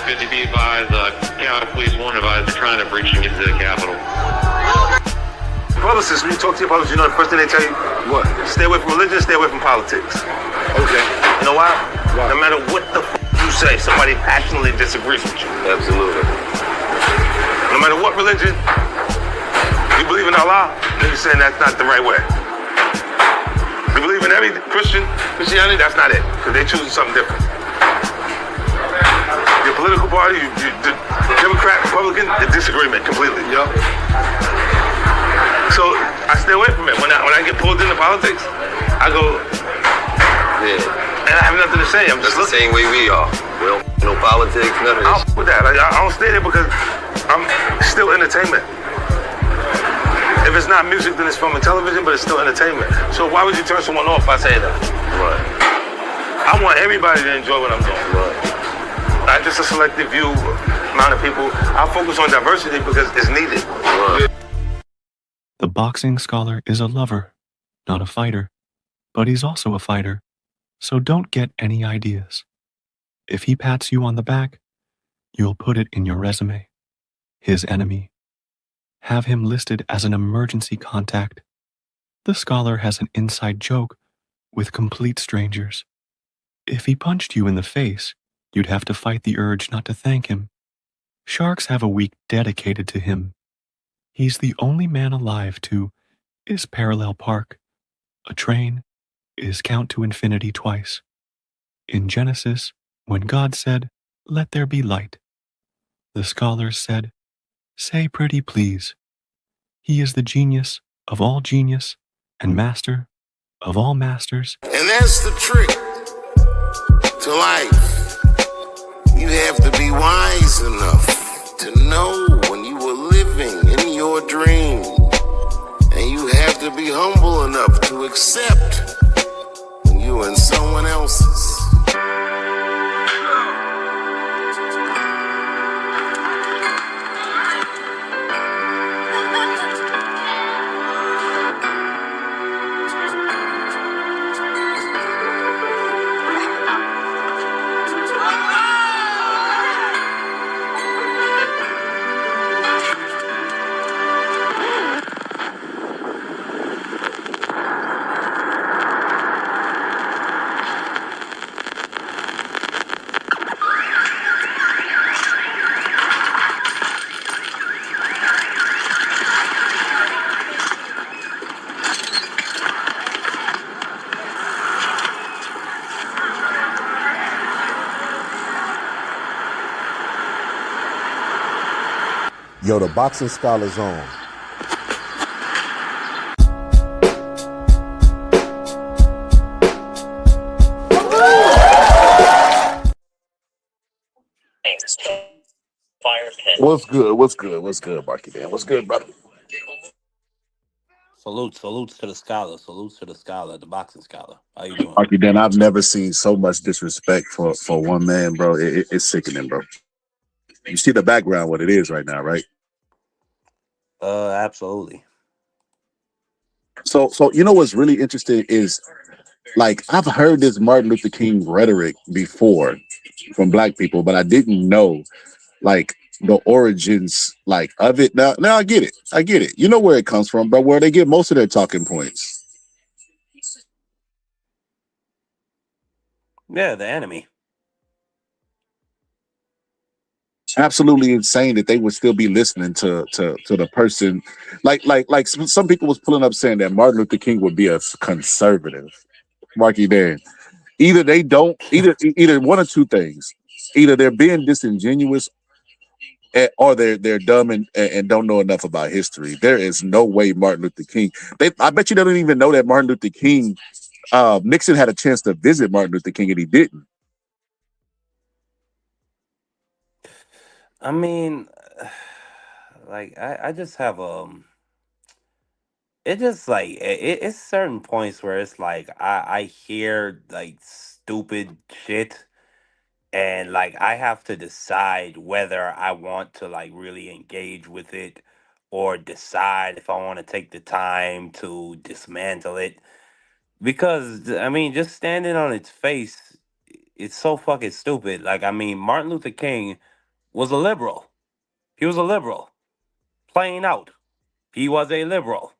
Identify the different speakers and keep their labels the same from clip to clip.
Speaker 1: Good to be advised, Capitol Police one advised they're trying to breach and get to the Capitol.
Speaker 2: Publicists, when you talk to your publicists, you know the first thing they tell you?
Speaker 3: What?
Speaker 2: Stay away from religion, stay away from politics.
Speaker 3: Okay.
Speaker 2: You know why?
Speaker 3: Why?
Speaker 2: No matter what the you say, somebody passionately disagrees with you.
Speaker 3: Absolutely.
Speaker 2: No matter what religion, you believe in Allah, then you're saying that's not the right way. You believe in every Christianity, that's not it, because they're choosing something different. Your political party, the Democrat, Republican, the disagreement completely.
Speaker 3: Yup.
Speaker 2: So I stay away from it. When I get pulled into politics, I go,
Speaker 3: Yeah.
Speaker 2: and I have nothing to say. I'm
Speaker 3: That's
Speaker 2: just
Speaker 3: the
Speaker 2: looking.
Speaker 3: same way we are. Well, no politics, none of
Speaker 2: I'm
Speaker 3: this.
Speaker 2: with that. Like, I don't stay there because I'm still entertainment. If it's not music, then it's film and television, but it's still entertainment. So why would you turn someone off by saying that?
Speaker 3: Right.
Speaker 2: I want everybody to enjoy what I'm doing.
Speaker 3: Right.
Speaker 2: Not just a selective few amount of people. I focus on diversity because it's needed.
Speaker 3: Right.
Speaker 4: The boxing scholar is a lover, not a fighter, but he's also a fighter, so don't get any ideas. If he pats you on the back, you'll put it in your resume. His enemy. Have him listed as an emergency contact. The scholar has an inside joke with complete strangers. If he punched you in the face, you'd have to fight the urge not to thank him. Sharks have a week dedicated to him. He's the only man alive to is parallel park. A train is count to infinity twice. In Genesis, when God said, "Let there be light," the scholars said, "Say pretty please." He is the genius of all genius and master of all masters.
Speaker 5: And that's the trick to life. You have to be wise enough to know when you were living in your dream. And you have to be humble enough to accept when you're in someone else's.
Speaker 6: Yo, the boxing scholar's on.
Speaker 7: What's good? What's good? What's good, Marky Dan? What's good, brother?
Speaker 8: Salutes to the scholar. Salutes to the scholar, the boxing scholar. How you doing?
Speaker 7: Marky Dan, I've never seen so much disrespect for one man, bro. It's sickening, bro. You see the background, what it is right now, right?
Speaker 8: Absolutely.
Speaker 7: So you know what's really interesting is, like, I've heard this Martin Luther King rhetoric before from black people, but I didn't know, like, the origins, like, of it. Now I get it. I get it. You know where it comes from, but where they get most of their talking points.
Speaker 8: Yeah, the enemy.
Speaker 7: Absolutely insane that they would still be listening to the person, like some people was pulling up saying that Martin Luther King would be a conservative. Marky Dan, either they don't, either one of two things: either they're being disingenuous, or they're dumb and don't know enough about history. There is no way Martin Luther King. I bet you they don't even know that Martin Luther King. Nixon had a chance to visit Martin Luther King and he didn't.
Speaker 8: I mean, like I just have it just like it's certain points where it's like I hear like stupid shit, and like I have to decide whether I want to like really engage with it, or decide if I want to take the time to dismantle it. Because I mean, just standing on its face, it's so fucking stupid. Like, I mean, Martin Luther King was a liberal. He was a liberal, plain out. He was a liberal.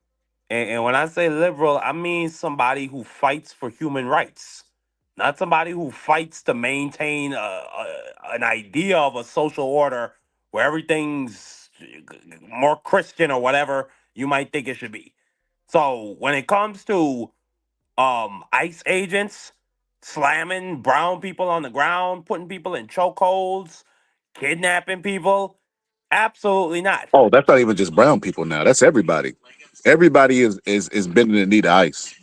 Speaker 8: And when I say liberal, I mean somebody who fights for human rights, not somebody who fights to maintain an idea of a social order where everything's more Christian or whatever you might think it should be. So when it comes to ICE agents slamming brown people on the ground, putting people in chokeholds, kidnapping people, absolutely not.
Speaker 7: Oh, that's not even just brown people now. That's everybody. Everybody is bending the knee to ICE.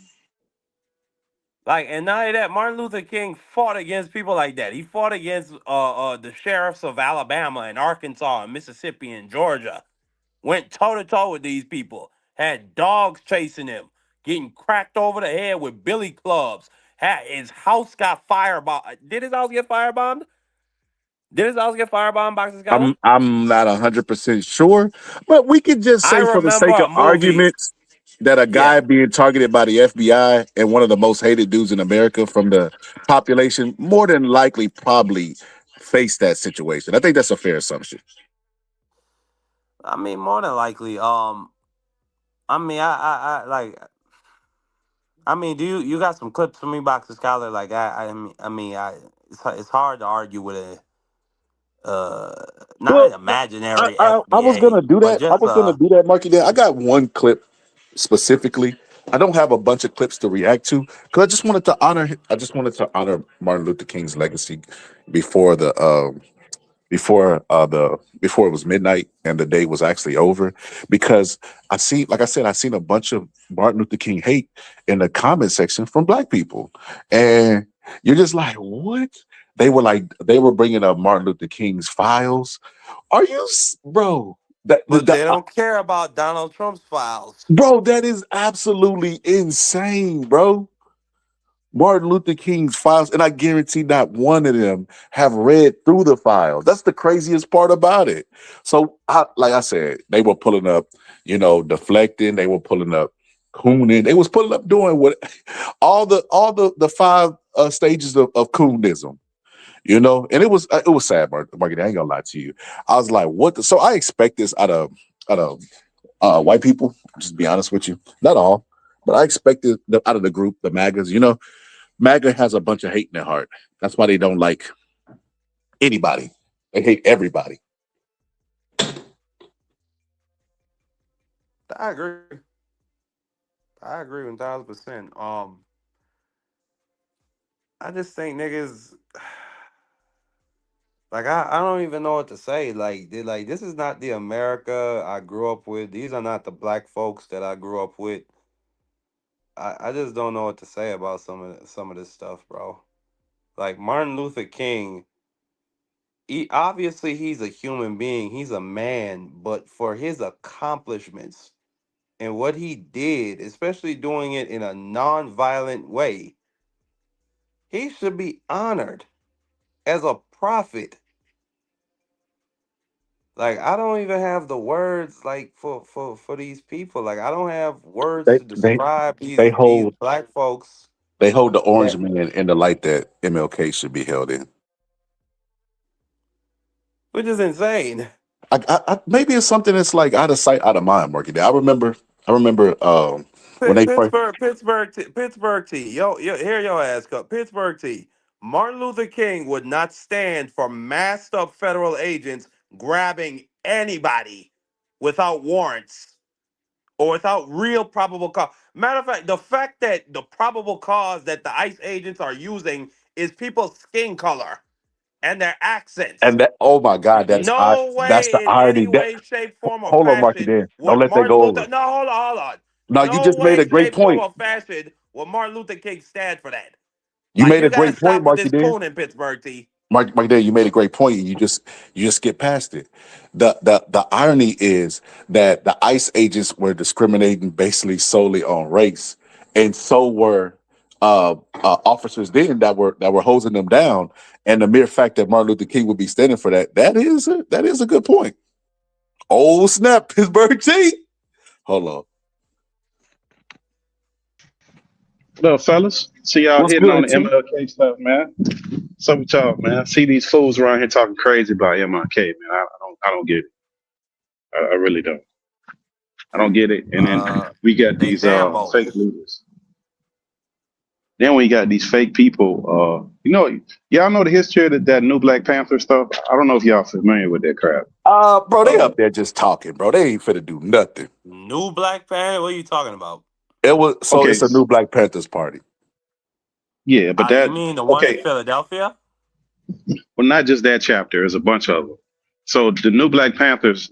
Speaker 8: Like, and not only that, Martin Luther King fought against people like that. He fought against the sheriffs of Alabama and Arkansas and Mississippi and Georgia. Went toe to toe with these people. Had dogs chasing him, getting cracked over the head with billy clubs. His house got firebombed. Did his house get firebombed? Did his house get firebombed, Boxing Scholar?
Speaker 7: I'm not 100% sure, but we could just
Speaker 8: I
Speaker 7: say for the
Speaker 8: remember
Speaker 7: sake
Speaker 8: a
Speaker 7: of
Speaker 8: movie.
Speaker 7: arguments that a
Speaker 8: Yeah.
Speaker 7: guy being targeted by the FBI and one of the most hated dudes in America from the population more than likely probably faced that situation. I think that's a fair assumption.
Speaker 8: I mean, more than likely. I mean, I like. I mean, do you got some clips for me, Boxer Scholar? Like, it's hard to argue with a not
Speaker 7: Well,
Speaker 8: an imaginary
Speaker 7: I was
Speaker 8: FBA,
Speaker 7: gonna do
Speaker 8: but
Speaker 7: that. I
Speaker 8: just
Speaker 7: was gonna do that, Marky. Dan. I got one clip specifically. I don't have a bunch of clips to react to because I just wanted to honor. I just wanted to honor Martin Luther King's legacy before before it was midnight and the day was actually over, because like I said, I seen a bunch of Martin Luther King hate in the comment section from black people, and you're just like, what? They were bringing up Martin Luther King's files. Are you, bro?
Speaker 8: but they don't care about Donald Trump's files.
Speaker 7: Bro, that is absolutely insane, bro. Martin Luther King's files, and I guarantee not one of them have read through the files. That's the craziest part about it. So, like I said, they were pulling up, deflecting. They were pulling up, cooning. They was pulling up doing what all the five stages of coonism. And it was sad, Mark. I ain't gonna lie to you. I was like, what? So I expect this out of white people. Just to be honest with you, not all, but I expected out of the group, the MAGAs. MAGA has a bunch of hate in their heart. That's why they don't like anybody. They hate everybody.
Speaker 8: I agree. I agree 1,000%. I just think niggas. Like I don't even know what to say. Like this is not the America I grew up with. These are not the black folks that I grew up with. I just don't know what to say about some of this stuff, bro. Like Martin Luther King, obviously he's a human being. He's a man, but for his accomplishments and what he did, especially doing it in a non-violent way, he should be honored as a prophet. Like I don't even have the words like for these people. Like I don't have words
Speaker 7: They
Speaker 8: to
Speaker 7: they
Speaker 8: describe
Speaker 7: they
Speaker 8: these
Speaker 7: hold
Speaker 8: black folks
Speaker 7: they hold the orange
Speaker 8: that
Speaker 7: man in the light that MLK should be held in.
Speaker 8: which is insane.
Speaker 7: Maybe it's something that's like out of sight, out of mind, Marky. I remember when they first.
Speaker 8: Pittsburgh T. Here your ass cup. Pittsburgh T. Martin Luther King would not stand for masked up federal agents grabbing anybody without warrants or without real probable cause. Matter of fact, the fact that the probable cause that the ICE agents are using is people's skin color and their accents.
Speaker 7: And that, oh my God,
Speaker 8: No
Speaker 7: that's the
Speaker 8: way, in
Speaker 7: irony.
Speaker 8: any way, shape, form, or
Speaker 7: Hold on, Marky.
Speaker 8: fashion
Speaker 7: Dan, don't
Speaker 8: would
Speaker 7: let that
Speaker 8: Martin
Speaker 7: go
Speaker 8: Luther.
Speaker 7: over.
Speaker 8: No, hold on.
Speaker 7: No, you
Speaker 8: No
Speaker 7: just made
Speaker 8: way,
Speaker 7: a great
Speaker 8: shape, form,
Speaker 7: point.
Speaker 8: or fashion would Martin Luther King stand for that.
Speaker 7: You
Speaker 8: Like
Speaker 7: made
Speaker 8: you
Speaker 7: a
Speaker 8: gotta
Speaker 7: great point,
Speaker 8: stop with
Speaker 7: Marky.
Speaker 8: this
Speaker 7: Dan.
Speaker 8: coon in Pittsburgh, T.
Speaker 7: Mark Day, you made a great point. You just get past it. The irony is that the ICE agents were discriminating basically solely on race, and so were officers then that were hosing them down. And the mere fact that Martin Luther King would be standing for that is a good point. Oh snap, Pittsburgh T. Hold on,
Speaker 9: What up, fellas? See y'all
Speaker 7: what's
Speaker 9: hitting on
Speaker 7: good,
Speaker 9: the
Speaker 7: T?
Speaker 9: MLK stuff, man. What's up with y'all, man? I see these fools around here talking crazy about MLK, man. I don't get it. I really don't. I don't get it. And then
Speaker 8: Uh,
Speaker 9: we got
Speaker 8: they
Speaker 9: these
Speaker 8: saying
Speaker 9: fake
Speaker 8: both.
Speaker 9: leaders. Then we got these fake people. Y'all know the history of that new Black Panther stuff. I don't know if y'all familiar with that crap.
Speaker 7: Bro, they
Speaker 9: Uh,
Speaker 7: up there just talking, bro. They ain't finna do nothing.
Speaker 8: New Black Panther? What are you talking about?
Speaker 7: It's
Speaker 9: okay,
Speaker 7: a new Black Panthers party.
Speaker 9: yeah, but
Speaker 8: You
Speaker 9: that
Speaker 8: mean the one in
Speaker 9: okay.
Speaker 8: Philadelphia?
Speaker 9: Well, not just that chapter. There's a bunch of them. So the new Black Panthers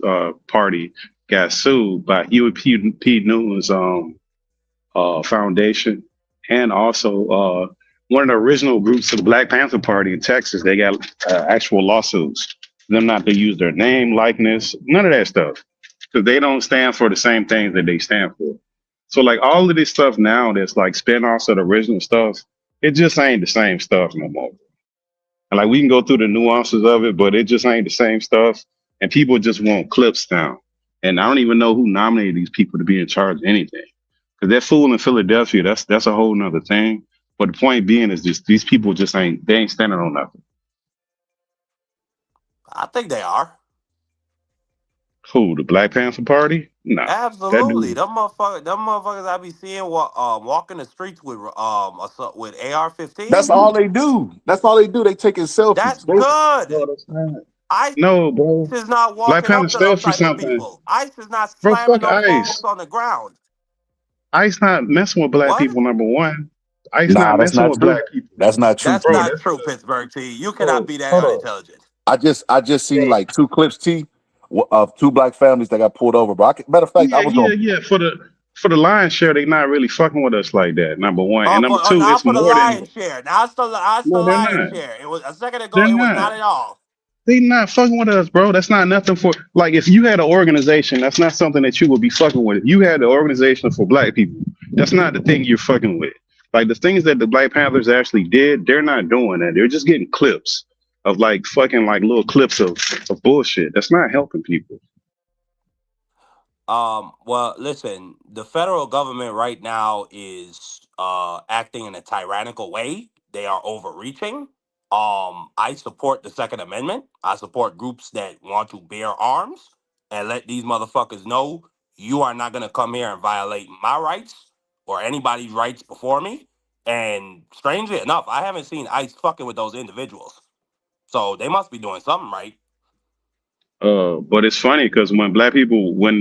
Speaker 9: party got sued by Huey P. Newton's foundation, and also one of the original groups of the Black Panther Party in Texas. They got actual lawsuits, them not to use their name, likeness, none of that stuff, because they don't stand for the same things that they stand for. So like all of this stuff now that's like spin-offs of the original stuff, it just ain't the same stuff no more. And like we can go through the nuances of it, but it just ain't the same stuff. And people just want clips now. And I don't even know who nominated these people to be in charge of anything. Because that fool in Philadelphia, that's a whole nother thing. But the point being is just these people just ain't standing on nothing.
Speaker 8: I think they are.
Speaker 9: Who, the Black Panther Party? Nah. That
Speaker 8: Absolutely.
Speaker 9: dude.
Speaker 8: Them motherfuckers I be seeing walking the streets with with
Speaker 7: That's
Speaker 8: AR-15s.
Speaker 7: all they do. That's all they do. They taking
Speaker 8: That's
Speaker 7: selfies.
Speaker 8: good.
Speaker 9: Bro, that's not.
Speaker 8: ICE
Speaker 9: No, bro.
Speaker 8: is not
Speaker 9: Black
Speaker 8: walking
Speaker 9: Panther
Speaker 8: up to those
Speaker 9: stands for
Speaker 8: type of
Speaker 9: something.
Speaker 8: people. ICE is not
Speaker 9: Bro,
Speaker 8: slamming
Speaker 9: fuck
Speaker 8: no
Speaker 9: ICE.
Speaker 8: folks on the ground.
Speaker 9: ICE not messing with black
Speaker 8: What?
Speaker 9: people, number one. ICE not
Speaker 7: Nah, that's
Speaker 9: messing
Speaker 7: not
Speaker 9: with
Speaker 7: true.
Speaker 9: black people.
Speaker 7: That's not true,
Speaker 8: That's
Speaker 9: Bro,
Speaker 7: T.
Speaker 8: not
Speaker 9: that's
Speaker 8: true,
Speaker 9: the
Speaker 8: Pittsburgh T. You cannot
Speaker 9: bro,
Speaker 8: be that
Speaker 9: hold on.
Speaker 8: unintelligent.
Speaker 7: I just seen
Speaker 9: Bro,
Speaker 7: like two clips, T, of two black families that got pulled over. But matter of fact, I
Speaker 9: yeah,
Speaker 7: was
Speaker 9: yeah,
Speaker 7: going.
Speaker 9: yeah. For the lion's share, they not really fucking with us like that. Number one, and number two,
Speaker 8: Now
Speaker 9: it's
Speaker 8: for the
Speaker 9: more than
Speaker 8: lion's share. Now it's the
Speaker 9: no, they're
Speaker 8: lion's
Speaker 9: not.
Speaker 8: share. It was a second ago.
Speaker 9: They're
Speaker 8: It was
Speaker 9: not.
Speaker 8: not at all.
Speaker 9: They not fucking with us, bro. That's not nothing for like if you had an organization, that's not something that you would be fucking with. If you had the organization for black people, that's not the thing you're fucking with. Like the things that the Black Panthers actually did, they're not doing that. They're just getting clips of like fucking like little clips of bullshit. That's not helping people.
Speaker 8: Well, listen, the federal government right now is acting in a tyrannical way. They are overreaching. I support the Second Amendment. I support groups that want to bear arms and let these motherfuckers know you are not gonna come here and violate my rights or anybody's rights before me. And strangely enough, I haven't seen ICE fucking with those individuals. So they must be doing something right.
Speaker 9: But it's funny because when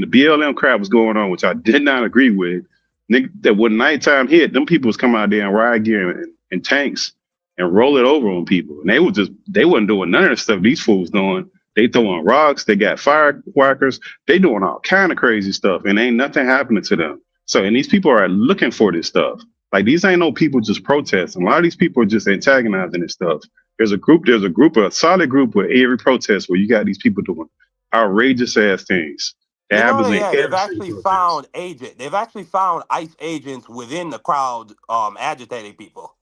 Speaker 9: the BLM crap was going on, which I did not agree with, that when nighttime hit, them people was coming out there in riot gear and tanks and roll it over on people, and they wasn't doing none of the stuff these fools doing. They throwing rocks, they got firecrackers, they doing all kind of crazy stuff, and ain't nothing happening to them. So, and these people are looking for this stuff. Like these ain't no people just protesting. A lot of these people are just antagonizing this stuff. A solid group with every protest where you got these people doing outrageous ass things. That
Speaker 8: You know
Speaker 9: happens
Speaker 8: that,
Speaker 9: in
Speaker 8: yeah,
Speaker 9: every single protest.
Speaker 8: they've actually found ICE agents within the crowd agitating people.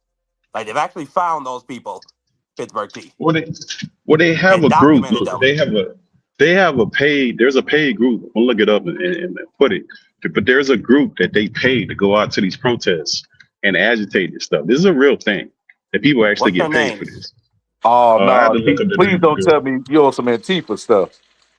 Speaker 8: Like they've actually found those people, Pittsburgh T,
Speaker 9: Well, they have
Speaker 8: and
Speaker 9: a group.
Speaker 8: documented them.
Speaker 9: They have a paid. There's a paid group. I'll look it up and put it. But there's a group that they pay to go out to these protests and agitate this stuff. This is a real thing that people actually
Speaker 8: What's their
Speaker 9: get paid for
Speaker 8: names?
Speaker 9: this.
Speaker 7: Oh
Speaker 9: I had
Speaker 7: no,
Speaker 9: to look
Speaker 7: T,
Speaker 9: up the
Speaker 7: please
Speaker 9: name
Speaker 7: don't
Speaker 9: real
Speaker 7: tell
Speaker 9: quick.
Speaker 7: me you on some Antifa stuff.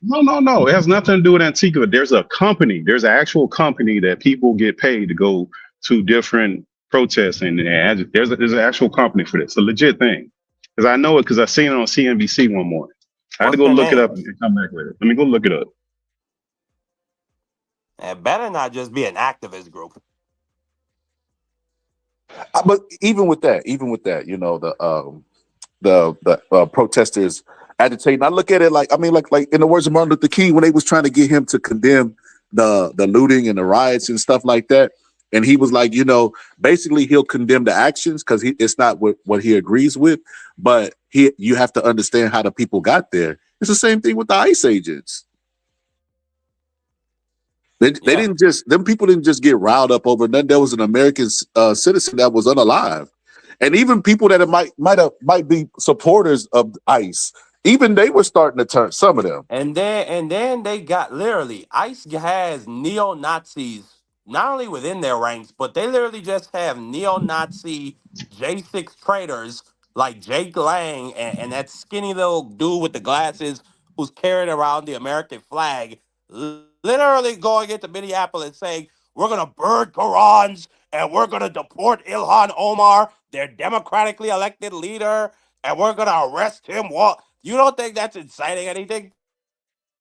Speaker 9: No, no, no. It has nothing to do with Antigua. There's a company. There's an actual company that people get paid to go to different protests there's an actual company for this. A legit thing. Because I know it because I seen it on CNBC one morning. I had to
Speaker 8: What's
Speaker 9: go
Speaker 8: their
Speaker 9: look it up
Speaker 8: names?
Speaker 9: and come back with it. Let me go look it up.
Speaker 8: It better not just be an activist group.
Speaker 7: But even with that, you know, the protesters agitating. I look at it like, I mean, like in the words of Martin Luther King, when they was trying to get him to condemn the looting and the riots and stuff like that, and he was like, you know, basically he'll condemn the actions because it's not what he agrees with, but you have to understand how the people got there. It's the same thing with the ICE agents. They
Speaker 8: Yeah.
Speaker 7: didn't just them people didn't just get riled up over nothing. There was an American citizen that was unalive, and even people that might be supporters of ICE, even they were starting to turn. Some of them,
Speaker 8: And then they got literally ICE has neo Nazis not only within their ranks, but they literally just have neo Nazi J6 traitors like Jake Lang and that skinny little dude with the glasses who's carrying around the American flag, literally going into Minneapolis saying, "We're gonna burn Qurans and we're gonna deport Ilhan Omar, their democratically elected leader, and we're gonna arrest him." What? You don't think that's inciting anything?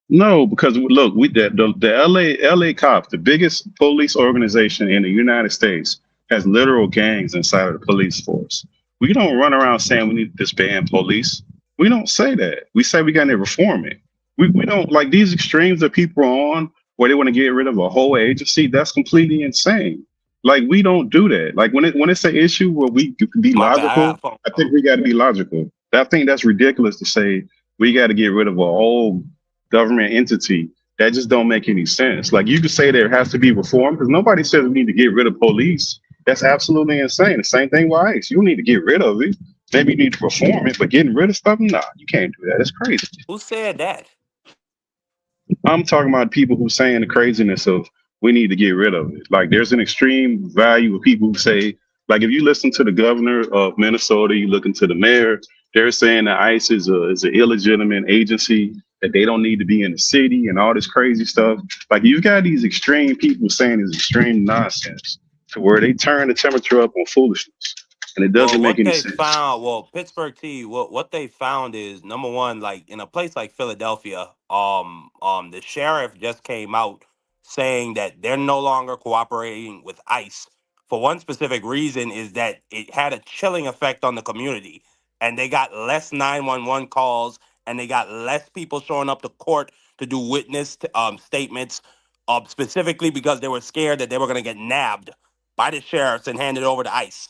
Speaker 9: No, because look, the LA cops, the biggest police organization in the United States, has literal gangs inside of the police force. We don't run around saying we need to disband police. We don't say that. We say we got to reform it. We don't like these extremes that people are on where they want to get rid of a whole agency. That's completely insane. Like we don't do that. Like when it's an issue where we can be
Speaker 8: My bad, I got
Speaker 9: logical,
Speaker 8: a phone
Speaker 9: I think
Speaker 8: call.
Speaker 9: we got to be logical. I think that's ridiculous to say we got to get rid of a whole government entity. That just don't make any sense. Like you could say there has to be reform because nobody says we need to get rid of police. That's absolutely insane. The same thing with ICE. You don't need to get rid of it. Maybe you need to reform it, but getting rid of stuff, nah, you can't do that. That's crazy.
Speaker 8: Who said that?
Speaker 9: I'm talking about people who saying the craziness of we need to get rid of it. Like there's an extreme value of people who say, like if you listen to the governor of Minnesota, you look into the mayor, they're saying that ICE is an illegitimate agency, that they don't need to be in the city and all this crazy stuff. Like you've got these extreme people saying this extreme nonsense to where they turn the temperature up on foolishness. And it
Speaker 8: Well,
Speaker 9: doesn't make
Speaker 8: what
Speaker 9: any
Speaker 8: they
Speaker 9: sense.
Speaker 8: found, well, Pittsburgh T, what they found is number one, like in a place like Philadelphia, the sheriff just came out saying that they're no longer cooperating with ICE for one specific reason is that it had a chilling effect on the community, and they got less 911 calls, and they got less people showing up to court to do statements, specifically because they were scared that they were going to get nabbed by the sheriffs and handed over to ICE.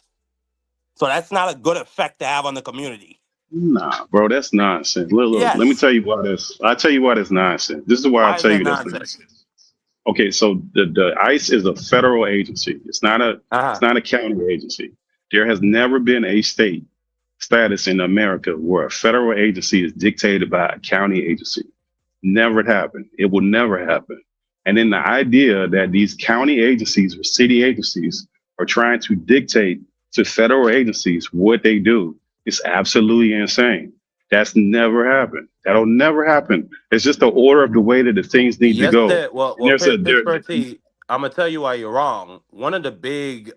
Speaker 8: So that's not a good effect to have on the community.
Speaker 9: Nah, bro, that's nonsense. Look, let me
Speaker 8: Yes.
Speaker 9: tell you why that's. I tell you why that's nonsense. This is why I
Speaker 8: Why is
Speaker 9: tell
Speaker 8: that
Speaker 9: you that's
Speaker 8: nonsense?
Speaker 9: nonsense. Okay, so the ICE is a federal agency. It's
Speaker 8: Uh-huh.
Speaker 9: not a county agency. There has never been a state status in America where a federal agency is dictated by a county agency. Never happened. It will never happen. And then the idea that these county agencies or city agencies are trying to dictate to federal agencies what they do is absolutely insane. That's never happened. That'll never happen. It's just the order of the way that the things need to
Speaker 8: Yes,
Speaker 9: go.
Speaker 8: that well,
Speaker 9: And
Speaker 8: well,
Speaker 9: there's a there.
Speaker 8: Pittsburgh T. I'm gonna tell you why you're wrong. One of the big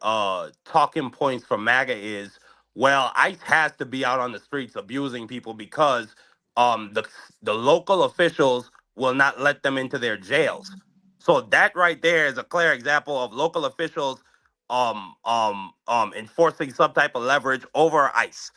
Speaker 8: talking points for MAGA is, well, ICE has to be out on the streets abusing people because the local officials will not let them into their jails. So that right there is a clear example of local officials enforcing some type of leverage over ICE.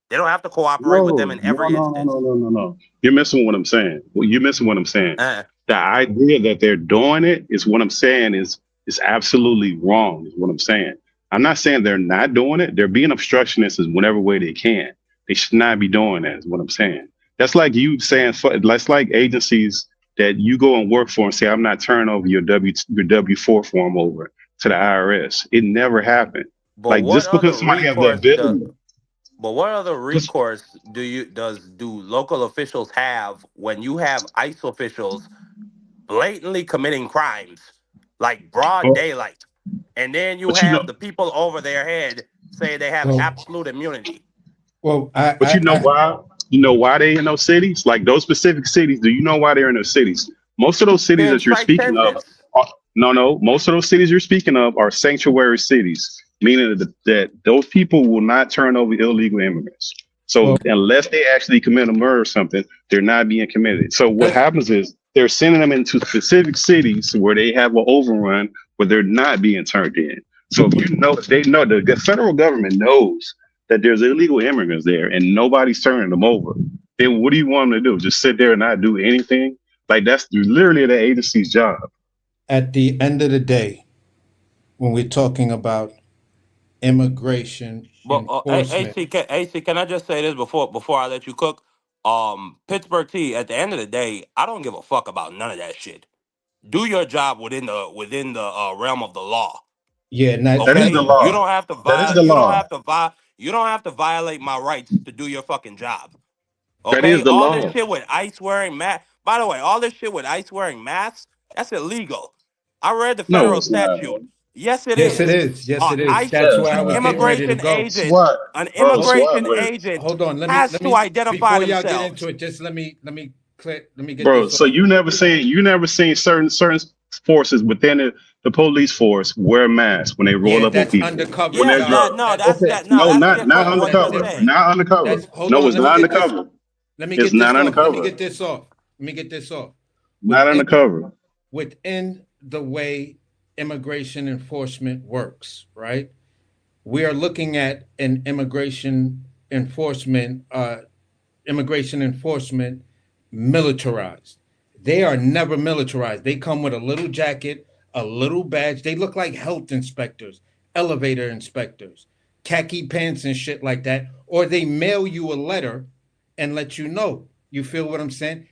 Speaker 8: They don't have to cooperate with them
Speaker 9: No,
Speaker 8: in
Speaker 9: no,
Speaker 8: every
Speaker 9: no, no,
Speaker 8: instance.
Speaker 9: no, no, no, no. You're missing what I'm saying. Well, you're missing what I'm saying.
Speaker 8: Uh,
Speaker 9: The idea that they're doing it is what I'm saying is absolutely wrong. Is what I'm saying. I'm not saying they're not doing it. They're being obstructionists in whatever way they can. They should not be doing that. Is what I'm saying. That's like you saying. That's like agencies that you go and work for and say, "I'm not turning over your W-4 form over to the IRS." It never happened.
Speaker 8: but
Speaker 9: Like
Speaker 8: what
Speaker 9: just
Speaker 8: other
Speaker 9: because somebody has the
Speaker 8: recourse
Speaker 9: ability,
Speaker 8: But what other
Speaker 9: just
Speaker 8: recourse do local officials have when you have ICE officials blatantly committing crimes like broad
Speaker 9: oh,
Speaker 8: daylight, and then you
Speaker 9: but you
Speaker 8: have
Speaker 9: know.
Speaker 8: the people over their head say they have
Speaker 10: Well,
Speaker 8: absolute immunity?
Speaker 10: well,
Speaker 9: But you know why? You know why they in those cities? Like those specific cities. Do you know why they're in those cities? Most of those cities
Speaker 8: Then
Speaker 9: that you're
Speaker 8: strike
Speaker 9: speaking of,
Speaker 8: tensions.
Speaker 9: no. Most of those cities you're speaking of are sanctuary cities, meaning that those people will not turn over illegal immigrants.
Speaker 10: well,
Speaker 9: So unless they actually commit a murder or something, they're not being committed. So what
Speaker 8: Let's
Speaker 9: happens is they're sending them into specific cities where they have an overrun where they're not being turned in. So if you know, they know the federal government knows that there's illegal immigrants there and nobody's turning them over, then what do you want them to do? Just sit there and not do anything? Like that's literally the agency's job.
Speaker 10: at the end of the day, when we're talking about immigration
Speaker 8: But
Speaker 10: enforcement,
Speaker 8: AC, can I just say this before I let you cook? Pittsburgh T. At the end of the day, I don't give a fuck about none of that shit. Do your job within the realm of the law.
Speaker 10: yeah, and that
Speaker 9: That is the
Speaker 8: Okay,
Speaker 10: and
Speaker 8: you
Speaker 9: law.
Speaker 8: don't have to
Speaker 9: That is
Speaker 8: vi-
Speaker 9: the
Speaker 8: You don't
Speaker 9: law.
Speaker 8: have to vi- You don't have to violate my rights to do your fucking job.
Speaker 9: That is
Speaker 8: Okay,
Speaker 9: the
Speaker 8: all this
Speaker 9: law.
Speaker 8: shit with ICE wearing mask. By the way, all this shit with ICE wearing masks, that's illegal. I read the
Speaker 9: No,
Speaker 8: federal
Speaker 9: it's not.
Speaker 8: statute. Yes, it
Speaker 10: Yes, it
Speaker 8: is.
Speaker 10: is. Yes, it is.
Speaker 8: ICE,
Speaker 10: That's
Speaker 3: Yeah, it's
Speaker 10: where I
Speaker 8: an
Speaker 10: was
Speaker 3: not.
Speaker 10: getting ready to
Speaker 8: immigration
Speaker 10: go.
Speaker 8: agent,
Speaker 3: Swat,
Speaker 8: an
Speaker 3: bro.
Speaker 8: immigration
Speaker 3: Swat, man.
Speaker 8: agent
Speaker 10: Hold on.
Speaker 8: has to identify
Speaker 10: Before y'all get into
Speaker 8: themselves.
Speaker 10: it, just let me get
Speaker 9: Bro.
Speaker 10: this
Speaker 9: So
Speaker 10: off.
Speaker 9: you never seen certain forces within the police force wear masks when they roll
Speaker 10: Yeah,
Speaker 9: up on
Speaker 10: that's
Speaker 9: people
Speaker 10: undercover
Speaker 9: when
Speaker 8: Yeah,
Speaker 9: there's
Speaker 10: job.
Speaker 8: that
Speaker 9: drugs.
Speaker 8: no,
Speaker 10: That's
Speaker 9: Okay,
Speaker 8: no,
Speaker 9: no,
Speaker 8: that's
Speaker 9: not
Speaker 8: different from what you're
Speaker 10: that's
Speaker 9: undercover,
Speaker 8: saying.
Speaker 9: not undercover.
Speaker 10: that's hold
Speaker 9: No,
Speaker 10: on,
Speaker 9: it's not undercover.
Speaker 10: let me
Speaker 9: It's
Speaker 10: get
Speaker 9: not
Speaker 10: this off.
Speaker 9: undercover.
Speaker 10: Let me get this off.
Speaker 9: Not
Speaker 10: Within
Speaker 9: undercover.
Speaker 10: within the way immigration enforcement works, right? We are looking at an immigration enforcement militarized. They are never militarized. They come with a little jacket, a little badge. They look like health inspectors, elevator inspectors, khaki pants and shit like that. Or they mail you a letter and let you know. You feel what I'm saying?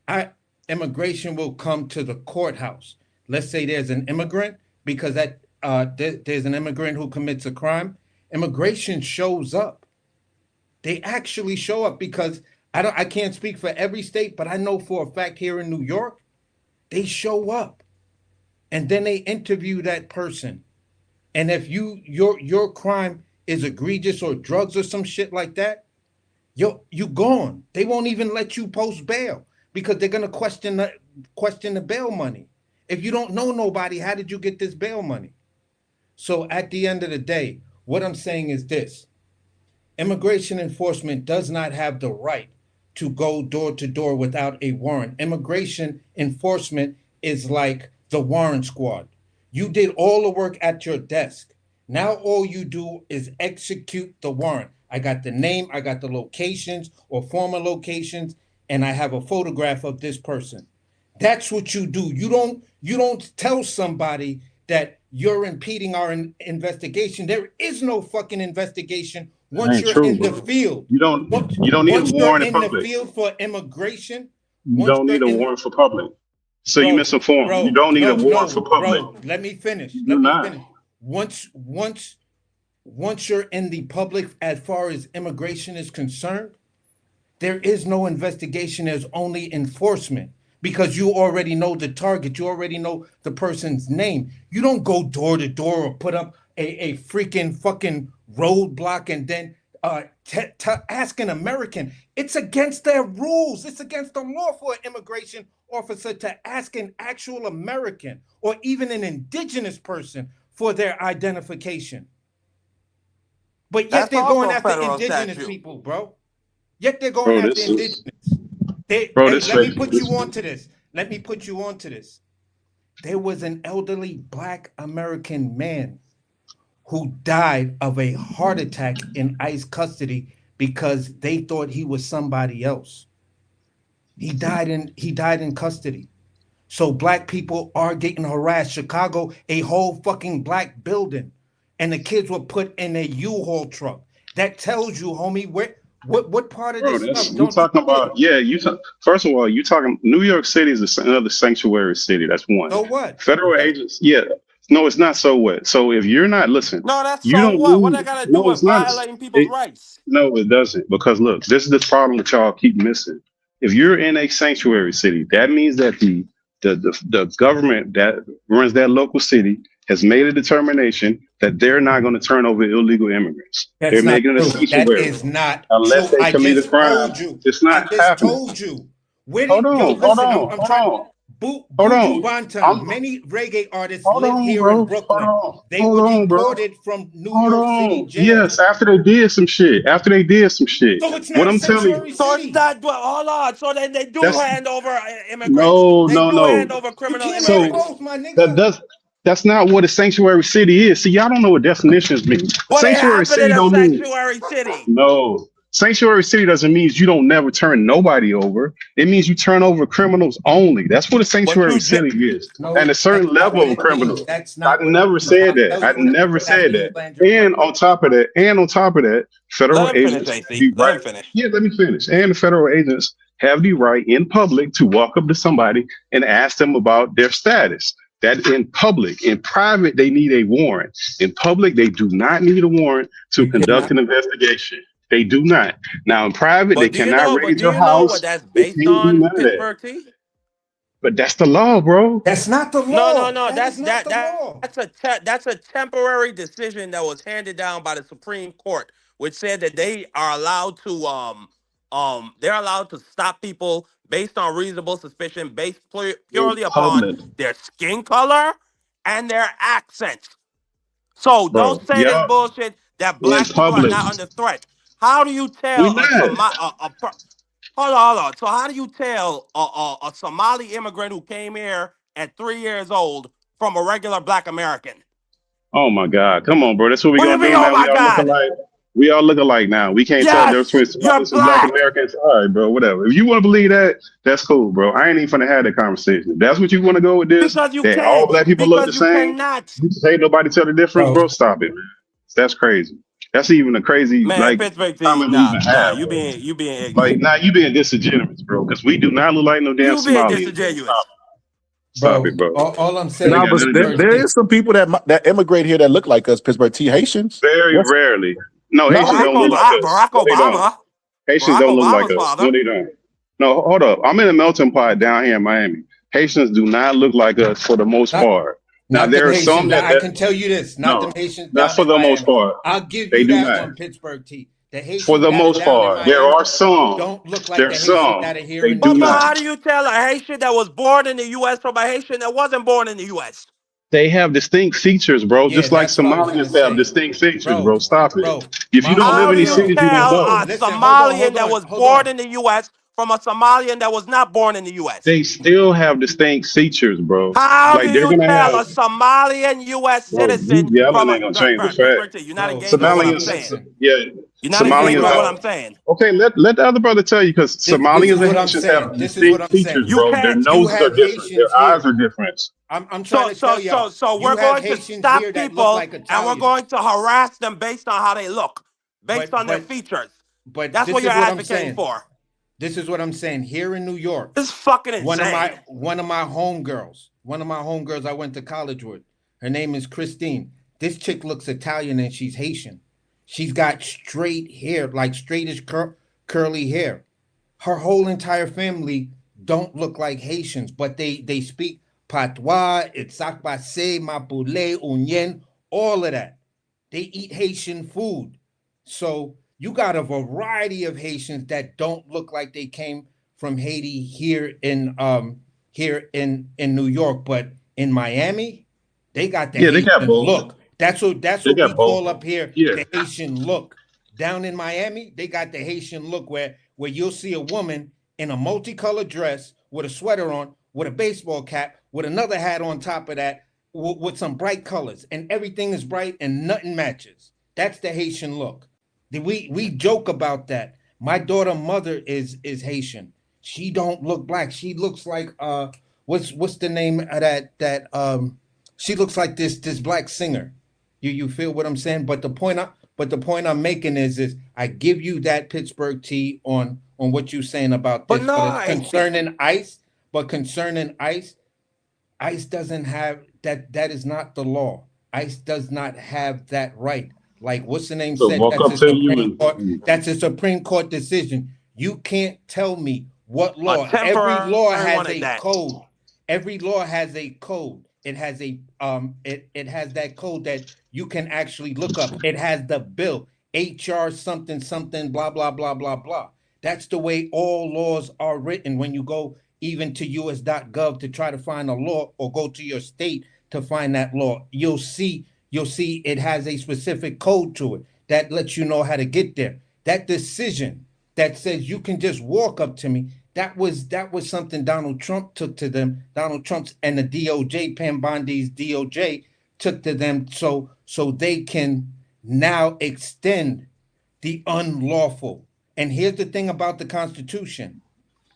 Speaker 10: I immigration will come to the courthouse. Let's say there's an immigrant because there's an immigrant who commits a crime. Immigration shows up. They actually show up because I can't speak for every state, but I know for a fact here in New York, they show up and then they interview that person. And if your crime is egregious or drugs or some shit like that, you gone. They won't even let you post bail because they're gonna question the bail money. If you don't know nobody, how did you get this bail money? So at the end of the day, what I'm saying is this: immigration enforcement does not have the right to go door to door without a warrant. Immigration enforcement is like the warrant squad. You did all the work at your desk. Now all you do is execute the warrant. I got the name, I got the locations or former locations, and I have a photograph of this person. That's what you do. You don't tell somebody that you're impeding our investigation. There is no fucking investigation
Speaker 9: That
Speaker 10: once
Speaker 9: ain't
Speaker 10: you're
Speaker 9: true,
Speaker 10: in the
Speaker 9: bro.
Speaker 10: field. Once,
Speaker 9: You don't need a
Speaker 10: once you're
Speaker 9: warrant in
Speaker 10: in the
Speaker 9: public.
Speaker 10: field for immigration,
Speaker 9: You
Speaker 10: once
Speaker 9: don't
Speaker 10: you're
Speaker 9: need a
Speaker 10: in,
Speaker 9: warrant for public. So you
Speaker 10: bro,
Speaker 9: misinformed. You don't need a
Speaker 10: no,
Speaker 9: warrant for
Speaker 10: no,
Speaker 9: public.
Speaker 10: bro. Let me finish.
Speaker 9: You do
Speaker 10: Let me
Speaker 9: not.
Speaker 10: finish. Once, once, once you're in the public, as far as immigration is concerned, there is no investigation, there's only enforcement because you already know the target, you already know the person's name. You don't go door to door or put up a freaking fucking roadblock and then ask an American. It's against their rules, it's against the law for an immigration officer to ask an actual American or even an indigenous person for their identification. But yet
Speaker 8: That's
Speaker 10: they're going
Speaker 8: also
Speaker 10: after
Speaker 8: federal
Speaker 10: indigenous
Speaker 8: statute.
Speaker 10: people, bro. Yet they're going
Speaker 9: Bro,
Speaker 10: after
Speaker 9: this
Speaker 10: indigenous.
Speaker 9: is bro,
Speaker 10: Hey,
Speaker 9: this
Speaker 10: let me
Speaker 9: fake
Speaker 10: put
Speaker 9: this
Speaker 10: you on to this. Let me put you on to this. There was an elderly black American man who died of a heart attack in ICE custody because they thought he was somebody else. He died in custody. So black people are getting harassed. Chicago, a whole fucking black building, and the kids were put in a U-Haul truck. That tells you, homie, what part of
Speaker 9: bro,
Speaker 10: this
Speaker 9: that's
Speaker 10: stuff
Speaker 9: we
Speaker 10: don't you
Speaker 9: talking
Speaker 10: get?
Speaker 9: about first of all, you talking New York City is another sanctuary city. That's one.
Speaker 10: So what?
Speaker 9: Federal
Speaker 10: That's
Speaker 9: agents, yeah. No, it's not so what. So if you're not listen,
Speaker 8: No, that's
Speaker 9: you
Speaker 8: so
Speaker 9: don't
Speaker 8: what? What I
Speaker 9: need
Speaker 8: got to do
Speaker 9: no,
Speaker 8: with
Speaker 9: it's not
Speaker 8: violating people's
Speaker 9: it,
Speaker 8: rights?
Speaker 9: no, it doesn't. Because look, this is the problem that y'all keep missing. If you're in a sanctuary city, that means that the government that runs that local city has made a determination that they're not going to turn over illegal immigrants. They're
Speaker 10: That's not
Speaker 9: making it a
Speaker 10: true. That
Speaker 9: sanctuary
Speaker 10: is not
Speaker 9: unless
Speaker 10: true.
Speaker 9: they
Speaker 10: I
Speaker 9: commit a
Speaker 10: just
Speaker 9: crime.
Speaker 10: told you.
Speaker 9: It's
Speaker 10: I
Speaker 9: not
Speaker 10: just
Speaker 9: happening.
Speaker 10: told you. Where
Speaker 9: Hold
Speaker 10: did yo
Speaker 9: on, hold
Speaker 10: listen?
Speaker 9: on,
Speaker 10: I'm
Speaker 9: hold
Speaker 10: trying.
Speaker 9: on, hold
Speaker 10: Buju
Speaker 9: on.
Speaker 10: Banton.
Speaker 9: I'm
Speaker 10: Many reggae artists
Speaker 9: hold
Speaker 10: live
Speaker 9: on,
Speaker 10: here in
Speaker 9: bro. Hold
Speaker 10: Brooklyn.
Speaker 9: on,
Speaker 10: They
Speaker 9: hold
Speaker 10: were
Speaker 9: on, bro.
Speaker 10: deported from New
Speaker 9: Hold
Speaker 10: York City
Speaker 9: on.
Speaker 10: jail.
Speaker 9: Yes, after they did some shit. After they did some shit.
Speaker 10: So it's
Speaker 9: What
Speaker 10: not
Speaker 9: I'm telling you,
Speaker 10: sanctuary
Speaker 8: So it's
Speaker 10: city.
Speaker 8: not. Well, hold on. So then they do
Speaker 9: that's
Speaker 8: hand over immigrants.
Speaker 9: no,
Speaker 8: They
Speaker 9: no,
Speaker 8: do hand
Speaker 9: no.
Speaker 8: over
Speaker 10: You
Speaker 8: criminal
Speaker 10: can't have
Speaker 9: So
Speaker 8: immigrants.
Speaker 10: both, my
Speaker 9: that
Speaker 10: nigga.
Speaker 9: does that's not what a sanctuary city is. See, y'all don't know what definitions mean.
Speaker 8: But it
Speaker 9: Sanctuary
Speaker 8: happened
Speaker 9: city
Speaker 8: in a
Speaker 9: don't mean
Speaker 8: sanctuary city.
Speaker 9: no. Sanctuary city doesn't mean you don't never turn nobody over. It means you turn over criminals only. That's what a
Speaker 8: But
Speaker 9: sanctuary
Speaker 8: you
Speaker 9: city
Speaker 8: just.
Speaker 9: is. And
Speaker 10: No,
Speaker 9: a
Speaker 10: that's
Speaker 9: certain
Speaker 10: not
Speaker 9: level
Speaker 10: what
Speaker 9: of
Speaker 10: it means.
Speaker 9: criminals.
Speaker 10: That's
Speaker 9: I
Speaker 10: not what it
Speaker 9: never
Speaker 10: means.
Speaker 9: said
Speaker 10: I'll
Speaker 9: that.
Speaker 10: tell
Speaker 9: I
Speaker 10: you what it
Speaker 9: never
Speaker 10: means
Speaker 9: said
Speaker 10: after you
Speaker 9: that.
Speaker 10: land your plane.
Speaker 9: And on top of that,
Speaker 8: Let
Speaker 9: federal
Speaker 8: him finish,
Speaker 9: agents have
Speaker 8: AC.
Speaker 9: the
Speaker 8: Let
Speaker 9: right.
Speaker 8: him finish.
Speaker 9: Yeah, let me finish. And the federal agents have the right in public to walk up to somebody and ask them about their status. That in public, in private, they need a warrant. In public, they do not need a warrant to
Speaker 10: You
Speaker 9: conduct
Speaker 10: cannot.
Speaker 9: an investigation. They do not. Now, in private, they
Speaker 8: But do you
Speaker 9: cannot
Speaker 8: know? But
Speaker 9: raid
Speaker 8: do
Speaker 9: your
Speaker 8: you know what
Speaker 9: house.
Speaker 8: that's
Speaker 9: They
Speaker 8: based
Speaker 9: can't do
Speaker 8: on,
Speaker 9: none of that.
Speaker 8: Pittsburgh T?
Speaker 9: But that's the law, bro.
Speaker 10: That's not the
Speaker 8: No,
Speaker 10: law.
Speaker 8: no, no.
Speaker 10: That is not the law.
Speaker 8: That's a temporary decision that was handed down by the Supreme Court, which said that they are allowed to they're allowed to stop people based on reasonable suspicion, based
Speaker 9: In
Speaker 8: purely upon
Speaker 9: public,
Speaker 8: their skin color and their accent. So don't
Speaker 9: bro.
Speaker 8: say this
Speaker 9: Y'all
Speaker 8: bullshit that
Speaker 9: in
Speaker 8: black people are
Speaker 9: public.
Speaker 8: not under threat. How do you
Speaker 9: We
Speaker 8: tell
Speaker 9: not.
Speaker 8: hold on. So how do you tell a Somali immigrant who came here at 3 years old from a regular black American?
Speaker 9: Oh my God. Come on, bro. That's what we
Speaker 8: What do you
Speaker 9: gonna
Speaker 8: mean,
Speaker 9: do
Speaker 8: oh
Speaker 9: now.
Speaker 8: my
Speaker 9: We all look
Speaker 8: God?
Speaker 9: alike. We all look alike now. We can't tell the difference
Speaker 8: Yes,
Speaker 9: between
Speaker 8: you're
Speaker 9: Somalis and black
Speaker 8: black.
Speaker 9: Americans. All right, bro. Whatever. If you want to believe that, that's cool, bro. I ain't even finna have that conversation. If that's what you want to go with this,
Speaker 8: Because you
Speaker 9: that all
Speaker 8: can't.
Speaker 9: black people look the
Speaker 8: Because you
Speaker 9: same.
Speaker 8: cannot.
Speaker 9: You just ain't nobody tell the difference,
Speaker 10: Bro,
Speaker 9: bro. Stop it, man. That's crazy. That's even a crazy
Speaker 8: Man,
Speaker 9: like
Speaker 8: Pittsburgh T,
Speaker 9: comment to even
Speaker 8: nah,
Speaker 9: have, bro.
Speaker 8: you being
Speaker 9: Like,
Speaker 8: ignorant.
Speaker 9: nah, you being disingenuous, bro. Because we do not look like no damn
Speaker 8: You being
Speaker 9: Somalians, bro.
Speaker 8: disingenuous.
Speaker 9: Stop it, bro.
Speaker 10: all I'm
Speaker 9: That ain't
Speaker 10: saying,
Speaker 7: Nah,
Speaker 9: got
Speaker 7: but
Speaker 9: nothing to do
Speaker 10: Pittsburgh
Speaker 9: with
Speaker 7: there
Speaker 9: it.
Speaker 10: T,
Speaker 7: is some people that immigrate here that look like us, Pittsburgh T Haitians.
Speaker 9: Very
Speaker 7: Yes.
Speaker 9: rarely. No,
Speaker 7: No,
Speaker 9: Haitians
Speaker 8: Barack,
Speaker 9: don't look like us.
Speaker 8: Barack
Speaker 9: No, they don't.
Speaker 8: Obama.
Speaker 9: Haitians
Speaker 8: Barack
Speaker 9: don't look like
Speaker 8: Obama's
Speaker 9: us. No,
Speaker 8: father.
Speaker 9: they don't. No, hold up. I'm in a melting pot down here in Miami. Haitians do not look like us for the most
Speaker 10: not
Speaker 9: part. Now
Speaker 10: not them
Speaker 9: there are some
Speaker 10: Haitians.
Speaker 9: that,
Speaker 10: I
Speaker 9: that
Speaker 10: can tell you this, not them
Speaker 9: no,
Speaker 10: Haitians
Speaker 9: that's
Speaker 10: down
Speaker 9: for
Speaker 10: in
Speaker 9: the most
Speaker 10: Miami.
Speaker 9: part.
Speaker 10: I'll give
Speaker 9: They
Speaker 10: you
Speaker 9: do
Speaker 10: that
Speaker 9: not.
Speaker 10: one, Pittsburgh T. The
Speaker 9: For
Speaker 10: Haitians
Speaker 9: the
Speaker 10: that are
Speaker 9: most
Speaker 10: down in
Speaker 9: part, there
Speaker 10: Miami
Speaker 9: are some.
Speaker 10: don't look like the
Speaker 9: There's
Speaker 10: Haitians
Speaker 9: some.
Speaker 10: that are here
Speaker 9: They
Speaker 10: in New
Speaker 9: do
Speaker 8: But
Speaker 10: York.
Speaker 9: not.
Speaker 8: how do you tell a Haitian that was born in the U.S. from a Haitian that wasn't born in the U.S.?
Speaker 9: They have distinct features, bro.
Speaker 10: Yeah,
Speaker 9: Just like
Speaker 10: that's what I was gonna
Speaker 9: Somalians have
Speaker 10: say.
Speaker 9: distinct features,
Speaker 10: Bro,
Speaker 9: bro. Stop it.
Speaker 10: bro,
Speaker 9: If you
Speaker 10: my
Speaker 9: don't live
Speaker 8: How
Speaker 9: in
Speaker 8: do
Speaker 10: homie,
Speaker 9: these
Speaker 8: you
Speaker 10: bro.
Speaker 9: cities, you don't
Speaker 8: tell
Speaker 9: know.
Speaker 8: a
Speaker 10: Listen, hold on,
Speaker 8: Somalian
Speaker 10: hold
Speaker 8: that
Speaker 10: on,
Speaker 8: was
Speaker 10: hold
Speaker 8: born
Speaker 10: on.
Speaker 8: in the U.S. from a Somalian that was not born in the U.S.?
Speaker 9: They still have distinct features, bro.
Speaker 8: How do
Speaker 9: Like they're
Speaker 8: you
Speaker 9: gonna
Speaker 8: tell
Speaker 9: have,
Speaker 8: a Somalian U.S.
Speaker 9: bro. You
Speaker 8: citizen
Speaker 9: yelling
Speaker 8: from
Speaker 9: ain't
Speaker 8: a
Speaker 9: gonna change the fact.
Speaker 8: Pittsburgh T? You're not
Speaker 10: Bro,
Speaker 8: engaging with what I'm
Speaker 9: Somalians,
Speaker 8: saying.
Speaker 10: listen.
Speaker 9: yeah,
Speaker 8: You're not engaging
Speaker 9: Somalians
Speaker 8: with
Speaker 10: My
Speaker 8: what
Speaker 9: have.
Speaker 8: I'm saying.
Speaker 9: Okay, let the other brother tell you because
Speaker 10: this
Speaker 9: Somalians
Speaker 10: is
Speaker 9: and
Speaker 10: what I'm
Speaker 9: Haitians have
Speaker 10: saying. This is what
Speaker 9: distinct
Speaker 10: I'm saying.
Speaker 9: features,
Speaker 8: You
Speaker 9: bro. Their
Speaker 8: can't.
Speaker 10: You
Speaker 9: noses are
Speaker 10: have
Speaker 9: different. Their
Speaker 10: Haitians
Speaker 9: eyes
Speaker 10: here.
Speaker 9: are different.
Speaker 10: I'm trying to tell y'all.
Speaker 8: So
Speaker 10: You
Speaker 8: we're
Speaker 10: have
Speaker 8: going to
Speaker 10: Haitians here
Speaker 8: stop
Speaker 10: that look
Speaker 8: people
Speaker 10: like
Speaker 8: and we're
Speaker 10: Italians.
Speaker 8: going to harass them based on how they look, based
Speaker 10: But
Speaker 8: on their
Speaker 10: but
Speaker 8: features.
Speaker 10: but
Speaker 8: That's what
Speaker 10: this
Speaker 8: you're
Speaker 10: is what I'm
Speaker 8: advocating
Speaker 10: saying.
Speaker 8: for.
Speaker 10: This is what I'm saying. Here in New York,
Speaker 8: This is fucking
Speaker 10: one of
Speaker 8: insane.
Speaker 10: my homegirls I went to college with. Her name is Christine. This chick looks Italian and she's Haitian. She's got straight hair, like straightish curly hair. Her whole entire family don't look like Haitians, but they speak patois, Itsakbase, Mapule, Unyen, all of that. They eat Haitian food. So you got a variety of Haitians that don't look like they came from Haiti here in New York, but in Miami, they got the
Speaker 9: Yeah, they got
Speaker 10: Haitian
Speaker 9: both.
Speaker 10: look. That's
Speaker 9: They
Speaker 10: what we
Speaker 9: got both.
Speaker 10: call up here
Speaker 9: Yeah,
Speaker 10: the Haitian look. Down in Miami, they got the Haitian look where you'll see a woman in a multicolored dress with a sweater on, with a baseball cap, with another hat on top of that, with some bright colors, and everything is bright and nothing matches. That's the Haitian look. We joke about that. My daughter mother is Haitian. She don't look black. She looks like what's the name of that she looks like this black singer. You feel what I'm saying? But the point I'm making is I give you that Pittsburgh T on what you're saying about
Speaker 8: But
Speaker 10: this,
Speaker 8: no,
Speaker 10: but it's concerning ICE doesn't have that. That is not the law. ICE does not have that right. Like what's the name
Speaker 9: so
Speaker 10: said?
Speaker 9: walk
Speaker 10: That's
Speaker 9: up
Speaker 10: a
Speaker 9: to you
Speaker 10: Supreme Court.
Speaker 9: and
Speaker 10: That's a Supreme Court decision. You can't tell me what
Speaker 8: a
Speaker 10: law. Every law
Speaker 8: temporary
Speaker 10: has
Speaker 8: one at
Speaker 10: a
Speaker 8: that.
Speaker 10: code. Every law has a code. It has it has that code that you can actually look up. It has the bill HR something something blah blah blah blah blah. That's the way all laws are written. When you go even to us.gov to try to find a law or go to your state to find that law, you'll see it has a specific code to it that lets you know how to get there. That decision that says you can just walk up to me, that was something Donald Trump took to them. Donald Trump's and the DOJ, Pam Bondi's DOJ took to them so they can now extend the unlawful. And here's the thing about the Constitution.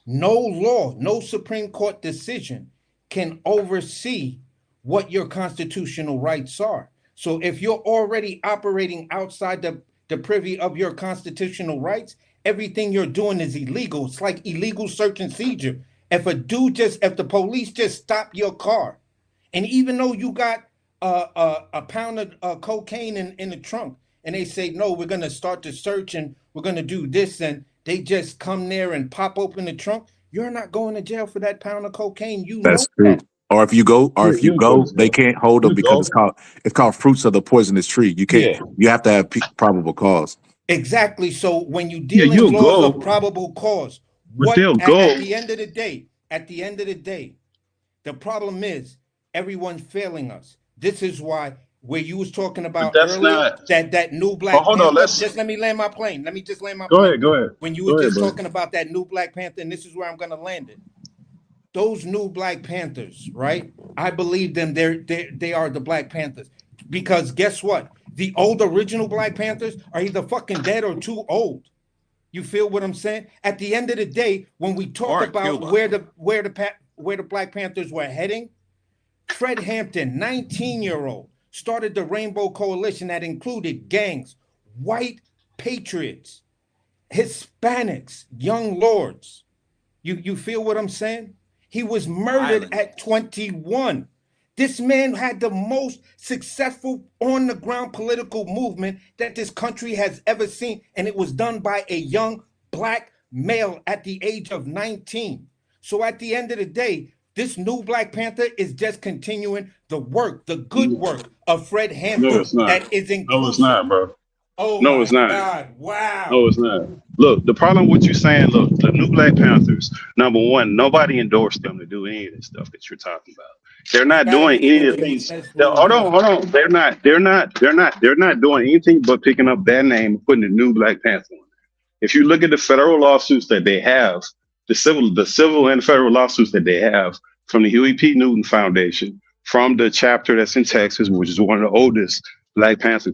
Speaker 10: No law, no Supreme Court decision can oversee what your constitutional rights are. So if you're already operating outside the privy of your constitutional rights, everything you're doing is illegal. It's like illegal search and seizure. If the police just stop your car, and even though you got a pound of cocaine in the trunk, and they say, no, we're going to start the search and we're going to do this, and they just come there and pop open the trunk, You're not going to jail for that pound of cocaine. You know
Speaker 7: That's true.
Speaker 10: that.
Speaker 7: Or if you go,
Speaker 9: You go to
Speaker 7: they
Speaker 9: jail.
Speaker 7: can't hold them
Speaker 9: You
Speaker 7: because
Speaker 9: go.
Speaker 7: it's called fruits of the poisonous tree. You can't.
Speaker 9: Yeah.
Speaker 7: You have to have probable cause.
Speaker 10: Exactly. So when you
Speaker 9: Yeah,
Speaker 10: deal in
Speaker 9: you'll
Speaker 10: laws of
Speaker 9: go,
Speaker 10: probable cause,
Speaker 9: but
Speaker 10: what
Speaker 9: they'll
Speaker 10: at
Speaker 9: go.
Speaker 10: the end of the day, the problem is everyone's failing us. This is why where you was talking
Speaker 9: But
Speaker 10: about
Speaker 9: that's
Speaker 10: earlier,
Speaker 9: not.
Speaker 10: that new
Speaker 9: Oh,
Speaker 10: Black
Speaker 9: hold on.
Speaker 10: Panther.
Speaker 9: Let's
Speaker 10: Just let me land my plane. Let me just land my
Speaker 9: go
Speaker 10: plane.
Speaker 9: ahead. Go ahead.
Speaker 10: When you were
Speaker 9: Go ahead,
Speaker 10: just
Speaker 9: bro.
Speaker 10: talking about that new Black Panther, and this is where I'm gonna land it. Those new Black Panthers, right? I believe them. They are the Black Panthers because guess what? The old original Black Panthers are either fucking dead or too old. You feel what I'm saying? At the end of the day, when we talk
Speaker 8: Or in
Speaker 10: about
Speaker 8: Cuba.
Speaker 10: where the Black Panthers were heading, Fred Hampton, 19-year-old, started the Rainbow Coalition that included gangs, white patriots, Hispanics, young lords. You feel what I'm saying? He was murdered at
Speaker 8: Islanders.
Speaker 10: 21. This man had the most successful on the ground political movement that this country has ever seen, and it was done by a young black male at the age of 19. So at the end of the day, this new Black Panther is just continuing the work, the good work of Fred
Speaker 9: No,
Speaker 10: Hampton
Speaker 9: it's not.
Speaker 10: that is
Speaker 9: No, it's
Speaker 10: inclusive.
Speaker 9: not, bro.
Speaker 10: Oh
Speaker 9: No, it's
Speaker 10: my
Speaker 9: not.
Speaker 10: God.
Speaker 9: No,
Speaker 10: Wow.
Speaker 9: it's not. Look, the problem with you saying, look, the new Black Panthers, number one, nobody endorsed them to do any of this stuff that you're talking about. They're
Speaker 10: They
Speaker 9: not
Speaker 10: got
Speaker 9: doing
Speaker 10: everything
Speaker 9: any
Speaker 10: that
Speaker 9: of the
Speaker 10: Jimmy
Speaker 9: things.
Speaker 10: Smith rules.
Speaker 9: Hold on, hold on. They're not doing anything but picking up that name and putting the new Black Panther on. If you look at the federal lawsuits that they have, the civil and federal lawsuits that they have from the Huey P. Newton Foundation, from the chapter that's in Texas, which is one of the oldest Black Panther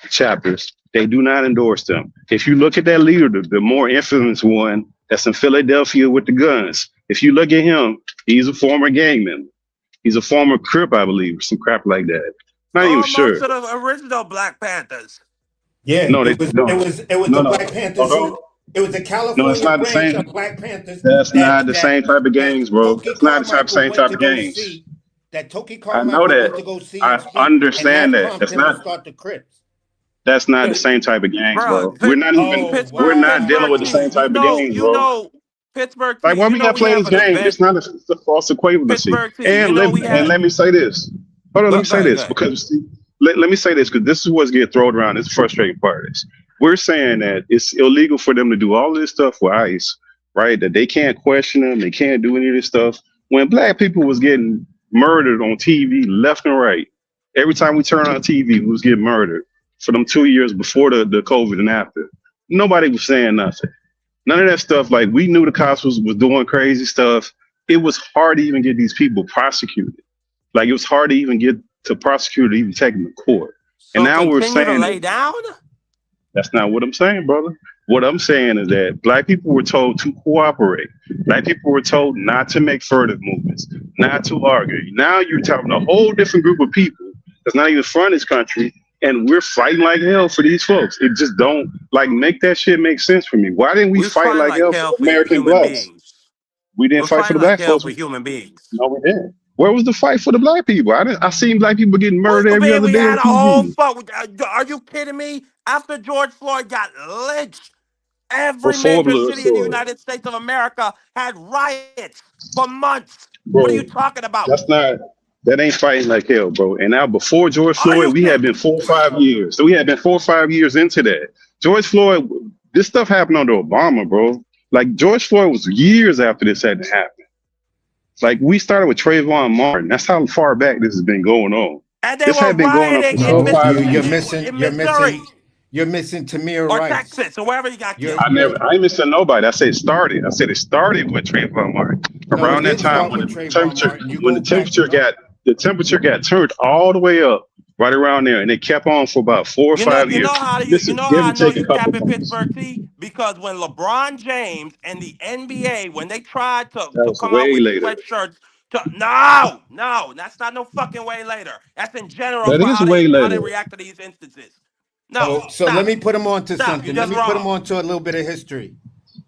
Speaker 9: chapters, they do not endorse them. If you look at that leader, the more infamous one that's in Philadelphia with the guns, if you look at him, he's a former gang member. He's a former Crip, I believe, or some crap like that. Not even
Speaker 8: Oh, most
Speaker 9: sure.
Speaker 8: of the original Black Panthers.
Speaker 10: Yeah,
Speaker 9: No, they no,
Speaker 10: it was the
Speaker 9: no.
Speaker 10: Black
Speaker 9: Hold
Speaker 10: Panthers
Speaker 9: on.
Speaker 10: who it was the
Speaker 9: No, it's
Speaker 10: California
Speaker 9: not the
Speaker 10: branch
Speaker 9: same.
Speaker 10: of Black Panthers
Speaker 9: That's not the same type of
Speaker 10: that
Speaker 9: games, bro.
Speaker 10: Toki
Speaker 9: That's not the
Speaker 10: Carmichael
Speaker 9: same
Speaker 10: went
Speaker 9: type
Speaker 10: to
Speaker 9: of
Speaker 10: go
Speaker 9: games.
Speaker 10: see, that Toki
Speaker 9: I know
Speaker 10: Carmichael went to
Speaker 9: that.
Speaker 10: go see and
Speaker 9: I
Speaker 10: speak, and
Speaker 9: understand
Speaker 10: that
Speaker 9: that.
Speaker 10: prompted him to start the Crips.
Speaker 9: That's not the same type of games,
Speaker 8: Bro,
Speaker 9: bro. We're not even
Speaker 10: Oh
Speaker 9: we're
Speaker 8: Pittsburgh,
Speaker 9: not dealing
Speaker 8: Pittsburgh
Speaker 9: with the
Speaker 10: wow.
Speaker 8: T.
Speaker 9: same type of games, bro.
Speaker 8: Pittsburgh
Speaker 9: Like
Speaker 8: T.
Speaker 9: why we gotta
Speaker 8: We
Speaker 9: play
Speaker 8: have
Speaker 9: this
Speaker 8: an
Speaker 9: game? This
Speaker 8: event.
Speaker 9: not a false equivalency.
Speaker 8: Pittsburgh T.
Speaker 9: And
Speaker 8: We have.
Speaker 9: let me say this. Hold on, let me
Speaker 8: Go
Speaker 9: say
Speaker 8: ahead, go
Speaker 9: this
Speaker 8: ahead.
Speaker 9: because see, let me say this because this is what's getting thrown around. This is the frustrating part of this. We're saying that it's illegal for them to do all of this stuff with ICE, right? That they can't question them, they can't do any of this stuff. When black people was getting murdered on TV left and right, every time we turn on TV, we was getting murdered for them 2 years before the COVID and after. Nobody was saying nothing. None of that stuff. Like we knew the cops was doing crazy stuff. It was hard to even get these people prosecuted. Like it was hard to even get to prosecute or even take them to court. And
Speaker 8: So
Speaker 9: now we're
Speaker 8: continue to
Speaker 9: saying
Speaker 8: lay
Speaker 9: that
Speaker 8: down.
Speaker 9: that's not what I'm saying, brother. What I'm saying is that black people were told to cooperate. Black people were told not to make furtive movements, not to argue. Now you're talking a whole different group of people that's not even from this country, and we're fighting like hell for these folks. It just don't like make that shit make sense for me. Why didn't we
Speaker 8: We
Speaker 9: fight
Speaker 8: fight
Speaker 9: like
Speaker 8: like
Speaker 9: hell for
Speaker 8: hell
Speaker 9: the
Speaker 8: for
Speaker 9: American
Speaker 8: human
Speaker 9: blacks?
Speaker 8: beings.
Speaker 9: We didn't
Speaker 8: We're
Speaker 9: fight for
Speaker 8: fighting
Speaker 9: the
Speaker 8: like
Speaker 9: black
Speaker 8: hell
Speaker 9: folks.
Speaker 8: for human beings.
Speaker 9: No, we didn't. Where was the fight for the black people? I seen black people getting
Speaker 8: What
Speaker 9: murdered
Speaker 8: you
Speaker 9: every
Speaker 8: mean?
Speaker 9: other
Speaker 8: We
Speaker 9: day
Speaker 8: had
Speaker 9: on
Speaker 8: a whole
Speaker 9: TV.
Speaker 8: fuck. Are you kidding me? After George Floyd got lynched, every
Speaker 9: Before
Speaker 8: major
Speaker 9: Blood
Speaker 8: city in the
Speaker 9: Story,
Speaker 8: United States of America had riots for months. What are you
Speaker 9: bro.
Speaker 8: talking about?
Speaker 9: That's not. That ain't fighting like hell, bro. And now before George
Speaker 8: Are
Speaker 9: Floyd,
Speaker 8: you
Speaker 9: we had
Speaker 8: kidding?
Speaker 9: been 4 or 5 years. So we had been 4 or 5 years into that. George Floyd, this stuff happened under Obama, bro. Like George Floyd was years after this had happened. Like we started with Trayvon Martin. That's how far back this has been going on.
Speaker 8: And they
Speaker 9: This
Speaker 8: were
Speaker 9: had been going on for
Speaker 8: rioting
Speaker 9: four
Speaker 8: in
Speaker 9: or
Speaker 10: No,
Speaker 9: five
Speaker 10: you're
Speaker 9: years.
Speaker 10: missing,
Speaker 8: in Missouri
Speaker 10: you're missing Tamir
Speaker 8: or
Speaker 10: Rice.
Speaker 8: Texas or wherever you got
Speaker 10: You're,
Speaker 8: kids.
Speaker 10: you're,
Speaker 9: I ain't missing nobody. I said it started. I said it started with Trayvon Martin.
Speaker 10: no, it
Speaker 9: Around that
Speaker 10: didn't
Speaker 9: time
Speaker 10: start
Speaker 9: when
Speaker 10: with
Speaker 9: the
Speaker 10: Trayvon
Speaker 9: temperature
Speaker 10: Martin. You
Speaker 9: when
Speaker 10: go back,
Speaker 9: the temperature got turned all the way up right around there, and it kept on for about 4 or 5 years.
Speaker 8: You
Speaker 9: Listen,
Speaker 8: know
Speaker 9: give
Speaker 8: how I
Speaker 9: and
Speaker 8: know
Speaker 9: take a
Speaker 8: you
Speaker 9: couple
Speaker 8: capping
Speaker 9: months.
Speaker 8: Pittsburgh T? Because when LeBron James and the NBA, when they tried
Speaker 9: That
Speaker 8: to
Speaker 9: was
Speaker 8: come out
Speaker 9: way
Speaker 8: with
Speaker 9: later.
Speaker 8: sweatshirts, no, that's not no fucking way later. That's in general
Speaker 9: That
Speaker 8: for
Speaker 9: is
Speaker 8: how
Speaker 9: way
Speaker 8: they
Speaker 9: later.
Speaker 8: react to these instances. No,
Speaker 10: so let me put him on to
Speaker 8: stop. You're
Speaker 10: something. Let
Speaker 8: just
Speaker 10: me put him
Speaker 8: wrong.
Speaker 10: on to a little bit of history.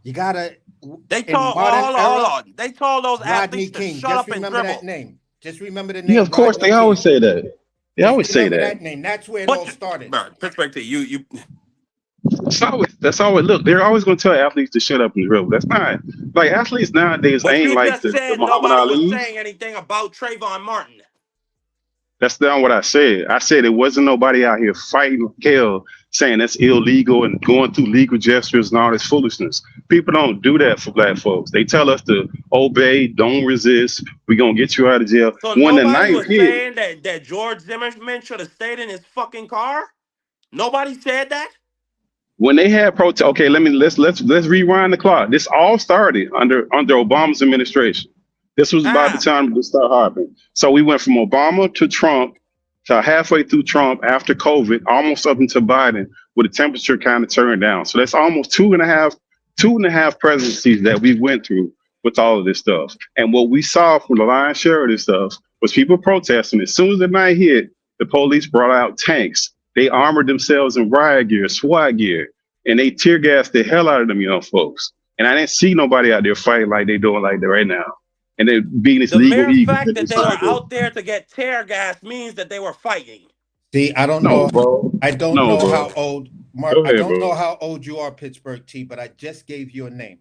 Speaker 10: You gotta
Speaker 8: They
Speaker 10: in
Speaker 8: told
Speaker 10: modern
Speaker 8: hold
Speaker 10: era,
Speaker 8: on. They told those
Speaker 10: Rodney
Speaker 8: athletes to
Speaker 10: King.
Speaker 8: shut
Speaker 10: Just
Speaker 8: up and
Speaker 10: remember that
Speaker 8: dribble.
Speaker 10: name. Just remember the
Speaker 9: Yeah,
Speaker 10: name,
Speaker 9: of course
Speaker 10: Rodney
Speaker 9: they always
Speaker 10: King.
Speaker 9: say that. They
Speaker 10: Just
Speaker 9: always say
Speaker 10: remember
Speaker 9: that.
Speaker 10: that name. That's where it all
Speaker 8: But
Speaker 10: started.
Speaker 8: bro, Pittsburgh T, you
Speaker 9: That's always look. They're always going to tell athletes to shut up and dribble. That's not like athletes nowadays
Speaker 8: But
Speaker 9: ain't
Speaker 8: you
Speaker 9: like
Speaker 8: just
Speaker 9: the
Speaker 8: said
Speaker 9: Muhammad
Speaker 8: nobody was
Speaker 9: Ali's.
Speaker 8: saying anything about Trayvon Martin.
Speaker 9: That's not what I said. I said it wasn't nobody out here fighting Kel saying that's illegal and going through legal gestures and all this foolishness. People don't do that for black folks. They tell us to obey, don't resist. We're gonna get you out of jail.
Speaker 8: So
Speaker 9: When the
Speaker 8: nobody
Speaker 9: knife
Speaker 8: was
Speaker 9: hit,
Speaker 8: saying that George Zimmerman should have stayed in his fucking car? Nobody said that?
Speaker 9: when they had protest, okay, let's rewind the clock. This all started under Obama's administration. This was about the
Speaker 8: Ah.
Speaker 9: time to start happening. So we went from Obama to Trump to halfway through Trump after COVID, almost up into Biden, with the temperature kind of turned down. So that's almost two and a half presidencies that we went through with all of this stuff. And what we saw from the lion's share of this stuff was people protesting. As soon as the night hit, the police brought out tanks. They armored themselves in riot gear, SWAT gear, and they tear gassed the hell out of them young folks. And I didn't see nobody out there fighting like they doing like that right now. And they're being this
Speaker 8: The
Speaker 9: legal
Speaker 8: mere
Speaker 9: eagle
Speaker 8: fact
Speaker 9: that
Speaker 8: that
Speaker 9: they
Speaker 8: they were
Speaker 9: trying to do.
Speaker 8: out there to get tear gas means that they were fighting.
Speaker 10: See, I don't
Speaker 9: No,
Speaker 10: know.
Speaker 9: bro.
Speaker 10: I don't
Speaker 9: No,
Speaker 10: know
Speaker 9: bro.
Speaker 10: how old Mark.
Speaker 9: Go
Speaker 10: I
Speaker 9: ahead,
Speaker 10: don't
Speaker 9: bro.
Speaker 10: know how old you are, Pittsburgh T. But I just gave you a name.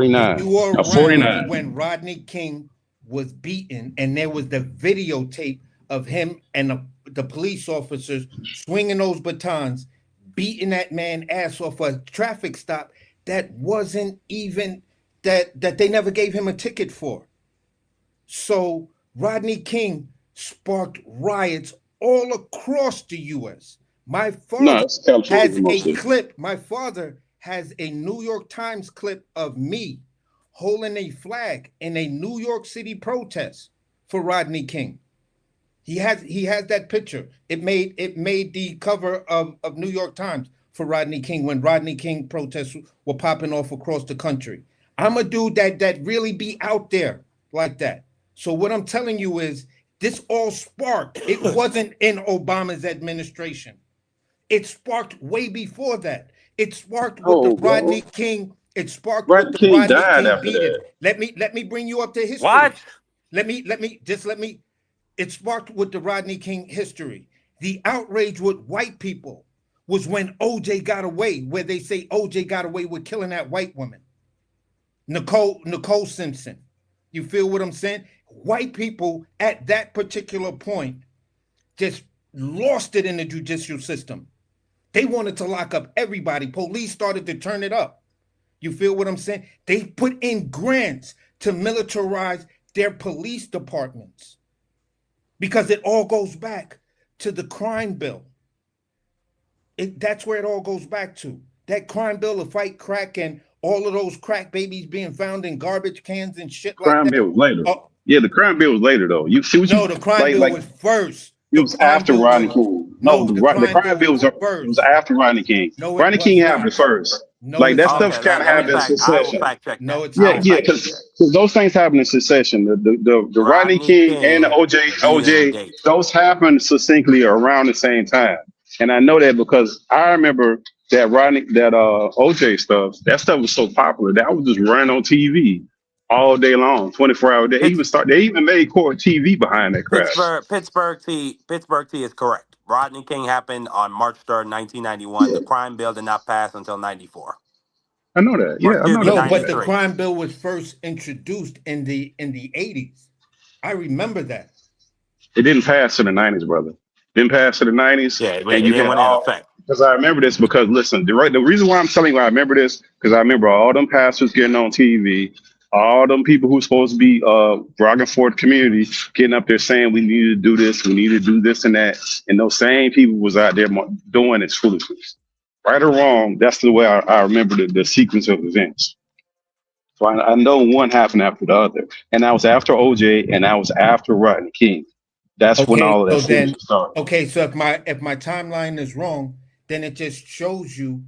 Speaker 10: Were
Speaker 9: 49.
Speaker 10: you around
Speaker 9: 49.
Speaker 10: when Rodney King was beaten, and there was the videotape of him and the police officers swinging those batons, beating that man ass off a traffic stop that wasn't even that they never gave him a ticket for? So Rodney King sparked riots all across the U.S. My
Speaker 9: No,
Speaker 10: father
Speaker 9: it's California
Speaker 10: has a
Speaker 9: mostly.
Speaker 10: clip. My father has a New York Times clip of me holding a flag in a New York City protest for Rodney King. He has that picture. It made the cover of New York Times for Rodney King when Rodney King protests were popping off across the country. I'm a dude that really be out there like that. So what I'm telling you is this all sparked. It wasn't in Obama's administration. It sparked way before that. It sparked with the
Speaker 9: Oh, bro.
Speaker 10: Rodney King. It sparked with
Speaker 9: Rodney
Speaker 10: the
Speaker 9: King
Speaker 10: Rodney
Speaker 9: died
Speaker 10: King
Speaker 9: after
Speaker 10: beating.
Speaker 9: that.
Speaker 10: Let me bring you up to
Speaker 8: What?
Speaker 10: history. Let me. It sparked with the Rodney King history. The outrage with white people was when OJ got away, where they say OJ got away with killing that white woman, Nicole Simpson. You feel what I'm saying? White people at that particular point just lost it in the judicial system. They wanted to lock up everybody. Police started to turn it up. You feel what I'm saying? They put in grants to militarize their police departments because it all goes back to the crime bill. That's where it all goes back to. That crime bill to fight crack and all of those crack babies being found in garbage cans and shit like
Speaker 9: Crime
Speaker 10: that.
Speaker 9: bill was later.
Speaker 10: Oh,
Speaker 9: Yeah, the crime bill was later though. You see what you
Speaker 10: no, the crime
Speaker 9: like
Speaker 10: bill
Speaker 9: like
Speaker 10: was first.
Speaker 9: it
Speaker 10: The
Speaker 9: was
Speaker 10: crime
Speaker 9: after
Speaker 10: bill
Speaker 9: Rodney
Speaker 10: was
Speaker 9: King. No,
Speaker 10: no,
Speaker 9: the
Speaker 10: the
Speaker 9: the
Speaker 10: crime
Speaker 9: crime
Speaker 10: bill
Speaker 9: bill
Speaker 10: was
Speaker 9: was it was
Speaker 10: first.
Speaker 9: after Rodney King.
Speaker 10: No, it
Speaker 9: Rodney
Speaker 10: was
Speaker 9: King happened
Speaker 10: not.
Speaker 9: first.
Speaker 10: No,
Speaker 9: Like
Speaker 10: it's
Speaker 9: that
Speaker 10: not.
Speaker 9: stuff
Speaker 8: Okay,
Speaker 9: kind of
Speaker 8: let me
Speaker 9: happened in
Speaker 8: fact. I will
Speaker 9: succession.
Speaker 8: fact check
Speaker 10: No,
Speaker 8: that.
Speaker 10: it's
Speaker 8: I
Speaker 9: Yeah,
Speaker 8: will
Speaker 10: not.
Speaker 9: yeah,
Speaker 8: fact check
Speaker 9: because
Speaker 8: that.
Speaker 9: those things happen in succession. The Rodney
Speaker 8: Rodney
Speaker 9: King and the
Speaker 8: King beating
Speaker 9: OJ,
Speaker 8: date.
Speaker 9: those happened succinctly around the same time. And I know that because I remember that OJ stuff, that stuff was so popular that I was just running on TV all day long, 24 hours a day.
Speaker 8: Pitts,
Speaker 9: They even made court TV behind that crap.
Speaker 8: Pittsburgh T is correct. Rodney King happened on March 3rd, 1991.
Speaker 9: Yeah,
Speaker 8: The crime bill did not pass until 94.
Speaker 9: I know that.
Speaker 8: Or
Speaker 9: Yeah, I
Speaker 8: excuse
Speaker 9: know
Speaker 8: me,
Speaker 9: that.
Speaker 10: No,
Speaker 9: I know
Speaker 10: but
Speaker 9: that.
Speaker 10: the
Speaker 8: 93.
Speaker 10: crime bill was first introduced in the 80s. I remember that.
Speaker 9: It didn't pass to the 90s, brother. Didn't pass to the 90s,
Speaker 8: Yeah,
Speaker 9: and
Speaker 8: it
Speaker 9: you
Speaker 8: didn't
Speaker 9: had
Speaker 8: went into
Speaker 9: all
Speaker 8: effect.
Speaker 9: because I remember this because listen, the reason why I'm telling you I remember this because I remember all them pastors getting on TV, all them people who supposed to be bragging for the community getting up there saying we need to do this, we need to do this and that, and those same people was out there doing this foolishness. Right or wrong, that's the way I remember the sequence of events. So I know one happened after the other, and that was after OJ, and that was after Rodney King. That's when
Speaker 10: Okay,
Speaker 9: all of that
Speaker 10: so then
Speaker 9: foolishness started.
Speaker 10: okay, so if my timeline is wrong, then it just shows you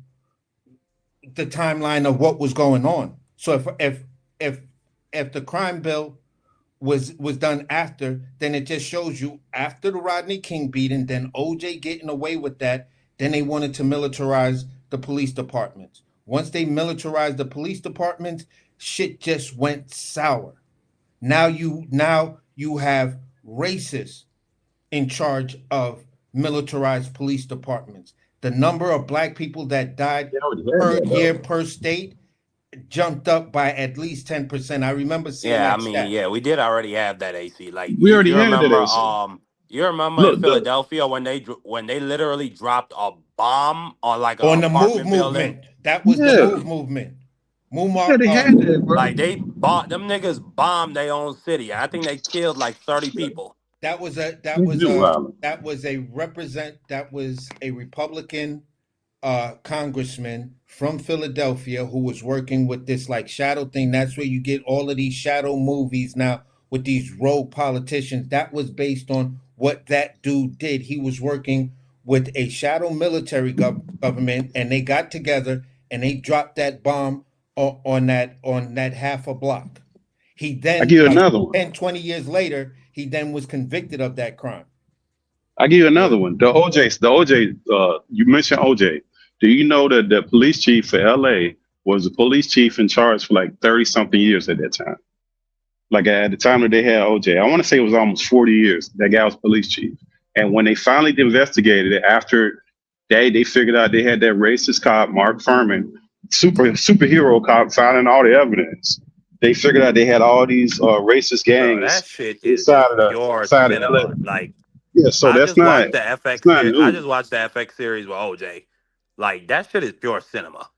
Speaker 10: the timeline of what was going on. So if if the crime bill was done after, then it just shows you after the Rodney King beating, then OJ getting away with that, then they wanted to militarize the police departments. Once they militarized the police departments, shit just went sour. Now you have racists in charge of militarized police departments. the number of black people that died
Speaker 9: They already had
Speaker 10: per
Speaker 9: that
Speaker 10: year
Speaker 9: though.
Speaker 10: per state jumped up by at least 10%. I remember seeing
Speaker 8: Yeah, I
Speaker 10: that
Speaker 8: mean,
Speaker 10: stat.
Speaker 8: yeah, we did already have that AC. Like
Speaker 9: We already
Speaker 8: you
Speaker 9: had that
Speaker 8: remember,
Speaker 9: AC.
Speaker 8: you remember in
Speaker 9: Look, the
Speaker 8: Philadelphia when they literally dropped a bomb on like an
Speaker 10: On the
Speaker 8: apartment building.
Speaker 10: movement. That was the
Speaker 9: yeah,
Speaker 10: move movement.
Speaker 9: yeah,
Speaker 10: Mumar,
Speaker 9: they had that, bro.
Speaker 8: Like they bought them niggas bombed their own city. I think they killed like 30 people.
Speaker 10: that was a
Speaker 9: They do, Island.
Speaker 10: that was a Republican congressman from Philadelphia who was working with this like shadow thing. That's where you get all of these shadow movies now with these rogue politicians. That was based on what that dude did. He was working with a shadow military government, and they got together and they dropped that bomb on that half a block. He
Speaker 9: I
Speaker 10: then
Speaker 9: give you
Speaker 10: like
Speaker 9: another one.
Speaker 10: 10, 20 years later, he then was convicted of that crime.
Speaker 9: I give you
Speaker 8: Yeah.
Speaker 9: another one. The OJ. You mentioned OJ. Do you know that the police chief for LA was the police chief in charge for like 30 something years at that time? Like at the time that they had OJ, I want to say it was almost 40 years. That guy was police chief. And when they finally investigated it, after they figured out they had that racist cop, Mark Furman, superhero cop, finding all the evidence. They figured out they had all these racist
Speaker 8: Bro, that
Speaker 9: gangs
Speaker 8: shit is
Speaker 9: inside
Speaker 8: just
Speaker 9: of the
Speaker 8: pure
Speaker 9: inside of LA.
Speaker 8: cinema. Like
Speaker 9: Yeah, so
Speaker 8: I
Speaker 9: that's
Speaker 8: just
Speaker 9: not
Speaker 8: watched the
Speaker 9: it's
Speaker 8: FX
Speaker 9: not
Speaker 8: series. I
Speaker 9: new.
Speaker 8: just watched the FX series with OJ. Like that shit is pure cinema.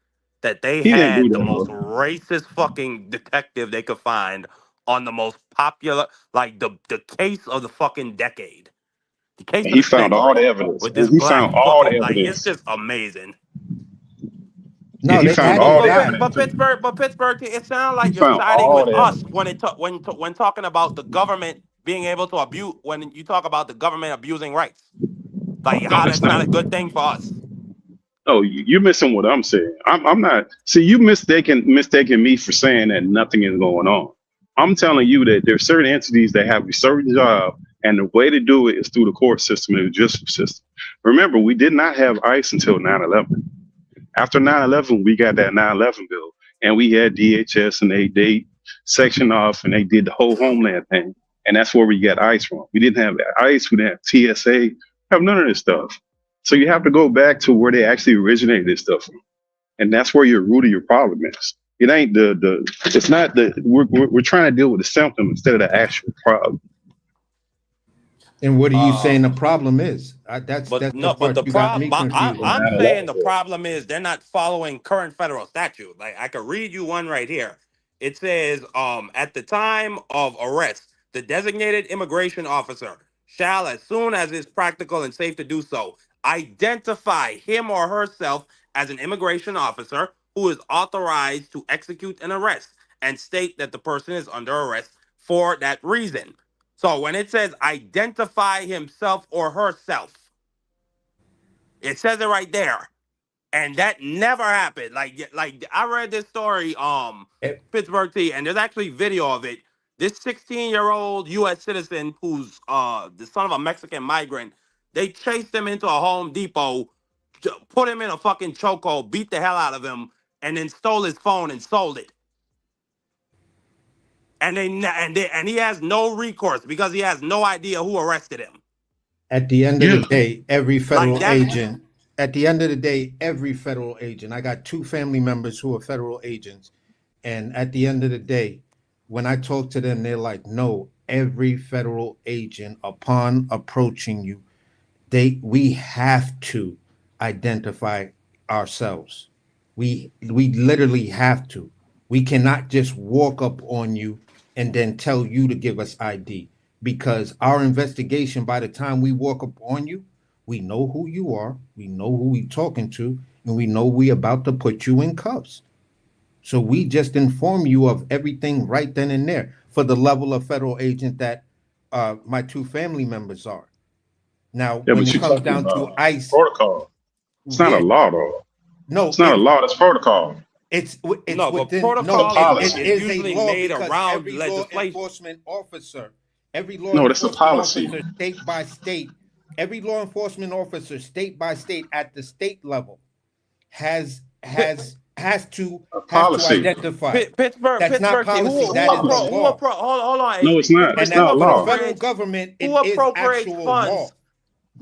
Speaker 8: That they
Speaker 9: He didn't do
Speaker 8: had the
Speaker 9: that,
Speaker 8: most
Speaker 9: bro.
Speaker 8: racist fucking detective they could find on the most popular, like the case of the fucking decade, the case
Speaker 9: And
Speaker 8: of
Speaker 9: he
Speaker 8: the
Speaker 9: found all the
Speaker 8: century,
Speaker 9: evidence.
Speaker 8: with this
Speaker 9: And he
Speaker 8: black
Speaker 9: found all the
Speaker 8: fucking like it's
Speaker 9: evidence.
Speaker 8: just amazing.
Speaker 9: Yeah,
Speaker 10: No,
Speaker 9: he
Speaker 10: they
Speaker 9: found
Speaker 10: had
Speaker 8: But
Speaker 10: it
Speaker 9: all the
Speaker 8: but
Speaker 10: down.
Speaker 8: but, but
Speaker 9: evidence too.
Speaker 8: Pittsburgh, it sounds
Speaker 9: He
Speaker 8: like you're
Speaker 9: found
Speaker 8: siding
Speaker 9: all
Speaker 8: with
Speaker 9: the
Speaker 8: us
Speaker 9: evidence.
Speaker 8: when when talking about the government being able to abuse. When you talk about the government abusing rights, like
Speaker 9: No,
Speaker 8: how
Speaker 9: that's
Speaker 8: that's
Speaker 9: not.
Speaker 8: not a good thing for us.
Speaker 9: No, you're missing what I'm saying. I'm not. See, you mistaking me for saying that nothing is going on. I'm telling you that there are certain entities that have a certain job, and the way to do it is through the court system and the justice system. Remember, we did not have ICE until 9/11. After 9/11, we got that 9/11 bill, and we had DHS, and they sectioned off, and they did the whole homeland thing, and that's where we got ICE from. We didn't have ICE, we didn't have TSA, have none of this stuff. So you have to go back to where they actually originated this stuff from, and that's where your root of your problem is. It ain't the. It's not the. We're trying to deal with the symptom instead of the actual problem.
Speaker 10: And what are you saying the
Speaker 8: Um,
Speaker 10: problem is?
Speaker 8: but
Speaker 10: That's the
Speaker 8: no, but
Speaker 10: part
Speaker 8: the
Speaker 10: you got me
Speaker 8: problem
Speaker 9: What
Speaker 10: confused.
Speaker 8: I'm
Speaker 9: 9/11
Speaker 8: saying the
Speaker 9: was.
Speaker 8: problem is they're not following current federal statute. Like I could read you one right here. It says, at the time of arrest, the designated immigration officer shall, as soon as is practical and safe to do so, identify him or herself as an immigration officer who is authorized to execute an arrest and state that the person is under arrest for that reason. So when it says identify himself or herself, it says it right there. And that never happened. Like I read this story,
Speaker 10: Eh,
Speaker 8: Pittsburgh T, and there's actually video of it. This 16-year-old US citizen who's the son of a Mexican migrant, they chased him into a Home Depot, put him in a fucking chokehold, beat the hell out of him, and then stole his phone and sold it. And he has no recourse because he has no idea who arrested him.
Speaker 10: At the end of
Speaker 9: Yeah,
Speaker 10: the day, every
Speaker 8: Like
Speaker 10: federal
Speaker 8: that.
Speaker 10: agent, at the end of the day, every federal agent, I got two family members who are federal agents. And at the end of the day, when I talk to them, they're like, no, every federal agent, upon approaching you, we have to identify ourselves. We literally have to. We cannot just walk up on you and then tell you to give us ID because our investigation, by the time we walk up on you, we know who you are, we know who we talking to, and we know we about to put you in cuffs. So we just inform you of everything right then and there for the level of federal agent that my two family members are. Now,
Speaker 9: yeah,
Speaker 10: when
Speaker 9: but
Speaker 10: it
Speaker 9: you're
Speaker 10: comes
Speaker 9: talking
Speaker 10: down to
Speaker 9: about
Speaker 10: ICE,
Speaker 9: protocol. It's not a
Speaker 10: yeah,
Speaker 9: law, though.
Speaker 10: no,
Speaker 9: It's not a law. It's protocol.
Speaker 10: it's
Speaker 8: No, but
Speaker 10: within
Speaker 9: It's a
Speaker 10: no,
Speaker 8: protocol
Speaker 10: it
Speaker 9: policy.
Speaker 8: is
Speaker 10: is a
Speaker 8: usually
Speaker 10: law
Speaker 8: made
Speaker 10: because
Speaker 8: around legislation.
Speaker 10: every law
Speaker 9: No, that's a
Speaker 10: enforcement
Speaker 9: policy.
Speaker 10: officer, state by state, every law enforcement officer, state by state, at the state level, has
Speaker 8: Pi-
Speaker 10: has has to
Speaker 9: A
Speaker 10: has to
Speaker 9: policy.
Speaker 10: identify.
Speaker 8: Pittsburgh,
Speaker 10: That's not
Speaker 8: Pittsburgh.
Speaker 10: policy.
Speaker 9: A
Speaker 10: That is the
Speaker 9: policy.
Speaker 10: law.
Speaker 8: Hold on,
Speaker 9: No, it's
Speaker 8: AC.
Speaker 9: not.
Speaker 10: And
Speaker 8: Pittsburgh.
Speaker 9: It's
Speaker 8: Who
Speaker 9: not
Speaker 10: that
Speaker 9: a
Speaker 10: for the
Speaker 9: law.
Speaker 10: federal
Speaker 8: appropriates
Speaker 10: government,
Speaker 8: who
Speaker 10: it is
Speaker 8: appropriates
Speaker 10: actual law.
Speaker 8: funds?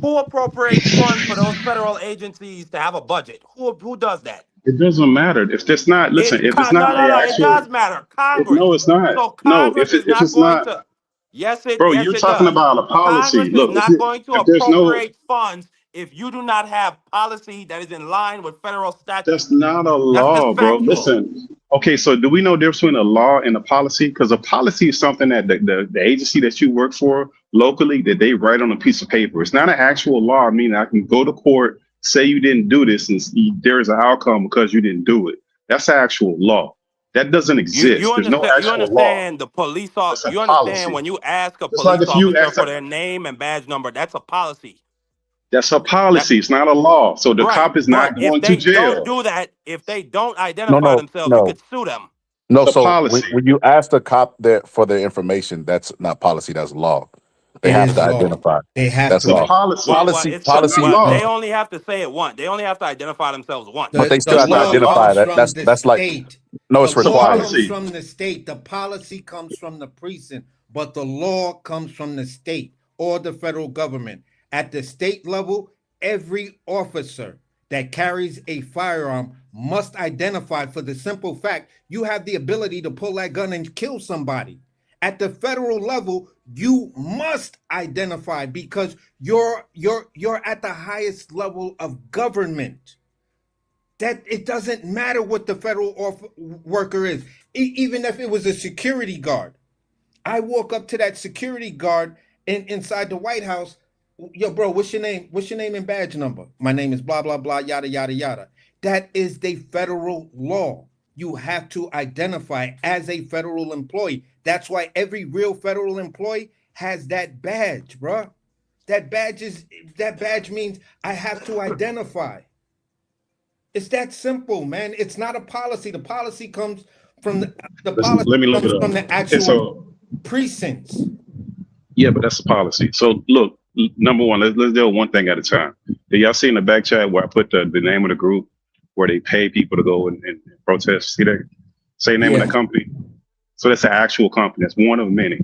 Speaker 8: Who appropriates funds for those federal agencies to have a budget? Who does that?
Speaker 9: It doesn't matter if it's not.
Speaker 8: It's
Speaker 9: Listen, if it's not
Speaker 8: no, no,
Speaker 9: a
Speaker 8: no. It
Speaker 9: actual.
Speaker 8: does matter.
Speaker 9: No,
Speaker 8: Congress.
Speaker 9: it's not.
Speaker 8: So
Speaker 9: No,
Speaker 8: Congress is
Speaker 9: if
Speaker 8: not
Speaker 9: it's
Speaker 8: going
Speaker 9: not,
Speaker 8: to. Yes, it
Speaker 9: bro,
Speaker 8: yes
Speaker 9: you're
Speaker 8: it
Speaker 9: talking
Speaker 8: does.
Speaker 9: about a policy.
Speaker 8: Congress is
Speaker 9: Look,
Speaker 8: not going to
Speaker 9: if there's no,
Speaker 8: appropriate funds if you do not have policy that is in line with federal statute.
Speaker 9: that's not a
Speaker 8: That's just
Speaker 9: law, bro.
Speaker 8: factual.
Speaker 9: Listen. Okay, so do we know the difference between a law and a policy? Because a policy is something that the agency that you work for locally that they write on a piece of paper. It's not an actual law. I mean, I can go to court, say you didn't do this, and there is an outcome because you didn't do it. That's actual law. That doesn't
Speaker 8: You
Speaker 9: exist. There's no
Speaker 8: understand? You
Speaker 9: actual law.
Speaker 8: understand the
Speaker 9: That's a
Speaker 8: You understand
Speaker 9: policy.
Speaker 8: when you ask a
Speaker 9: Just like
Speaker 8: police
Speaker 9: if you
Speaker 8: officer
Speaker 9: ask
Speaker 8: for
Speaker 9: a,
Speaker 8: their name and badge number, that's a policy.
Speaker 9: that's a
Speaker 8: That
Speaker 9: policy. It's not a law. So the
Speaker 8: right.
Speaker 9: cop is
Speaker 8: But
Speaker 9: not
Speaker 8: if
Speaker 9: going to
Speaker 8: they don't
Speaker 9: jail.
Speaker 8: do that, if they don't
Speaker 7: No,
Speaker 8: identify
Speaker 7: no,
Speaker 8: themselves, you
Speaker 7: no,
Speaker 8: could sue them.
Speaker 7: no.
Speaker 9: It's a
Speaker 7: So
Speaker 9: policy.
Speaker 7: when you ask the cop that for their information, that's not policy. That's law. They
Speaker 10: It
Speaker 7: have
Speaker 10: is
Speaker 7: to
Speaker 10: law.
Speaker 7: identify.
Speaker 10: They have
Speaker 7: That's
Speaker 9: It's
Speaker 10: to.
Speaker 7: law.
Speaker 9: policy.
Speaker 8: It's
Speaker 9: It's not
Speaker 7: Policy.
Speaker 8: well,
Speaker 9: law.
Speaker 8: they only have to say it once. They only have to identify themselves once.
Speaker 7: But they
Speaker 10: The
Speaker 7: still
Speaker 9: It's
Speaker 7: have to
Speaker 9: not
Speaker 10: law
Speaker 9: law.
Speaker 7: identify
Speaker 10: comes
Speaker 7: that.
Speaker 10: from the
Speaker 7: That's like
Speaker 10: state.
Speaker 7: no,
Speaker 10: The
Speaker 7: it's
Speaker 9: It's a
Speaker 10: law
Speaker 7: required.
Speaker 10: comes
Speaker 9: policy.
Speaker 10: from the state. The policy comes from the precinct, but the law comes from the state or the federal government. At the state level, every officer that carries a firearm must identify for the simple fact you have the ability to pull that gun and kill somebody. At the federal level, you must identify because you're at the highest level of government. That it doesn't matter what the federal worker is. Even if it was a security guard, I walk up to that security guard inside the White House. Yo, bro, what's your name? What's your name and badge number? My name is blah blah blah yada yada yada. That is the federal law. You have to identify as a federal employee. That's why every real federal employee has that badge, bro. That badge means I have to identify. It's that simple, man. It's not a policy. The policy comes from the policy
Speaker 9: Let me look it
Speaker 10: comes
Speaker 9: up.
Speaker 10: from the
Speaker 9: Okay,
Speaker 10: actual
Speaker 9: so
Speaker 10: precincts.
Speaker 9: yeah, but that's a policy. So look, number one, let's deal with one thing at a time. Did y'all see in the back chat where I put the name of the group where they pay people to go and protest? See that? Say the name of that
Speaker 10: Yeah.
Speaker 9: company. So that's an actual company. That's one of many.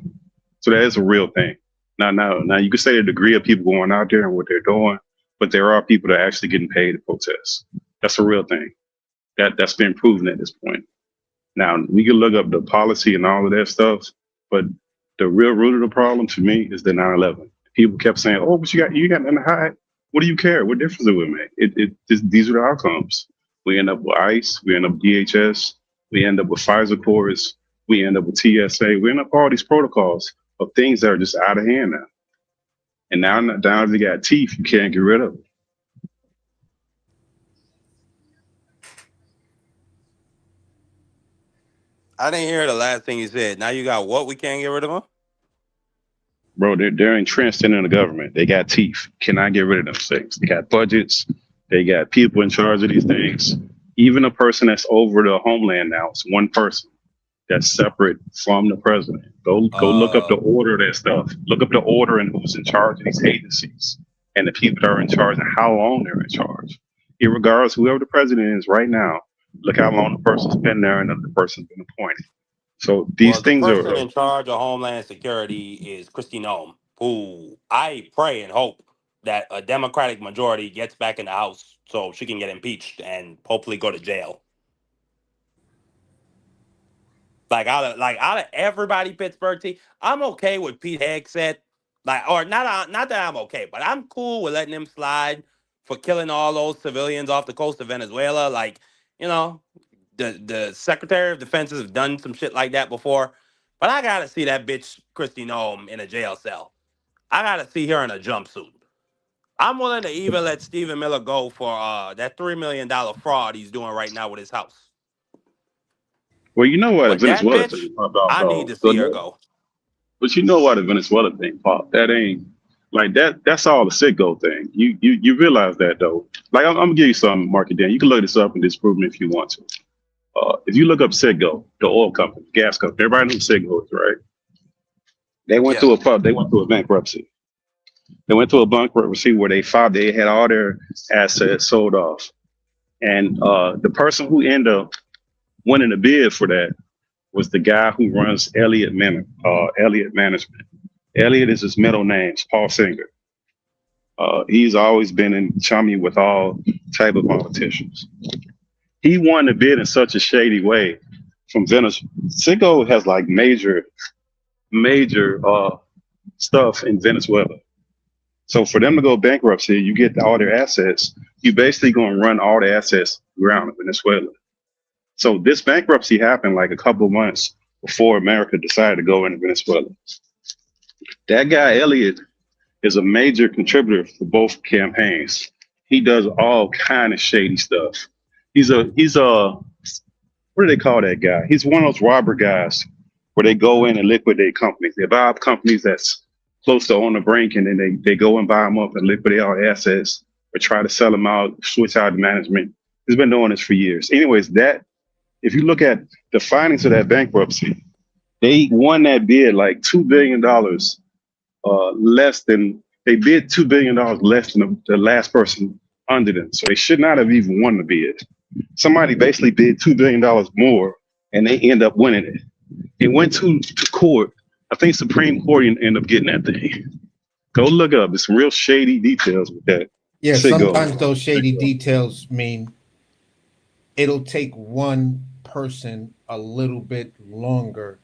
Speaker 9: So that is a real thing. Now you can say the degree of people going out there and what they're doing, but there are people that are actually getting paid to protest. That's a real thing. That's been proven at this point. Now we can look up the policy and all of that stuff, but the real root of the problem to me is the 9/11. People kept saying, "Oh, but you got nothing to hide. What do you care? What difference does it make?" These are the outcomes. We end up with ICE. We end up with DHS. We end up with Pfizer cores. We end up with TSA. We end up with all these protocols of things that are just out of hand now. And now they got teeth you can't get rid of.
Speaker 8: I didn't hear the last thing you said. Now you got what? We can't get rid of them.
Speaker 9: Bro, they're entrenched in the government. They got teeth. Cannot get rid of them things. They got budgets. They got people in charge of these things. Even a person that's over the homeland now, it's one person that's separate from the president. Go look up the order of that stuff. Look up the order and who's in charge of these agencies and the people that are in charge and how long they're in charge. Irregardless, whoever the president is right now, look how long the person's been there and the person's been appointed. So these
Speaker 8: Well, the
Speaker 9: things
Speaker 8: person
Speaker 9: are
Speaker 8: in charge of Homeland Security is Kristi Noem, who I pray and hope that a Democratic majority gets back in the House so she can get impeached and hopefully go to jail. Out of everybody Pittsburgh team, I'm okay with Pete Hegseth. Or not that I'm okay, but I'm cool with letting him slide for killing all those civilians off the coast of Venezuela. You know, the Secretary of Defense has done some shit like that before. But I gotta see that bitch Kristi Noem in a jail cell. I gotta see her in a jumpsuit. I'm willing to even let Stephen Miller go for that $3 million fraud he's doing right now with his house.
Speaker 9: well, you know why the
Speaker 8: But that
Speaker 9: Venezuela
Speaker 8: bitch,
Speaker 9: thing popped off
Speaker 8: I need
Speaker 9: though.
Speaker 8: to see her go.
Speaker 9: But you know why the Venezuela thing popped? That ain't like that. That's all the sicko thing. You realize that though. Like I'm gonna give you some market Dan. You can look this up and disprove me if you want to. If you look up Citgo, the oil company, gas company, everybody knows Citgo is, right? They went
Speaker 8: Yeah.
Speaker 9: through a bankruptcy. They went through a bankruptcy where they had all their assets sold off, and the person who ended up winning the bid for that was the guy who runs Elliott Management. Elliott is his middle name, Paul Singer. He's always been in chummy with all type of politicians. He won the bid in such a shady way from Venezuela. Cinco has like major stuff in Venezuela. So for them to go bankruptcy, you get all their assets. You basically going to run all the assets around Venezuela. So this bankruptcy happened like a couple of months before America decided to go into Venezuela. That guy Elliott is a major contributor for both campaigns. He does all kind of shady stuff. He's a what do they call that guy? He's one of those robber guys where they go in and liquidate companies. They buy up companies that's close to on the brink, and then they go and buy them up and liquidate all the assets or try to sell them out, switch out the management. He's been doing this for years. Anyways, that if you look at the findings of that bankruptcy, they won that bid like $2 billion less than they bid $2 billion less than the last person under them. So they should not have even won the bid. Somebody basically bid $2 billion more and they end up winning it. It went to court. I think Supreme Court ended up getting that thing. Go look up. There's some real shady details with that.
Speaker 10: Yeah, sometimes those shady details mean it'll take one person a little bit longer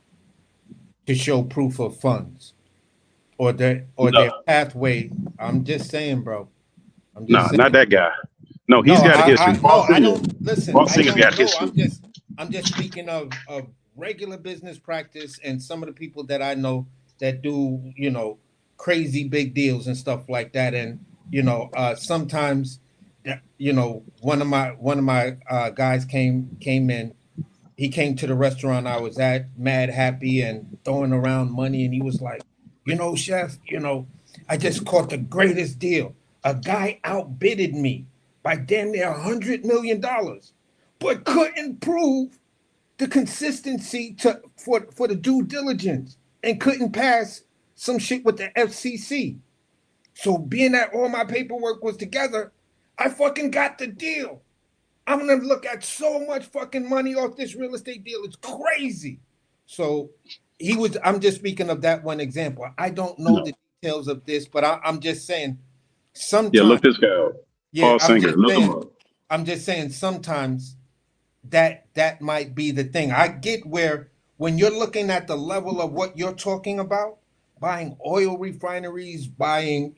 Speaker 10: to show proof of funds or their pathway. I'm just saying, bro.
Speaker 9: Not that guy. No, he's got a history.
Speaker 10: I don't listen.
Speaker 9: Paul Singer's got history.
Speaker 10: I'm just speaking of regular business practice and some of the people that I know that do, crazy big deals and stuff like that. And, sometimes, one of my guys came in. He came to the restaurant I was at, mad happy and throwing around money. And he was like, chef, I just caught the greatest deal. A guy outbidded me by damn near $100 million, but couldn't prove the consistency for the due diligence and couldn't pass some shit with the FCC. So being that all my paperwork was together, I fucking got the deal. I'm gonna look at so much fucking money off this real estate deal. It's crazy. So I'm just speaking of that one example. I don't know the details of this, but I'm just saying sometimes.
Speaker 9: Yeah, look this guy up. Paul Singer, look him up.
Speaker 10: I'm just saying sometimes that might be the thing. I get where when you're looking at the level of what you're talking about, buying oil refineries, buying,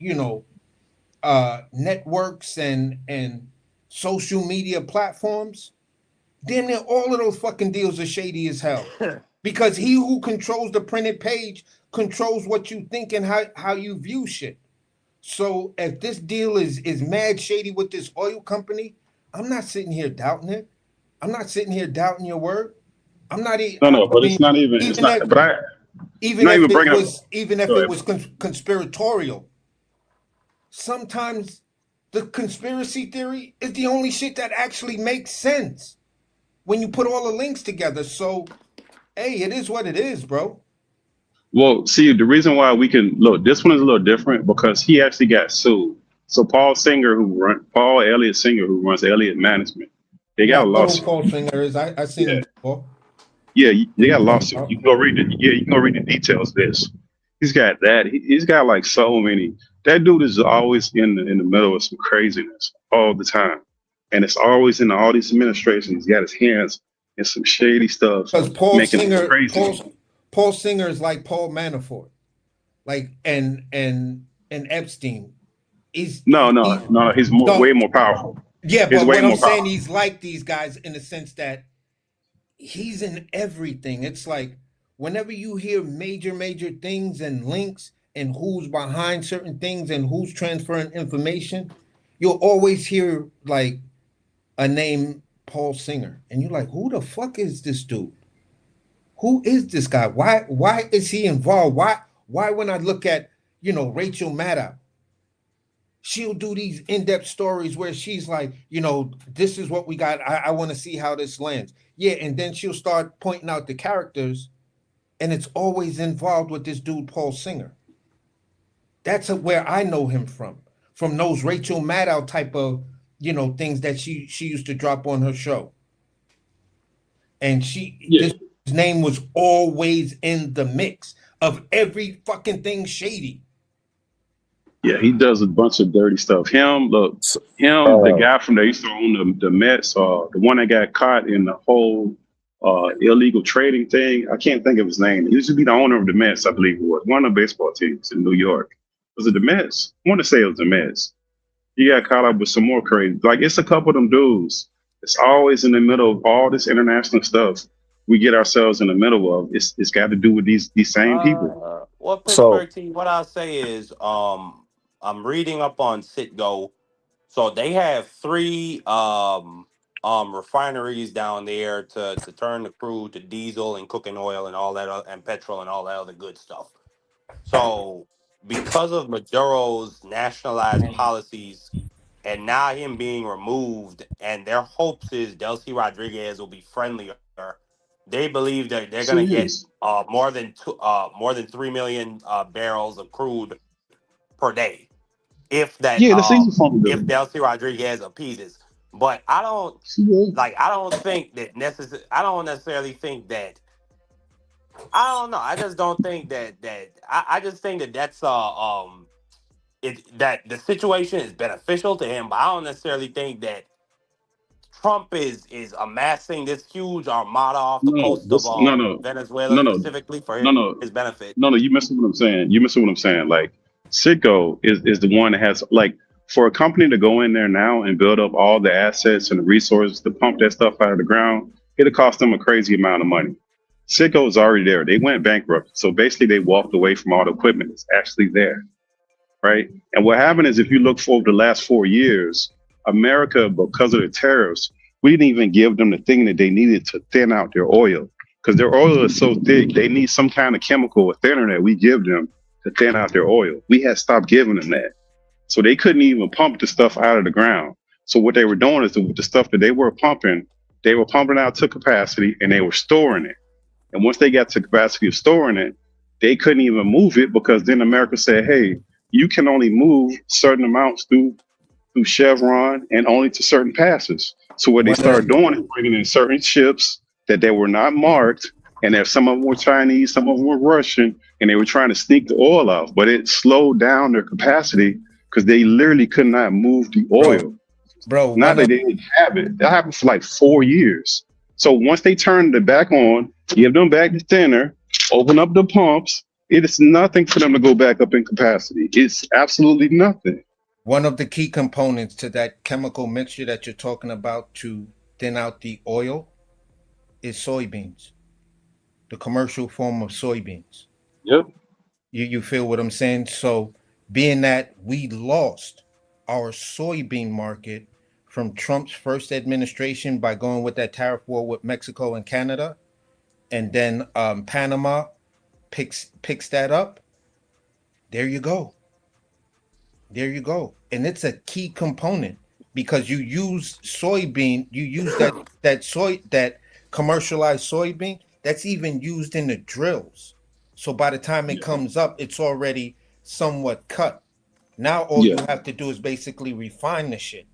Speaker 10: networks and social media platforms, damn near all of those fucking deals are shady as hell. Because he who controls the printed page controls what you think and how you view shit. So if this deal is mad shady with this oil company, I'm not sitting here doubting it. I'm not sitting here doubting your word. I'm not even.
Speaker 9: No, but it's not even. It's not. But
Speaker 10: even if it was conspiratorial, sometimes the conspiracy theory is the only shit that actually makes sense when you put all the links together. So, hey, it is what it is, bro.
Speaker 9: Well, see, the reason why we can look, this one is a little different because he actually got sued. So Paul Elliott Singer, who runs Elliott Management, they got a lawsuit.
Speaker 10: Paul Singer is. I seen him before.
Speaker 9: Yeah, they got a lawsuit. You can go read it. Yeah, you can go read the details of this. He's got that. He's got like so many. That dude is always in the middle of some craziness all the time, and it's always in all these administrations. He's got his hands in some shady stuff.
Speaker 10: Because Paul Singer is like Paul Manafort, like and Epstein. He's way
Speaker 9: more powerful.
Speaker 10: Yeah, but what I'm saying, he's like these guys in the sense that he's in everything. It's like whenever you hear major things and links and who's behind certain things and who's transferring information, you'll always hear like a name Paul Singer, and you're like, who the fuck is this dude? Who is this guy? Why is he involved? Why when I look at, Rachel Maddow, she'll do these in-depth stories where she's like, this is what we got. I want to see how this lands. Yeah, and then she'll start pointing out the characters, and it's always involved with this dude, Paul Singer. That's where I know him from those Rachel Maddow type of, things that she used to drop on her show. And his name was always in the mix of every fucking thing shady.
Speaker 9: Yeah, he does a bunch of dirty stuff.
Speaker 7: So,
Speaker 9: The guy from there used to own the Mets, the one that got caught in the whole illegal trading thing. I can't think of his name. He used to be the owner of the Mets, I believe it was. One of the baseball teams in New York. Was it the Mets? I want to say it was the Mets. He got caught up with some more crazy. Like, it's a couple of them dudes. It's always in the middle of all this international stuff we get ourselves in the middle of. It's got to do with these same people.
Speaker 8: Well,
Speaker 7: so
Speaker 8: Pittsburgh team. What I'll say is, I'm reading up on Citgo. So they have three refineries down there to turn the crude to diesel and cooking oil and all that and petrol and all that other good stuff. So because of Maduro's nationalized policies and now him being removed, and their hopes is Delcy Rodriguez will be friendlier. They believe that they're
Speaker 9: So
Speaker 8: gonna
Speaker 9: it
Speaker 8: get
Speaker 9: is.
Speaker 8: more than 3 million barrels of crude per day if that
Speaker 9: Yeah, that's easy for him to
Speaker 8: if
Speaker 9: do.
Speaker 8: Delcy Rodriguez appeases. But
Speaker 9: See,
Speaker 8: I don't think that I don't necessarily think that I don't know. I just don't think I just think that that's that the situation is beneficial to him, but I don't necessarily think that Trump is amassing this huge armada off the
Speaker 9: no,
Speaker 8: coast of
Speaker 9: this no no
Speaker 8: Venezuela
Speaker 9: no no
Speaker 8: specifically for
Speaker 9: no no
Speaker 8: his benefit.
Speaker 9: no no. You missing what I'm saying. You missing what I'm saying. Like Citgo is the one that has like for a company to go in there now and build up all the assets and the resources to pump that stuff out of the ground. It'll cost them a crazy amount of money. Citgo is already there. They went bankrupt, so basically they walked away from all the equipment that's actually there, right? And what happened is if you look for the last 4 years, America, because of the tariffs, we didn't even give them the thing that they needed to thin out their oil. Because their oil is so thick, they need some kind of chemical or thinner that we give them to thin out their oil. We had stopped giving them that. So they couldn't even pump the stuff out of the ground. So what they were doing is the stuff that they were pumping out to capacity and they were storing it. And once they got to capacity of storing it, they couldn't even move it because then America said, hey, you can only move certain amounts through Chevron and only to certain passes. So what they
Speaker 10: One of
Speaker 9: started doing is bringing in certain ships that they were not marked. And if some of them were Chinese, some of them were Russian, and they were trying to sneak the oil off, but it slowed down their capacity because they literally could not move the
Speaker 10: bro,
Speaker 9: oil.
Speaker 10: bro,
Speaker 9: Not
Speaker 10: one
Speaker 9: that
Speaker 10: of
Speaker 9: they didn't have it. That happened for like 4 years. So once they turned it back on, give them back the thinner, open up the pumps, it is nothing for them to go back up in capacity. It's absolutely nothing.
Speaker 10: one of the key components to that chemical mixture that you're talking about to thin out the oil is soybeans, the commercial form of soybeans.
Speaker 9: Yep.
Speaker 10: You feel what I'm saying? So being that we lost our soybean market from Trump's first administration by going with that tariff war with Mexico and Canada, and then Panama picks that up. There you go. There you go. And it's a key component because you use that commercialized soybean that's even used in the drills. So by the time it
Speaker 9: Yeah.
Speaker 10: comes up, it's already somewhat cut. Now all
Speaker 9: Yeah.
Speaker 10: you have to do is basically refine the shit.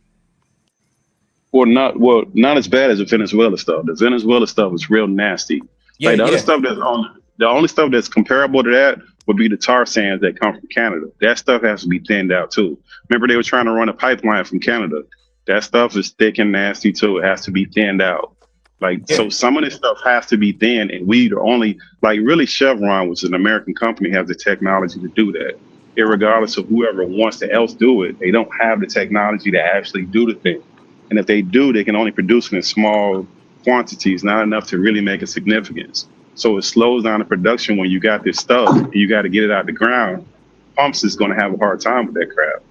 Speaker 9: Not as bad as the Venezuela stuff. The Venezuela stuff is real nasty.
Speaker 10: Yeah,
Speaker 9: Like the other
Speaker 10: yeah.
Speaker 9: stuff the only stuff that's comparable to that would be the tar sands that come from Canada. That stuff has to be thinned out too. Remember they were trying to run a pipeline from Canada. That stuff is thick and nasty too. It has to be thinned out. Like
Speaker 10: Yeah.
Speaker 9: so some of this stuff has to be thinned and we the only like really Chevron, which is an American company, has the technology to do that. Irregardless of whoever wants to else do it, they don't have the technology to actually do the thing. And if they do, they can only produce it in small quantities, not enough to really make a significance. So it slows down the production when you got this stuff and you got to get it out the ground. Pumps is going to have a hard time with that crap.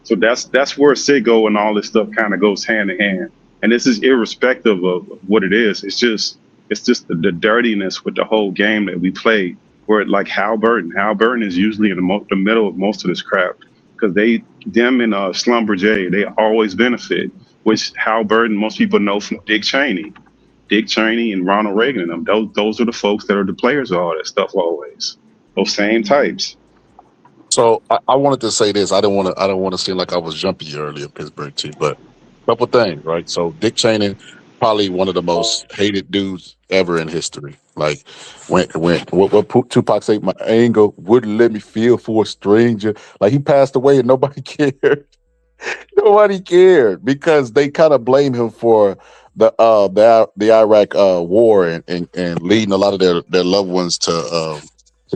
Speaker 9: So that's where Citgo and all this stuff kind of goes hand in hand. And this is irrespective of what it is. It's just the dirtiness with the whole game that we play. Where like Halliburton is usually in the middle of most of this crap because them and Schlumberger, they always benefit. Which Halliburton, most people know from Dick Cheney and Ronald Reagan and them. Those are the folks that are the players of all that stuff always. Those same types.
Speaker 7: so I wanted to say this. I don't want to seem like I was jumpy earlier, Pittsburgh too, but a couple things, right? So Dick Cheney, probably one of the most hated dudes ever in history. Like when what Tupac say, my anger wouldn't let me feel for a stranger. Like he passed away and nobody cared. Nobody cared because they kind of blame him for the Iraq war and leading a lot of their loved ones to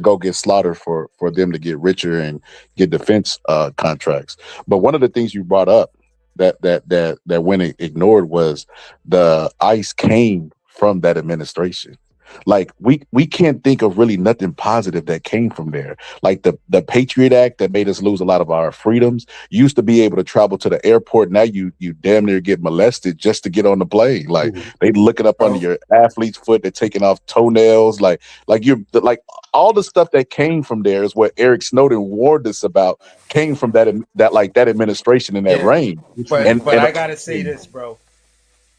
Speaker 7: go get slaughtered for them to get richer and get defense contracts. But one of the things you brought up that went ignored was the ICE came from that administration. Like we can't think of really nothing positive that came from there. Like the Patriot Act that made us lose a lot of our freedoms. You used to be able to travel to the airport. Now you damn near get molested just to get on the plane. Like they looking up under
Speaker 10: Bro,
Speaker 7: your athlete's foot. They're taking off toenails. Like you're like all the stuff that came from there is what Eric Snowden warned us about. Came from that administration and that
Speaker 10: yeah,
Speaker 7: reign.
Speaker 9: Which one?
Speaker 10: but
Speaker 7: And
Speaker 10: I gotta say this, bro.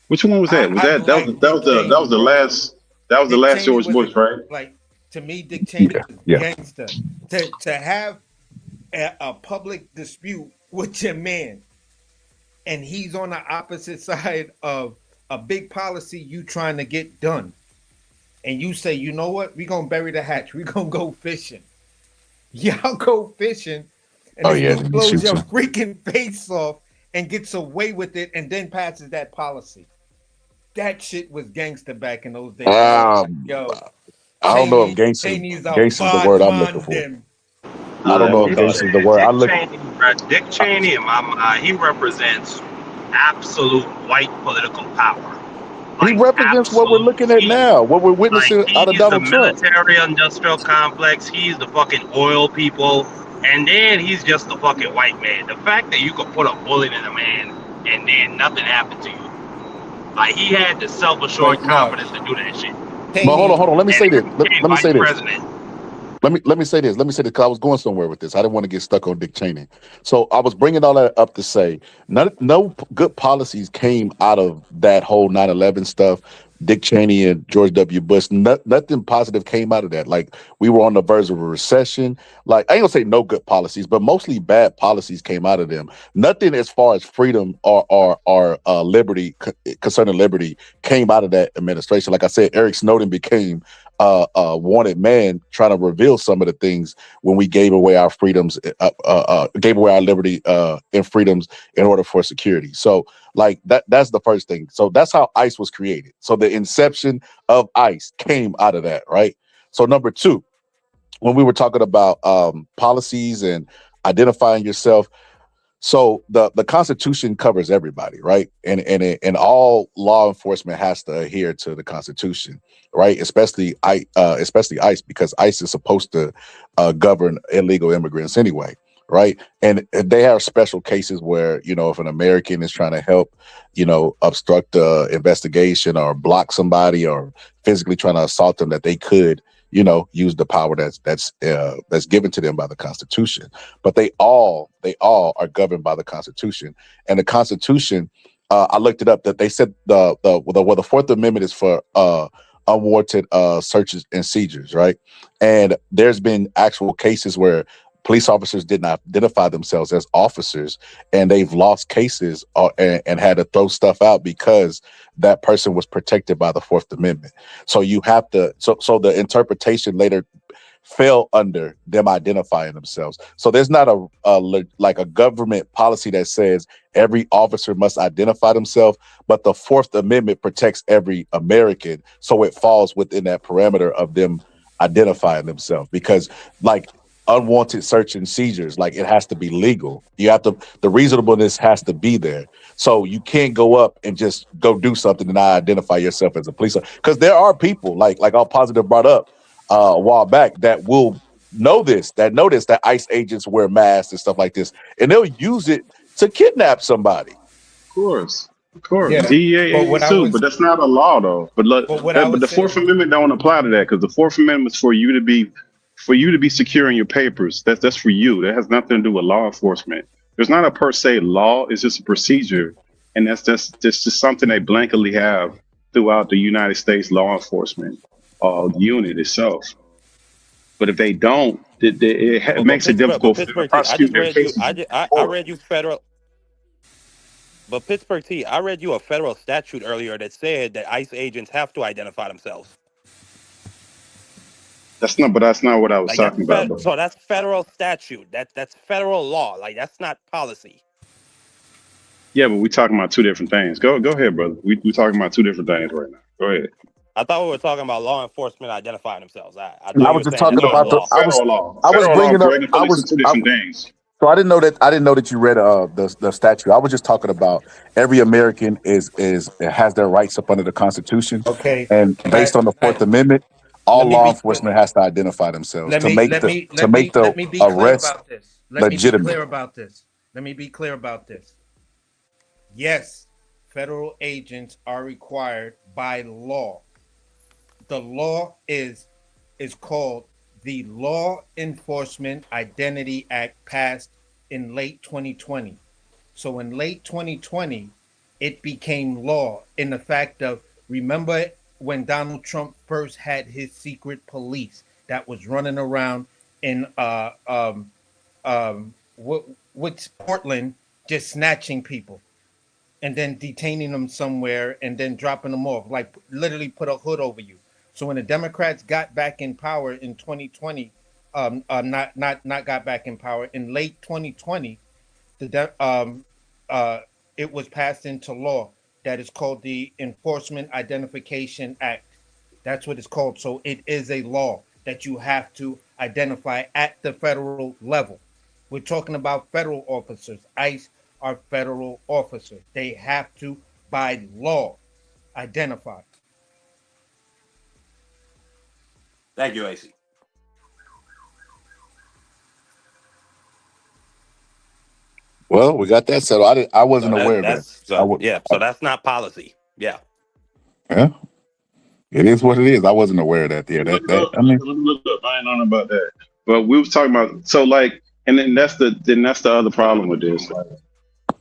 Speaker 9: Which one was that? Was
Speaker 10: I
Speaker 9: that was
Speaker 10: like Dick
Speaker 9: that
Speaker 10: Cheney,
Speaker 9: was the
Speaker 10: bro.
Speaker 9: last
Speaker 10: Dick Cheney
Speaker 9: George
Speaker 10: was a
Speaker 9: Bush, right?
Speaker 10: like to me. Dick Cheney
Speaker 7: yeah,
Speaker 10: was
Speaker 7: yeah.
Speaker 10: gangster. To have a public dispute with your man, and he's on the opposite side of a big policy you trying to get done, and you say, you know what, we gonna bury the hatch. We gonna go fishing. Y'all go fishing, and
Speaker 7: Oh
Speaker 10: then
Speaker 7: yeah,
Speaker 10: he
Speaker 7: then he
Speaker 10: blows
Speaker 7: shoots
Speaker 10: your
Speaker 7: him.
Speaker 10: freaking face off and gets away with it, and then passes that policy. That shit was gangster back in those days. I was like,
Speaker 7: Um,
Speaker 10: yo,
Speaker 7: I don't know if
Speaker 10: Cheney's a
Speaker 7: gangster is the word
Speaker 10: bad
Speaker 7: I'm looking
Speaker 10: man.
Speaker 7: for.
Speaker 10: Them.
Speaker 7: I don't
Speaker 9: Yeah, I
Speaker 7: know
Speaker 9: would
Speaker 7: if
Speaker 9: call
Speaker 11: It's
Speaker 7: gangster
Speaker 9: it.
Speaker 7: is the word. I
Speaker 11: Dick
Speaker 7: look.
Speaker 11: Cheney, bro. Dick Cheney, in my mind, he represents absolute white political power.
Speaker 7: He
Speaker 11: Like
Speaker 7: represents what we're
Speaker 11: absolute.
Speaker 7: looking at
Speaker 11: He
Speaker 7: now, what we're
Speaker 11: like
Speaker 7: witnessing out of
Speaker 11: he's the
Speaker 7: Donald Trump.
Speaker 11: military industrial complex. He's the fucking oil people, and then he's just the fucking white man. The fact that you could put a bullet in a man and then nothing happened to you, like he had the self-assured
Speaker 10: But no,
Speaker 11: confidence to do that shit,
Speaker 7: But
Speaker 10: Cheney.
Speaker 7: hold on. Let me
Speaker 11: and
Speaker 7: say
Speaker 11: then
Speaker 7: this.
Speaker 11: became
Speaker 7: Let me
Speaker 11: vice
Speaker 7: say this.
Speaker 11: president.
Speaker 7: Let me say this. Let me say this because I was going somewhere with this. I didn't want to get stuck on Dick Cheney. So I was bringing all that up to say no good policies came out of that whole 9/11 stuff. Dick Cheney and George W. Bush, nothing positive came out of that. Like we were on the verge of a recession. Like I ain't gonna say no good policies, but mostly bad policies came out of them. Nothing as far as freedom or liberty concerning liberty came out of that administration. Like I said, Eric Snowden became wanted man trying to reveal some of the things when we gave away our freedoms, gave away our liberty and freedoms in order for security. So, like that's the first thing. So that's how ICE was created. So the inception of ICE came out of that, right? So number two, when we were talking about policies and identifying yourself, so the Constitution covers everybody, right? And all law enforcement has to adhere to the Constitution, right? Especially ICE because ICE is supposed to govern illegal immigrants anyway, right? And they have special cases where if an American is trying to help, obstruct the investigation or block somebody or physically trying to assault them, that they could use the power that's given to them by the Constitution. But they all are governed by the Constitution, and the Constitution. I looked it up that they said the Fourth Amendment is for unwarranted searches and seizures, right? And there's been actual cases where police officers did not identify themselves as officers, and they've lost cases and had to throw stuff out because that person was protected by the Fourth Amendment. So you have to. So the interpretation later fell under them identifying themselves. So there's not like a government policy that says every officer must identify themselves, but the Fourth Amendment protects every American, so it falls within that parameter of them identifying themselves. Because like unwanted search and seizures, like it has to be legal. The reasonableness has to be there. So you can't go up and just go do something and not identify yourself as a police officer. Because there are people like all positive brought up a while back that will notice that ICE agents wear masks and stuff like this, and they'll use it to kidnap somebody.
Speaker 9: Of course,
Speaker 10: Yeah,
Speaker 9: DEA
Speaker 10: but what
Speaker 9: agents
Speaker 10: I
Speaker 9: too,
Speaker 10: was,
Speaker 9: but that's not a law though. But look,
Speaker 10: but what I
Speaker 9: but
Speaker 10: was
Speaker 9: the Fourth
Speaker 10: saying,
Speaker 9: Amendment don't apply to that because the Fourth Amendment is for you to be secure in your papers. That's for you. That has nothing to do with law enforcement. There's not a per se law. It's just a procedure, and that's just something they blanketly have throughout the United States law enforcement unit itself. But if they don't, it
Speaker 8: But
Speaker 9: makes it
Speaker 8: Pittsburgh,
Speaker 9: difficult for them to
Speaker 8: Pittsburgh T, I
Speaker 9: prosecute
Speaker 8: just
Speaker 9: their
Speaker 8: read you.
Speaker 9: cases in
Speaker 8: I
Speaker 9: court.
Speaker 8: read you federal. But Pittsburgh T, I read you a federal statute earlier that said that ICE agents have to identify themselves.
Speaker 9: But that's not what I was
Speaker 8: Like that's
Speaker 9: talking about, bro.
Speaker 8: so that's federal statute. That's federal law. Like that's not policy.
Speaker 9: Yeah, but we talking about two different things. Go ahead, brother. We talking about two different things right now. Go ahead.
Speaker 8: I thought we were talking about law enforcement identifying themselves. I
Speaker 7: And
Speaker 8: thought
Speaker 7: I
Speaker 8: you
Speaker 7: was
Speaker 8: were
Speaker 7: just
Speaker 8: saying
Speaker 7: talking
Speaker 8: that's
Speaker 9: No,
Speaker 8: federal
Speaker 7: about the.
Speaker 8: law.
Speaker 9: federal law.
Speaker 7: I was
Speaker 9: Federal law,
Speaker 7: bringing up.
Speaker 9: Greg and police are two different things.
Speaker 7: So I didn't know that you read the statute. I was just talking about every American is has their rights up under the Constitution,
Speaker 10: Okay.
Speaker 7: and based on the Fourth Amendment,
Speaker 10: Let
Speaker 7: all
Speaker 10: me
Speaker 7: law
Speaker 10: be
Speaker 7: enforcement has to identify themselves
Speaker 10: let
Speaker 7: to
Speaker 10: me
Speaker 7: make
Speaker 10: let
Speaker 7: the
Speaker 10: me
Speaker 7: to
Speaker 10: let
Speaker 7: make
Speaker 10: me
Speaker 7: the
Speaker 10: let me be clear
Speaker 7: arrest
Speaker 10: about this. Let me be
Speaker 7: legitimate.
Speaker 10: clear about this. Let me be clear about this. Yes, federal agents are required by law. The law is called the Law Enforcement Identity Act, passed in late 2020. So in late 2020, it became law in the fact of, remember when Donald Trump first had his secret police that was running around in what's Portland, just snatching people and then detaining them somewhere and then dropping them off, like literally put a hood over you. So when the Democrats got back in power in 2020, not got back in power in late 2020, uh, it was passed into law that is called the Enforcement Identification Act. That's what it's called. So it is a law that you have to identify at the federal level. We're talking about federal officers. ICE are federal officers. They have to, by law, identify.
Speaker 8: Thank you, AC.
Speaker 7: Well, we got that settled. I
Speaker 8: So
Speaker 7: wasn't aware of that. I would.
Speaker 8: so that's not policy. Yeah.
Speaker 7: Yeah, it is what it is. I wasn't aware of that. Yeah,
Speaker 9: Look it
Speaker 7: that.
Speaker 9: up.
Speaker 7: I mean,
Speaker 9: Look it up. I ain't know about that. But we was talking about and then that's the other problem with this.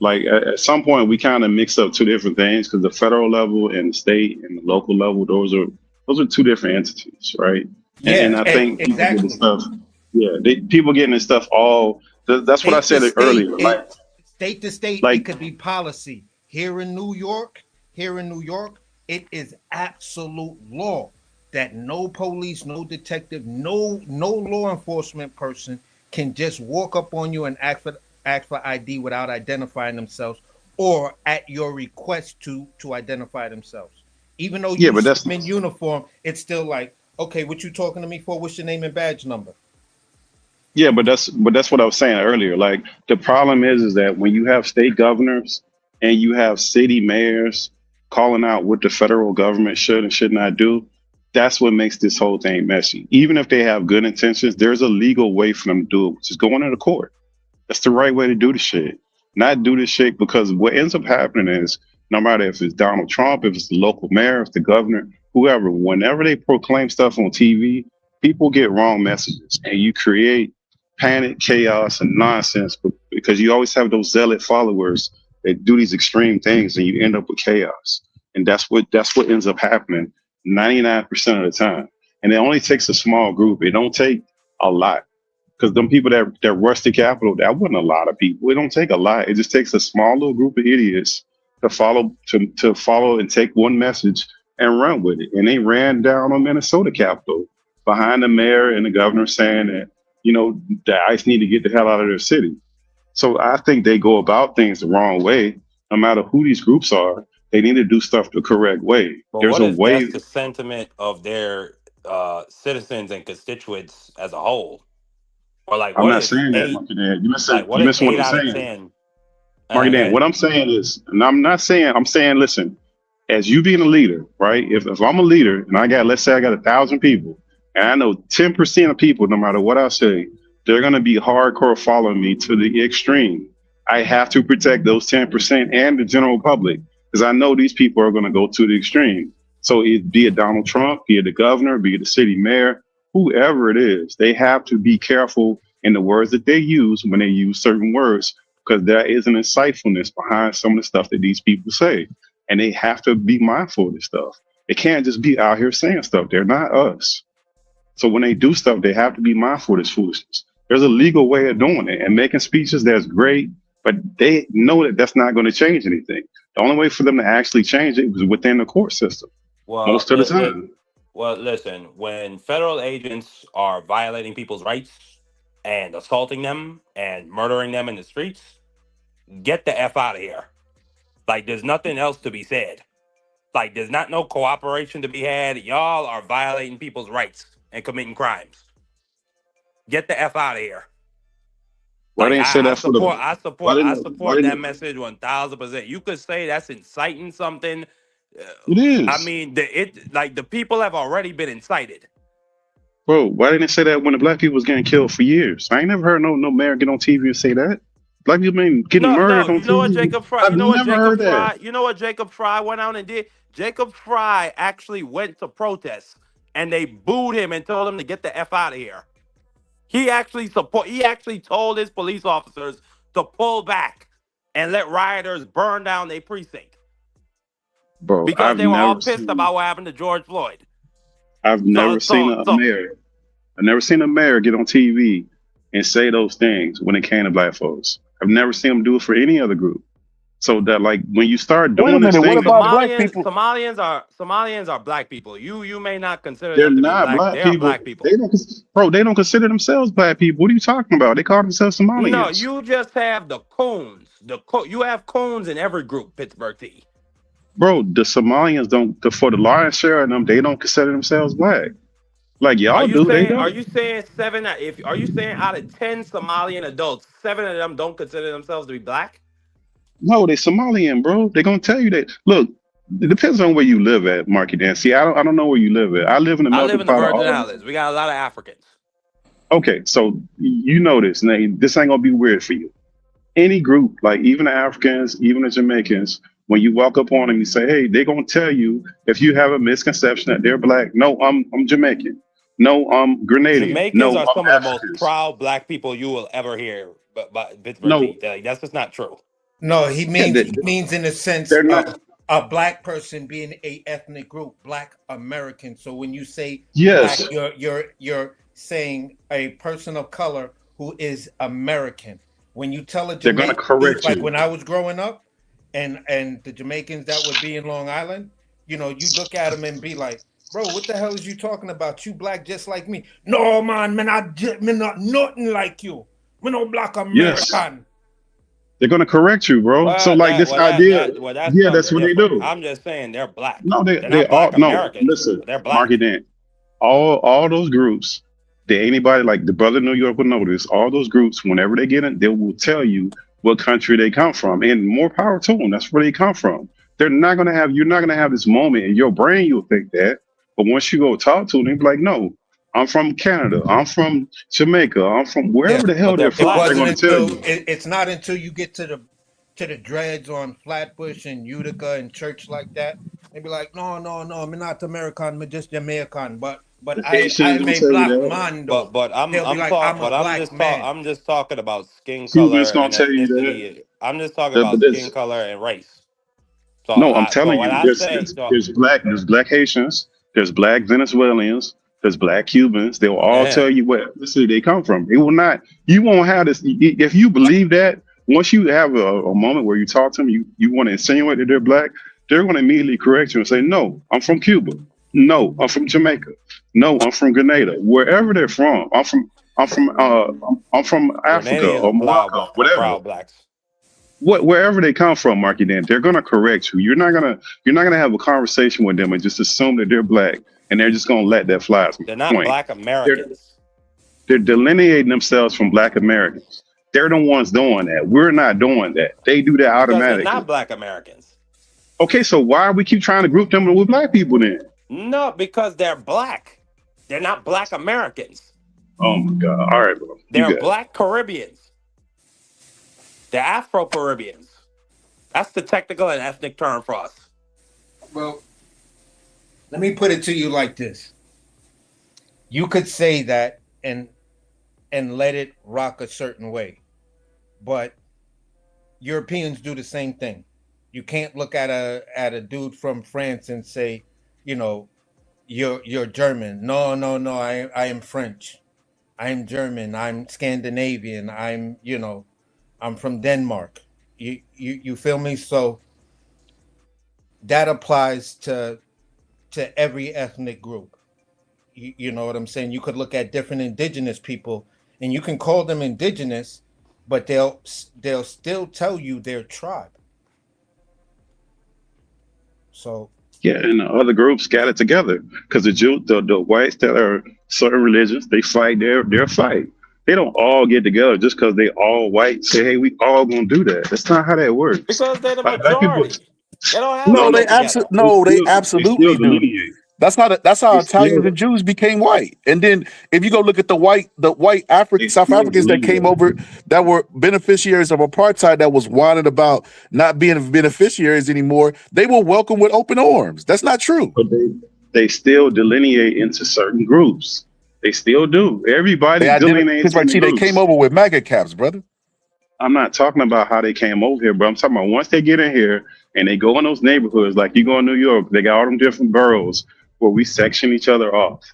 Speaker 9: Like at some point we kind of mix up two different things because the federal level and the state and the local level, those are two different entities, right? And
Speaker 10: Yeah,
Speaker 9: I think people get this
Speaker 10: exactly.
Speaker 9: stuff. Yeah, people getting this stuff all. That's what I
Speaker 10: State to
Speaker 9: said
Speaker 10: state,
Speaker 9: earlier.
Speaker 10: state to state, it
Speaker 9: Like
Speaker 10: could be policy. Here in New York, it is absolute law that no police, no detective, no law enforcement person can just walk up on you and ask for ID without identifying themselves, or at your request to identify themselves. Even though
Speaker 9: yeah,
Speaker 10: you
Speaker 9: but
Speaker 10: see
Speaker 9: that's
Speaker 10: them in uniform, it's still like, okay, what you talking to me for? What's your name and badge number?
Speaker 9: Yeah, but that's what I was saying earlier. Like the problem is that when you have state governors and you have city mayors calling out what the federal government should and should not do, that's what makes this whole thing messy. Even if they have good intentions, there's a legal way for them to do it, which is going into court. That's the right way to do the shit. Not do this shit because what ends up happening is no matter if it's Donald Trump, if it's the local mayor, if it's the governor, whoever, whenever they proclaim stuff on TV, people get wrong messages and you create panic, chaos, and nonsense because you always have those zealot followers that do these extreme things and you end up with chaos. And that's what ends up happening 99% of the time. And it only takes a small group. It don't take a lot because them people that rush the Capitol, that wasn't a lot of people. It don't take a lot. It just takes a small little group of idiots to follow and take one message and run with it. And they ran down on Minnesota Capitol behind the mayor and the governor saying that, the ICE need to get the hell out of their city. So I think they go about things the wrong way. No matter who these groups are, they need to do stuff the correct way.
Speaker 8: But
Speaker 9: There's
Speaker 8: what
Speaker 9: a
Speaker 8: if that's
Speaker 9: way.
Speaker 8: the sentiment of their citizens and constituents as a whole? Or like,
Speaker 9: I'm
Speaker 8: what
Speaker 9: not
Speaker 8: if
Speaker 9: saying that,
Speaker 8: eight?
Speaker 9: Monkey Dan. You
Speaker 8: Like,
Speaker 9: missing
Speaker 8: what
Speaker 9: you
Speaker 8: if
Speaker 9: missing what
Speaker 8: eight
Speaker 9: I'm
Speaker 8: out of
Speaker 9: saying.
Speaker 8: 10?
Speaker 9: Marky Dan,
Speaker 8: Good.
Speaker 9: what I'm saying is, and I'm saying, listen, as you being a leader, right? If I'm a leader and let's say I got 1,000 people, and I know 10% of people, no matter what I say, they're gonna be hardcore following me to the extreme. I have to protect those 10% and the general public because I know these people are gonna go to the extreme. So be it Donald Trump, be it the governor, be it the city mayor, whoever it is, they have to be careful in the words that they use when they use certain words because there is an insightfulness behind some of the stuff that these people say. And they have to be mindful of this stuff. They can't just be out here saying stuff. They're not us. So when they do stuff, they have to be mindful of this foolishness. There's a legal way of doing it and making speeches. That's great, but they know that that's not going to change anything. The only way for them to actually change it was within the court system
Speaker 8: Well,
Speaker 9: most of the time.
Speaker 8: Well, listen, when federal agents are violating people's rights and assaulting them and murdering them in the streets, get the F out of here. Like, there's nothing else to be said. Like, there's not no cooperation to be had. Y'all are violating people's rights and committing crimes. Get the F out of here.
Speaker 9: Why
Speaker 8: Like,
Speaker 9: didn't say that for the?
Speaker 8: I
Speaker 9: Why
Speaker 8: support that
Speaker 9: didn't?
Speaker 8: message 1,000%. You could say that's inciting something. Uh,
Speaker 9: It
Speaker 8: I
Speaker 9: is,
Speaker 8: mean, the people have already been incited.
Speaker 9: bro. Why didn't they say that when the black people was getting killed for years? I ain't never heard no mayor get on TV and say that. Black people been getting
Speaker 8: No,
Speaker 9: murdered
Speaker 8: no.
Speaker 9: on
Speaker 8: You know what
Speaker 9: TV.
Speaker 8: Jacob Fry?
Speaker 9: I've never heard that,
Speaker 8: You know what Jacob Fry went out and did? Jacob Fry actually went to protest, and they booed him and told him to get the F out of here. He actually support. He actually told his police officers to pull back and let rioters burn down their precinct
Speaker 9: bro.
Speaker 8: because they were all pissed about what happened to George Floyd.
Speaker 9: I've
Speaker 8: So,
Speaker 9: never seen
Speaker 8: so,
Speaker 9: a
Speaker 8: so
Speaker 9: mayor. I've never seen a mayor get on TV and say those things when it came to black folks. I've never seen them do it for any other group. So that like when you start
Speaker 7: Wait a
Speaker 9: doing this
Speaker 7: minute. What
Speaker 9: thing,
Speaker 7: about black people?
Speaker 8: Somalians are black people. You may not consider
Speaker 9: they're
Speaker 8: them to be
Speaker 9: not
Speaker 8: black.
Speaker 9: black
Speaker 8: They are
Speaker 9: people.
Speaker 8: black
Speaker 9: They
Speaker 8: people.
Speaker 9: don't, bro. They don't consider themselves black people. What are you talking about? They call themselves
Speaker 8: No,
Speaker 9: Somalians,
Speaker 8: you just have the coons. You have coons in every group. Pittsburgh T.
Speaker 9: bro. The Somalians don't. For the lion's share of them, they don't consider themselves black. Like y'all do, they
Speaker 8: Are
Speaker 9: don't.
Speaker 8: you saying seven? If are you saying out of 10 Somalian adults, 7 of them don't consider themselves to be black?
Speaker 9: No, they Somalian, bro. They're gonna tell you that. Look, it depends on where you live at, Marky Dan. See, I don't know where you live at. I live in the
Speaker 8: I live
Speaker 9: melting
Speaker 8: in the
Speaker 9: pot of
Speaker 8: Virgin
Speaker 9: all these.
Speaker 8: Islands. We got a lot of Africans.
Speaker 9: Okay, so you know this. Now, this ain't gonna be weird for you. Any group, like even the Africans, even the Jamaicans, when you walk up on them, you say, "Hey," they're gonna tell you if you have a misconception that they're black. No, I'm Jamaican. No, I'm Grenadian.
Speaker 8: Jamaicans
Speaker 9: No,
Speaker 8: are
Speaker 9: I'm
Speaker 8: some of the most
Speaker 9: Africans.
Speaker 8: proud black people you will ever hear. But Pittsburgh
Speaker 9: No,
Speaker 8: T. Like, that's just not true.
Speaker 10: No,
Speaker 9: yeah,
Speaker 10: he means in the sense
Speaker 9: they're not.
Speaker 10: of a black person being a ethnic group, black American. So when you say black,
Speaker 9: Yes,
Speaker 10: you're saying a person of color who is American. When you tell a
Speaker 9: they're gonna
Speaker 10: Jamaican youth,
Speaker 9: correct
Speaker 10: like
Speaker 9: you.
Speaker 10: when I was growing up, and the Jamaicans that would be in Long Island, you look at them and be like, bro, what the hell is you talking about? You black just like me? No, man, not nothing like you. Me no black
Speaker 9: Yes,
Speaker 10: American.
Speaker 9: they're gonna correct you, bro. So
Speaker 8: Well,
Speaker 9: like this idea,
Speaker 8: that's
Speaker 9: yeah, that's
Speaker 8: something
Speaker 9: what they
Speaker 8: different.
Speaker 9: do.
Speaker 8: I'm just saying they're black.
Speaker 9: No,
Speaker 8: They're
Speaker 9: they
Speaker 8: not
Speaker 9: all
Speaker 8: black
Speaker 9: no.
Speaker 8: Americans,
Speaker 9: Listen,
Speaker 8: but they're
Speaker 9: Mark it
Speaker 8: black.
Speaker 9: in. All those groups, they anybody like the brother in New York will know this. All those groups, whenever they get in, they will tell you what country they come from, and more power to them. That's where they come from. They're not gonna have. You're not gonna have this moment in your brain. You'll think that, but once you go talk to them, they be like, "No, I'm from Canada. I'm from Jamaica. I'm from
Speaker 10: Yeah,
Speaker 9: wherever the hell
Speaker 8: But they're
Speaker 9: they're
Speaker 10: it
Speaker 9: from." They're
Speaker 8: black.
Speaker 10: wasn't
Speaker 9: gonna tell
Speaker 10: until
Speaker 9: you.
Speaker 10: it's not until you get to the dreads on Flatbush and Utica and church like that. They be like, no, I'm not American, I'm just Jamaican. But
Speaker 9: The
Speaker 10: I
Speaker 9: Haitians
Speaker 10: am
Speaker 9: gonna
Speaker 10: a
Speaker 9: tell you
Speaker 10: black
Speaker 9: that.
Speaker 10: man though. They'll be like, I'm a black man.
Speaker 8: I'm just talking about skin
Speaker 9: Cubans
Speaker 8: color
Speaker 9: gonna
Speaker 8: and
Speaker 9: tell you that.
Speaker 8: ethnicity. I'm just talking
Speaker 9: But
Speaker 8: about skin
Speaker 9: this
Speaker 8: color and race.
Speaker 9: No, I'm telling
Speaker 8: When
Speaker 9: you,
Speaker 8: I say so,
Speaker 9: there's black Haitians, there's black Venezuelans, there's black Cubans. They will all
Speaker 8: yeah,
Speaker 9: tell you what city they come from. It will not. You won't have this if you believe that. Once you have a moment where you talk to them, you want to insinuate that they're black. They're going to immediately correct you and say, "No, I'm from Cuba. No, I'm from Jamaica. No, I'm from Grenada. Wherever they're from, I'm from Africa
Speaker 8: Grenadians
Speaker 9: or Morocco,
Speaker 8: are
Speaker 9: whatever."
Speaker 8: proud blacks.
Speaker 9: Wherever they come from, Marky Dan, they're gonna correct you. You're not gonna have a conversation with them and just assume that they're black and they're just gonna let that fly as
Speaker 8: They're not
Speaker 9: point.
Speaker 8: black
Speaker 9: They're
Speaker 8: Americans
Speaker 9: they're delineating themselves from black Americans. They're the ones doing that. We're not doing that. They do that
Speaker 8: because they're
Speaker 9: automatically.
Speaker 8: not black Americans.
Speaker 9: Okay, so why we keep trying to group them with black people then?
Speaker 8: No, because they're black. They're not black Americans.
Speaker 9: Oh my God. All right, bro. You
Speaker 8: They're
Speaker 9: got it.
Speaker 8: black Caribbeans. They're Afro Caribbeans. That's the technical and ethnic term for us.
Speaker 10: Well, let me put it to you like this. You could say that and let it rock a certain way. But Europeans do the same thing. You can't look at a dude from France and say, you know, you're German. No. I am French. I'm German. I'm Scandinavian. I'm from Denmark. You feel me? So that applies to every ethnic group. You know what I'm saying? You could look at different indigenous people, and you can call them indigenous, but they'll still tell you their tribe. So
Speaker 9: Yeah, and the other groups got it together because the whites that are certain religions, they fight their fight. They don't all get together just because they all white. Say, hey, we all gonna do that. That's not how that works.
Speaker 8: Because they're the
Speaker 9: Black people,
Speaker 8: majority. They don't have
Speaker 9: no,
Speaker 8: to
Speaker 7: No,
Speaker 9: no,
Speaker 7: they
Speaker 8: get together.
Speaker 7: they
Speaker 9: they still
Speaker 7: absolutely do.
Speaker 9: delineate.
Speaker 7: That's how
Speaker 9: They
Speaker 7: Italians
Speaker 9: still
Speaker 7: and Jews became white. And then if you go look at the white
Speaker 9: they
Speaker 7: South
Speaker 9: still
Speaker 7: Africans that came
Speaker 9: delineate.
Speaker 7: over that were beneficiaries of apartheid that was whining about not being beneficiaries anymore, they were welcomed with open arms. That's not true.
Speaker 9: But they still delineate into certain groups. They still do. Everybody
Speaker 7: They identify
Speaker 9: delineates
Speaker 7: because right,
Speaker 9: into
Speaker 7: see, they came
Speaker 9: groups.
Speaker 7: over with MAGA caps, brother.
Speaker 9: I'm not talking about how they came over here, but I'm talking about once they get in here and they go in those neighborhoods, like you go in New York, they got all them different boroughs where we section each other off.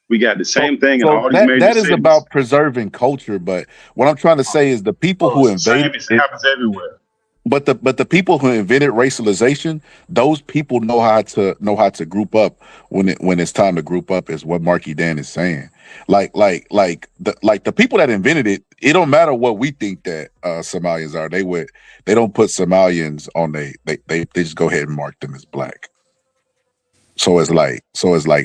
Speaker 9: We got the
Speaker 7: So
Speaker 9: same thing in
Speaker 7: so
Speaker 9: all these
Speaker 7: that
Speaker 9: major
Speaker 7: that is
Speaker 9: cities.
Speaker 7: about preserving culture. But what I'm trying to say is the people
Speaker 9: Oh,
Speaker 7: who
Speaker 9: it's the same.
Speaker 7: invaded
Speaker 9: It
Speaker 7: it.
Speaker 9: happens everywhere.
Speaker 7: But the people who invented racialization, those people know how to group up when it's time to group up is what Marky Dan is saying. Like the people that invented it, it don't matter what we think that Somalians are. They don't put Somalians on they just go ahead and mark them as black. So it's like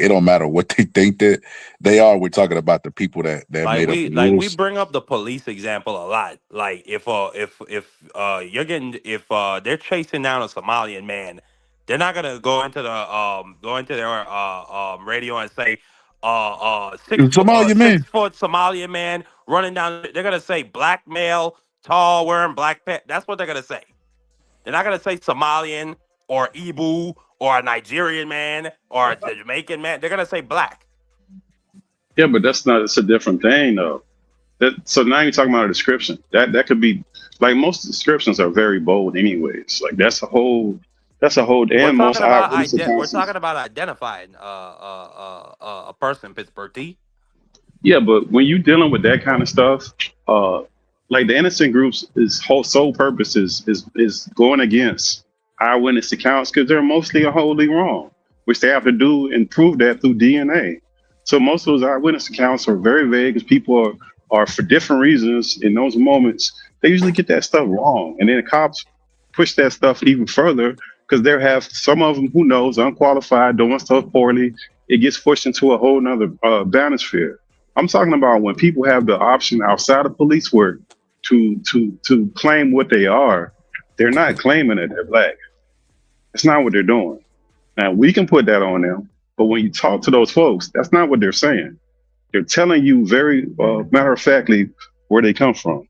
Speaker 7: it don't matter what they think that they are. We're talking about the people that made up the
Speaker 8: We
Speaker 7: rules.
Speaker 8: bring up the police example a lot. Like if you're getting if they're chasing down a Somalian man, they're not gonna go into their radio and say 6 foot
Speaker 7: Somalian man.
Speaker 8: 6 foot Somalian man running down. They're gonna say black male, tall, wearing black pants. That's what they're gonna say. They're not gonna say Somalian or Ibu or a Nigerian man or a Jamaican man. They're gonna say black.
Speaker 9: Yeah, but that's not. It's a different thing, though. So now you're talking about a description. That could be like most descriptions are very bold, anyways. Like that's a whole.
Speaker 8: We're
Speaker 9: And most
Speaker 8: talking about
Speaker 9: eyewitness
Speaker 8: we're
Speaker 9: accounts.
Speaker 8: talking about identifying a person, Pittsburgh T.
Speaker 9: Yeah, but when you dealing with that kind of stuff, uh, like the innocent groups, is whole sole purpose is going against eyewitness accounts because they're mostly wholly wrong, which they have to do and prove that through DNA. So most of those eyewitness accounts are very vague because people are for different reasons in those moments. They usually get that stuff wrong, and then the cops push that stuff even further because they have some of them who knows unqualified doing stuff poorly. It gets pushed into a whole nother banosphere. I'm talking about when people have the option outside of police work to claim what they are, they're not claiming that they're black. That's not what they're doing. Now we can put that on them, but when you talk to those folks, that's not what they're saying. They're telling you very matter of factly where they come from.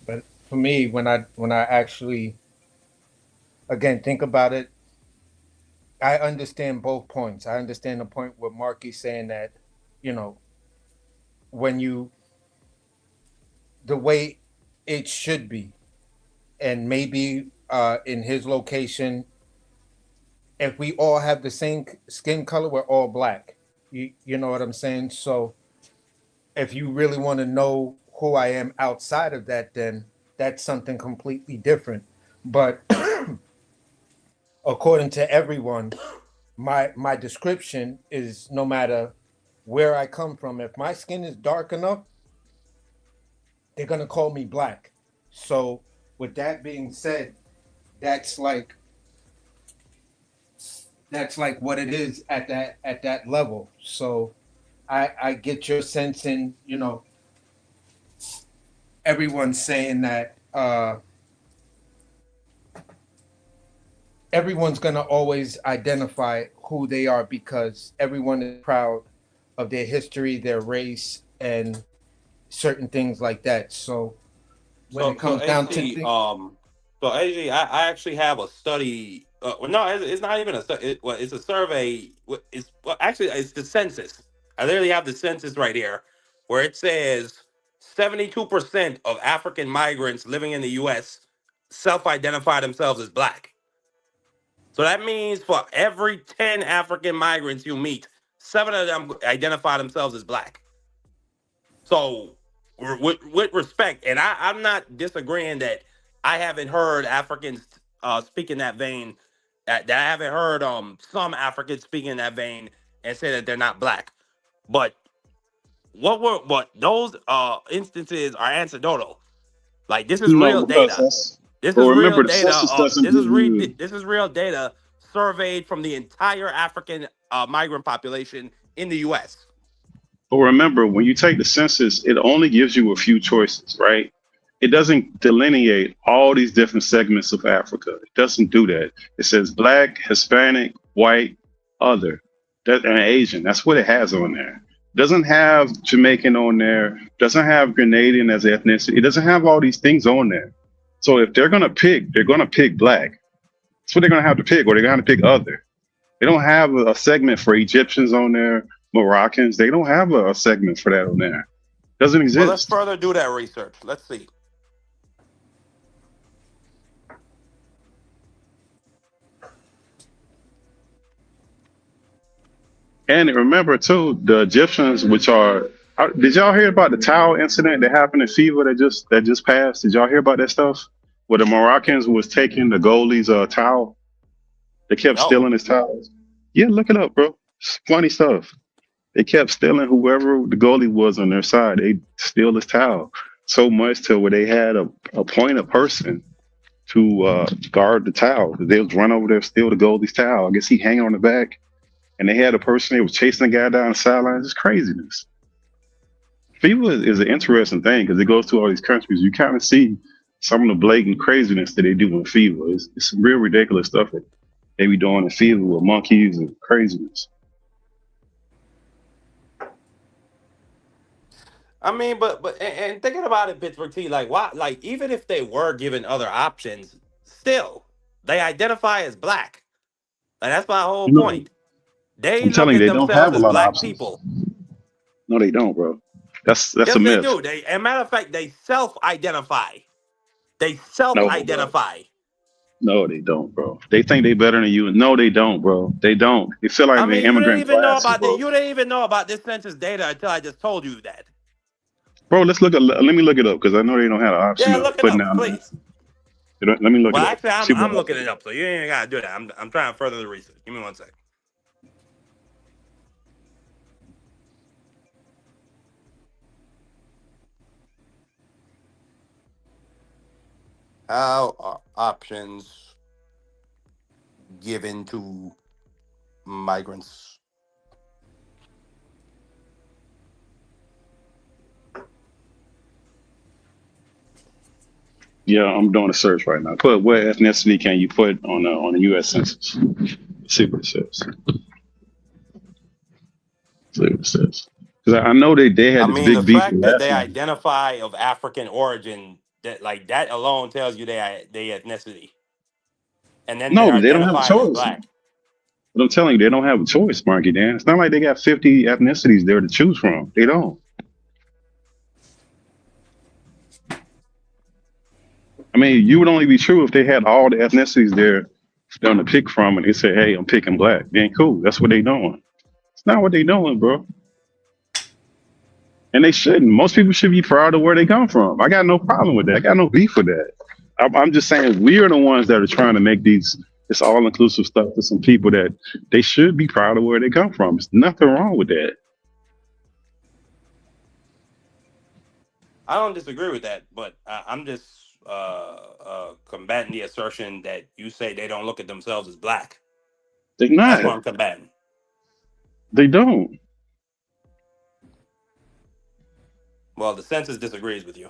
Speaker 10: but for me, when I actually again think about it, I understand both points. I understand the point where Marky's saying that, you know, when you the way it should be, and maybe in his location, if we all have the same skin color, we're all black. You know what I'm saying? So if you really want to know who I am outside of that, then that's something completely different. But according to everyone, my description is no matter where I come from. If my skin is dark enough, they're gonna call me black. So with that being said, that's like that's like what it is at that level. So I get your sense in, everyone's saying that everyone's gonna always identify who they are because everyone is proud of their history, their race, and certain things like that. So when it
Speaker 8: So
Speaker 10: comes down to
Speaker 8: AG
Speaker 10: things,
Speaker 8: so AG I actually have a study. Well, no, it's not even a study. Well, it's a survey. It's well, actually it's the census. I literally have the census right here, where it says 72% of African migrants living in the U.S. self-identify themselves as black. So that means for every 10 African migrants you meet, 7 of them identify themselves as black. So, with respect, and I'm not disagreeing that I haven't heard Africans speak in that vein. That I haven't heard some Africans speak in that vein and say that they're not black. But what those instances are anecdotal. Like this is
Speaker 9: No,
Speaker 8: real
Speaker 9: because
Speaker 8: data.
Speaker 9: that's.
Speaker 8: This
Speaker 9: But
Speaker 8: is real
Speaker 9: remember, the
Speaker 8: data.
Speaker 9: census doesn't give you.
Speaker 8: This is real data surveyed from the entire African migrant population in the U.S.
Speaker 9: But remember, when you take the census, it only gives you a few choices, right? It doesn't delineate all these different segments of Africa. It doesn't do that. It says black, Hispanic, white, other, and Asian. That's what it has on there. Doesn't have Jamaican on there. Doesn't have Grenadian as ethnicity. It doesn't have all these things on there. So if they're gonna pick black. That's what they're gonna have to pick, or they're gonna pick other. They don't have a segment for Egyptians on there, Moroccans. They don't have a segment for that on there. Doesn't
Speaker 8: Well, let's
Speaker 9: exist.
Speaker 8: further do that research. Let's see.
Speaker 9: And remember too, the Egyptians, which are, did y'all hear about the towel incident that happened in FIBA that just passed? Did y'all hear about that stuff? Where the Moroccans was taking the goalie's towel, they kept
Speaker 8: No.
Speaker 9: stealing his towels. Yeah, look it up, bro. It's funny stuff. They kept stealing whoever the goalie was on their side. They steal his towel so much to where they had a appointed person to guard the towel. They was run over there, steal the goalie's towel. I guess he hang on the back, and they had a person that was chasing the guy down the sidelines. It's craziness. FIFA is an interesting thing because it goes to all these countries. You kind of see some of the blatant craziness that they do in FIFA. It's some real ridiculous stuff that they be doing in FIFA with monkeys and craziness.
Speaker 8: I mean, and thinking about it, Pittsburgh T, like why, like even if they were given other options, still they identify as black, and that's my whole
Speaker 9: You know,
Speaker 8: point. They
Speaker 9: I'm
Speaker 8: look
Speaker 9: telling you,
Speaker 8: at
Speaker 9: they don't
Speaker 8: themselves
Speaker 9: have a
Speaker 8: as
Speaker 9: lot of
Speaker 8: black
Speaker 9: options.
Speaker 8: people.
Speaker 9: No, they don't, bro. That's a
Speaker 8: Yes, they
Speaker 9: myth.
Speaker 8: do. They, as a matter of fact, they self-identify. They
Speaker 9: No, bro.
Speaker 8: self-identify.
Speaker 9: No, they don't, bro. They think they better than you. No, they don't, bro. They don't. They feel
Speaker 8: I
Speaker 9: like they
Speaker 8: mean, you didn't
Speaker 9: immigrant
Speaker 8: even know
Speaker 9: classes,
Speaker 8: about the.
Speaker 9: bro.
Speaker 8: You didn't even know about this census data until I just told you that.
Speaker 9: Bro, let's look at. Let me look it up because I know they don't have an option
Speaker 8: Yeah,
Speaker 9: of
Speaker 8: look it
Speaker 9: putting
Speaker 8: up,
Speaker 9: down there.
Speaker 8: please.
Speaker 9: Let me look
Speaker 8: Well,
Speaker 9: it up.
Speaker 8: actually,
Speaker 9: See
Speaker 8: I'm
Speaker 9: what
Speaker 8: looking
Speaker 9: happens.
Speaker 8: it up, so you ain't gotta do that. I'm trying to further the research. Give me one second. How are options given to migrants?
Speaker 9: Yeah, I'm doing a search right now. Put what ethnicity can you put on the U.S. Census? See what it says. See what it says. Because I know they
Speaker 8: I
Speaker 9: had this
Speaker 8: mean, the
Speaker 9: big beef
Speaker 8: fact that
Speaker 9: last
Speaker 8: they
Speaker 9: time.
Speaker 8: identify of African origin, that like that alone tells you they ethnicity, and then they
Speaker 9: No, they don't have a
Speaker 8: identify as
Speaker 9: choice.
Speaker 8: black.
Speaker 9: But I'm telling you, they don't have a choice, Marky Dan. It's not like they got 50 ethnicities there to choose from. They don't. I mean, you would only be true if they had all the ethnicities there for them to pick from, and they say, "Hey, I'm picking black." Then cool. That's what they doing. It's not what they doing, bro. And they shouldn't. Most people should be proud of where they come from. I got no problem with that. I got no beef with that. I'm just saying we are the ones that are trying to make this all inclusive stuff to some people that they should be proud of where they come from. There's nothing wrong with that.
Speaker 8: I don't disagree with that, but I'm just combating the assertion that you say they don't look at themselves as black.
Speaker 9: They're
Speaker 8: That's
Speaker 9: not.
Speaker 8: what I'm combating.
Speaker 9: They don't.
Speaker 8: Well, the census disagrees with you.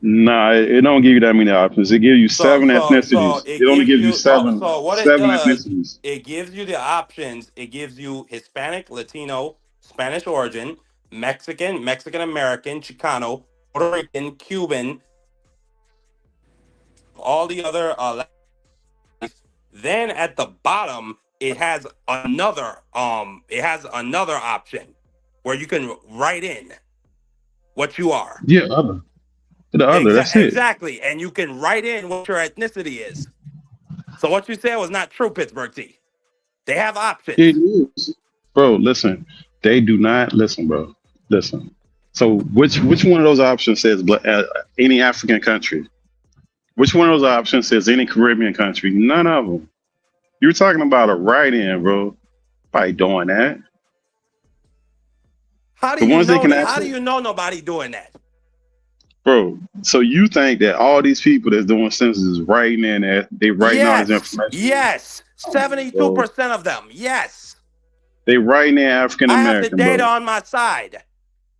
Speaker 9: Nah, it don't give you that many options. It gives you
Speaker 8: So
Speaker 9: seven
Speaker 8: so so
Speaker 9: ethnicities.
Speaker 8: it
Speaker 9: It only
Speaker 8: gives
Speaker 9: gives you
Speaker 8: you so
Speaker 9: seven
Speaker 8: so what it
Speaker 9: seven
Speaker 8: does,
Speaker 9: ethnicities.
Speaker 8: it gives you the options. It gives you Hispanic, Latino, Spanish origin, Mexican, Mexican American, Chicano, Puerto Rican, Cuban, all the other then at the bottom it has another option. where you can write in what you are.
Speaker 9: Yeah, other. The other. That's it.
Speaker 8: Exactly. And you can write in what your ethnicity is. So what you said was not true, Pittsburgh T. They have
Speaker 9: It
Speaker 8: options.
Speaker 9: is, bro. Listen, they do not listen, bro. Listen. So which one of those options says any African country? Which one of those options says any Caribbean country? None of them. You're talking about a write-in, bro. By doing that,
Speaker 8: How do
Speaker 9: the
Speaker 8: you
Speaker 9: ones they
Speaker 8: know
Speaker 9: can
Speaker 8: that? How do
Speaker 9: actually,
Speaker 8: you know nobody doing that?
Speaker 9: bro. So you think that all these people that's doing census is writing in that they writing all this
Speaker 8: Yes.
Speaker 9: information?
Speaker 8: Yes.
Speaker 9: Come on, bro.
Speaker 8: 72% of them. Yes.
Speaker 9: They writing in African
Speaker 8: I have the
Speaker 9: American,
Speaker 8: data
Speaker 9: bro.
Speaker 8: on my side.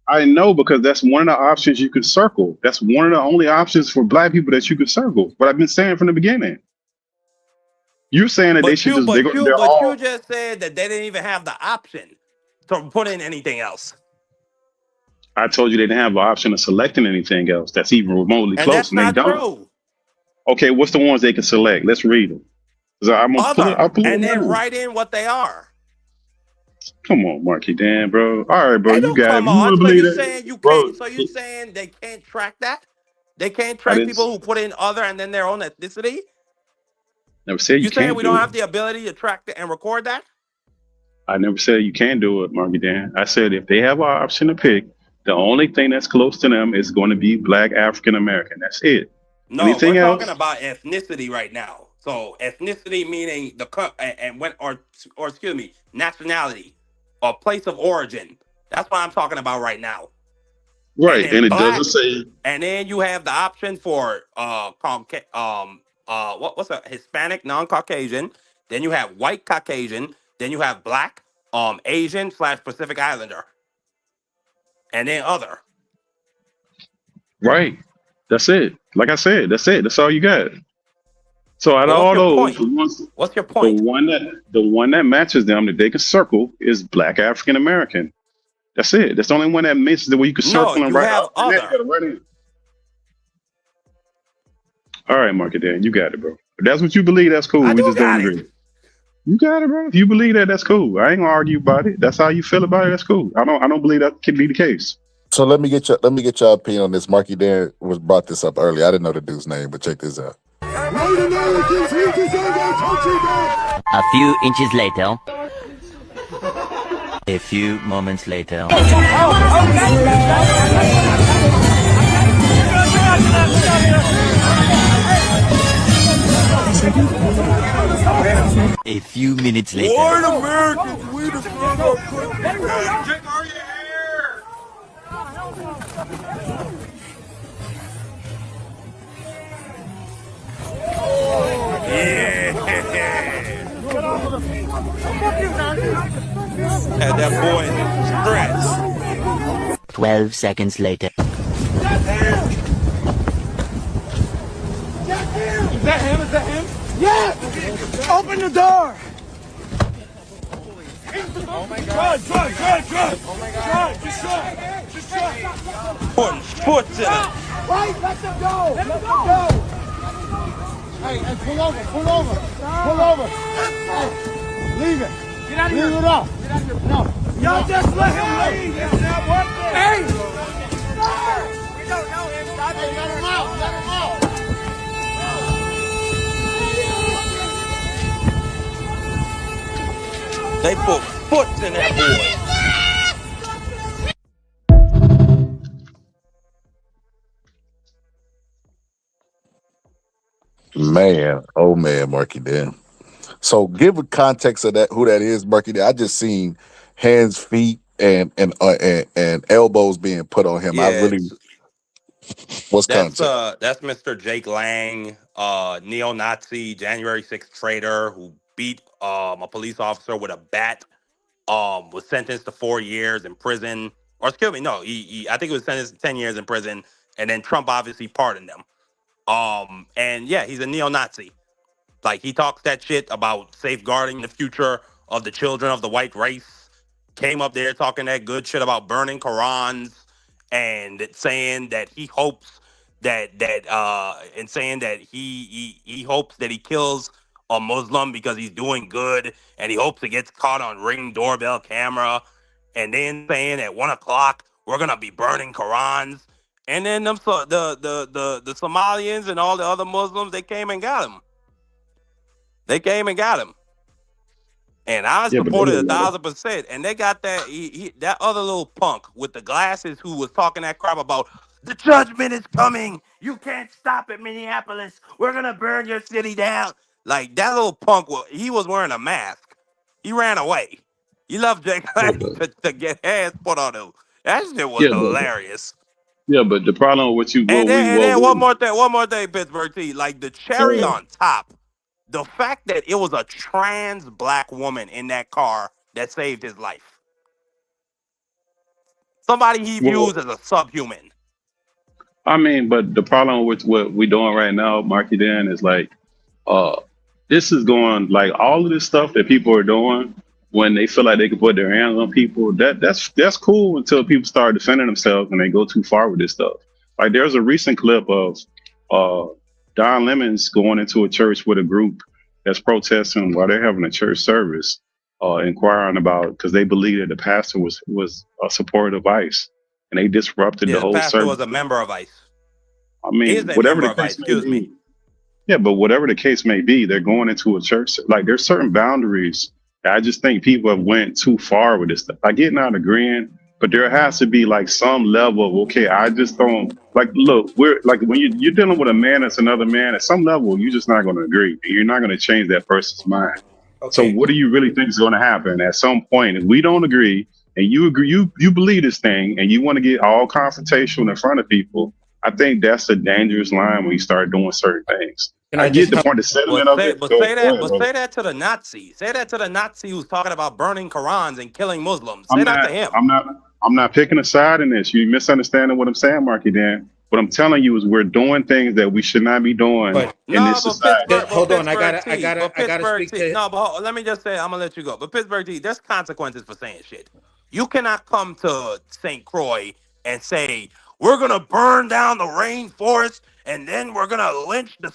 Speaker 9: I know because that's one of the options you can circle. That's one of the only options for black people that you can circle. But I've been saying from the beginning. You're saying that they
Speaker 8: But
Speaker 9: should
Speaker 8: you
Speaker 9: just
Speaker 8: but you
Speaker 9: they're
Speaker 8: but you
Speaker 9: all.
Speaker 8: just said that they didn't even have the option to put in anything else.
Speaker 9: I told you they didn't have the option of selecting anything else that's even remotely
Speaker 8: And
Speaker 9: close,
Speaker 8: that's
Speaker 9: and they
Speaker 8: not
Speaker 9: don't.
Speaker 8: true.
Speaker 9: Okay, what's the ones they can select? Let's read them. So I'm gonna pull it. I'll
Speaker 8: Other.
Speaker 9: pull it
Speaker 8: And
Speaker 9: right
Speaker 8: then
Speaker 9: now.
Speaker 8: write in what they are.
Speaker 9: Come on, Marky Dan, bro. All right, bro.
Speaker 8: Hey,
Speaker 9: You
Speaker 8: don't
Speaker 9: got it.
Speaker 8: come
Speaker 9: If you want
Speaker 8: on.
Speaker 9: to
Speaker 8: So
Speaker 9: believe
Speaker 8: you
Speaker 9: that,
Speaker 8: saying you
Speaker 9: bro.
Speaker 8: can't so you saying they can't track that? They can't
Speaker 9: I
Speaker 8: track
Speaker 9: didn't
Speaker 8: people who put in other and then their own ethnicity?
Speaker 9: never said you
Speaker 8: You saying
Speaker 9: can't
Speaker 8: we don't
Speaker 9: do it.
Speaker 8: have the ability to track and record that?
Speaker 9: I never said you can't do it, Marky Dan. I said if they have an option to pick, the only thing that's close to them is going to be Black African American. That's it.
Speaker 8: No, we're
Speaker 9: Anything
Speaker 8: talking
Speaker 9: else?
Speaker 8: about ethnicity right now. So ethnicity meaning and when or excuse me, nationality or place of origin. That's what I'm talking about right now. And
Speaker 9: Right,
Speaker 8: then
Speaker 9: and it doesn't
Speaker 8: black,
Speaker 9: say
Speaker 8: and then you have the option for what's a Hispanic non-Caucasian. Then you have white Caucasian. Then you have black Asian slash Pacific Islander, and then other.
Speaker 9: right. That's it. Like I said, that's it. That's all you got. So out of
Speaker 8: Well, what's
Speaker 9: all
Speaker 8: your
Speaker 9: those,
Speaker 8: point? What's your
Speaker 9: the
Speaker 8: point?
Speaker 9: one that the one that matches them that they can circle is Black African American. That's it. That's the only one that matches the way you can
Speaker 8: No,
Speaker 9: circle and
Speaker 8: you
Speaker 9: write
Speaker 8: have
Speaker 9: up. And then you
Speaker 8: other.
Speaker 9: gotta write in. All right, Market Dan, you got it, bro. If that's what you believe, that's cool.
Speaker 8: I
Speaker 9: We
Speaker 8: do
Speaker 9: just don't
Speaker 8: got it.
Speaker 9: agree. You got it, bro. If you believe that, that's cool. I ain't gonna argue about it. That's how you feel about it. That's cool. I don't believe that can be the case.
Speaker 7: So let me get your opinion on this. Marky Dan was brought this up earlier. I didn't know the dude's name, but check this out.
Speaker 12: A few inches later. A few moments later. A few minutes later.
Speaker 8: White Americans, we defend our country. Are you here? Yeah. Had that boy in distress.
Speaker 12: 12 seconds later.
Speaker 11: Is that him? Is that him? Yes! Open the door! Oh my God. Drive! Oh my God. Just drive!
Speaker 8: Putting foot in it.
Speaker 11: Wait, let them go! Let them go! Hey, pull over! Pull over! Hey, leave it! Get out of here! Leave it off! Get out of here! No! Y'all just let him leave! It's not working! Hey! We don't know him! Stop it! Let him out! Let him out!
Speaker 8: They put foot in that boy.
Speaker 7: Man, oh man, Marky Dan. So give a context of that, who that is, Marky Dan. I just seen hands, feet, and elbows being put on him. I
Speaker 8: Yeah,
Speaker 7: really, what's context?
Speaker 8: that's Mr. Jake Lang, neo-Nazi January 6th traitor who beat a police officer with a bat. Was sentenced to 4 years in prison. Or excuse me, no, I think he was sentenced to 10 years in prison, and then Trump obviously pardoned him. And yeah, he's a neo-Nazi. Like he talks that shit about safeguarding the future of the children of the white race. Came up there talking that good shit about burning Qurans and saying that he hopes and saying that he hopes that he kills a Muslim because he's doing good and he hopes it gets caught on Ring doorbell camera.
Speaker 11: and then saying at 1 o'clock we're gonna be burning Qurans, and then the Somalians and all the other Muslims, they came and got him. They came and got him. And I
Speaker 9: Yeah, but they
Speaker 11: supported
Speaker 9: look like
Speaker 11: 1,000%. And they got that that other little punk with the glasses who was talking that crap about the judgment is coming. You can't stop it, Minneapolis. We're gonna burn your city down. Like that little punk, he was wearing a mask. He ran away. He left Jay
Speaker 9: yeah,
Speaker 11: Clay to get hands put on him. That shit was
Speaker 9: yeah,
Speaker 11: hilarious.
Speaker 9: yeah, but the problem with you,
Speaker 11: And then
Speaker 9: we
Speaker 11: one more thing, Pittsburgh T. Like the cherry on top, the fact that it was a trans black woman in that car that saved his life. Somebody he
Speaker 9: well,
Speaker 11: views as a subhuman.
Speaker 9: I mean, but the problem with what we're doing right now, Marky Dan, is like, uh, this is going like all of this stuff that people are doing when they feel like they can put their hands on people. That's cool until people start defending themselves and they go too far with this stuff. Like there's a recent clip of Don Lemons going into a church with a group that's protesting while they're having a church service, inquiring about because they believe that the pastor was a supporter of ICE and they disrupted
Speaker 11: Yeah,
Speaker 9: the
Speaker 11: the
Speaker 9: whole
Speaker 11: pastor was
Speaker 9: service.
Speaker 11: a member of ICE.
Speaker 9: I
Speaker 11: Is
Speaker 9: mean,
Speaker 11: a
Speaker 9: whatever
Speaker 11: member
Speaker 9: the
Speaker 11: of ICE,
Speaker 9: case may
Speaker 11: excuse me.
Speaker 9: be, yeah, but whatever the case may be, they're going into a church. Like there's certain boundaries that I just think people have went too far with this stuff. I get not agreeing, but there has to be like some level of okay. I just don't like. Look, we're like when you're dealing with a man that's another man. At some level, you're just not going to agree. You're not going to change that person's mind. So
Speaker 10: Okay.
Speaker 9: what do you really think is going to happen at some point if we don't agree and you agree, you believe this thing and you want to get all confrontational in front of people? I think that's a dangerous line when you start doing certain things.
Speaker 10: Can
Speaker 9: I
Speaker 10: I
Speaker 9: get
Speaker 10: just
Speaker 9: the
Speaker 10: help?
Speaker 9: point, the sentiment of it.
Speaker 11: But
Speaker 9: Go,
Speaker 11: say
Speaker 9: go
Speaker 11: that,
Speaker 9: ahead, brother.
Speaker 11: to the Nazi. Say that to the Nazi who's talking about burning Qurans and killing Muslims.
Speaker 9: I'm
Speaker 11: Say that to
Speaker 9: not,
Speaker 11: him.
Speaker 9: I'm not, I'm not picking a side in this. You misunderstanding what I'm saying, Marky Dan. What I'm telling you is we're doing things that we should not be doing
Speaker 10: But
Speaker 9: in
Speaker 11: No,
Speaker 9: this society.
Speaker 10: hold on. I
Speaker 11: Pittsburgh
Speaker 10: gotta, I
Speaker 11: T,
Speaker 10: gotta, I gotta speak to.
Speaker 11: No, but let me just say, I'm gonna let you go. But Pittsburgh T, there's consequences for saying shit. You cannot come to St. Croix and say we're gonna burn down the rainforest and then we're gonna lynch the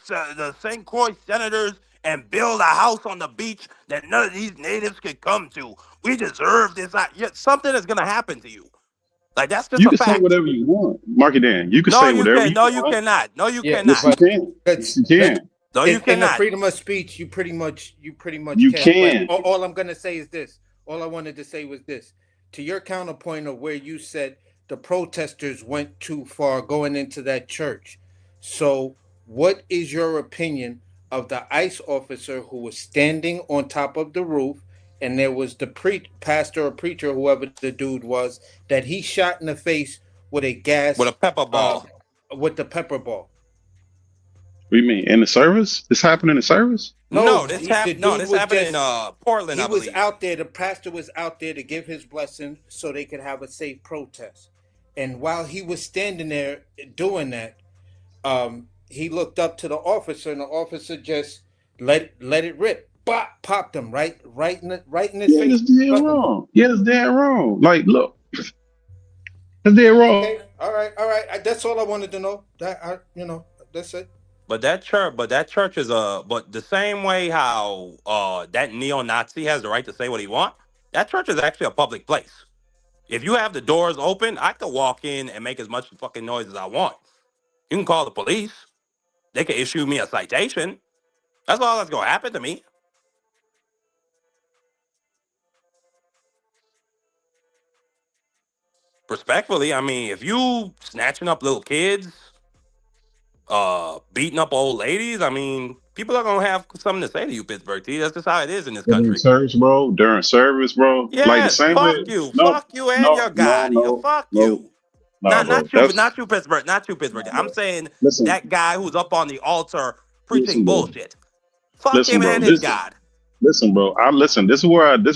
Speaker 11: St. Croix senators and build a house on the beach that none of these natives could come to. We deserve this. Something is gonna happen to you. Like that's just
Speaker 9: You
Speaker 11: a
Speaker 9: can say
Speaker 11: fact.
Speaker 9: whatever you want, Marky Dan. You can
Speaker 11: No,
Speaker 9: say
Speaker 11: you
Speaker 9: whatever
Speaker 11: can.
Speaker 9: you
Speaker 11: No, you
Speaker 9: want.
Speaker 11: cannot. No, you
Speaker 10: Yeah,
Speaker 9: Yes,
Speaker 11: cannot.
Speaker 9: you
Speaker 10: but
Speaker 9: can. Yes,
Speaker 10: let's
Speaker 9: you can.
Speaker 11: No, you
Speaker 10: in the
Speaker 11: cannot.
Speaker 10: freedom of speech, you pretty much
Speaker 9: You
Speaker 10: can. But
Speaker 9: can.
Speaker 10: all I'm gonna say is this. All I wanted to say was this. To your counterpoint of where you said the protesters went too far going into that church. So, what is your opinion of the ICE officer who was standing on top of the roof, and there was the pastor or preacher, whoever the dude was, that he shot in the face with a
Speaker 11: With a
Speaker 10: gas,
Speaker 11: pepper
Speaker 10: uh,
Speaker 11: ball.
Speaker 10: with the pepper ball?
Speaker 9: What do you mean? In the service? This happened in the service?
Speaker 10: No,
Speaker 11: No,
Speaker 10: the dude
Speaker 11: this
Speaker 10: was
Speaker 11: happened in
Speaker 10: just
Speaker 11: Portland,
Speaker 10: he
Speaker 11: I
Speaker 10: was
Speaker 11: believe.
Speaker 10: out there. The pastor was out there to give his blessing so they could have a safe protest. And while he was standing there doing that, he looked up to the officer, and the officer just let it rip. Bop, popped him right in his
Speaker 9: Yeah,
Speaker 10: face.
Speaker 9: it's dead
Speaker 10: Pepper ball.
Speaker 9: wrong. Yeah, it's dead wrong. Like, look, it's dead wrong.
Speaker 10: Okay, all right, all right. That's all I wanted to know. That's it.
Speaker 11: But that church is but the same way how that neo-Nazi has the right to say what he wants, that church is actually a public place. If you have the doors open, I could walk in and make as much fucking noise as I want. You can call the police. They can issue me a citation. That's all that's gonna happen to me. Respectfully, I mean, if you snatching up little kids, beating up old ladies, I mean, people are gonna have something to say to you, Pittsburgh T. That's just how it is in this
Speaker 9: During
Speaker 11: country.
Speaker 9: service, bro. During service, bro. Like the
Speaker 11: Yes,
Speaker 9: same way. No,
Speaker 11: fuck you, and
Speaker 9: no,
Speaker 11: your
Speaker 9: no,
Speaker 11: God. Yeah,
Speaker 9: no,
Speaker 11: fuck
Speaker 9: no,
Speaker 11: you.
Speaker 9: no, bro.
Speaker 11: Not you, Pittsburgh. Not you, Pittsburgh.
Speaker 9: No,
Speaker 11: I'm
Speaker 9: bro.
Speaker 11: saying
Speaker 9: Listen,
Speaker 11: that guy who's up on the altar preaching
Speaker 9: listen, bro.
Speaker 11: bullshit. Fuck
Speaker 9: Listen,
Speaker 11: him
Speaker 9: bro.
Speaker 11: and his God.
Speaker 9: Listen, bro. I listen. This is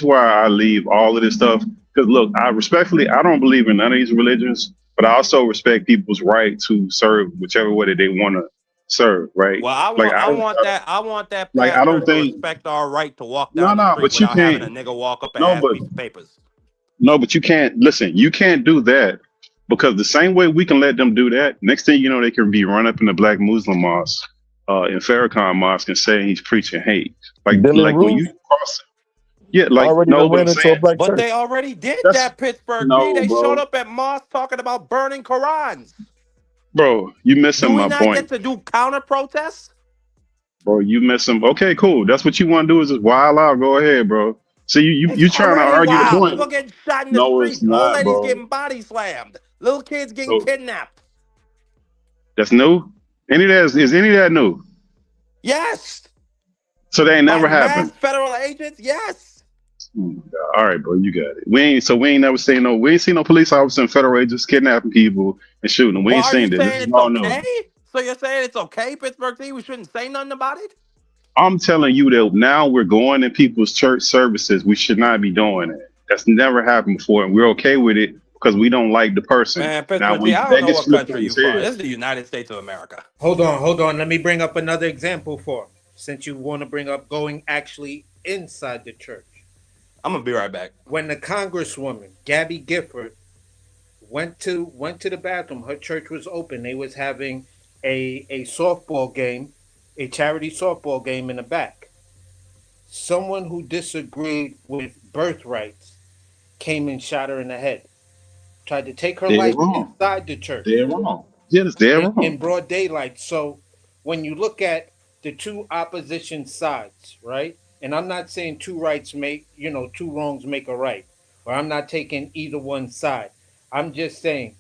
Speaker 9: where I leave all of this stuff. Because look, I respectfully, I don't believe in none of these religions, but I also respect people's right to serve whichever way that they want to serve. Right?
Speaker 11: Well,
Speaker 9: Like
Speaker 11: I want that
Speaker 9: like I
Speaker 11: pastor
Speaker 9: don't
Speaker 11: to
Speaker 9: think.
Speaker 11: respect our right to walk
Speaker 9: No,
Speaker 11: down the
Speaker 9: no.
Speaker 11: street
Speaker 9: But you
Speaker 11: without having a
Speaker 9: can't.
Speaker 11: nigga walk up and
Speaker 9: No,
Speaker 11: ask
Speaker 9: but
Speaker 11: piece of papers.
Speaker 9: no, but you can't. Listen, you can't do that because the same way we can let them do that. Next thing you know, they can be run up in the black Muslim mosque, in Farrakhan mosque, and say he's preaching hate.
Speaker 3: Dylan
Speaker 9: Like when
Speaker 3: Roof.
Speaker 9: you cross. Yeah, like
Speaker 7: Already
Speaker 9: no,
Speaker 7: done
Speaker 9: but I'm
Speaker 7: ran into a
Speaker 9: saying
Speaker 7: black
Speaker 8: But
Speaker 7: church.
Speaker 8: they already did
Speaker 9: that's
Speaker 8: that, Pittsburgh T.
Speaker 9: no,
Speaker 8: They showed
Speaker 9: bro.
Speaker 8: up at mosques talking about burning Qurans.
Speaker 9: Bro, you
Speaker 8: Do
Speaker 9: missing
Speaker 8: we
Speaker 9: my
Speaker 8: not
Speaker 9: point.
Speaker 8: get to do counter protests?
Speaker 9: Bro, you missing. Okay, cool. That's what you want to do is just wild out. Go ahead, bro. So
Speaker 8: It's
Speaker 9: you trying to
Speaker 8: already
Speaker 9: argue the
Speaker 8: wild.
Speaker 9: point?
Speaker 8: People getting shot in the
Speaker 9: No, it's
Speaker 8: streets. Old
Speaker 9: not,
Speaker 8: ladies
Speaker 9: bro.
Speaker 8: getting body slammed. Little kids getting
Speaker 9: So
Speaker 8: kidnapped.
Speaker 9: that's new. Any of that is any of that new?
Speaker 8: Yes.
Speaker 9: So they ain't
Speaker 8: By
Speaker 9: never
Speaker 8: masked
Speaker 9: happened.
Speaker 8: federal agents. Yes.
Speaker 9: Oh my God. All right, bro, you got it. We ain't never seen no. We ain't seen no police officers and federal agents kidnapping people and shooting them. We
Speaker 8: Well,
Speaker 9: ain't
Speaker 8: are you
Speaker 9: seen this. This
Speaker 8: saying
Speaker 9: is
Speaker 8: it's
Speaker 9: all new.
Speaker 8: okay? So you're saying it's okay, Pittsburgh T? We shouldn't say nothing about it?
Speaker 9: I'm telling you that now we're going in people's church services. We should not be doing it. That's never happened before, and we're okay with it because we don't like the person.
Speaker 8: Man,
Speaker 9: Now,
Speaker 8: Pittsburgh T,
Speaker 9: when
Speaker 8: I don't
Speaker 9: that
Speaker 8: know
Speaker 9: gets
Speaker 8: what
Speaker 9: flipped
Speaker 8: country
Speaker 9: on
Speaker 8: you
Speaker 9: its
Speaker 8: from.
Speaker 9: head,
Speaker 8: This is the United States of America.
Speaker 10: Hold on. Let me bring up another example for him, since you want to bring up going actually inside the church.
Speaker 8: I'm gonna be right back.
Speaker 10: When the Congresswoman Gabby Gifford went to the bathroom, her church was open. They was having a softball game, a charity softball game in the back. Someone who disagreed with birthrights came and shot her in the head. Tried to take her
Speaker 9: they're
Speaker 10: life
Speaker 9: wrong.
Speaker 10: inside the church
Speaker 9: They're wrong. Yes, they're
Speaker 10: in
Speaker 9: wrong.
Speaker 10: broad daylight. So when you look at the two opposition sides, right? And I'm not saying two rights make, two wrongs make a right, or I'm not taking either one side. I'm just saying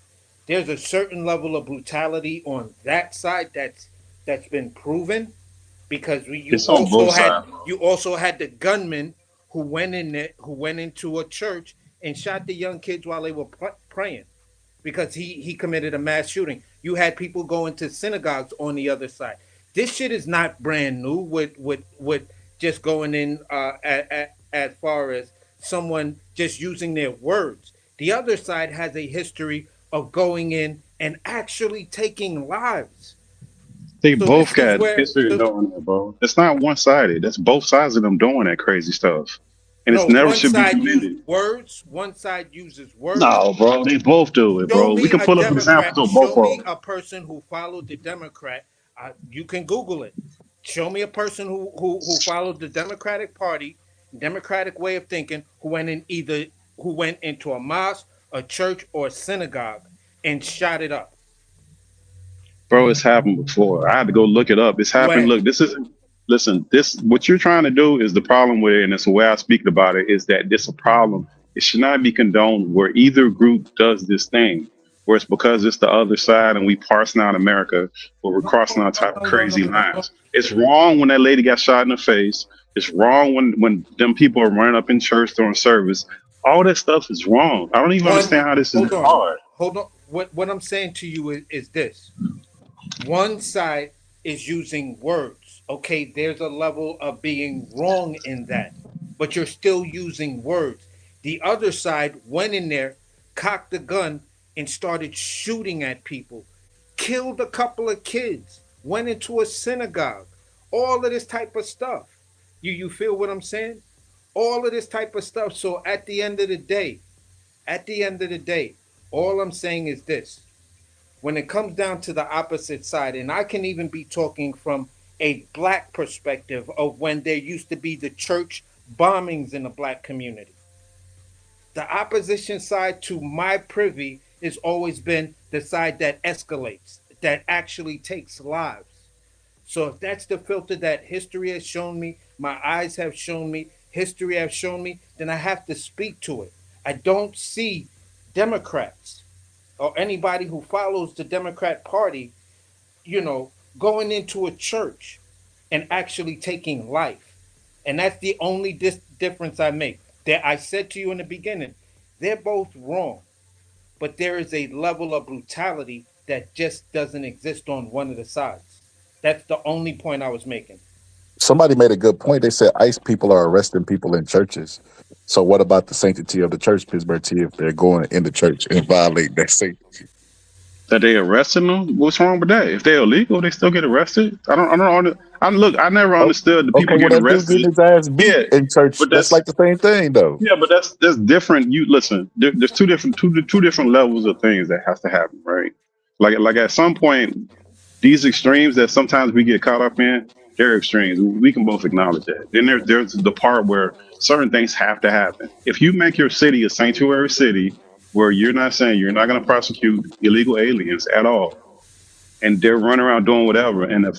Speaker 10: there's a certain level of brutality on that side that's been proven, because
Speaker 9: It's on both sides.
Speaker 10: you also had the gunman who went into a church and shot the young kids while they were praying, because he committed a mass shooting. You had people going to synagogues on the other side. This shit is not brand new with just going in as far as someone just using their words. The other side has a history of going in and actually taking lives.
Speaker 9: They
Speaker 10: So
Speaker 9: both
Speaker 10: this is
Speaker 9: got
Speaker 10: where
Speaker 9: history of doing that, bro. It's not one sided. That's both sides of them doing that crazy stuff, and it's
Speaker 10: no,
Speaker 9: never
Speaker 10: one
Speaker 9: should be
Speaker 10: side uses
Speaker 9: committed.
Speaker 10: words, one side uses words.
Speaker 9: No, bro, they both do it,
Speaker 10: Show
Speaker 9: bro. We
Speaker 10: me
Speaker 9: can
Speaker 10: a
Speaker 9: pull up examples
Speaker 10: Democrat.
Speaker 9: of both
Speaker 10: Show
Speaker 9: of
Speaker 10: me
Speaker 9: them.
Speaker 10: a person who followed the Democrat. You can Google it. Show me a person who followed the Democratic Party, Democratic way of thinking, who went into a mosque, a church, or a synagogue and shot it up.
Speaker 9: Bro, it's happened before. I had to go look it up. It's happened.
Speaker 10: When?
Speaker 9: Look, this isn't. Listen, this what you're trying to do is the problem with it, and it's the way I speak about it is that this a problem. It should not be condoned where either group does this thing, where it's because it's the other side and we parsing out America, or we're crossing our type of crazy
Speaker 10: No.
Speaker 9: lines. It's wrong when that lady got shot in the face. It's wrong when them people are running up in church during service. All that stuff is wrong. I don't even
Speaker 10: One.
Speaker 9: understand how this is
Speaker 10: Hold on.
Speaker 9: hard.
Speaker 10: Hold on. What I'm saying to you is this: one side is using words. Okay, there's a level of being wrong in that, but you're still using words. The other side went in there, cocked the gun, and started shooting at people, killed a couple of kids, went into a synagogue, all of this type of stuff. You feel what I'm saying? All of this type of stuff. So at the end of the day, all I'm saying is this: when it comes down to the opposite side, and I can even be talking from a black perspective of when there used to be the church bombings in the black community. The opposition side to my privy has always been the side that escalates, that actually takes lives. So if that's the filter that history has shown me, my eyes have shown me, history has shown me, then I have to speak to it. I don't see Democrats or anybody who follows the Democrat Party, going into a church and actually taking life. And that's the only difference I make. That I said to you in the beginning, they're both wrong, but there is a level of brutality that just doesn't exist on one of the sides. That's the only point I was making.
Speaker 7: Somebody made a good point. They said ICE people are arresting people in churches. So what about the sanctity of the church, Pittsburgh T, if they're going in the church and violate that sanctity?
Speaker 9: That they arresting them? What's wrong with that? If they're illegal, they still get arrested. Look. I never
Speaker 7: Oh,
Speaker 9: understood the
Speaker 7: okay,
Speaker 9: people
Speaker 7: well
Speaker 9: getting
Speaker 7: that dude getting
Speaker 9: arrested.
Speaker 7: his ass beat
Speaker 9: Yeah,
Speaker 7: in church.
Speaker 9: but
Speaker 7: That's like the same thing though.
Speaker 9: that's different. You listen. There's two different levels of things that has to happen, right? Like at some point, these extremes that sometimes we get caught up in, They're extremes. We can both acknowledge that. Then there's the part where certain things have to happen. If you make your city a sanctuary city where you're not saying you're not going to prosecute illegal aliens at all, and they're running around doing whatever, and if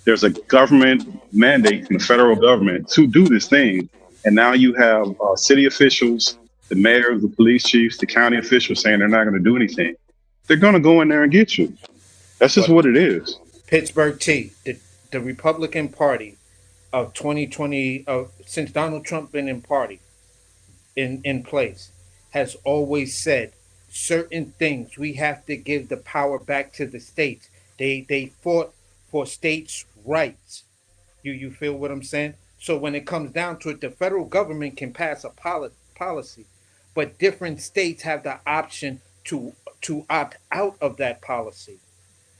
Speaker 9: there's a government mandate from the federal government to do this thing, and now you have city officials, the mayors, the police chiefs, the county officials saying they're not going to do anything, they're going to go in there and get you. That's just what it is.
Speaker 10: Pittsburgh T, the Republican Party of 2020, since Donald Trump been in place, has always said certain things we have to give the power back to the states. They fought for states' rights. You feel what I'm saying? So when it comes down to it, the federal government can pass a policy, but different states have the option to opt out of that policy.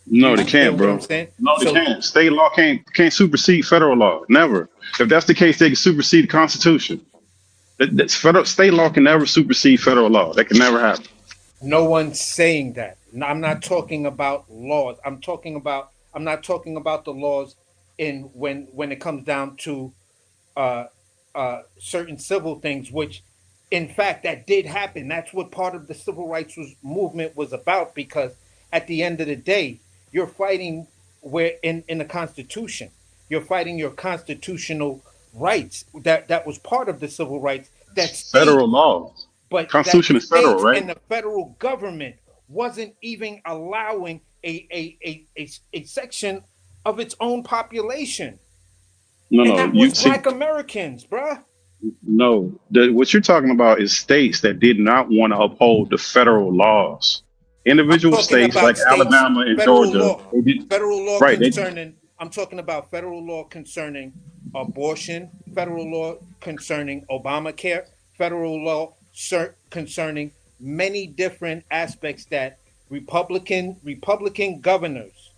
Speaker 9: No, they
Speaker 10: You feel
Speaker 9: can't,
Speaker 10: what I'm
Speaker 9: bro.
Speaker 10: saying?
Speaker 9: No, they
Speaker 10: So
Speaker 9: can't. State law can't supersede federal law. Never. If that's the case, they can supersede the Constitution. That's state law can never supersede federal law. That can never happen.
Speaker 10: no one's saying that. No, I'm not talking about laws. I'm not talking about the laws in when it comes down to uh, certain civil things, which in fact that did happen. That's what part of the civil rights movement was about, because at the end of the day, you're fighting where in the Constitution, you're fighting your constitutional rights. That was part of the civil rights that
Speaker 9: Federal
Speaker 10: states,
Speaker 9: law.
Speaker 10: but that
Speaker 9: Constitution
Speaker 10: the
Speaker 9: is federal,
Speaker 10: states
Speaker 9: right?
Speaker 10: and the federal government wasn't even allowing a section of its own population,
Speaker 9: No,
Speaker 10: and
Speaker 9: no.
Speaker 10: that was Black Americans, bruh.
Speaker 9: No. What you're talking about is states that did not want to uphold the federal laws.
Speaker 10: I'm
Speaker 9: Individual
Speaker 10: talking
Speaker 9: states like
Speaker 10: about states,
Speaker 9: Alabama and
Speaker 10: federal
Speaker 9: Georgia,
Speaker 10: law,
Speaker 9: they did,
Speaker 10: federal law
Speaker 9: right? They
Speaker 10: concerning. I'm talking about federal law concerning abortion, federal law concerning Obamacare, federal law concerning many different aspects that Republican governors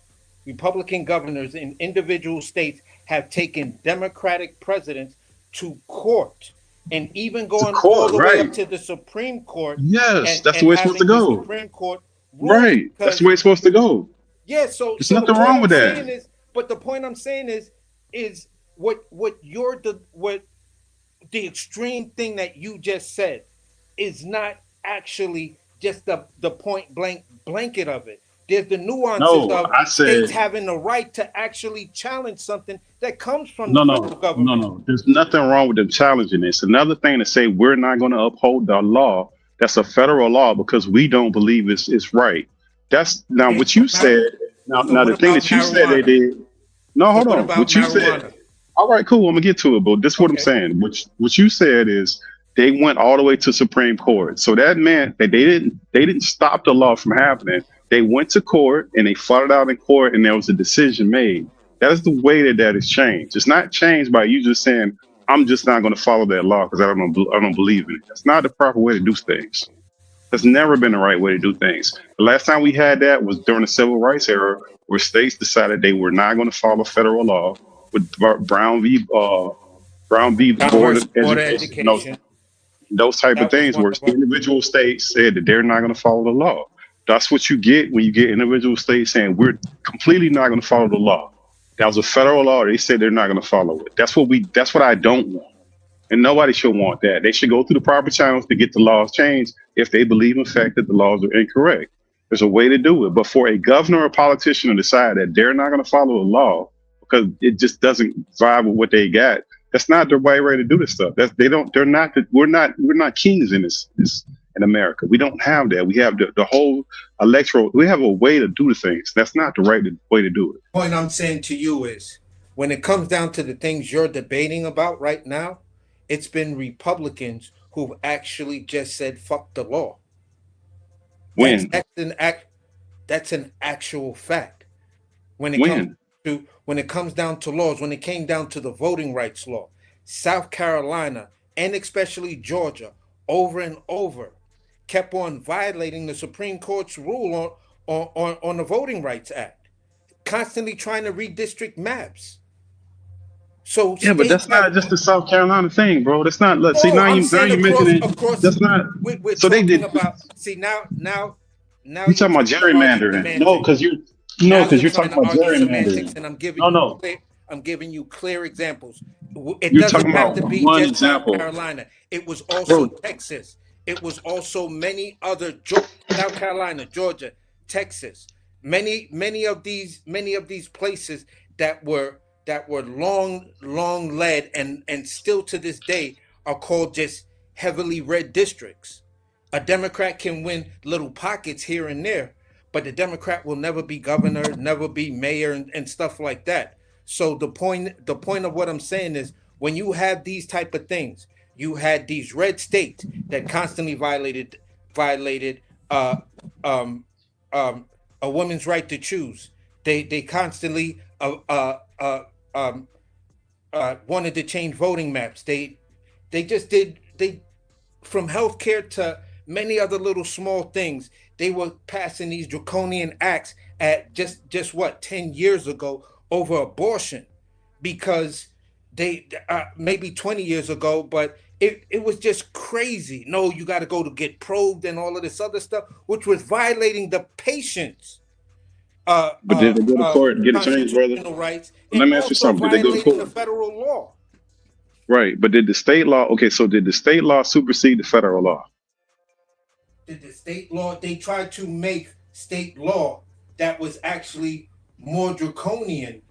Speaker 10: in individual states have taken Democratic presidents to court, and even
Speaker 9: to
Speaker 10: going all
Speaker 9: court,
Speaker 10: the way up
Speaker 9: right?
Speaker 10: to the Supreme Court,
Speaker 9: Yes, that's the
Speaker 10: and
Speaker 9: way it's supposed to
Speaker 10: having the
Speaker 9: go.
Speaker 10: Supreme Court rule,
Speaker 9: Right. That's the way it's supposed to go.
Speaker 10: yeah, so
Speaker 9: There's
Speaker 10: the
Speaker 9: nothing
Speaker 10: point
Speaker 9: wrong
Speaker 10: I'm
Speaker 9: with
Speaker 10: saying
Speaker 9: that.
Speaker 10: is, but the point I'm saying is what the extreme thing that you just said is not actually just the point blanket of it. There's the nuances
Speaker 9: No,
Speaker 10: of
Speaker 9: I
Speaker 10: states
Speaker 9: said
Speaker 10: having the right to actually challenge something that comes from the
Speaker 9: no,
Speaker 10: federal
Speaker 9: no, no,
Speaker 10: government.
Speaker 9: no. There's nothing wrong with them challenging this. Another thing to say we're not going to uphold the law. That's a federal law because we don't believe it's right. That's now
Speaker 10: Okay,
Speaker 9: what you said.
Speaker 10: so
Speaker 9: Now
Speaker 10: what
Speaker 9: the thing
Speaker 10: about
Speaker 9: that you said they
Speaker 10: marijuana?
Speaker 9: did. No,
Speaker 10: So
Speaker 9: hold
Speaker 10: what
Speaker 9: on.
Speaker 10: about
Speaker 9: What you said.
Speaker 10: marijuana?
Speaker 9: All right, cool. I'm gonna get to it, but this is what I'm
Speaker 10: Okay.
Speaker 9: saying. What you said is they went all the way to Supreme Court. So that meant that they didn't stop the law from happening. They went to court and they fought it out in court, and there was a decision made. That is the way that is changed. It's not changed by you just saying I'm just not going to follow that law because I don't believe in it. That's not the proper way to do things. That's never been the right way to do things. The last time we had that was during the civil rights era, where states decided they were not going to follow federal law with Brown v. Board
Speaker 10: Converse
Speaker 9: of
Speaker 10: Board of
Speaker 9: Education,
Speaker 10: Education.
Speaker 9: those type of
Speaker 10: That was
Speaker 9: things
Speaker 10: one
Speaker 9: where
Speaker 10: of them.
Speaker 9: individual states said that they're not going to follow the law. That's what you get when you get individual states saying we're completely not going to follow the law. That was a federal law. They said they're not going to follow it. That's what I don't want. And nobody should want that. They should go through the proper channels to get the laws changed if they believe in fact that the laws are incorrect. There's a way to do it. But for a governor or politician to decide that they're not going to follow the law because it just doesn't vibe with what they got, that's not the right way to do this stuff. We're not kings in this in America. We don't have that. We have the whole electoral. We have a way to do the things. That's not the right way to do it.
Speaker 10: The point I'm saying to you is, when it comes down to the things you're debating about right now, it's been Republicans who've actually just said "fuck the law."
Speaker 9: When?
Speaker 10: That's an actual fact. When
Speaker 9: When?
Speaker 10: it comes down to laws, when it came down to the voting rights law, South Carolina and especially Georgia, over and over, kept on violating the Supreme Court's rule on the Voting Rights Act, constantly trying to redistrict maps. So
Speaker 9: Yeah, but that's not just the South Carolina thing, bro. That's not. Look, see
Speaker 10: No,
Speaker 9: now
Speaker 10: I'm
Speaker 9: you
Speaker 10: saying
Speaker 9: mentioning it.
Speaker 10: across.
Speaker 9: That's not.
Speaker 10: We're
Speaker 9: So they
Speaker 10: talking
Speaker 9: did.
Speaker 10: about. See now
Speaker 9: You
Speaker 10: you're
Speaker 9: talking about
Speaker 10: trying to argue
Speaker 9: gerrymandering?
Speaker 10: semantics.
Speaker 9: No, because
Speaker 10: Now
Speaker 9: you're
Speaker 10: you're trying
Speaker 9: talking
Speaker 10: to
Speaker 9: about
Speaker 10: argue semantics,
Speaker 9: gerrymandering.
Speaker 10: and I'm giving
Speaker 9: No,
Speaker 10: you
Speaker 9: no.
Speaker 10: I'm giving you clear examples. It
Speaker 9: You're talking
Speaker 10: doesn't have
Speaker 9: about
Speaker 10: to be
Speaker 9: one
Speaker 10: just South
Speaker 9: example,
Speaker 10: Carolina. It was also
Speaker 9: bro.
Speaker 10: Texas. It was also many other South Carolina, Georgia, Texas. Many of these places that were long led and still to this day are called just heavily red districts. A Democrat can win little pockets here and there, but the Democrat will never be governor, never be mayor, and stuff like that. So the point of what I'm saying is, when you have these type of things, you had these red states that constantly violated uh, um, a woman's right to choose. They constantly um, wanted to change voting maps. They just did they from healthcare to many other little small things. They were passing these draconian acts at just what 10 years ago over abortion, because they maybe 20 years ago, but it was just crazy. No, you got to go to get probed and all of this other stuff, which was violating the patient's uh,
Speaker 9: But did
Speaker 10: uh,
Speaker 9: they go to
Speaker 10: uh,
Speaker 9: court and get it changed, brother?
Speaker 10: constitutional rights, and
Speaker 9: Let me ask you
Speaker 10: also
Speaker 9: something. Did they go to
Speaker 10: violating the
Speaker 9: court?
Speaker 10: federal law.
Speaker 9: Right. But did the state law? Okay, so did the state law supersede the federal law?
Speaker 10: Did the state law, they tried to make state law that was actually more draconian,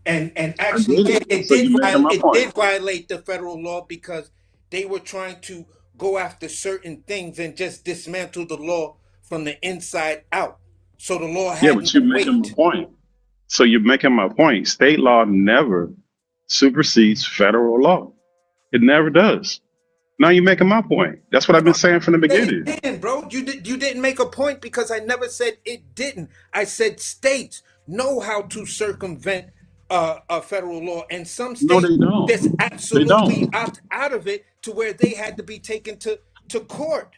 Speaker 10: and
Speaker 9: I
Speaker 10: actually
Speaker 9: get it. So you making my
Speaker 10: it
Speaker 9: point.
Speaker 10: did violate the federal law, because they were trying to go after certain things and just dismantle the law from the inside out, so the law
Speaker 9: Yeah,
Speaker 10: had
Speaker 9: but
Speaker 10: no
Speaker 9: you're making my
Speaker 10: weight.
Speaker 9: point. So you're making my point. State law never supersedes federal law. It never does. Now you're making my point. That's what I've been
Speaker 10: No,
Speaker 9: saying from the
Speaker 10: it
Speaker 9: beginning.
Speaker 10: didn't, bro. You didn't make a point, because I never said it didn't. I said states know how to circumvent a federal law, and some
Speaker 9: No,
Speaker 10: states
Speaker 9: they
Speaker 10: just
Speaker 9: don't. They
Speaker 10: absolutely
Speaker 9: don't.
Speaker 10: opt out of it to where they had to be taken to court,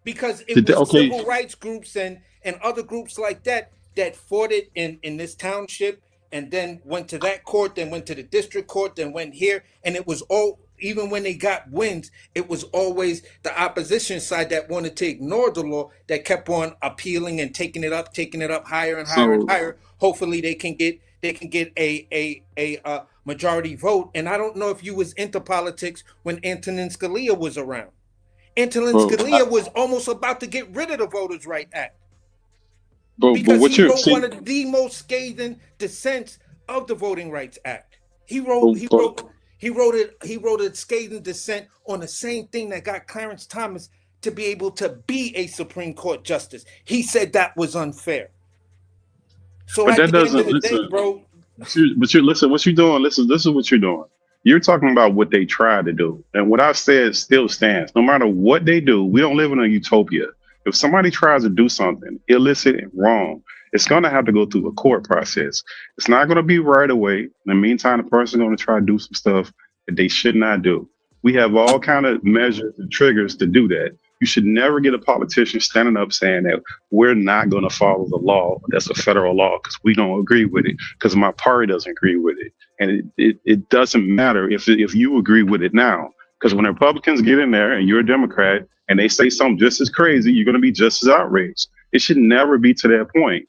Speaker 10: because it
Speaker 9: Did they,
Speaker 10: was
Speaker 9: okay.
Speaker 10: civil rights groups and other groups like that that fought it in this township, and then went to that court, then went to the district court, then went here, and it was all, even when they got wins, it was always the opposition side that wanted to ignore the law, that kept on appealing and taking it up higher and higher and
Speaker 9: So,
Speaker 10: higher. Hopefully they can get a majority vote. And I don't know if you was into politics when Antonin Scalia was around. Antonin
Speaker 9: bro,
Speaker 10: Scalia was almost about to get rid of the Voters' Right Act,
Speaker 9: but
Speaker 10: because
Speaker 9: what
Speaker 10: he
Speaker 9: you're
Speaker 10: wrote one
Speaker 9: see,
Speaker 10: of the most scathing dissents of the Voting Rights Act. He wrote
Speaker 9: but,
Speaker 10: he
Speaker 9: but,
Speaker 10: wrote he wrote it he wrote a scathing dissent on the same thing that got Clarence Thomas to be able to be a Supreme Court justice. He said that was unfair. So
Speaker 9: but
Speaker 10: at
Speaker 9: that
Speaker 10: the end of
Speaker 9: doesn't
Speaker 10: the day,
Speaker 9: listen.
Speaker 10: bro,
Speaker 9: But you listen, what you're doing, listen, this is what you're doing. You're talking about what they tried to do. And what I've said still stands. No matter what they do, we don't live in a utopia. If somebody tries to do something illicit and wrong, it's going to have to go through a court process. It's not going to be right away. In the meantime, the person's going to try to do some stuff that they should not do. We have all kind of measures and triggers to do that. You should never get a politician standing up saying that we're not going to follow the law. That's a federal law because we don't agree with it, because my party doesn't agree with it. And it doesn't matter if you agree with it now, because when Republicans get in there and you're a Democrat and they say something just as crazy, you're going to be just as outraged. It should never be to that point.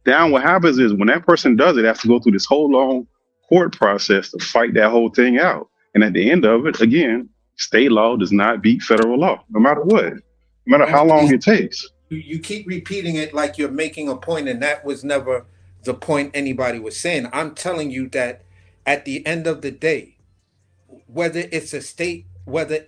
Speaker 9: Now, what happens is when that person does it, they have to go through this whole long court process to fight that whole thing out. And at the end of it, again, state law does not beat federal law, no matter what, no matter how long it takes.
Speaker 10: you keep repeating it like you're making a point, and that was never the point anybody was saying. I'm telling you that at the end of the day, whether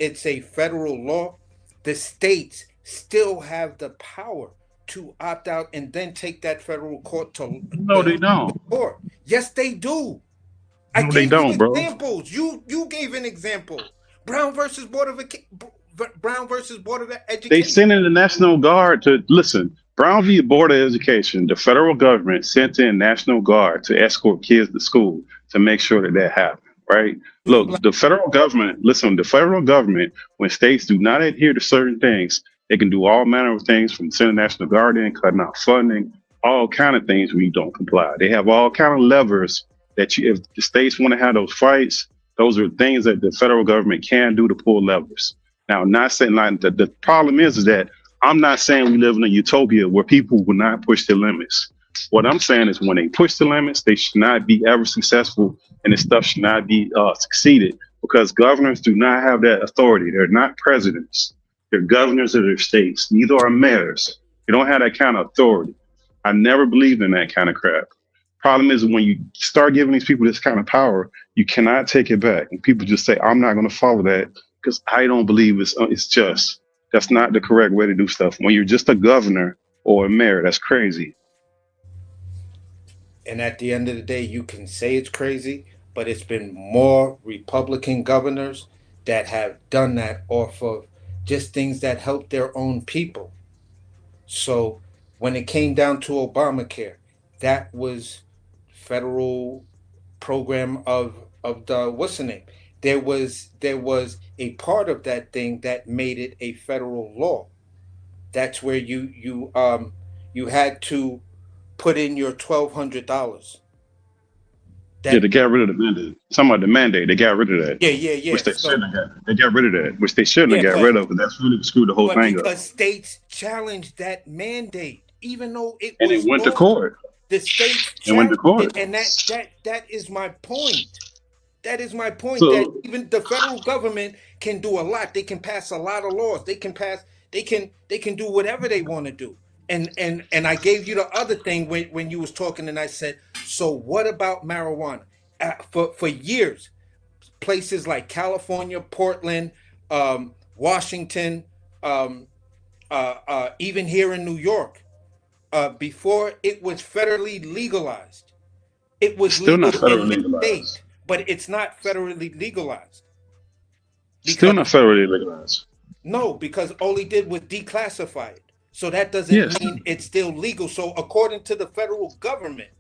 Speaker 10: it's a federal law, the states still have the power to opt out and then take that federal court
Speaker 9: No, they don't.
Speaker 10: court. Yes, they do. I
Speaker 9: No, they
Speaker 10: gave you
Speaker 9: don't, bro.
Speaker 10: examples. You gave an example. Brown versus Brown versus Board of
Speaker 9: They
Speaker 10: Education.
Speaker 9: sent in the National Guard to listen. Brown v. Board of Education, the federal government sent in National Guard to escort kids to school to make sure that that happened, right? Look, the federal government, listen, the federal government, when states do not adhere to certain things, they can do all manner of things, from sending National Guard in, cutting out funding, all kind of things when you don't comply. They have all kind of levers that if the states want to have those fights, those are things that the federal government can do to pull levers. Now, I'm not saying like the problem is that I'm not saying we live in a utopia where people will not push their limits. What I'm saying is when they push the limits, they should not be ever successful, and this stuff should not be succeeded because governors do not have that authority. They're not presidents. They're governors of their states. Neither are mayors. They don't have that kind of authority. I never believed in that kind of crap. Problem is when you start giving these people this kind of power, you cannot take it back. And people just say, "I'm not going to follow that because I don't believe it's just." That's not the correct way to do stuff. When you're just a governor or a mayor, that's crazy.
Speaker 10: And at the end of the day, you can say it's crazy, but it's been more Republican governors that have done that off of just things that help their own people. So when it came down to Obamacare, that was federal program of the what's the name? There was a part of that thing that made it a federal law. That's where you had to put in your $1,200.
Speaker 9: Yeah,
Speaker 10: That
Speaker 9: they got rid of the mandate. Talking about the mandate, they got rid of that,
Speaker 10: yeah.
Speaker 9: which they
Speaker 10: So
Speaker 9: shouldn't have got. They got rid of that, which they shouldn't have
Speaker 10: yeah,
Speaker 9: got rid of. But that's really screwed the whole
Speaker 10: but
Speaker 9: thing up.
Speaker 10: because states challenged that mandate, even though it
Speaker 9: And it
Speaker 10: was
Speaker 9: went to
Speaker 10: law,
Speaker 9: court.
Speaker 10: the states
Speaker 9: It went to
Speaker 10: challenged it,
Speaker 9: court.
Speaker 10: and that is my point. That is my point. That
Speaker 9: So,
Speaker 10: even the federal government can do a lot. They can pass a lot of laws. They can pass. They can do whatever they want to do. And I gave you the other thing when you was talking, and I said, so what about marijuana? For years, places like California, Portland, Washington, even here in New York, before it was federally legalized, it was
Speaker 9: still
Speaker 10: legal
Speaker 9: not
Speaker 10: in
Speaker 9: federally
Speaker 10: this
Speaker 9: legalized.
Speaker 10: state, but it's not federally legalized
Speaker 9: Still
Speaker 10: because
Speaker 9: not federally legalized.
Speaker 10: no, because all he did was declassify it. So that doesn't
Speaker 9: Yes.
Speaker 10: mean it's still legal. So according to the federal government,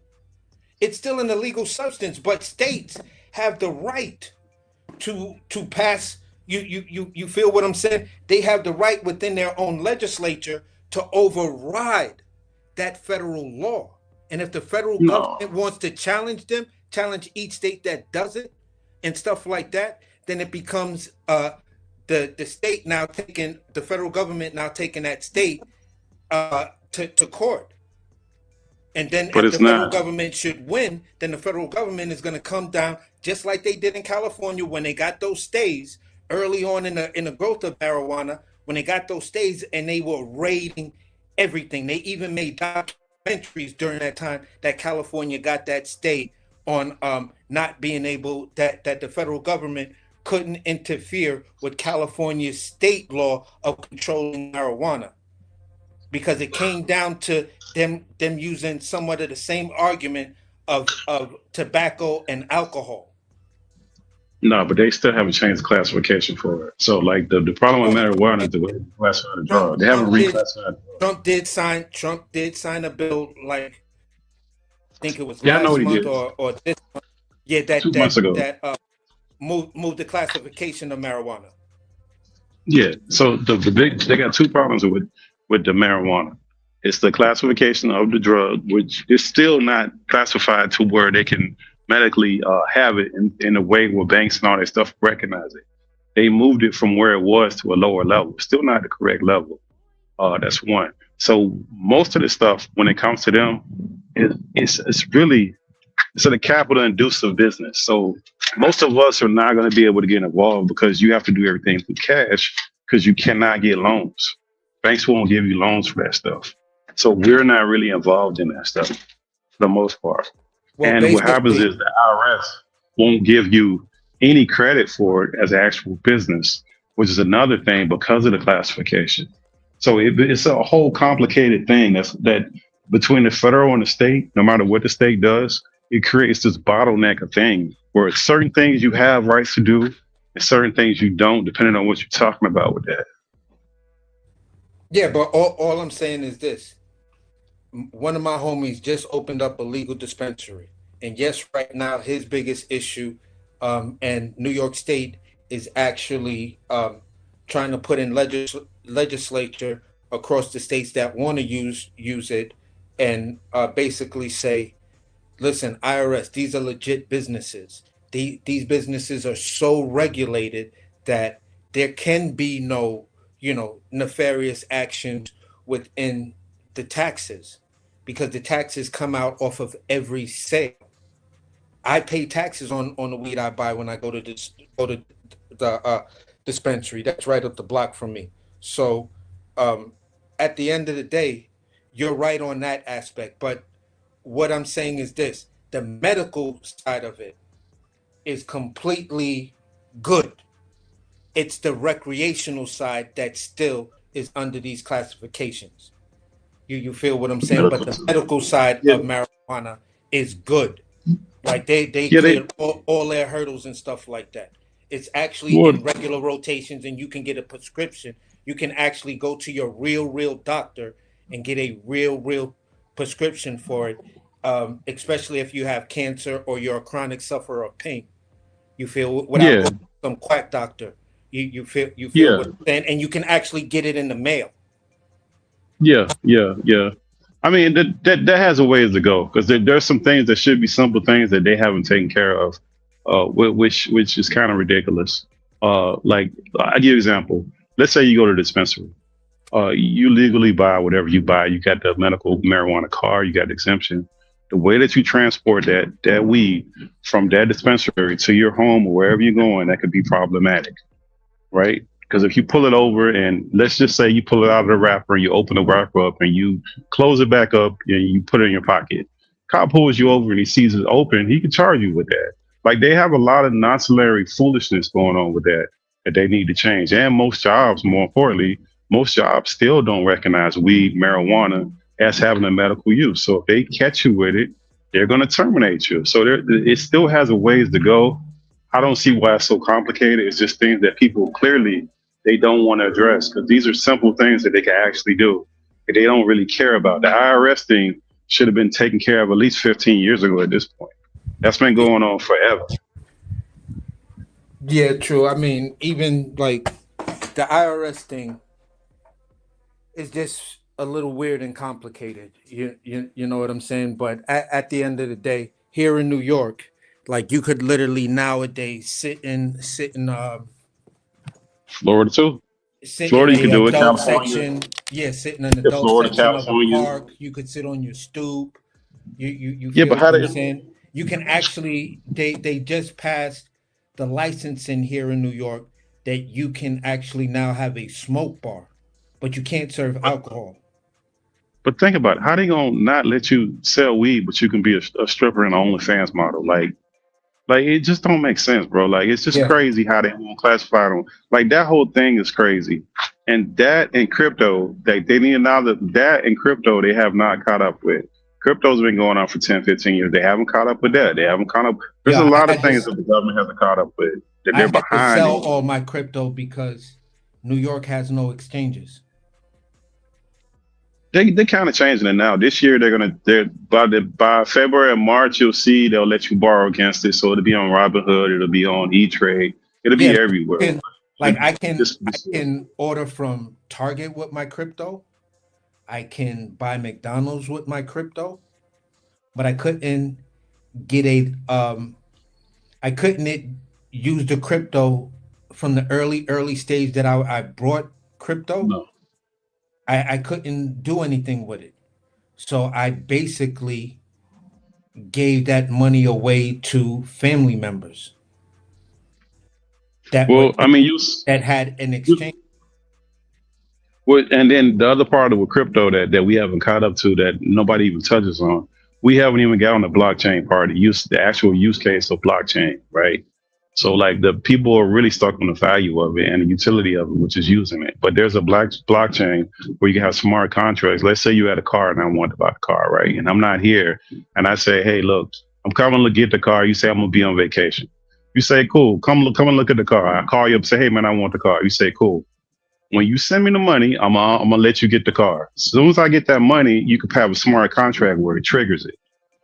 Speaker 10: it's still an illegal substance, but states have the right to pass. You feel what I'm saying? They have the right within their own legislature to override that federal law. And if the federal
Speaker 9: No.
Speaker 10: government wants to challenge them, challenge each state that does it, and stuff like that, then it becomes the state now taking the federal government now taking that state to court. And then
Speaker 9: But
Speaker 10: if the
Speaker 9: it's
Speaker 10: federal
Speaker 9: not.
Speaker 10: government should win, then the federal government is going to come down just like they did in California when they got those stays early on in the growth of marijuana. When they got those stays and they were raiding everything, they even made documentaries during that time that California got that stay on not being able that the federal government couldn't interfere with California's state law of controlling marijuana because it came down to them using somewhat of the same argument of tobacco and alcohol.
Speaker 9: No, but they still haven't changed the classification for it. So, like, the problem with
Speaker 10: Oh,
Speaker 9: marijuana is the way they classify the
Speaker 10: Trump
Speaker 9: drug. They haven't
Speaker 10: Trump did
Speaker 9: reclassified the drug.
Speaker 10: Trump did sign a bill like I think it was
Speaker 9: Yeah, I know
Speaker 10: last
Speaker 9: what he
Speaker 10: month
Speaker 9: did
Speaker 10: or this month. Yeah, that
Speaker 9: 2 months
Speaker 10: that
Speaker 9: ago.
Speaker 10: that moved the classification of marijuana.
Speaker 9: Yeah. So the big they got two problems with the marijuana. It's the classification of the drug, which is still not classified to where they can medically have it in a way where banks and all that stuff recognize it. They moved it from where it was to a lower level. Still not the correct level. That's one. So most of the stuff, when it comes to them, it's really it's a capital inducive business. So most of us are not going to be able to get involved because you have to do everything through cash because you cannot get loans. Banks won't give you loans for that stuff. So we're not really involved in that stuff for the most part.
Speaker 10: Well,
Speaker 9: And what happens
Speaker 10: basically,
Speaker 9: is the IRS won't give you any credit for it as actual business, which is another thing because of the classification. So it's a whole complicated thing that between the federal and the state, no matter what the state does, it creates this bottleneck of thing where certain things you have rights to do and certain things you don't, depending on what you're talking about with that.
Speaker 10: yeah, but all I'm saying is this. One of my homies just opened up a legal dispensary. And yes, right now his biggest issue and New York State is actually trying to put in legislature across the states that want to use it and basically say, listen, IRS, these are legit businesses. These businesses are so regulated that there can be no, nefarious actions within the taxes. because the taxes come out off of every sale. I pay taxes on the weed I buy when I go to the dispensary. That's right up the block from me. So at the end of the day, you're right on that aspect. But what I'm saying is this: the medical side of it is completely good. It's the recreational side that still is under these classifications. You feel what I'm saying? But
Speaker 9: Medical
Speaker 10: the
Speaker 9: too.
Speaker 10: medical side
Speaker 9: Yeah,
Speaker 10: of marijuana is good. Like they
Speaker 9: yeah, they
Speaker 10: cleared all their hurdles and stuff like that. It's actually
Speaker 9: would.
Speaker 10: in regular rotations, and you can get a prescription. You can actually go to your real doctor and get a real prescription for it. Especially if you have cancer or you're a chronic sufferer of pain. You feel without
Speaker 9: Yeah,
Speaker 10: going to some quack doctor. You feel
Speaker 9: yeah,
Speaker 10: what I'm saying, and you can actually get it in the mail.
Speaker 9: yeah. I mean, that has a ways to go because there's some things that should be simple things that they haven't taken care of, which is kind of ridiculous. Like I give you an example. Let's say you go to the dispensary. You legally buy whatever you buy. You got the medical marijuana card. You got the exemption. The way that you transport that weed from that dispensary to your home or wherever you're going, that could be problematic, right? Because if you pull it over and let's just say you pull it out of the wrapper and you open the wrapper up and you close it back up and you put it in your pocket, cop pulls you over and he sees it open, he can charge you with that. Like they have a lot of nonsalary foolishness going on with that they need to change. And most jobs, more importantly, most jobs still don't recognize weed, marijuana as having a medical use. So if they catch you with it, they're going to terminate you. So it still has a ways to go. I don't see why it's so complicated. It's just things that people clearly they don't want to address because these are simple things that they can actually do. That they don't really care about. The IRS thing should have been taken care of at least 15 years ago at this point. That's been going on forever.
Speaker 10: Yeah, true. I mean, even like the IRS thing is just a little weird and complicated. You know what I'm saying? But at the end of the day, here in New York, like you could literally nowadays
Speaker 9: Florida too.
Speaker 10: sit in
Speaker 9: Florida, you can
Speaker 10: a
Speaker 9: do it.
Speaker 10: adult
Speaker 9: California,
Speaker 10: section. Yeah, sit in an
Speaker 9: yeah,
Speaker 10: adult
Speaker 9: Florida,
Speaker 10: section of a
Speaker 9: California.
Speaker 10: park. You could sit on your stoop. You
Speaker 9: Yeah,
Speaker 10: feel
Speaker 9: but
Speaker 10: what
Speaker 9: how
Speaker 10: I'm
Speaker 9: did
Speaker 10: saying? You can actually they just passed the licensing here in New York that you can actually now have a smoke bar, but you can't serve alcohol.
Speaker 9: but think about it. How they gonna not let you sell weed, but you can be a stripper in an OnlyFans model? Like it just don't make sense, bro. Like it's just
Speaker 10: Yeah.
Speaker 9: crazy how they won't classify them. Like that whole thing is crazy. And that and crypto, they need now that and crypto they have not caught up with. Crypto's been going on for 10, 15 years. They haven't caught up with that. They haven't caught up. There's a
Speaker 10: Yeah,
Speaker 9: lot of things that the government hasn't caught up with that
Speaker 10: I
Speaker 9: they're
Speaker 10: had to
Speaker 9: behind
Speaker 10: sell
Speaker 9: on.
Speaker 10: all my crypto because New York has no exchanges.
Speaker 9: They're kind of changing it now. This year they're by February and March you'll see they'll let you borrow against it. So it'll be on Robinhood, it'll be on E Trade, it'll be
Speaker 10: Yeah,
Speaker 9: everywhere.
Speaker 10: like I can
Speaker 9: This,
Speaker 10: I can order from Target with my crypto. I can buy McDonald's with my crypto, but get a I couldn't use the crypto from the early stage that I brought crypto.
Speaker 9: no.
Speaker 10: I couldn't do anything with it. So I basically gave that money away to family members that
Speaker 9: Well,
Speaker 10: would
Speaker 9: I mean,
Speaker 10: that had an
Speaker 9: you
Speaker 10: exchange.
Speaker 9: well, and then the other part of with crypto that we haven't caught up to that nobody even touches on, we haven't even got on the blockchain part, the actual use case of blockchain, right? So like the people are really stuck on the value of it and the utility of it, which is using it. But there's a blockchain where you can have smart contracts. Let's say you had a car and I want to buy a car, right? And I'm not here, and I say, hey, look, I'm coming to get the car. You say I'm gonna be on vacation. You say, cool, come and look at the car. I call you up, say, hey man, I want the car. You say, cool. When you send me the money, I'm gonna let you get the car. As soon as I get that money, you can have a smart contract where it triggers it.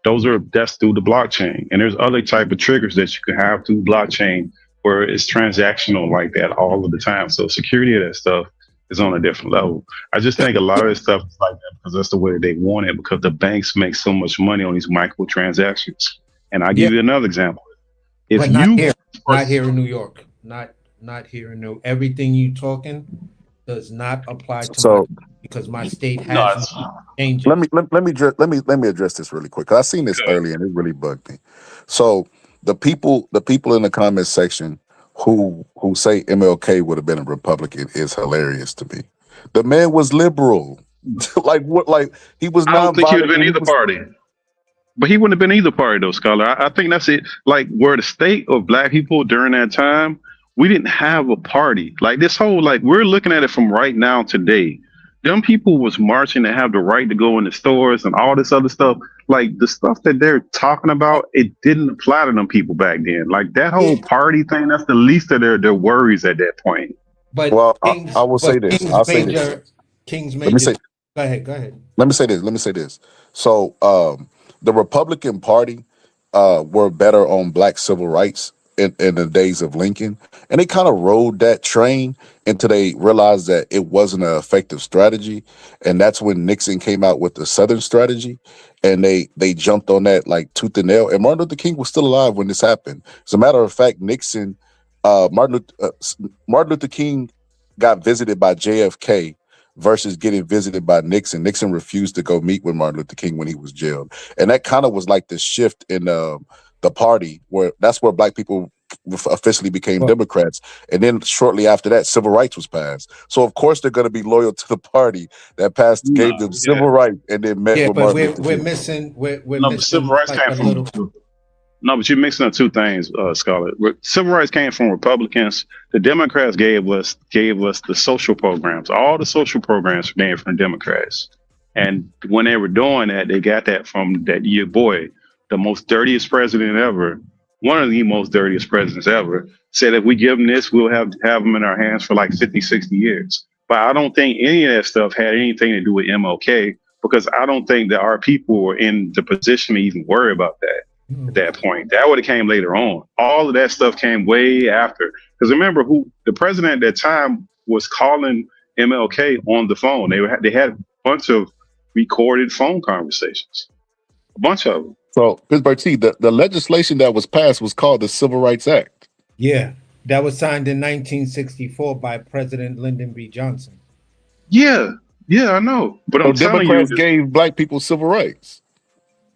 Speaker 9: That's through the blockchain, and there's other type of triggers that you can have through blockchain where it's transactional like that all of the time. So security of that stuff is on a different level. I just think a lot of this stuff is like that because that's the way they want it because the banks make so much money on these microtransactions. And I'll
Speaker 10: Yeah,
Speaker 9: give you another example. If
Speaker 10: but not
Speaker 9: you
Speaker 10: here. Not here in New York. Not here in New. Everything you talking does not apply to my
Speaker 7: So
Speaker 10: because my state
Speaker 9: No,
Speaker 10: has
Speaker 9: it's
Speaker 10: made changes.
Speaker 7: Let me address this really quick. 'Cause I seen this
Speaker 9: good.
Speaker 7: earlier and it really bugged me. So the people in the comment section who say MLK would have been a Republican is hilarious to me. The man was liberal. Like what? Like he was
Speaker 9: I don't think he would
Speaker 7: nonviolent
Speaker 9: have been
Speaker 7: and he
Speaker 9: either
Speaker 7: was.
Speaker 9: party. But he wouldn't have been either party though, Scholar. I think that's it. Like where the state of black people during that time, we didn't have a party. Like this whole like we're looking at it from right now today. Them people was marching to have the right to go in the stores and all this other stuff. Like the stuff that they're talking about, it didn't apply to them people back then. Like that whole
Speaker 10: Yeah,
Speaker 9: party thing, that's the least of their worries at that point.
Speaker 10: but
Speaker 7: Well, I
Speaker 10: King's
Speaker 7: will say
Speaker 10: but
Speaker 7: this. I'll say this.
Speaker 10: King's
Speaker 7: Let me
Speaker 10: major.
Speaker 7: say.
Speaker 10: Go ahead, go ahead.
Speaker 7: Let me say this. Let me say this. So, the Republican Party were better on black civil rights in the days of Lincoln, and they kind of rode that train until they realized that it wasn't an effective strategy, and that's when Nixon came out with the Southern strategy, and they jumped on that like tooth and nail. And Martin Luther King was still alive when this happened. As a matter of fact, Martin Luther King got visited by JFK versus getting visited by Nixon. Nixon refused to go meet with Martin Luther King when he was jailed. And that kind of was like the shift in the party where that's where black people officially became
Speaker 10: Well,
Speaker 7: Democrats. And then shortly after that, civil rights was passed. So of course they're going to be loyal to the party that passed, gave them
Speaker 9: No, yeah.
Speaker 7: civil rights and then met
Speaker 10: yeah,
Speaker 7: with
Speaker 10: but
Speaker 7: Martin Luther
Speaker 10: we're
Speaker 7: King.
Speaker 10: missing we're
Speaker 9: No, but civil
Speaker 10: missing
Speaker 9: rights
Speaker 10: like
Speaker 9: came
Speaker 10: a little.
Speaker 9: from no, but you're mixing up two things, Scarlett. Civil rights came from Republicans. The Democrats gave us the social programs. All the social programs came from the Democrats. And when they were doing that, they got that from that year boy, the most dirtiest president ever, one of the most dirtiest presidents ever, said if we give them this, we'll have them in our hands for like 50, 60 years. But I don't think any of that stuff had anything to do with MLK because I don't think that our people were in the position to even worry about that at that point. That would have came later on. All of that stuff came way after. Because remember, who the president at that time was calling MLK on the phone. They had a bunch of recorded phone conversations, a bunch of them.
Speaker 7: So Pittsburgh T, the legislation that was passed was called the Civil Rights Act.
Speaker 10: Yeah, that was signed in 1964 by President Lyndon B. Johnson.
Speaker 9: Yeah, yeah, I know. But
Speaker 7: So
Speaker 9: I'm telling you,
Speaker 7: Democrats gave black people civil rights.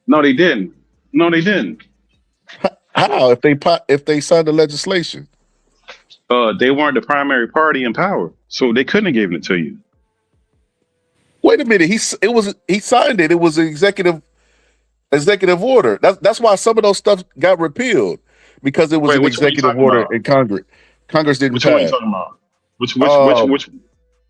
Speaker 9: no, they didn't. No, they didn't.
Speaker 7: How if they signed the legislation?
Speaker 9: They weren't the primary party in power, so they couldn't have given it to you.
Speaker 7: Wait a minute. He signed it. It was an executive order. That's why some of those stuff got repealed because it was
Speaker 9: Wait,
Speaker 7: an
Speaker 9: which one you
Speaker 7: executive
Speaker 9: talking
Speaker 7: order
Speaker 9: about?
Speaker 7: in Congress. Congress didn't
Speaker 9: Which one are you
Speaker 7: pass.
Speaker 9: talking about? Which
Speaker 7: Um,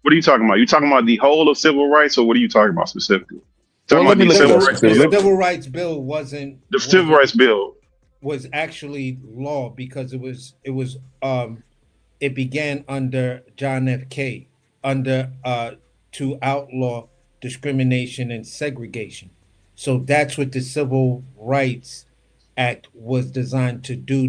Speaker 9: what are you talking about? You talking about the whole of civil rights, or what are you talking about specifically? Talking
Speaker 7: Well,
Speaker 9: about
Speaker 7: let me
Speaker 9: the
Speaker 7: look it
Speaker 9: civil
Speaker 7: up.
Speaker 9: rights
Speaker 10: The
Speaker 9: bill,
Speaker 10: civil rights bill wasn't
Speaker 9: the civil rights bill.
Speaker 10: was actually law because it began under John F. K. under to outlaw discrimination and segregation. So that's what the Civil Rights Act was designed to do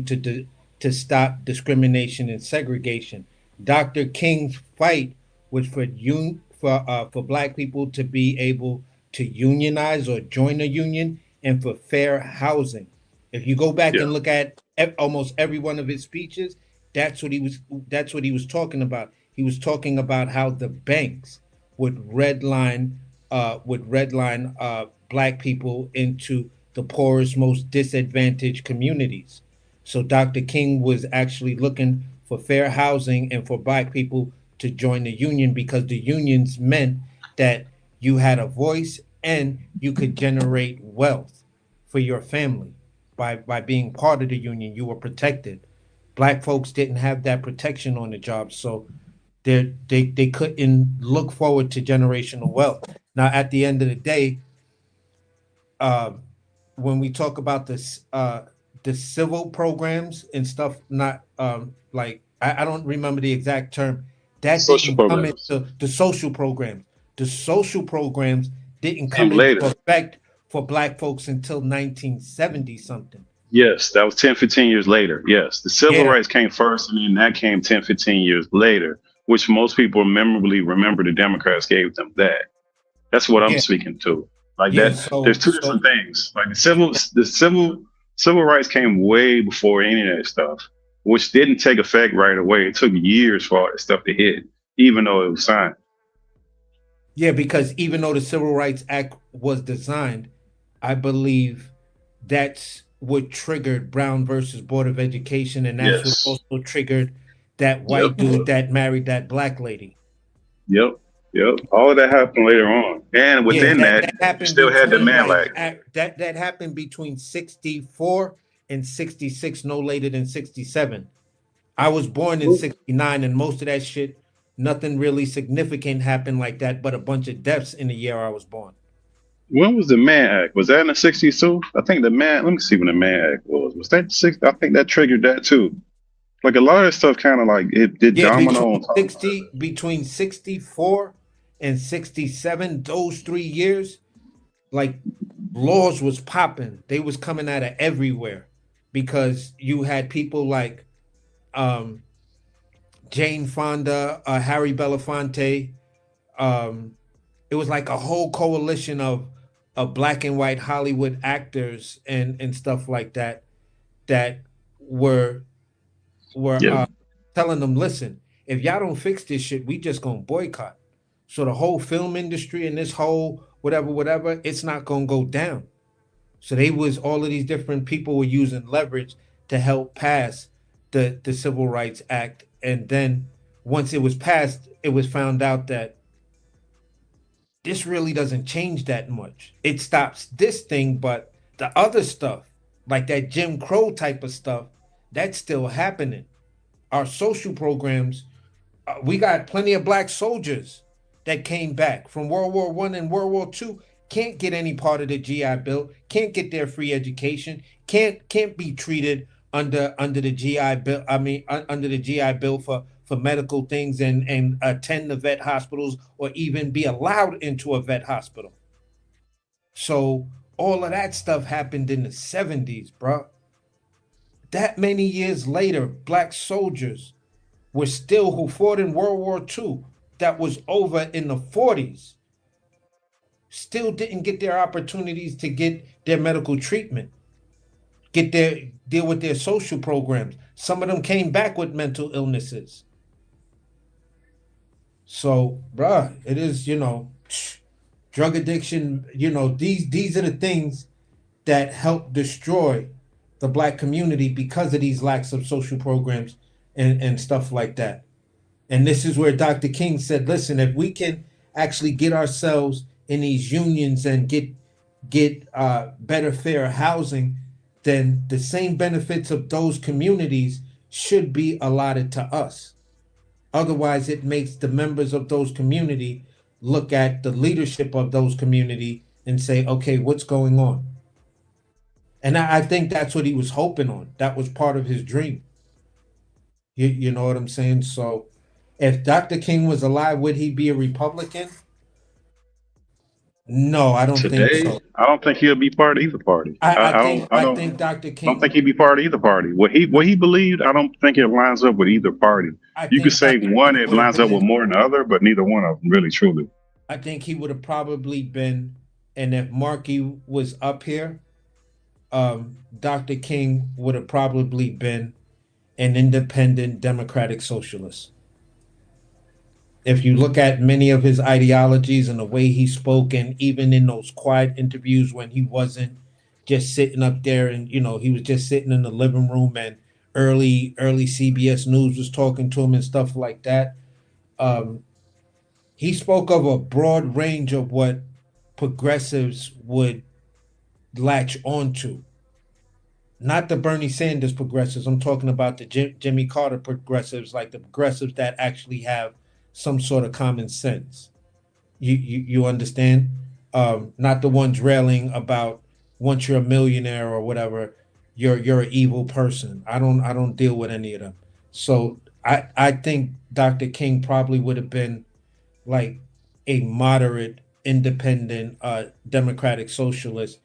Speaker 10: to stop discrimination and segregation. Dr. King's fight was for black people to be able to unionize or join a union and for fair housing. If you go back
Speaker 9: Yeah,
Speaker 10: and look at almost every one of his speeches, that's what he was talking about. He was talking about how the banks would redline black people into the poorest, most disadvantaged communities. So Dr. King was actually looking for fair housing and for black people to join the union because the unions meant that you had a voice and you could generate wealth for your family by being part of the union. You were protected. Black folks didn't have that protection on the job, so they couldn't look forward to generational wealth. Now, at the end of the day, uh, when we talk about the civil programs and stuff, not like I don't remember the exact term. That
Speaker 9: social
Speaker 10: didn't come
Speaker 9: programs
Speaker 10: into the social programs. The social programs didn't
Speaker 9: came
Speaker 10: come into
Speaker 9: later.
Speaker 10: effect for black folks until 1970 something.
Speaker 9: Yes, that was 10, 15 years later. Yes, the civil
Speaker 10: Yeah,
Speaker 9: rights came first, and then that came 10, 15 years later, which most people memorably remember the Democrats gave them that. That's what I'm
Speaker 10: yeah,
Speaker 9: speaking to. Like
Speaker 10: yeah.
Speaker 9: that, there's
Speaker 10: So
Speaker 9: two
Speaker 10: so
Speaker 9: different things. Like the civil rights came way before any of that stuff, which didn't take effect right away. It took years for all that stuff to hit, even though it was signed.
Speaker 10: Yeah, because even though the Civil Rights Act was designed, I believe that's what triggered Brown versus Board of Education, and that's what
Speaker 9: Yes.
Speaker 10: also triggered that white
Speaker 9: Yep.
Speaker 10: dude that married that black lady.
Speaker 9: Yep. Yep. All of that happened later on, and
Speaker 10: Yeah,
Speaker 9: within
Speaker 10: that,
Speaker 9: that,
Speaker 10: that
Speaker 9: you
Speaker 10: happened
Speaker 9: still had the
Speaker 10: between
Speaker 9: man
Speaker 10: like
Speaker 9: lag.
Speaker 10: that happened between 64 and 66, no later than 67. I was born in 69, and most of that shit, nothing really significant happened like that, but a bunch of deaths in the year I was born.
Speaker 9: When was the Man Act? Was that in the '60s too? I think the man. Let me see when the Man Act was. Was that six? I think that triggered that too. Like a lot of stuff, kind of like it did
Speaker 10: Yeah,
Speaker 9: domino on top of it.
Speaker 10: between 64 and 67, those 3 years, like laws was popping. They was coming out of everywhere because you had people like um Jane Fonda, Harry Belafonte. It was like a whole coalition of black and white Hollywood actors and stuff like that that were were
Speaker 9: Yeah.
Speaker 10: telling them, listen, if y'all don't fix this shit, we just gonna boycott. So the whole film industry and this whole whatever, it's not gonna go down. So they was all of these different people were using leverage to help pass the Civil Rights Act. And then once it was passed, it was found out that this really doesn't change that much. It stops this thing, but the other stuff, like that Jim Crow type of stuff, that's still happening. Our social programs, we got plenty of black soldiers that came back from World War I and World War II, can't get any part of the GI Bill, can't get their free education, can't be treated under the GI Bill. I mean, under the GI Bill for medical things and attend the vet hospitals or even be allowed into a vet hospital. So all of that stuff happened in the 70s, bro. That many years later, black soldiers were still who fought in World War II that was over in the 40s, still didn't get their opportunities to get their medical treatment, get their deal with their social programs. Some of them came back with mental illnesses. So, bruh, it is, drug addiction, these are the things that help destroy the black community because of these lacks of social programs and stuff like that. And this is where Dr. King said, listen, if we can actually get ourselves in these unions and get better, fair housing, then the same benefits of those communities should be allotted to us. Otherwise, it makes the members of those community look at the leadership of those community and say, okay, what's going on? And I think that's what he was hoping on. That was part of his dream. You know what I'm saying? So if Dr. King was alive, would he be a Republican? No, I don't think
Speaker 9: Today,
Speaker 10: so.
Speaker 9: I don't think he'll be part of either party.
Speaker 10: I, I
Speaker 9: I
Speaker 10: think
Speaker 9: don't. I
Speaker 10: I
Speaker 9: don't.
Speaker 10: think Dr.
Speaker 9: I don't think
Speaker 10: King
Speaker 9: he'd be part of either party. What he believed, I don't think it lines up with either party.
Speaker 10: I
Speaker 9: You could
Speaker 10: think
Speaker 9: say
Speaker 10: Dr.
Speaker 9: one
Speaker 10: King
Speaker 9: it
Speaker 10: would have
Speaker 9: lines up
Speaker 10: been
Speaker 9: with more than the other, but neither one of them really truly.
Speaker 10: I think he would have probably been, and if Markey was up here, Dr. King would have probably been an independent democratic socialist. If you look at many of his ideologies and the way he spoke, and even in those quiet interviews when he wasn't just sitting up there and he was just sitting in the living room and early CBS News was talking to him and stuff like that. Um, he spoke of a broad range of what progressives would latch onto. Not the Bernie Sanders progressives. I'm talking about the Jimmy Carter progressives, like the progressives that actually have some sort of common sense. You understand? Not the ones railing about once you're a millionaire or whatever, you're an evil person. I don't deal with any of them. So I think Dr. King probably would have been like a moderate, independent, democratic socialist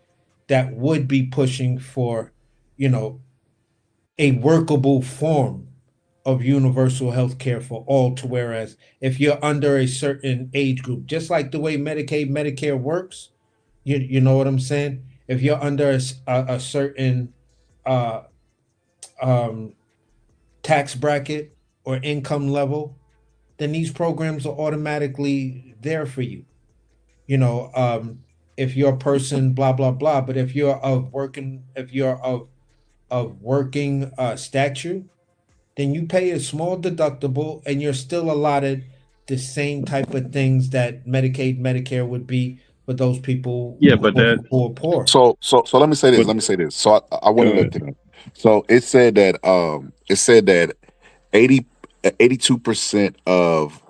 Speaker 10: that would be pushing for, you know, a workable form of universal health care for all. To whereas if you're under a certain age group, just like the way Medicaid, Medicare works, you know what I'm saying? If you're under a certain uh, um, tax bracket or income level, then these programs are automatically there for you. if you're a person, blah blah blah. But if you're of working stature, then you pay a small deductible, and you're still allotted the same type of things that Medicaid, Medicare would be for those people
Speaker 9: Yeah, but that,
Speaker 10: who are poor.
Speaker 7: So let me say this.
Speaker 9: but
Speaker 7: Let me say this. So I
Speaker 9: go
Speaker 7: went and
Speaker 9: ahead.
Speaker 7: looked it up. So it said that 80 82% of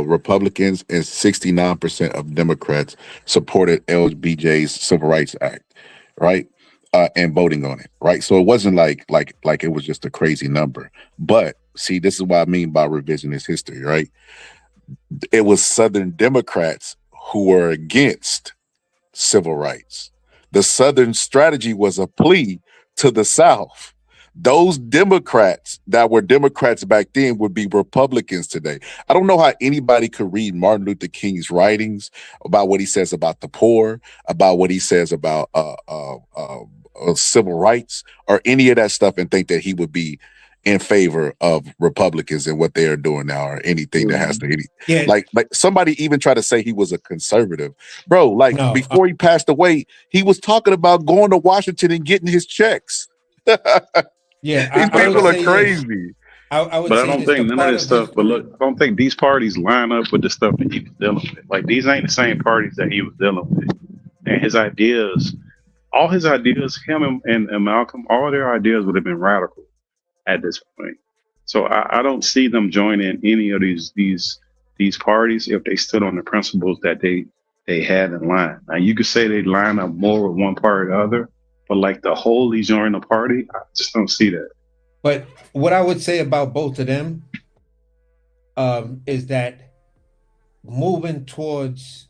Speaker 7: Republicans and 69% of Democrats supported LBJ's Civil Rights Act, right? And voting on it, right? So it wasn't like it was just a crazy number. But see, this is what I mean by revisionist history, right? It was Southern Democrats who were against civil rights. The Southern strategy was a plea to the South. Those Democrats that were Democrats back then would be Republicans today. I don't know how anybody could read Martin Luther King's writings about what he says about the poor, about what he says about civil rights, or any of that stuff, and think that he would be in favor of Republicans and what they are doing now, or anything that has to
Speaker 10: Yeah,
Speaker 7: like somebody even tried to say he was a conservative. Bro, like
Speaker 10: no,
Speaker 7: before he passed away, he was talking about going to Washington and getting his checks.
Speaker 10: yeah,
Speaker 7: These
Speaker 10: I would
Speaker 7: people are
Speaker 10: say this.
Speaker 7: crazy.
Speaker 10: I would
Speaker 9: But I
Speaker 10: say
Speaker 9: don't
Speaker 10: this. The
Speaker 9: think none of
Speaker 10: part
Speaker 9: this
Speaker 10: of
Speaker 9: stuff. But
Speaker 10: history.
Speaker 9: look, I don't think these parties line up with the stuff that he was dealing with. Like these ain't the same parties that he was dealing with, and his ideas, all his ideas, him and Malcolm, all their ideas would have been radical at this point. So I don't see them joining any of these parties if they stood on the principles that they had in line. Now you could say they line up more with one party or the other, but like the wholly join the party, I just don't see that.
Speaker 10: But what I would say about both of them is that moving towards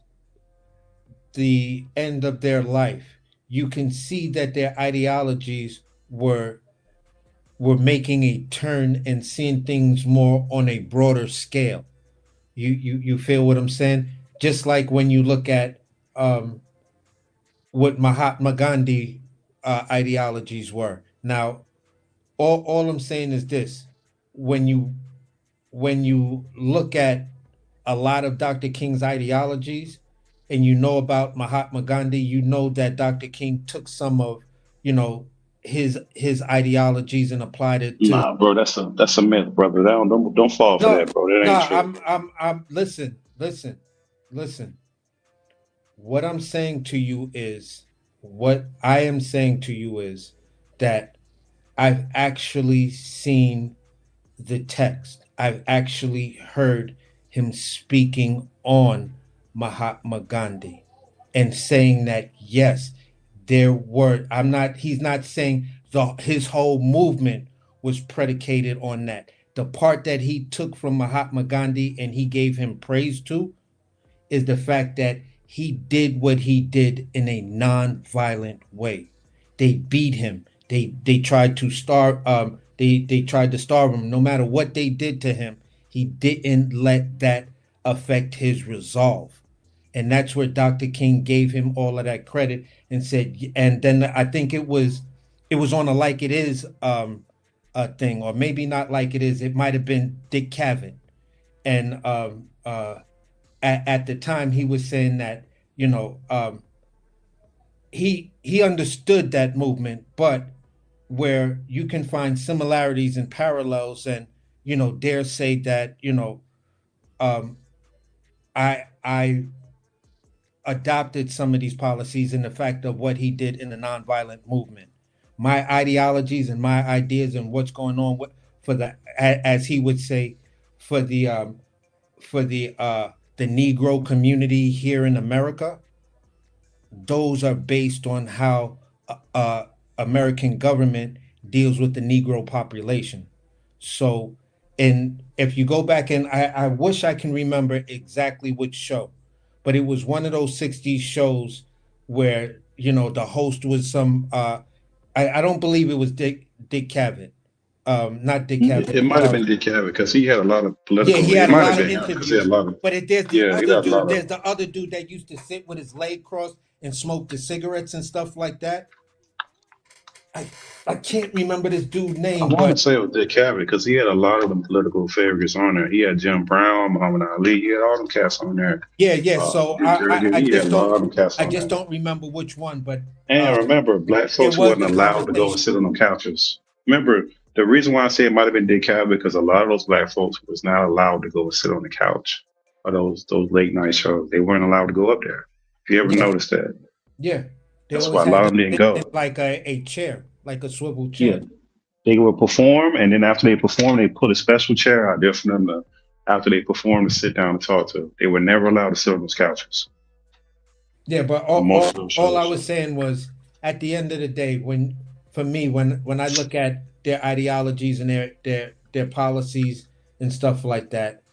Speaker 10: the end of their life, you can see that their ideologies were making a turn and seeing things more on a broader scale. You feel what I'm saying? Just like when you look at what Mahatma Gandhi ideologies were. Now, all I'm saying is this: when you look at a lot of Dr. King's ideologies, and you know about Mahatma Gandhi, you know that Dr. King took some of, you know, his ideologies and applied it to.
Speaker 9: Nah, bro, that's a myth, brother. Don't fall for
Speaker 10: No,
Speaker 9: that, bro. That
Speaker 10: no,
Speaker 9: ain't true.
Speaker 10: I'm listen. What I'm saying to you is, what I am saying to you is that I've actually seen the text. I've actually heard him speaking on Mahatma Gandhi and saying that yes, there were. He's not saying his whole movement was predicated on that. The part that he took from Mahatma Gandhi and he gave him praise to is the fact that he did what he did in a non-violent way. They beat him. They tried to they tried to starve him. No matter what they did to him, he didn't let that affect his resolve. And that's where Dr. King gave him all of that credit and said, and then I think it was on a like it is thing, or maybe not like it is. It might have been Dick Cavett, and at the time he was saying that, you know, he understood that movement, but where you can find similarities and parallels, and dare say that, um, I adopted some of these policies in the fact of what he did in the nonviolent movement. My ideologies and my ideas and what's going on for as he would say, for the Negro community here in America, those are based on how American government deals with the Negro population. So, and if you go back, and I wish I can remember exactly which show, but it was one of those '60s shows where the host was some. I don't believe it was Dick Cavett, not Dick
Speaker 9: It
Speaker 10: Cavett.
Speaker 9: might have been Dick Cavett because he had a lot of
Speaker 10: Yeah, he
Speaker 9: political. It
Speaker 10: had a
Speaker 9: might have
Speaker 10: lot of
Speaker 9: been him because he had a
Speaker 10: interviews.
Speaker 9: lot of.
Speaker 10: But there's the
Speaker 9: Yeah, he
Speaker 10: other
Speaker 9: had a
Speaker 10: dude.
Speaker 9: lot of.
Speaker 10: There's the other dude that used to sit with his leg crossed and smoke the cigarettes and stuff like that. I can't remember this dude's
Speaker 9: I
Speaker 10: name,
Speaker 9: want to
Speaker 10: but
Speaker 9: say it was Dick Cavett because he had a lot of them political figures on there. He had Jim Brown, Muhammad Ali. He had all them cats on there.
Speaker 10: yeah. So
Speaker 9: Dick Gregory, he had a lot of them cats
Speaker 10: I
Speaker 9: on
Speaker 10: just
Speaker 9: there.
Speaker 10: don't remember which one, but
Speaker 9: And remember, black
Speaker 10: it
Speaker 9: folks
Speaker 10: was
Speaker 9: wasn't
Speaker 10: the
Speaker 9: allowed to go and
Speaker 10: conversation.
Speaker 9: sit on them couches. Remember, the reason why I say it might have been Dick Cavett because a lot of those black folks was not allowed to go and sit on the couch or those late night shows. They weren't allowed to go up there. If you ever
Speaker 10: Yeah,
Speaker 9: noticed that,
Speaker 10: yeah. They
Speaker 9: that's
Speaker 10: always
Speaker 9: why a
Speaker 10: had
Speaker 9: lot
Speaker 10: to
Speaker 9: of them didn't
Speaker 10: sit in
Speaker 9: go.
Speaker 10: like a chair, like a swivel
Speaker 9: Yeah,
Speaker 10: chair.
Speaker 9: they would perform, and then after they perform, they put a special chair out there for them to, after they perform, to sit down and talk to. They were never allowed to sit on those couches
Speaker 10: Yeah, but
Speaker 9: on most of those
Speaker 10: all I
Speaker 9: shows.
Speaker 10: was saying was at the end of the day, when for me, when I look at their ideologies and their policies and stuff like that,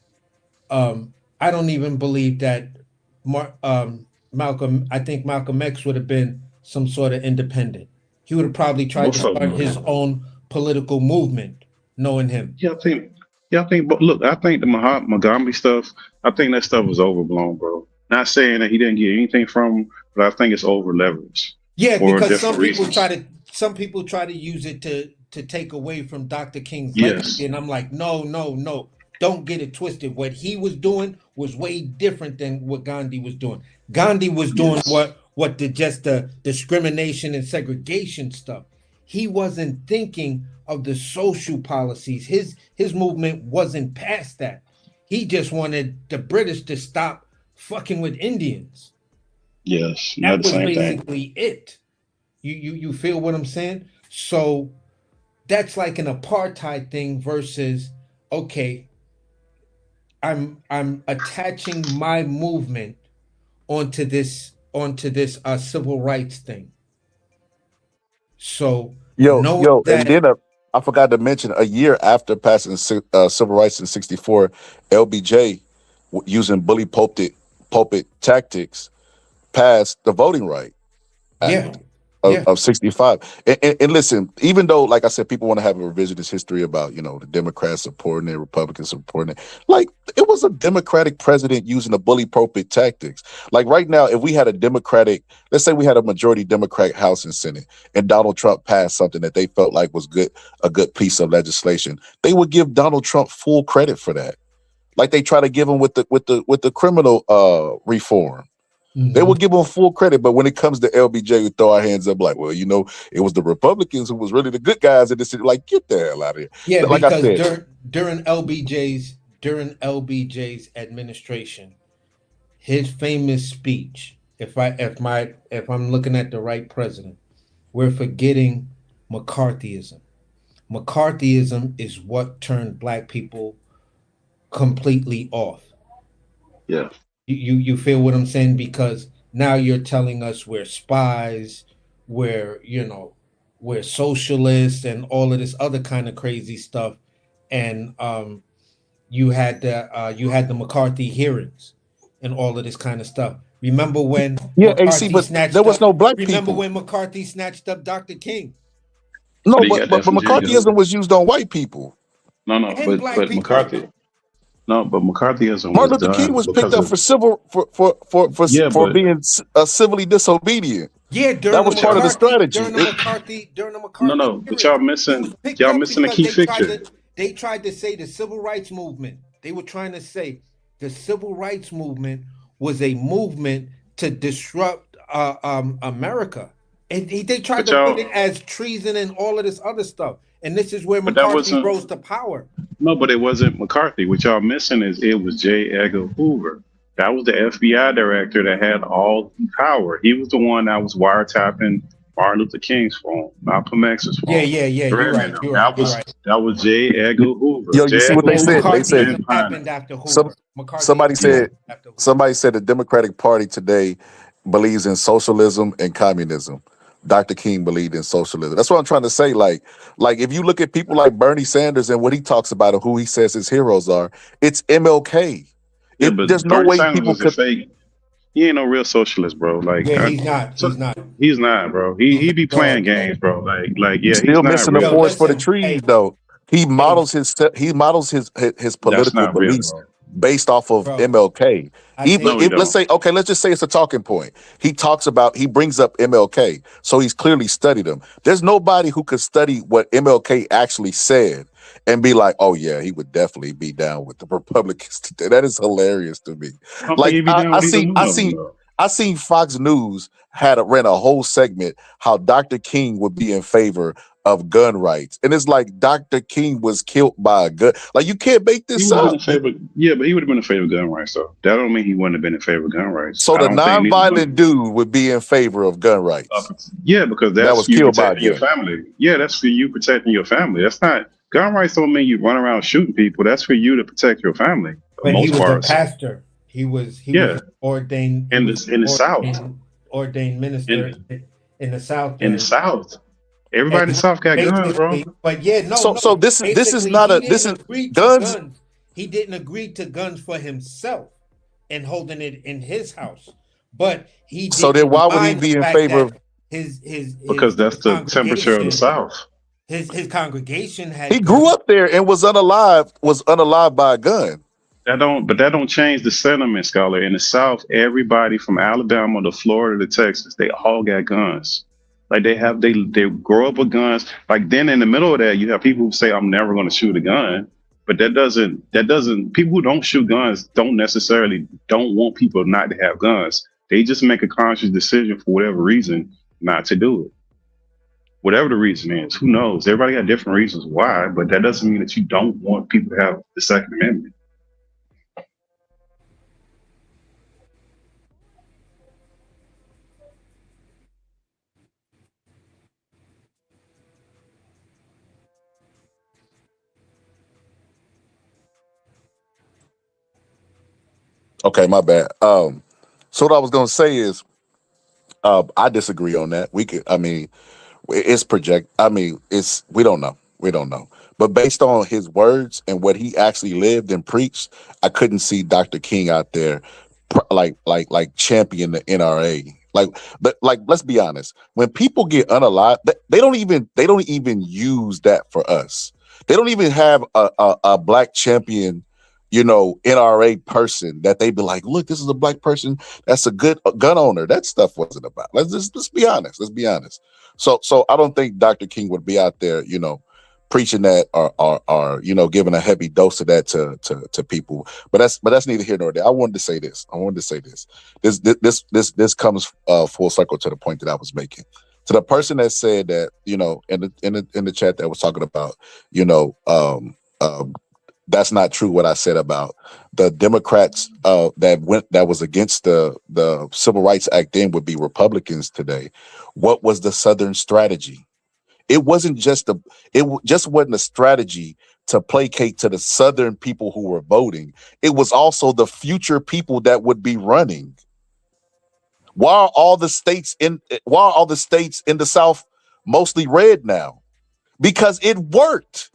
Speaker 10: I don't even believe that Malcolm. I think Malcolm X would have been some sort of independent. He would have probably tried to
Speaker 9: Most of
Speaker 10: start
Speaker 9: them.
Speaker 10: his own political movement, knowing him.
Speaker 9: Yeah, I think. Yeah, I think. But look, I think the Muhammad stuff. I think that stuff was overblown, bro. Not saying that he didn't get anything from him, but I think it's over leveraged
Speaker 10: Yeah,
Speaker 9: for
Speaker 10: because
Speaker 9: different reasons.
Speaker 10: some people try to use it to take away from Dr. King's legacy,
Speaker 9: Yes.
Speaker 10: and I'm like, no, no, no, don't get it twisted. What he was doing was way different than what Gandhi was doing. Gandhi was doing
Speaker 9: Yes.
Speaker 10: what the just the discrimination and segregation stuff. He wasn't thinking of the social policies. His movement wasn't past that. He just wanted the British to stop fucking with Indians.
Speaker 9: Yes. Not
Speaker 10: That
Speaker 9: the
Speaker 10: was
Speaker 9: same thing.
Speaker 10: basically it. You feel what I'm saying? So that's like an apartheid thing versus okay, I'm attaching my movement onto this civil rights thing. So knowing
Speaker 7: And
Speaker 10: that,
Speaker 7: then I forgot to mention a year after passing civil rights in '64, LBJ, using bully pulpit tactics, passed the Voting Right
Speaker 10: yeah,
Speaker 7: Act
Speaker 10: yeah,
Speaker 7: of '65. And listen, even though, like I said, people want to have a revisionist history about, the Democrats supporting it, Republicans supporting it, like it was a Democratic president using the bully pulpit tactics. Like right now, if we had let's say we had a majority Democratic House and Senate, and Donald Trump passed something that they felt like was a good piece of legislation, they would give Donald Trump full credit for that. Like they try to give him with the criminal reform. They
Speaker 10: mhm.
Speaker 7: will give him full credit, but when it comes to LBJ, we throw our hands up like, well, it was the Republicans who was really the good guys in this city. Like, get the hell out of here.
Speaker 10: Yeah,
Speaker 7: Like I
Speaker 10: because
Speaker 7: said,
Speaker 10: during LBJ's administration, his famous speech, if I'm looking at the right president, we're forgetting McCarthyism. McCarthyism is what turned black people completely off.
Speaker 9: Yeah.
Speaker 10: You feel what I'm saying? Because now you're telling us we're spies, we're we're socialists and all of this other kind of crazy stuff. And you had the McCarthy hearings and all of this kind of stuff. Remember when
Speaker 7: yeah, AC,
Speaker 10: McCarthy
Speaker 7: but there
Speaker 10: snatched
Speaker 7: was
Speaker 10: up
Speaker 7: no black
Speaker 10: remember
Speaker 7: people.
Speaker 10: when McCarthy snatched up Dr. King
Speaker 9: But
Speaker 7: No,
Speaker 9: he
Speaker 7: but
Speaker 9: got
Speaker 7: but,
Speaker 9: that
Speaker 7: but
Speaker 9: from J. Edgar
Speaker 7: McCarthyism
Speaker 9: Hoover.
Speaker 7: was used on white people.
Speaker 9: No, no,
Speaker 10: and
Speaker 9: but
Speaker 10: black people?
Speaker 9: McCarthy. No, but McCarthyism was
Speaker 7: Martin Luther King
Speaker 9: done
Speaker 7: was picked
Speaker 9: because
Speaker 7: up
Speaker 9: of
Speaker 7: for civil
Speaker 9: yeah,
Speaker 7: for
Speaker 9: but
Speaker 7: being civilly disobedient.
Speaker 10: Yeah,
Speaker 7: That
Speaker 10: during the
Speaker 7: was part of the
Speaker 10: McCarthy,
Speaker 7: strategy.
Speaker 10: during the McCarthy, during the
Speaker 9: no,
Speaker 10: McCarthy
Speaker 9: no, but
Speaker 10: hearings, he was picked
Speaker 9: y'all
Speaker 10: up
Speaker 9: missing a
Speaker 10: because
Speaker 9: key
Speaker 10: they tried
Speaker 9: picture.
Speaker 10: to they tried to say the civil rights movement. They were trying to say the civil rights movement was a movement to disrupt America, and they tried
Speaker 9: But
Speaker 10: to put
Speaker 9: y'all,
Speaker 10: it as treason and all of this other stuff. And this is where
Speaker 9: but that
Speaker 10: McCarthy
Speaker 9: wasn't.
Speaker 10: rose to power.
Speaker 9: No, but it wasn't McCarthy. What y'all missing is it was J. Edgar Hoover. That was the FBI director that had all the power. He was the one that was wiretapping Martin Luther King's phone, Malcolm X's
Speaker 10: Yeah,
Speaker 9: phone.
Speaker 10: yeah, yeah. You're
Speaker 9: Redman
Speaker 10: right.
Speaker 9: them.
Speaker 10: You're right.
Speaker 9: That
Speaker 10: You're
Speaker 9: was
Speaker 10: right.
Speaker 9: that was J. Edgar Hoover.
Speaker 7: Yo, you
Speaker 9: J.
Speaker 7: see
Speaker 9: Edgar
Speaker 7: what they
Speaker 10: Well,
Speaker 7: said?
Speaker 9: Hoover
Speaker 7: They
Speaker 9: was the
Speaker 7: said
Speaker 9: man
Speaker 10: McCarthyism
Speaker 9: behind
Speaker 10: happened
Speaker 9: it.
Speaker 10: after
Speaker 7: some
Speaker 10: Hoover.
Speaker 7: somebody
Speaker 10: McCarthyism
Speaker 9: Yeah.
Speaker 7: said
Speaker 10: happened after Hoover.
Speaker 7: somebody said the Democratic Party today believes in socialism and communism. Dr. King believed in socialism. That's what I'm trying to say. Like if you look at people like Bernie Sanders and what he talks about and who he says his heroes are, it's MLK.
Speaker 9: Yeah, but
Speaker 7: There's no
Speaker 9: Bernie
Speaker 7: way
Speaker 9: Sanders
Speaker 7: people
Speaker 9: is a
Speaker 7: could.
Speaker 9: fake. He ain't no real socialist, bro.
Speaker 10: Yeah, he's not.
Speaker 9: So
Speaker 10: He's not.
Speaker 9: he's not, bro. He be
Speaker 10: No,
Speaker 9: playing
Speaker 10: no.
Speaker 9: games, bro.
Speaker 7: You
Speaker 9: Yeah, he's
Speaker 7: still
Speaker 9: not
Speaker 7: missing the
Speaker 10: Yo,
Speaker 9: real.
Speaker 7: forest for the
Speaker 10: listen.
Speaker 7: trees,
Speaker 10: Hey,
Speaker 7: though. He
Speaker 10: hey,
Speaker 7: models his
Speaker 9: That's
Speaker 7: political
Speaker 9: not real,
Speaker 7: beliefs
Speaker 9: bro.
Speaker 7: based off of
Speaker 10: bro.
Speaker 7: MLK.
Speaker 10: I
Speaker 7: Even
Speaker 10: think
Speaker 9: No, we
Speaker 7: if let's
Speaker 9: don't.
Speaker 7: say, okay, let's just say it's a talking point. He brings up MLK, so he's clearly studied him. There's nobody who could study what MLK actually said and be like, oh yeah, he would definitely be down with the Republicans today. That is hilarious to me.
Speaker 9: I don't think
Speaker 7: Like
Speaker 9: he'd be down with either one of them though.
Speaker 7: I seen Fox News ran a whole segment how Dr. King would be in favor of gun rights, and it's like Dr. King was killed by a gun. Like you can't make
Speaker 9: He
Speaker 7: this
Speaker 9: would have been
Speaker 7: up.
Speaker 9: in favor. Yeah, but he would have been in favor of gun rights though. That don't mean he wouldn't have been in favor of gun rights.
Speaker 7: So
Speaker 9: I
Speaker 7: the
Speaker 9: don't think neither one.
Speaker 7: nonviolent dude would be in favor of gun
Speaker 9: Uh,
Speaker 7: rights
Speaker 9: yeah, because
Speaker 7: that
Speaker 9: that's
Speaker 7: was
Speaker 9: you
Speaker 7: killed by a
Speaker 9: protecting your
Speaker 7: gun.
Speaker 9: family. Yeah, that's for you protecting your family. That's not gun rights. Don't mean you run around shooting people. That's for you to protect your family. For the
Speaker 10: but he
Speaker 9: most
Speaker 10: was a
Speaker 9: part.
Speaker 10: pastor. He was
Speaker 9: Yeah,
Speaker 10: ordained. He
Speaker 9: in
Speaker 10: was
Speaker 9: the South,
Speaker 10: ordained minister
Speaker 9: in
Speaker 10: in the South
Speaker 9: in the
Speaker 10: there.
Speaker 9: South, everybody in the
Speaker 10: And
Speaker 9: South got guns, bro.
Speaker 10: basically, but yeah, no,
Speaker 7: So
Speaker 10: no.
Speaker 7: this is
Speaker 10: Basically,
Speaker 7: not
Speaker 10: he
Speaker 7: a this
Speaker 10: didn't
Speaker 7: is
Speaker 10: agree to
Speaker 7: guns.
Speaker 10: guns. He didn't agree to guns for himself and holding it in his house. But he
Speaker 7: So then
Speaker 10: didn't
Speaker 7: why would he
Speaker 10: mind the
Speaker 7: be in
Speaker 10: fact
Speaker 7: favor of?
Speaker 10: that his
Speaker 9: Because that's the temperature of the
Speaker 10: congregation
Speaker 9: South.
Speaker 10: his congregation
Speaker 7: He
Speaker 10: had
Speaker 7: grew
Speaker 10: guns.
Speaker 7: up there and was unalived by a gun.
Speaker 9: That don't change the sentiment, scholar. In the South, everybody from Alabama to Florida to Texas, they all got guns. Like they grow up with guns. Like then in the middle of that, you have people who say, I'm never gonna shoot a gun. But that doesn't people who don't shoot guns don't necessarily don't want people not to have guns. They just make a conscious decision for whatever reason not to do it. Whatever the reason is, who knows? Everybody got different reasons why, but that doesn't mean that you don't want people to have the Second Amendment.
Speaker 7: Okay, my bad. So what I was gonna say is, I disagree on that. We could, I mean, it's project. I mean, it's we don't know. We don't know. But based on his words and what he actually lived and preached, I couldn't see Dr. King out there like champion the NRA. But let's be honest. When people get unalive, they don't even use that for us. They don't even have a black champion, NRA person that they be like, look, this is a black person that's a good gun owner. That stuff wasn't about. Let's be honest. Let's be honest. So I don't think Dr. King would be out there, preaching that or giving a heavy dose of that to people. But that's neither here nor there. I wanted to say this. This comes full circle to the point that I was making. To the person that said that, in the chat that was talking about, that's not true what I said about the Democrats that was against the Civil Rights Act then would be Republicans today. What was the Southern strategy? It wasn't just wasn't a strategy to placate to the Southern people who were voting. It was also the future people that would be running. Why are all the states in the South mostly red now? Because it worked.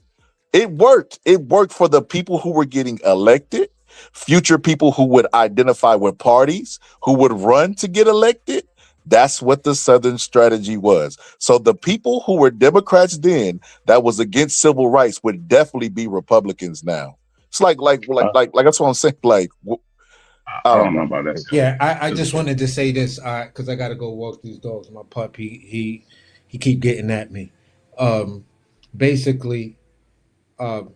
Speaker 7: It worked. It worked for the people who were getting elected, future people who would identify with parties, who would run to get elected. That's what the Southern strategy was. So the people who were Democrats then that was against civil rights would definitely be Republicans now. It's like that's what I'm saying. I
Speaker 9: I
Speaker 7: don't
Speaker 9: don't know
Speaker 7: know.
Speaker 9: about that.
Speaker 10: Yeah, I just wanted to say this because I got to go walk these dogs. My pup, he keep getting at me. Basically, um,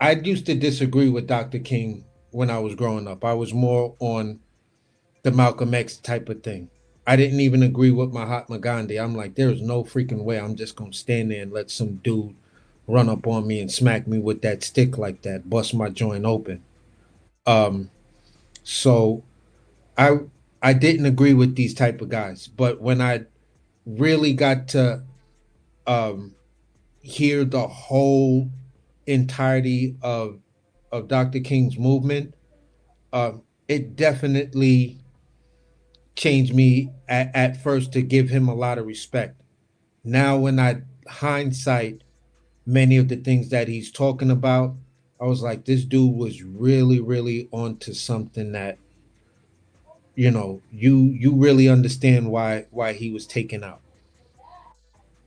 Speaker 10: I used to disagree with Dr. King when I was growing up. I was more on the Malcolm X type of thing. I didn't even agree with Mahatma Gandhi. I'm like, there's no freaking way I'm just gonna stand there and let some dude run up on me and smack me with that stick like that, bust my joint open. Um, so I I didn't agree with these type of guys. But when I really got to um, hear the whole entirety of Dr. King's movement, it definitely changed me at first to give him a lot of respect. Now, when I hindsight many of the things that he's talking about, I was like, this dude was really, really onto something that you really understand why he was taken out.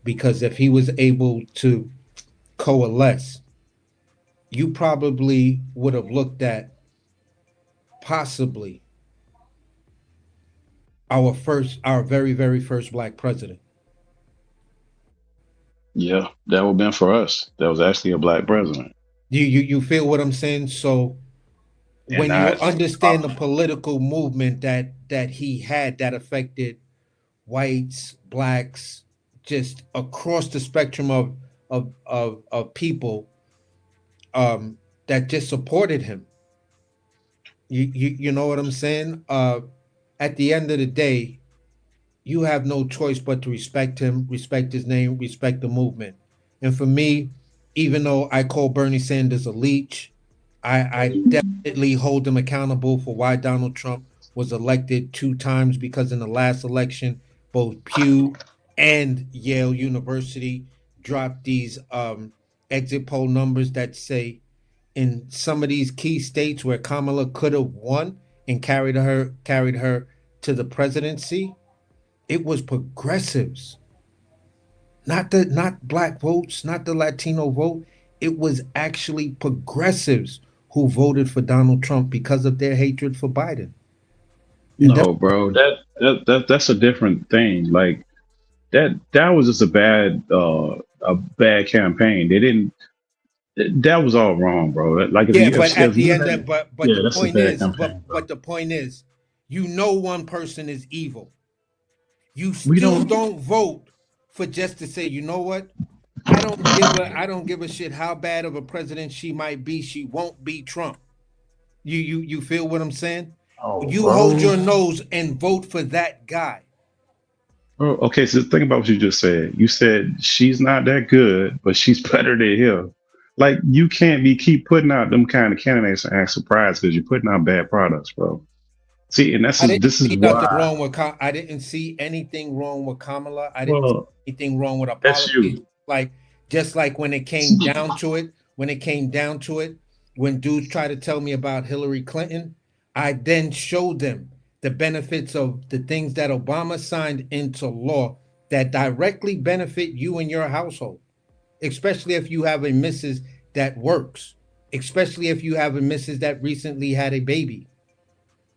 Speaker 10: Because if he was able to coalesce you probably would have looked at possibly our very, very first black president.
Speaker 9: Yeah, that would have been for us. That was actually a black president,
Speaker 10: You feel what I'm saying? So
Speaker 9: and
Speaker 10: when you
Speaker 9: not.
Speaker 10: understand the political movement that he had that affected whites, blacks, just across the spectrum of people that just supported him. You know what I'm saying? At the end of the day, you have no choice but to respect him, respect his name, respect the movement. And for me, even though I call Bernie Sanders a leech, I definitely hold him accountable for why Donald Trump was elected 2 times, because in the last election, both Pew and Yale University dropped these exit poll numbers that say in some of these key states where Kamala could have won and carried her to the presidency, it was progressives, not black votes, not the Latino vote. It was actually progressives who voted for Donald Trump because of their hatred for Biden. And that
Speaker 9: No, bro, that's a different thing. Like that was just a bad campaign. They didn't. That was all wrong, bro. Like
Speaker 10: yeah, but at
Speaker 9: if
Speaker 10: the
Speaker 9: you
Speaker 10: end
Speaker 9: had,
Speaker 10: of but
Speaker 9: yeah,
Speaker 10: the
Speaker 9: that's a
Speaker 10: point
Speaker 9: bad
Speaker 10: is,
Speaker 9: campaign, bro.
Speaker 10: but the point is, one person is evil. You
Speaker 9: We
Speaker 10: still
Speaker 9: don't.
Speaker 10: don't vote for just to say, you know what? I don't give a shit how bad of a president she might be. She won't be Trump. You feel what I'm saying?
Speaker 9: Oh,
Speaker 10: You hold
Speaker 9: bro.
Speaker 10: your nose and vote for that guy.
Speaker 9: Bro, okay, so think about what you just said. You said she's not that good, but she's better than him. Like you can't be keep putting out them kind of candidates and act surprised because you're putting out bad products, bro. See, and
Speaker 10: I didn't
Speaker 9: this is
Speaker 10: see nothing
Speaker 9: why.
Speaker 10: wrong with I didn't see anything wrong with Kamala. I didn't see
Speaker 9: Well,
Speaker 10: anything wrong with her
Speaker 9: that's
Speaker 10: policies.
Speaker 9: you.
Speaker 10: Like just like when it came down to it, when dudes try to tell me about Hillary Clinton, I then showed them the benefits of the things that Obama signed into law that directly benefit you and your household, especially if you have a missus that works, especially if you have a missus that recently had a baby.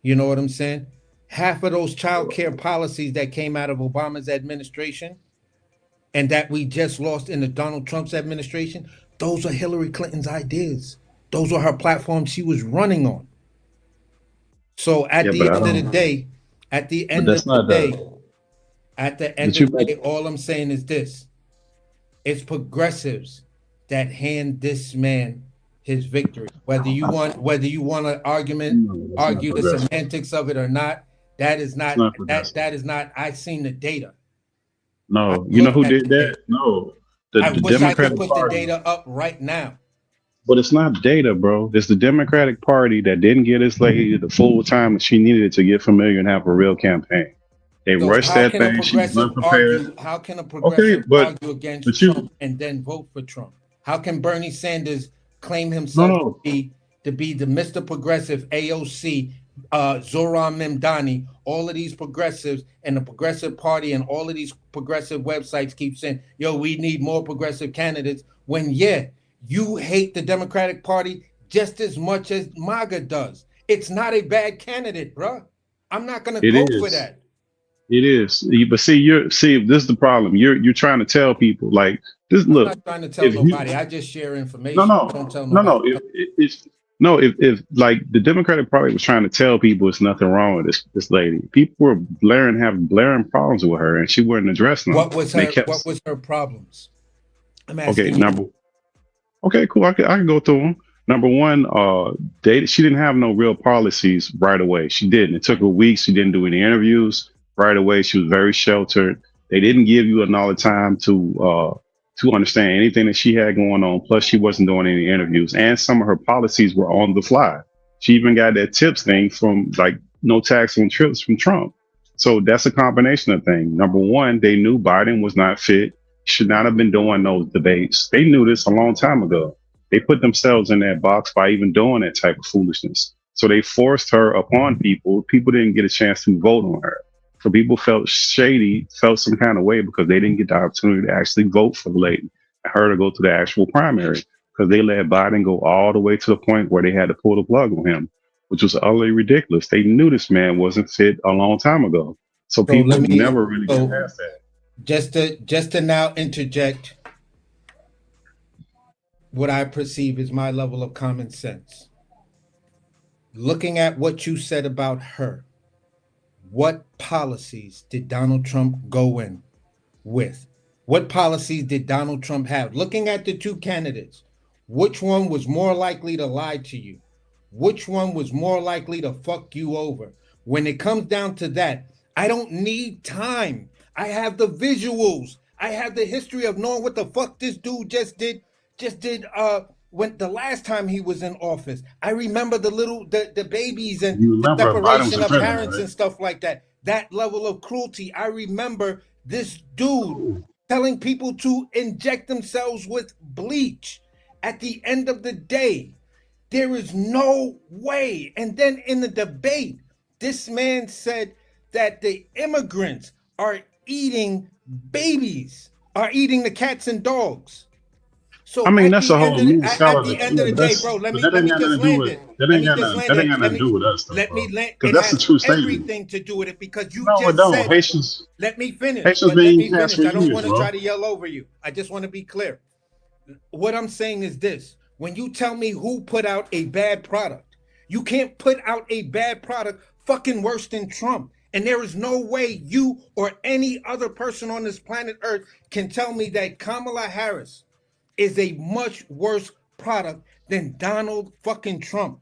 Speaker 10: You know what I'm saying? Half of those child care policies that came out of Obama's administration and that we just lost in the Donald Trump's administration, those are Hillary Clinton's ideas. Those are her platforms she was running on. So at
Speaker 9: Yeah,
Speaker 10: the
Speaker 9: but I
Speaker 10: end of the
Speaker 9: don't.
Speaker 10: day, at the
Speaker 9: But
Speaker 10: end of
Speaker 9: that's
Speaker 10: the
Speaker 9: not
Speaker 10: day,
Speaker 9: the.
Speaker 10: at the end
Speaker 9: But
Speaker 10: of
Speaker 9: you
Speaker 10: the
Speaker 9: make
Speaker 10: day, all I'm saying is this: it's progressives that hand this man his victory. Whether you want to
Speaker 9: no, that's not
Speaker 10: argue the
Speaker 9: progressive.
Speaker 10: semantics of it or not, that is
Speaker 9: It's
Speaker 10: not
Speaker 9: not
Speaker 10: that
Speaker 9: progressive.
Speaker 10: that is not. I've seen the data. I
Speaker 9: No, you know
Speaker 10: looked
Speaker 9: who
Speaker 10: at
Speaker 9: did
Speaker 10: the
Speaker 9: that?
Speaker 10: data.
Speaker 9: No,
Speaker 10: I
Speaker 9: the
Speaker 10: wish I could
Speaker 9: Democratic
Speaker 10: put the
Speaker 9: Party.
Speaker 10: data up right now.
Speaker 9: But it's not data, bro. It's the Democratic Party that didn't get this lady the full time that she needed to get familiar and have a real campaign. They
Speaker 10: So
Speaker 9: rushed that thing. She was unprepared.
Speaker 10: how can a
Speaker 9: Okay,
Speaker 10: progressive
Speaker 9: but
Speaker 10: argue against
Speaker 9: but
Speaker 10: Trump
Speaker 9: you
Speaker 10: and then vote for Trump? How can Bernie Sanders claim
Speaker 9: no
Speaker 10: himself
Speaker 9: no
Speaker 10: to be the Mr. Progressive AOC, Zoran Memdani, all of these progressives and the Progressive Party and all of these progressive websites keep saying, yo, we need more progressive candidates, when you hate the Democratic Party just as much as MAGA does. It's not a bad candidate, bruh. I'm not gonna
Speaker 9: it
Speaker 10: go for
Speaker 9: is.
Speaker 10: that.
Speaker 9: It is. But see, this is the problem. You're trying to tell people like this.
Speaker 10: I'm
Speaker 9: Look,
Speaker 10: not trying to tell
Speaker 9: if you
Speaker 10: nobody. I just share
Speaker 9: no
Speaker 10: information. I don't
Speaker 9: no
Speaker 10: tell
Speaker 9: no
Speaker 10: nobody.
Speaker 9: no it's no if like the Democratic Party was trying to tell people it's nothing wrong with this lady. People were having blaring problems with her, and she wasn't addressing them.
Speaker 10: What was
Speaker 9: They
Speaker 10: her
Speaker 9: kept
Speaker 10: what was her problems? I'm
Speaker 9: okay.
Speaker 10: asking you.
Speaker 9: Okay, cool. I can go through them. Number one, she didn't have no real policies right away. She didn't. It took her weeks. She didn't do any interviews right away. She was very sheltered. They didn't give you enough time to understand anything that she had going on. Plus, she wasn't doing any interviews, and some of her policies were on the fly. She even got that tips thing from like no tax on trips from Trump. So that's a combination of things. Number one, they knew Biden was not fit, should not have been doing those debates. They knew this a long time ago. They put themselves in that box by even doing that type of foolishness. So they forced her upon people. People didn't get a chance to vote on her. So people felt shady, felt some kind of way because they didn't get the opportunity to actually vote for the lady and her to go to the actual primary. because they let Biden go all the way to the point where they had to pull the plug on him, which was utterly ridiculous. They knew this man wasn't fit a long time ago. So
Speaker 10: So let
Speaker 9: people
Speaker 10: me
Speaker 9: never really get
Speaker 10: so
Speaker 9: past that.
Speaker 10: just to now interject what I perceive as my level of common sense. Looking at what you said about her, what policies did Donald Trump go in with? What policies did Donald Trump have? Looking at the two candidates, which one was more likely to lie to you? Which one was more likely to fuck you over? When it comes down to that, I don't need time. I have the visuals. I have the history of knowing what the fuck this dude just did when the last time he was in office. I remember the babies and
Speaker 9: You
Speaker 10: the
Speaker 9: remember Biden was
Speaker 10: separation
Speaker 9: the
Speaker 10: of
Speaker 9: president,
Speaker 10: parents
Speaker 9: right?
Speaker 10: and stuff like that. That level of cruelty. I remember this dude telling people to inject themselves with bleach. At the end of the day, there is no way. And then in the debate, this man said that the immigrants are eating babies, are eating the cats and dogs.
Speaker 9: I
Speaker 10: So
Speaker 9: mean,
Speaker 10: at
Speaker 9: that's
Speaker 10: the
Speaker 9: a
Speaker 10: end
Speaker 9: whole
Speaker 10: of
Speaker 9: new
Speaker 10: at
Speaker 9: scholar.
Speaker 10: the end
Speaker 9: Yeah,
Speaker 10: of the day, bro,
Speaker 9: but
Speaker 10: let
Speaker 9: that ain't
Speaker 10: me
Speaker 9: got nothing
Speaker 10: just
Speaker 9: to do
Speaker 10: land
Speaker 9: with
Speaker 10: it. Let me just land
Speaker 9: that ain't
Speaker 10: it.
Speaker 9: got nothing to do with us, though,
Speaker 10: Let me
Speaker 9: bro.
Speaker 10: land.
Speaker 9: Because
Speaker 10: It
Speaker 9: that's a
Speaker 10: has
Speaker 9: true statement.
Speaker 10: everything to do with it because you
Speaker 9: No, it
Speaker 10: just
Speaker 9: don't.
Speaker 10: said it.
Speaker 9: Haitians,
Speaker 10: Let me finish,
Speaker 9: Haitians
Speaker 10: but
Speaker 9: been
Speaker 10: let
Speaker 9: eating
Speaker 10: me
Speaker 9: cats
Speaker 10: finish.
Speaker 9: for
Speaker 10: I don't
Speaker 9: years,
Speaker 10: want to try
Speaker 9: bro.
Speaker 10: to yell over you. I just want to be clear. What I'm saying is this: when you tell me who put out a bad product, you can't put out a bad product fucking worse than Trump. And there is no way you or any other person on this planet Earth can tell me that Kamala Harris is a much worse product than Donald fucking Trump.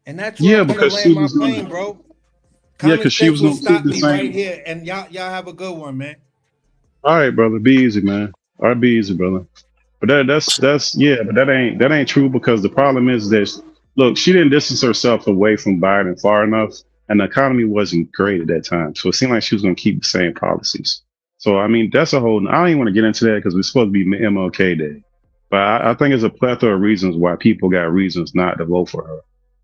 Speaker 10: And that's where
Speaker 9: Yeah,
Speaker 10: I'm gonna
Speaker 9: because she
Speaker 10: land my
Speaker 9: was
Speaker 10: plane,
Speaker 9: gonna.
Speaker 10: bro.
Speaker 9: Yeah,
Speaker 10: Common
Speaker 9: because she
Speaker 10: sense
Speaker 9: was
Speaker 10: will
Speaker 9: gonna keep
Speaker 10: stop
Speaker 9: the
Speaker 10: me right
Speaker 9: same.
Speaker 10: here. And y'all have a good one, man.
Speaker 9: All right, brother, be easy, man. All right, be easy, brother. But that's yeah, but that ain't true because the problem is that look, she didn't distance herself away from Biden far enough, and the economy wasn't great at that time. So it seemed like she was going to keep the same policies. So I mean, that's a whole. I don't even want to get into that because we're supposed to be MLK Day, but I think there's a plethora of reasons why people got reasons not to vote for her.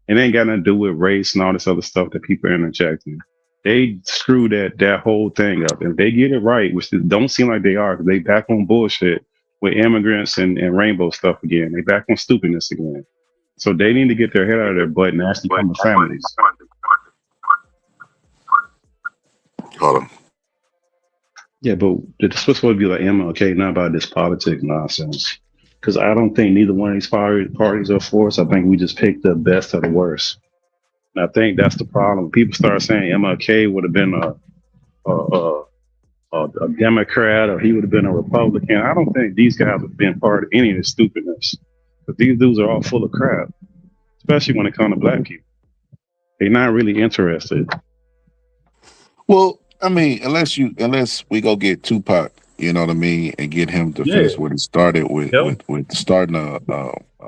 Speaker 9: It ain't got nothing to do with race and all this other stuff that people are interjecting. They screw that whole thing up. If they get it right, which they don't seem like they are, because they back on bullshit with immigrants and rainbow stuff again. They back on stupidness again. So they need to get their head out of their butt and actually come to families.
Speaker 7: Hold on.
Speaker 9: Yeah, but it's supposed to be like MLK, not about this politics nonsense. Because I don't think neither one of these parties are for us. I think we just picked the best of the worst. And I think that's the problem. People start saying MLK would have been a, a Democrat or he would have been a Republican. I don't think these guys have been part of any of this stupidness. But these dudes are all full of crap, especially when it comes to black people. They're not really interested.
Speaker 7: Well, I mean, unless we go get Tupac, you know what I mean, and get him to
Speaker 9: Yeah.
Speaker 7: finish what he started with
Speaker 9: Yep.
Speaker 7: with starting a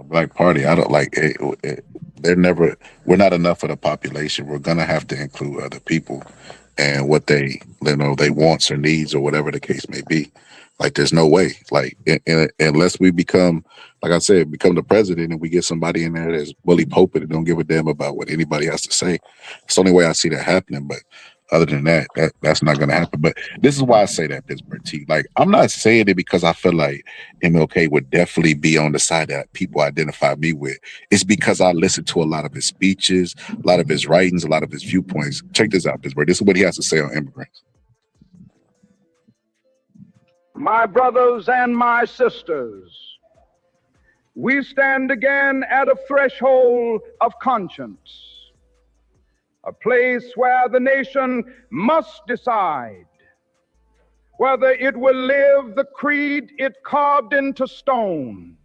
Speaker 7: black party. I don't like it. They're never. We're not enough of the population. We're gonna have to include other people and what they wants or needs or whatever the case may be. Like, there's no way. Like, unless we become, like I said, become the president and we get somebody in there that's bully pulpit and don't give a damn about what anybody has to say. It's the only way I see that happening. But other than that's not going to happen. But this is why I say that, Pittsburgh T. Like, I'm not saying it because I feel like MLK would definitely be on the side that people identify me with. It's because I listen to a lot of his speeches, a lot of his writings, a lot of his viewpoints. Check this out, Pittsburgh. This is what he has to say on immigrants.
Speaker 13: My brothers and my sisters, we stand again at a threshold of conscience, a place where the nation must decide whether it will live the creed it carved into stone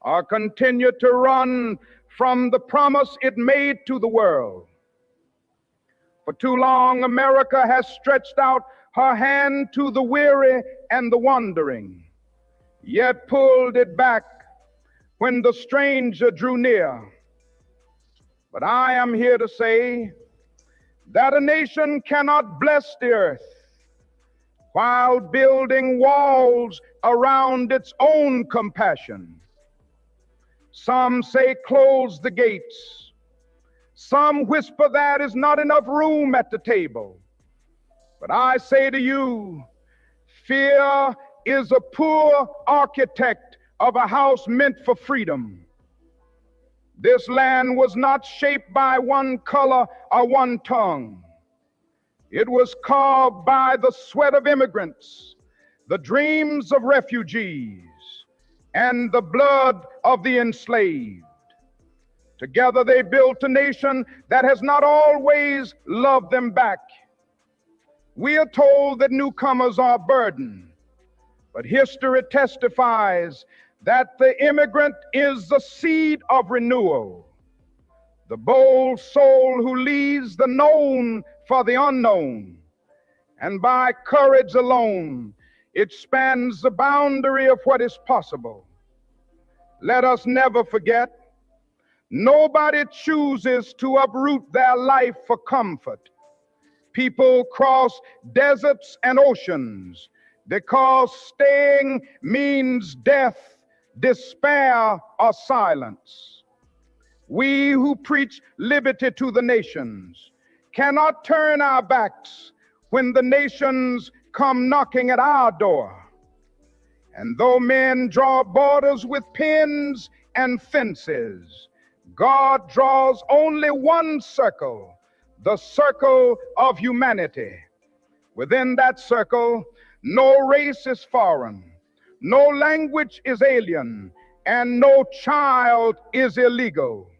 Speaker 13: or continue to run from the promise it made to the world. For too long, America has stretched out her hand to the weary and the wandering, yet pulled it back when the stranger drew near. But I am here to say that a nation cannot bless the earth while building walls around its own compassion. Some say close the gates. Some whisper that is not enough room at the table. But I say to you, fear is a poor architect of a house meant for freedom. This land was not shaped by one color or one tongue. It was carved by the sweat of immigrants, the dreams of refugees, and the blood of the enslaved. Together they built a nation that has not always loved them back. We are told that newcomers are a burden, but history testifies that the immigrant is the seed of renewal, the bold soul who leaves the known for the unknown, and by courage alone, it spans the boundary of what is possible. Let us never forget, nobody chooses to uproot their life for comfort. People cross deserts and oceans because staying means death, despair, or silence. We who preach liberty to the nations cannot turn our backs when the nations come knocking at our door. And though men draw borders with pins and fences, God draws only one circle, the circle of humanity. Within that circle, no race is foreign, no language is alien, and no child is illegal.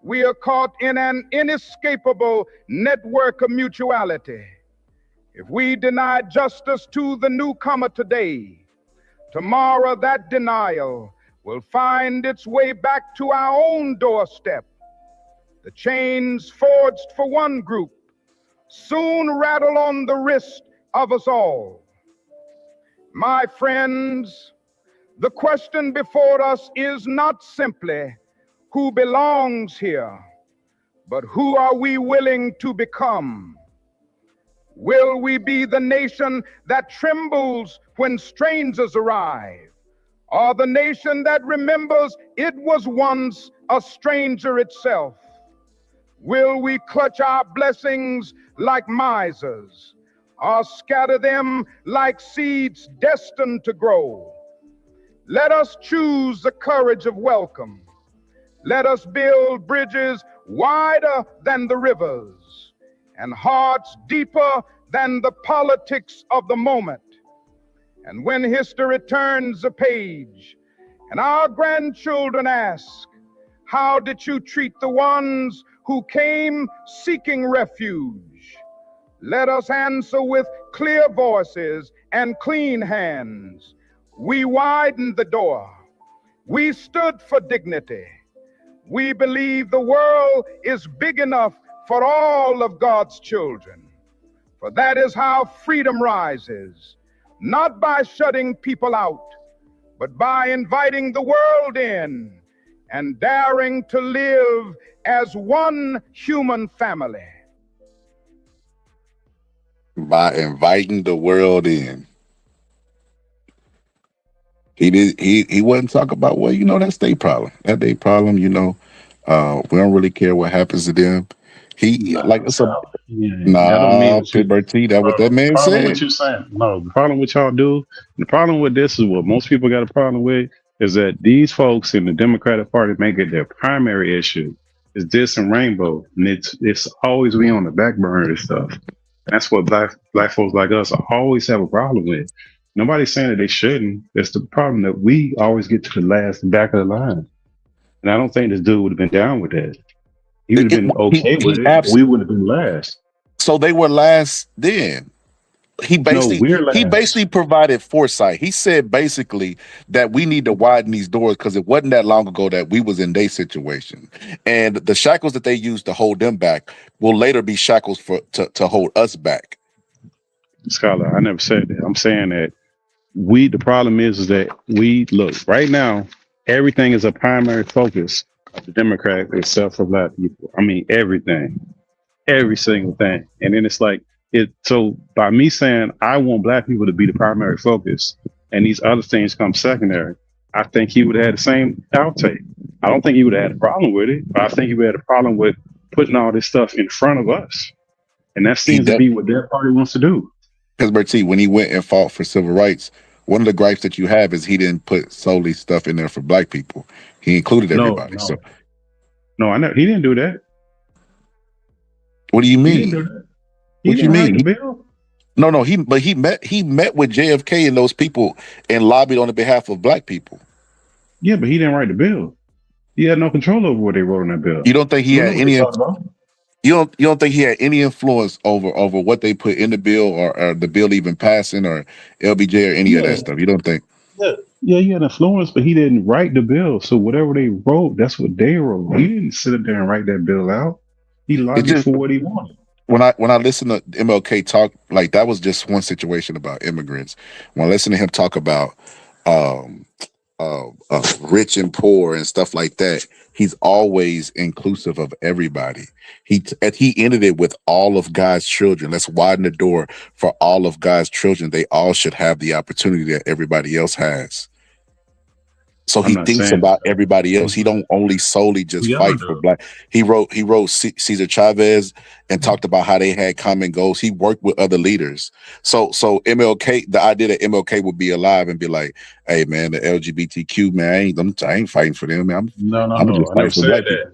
Speaker 13: We are caught in an inescapable network of mutuality. If we deny justice to the newcomer today, tomorrow that denial will find its way back to our own doorstep. The chains forged for one group soon rattle on the wrist of us all. My friends, the question before us is not simply who belongs here, but who are we willing to become? Will we be the nation that trembles when strangers arrive, or the nation that remembers it was once a stranger itself? Will we clutch our blessings like misers, or scatter them like seeds destined to grow? Let us choose the courage of welcome. Let us build bridges wider than the rivers and hearts deeper than the politics of the moment. And when history turns the page and our grandchildren ask, how did you treat the ones who came seeking refuge? Let us answer with clear voices and clean hands. We widened the door. We stood for dignity. We believe the world is big enough for all of God's children. For that is how freedom rises, not by shutting people out, but by inviting the world in and daring to live as one human family.
Speaker 7: By inviting the world in. He wasn't talking about, well, that's their problem. That's their problem, we don't really care what happens to them. He
Speaker 9: Nah,
Speaker 7: like it's a
Speaker 9: Tyler. Yeah, that don't mean
Speaker 7: nah,
Speaker 9: that you,
Speaker 7: Pittsburgh T, that what that
Speaker 9: bro. The
Speaker 7: man
Speaker 9: problem with
Speaker 7: said.
Speaker 9: you saying no. The problem with y'all do. The problem with this is what most people got a problem with is that these folks in the Democratic Party make it their primary issue. Is this and rainbow, and it's always be on the back burner and stuff. And that's what black folks like us always have a problem with. Nobody's saying that they shouldn't. It's the problem that we always get to the last back of the line. And I don't think this dude would have been down with that. He would have been okay with
Speaker 7: He
Speaker 9: it.
Speaker 7: abs-
Speaker 9: We would have been last.
Speaker 7: so they were last then. He
Speaker 9: No,
Speaker 7: basically
Speaker 9: we're
Speaker 7: he
Speaker 9: last.
Speaker 7: basically provided foresight. He said basically that we need to widen these doors because it wasn't that long ago that we was in their situation, and the shackles that they used to hold them back will later be shackles to hold us back.
Speaker 9: Scholar, I never said that. I'm saying that the problem is that we look right now, everything is a primary focus of the Democrat except for black people. I mean, everything, every single thing. And then it's like, so by me saying I want black people to be the primary focus and these other things come secondary, I think he would have had the same outtake. I don't think he would have had a problem with it, but I think he would have had a problem with putting all this stuff in front of us. And that
Speaker 7: He
Speaker 9: seems to
Speaker 7: de-
Speaker 9: be what their party wants to do.
Speaker 7: Pittsburgh T, when he went and fought for civil rights, one of the gripes that you have is he didn't put solely stuff in there for black people. He included
Speaker 9: No,
Speaker 7: everybody. So
Speaker 9: no, no. I know he didn't do that.
Speaker 7: what do you
Speaker 9: He didn't do
Speaker 7: mean?
Speaker 9: that. He
Speaker 7: What you
Speaker 9: didn't write
Speaker 7: mean?
Speaker 9: the bill.
Speaker 7: No, no. He met with JFK and those people and lobbied on the behalf of black people.
Speaker 9: Yeah, but he didn't write the bill. He had no control over what they wrote on that bill.
Speaker 7: You don't think he
Speaker 9: We don't know
Speaker 7: had
Speaker 9: what they
Speaker 7: any?
Speaker 9: talked about.
Speaker 7: You don't think he had any influence over what they put in the bill or the bill even passing or LBJ or any of that
Speaker 9: Yeah,
Speaker 7: stuff? You don't think?
Speaker 9: yeah, yeah. He had influence, but he didn't write the bill. So whatever they wrote, that's what they wrote. He didn't sit there and write that bill out. He
Speaker 7: It
Speaker 9: lobbied
Speaker 7: just
Speaker 9: for what he wanted.
Speaker 7: when I listen to MLK talk, like that was just one situation about immigrants. When I listen to him talk about um, rich and poor and stuff like that, he's always inclusive of everybody. He ended it with all of God's children. Let's widen the door for all of God's children. They all should have the opportunity that everybody else has. So
Speaker 9: I'm
Speaker 7: he
Speaker 9: not
Speaker 7: thinks
Speaker 9: saying that
Speaker 7: about everybody else.
Speaker 9: though.
Speaker 7: He don't only solely just
Speaker 9: We all
Speaker 7: fight for
Speaker 9: do.
Speaker 7: black. He wrote Cesar Chavez and talked about how they had common goals. He worked with other leaders. So MLK, the idea that MLK would be alive and be like, "Hey man, the LGBTQ man, I ain't fighting for them. Man.
Speaker 9: No, no,
Speaker 7: I'm
Speaker 9: no.
Speaker 7: just
Speaker 9: I
Speaker 7: fighting
Speaker 9: never
Speaker 7: for
Speaker 9: said
Speaker 7: black people."
Speaker 9: that.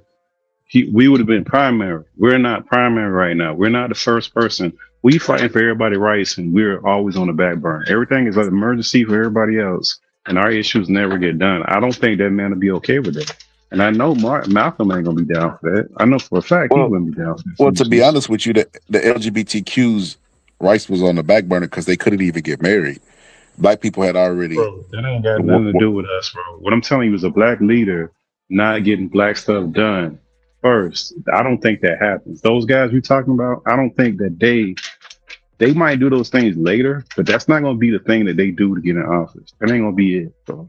Speaker 9: We would have been primary. We're not primary right now. We're not the first person. We fighting for everybody's rights, and we're always on the back burner. Everything is an emergency for everybody else, and our issues never get done. I don't think that man would be okay with that. And I know Malcolm ain't gonna be down for that. I know for a fact he
Speaker 7: Well,
Speaker 9: wouldn't be down for that
Speaker 7: well, to be
Speaker 9: foolishness.
Speaker 7: honest with you, the LGBTQ's rights was on the back burner because they couldn't even get married. Black people had already.
Speaker 9: Bro, that ain't got nothing to do with us, bro. What I'm telling you is a black leader not getting black stuff done first. I don't think that happens. Those guys we talking about, I don't think that they might do those things later, but that's not gonna be the thing that they do to get in office. That ain't gonna be it, bro.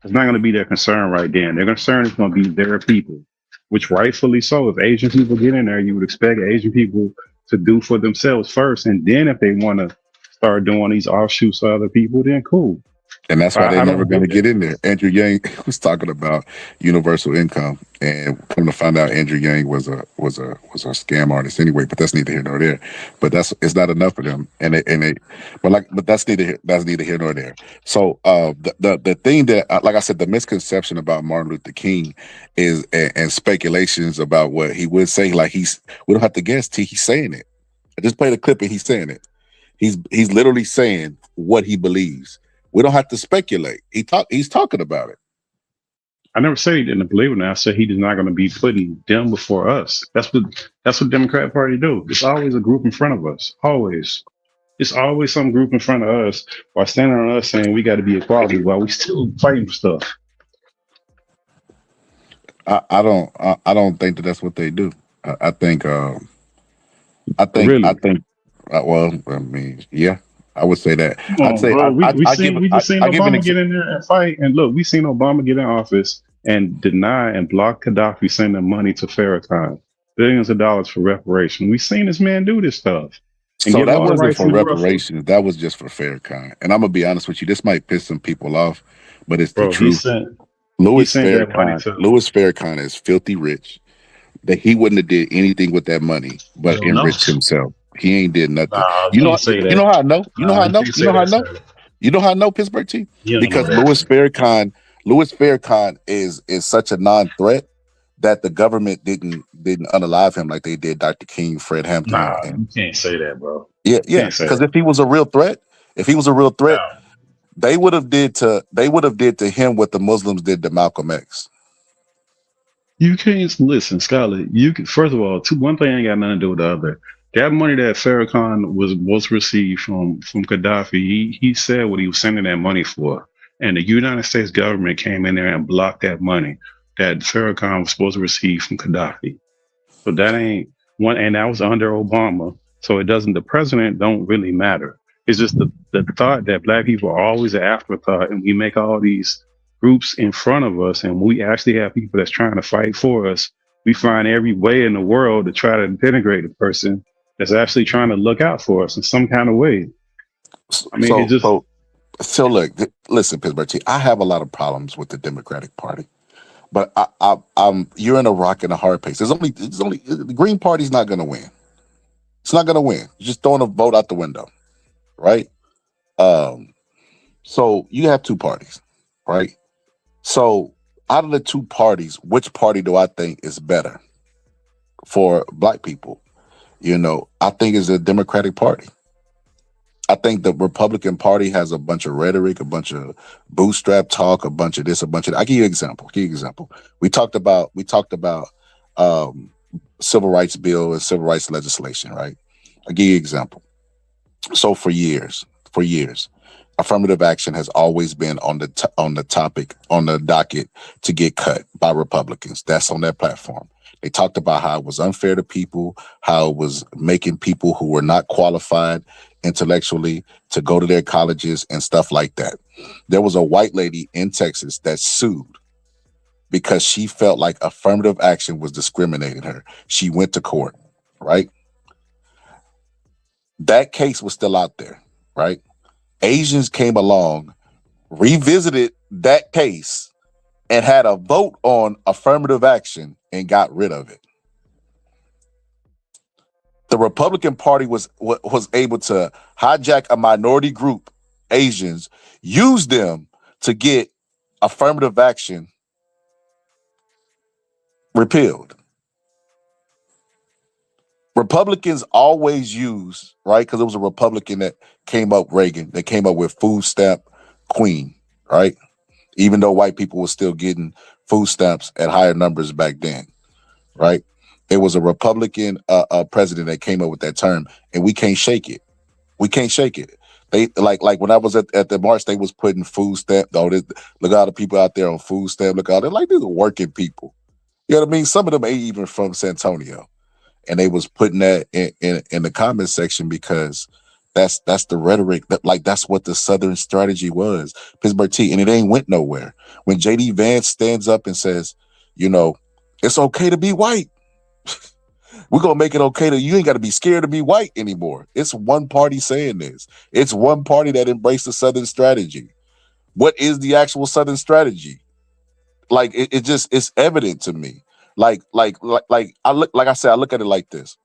Speaker 9: It's not gonna be their concern right then. Their concern is gonna be their people, which rightfully so. If Asian people get in there, you would expect Asian people to do for themselves first, and then if they want to start doing these offshoots for other people, then cool.
Speaker 7: And that's why they're
Speaker 9: I
Speaker 7: never
Speaker 9: don't
Speaker 7: going
Speaker 9: get
Speaker 7: to
Speaker 9: that.
Speaker 7: get in there. Andrew Yang was talking about universal income, and come to find out, Andrew Yang was a scam artist anyway. But that's neither here nor there. But it's not enough for them, but that's neither here nor there. So the thing that, like I said, the misconception about Martin Luther King is and speculations about what he would say. Like we don't have to guess. He's saying it. I just played a clip and he's saying it. He's literally saying what he believes. We don't have to speculate. He's talking about it.
Speaker 9: I never said he didn't believe in it. I said he is not going to be putting them before us. That's what Democrat Party do. It's always a group in front of us. Always. It's always some group in front of us while standing on us saying we got to be equality while we still fighting for stuff.
Speaker 7: I don't think that that's what they do. I think I think I
Speaker 9: Really.
Speaker 7: think well, I mean, yeah, I would say that.
Speaker 9: Come
Speaker 7: I'd
Speaker 9: on,
Speaker 7: say
Speaker 9: bro. We
Speaker 7: I
Speaker 9: just seen
Speaker 7: I give an
Speaker 9: Obama get in there and fight. And look, we seen Obama get in office and deny and block Gaddafi sending money to Farrakhan, billions of dollars for reparation. We seen this man do this stuff and
Speaker 7: So
Speaker 9: give
Speaker 7: that
Speaker 9: all the
Speaker 7: wasn't
Speaker 9: rights
Speaker 7: for
Speaker 9: in the world for,
Speaker 7: reparations. That was just for Farrakhan. And I'm gonna be honest with you. This might piss some people off, but it's the
Speaker 9: bro.
Speaker 7: truth.
Speaker 9: He sent that money to.
Speaker 7: Louis Farrakhan is filthy rich. That he wouldn't have did anything with that money
Speaker 9: You
Speaker 7: but
Speaker 9: don't know.
Speaker 7: enrich himself. He ain't did nothing.
Speaker 9: Nah,
Speaker 7: You
Speaker 9: you
Speaker 7: know
Speaker 9: can't say
Speaker 7: you know
Speaker 9: that.
Speaker 7: how I know? You know how
Speaker 9: Nah,
Speaker 7: I
Speaker 9: you
Speaker 7: know?
Speaker 9: can't
Speaker 7: You
Speaker 9: say
Speaker 7: know how I
Speaker 9: that,
Speaker 7: know?
Speaker 9: sir.
Speaker 7: You know how I know Pittsburgh T?
Speaker 9: You don't know
Speaker 7: Because
Speaker 9: that.
Speaker 7: Louis Farrakhan is such a non-threat that the government didn't unalive him like they did Dr. King, Fred Hampton,
Speaker 9: Nah,
Speaker 7: and
Speaker 9: you can't say that, bro.
Speaker 7: yeah,
Speaker 9: You
Speaker 7: yeah.
Speaker 9: can't say
Speaker 7: Because
Speaker 9: that.
Speaker 7: if he was a real threat,
Speaker 9: No.
Speaker 7: they would have did to him what the Muslims did to Malcolm X.
Speaker 9: You can't listen, Scarlett. You can, first of all, one thing ain't got nothing to do with the other. That money that Farrakhan was received from Gaddafi, he said what he was sending that money for, and the United States government came in there and blocked that money that Farrakhan was supposed to receive from Gaddafi. So that ain't one, and that was under Obama. So it doesn't. The president don't really matter. It's just the thought that black people are always an afterthought, and we make all these groups in front of us, and we actually have people that's trying to fight for us. We find every way in the world to try to denigrate the person that's actually trying to look out for us in some kind of way. I mean, it
Speaker 7: So
Speaker 9: just
Speaker 7: so so look, listen, Pittsburgh T. I have a lot of problems with the Democratic Party. But I'm you're in a rock and a hard place. There's only the Green Party's not going to win. It's not going to win. You're just throwing a vote out the window, right? Um, So you have two parties, right? So out of the two parties, which party do I think is better for black people? I think it's the Democratic Party. I think the Republican Party has a bunch of rhetoric, a bunch of bootstrap talk, a bunch of this, a bunch of that. I give you an example. We talked about um, civil rights bill and civil rights legislation, right? I give you an example. So for years, affirmative action has always been on the topic on the docket to get cut by Republicans. That's on their platform. They talked about how it was unfair to people, how it was making people who were not qualified intellectually to go to their colleges and stuff like that. There was a white lady in Texas that sued because she felt like affirmative action was discriminating her. She went to court, right? That case was still out there, right? Asians came along, revisited that case, and had a vote on affirmative action and got rid of it. The Republican Party was able to hijack a minority group, Asians, use them to get affirmative action repealed. Republicans always use, right? Because it was a Republican that came up, Reagan, that came up with food stamp queen, right? Even though white people were still getting food stamps at higher numbers back then, right? It was a Republican president that came up with that term, and we can't shake it. We can't shake it. They like when I was at the march, they was putting food stamp. Look at all the people out there on food stamp. Look, all they're like, these are working people. You know what I mean? Some of them ain't even from San Antonio, and they was putting that in the comment section because that's the rhetoric. That's what the Southern strategy was. Pittsburgh T, and it ain't went nowhere. When JD Vance stands up and says, it's okay to be white. We're gonna make it okay that you ain't got to be scared to be white anymore. It's one party saying this. It's one party that embraced the Southern strategy. What is the actual Southern strategy? Like it's evident to me. Like I said, I look at it like this.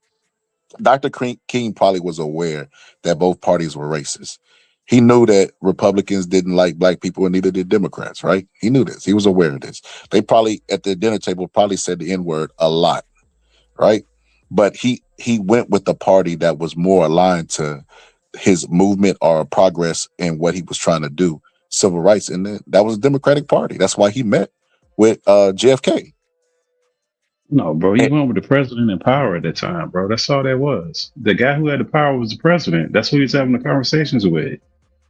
Speaker 7: Dr. King probably was aware that both parties were racist. He knew that Republicans didn't like black people and neither did Democrats, right? He knew this. He was aware of this. They probably at the dinner table probably said the N-word a lot, right? But he went with the party that was more aligned to his movement or progress in what he was trying to do, civil rights, and that was the Democratic Party. That's why he met with JFK.
Speaker 9: No, bro, he
Speaker 7: And
Speaker 9: went with the president in power at that time, bro. That's all that was. The guy who had the power was the president. That's who he was having the conversations with.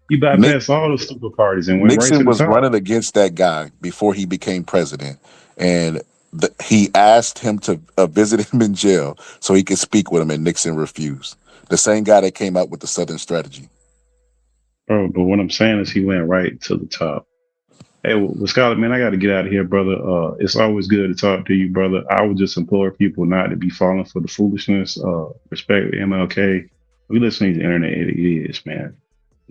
Speaker 9: He
Speaker 7: Nick,
Speaker 9: bypassed all the stupid parties and went right to
Speaker 7: Nixon
Speaker 9: the
Speaker 7: was
Speaker 9: top.
Speaker 7: running against that guy before he became president, and he asked him to visit him in jail so he could speak with him, and Nixon refused. The same guy that came up with the Southern strategy.
Speaker 9: Bro, but what I'm saying is he went right to the top. Hey, well, Scarlett, man, I got to get out of here, brother. It's always good to talk to you, brother. I would just implore people not to be falling for the foolishness. Respect MLK. We listen to the internet idiots, man.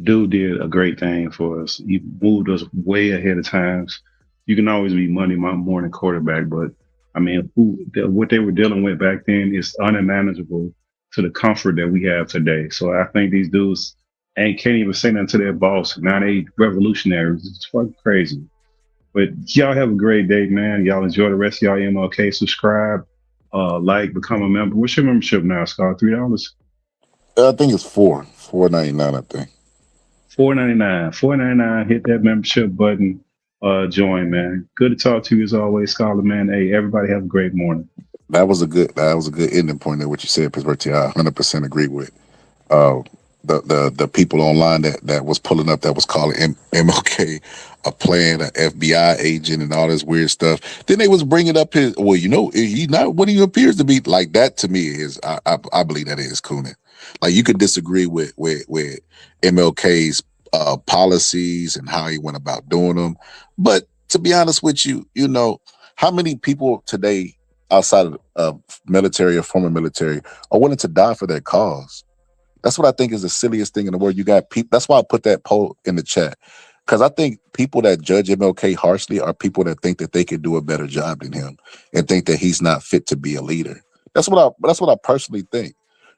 Speaker 9: Dude did a great thing for us. He moved us way ahead of times. You can always be Monday morning quarterback, but I mean, what they were dealing with back then is unmanageable to the comfort that we have today. So I think these dudes can't even say nothing to their boss. Now they revolutionaries. It's fucking crazy. But y'all have a great day, man. Y'all enjoy the rest of y'all MLK. Subscribe, like, become a member. What's your membership now, Scott? $3?
Speaker 7: I think it's $4.99. I think
Speaker 9: $4.99. $4.99. Hit that membership button. Join, man. Good to talk to you as always, Scholar, man. Hey, everybody have a great morning.
Speaker 7: that was a good ending point there. What you said, Pittsburgh T, I 100% agree with. Uh, the people online that was pulling up that was calling MLK a plan, an FBI agent, and all this weird stuff. Then they was bringing up he's not what he appears to be. Like that to me is I believe that is cooning. Like you could disagree with MLK's policies and how he went about doing them, but to be honest with you, how many people today outside of military or former military are willing to die for their cause? That's what I think is the silliest thing in the world. You got people. That's why I put that poll in the chat, because I think people that judge MLK harshly are people that think that they could do a better job than him and think that he's not fit to be a leader. That's what I personally think,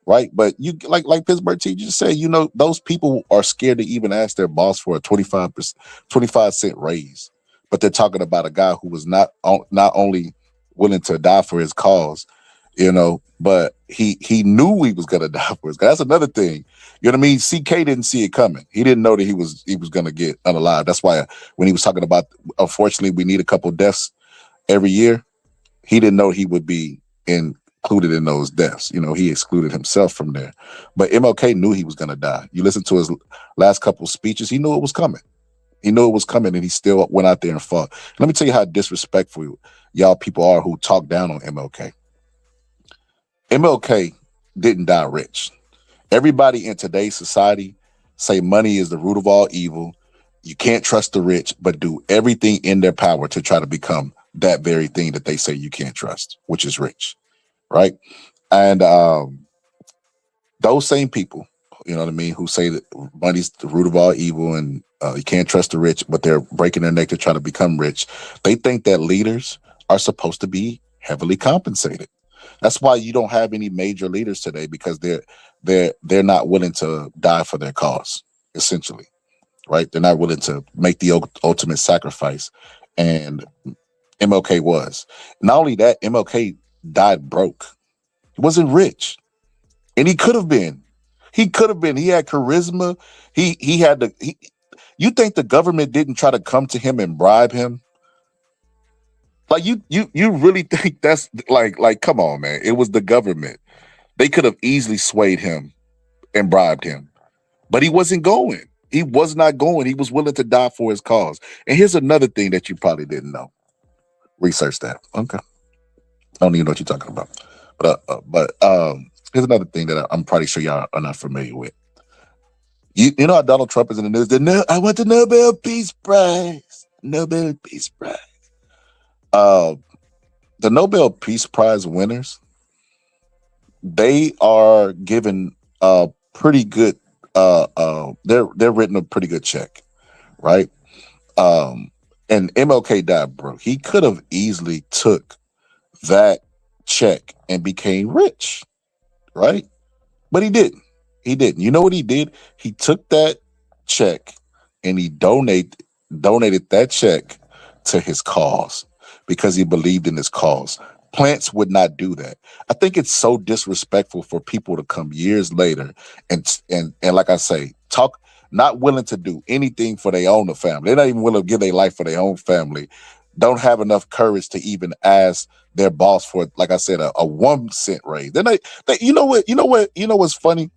Speaker 7: right? But you like Pittsburgh T just said, those people are scared to even ask their boss for a 25-cent raise. But they're talking about a guy who was not only willing to die for his cause, but he knew he was gonna die for his cause. That's another thing. You know what I mean? CK didn't see it coming. He didn't know that he was gonna get unalive. That's why when he was talking about, unfortunately, we need a couple deaths every year, he didn't know he would be included in those deaths. He excluded himself from there. But MLK knew he was going to die. You listen to his last couple speeches, he knew it was coming. He knew it was coming, and he still went out there and fought. Let me tell you how disrespectful y'all people are who talk down on MLK. MLK didn't die rich. Everybody in today's society say money is the root of all evil. You can't trust the rich, but do everything in their power to try to become that very thing that they say you can't trust, which is rich, right? And those same people, you know what I mean, who say that money's the root of all evil and you can't trust the rich, but they're breaking their neck to try to become rich. They think that leaders are supposed to be heavily compensated. That's why you don't have any major leaders today, because they're not willing to die for their cause, essentially, right? They're not willing to make the ultimate sacrifice, and MLK was. Not only that, MLK died broke. He wasn't rich, and he could have been. He could have been. He had charisma. He had the. You think the government didn't try to come to him and bribe him? Like you really think that's like come on, man. It was the government. They could have easily swayed him and bribed him, but he wasn't going. He was not going. He was willing to die for his cause. And here's another thing that you probably didn't know. Research that. Okay. I don't even know what you're talking about. But here's another thing that I'm pretty sure y'all are not familiar with. You know how Donald Trump is in the news? I want the Nobel Peace Prize. Nobel Peace Prize. The Nobel Peace Prize winners, they are given a pretty good they're written a pretty good check, right? And MLK died broke. He could have easily took that check and became rich, right? But he didn't. He didn't. You know what he did? He took that check and he donated that check to his cause because he believed in his cause. Plants would not do that. I think it's so disrespectful for people to come years later and like I say, talk, not willing to do anything for their own family. They're not even willing to give their life for their own family. Don't have enough courage to even ask their boss for, like I said, a 1 cent raise. Then you know what's funny?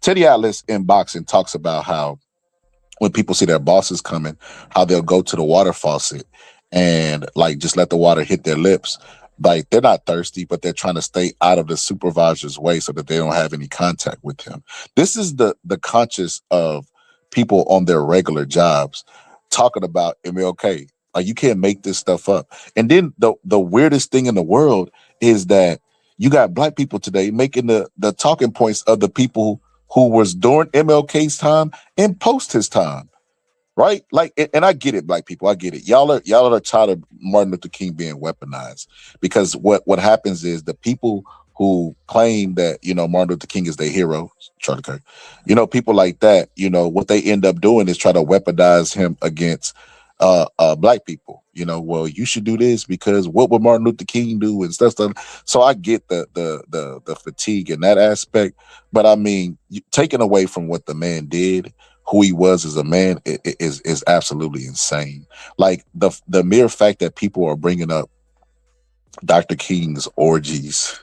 Speaker 7: Teddy Atlas in boxing talks about how when people see their bosses coming, how they'll go to the water faucet and like just let the water hit their lips. Like they're not thirsty, but they're trying to stay out of the supervisor's way so that they don't have any contact with him. This is the conscious of people on their regular jobs talking about MLK. Like you can't make this stuff up. And then the weirdest thing in the world is that you got black people today making the talking points of the people who was during MLK's time and post his time. Right? Like, and I get it, black people. I get it. Y'all are tired of Martin Luther King being weaponized, because what happens is the people who claim that, Martin Luther King is their hero, Charlie Kirk, people like that, what they end up doing is try to weaponize him against black people. Well, you should do this because what would Martin Luther King do and stuff. So I get the fatigue in that aspect, but I mean, taken away from what the man did, who he was as a man, is absolutely insane. Like the mere fact that people are bringing up Dr. King's orgies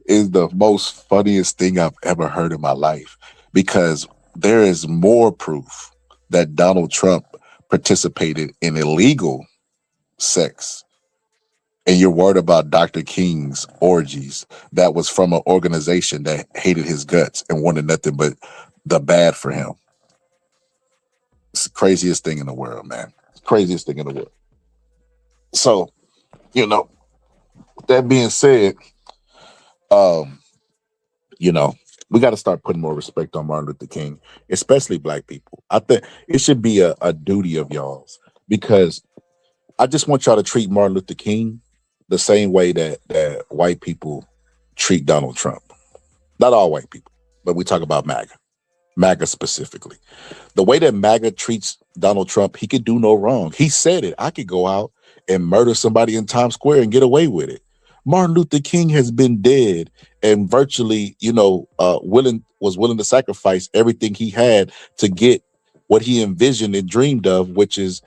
Speaker 7: is the most funniest thing I've ever heard in my life, because there is more proof that Donald Trump participated in illegal sex, and you're worried about Dr. King's orgies that was from an organization that hated his guts and wanted nothing but the bad for him. It's the craziest thing in the world, man. Craziest thing in the world. So, with that being said, we got to start putting more respect on Martin Luther King, especially black people. I think it should be a duty of y'all's, because I just want y'all to treat Martin Luther King the same way that white people treat Donald Trump. Not all white people, but we talk about MAGA specifically. The way that MAGA treats Donald Trump, he could do no wrong. He said it. I could go out and murder somebody in Times Square and get away with it. Martin Luther King has been dead and virtually, was willing to sacrifice everything he had to get what he envisioned and dreamed of, which is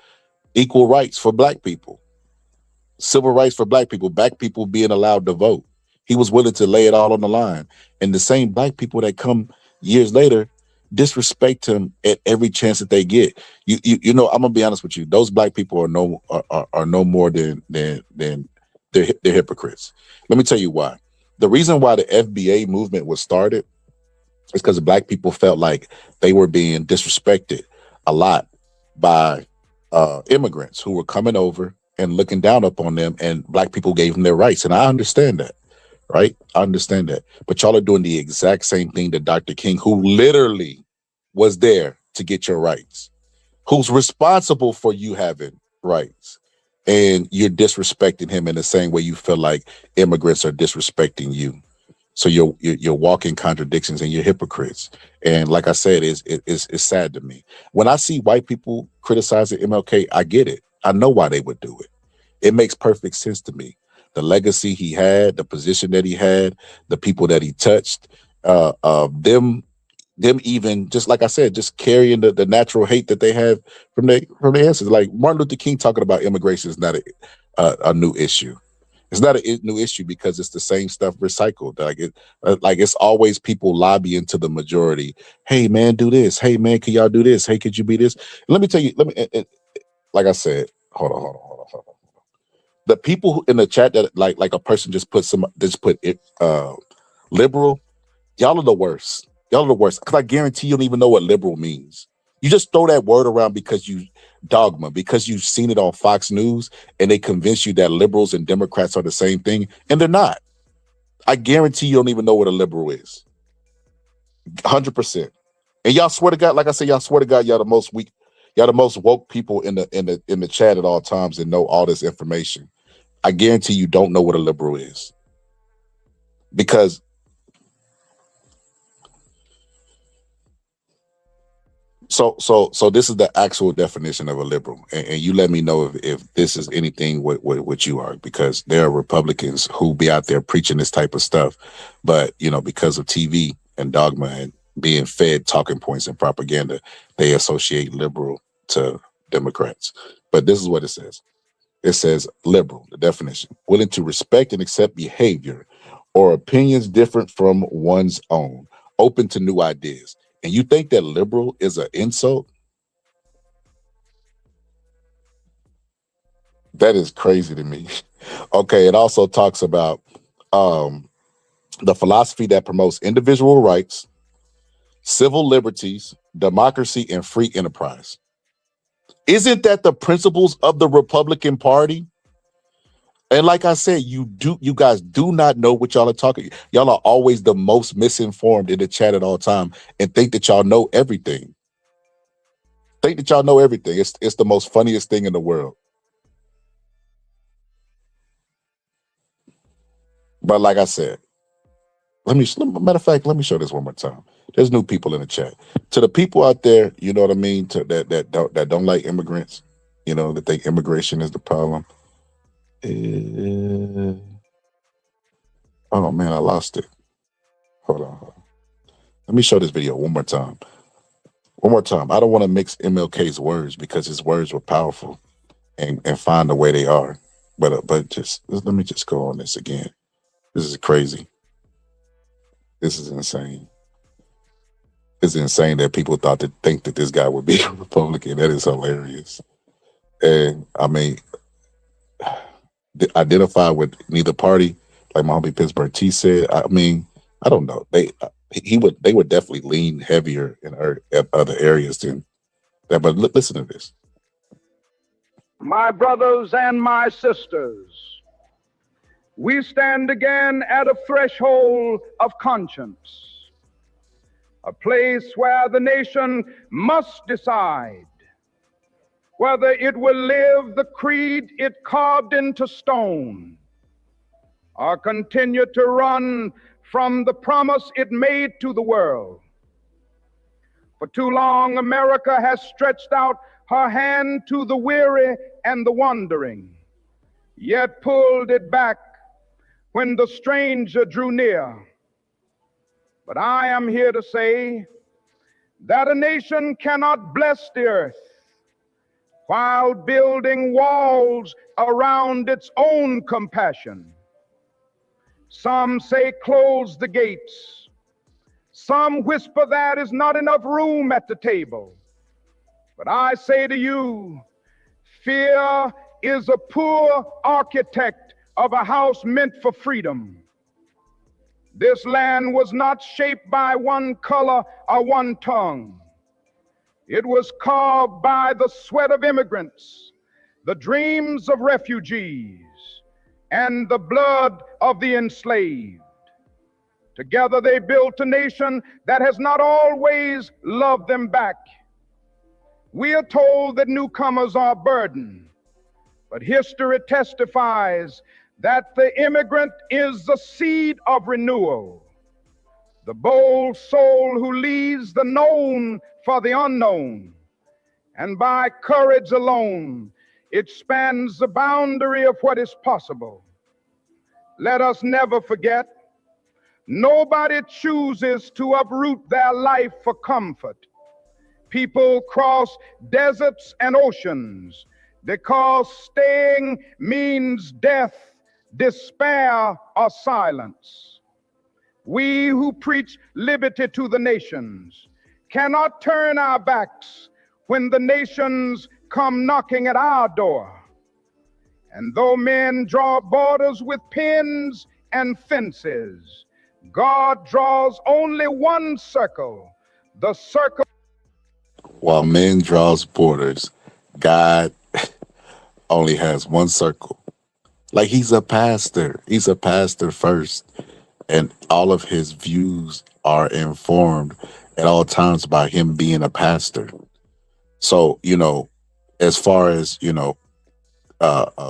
Speaker 7: equal rights for black people, civil rights for black people being allowed to vote. He was willing to lay it all on the line. And the same black people that come years later disrespect him at every chance that they get. I'm gonna be honest with you. Those black people are no more than they're hypocrites. Let me tell you why. The reason why the FBA movement was started is because black people felt like they were being disrespected a lot by immigrants who were coming over and looking down upon them, and black people gave them their rights. And I understand that, right? I understand that. But y'all are doing the exact same thing to Dr. King, who literally was there to get your rights, who's responsible for you having rights. And you're disrespecting him in the same way you feel like immigrants are disrespecting you. So you're walking contradictions and you're hypocrites. And like I said, it's sad to me. When I see white people criticizing MLK, I get it. I know why they would do it. It makes perfect sense to me. The legacy he had, the position that he had, the people that he touched, them even, just like I said, just carrying the natural hate that they have from their ancestors. Like Martin Luther King talking about immigration is not a new issue. It's not a new issue because it's the same stuff recycled. Like it's always people lobbying to the majority. Hey man, do this. Hey man, can y'all do this? Hey, could you be this? Let me tell you. Like I said, hold on. The people in the chat that like a person just put liberal. Y'all are the worst. Y'all are the worst. Because I guarantee you don't even know what liberal means. You just throw that word around because because you've seen it on Fox News and they convince you that liberals and Democrats are the same thing, and they're not. I guarantee you don't even know what a liberal is. 100%. And y'all swear to God, like I said, y'all swear to God, y'all the most woke people in the chat at all times and know all this information. I guarantee you don't know what a liberal is. Because So this is the actual definition of a liberal, and you let me know if this is anything what you are, because there are Republicans who be out there preaching this type of stuff, but because of TV and dogma and being fed talking points and propaganda, they associate liberal to Democrats. But this is what it says. It says liberal, the definition: willing to respect and accept behavior or opinions different from one's own, open to new ideas. And you think that liberal is an insult? That is crazy to me. Okay, it also talks about the philosophy that promotes individual rights, civil liberties, democracy, and free enterprise. Isn't that the principles of the Republican Party? And like I said, you guys do not know what y'all are talking. Y'all are always the most misinformed in the chat at all time and think that y'all know everything. It's the most funniest thing in the world. But like I said, matter of fact, let me show this one more time. There's new people in the chat. To the people out there, you know what I mean, that don't like immigrants, that think immigration is the problem. Oh man, I lost it. Hold on. Let me show this video one more time. I don't want to mix MLK's words because his words were powerful and find the way they are. But let me just go on this again. This is crazy. This is insane. It's insane that people think that this guy would be a Republican. That is hilarious. And I mean, identify with neither party, like my homie Pittsburgh T said. I mean, I don't know. They would definitely lean heavier in other areas than that. But listen to this.
Speaker 13: My brothers and my sisters, we stand again at a threshold of conscience, a place where the nation must decide whether it will live the creed it carved into stone or continue to run from the promise it made to the world. For too long, America has stretched out her hand to the weary and the wandering, yet pulled it back when the stranger drew near. But I am here to say that a nation cannot bless the earth while building walls around its own compassion. Some say close the gates. Some whisper that is not enough room at the table. But I say to you, fear is a poor architect of a house meant for freedom. This land was not shaped by one color or one tongue. It was carved by the sweat of immigrants, the dreams of refugees, and the blood of the enslaved. Together they built a nation that has not always loved them back. We are told that newcomers are a burden, but history testifies that the immigrant is the seed of renewal, the bold soul who leaves the known for the unknown, and by courage alone expands the boundary of what is possible. Let us never forget, nobody chooses to uproot their life for comfort. People cross deserts and oceans because staying means death, despair, or silence. We who preach liberty to the nations cannot turn our backs when the nations come knocking at our door. And though men draw borders with pins and fences, God draws only one circle, the circle.
Speaker 7: While men draws borders, God only has one circle. Like he's a pastor. He's a pastor first. And all of his views are informed at all times by him being a pastor. So, as far as,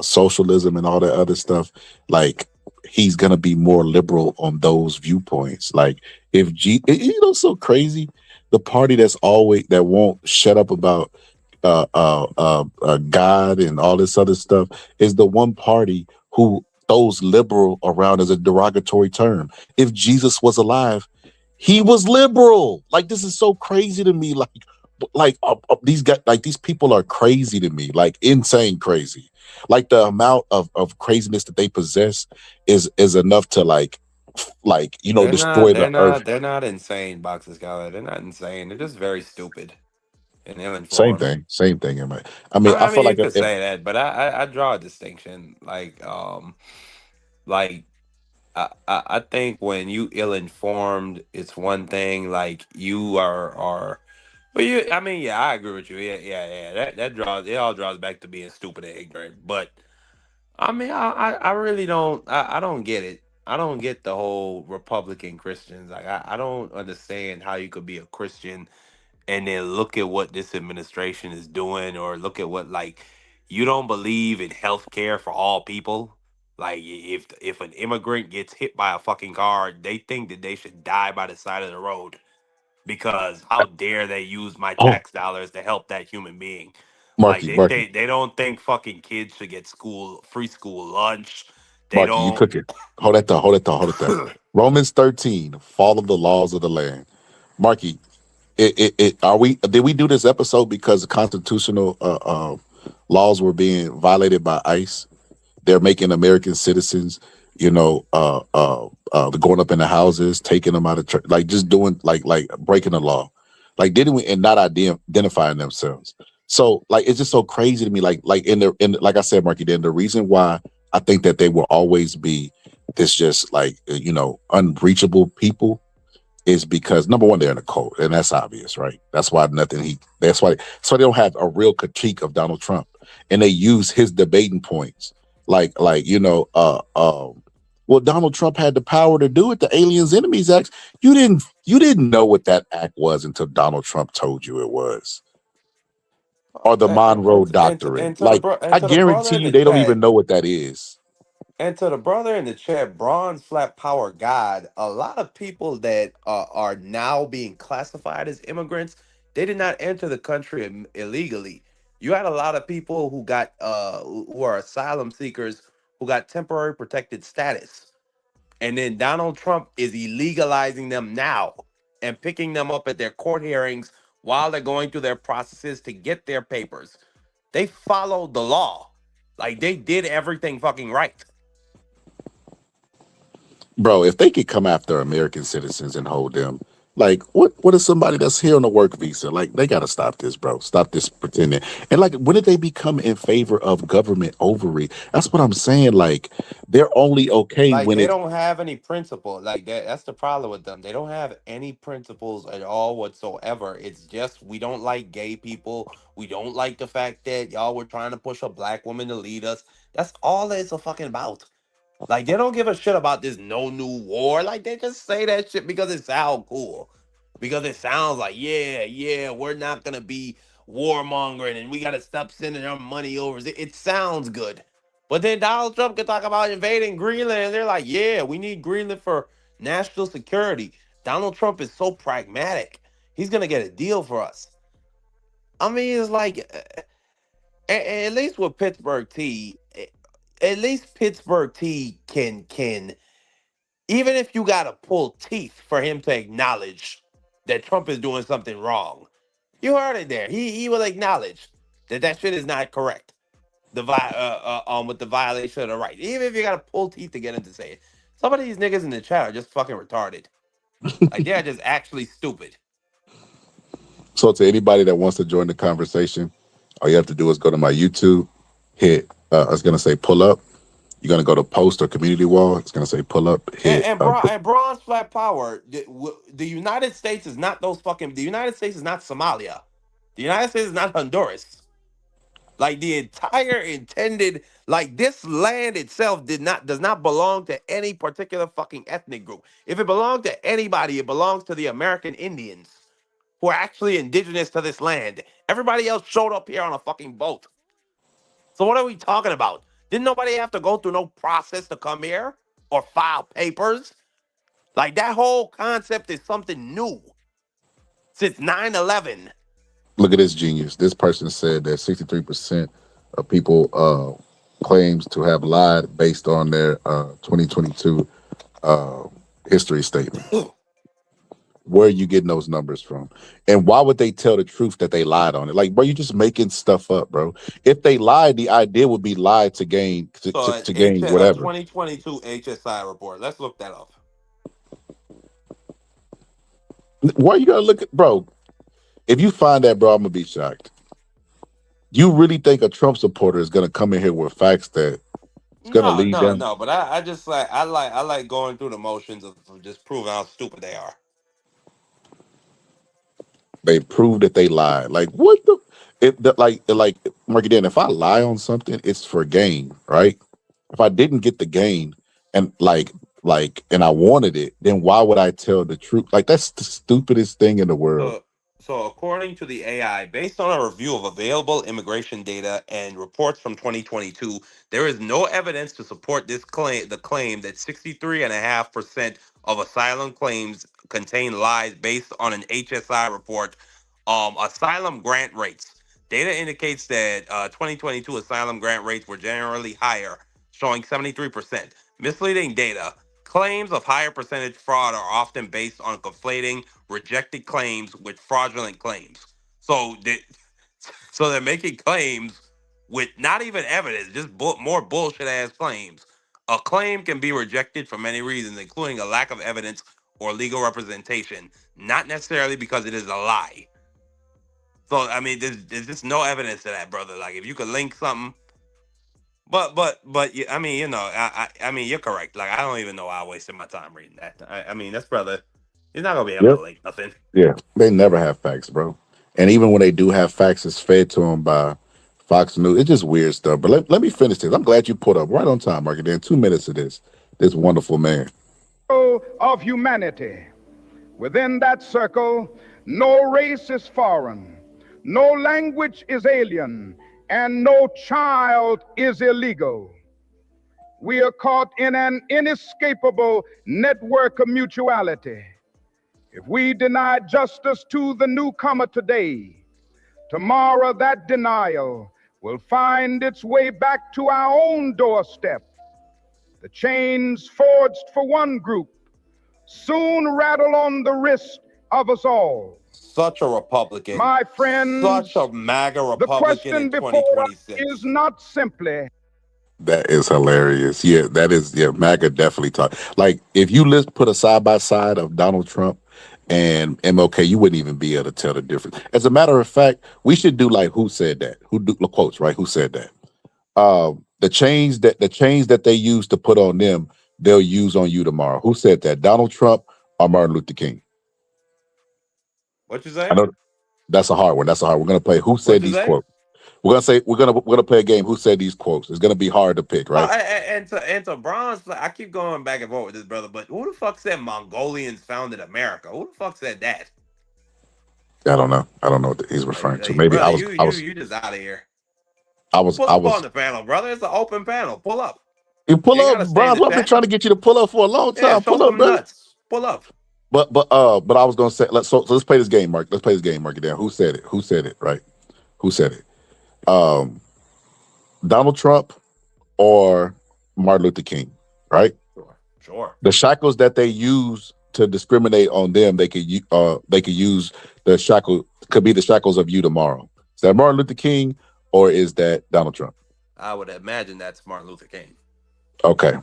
Speaker 7: socialism and all that other stuff, like he's gonna be more liberal on those viewpoints. Like if so crazy, the party that won't shut up about God and all this other stuff is the one party who throws liberal around as a derogatory term. If Jesus was alive, he was liberal. Like this is so crazy to me. These guys, like these people are crazy to me, like insane crazy. Like the amount of craziness that they possess is enough to
Speaker 8: They're not.
Speaker 7: destroy the
Speaker 8: They're
Speaker 7: earth.
Speaker 8: not. They're not insane, Boxer Scholar. They're not insane. They're just very stupid and
Speaker 7: Same
Speaker 8: ill-informed.
Speaker 7: thing, same thing. I
Speaker 8: I
Speaker 7: feel
Speaker 8: mean, you
Speaker 7: like
Speaker 8: could
Speaker 7: if
Speaker 8: say that, but I draw a distinction. Like I think when you ill-informed, it's one thing. Like you are. But I mean, yeah, I agree with you. Yeah. That draws. It all draws back to being stupid and ignorant. But I mean, I really don't. I don't get it. I don't get the whole Republican Christians. Like, I don't understand how you could be a Christian and then look at what this administration is doing, or look at what, like, you don't believe in health care for all people. Like, if an immigrant gets hit by a fucking car, they think that they should die by the side of the road because how dare they use my
Speaker 7: oh,
Speaker 8: tax dollars to help that human being? Like
Speaker 7: Marky,
Speaker 8: they don't think fucking kids should get free school lunch. They
Speaker 7: Marky, you
Speaker 8: don't.
Speaker 7: cooking. Hold that thought. Romans 13, follow the laws of the land. Marky, did we do this episode because the constitutional laws were being violated by ICE? They're making American citizens, going up in the houses, taking them out of church, like just doing like breaking the law, like didn't we, and not identifying themselves. So like it's just so crazy to me. Like like I said, Marky, then the reason why I think that they will always be this just unreachable people is because number one, they're in a cult, and that's obvious, right? That's why that's why they don't have a real critique of Donald Trump, and they use his debating points, well, Donald Trump had the power to do it. The Aliens Enemies Act. You didn't know what that act was until Donald Trump told you it was, or the Monroe Doctrine.
Speaker 8: And to the
Speaker 7: Like
Speaker 8: bro and
Speaker 7: I
Speaker 8: to the brother
Speaker 7: guarantee
Speaker 8: in
Speaker 7: you,
Speaker 8: the
Speaker 7: they don't even
Speaker 8: chat.
Speaker 7: know what that is.
Speaker 8: And to the brother in the chat, Bronze Flat Power God, a lot of people that are now being classified as immigrants, they did not enter the country illegally. You had a lot of people who got who are asylum seekers who got temporary protected status. And then Donald Trump is illegalizing them now and picking them up at their court hearings while they're going through their processes to get their papers. They followed the law. Like they did everything fucking right.
Speaker 7: Bro, if they could come after American citizens and hold them, like what is somebody that's here on a work visa? Like they gotta stop this, bro. Stop this pretending. And like when did they become in favor of government overreach? That's what I'm saying. Like they're only okay
Speaker 8: Like
Speaker 7: when
Speaker 8: they
Speaker 7: it
Speaker 8: don't have any principle. Like that's the problem with them. They don't have any principles at all whatsoever. It's just we don't like gay people. We don't like the fact that y'all were trying to push a black woman to lead us. That's all it's a fucking about. Like they don't give a shit about this no new war. Like they just say that shit because it sounds cool. Because it sounds like, yeah, yeah, we're not gonna be warmongering and we gotta stop sending our money over. It sounds good. But then Donald Trump can talk about invading Greenland and they're like, yeah, we need Greenland for national security. Donald Trump is so pragmatic. He's gonna get a deal for us. I mean, it's like at least with Pittsburgh T, at least Pittsburgh T can even if you gotta pull teeth for him to acknowledge that Trump is doing something wrong. You heard it there. He will acknowledge that that shit is not correct. With the violation of the right. Even if you gotta pull teeth to get him to say it. Some of these niggas in the chat are just fucking retarded. Like they're just actually stupid.
Speaker 7: so to anybody that wants to join the conversation, all you have to do is go to my YouTube, hit I was gonna say pull up. You're gonna go to post or community wall. It's gonna say pull up, hit
Speaker 8: And bronze flat power. The United States is not those fucking. The United States is not Somalia. The United States is not Honduras. Like the entire intended, like this land itself does not belong to any particular fucking ethnic group. If it belonged to anybody, it belongs to the American Indians who are actually indigenous to this land. Everybody else showed up here on a fucking boat. So what are we talking about? Didn't nobody have to go through no process to come here or file papers? Like that whole concept is something new since 9/11.
Speaker 7: look at this genius. This person said that 63% of people claims to have lied based on their 2022 uh, history statement. Where are you getting those numbers from? And why would they tell the truth that they lied on it? Like, bro, you just making stuff up, bro. If they lied, the idea would be lied to gain
Speaker 8: So
Speaker 7: to gain
Speaker 8: a
Speaker 7: whatever.
Speaker 8: 2022 HSI report. Let's look that up.
Speaker 7: Why you gotta look at, bro? If you find that, bro, I'm gonna be shocked. You really think a Trump supporter is gonna come in here with facts that it's gonna
Speaker 8: No,
Speaker 7: lead
Speaker 8: no,
Speaker 7: them?
Speaker 8: no. But I just I like going through the motions of just proving how stupid they are.
Speaker 7: They prove that they lied. Like what the? Like Marky Dan. If I lie on something, it's for gain, right? If I didn't get the gain and and I wanted it, then why would I tell the truth? Like that's the stupidest thing in the world.
Speaker 8: So, according to the AI, based on a review of available immigration data and reports from 2022, there is no evidence to support the claim that 63.5% of asylum claims contain lies based on an HSI report. Asylum grant rates. Data indicates that 2022 asylum grant rates were generally higher, showing 73%. Misleading data. Claims of higher percentage fraud are often based on conflating rejected claims with fraudulent claims. So they're making claims with not even evidence, just more bullshit ass claims. A claim can be rejected for many reasons, including a lack of evidence or legal representation, not necessarily because it is a lie. So I mean, there's just no evidence to that, brother. Like if you could link something, but I mean, I mean, you're correct. Like I don't even know why I wasted my time reading that. I mean, this brother, he's not gonna be able
Speaker 7: Yep.
Speaker 8: to link nothing.
Speaker 7: Yeah. They never have facts, bro. And even when they do have facts, it's fed to them by Fox News. It's just weird stuff. But let me finish this. I'm glad you put up right on time, Marky Dan. 2 minutes of this wonderful man.
Speaker 13: Of humanity. Within that circle, no race is foreign, no language is alien, and no child is illegal. We are caught in an inescapable network of mutuality. If we deny justice to the newcomer today, tomorrow that denial will find its way back to our own doorstep. The chains forged for one group soon rattle on the wrist of us all.
Speaker 8: Such a Republican.
Speaker 13: My
Speaker 8: Such
Speaker 13: friends,
Speaker 8: a MAGA
Speaker 13: the
Speaker 8: Republican
Speaker 13: question
Speaker 8: in
Speaker 13: before us is
Speaker 8: 2026.
Speaker 13: not simply,
Speaker 7: That is hilarious. Yeah, that is, yeah, MAGA definitely talk. Like if you list put a side by side of Donald Trump and MLK, you wouldn't even be able to tell the difference. As a matter of fact, we should do like who said that? Who do the quotes, right? Who said that? The chains that they use to put on them, they'll use on you tomorrow. Who said that? Donald Trump or Martin Luther King?
Speaker 8: What you
Speaker 7: I
Speaker 8: say?
Speaker 7: know that's a hard one. That's a hard. We're gonna play who
Speaker 8: What
Speaker 7: said
Speaker 8: you
Speaker 7: these
Speaker 8: say?
Speaker 7: quotes. We're gonna play a game. Who said these quotes? It's gonna be hard to pick,
Speaker 8: Oh,
Speaker 7: right?
Speaker 8: and to Bronze, I keep going back and forth with this brother, but who the fuck said Mongolians founded America? Who the fuck said that?
Speaker 7: I don't know. I don't know what he's referring to. Maybe I
Speaker 8: Brother,
Speaker 7: was.
Speaker 8: you
Speaker 7: I
Speaker 8: you
Speaker 7: was.
Speaker 8: you just out of here.
Speaker 7: I was.
Speaker 8: Pull
Speaker 7: I
Speaker 8: up on
Speaker 7: was.
Speaker 8: the panel, brother. It's an open panel. Pull up.
Speaker 7: You pull
Speaker 8: You ain't
Speaker 7: up,
Speaker 8: gotta stay in
Speaker 7: Bronze.
Speaker 8: the
Speaker 7: I've been
Speaker 8: chat.
Speaker 7: trying to get you to pull up for a long
Speaker 8: Yeah,
Speaker 7: time.
Speaker 8: show
Speaker 7: Pull up,
Speaker 8: some
Speaker 7: brother.
Speaker 8: nuts. Pull up.
Speaker 7: But I was gonna say so let's play this game, Mark. Let's play this game, Mark. It down. Who said it? Who said it? Right? Who said it? Um, Donald Trump or Martin Luther King? Right?
Speaker 8: Sure. Sure.
Speaker 7: The shackles that they use to discriminate on them, they could use the shackle could be the shackles of you tomorrow. Is that Martin Luther King or is that Donald Trump?
Speaker 8: I would imagine that's Martin Luther King.
Speaker 7: Okay.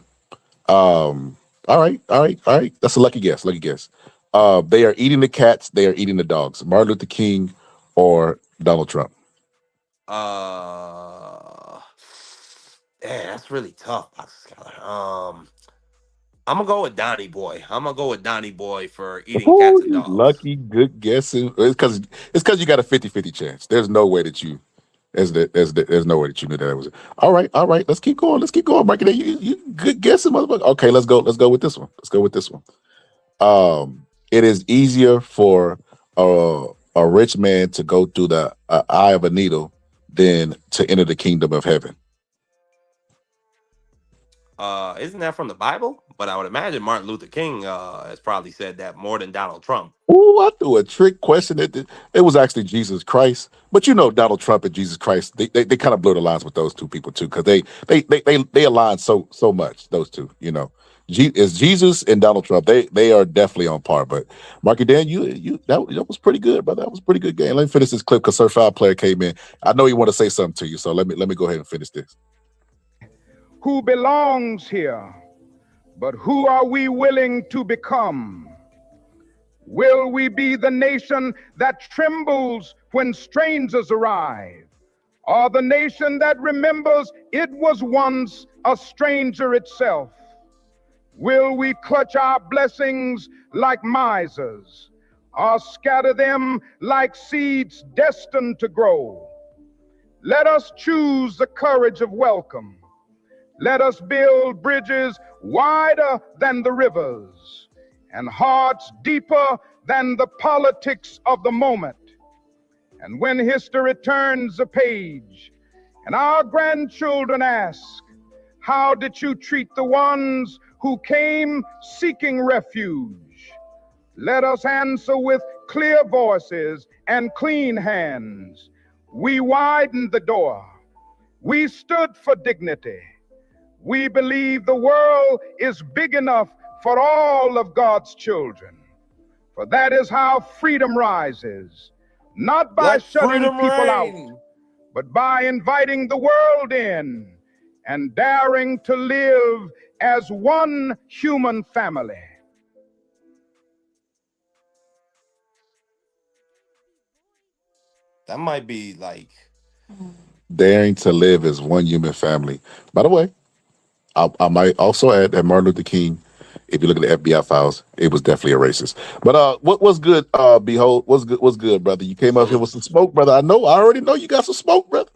Speaker 7: All right, all right, all right. That's a lucky guess. Lucky guess. They are eating the cats. They are eating the dogs. Martin Luther King or Donald Trump.
Speaker 8: Uh, that's really tough, Box Scholar. I'm gonna go with Donnie Boy. I'm gonna go with Donnie Boy for eating cats
Speaker 7: Ooh,
Speaker 8: and
Speaker 7: you
Speaker 8: dogs.
Speaker 7: lucky, good guessing. It's because you got a 50-50 chance. There's no way that you there's no way that you knew that it was. All right, all right. Let's keep going. Let's keep going, Mark. You good guessing, motherfucker. Okay, let's go. Let's go with this one. Let's go with this one. It is easier for a rich man to go through the eye of a needle than to enter the kingdom of heaven.
Speaker 8: Isn't that from the Bible? But I would imagine Martin Luther King has probably said that more than Donald Trump.
Speaker 7: Ooh, I threw a trick question. It was actually Jesus Christ, but you know Donald Trump and Jesus Christ, they kind of blur the lines with those two people too, because they align so much. Those two, is Jesus and Donald Trump. They are definitely on par. But Marky Dan, that was pretty good, brother. That was a pretty good game. Let me finish this clip because Sir Five Player came in. I know you want to say something to you, so let me go ahead and finish this.
Speaker 13: who belongs here, but who are we willing to become? Will we be the nation that trembles when strangers arrive, or the nation that remembers it was once a stranger itself? Will we clutch our blessings like misers, or scatter them like seeds destined to grow? Let us choose the courage of welcome. Let us build bridges wider than the rivers and hearts deeper than the politics of the moment. And when history turns the page and our grandchildren ask, how did you treat the ones who came seeking refuge? Let us answer with clear voices and clean hands. We widened the door. We stood for dignity. We believe the world is big enough for all of God's children. For that is how freedom rises, not by
Speaker 8: Let
Speaker 13: shutting
Speaker 8: freedom
Speaker 13: people out,
Speaker 8: reign.
Speaker 13: but by inviting the world in and daring to live as one human family.
Speaker 8: That might be like
Speaker 7: Daring to live as one human family. By the way, I might also add that Martin Luther King, if you look at the FBI files, it was definitely a racist. But what's good? Behold, what's good, brother? You came up here with some
Speaker 8: salutes.
Speaker 7: smoke, brother. I already know you got some smoke, brother.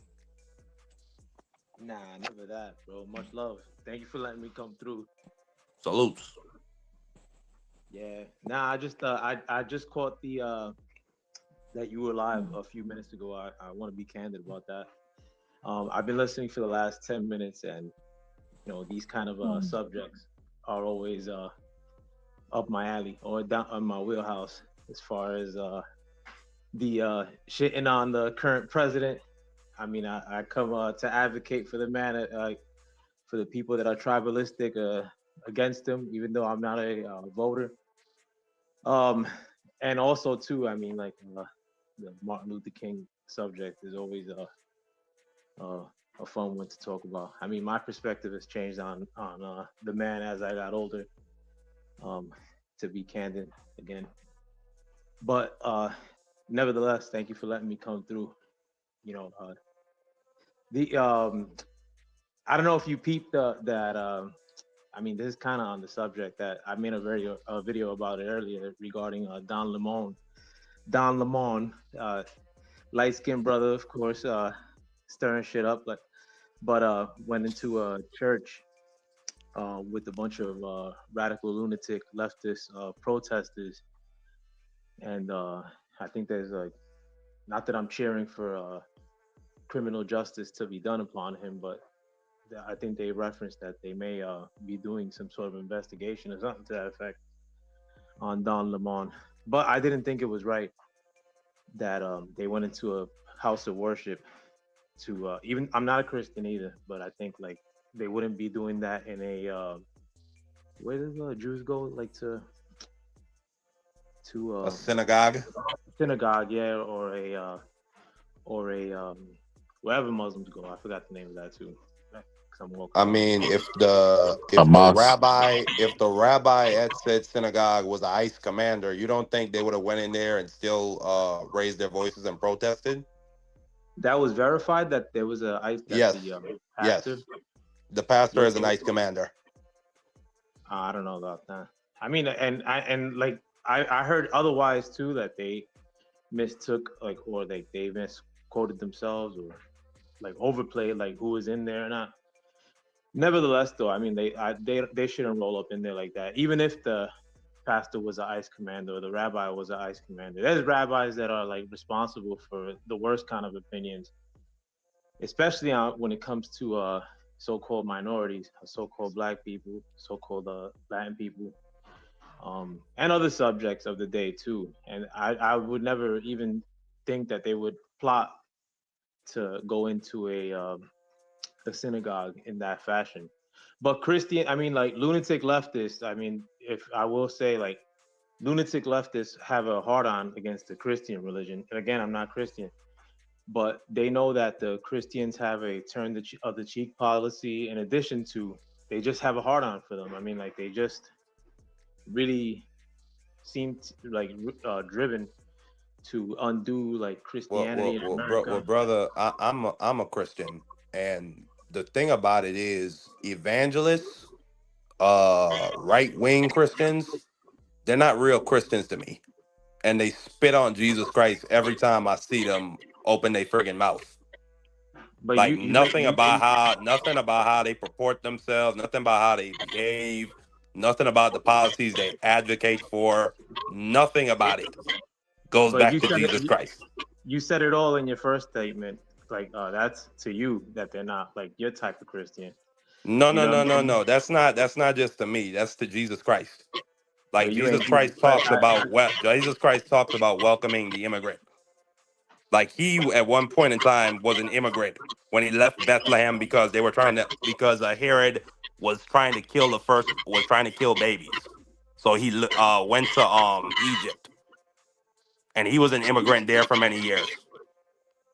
Speaker 14: Nah, never that, bro. Much love. Thank you for letting me come through.
Speaker 8: Salutes.
Speaker 14: Yeah. Nah, I just caught the that you were live a few minutes ago. I want to be candid about that. I've been listening for the last 10 minutes, and these kind of subjects are always up my alley or down on my wheelhouse as far as the shitting on the current president. I mean, I come to advocate for the man, for the people that are tribalistic against him, even though I'm not a voter. Um, and also too, I mean, like the Martin Luther King subject is always uh, a fun one to talk about. I mean, my perspective has changed on the man as I got older. Um, to be candid again, but nevertheless, thank you for letting me come through. You know, the I don't know if you peeped that. I mean, this is kind of on the subject that I made a video about it earlier regarding Don Lemon. Don Lemon, light skinned brother, of course, stirring shit up, but went into a church with a bunch of radical lunatic leftist protesters, and I think there's like, not that I'm cheering for criminal justice to be done upon him, but I think they referenced that they may be doing some sort of investigation or something to that effect on Don Lemon. But I didn't think it was right that they went into a house of worship to even, I'm not a Christian either, but I think like they wouldn't be doing that in a where does Jews go, like to
Speaker 15: A synagogue.
Speaker 14: synagogue, yeah, or a wherever Muslims go. I forgot the name of that too. 'Cause I'm
Speaker 15: I
Speaker 14: woke.
Speaker 15: mean,
Speaker 7: A
Speaker 15: if the
Speaker 7: mosque.
Speaker 15: rabbi at said synagogue was an ICE commander, you don't think they would have went in there and still raised their voices and protested?
Speaker 14: That was verified that there was that
Speaker 15: Yes,
Speaker 14: the pastor.
Speaker 15: yes. The pastor
Speaker 14: Yeah,
Speaker 15: is an ICE commander.
Speaker 14: I don't know about that. I mean, and like I heard otherwise too, that they mistook, like, or like they misquoted themselves, or like overplayed like who was in there or not. Nevertheless, though, I mean, they shouldn't roll up in there like that. Even if the pastor was an ICE commander or the rabbi was an ICE commander, there's rabbis that are like responsible for the worst kind of opinions, especially when it comes to so-called minorities, so-called Black people, so-called Latin people, and other subjects of the day too. And I would never even think that they would plot to go into a synagogue in that fashion. But Christian, I mean, like lunatic leftists, I mean, if I will say, like, lunatic leftists have a hard on against the Christian religion. And again, I'm not Christian, but they know that the Christians have a turn the other cheek policy. In addition to, they just have a hard on for them. I mean, like, they just really seem like driven to undo like Christianity in America.
Speaker 15: Brother, I'm a Christian, and the thing about it is, evangelists, right wing Christians, they're not real Christians to me, and they spit on Jesus Christ every time I see them open their friggin' mouth.
Speaker 14: But
Speaker 15: Like nothing about how they purport themselves, nothing about how they behave, nothing about the policies they advocate for, nothing about it goes
Speaker 14: but
Speaker 15: back to Jesus Christ.
Speaker 14: you said it all in your first statement. Like that's to you, that they're not like your type of Christian.
Speaker 15: No,
Speaker 14: You
Speaker 15: no,
Speaker 14: know
Speaker 15: no,
Speaker 14: what I'm
Speaker 15: no,
Speaker 14: saying?
Speaker 15: no. That's not just to me. That's to Jesus Christ. Like
Speaker 14: But you
Speaker 15: Jesus
Speaker 14: ain't Jesus
Speaker 15: Christ
Speaker 14: Christ.
Speaker 15: talks about Jesus Christ talks about welcoming the immigrant. Like he at one point in time was an immigrant when he left Bethlehem because they were trying to because Herod was trying to kill babies. So he went to Egypt, and he was an immigrant there for many years.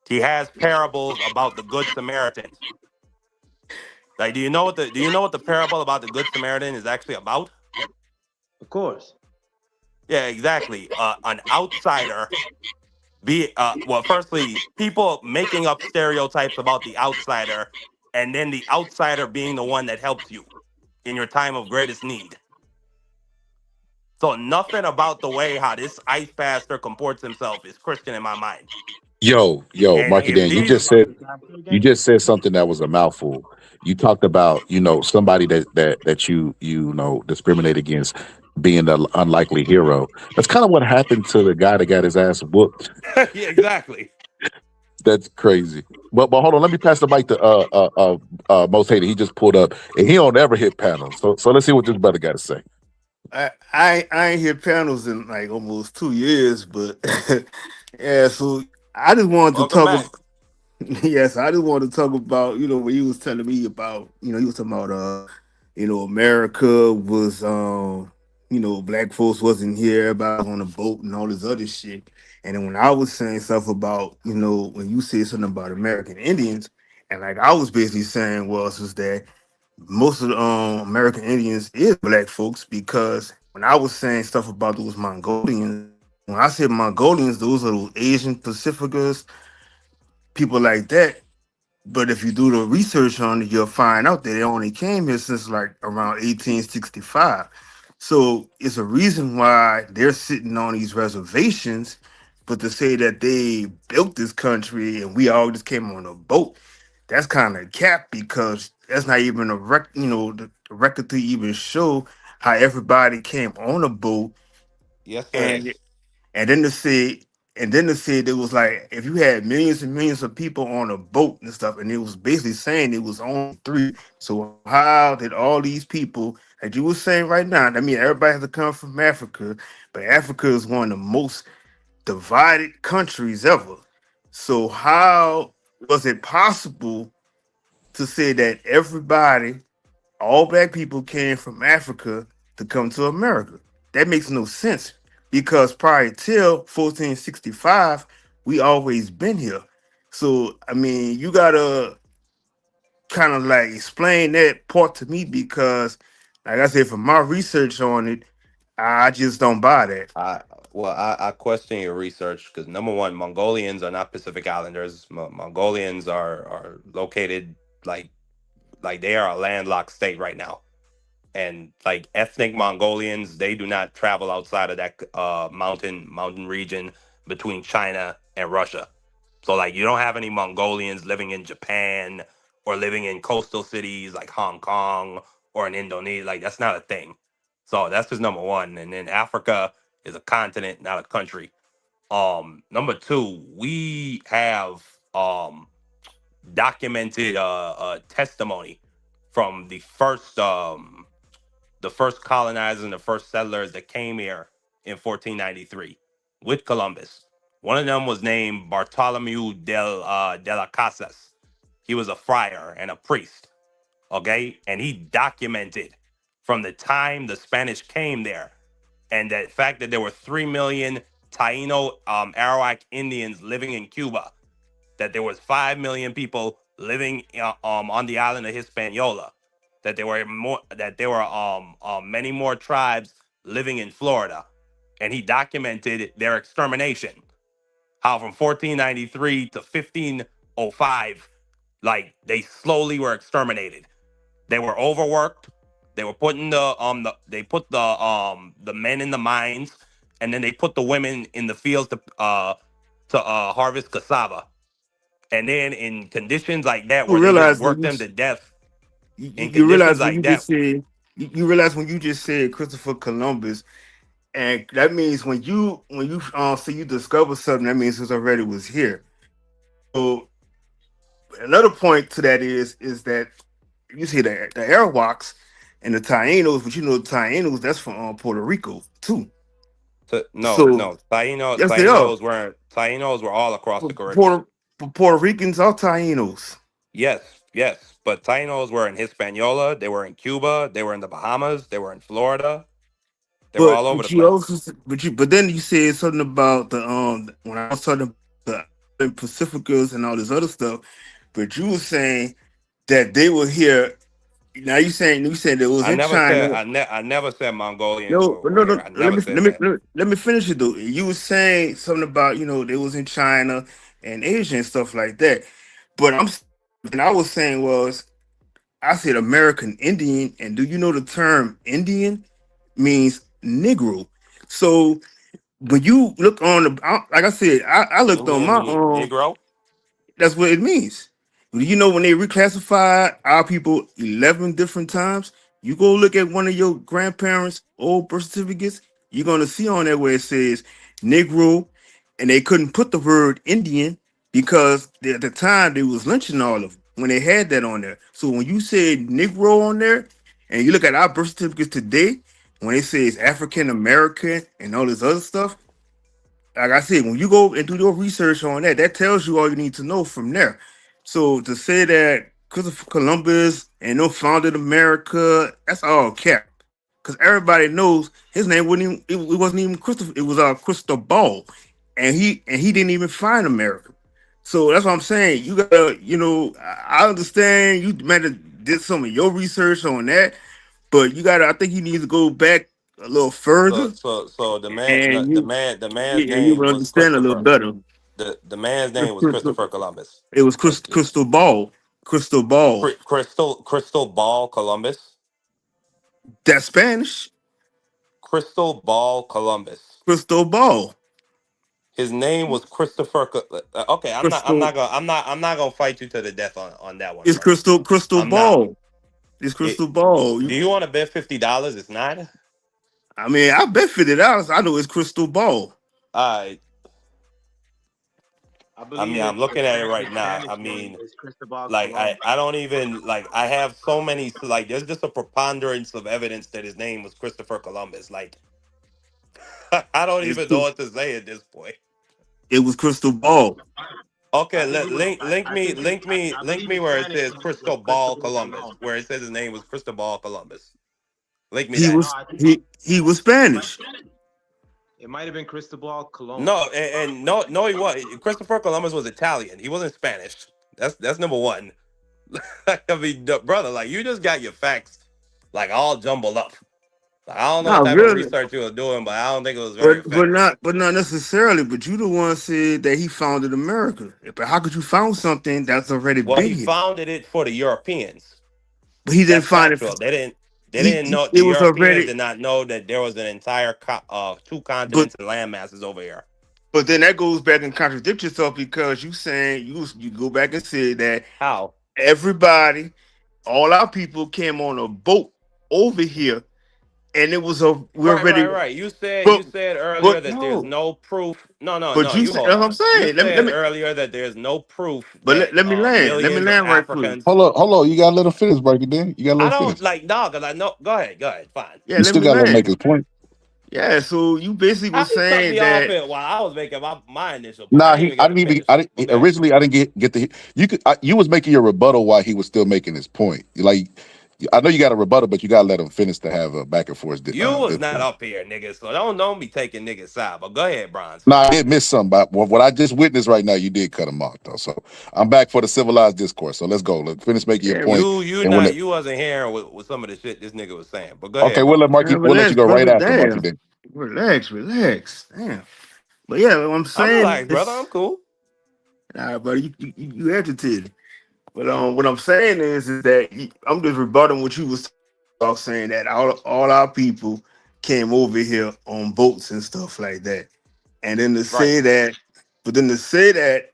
Speaker 15: He has parables about the Good Samaritan. Like, do you know what the parable about the Good Samaritan is actually about?
Speaker 14: Of course.
Speaker 15: Yeah, exactly. An outsider well, firstly, people making up stereotypes about the outsider, and then the outsider being the one that helps you in your time of greatest need. So nothing about the way how this ICE pastor comports himself is Christian in my mind.
Speaker 7: Yo,
Speaker 15: And
Speaker 7: Marky
Speaker 15: if
Speaker 7: Dan,
Speaker 15: these
Speaker 7: you just said something that was a mouthful. You talked about, somebody that you know discriminate against being the unlikely hero. That's kind of what happened to the guy that got his ass whooped.
Speaker 15: yeah, exactly.
Speaker 7: That's crazy. But hold on, let me pass the mic to Most Hated. He just pulled up, and he don't ever hit panels. So let's see what this brother got to say.
Speaker 16: I ain't hit panels in like almost 2 years, but yeah. So I just wanted to
Speaker 15: Welcome
Speaker 16: talk.
Speaker 15: back.
Speaker 16: Yes, I just wanted to talk about, when you was telling me about, you was talking about America was black folks wasn't here, everybody was on a boat and all this other shit. And then when I was saying stuff about, when you said something about American Indians, and like I was basically saying was that most of the American Indians is black folks, because when I was saying stuff about those Mongolians, when I said Mongolians, those are those Asian Pacificers, people like that. But if you do the research on it, you'll find out that they only came here since like around 1865. So it's a reason why they're sitting on these reservations. But to say that they built this country and we all just came on a boat, that's kind of cap, because that's not even the record to even show how everybody came on a boat.
Speaker 15: Yes, there
Speaker 16: And
Speaker 15: is.
Speaker 16: and then to say, it was like if you had millions and millions of people on a boat and stuff, and it was basically saying it was only three. So how did all these people, like you were saying right now, I mean everybody has to come from Africa, but Africa is one of the most divided countries ever. So how was it possible to say that everybody, all black people came from Africa to come to America? That makes no sense, because prior till 1465, we always been here. So I mean, you gotta kind of like explain that part to me, because, like I said, from my research on it, I just don't buy that.
Speaker 15: I I question your research because number one, Mongolians are not Pacific Islanders. Mongolians are located like they are a landlocked state right now, and like ethnic Mongolians, they do not travel outside of that mountain region between China and Russia. So like you don't have any Mongolians living in Japan or living in coastal cities like Hong Kong or in Indonesia. Like that's not a thing. So that's just number one. And then Africa is a continent, not a country. Number two, we have documented testimony from the first colonizers and the first settlers that came here in 1493 with Columbus. One of them was named Bartholomew de la Casas. He was a friar and a priest, okay? And he documented from the time the Spanish came there and the fact that there were 3 million Taino Arawak Indians living in Cuba, that there was 5 million people living on the island of Hispaniola, that there were many more tribes living in Florida, and he documented their extermination. How from 1493 to 1505, like they slowly were exterminated. They were overworked. They were putting they put the men in the mines, and then they put the women in the fields to harvest cassava. And then in conditions like that,
Speaker 16: You
Speaker 15: where they just
Speaker 16: realize when
Speaker 15: worked them to death, in
Speaker 16: you
Speaker 15: conditions
Speaker 16: realize when you
Speaker 15: like
Speaker 16: just
Speaker 15: that,
Speaker 16: said you realize when you just said Christopher Columbus, and that means when you say you discover something, that means it already was here. So another point to that is that you see the Arawaks and the Taínos, but the Taínos, that's from Puerto Rico too.
Speaker 15: no,
Speaker 16: So
Speaker 15: no, Taino,
Speaker 16: yes, they are.
Speaker 15: Tainos were all across the Caribbean.
Speaker 16: Puerto Puerto Ricans are Taínos.
Speaker 15: Yes, yes, but Tainos were in Hispaniola, they were in Cuba, they were in the Bahamas, they were in Florida, they were
Speaker 16: But
Speaker 15: all over the
Speaker 16: but you
Speaker 15: place.
Speaker 16: also but then you said something about the when I was talking about the island Pacificas and all this other stuff, but you were saying that they were here. Now you saying it was in China.
Speaker 15: I never said Mongolians
Speaker 16: No,
Speaker 15: were
Speaker 16: no,
Speaker 15: here.
Speaker 16: no.
Speaker 15: I never said that.
Speaker 16: Let me finish it though. You were saying something about they was in China and Asia and stuff like that. But and I was saying was I said American Indian, and do you know the term Indian means Negro? So when you look on like I said, I looked on
Speaker 15: Indian
Speaker 16: my
Speaker 15: meaning Negro.
Speaker 16: that's what it means. You know, when they reclassified our people 11 different times, you go look at one of your grandparents' old birth certificates, you're going to see on there where it says Negro, and they couldn't put the word Indian because at the time they was lynching all of them. when they had that on there. So when you said Negro on there, and you look at our birth certificates today, when they say it's African American and all this other stuff, like I said, when you go and do your research on that, that tells you all you need to know from there. So to say that Christopher Columbus and no founded America, that's all cap. Because everybody knows his name wasn't even it wasn't even Christopher, it was Cristobal. And he didn't even find America. So that's what I'm saying. You gotta, I understand you might have did some of your research on that, but you gotta I think you need to go back a little
Speaker 15: So
Speaker 16: further
Speaker 15: so
Speaker 16: and
Speaker 15: the man's
Speaker 16: yeah, you
Speaker 15: name
Speaker 16: will
Speaker 15: was
Speaker 16: understand a little
Speaker 15: Christopher.
Speaker 16: better.
Speaker 15: The man's name was Christopher Columbus.
Speaker 16: It was
Speaker 15: Like
Speaker 16: Crystal Ball. Crystal Ball.
Speaker 15: Crystal Ball Columbus.
Speaker 16: That's Spanish.
Speaker 15: Crystal Ball Columbus.
Speaker 16: Crystal Ball.
Speaker 15: His name was Okay,
Speaker 16: Crystal.
Speaker 15: I'm not gonna fight you to the death on that one,
Speaker 16: It's
Speaker 15: brother.
Speaker 16: Crystal
Speaker 15: I'm not.
Speaker 16: Ball. It's
Speaker 15: It,
Speaker 16: Crystal Ball.
Speaker 15: do you want to bet $50? It's not.
Speaker 16: I mean, I bet $50. I know it's Crystal Ball.
Speaker 15: I
Speaker 14: I
Speaker 15: I
Speaker 14: believe
Speaker 15: mean, I'm
Speaker 14: the
Speaker 15: looking at it right
Speaker 14: the
Speaker 15: now.
Speaker 14: Spanish
Speaker 15: I
Speaker 14: name
Speaker 15: mean,
Speaker 14: is Cristobal
Speaker 15: like
Speaker 14: Colon.
Speaker 15: I don't even like I have so many like there's just a preponderance of evidence that his name was Christopher Columbus. Like I don't
Speaker 16: It's,
Speaker 15: even know what to say at this point.
Speaker 16: it was Crystal Ball.
Speaker 15: Okay,
Speaker 14: I think it was. I
Speaker 15: link
Speaker 14: believe
Speaker 15: me
Speaker 14: the
Speaker 15: where it
Speaker 14: Spanish
Speaker 15: says
Speaker 14: name was
Speaker 15: Cristobal
Speaker 14: Cristobal
Speaker 15: Columbus,
Speaker 14: Colon.
Speaker 15: where it says his name was Cristobal Columbus. Link me
Speaker 16: He
Speaker 15: that.
Speaker 14: No,
Speaker 16: was
Speaker 14: I think
Speaker 16: he was Spanish.
Speaker 14: it might have been Cristobal Colon.
Speaker 15: No, and no, he was Christopher Columbus was Italian. He wasn't Spanish. That's number one. I mean, brother, like you just got your facts like all jumbled up. Like, I don't know what
Speaker 16: Not
Speaker 15: type of
Speaker 16: really.
Speaker 15: research you were doing, but I don't think it was very effective.
Speaker 16: But not necessarily. But you the one said that he founded America. But how could you found something that's already
Speaker 15: Well,
Speaker 16: been
Speaker 15: he
Speaker 16: here?
Speaker 15: founded it for the Europeans.
Speaker 16: But he didn't
Speaker 15: That's
Speaker 16: find it.
Speaker 15: factual. They didn't know
Speaker 16: It
Speaker 15: the
Speaker 16: was
Speaker 15: Europeans
Speaker 16: already.
Speaker 15: did not know that there was an entire two
Speaker 16: But
Speaker 15: continents and land masses over here.
Speaker 16: But then that goes back and contradict yourself because you saying you go back and say that
Speaker 15: How?
Speaker 16: everybody, all our people came on a boat over here, and it was a we're
Speaker 15: Right, right,
Speaker 16: already.
Speaker 15: right. You
Speaker 16: But
Speaker 15: said earlier
Speaker 16: but
Speaker 15: that there's
Speaker 16: no,
Speaker 15: no proof. No, no,
Speaker 16: but
Speaker 15: no.
Speaker 16: you
Speaker 15: You
Speaker 16: said
Speaker 15: hold
Speaker 16: that's what I'm
Speaker 15: on. You
Speaker 16: saying.
Speaker 15: said earlier that there's no proof that
Speaker 7: Let me land. Let me
Speaker 15: millions of
Speaker 7: land right quick.
Speaker 15: Africans.
Speaker 7: Hold on. You gotta let him finish, Breaking then. You gotta let
Speaker 15: I
Speaker 7: him
Speaker 15: don't
Speaker 7: finish.
Speaker 15: like dog because I know. Go ahead, fine.
Speaker 16: Yeah,
Speaker 7: You
Speaker 16: let
Speaker 7: still
Speaker 16: me
Speaker 7: gotta let him make
Speaker 16: land.
Speaker 7: his point.
Speaker 16: Yeah, so you basically
Speaker 15: How
Speaker 16: was
Speaker 15: you cut
Speaker 16: saying
Speaker 15: me off
Speaker 16: that
Speaker 15: it while I was making my initial point? I
Speaker 7: Nah,
Speaker 15: didn't even
Speaker 7: I
Speaker 15: get to
Speaker 7: didn't even.
Speaker 15: finish
Speaker 7: I
Speaker 15: it. But
Speaker 7: didn't
Speaker 15: go ahead.
Speaker 7: originally. I didn't get the. You was making your rebuttal while he was still making his point. Like, I know you got a rebuttal, but you gotta let him finish to have a back and forth
Speaker 15: You was not
Speaker 7: discourse.
Speaker 15: up here, nigga. So don't be taking niggas side. But go ahead, Bronze.
Speaker 7: Nah, I did miss something, but what I just witnessed right now, you did cut him off though. So I'm back for the civilized discourse. So let's go. Let's finish making your
Speaker 16: yeah,
Speaker 7: point, and when
Speaker 15: You wasn't hearing with some of the shit this nigga was saying. But go
Speaker 7: okay,
Speaker 15: ahead,
Speaker 7: we'll let
Speaker 15: Bronze.
Speaker 7: Marky. We'll let you
Speaker 16: relax,
Speaker 7: go right
Speaker 16: brother.
Speaker 7: after Marky.
Speaker 16: Damn,
Speaker 7: Then
Speaker 16: relax. Damn. But yeah, what I'm
Speaker 15: I'm
Speaker 16: saying
Speaker 15: relaxed, brother.
Speaker 16: is,
Speaker 15: I'm cool.
Speaker 16: nah, buddy, you agitated. But what I'm saying is that I'm just rebutting what you was about, saying that all our people came over here on boats and stuff like that, and then to
Speaker 15: Right.
Speaker 16: say that, but then to say that,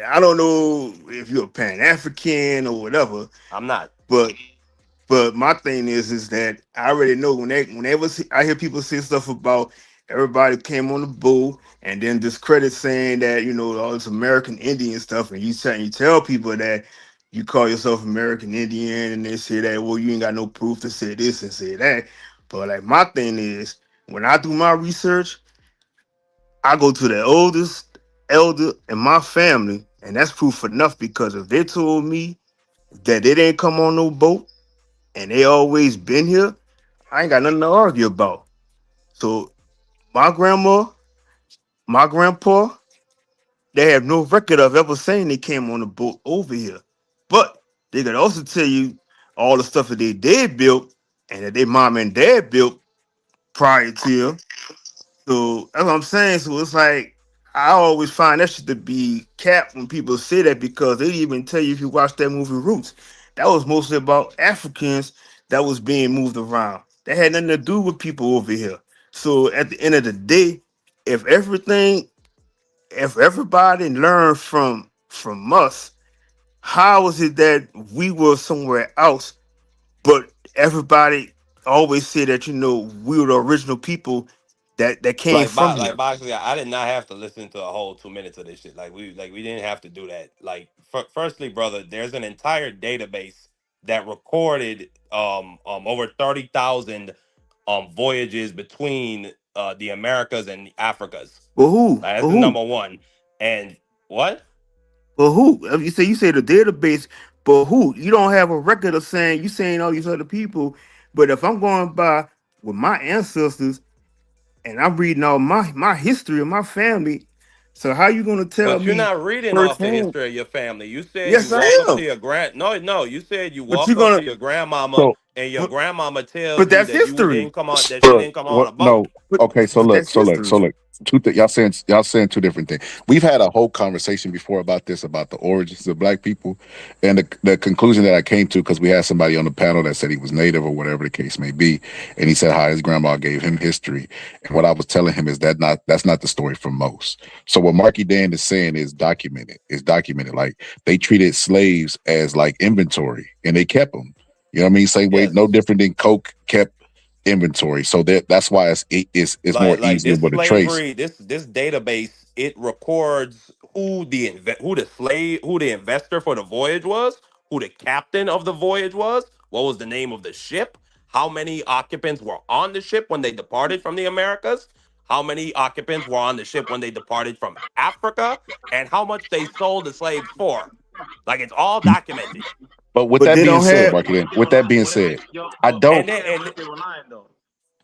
Speaker 16: I don't know if you're a Pan African or whatever,
Speaker 15: I'm not.
Speaker 16: but my thing is that I already know whenever I hear people say stuff about everybody came on the boat and then discredit saying that all this American Indian stuff, and you tell people that you call yourself American Indian, and they say that, well, you ain't got no proof to say this and say that. But like my thing is, when I do my research, I go to the oldest elder in my family, and that's proof enough, because if they told me that they didn't come on no boat and they always been here, I ain't got nothing to argue about. So my grandma, my grandpa, they have no record of ever saying they came on a boat over here. But they could also tell you all the stuff that they did build and that their mom and dad built prior to. So that's what I'm saying. So it's like I always find that shit to be cap when people say that, because they even tell you, if you watch that movie Roots, that was mostly about Africans that was being moved around. That had nothing to do with people over here. So at the end of the day, if everything, if everybody learned from us, how is it that we were somewhere else, but everybody always say that we were the original people that came from
Speaker 15: Like
Speaker 16: him.
Speaker 15: boxing, I did not have to listen to a whole 2 minutes of this shit. We didn't have to do that. Like, firstly, brother, there's an entire database that recorded over 30,000 voyages between the Americas and the Africas.
Speaker 16: But who?
Speaker 15: Like,
Speaker 16: But
Speaker 15: that's the
Speaker 16: who?
Speaker 15: number one. And what?
Speaker 16: But who? You say the database, but who? You don't have a record of saying you saying all these other people. But if I'm going by with my ancestors and I'm reading all my history of my family, so how you gonna tell
Speaker 15: But you're
Speaker 16: me
Speaker 15: not reading off the
Speaker 16: firsthand?
Speaker 15: history of your family. You said you
Speaker 16: Yes, I
Speaker 15: walk up to
Speaker 16: am.
Speaker 15: your grand. No, no. You said you
Speaker 16: But
Speaker 15: walk
Speaker 16: you're
Speaker 15: up to
Speaker 16: gonna
Speaker 15: your grandmama,
Speaker 7: So
Speaker 15: and your
Speaker 16: but,
Speaker 15: grandmama tells
Speaker 16: but
Speaker 15: you
Speaker 16: that's
Speaker 15: that you
Speaker 16: history.
Speaker 15: didn't come on, that she
Speaker 7: look,
Speaker 15: didn't come on
Speaker 7: what?
Speaker 15: a boat.
Speaker 7: No. Okay, so look,
Speaker 16: That's
Speaker 7: so look,
Speaker 16: history.
Speaker 7: so look. Y'all saying two different things. We've had a whole conversation before about this, about the origins of black people, and the conclusion that I came to, because we had somebody on the panel that said he was native or whatever the case may be, and he said how his grandma gave him history, and what I was telling him is that's not the story for most. So what Marky Dan is saying is documented. Is documented. Like, they treated slaves as like inventory, and they kept them. You know what I mean? Same way, no
Speaker 15: Yes.
Speaker 7: different than Coke kept inventory. So that's why it's more
Speaker 15: Like
Speaker 7: easier
Speaker 15: this
Speaker 7: with a trace.
Speaker 15: slavery, this database, it records who the investor for the voyage was, who the captain of the voyage was, what was the name of the ship, how many occupants were on the ship when they departed from the Americas, how many occupants were on the ship when they departed from Africa, and how much they sold the slaves for. Like, it's all documented.
Speaker 7: But with
Speaker 16: But
Speaker 7: that
Speaker 16: they
Speaker 7: being
Speaker 16: don't
Speaker 7: said,
Speaker 16: have.
Speaker 14: What
Speaker 7: Marky,
Speaker 14: if
Speaker 7: then
Speaker 14: they
Speaker 7: with
Speaker 14: were
Speaker 7: that
Speaker 14: lying?
Speaker 7: being
Speaker 14: What if
Speaker 7: said,
Speaker 14: they, yo,
Speaker 7: I
Speaker 14: yo,
Speaker 7: don't
Speaker 15: And
Speaker 14: yo,
Speaker 15: then
Speaker 14: Sam? What
Speaker 15: and
Speaker 14: if they were lying though?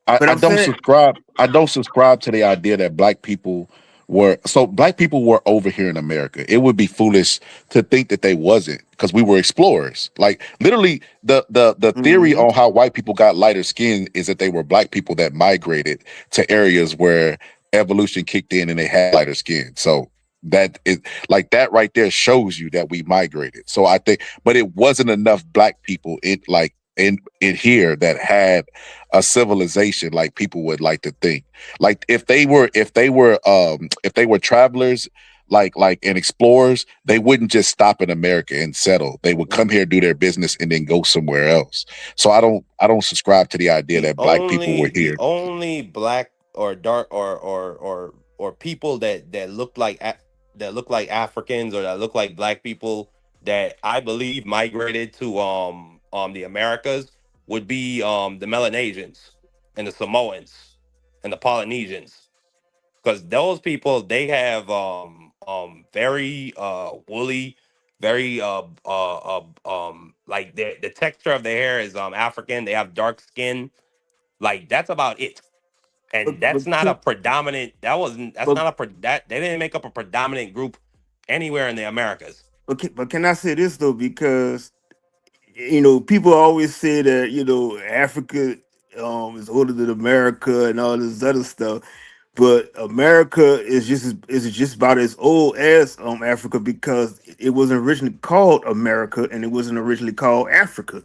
Speaker 16: But
Speaker 7: I
Speaker 16: I'm
Speaker 7: don't
Speaker 16: saying.
Speaker 7: subscribe. I don't subscribe to the idea that black people black people were over here in America. It would be foolish to think that they wasn't, because we were explorers. Like, literally, the theory
Speaker 16: Mhm.
Speaker 7: on how white people got lighter skin is that they were black people that migrated to areas where evolution kicked in and they had lighter skin. So that is like, that right there shows you that we migrated. So I think, but it wasn't enough black people in here that had a civilization like people would like to think. Like, if they were travelers, like and explorers, they wouldn't just stop in America and settle. They would come here, do their business, and then go somewhere else. So I don't subscribe to the idea that black people were
Speaker 15: the
Speaker 7: here.
Speaker 15: only black or dark or people that look like that look like Africans or that look like black people that I believe migrated to the Americas would be the Melanesians and the Samoans and the Polynesians, because those people, they have very woolly, very like the texture of their hair is African. They have dark skin. Like, that's about it. And
Speaker 16: But
Speaker 15: that's
Speaker 16: but
Speaker 15: not a
Speaker 16: can,
Speaker 15: predominant, that wasn't that's
Speaker 16: but
Speaker 15: not that they didn't make up a predominant group anywhere in the Americas.
Speaker 16: but can I say this though? Because people always say that Africa is older than America and all this other stuff. But America is just about as old as Africa, because it wasn't originally called America and it wasn't originally called Africa.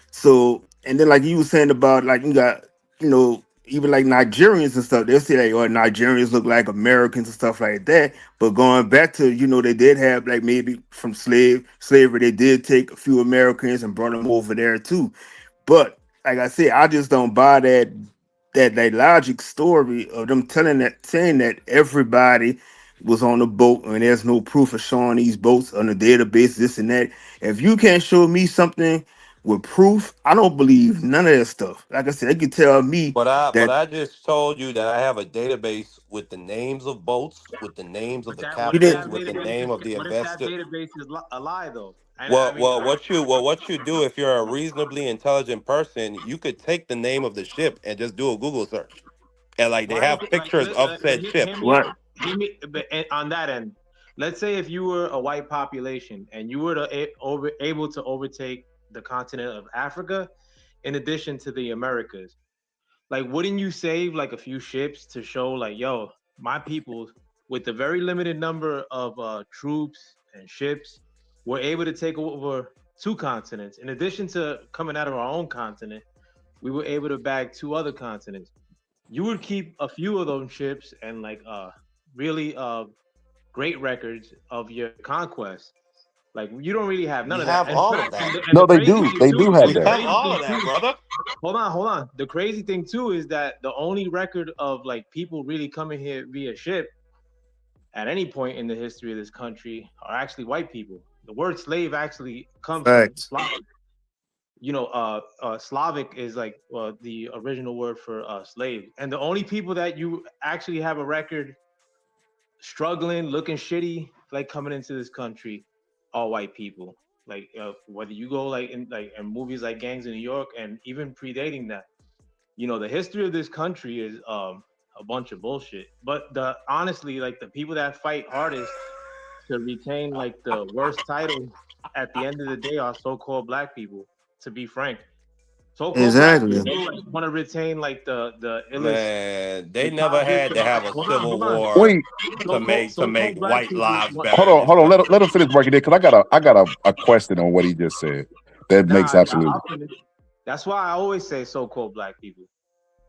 Speaker 16: So, and then like you were saying about, like, you got, even like Nigerians and stuff, they'll say like, oh, Nigerians look like Americans and stuff like that. But going back to, they did have, like, maybe from slavery, they did take a few Americans and brought them over there too. But like I said, I just don't buy that logic story of them saying that everybody was on the boat and there's no proof of showing these boats on the database, this and that. If you can't show me something with proof, I don't believe none of that stuff. Like I said, they could tell me
Speaker 15: But
Speaker 16: that
Speaker 15: I just told you that I have a database with the names of boats, with the names of
Speaker 14: But
Speaker 15: the
Speaker 14: that, what
Speaker 16: you
Speaker 14: if
Speaker 15: captains,
Speaker 14: that
Speaker 16: didn't.
Speaker 15: with the
Speaker 14: database
Speaker 15: name
Speaker 14: is?
Speaker 15: of the
Speaker 14: What if that
Speaker 15: investor.
Speaker 14: database is a lie though? And I
Speaker 15: Well,
Speaker 14: mean,
Speaker 15: what you do, if you're a reasonably intelligent person, you could take the name of the ship and just do a Google search, and like, they
Speaker 14: why is
Speaker 15: have
Speaker 14: it like?
Speaker 15: pictures of
Speaker 14: But
Speaker 15: said ship.
Speaker 14: hear me
Speaker 16: What?
Speaker 14: out. Hear me. But on that end, let's say if you were a white population and you were able to overtake the continent of Africa, in addition to the Americas, like, wouldn't you save like a few ships to show like, yo, my people with the very limited number of troops and ships were able to take over two continents. In addition to coming out of our own continent, we were able to bag two other continents. You would keep a few of those ships and like really great records of your conquest. Like you don't really have none
Speaker 15: We
Speaker 14: of that.
Speaker 15: have
Speaker 14: In
Speaker 15: all of
Speaker 14: fact,
Speaker 15: that.
Speaker 14: and
Speaker 7: No,
Speaker 14: the
Speaker 7: they
Speaker 14: crazy
Speaker 7: do.
Speaker 14: thing
Speaker 7: They
Speaker 14: too,
Speaker 7: do have
Speaker 14: and
Speaker 15: We
Speaker 14: the
Speaker 7: that.
Speaker 15: have
Speaker 14: crazy
Speaker 15: all
Speaker 14: thing
Speaker 15: of that,
Speaker 14: too,
Speaker 15: brother.
Speaker 14: hold on. The crazy thing too is that the only record of like people really coming here via ship at any point in the history of this country are actually white people. The word slave actually comes from
Speaker 16: Facts.
Speaker 14: Slavic. Slavic is like the original word for slave, and the only people that you actually have a record struggling, looking shitty, like coming into this country, are white people. Like whether you go in movies like Gangs in New York, and even predating that, the history of this country is a bunch of bullshit. But the honestly, like the people that fight hardest to retain like the worst title at the end of the day are so-called black people. To be frank, so-called black
Speaker 16: Exactly.
Speaker 14: people like, want to retain like the illest,
Speaker 15: Man,
Speaker 14: the
Speaker 15: they
Speaker 14: top
Speaker 15: never
Speaker 14: group.
Speaker 15: had to have a civil
Speaker 14: Hold on.
Speaker 15: war
Speaker 7: Wait,
Speaker 15: to make
Speaker 14: So-called black
Speaker 15: white
Speaker 14: people.
Speaker 15: lives better in this
Speaker 7: hold on.
Speaker 15: country.
Speaker 7: Let him finish working there because I got a question on what he just said. That makes absolutely.
Speaker 14: I'll finish. That's why I always say so-called black people.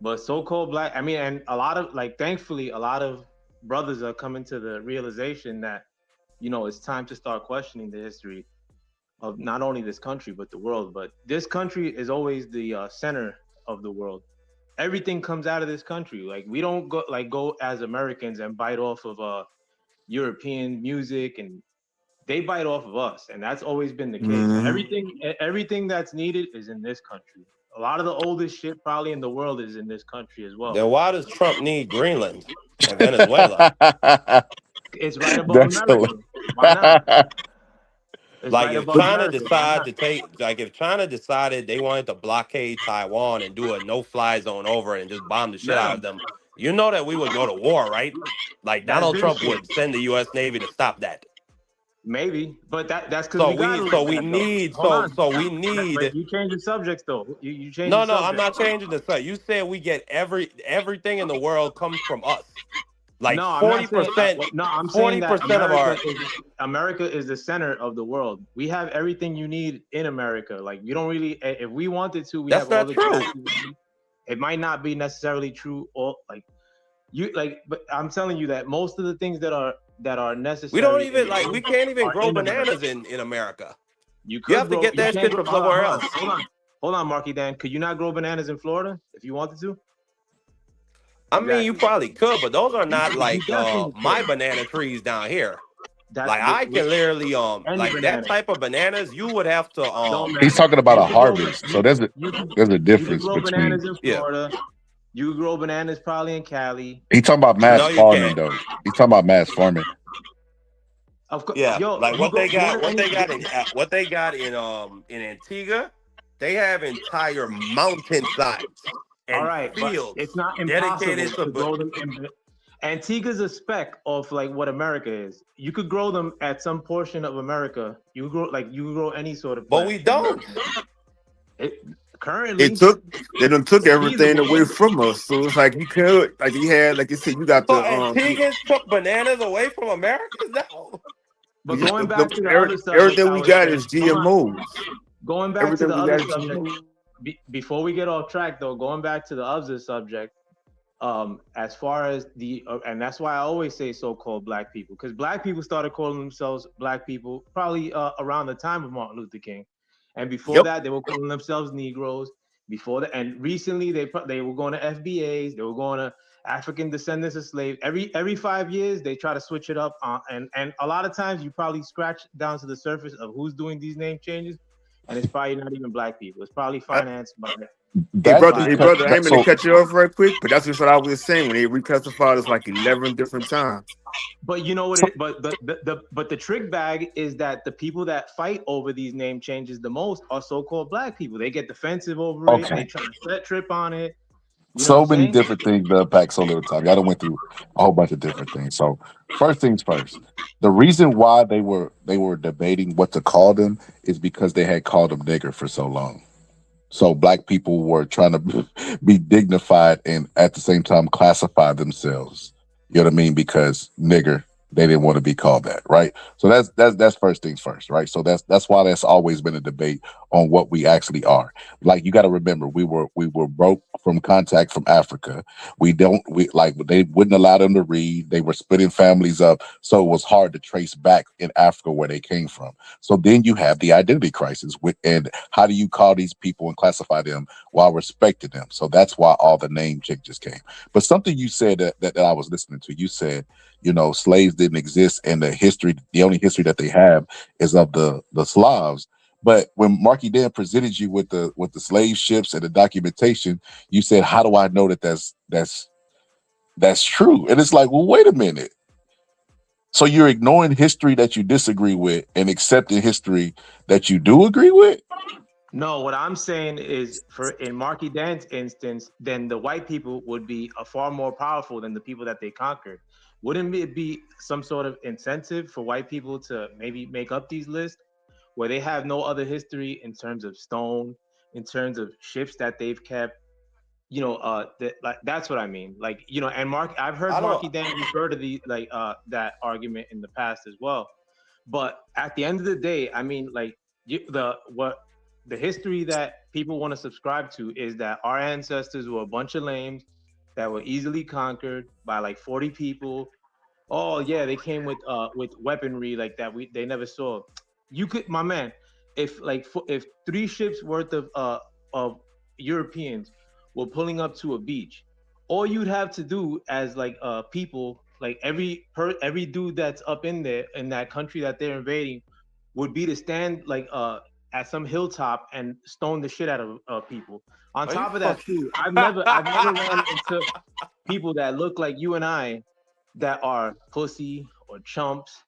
Speaker 14: But so-called black, I mean, and a lot of like, thankfully, a lot of brothers are coming to the realization that, it's time to start questioning the history of not only this country but the world. But this country is always the center of the world. Everything comes out of this country. Like we don't go as Americans and bite off of European music, and they bite off of us, and that's always been the case. Everything that's needed is in this country. A lot of the oldest shit probably in the world is in this country as well.
Speaker 15: Then why does Trump need Greenland and Venezuela?
Speaker 14: It's right above
Speaker 7: That's
Speaker 14: America. Why not? It's
Speaker 15: Like
Speaker 14: right
Speaker 15: if
Speaker 14: above
Speaker 15: China
Speaker 14: America. Why
Speaker 15: decide
Speaker 14: not?
Speaker 15: to take, like if China decided they wanted to blockade Taiwan and do a no-fly zone over it and just bomb the shit out
Speaker 14: Yeah,
Speaker 15: of them, you know that we would go to war, right? Like
Speaker 14: that's
Speaker 15: Donald
Speaker 14: their
Speaker 15: Trump
Speaker 14: shit.
Speaker 15: would send the U.S. Navy to stop that.
Speaker 14: Maybe, but that's because we got it
Speaker 15: So
Speaker 14: like
Speaker 15: we
Speaker 14: that though.
Speaker 15: need,
Speaker 14: Hold on.
Speaker 15: so we
Speaker 14: But
Speaker 15: need.
Speaker 14: you change the subjects though. You change the
Speaker 15: No, I'm
Speaker 14: subject.
Speaker 15: not changing the site. You said we get everything in the world comes from us. Like
Speaker 14: No, I'm not saying.
Speaker 15: 40%,
Speaker 14: No, I'm saying that
Speaker 15: 40% of our.
Speaker 14: America is the center of the world. We have everything you need in America. Like we don't really. If we wanted to, we
Speaker 15: That's
Speaker 14: have all
Speaker 15: not
Speaker 14: the gas.
Speaker 15: true.
Speaker 14: It might not be necessarily true. Or like you like, but I'm telling you that most of the things that are
Speaker 15: We don't
Speaker 14: necessary in
Speaker 15: even
Speaker 14: the
Speaker 15: like.
Speaker 14: world
Speaker 15: We can't even
Speaker 14: are
Speaker 15: grow
Speaker 14: in America.
Speaker 15: bananas in America.
Speaker 14: You
Speaker 15: You
Speaker 14: could
Speaker 15: have to
Speaker 14: grow.
Speaker 15: get
Speaker 14: You
Speaker 15: that
Speaker 14: can't
Speaker 15: shit
Speaker 14: grow.
Speaker 15: from somewhere else.
Speaker 14: Hold on, Marky Dan. Could you not grow bananas in Florida if you wanted to?
Speaker 15: I mean, you
Speaker 14: Exactly.
Speaker 15: probably could, but those are not
Speaker 14: You
Speaker 15: like
Speaker 14: definitely
Speaker 15: my
Speaker 14: could.
Speaker 15: banana trees down here.
Speaker 14: That
Speaker 15: Like I can literally
Speaker 14: any
Speaker 15: like that
Speaker 14: banana
Speaker 15: type of bananas. You would have to
Speaker 14: don't
Speaker 7: He's
Speaker 14: matter.
Speaker 7: talking about
Speaker 14: You
Speaker 7: a
Speaker 14: could grow.
Speaker 7: harvest. So there's a
Speaker 14: You could
Speaker 7: difference
Speaker 14: grow
Speaker 7: between.
Speaker 14: bananas in
Speaker 15: yeah.
Speaker 14: Florida. You could grow bananas probably in Cali.
Speaker 7: He talking about mass
Speaker 15: No, you
Speaker 7: farming
Speaker 15: can't.
Speaker 7: though. He's talking about mass farming.
Speaker 14: Of course,
Speaker 15: Yeah,
Speaker 14: yo,
Speaker 15: like
Speaker 14: you go to
Speaker 15: what
Speaker 14: any.
Speaker 15: they got in Antigua, they have entire mountain sides
Speaker 14: All
Speaker 15: and
Speaker 14: right, but it's
Speaker 15: fields
Speaker 14: not impossible
Speaker 15: dedicated to.
Speaker 14: to grow them in. Antigua's a speck of like what America is. You could grow them at some portion of America. You could grow any sort of
Speaker 15: But
Speaker 14: plant
Speaker 15: we
Speaker 14: in
Speaker 15: don't.
Speaker 14: America. It,
Speaker 16: It
Speaker 14: currently,
Speaker 16: took they done took
Speaker 14: it's
Speaker 16: everything
Speaker 14: feasible.
Speaker 16: away from us. So it's like you could, like you had, like you said, you got
Speaker 15: So
Speaker 16: the
Speaker 15: Antiguans took bananas away from Americans. No.
Speaker 14: But going back to the other subject,
Speaker 16: everything
Speaker 14: I
Speaker 16: we
Speaker 14: was
Speaker 16: got
Speaker 14: saying,
Speaker 16: is
Speaker 14: hold on.
Speaker 16: GMOs.
Speaker 14: Going back to
Speaker 16: Everything
Speaker 14: the
Speaker 16: we
Speaker 14: other
Speaker 16: got is
Speaker 14: subject,
Speaker 16: GMOs.
Speaker 14: before we get off track though, going back to the other subject, as far as and that's why I always say so-called black people, because black people started calling themselves black people probably around the time of Martin Luther King, and before
Speaker 16: Yep.
Speaker 14: that they were calling themselves Negroes. Before that, and recently they were going to FBAs, they were going to African descendants of slaves. Every 5 years they try to switch it up, and a lot of times you probably scratch down to the surface of who's doing these name changes, and it's probably not even black people. It's probably financed by.
Speaker 16: Hey
Speaker 7: That's
Speaker 16: brother,
Speaker 7: because
Speaker 16: I ain't mean to
Speaker 7: so
Speaker 16: cut you off right quick, but that's just what I was saying when they reclassified us like 11 different times.
Speaker 14: But you know what? But the trick bag is that the people that fight over these name changes the most are so-called black people. They get defensive over it.
Speaker 7: okay.
Speaker 14: They try to set trip on it. You know what
Speaker 7: So
Speaker 14: I'm
Speaker 7: many
Speaker 14: saying?
Speaker 7: different things to unpack so little time. Y'all done went through a whole bunch of different things. So first things first, the reason why they were debating what to call them is because they had called them nigger for so long. So black people were trying to be dignified and at the same time classify themselves. You know what I mean? Because nigger, they didn't want to be called that, right? So that's first things first, right? So that's why that's always been a debate on what we actually are. Like, you got to remember, we were broke from contact from Africa. We like, they wouldn't allow them to read. They were splitting families up, so it was hard to trace back in Africa where they came from. So then you have the identity crisis, and how do you call these people and classify them while respecting them? So that's why all the name changes came. But something you said that I was listening to, you said, slaves didn't exist, and the only history that they have is of the Slavs. But when Marky Dan presented you with the slave ships and the documentation, you said, "How do I know that that's true?" And it's like, well, wait a minute. So you're ignoring history that you disagree with and accepting history that you do agree with?
Speaker 14: No, what I'm saying is, for in Marky Dan's instance, then the white people would be far more powerful than the people that they conquered. Wouldn't it be some sort of incentive for white people to maybe make up these lists where they have no other history in terms of stone, in terms of ships that they've kept? Like, that's what I mean. Like, and I've heard
Speaker 15: I don't.
Speaker 14: Marky Dan refer to that argument in the past as well. But at the end of the day, I mean, like, the history that people want to subscribe to is that our ancestors were a bunch of lames that were easily conquered by like 40 people. Oh yeah, they came with weaponry like that they never saw. You could, my man, if 3 ships worth of Europeans were pulling up to a beach, all you'd have to do as like people, like every dude that's up in there in that country that they're invading, would be to stand like at some hilltop and stone the shit out of people. On
Speaker 15: Are you
Speaker 14: top of that,
Speaker 15: fucking?
Speaker 14: too, I've never run into people that look like you and I that are pussy or chumps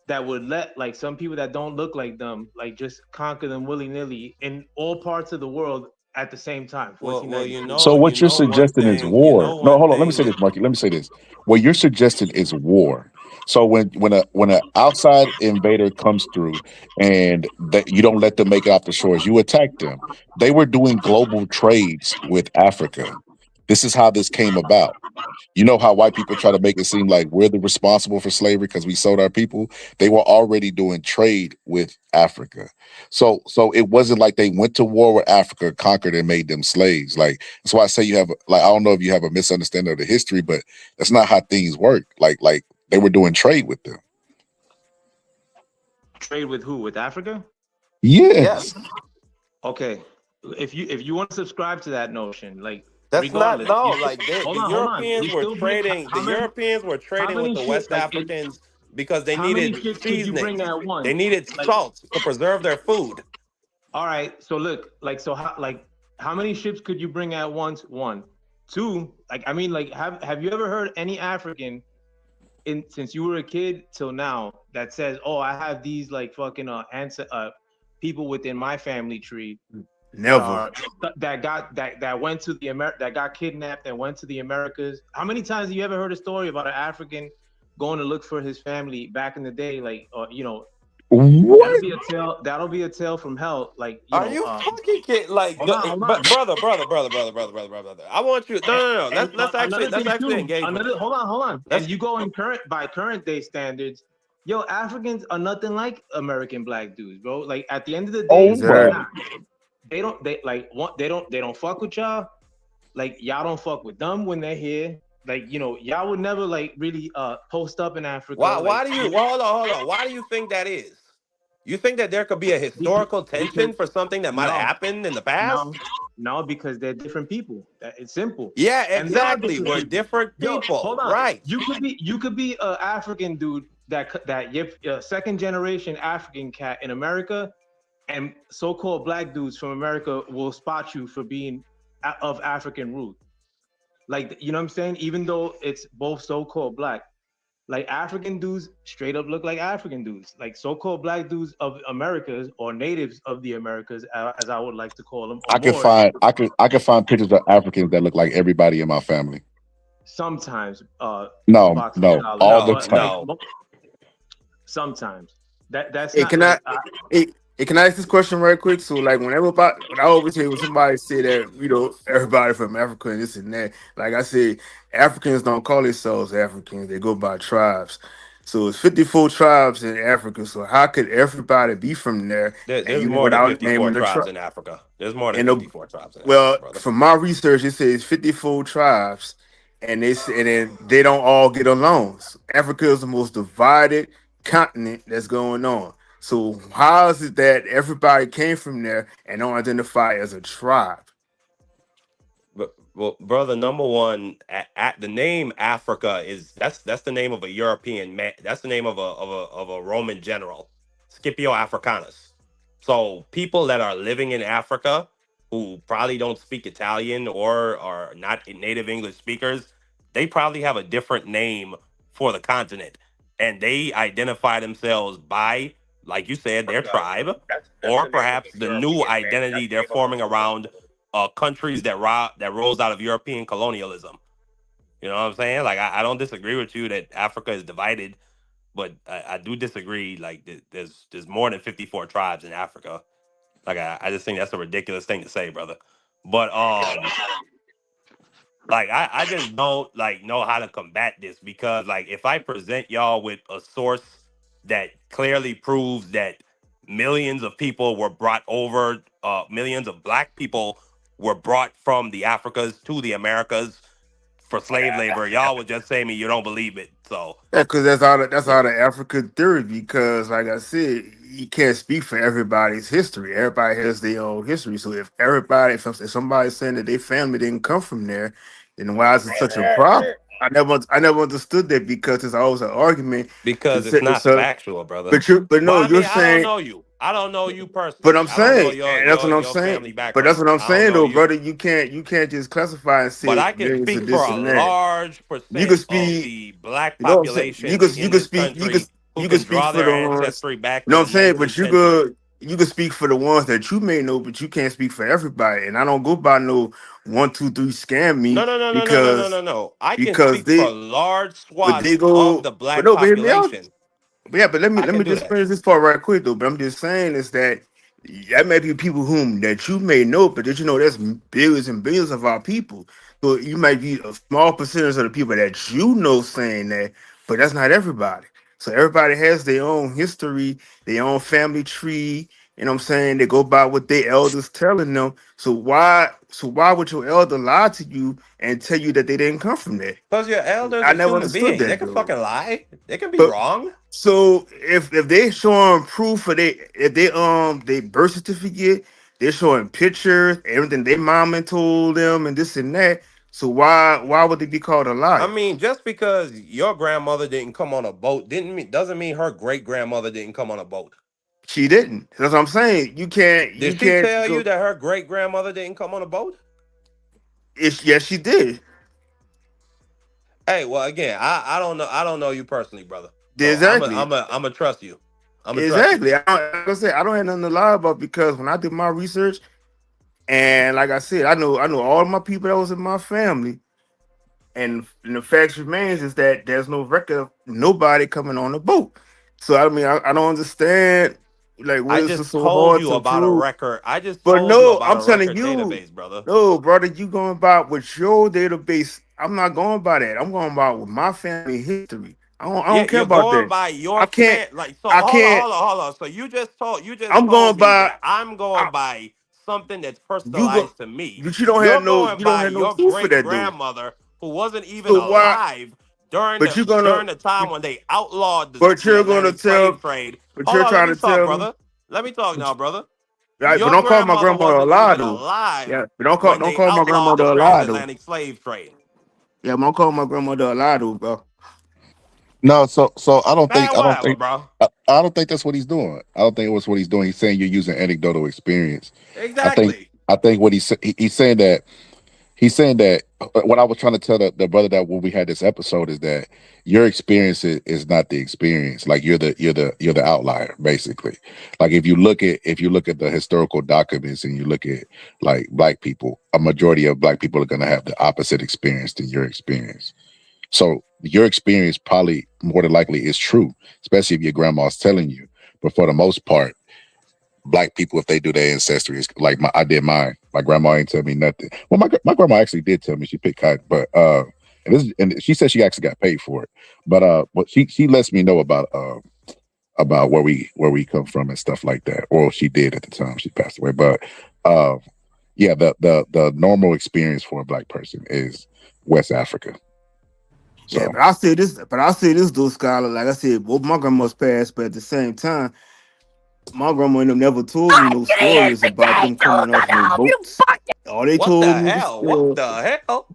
Speaker 14: that would let like some people that don't look like them like just conquer them willy-nilly in all parts of the world at the same time.
Speaker 15: Well,
Speaker 14: 1492.
Speaker 7: So
Speaker 15: you
Speaker 7: what you're
Speaker 15: know one
Speaker 7: suggesting is
Speaker 15: thing. You
Speaker 7: war.
Speaker 15: know
Speaker 7: No,
Speaker 15: one
Speaker 7: hold on. Let me say
Speaker 15: thing.
Speaker 7: this, Marky. Let me say this. What you're suggesting is war. So when a outside invader comes through and that you don't let them make it off the shores, you attack them. They were doing global trades with Africa. This is how this came about. You know how white people try to make it seem like we're the responsible for slavery because we sold our people? They were already doing trade with Africa. So it wasn't like they went to war with Africa, conquered and made them slaves. Like, that's why I say you have, like, I don't know if you have a misunderstanding of the history, but that's not how things work. Like they were doing trade with them.
Speaker 14: Trade with who? With Africa?
Speaker 7: Yes.
Speaker 15: Yes,
Speaker 14: Okay. If you want to subscribe to that notion, like
Speaker 15: that's not
Speaker 14: regardless,
Speaker 15: no. Like
Speaker 14: hold
Speaker 15: the
Speaker 14: on, hold on.
Speaker 15: Europeans
Speaker 14: We
Speaker 15: were
Speaker 14: still bring
Speaker 15: trading. The Europeans were
Speaker 14: how
Speaker 15: trading with
Speaker 14: many
Speaker 15: the
Speaker 14: ships
Speaker 15: West Africans because they
Speaker 14: how many
Speaker 15: needed
Speaker 14: ships could you bring
Speaker 15: seasonings.
Speaker 14: at once?
Speaker 15: They needed
Speaker 14: Like,
Speaker 15: salt to preserve their food.
Speaker 14: all right, so look, like, so how many ships could you bring at once? One, two. Like, I mean, like, have you ever heard any African in since you were a kid till now that says, "Oh, I have these like fucking people within my family tree that
Speaker 16: Never.
Speaker 14: are that went to that got kidnapped and went to the Americas." How many times have you ever heard a story about an African going to look for his family back in the day? Like, that'll
Speaker 7: What?
Speaker 14: be a tale. That'll be a tale from hell. Like,
Speaker 15: Are you fucking kidding? Like,
Speaker 14: hold on, hold
Speaker 15: but
Speaker 14: on.
Speaker 15: brother. I want you. No.
Speaker 14: And
Speaker 15: Let's
Speaker 14: another thing
Speaker 15: actually
Speaker 14: too.
Speaker 15: engage with
Speaker 14: Another
Speaker 15: this.
Speaker 14: hold on, hold on.
Speaker 15: Let's.
Speaker 14: And you go in current day standards. Yo, Africans are nothing like American black dudes, bro. Like, at the end of the
Speaker 7: Oh
Speaker 14: day, they're
Speaker 7: my.
Speaker 16: Exactly.
Speaker 14: not. They don't fuck with y'all. Like, y'all don't fuck with them when they're here. Like, y'all would never like really post up in Africa.
Speaker 15: Why?
Speaker 14: Like,
Speaker 15: Why do you? Well, hold on. Why do you think that is? You think that there could be a historical
Speaker 14: because
Speaker 15: tension for something that might have
Speaker 14: no,
Speaker 15: happened in the
Speaker 14: no,
Speaker 15: past?
Speaker 14: no, because they're different people. It's simple.
Speaker 15: Yeah,
Speaker 14: And they are
Speaker 15: exactly.
Speaker 14: different
Speaker 15: We're
Speaker 14: people.
Speaker 15: different
Speaker 14: Yo,
Speaker 15: people,
Speaker 14: hold on.
Speaker 15: right?
Speaker 14: You could be a African dude that you're second generation African cat in America, and so-called black dudes from America will spot you for being of African root. Like, you know what I'm saying? Even though it's both so-called black, like, African dudes straight up look like African dudes. Like, so-called black dudes of Americas, or natives of the Americas, as I would like to call them, or
Speaker 7: I can
Speaker 14: Moors.
Speaker 7: find I can find pictures of Africans that look like everybody in my family.
Speaker 14: Sometimes,
Speaker 7: No,
Speaker 14: boxing
Speaker 7: no,
Speaker 14: scholars,
Speaker 7: all the
Speaker 15: No,
Speaker 14: but
Speaker 7: time.
Speaker 14: like
Speaker 15: no.
Speaker 14: sometimes that's
Speaker 16: Hey,
Speaker 14: not
Speaker 16: can I?
Speaker 14: like
Speaker 16: Hey, hey, can I ask this question right quick? So, like, when I always hear when somebody say that, everybody from Africa and this and that. Like I say, Africans don't call themselves Africans; they go by tribes. So it's 54 tribes in Africa. So how could everybody be from there and
Speaker 15: There's
Speaker 16: you
Speaker 15: more than
Speaker 16: without
Speaker 15: 54
Speaker 16: naming the
Speaker 15: tribes
Speaker 16: tribe?
Speaker 15: in Africa. There's more than
Speaker 16: And the,
Speaker 15: 54 tribes in Africa,
Speaker 16: well,
Speaker 15: brother.
Speaker 16: from my research, it says 54 tribes, and then they don't all get along. So Africa is the most divided continent that's going on. So how is it that everybody came from there and don't identify as a tribe?
Speaker 15: But, well, brother, number one, at the name Africa is that's the name of a European man. That's the name of a Roman general, Scipio Africanus. So people that are living in Africa who probably don't speak Italian or are not native English speakers, they probably have a different name for the continent, and they identify themselves by, like you said, their tribe, or perhaps the new identity they're forming around countries that rose out of European colonialism. You know what I'm saying? Like I don't disagree with you that Africa is divided, but I do disagree. Like there's more than 54 tribes in Africa. Like I just think that's a ridiculous thing to say, brother. But like I just don't like know how to combat this, because like if I present y'all with a source that clearly proves that millions of people were brought over, millions of black people were brought from the Africas to the Americas for slave labor, y'all would just say me you don't believe it. So
Speaker 16: Yeah, because that's
Speaker 15: yeah.
Speaker 16: all the African theory. Because, like I said, you can't speak for everybody's history. Everybody has their own history. So if somebody's saying that their family didn't come from there, then why is it such a problem? I never understood that, because it's always an argument.
Speaker 15: Because it's not
Speaker 16: So,
Speaker 15: factual, brother.
Speaker 16: but
Speaker 15: Well,
Speaker 16: no,
Speaker 15: I
Speaker 16: you're
Speaker 15: mean, I don't
Speaker 16: saying.
Speaker 15: know you. I don't know you
Speaker 16: But
Speaker 15: personally.
Speaker 16: I'm
Speaker 15: I don't know
Speaker 16: saying,
Speaker 15: your
Speaker 16: and that's what
Speaker 15: your
Speaker 16: I'm
Speaker 15: your
Speaker 16: saying.
Speaker 15: family
Speaker 16: But that's what
Speaker 15: background.
Speaker 16: I'm
Speaker 15: I don't
Speaker 16: saying,
Speaker 15: know
Speaker 16: though,
Speaker 15: you.
Speaker 16: brother. You can't just classify and
Speaker 15: But
Speaker 16: say
Speaker 15: I can
Speaker 16: millions of
Speaker 15: speak for
Speaker 16: this
Speaker 15: a
Speaker 16: and that.
Speaker 15: large
Speaker 16: You
Speaker 15: percent
Speaker 16: can
Speaker 15: of
Speaker 16: speak.
Speaker 15: the black
Speaker 16: You know what I'm saying?
Speaker 15: population in this country who
Speaker 16: You could
Speaker 15: can
Speaker 16: speak
Speaker 15: draw
Speaker 16: for
Speaker 15: their
Speaker 16: the ones.
Speaker 15: ancestry back
Speaker 16: You know
Speaker 15: to
Speaker 16: what
Speaker 15: the
Speaker 16: I'm saying? But
Speaker 15: 19th century.
Speaker 16: you could speak for the ones that you may know, but you can't speak for everybody. And I don't go by no 1, 2, 3 scam
Speaker 15: No,
Speaker 16: me
Speaker 15: no, no, no, no, no, no,
Speaker 16: because
Speaker 15: no, no. I can
Speaker 16: because
Speaker 15: speak for
Speaker 16: they
Speaker 15: large
Speaker 16: but they
Speaker 15: swaths of
Speaker 16: go
Speaker 15: the
Speaker 16: but
Speaker 15: black
Speaker 16: no, but hear me out.
Speaker 15: population.
Speaker 16: But yeah, but let me
Speaker 15: I
Speaker 16: let
Speaker 15: can
Speaker 16: me
Speaker 15: do
Speaker 16: just
Speaker 15: that.
Speaker 16: finish this part right quick though. But I'm just saying is that that may be people whom that you may know, but did you know there's billions and billions of our people. So you might be a small percentage of the people that you know saying that, but that's not everybody. So everybody has their own history, their own family tree. You know what I'm saying? They go by what their elders telling them. So why would your elder lie to you and tell you that they didn't come from there?
Speaker 15: Because your elder's
Speaker 16: I
Speaker 15: a
Speaker 16: never
Speaker 15: human
Speaker 16: understood
Speaker 15: being. They
Speaker 16: that
Speaker 15: can
Speaker 16: though.
Speaker 15: fucking lie. They can be
Speaker 16: But
Speaker 15: wrong.
Speaker 16: so if they showing proof for they birth certificate, they're showing pictures, everything they mama told them and this and that. So why would they be called a
Speaker 15: I
Speaker 16: liar?
Speaker 15: mean, just because your grandmother didn't come on a boat didn't mean doesn't mean her great grandmother didn't come on a boat.
Speaker 16: She didn't. That's what I'm saying. You can't
Speaker 15: Did
Speaker 16: you
Speaker 15: she
Speaker 16: can't
Speaker 15: tell you
Speaker 16: go.
Speaker 15: that her great grandmother didn't come on a boat?
Speaker 16: Yes, she did.
Speaker 15: Hey, well, again, I don't know you personally, brother. So
Speaker 16: Exactly.
Speaker 15: I'm a trust you. I'm gonna trust you.
Speaker 16: Exactly. Like I said, I don't have nothing to lie about because when I did my research, and like I said, I know all my people that was in my family. And the fact remains is that there's no record of nobody coming on the boat. So I mean, I don't understand like what
Speaker 15: I
Speaker 16: is this
Speaker 15: just
Speaker 16: so
Speaker 15: told
Speaker 16: hard
Speaker 15: you
Speaker 16: to
Speaker 15: about a
Speaker 16: prove.
Speaker 15: record. I just
Speaker 16: But
Speaker 15: told you
Speaker 16: no,
Speaker 15: about
Speaker 16: I'm
Speaker 15: a
Speaker 16: telling
Speaker 15: record
Speaker 16: you,
Speaker 15: database, brother.
Speaker 16: no, brother, you going by with your database. I'm not going by that. I'm going by with my family history. I don't
Speaker 15: Yeah,
Speaker 16: care
Speaker 15: you're
Speaker 16: about
Speaker 15: going
Speaker 16: that.
Speaker 15: by your
Speaker 16: I can't.
Speaker 15: fan. Like, so
Speaker 16: I
Speaker 15: hold on,
Speaker 16: can't.
Speaker 15: hold on, hold on. So you just
Speaker 16: I'm
Speaker 15: told
Speaker 16: going
Speaker 15: me
Speaker 16: by.
Speaker 15: that I'm going
Speaker 16: I,
Speaker 15: by something that's
Speaker 16: you go,
Speaker 15: personalized to me.
Speaker 16: but you don't have
Speaker 15: You're
Speaker 16: no.
Speaker 15: going
Speaker 16: You don't
Speaker 15: by
Speaker 16: have no
Speaker 15: your
Speaker 16: proof for
Speaker 15: great
Speaker 16: that though.
Speaker 15: grandmother who wasn't even
Speaker 16: So why?
Speaker 15: alive during
Speaker 16: But
Speaker 15: the
Speaker 16: you're gonna.
Speaker 15: during the time when they outlawed
Speaker 16: But
Speaker 15: the
Speaker 16: you're gonna
Speaker 15: Atlantic slave
Speaker 16: tell.
Speaker 15: trade.
Speaker 16: But
Speaker 15: Hold
Speaker 16: you're
Speaker 15: on, let
Speaker 16: trying
Speaker 15: me
Speaker 16: to
Speaker 15: talk,
Speaker 16: tell me.
Speaker 15: brother. Let me talk now, brother.
Speaker 16: Right, but
Speaker 15: Your
Speaker 16: don't call my
Speaker 15: grandmother
Speaker 16: grandmother a
Speaker 15: wasn't
Speaker 16: lie
Speaker 15: even
Speaker 16: though.
Speaker 15: alive
Speaker 16: Yeah, but don't call
Speaker 15: when
Speaker 16: don't
Speaker 15: they
Speaker 16: call my
Speaker 15: outlawed
Speaker 16: grandmother
Speaker 15: the
Speaker 16: a lie though.
Speaker 15: transatlantic slave trade.
Speaker 16: Yeah, but don't call my grandmother a lie though, bro.
Speaker 7: No, so I don't think
Speaker 15: Man, whatever, bro.
Speaker 7: I don't think that's what he's doing. I don't think it was what he's doing. He's saying you're using anecdotal experience. I think
Speaker 15: Exactly.
Speaker 7: I think what he's saying that what I was trying to tell the brother that when we had this episode is that your experience is not the experience. Like you're the outlier basically. Like if you look at the historical documents and you look at like black people, a majority of black people are going to have the opposite experience than your experience. So your experience probably more than likely is true, especially if your grandma's telling you. But for the most part, black people, if they do their ancestry, it's like I did mine. My grandma ain't tell me nothing. Well, my grandma actually did tell me she picked cotton, but and she said she actually got paid for it. But she lets me know about where we come from and stuff like that. Or she did at the time she passed away. But uh, yeah, the normal experience for a black person is West Africa.
Speaker 16: Yeah,
Speaker 7: So,
Speaker 16: but I say this though, Scholar. Like I said, both my grandma's passed, but at the same time, my grandma and them never told me no stories about them coming off no boats. All they
Speaker 15: What
Speaker 16: told
Speaker 15: the
Speaker 16: me was,
Speaker 15: hell? What the hell?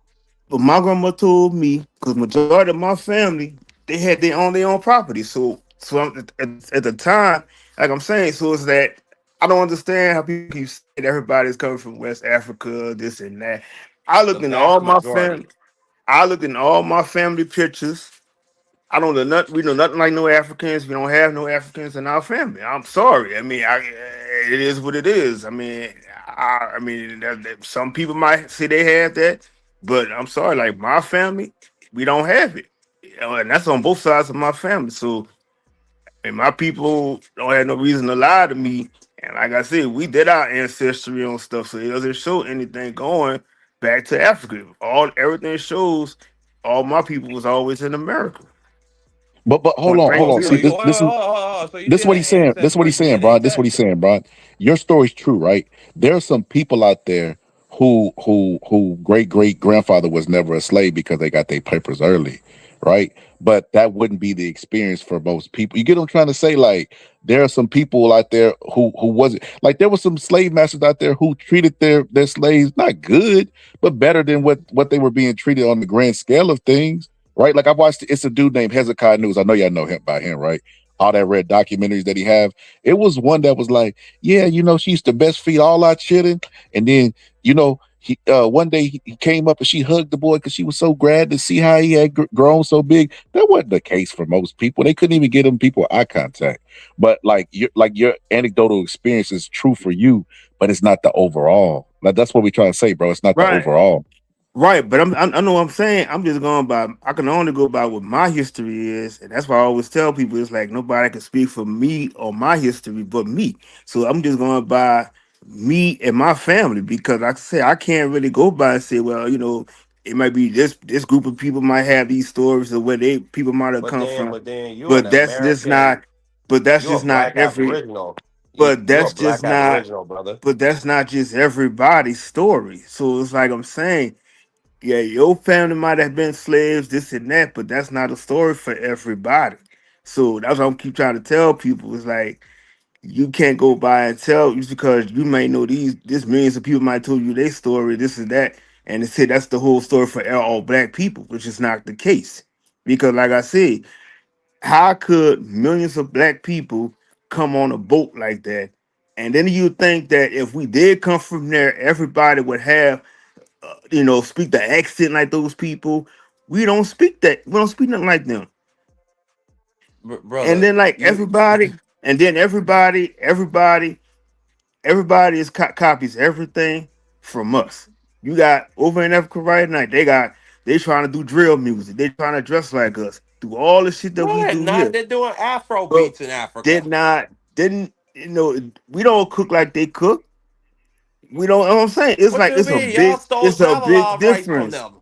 Speaker 16: but my grandma told me because majority of my family they had their own property. At the time, like I'm saying, so it's that I don't understand how people keep saying everybody's coming from West Africa, this and that. I
Speaker 15: The
Speaker 16: looked in all
Speaker 15: vast
Speaker 16: my family.
Speaker 15: majority.
Speaker 16: I looked in all my family pictures. I don't know nothing. We know nothing like no Africans. We don't have no Africans in our family. I'm sorry. I mean, it is what it is. I mean, some people might say they have that, but I'm sorry. Like my family, we don't have it, and that's on both sides of my family. So, and my people don't have no reason to lie to me. And like I said, we did our ancestry on stuff, so it doesn't show anything going back to Africa. All everything shows all my people was always in America.
Speaker 7: but hold
Speaker 16: Point
Speaker 7: on,
Speaker 16: blank
Speaker 7: hold on.
Speaker 15: So
Speaker 7: See,
Speaker 15: you
Speaker 16: period.
Speaker 15: hold on. So you
Speaker 7: this is
Speaker 15: saying
Speaker 7: what
Speaker 15: the
Speaker 7: he's saying. This is what
Speaker 15: ancestors
Speaker 7: he's saying,
Speaker 15: been in
Speaker 7: Brian. This is what he's
Speaker 15: Texas?
Speaker 7: saying, Brian. Your story's true, right? There are some people out there who great grandfather was never a slave because they got their papers early, right? But that wouldn't be the experience for most people. You get what I'm trying to say? Like there are some people out there who wasn't like there was some slave masters out there who treated their slaves not good, but better than what they were being treated on the grand scale of things, right? Like I watched, it's a dude named Hezekiah News. I know y'all know him by him, right? All that red documentaries that he have. It was one that was like, yeah, she used to best feed all our children, and then he one day he came up and she hugged the boy because she was so glad to see how he had grown so big. That wasn't the case for most people. They couldn't even get them people eye contact. But your anecdotal experience is true for you, but it's not the overall. Like that's what we're trying to say, bro. It's not the
Speaker 16: Right.
Speaker 7: overall.
Speaker 16: Right, but I know what I'm saying. I'm just going by. I can only go by what my history is, and that's why I always tell people it's like nobody can speak for me or my history but me. So I'm just going by me and my family because, like I say, I can't really go by and say, well, it might be this group of people might have these stories of where they people might have
Speaker 15: But
Speaker 16: come
Speaker 15: then,
Speaker 16: from,
Speaker 15: but then you an
Speaker 16: but that's just
Speaker 15: American.
Speaker 16: not. But that's
Speaker 15: You're a
Speaker 16: just not
Speaker 15: black
Speaker 16: every.
Speaker 15: Aboriginal.
Speaker 16: But
Speaker 15: You're a
Speaker 16: that's
Speaker 15: black
Speaker 16: just not.
Speaker 15: Aboriginal, brother.
Speaker 16: But that's not just everybody's story. So it's like I'm saying. Yeah, your family might have been slaves, this and that, but that's not a story for everybody. So that's what I'm keep trying to tell people. It's like you can't go by and tell just because you may know this millions of people might told you their story, this and that, and they say that's the whole story for all black people, which is not the case. Because like I said, how could millions of black people come on a boat like that? And then you think that if we did come from there, everybody would have speak the accent like those people. We don't speak that. We don't speak nothing like them. And
Speaker 15: Brother,
Speaker 16: then like
Speaker 15: you
Speaker 16: everybody, and then everybody is copies everything from us. You got over in Africa right now. They trying to do drill music. They trying to dress like us. Do all the shit that
Speaker 15: no,
Speaker 16: we
Speaker 15: they're
Speaker 16: do
Speaker 15: not.
Speaker 16: here,
Speaker 15: They're doing Afro
Speaker 16: but
Speaker 15: beats in
Speaker 16: did
Speaker 15: Africa.
Speaker 16: not didn't we don't cook like they cook. We don't. You know what I'm saying it's
Speaker 15: What
Speaker 16: like
Speaker 15: you mean? Y'all stole
Speaker 16: it's a big
Speaker 15: Tralalove rights from
Speaker 16: difference.
Speaker 15: them.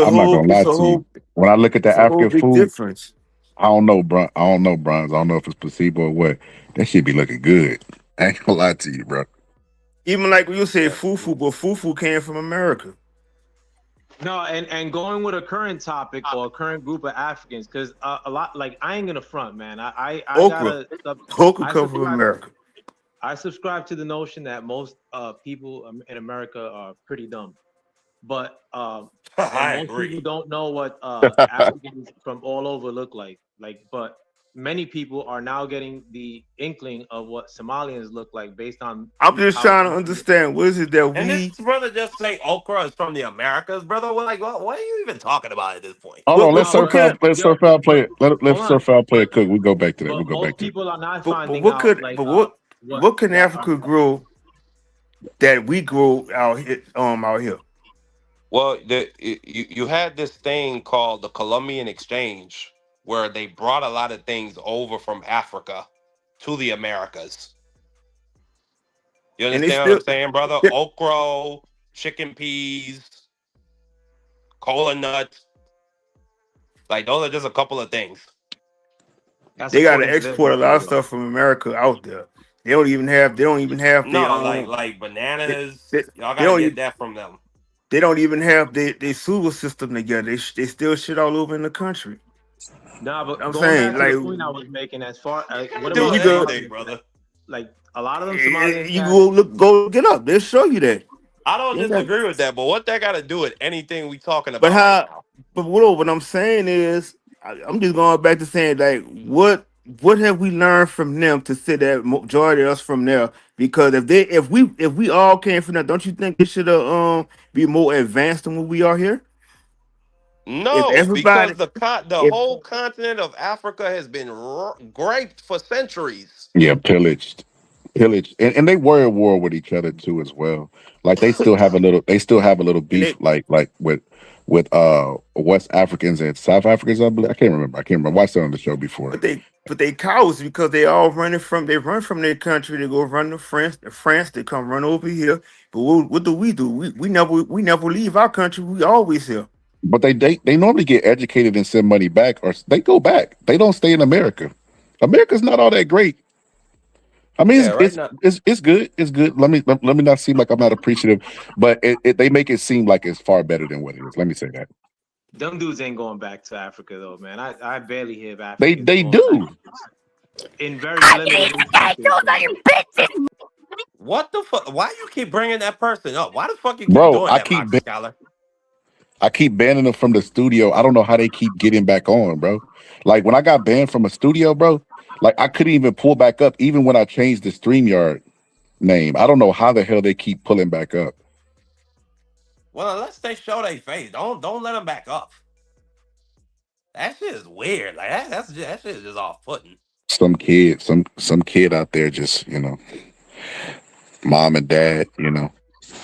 Speaker 7: I'm not gonna lie to you. When I look at the
Speaker 16: It's a whole
Speaker 7: African
Speaker 16: big
Speaker 7: food,
Speaker 16: difference.
Speaker 7: I don't know, bro. I don't know, Bronze. I don't know if it's placebo or what. That shit be looking good. I ain't gonna lie to you, bro.
Speaker 16: Even like you say
Speaker 15: Yeah.
Speaker 16: fufu, but fufu came from America.
Speaker 14: No, and going with a current topic or a current group of Africans, because a lot like I ain't gonna front, man. I
Speaker 16: Okra.
Speaker 14: gotta
Speaker 16: Okra
Speaker 14: I
Speaker 16: come from
Speaker 14: subscribe
Speaker 16: America.
Speaker 14: I subscribe to the notion that most people in America are pretty dumb, but and
Speaker 15: I
Speaker 14: most people
Speaker 15: agree.
Speaker 14: don't know what Africans from all over look like. But many people are now getting the inkling of what Somalians look like based on
Speaker 16: I'm just
Speaker 14: how.
Speaker 16: trying to understand what is it that
Speaker 15: And this
Speaker 16: we
Speaker 15: brother just say okra is from the Americas, brother. We're like, what are you even talking about at this point?
Speaker 7: Hold on,
Speaker 16: what
Speaker 7: let's
Speaker 16: what
Speaker 14: No,
Speaker 16: what
Speaker 7: surf
Speaker 14: but
Speaker 16: can
Speaker 7: out. Let's
Speaker 14: yo,
Speaker 7: surf out.
Speaker 14: but
Speaker 7: Play it. Let's
Speaker 14: hold on.
Speaker 7: surf out. Play
Speaker 14: But
Speaker 7: it. Cook. We go back to that. We'll
Speaker 14: but
Speaker 7: go back
Speaker 14: most
Speaker 7: to it.
Speaker 14: people are not
Speaker 16: but
Speaker 14: finding
Speaker 16: what
Speaker 14: out
Speaker 16: could
Speaker 14: like
Speaker 16: but what can
Speaker 14: that are
Speaker 16: Africa grow that we grow out here?
Speaker 15: Well, you had this thing called the Columbian Exchange, where they brought a lot of things over from Africa to the Americas. You
Speaker 16: And they
Speaker 15: understand what
Speaker 16: still
Speaker 15: I'm saying, brother?
Speaker 16: yeah,
Speaker 15: Okra, chicken peas, cola nuts. Like those are just a couple of things.
Speaker 14: That's
Speaker 16: They got to
Speaker 14: according to their
Speaker 16: export a lot
Speaker 14: history,
Speaker 16: of
Speaker 14: though.
Speaker 16: stuff from America out there. They don't even have. They don't even have their
Speaker 15: No, like
Speaker 16: own.
Speaker 15: like
Speaker 16: They,
Speaker 15: bananas.
Speaker 16: they,
Speaker 15: Y'all
Speaker 16: they
Speaker 15: gotta
Speaker 16: don't.
Speaker 15: get that from them.
Speaker 16: They don't even have their sewer system together. They still shit all over in the country.
Speaker 14: Nah, but
Speaker 16: I'm
Speaker 14: going
Speaker 16: saying,
Speaker 14: back to the
Speaker 16: like,
Speaker 14: point I was making, as far
Speaker 15: You
Speaker 14: what
Speaker 15: gotta do
Speaker 14: about
Speaker 16: you go,
Speaker 15: anything,
Speaker 14: Somalians?
Speaker 15: brother.
Speaker 14: Like a lot of them Somalian
Speaker 16: you
Speaker 14: cats.
Speaker 16: go look it up. They'll show you that.
Speaker 15: I don't
Speaker 16: You ain't got-
Speaker 15: disagree with that, but what that got to do with anything we talking
Speaker 16: But
Speaker 15: about right
Speaker 16: how?
Speaker 15: now?
Speaker 16: But what I'm saying is, I'm just going back to saying, like, what have we learned from them to say that majority of us from there? Because if we all came from there, don't you think it should be more advanced than what we are here? If
Speaker 15: No, because
Speaker 16: everybody,
Speaker 15: the
Speaker 16: if
Speaker 15: whole continent of Africa has been raped for centuries.
Speaker 7: Yeah, pillaged, and they were at war with each other too as well. Like they still have a little
Speaker 16: and
Speaker 7: beef,
Speaker 16: they
Speaker 7: like with West Africans and South Africans. I believe I can't remember. I watched it on the show before.
Speaker 16: but they cowards because they all they run from their country. They go run to France. France they come run over here. But what do? We never leave our country. We always here.
Speaker 7: But they normally get educated and send money back, or they go back. They don't stay in America. America's not all that great. I mean,
Speaker 15: Yeah, right now.
Speaker 7: it's good. It's good. Let me not seem like I'm not appreciative, but they make it seem like it's far better than what it is. Let me say that
Speaker 14: Them dudes ain't going back to Africa though, man. I barely hear of
Speaker 7: they
Speaker 14: Africans
Speaker 7: they
Speaker 14: going back
Speaker 7: do,
Speaker 14: in very limited instances. Though.
Speaker 15: What the fuck? Why you keep bringing that person up? Why the fuck you keep
Speaker 7: bro.
Speaker 15: doing that, Box Scholar?
Speaker 7: I keep banning them from the studio. I don't know how they keep getting back on, bro. Like when I got banned from a studio, bro, like I couldn't even pull back up, even when I changed the StreamYard name. I don't know how the hell they keep pulling back up.
Speaker 15: Well, unless they show their face, don't let them back up. That shit is weird. Like that shit is just off putting.
Speaker 7: Some kid out there, just mom and dad,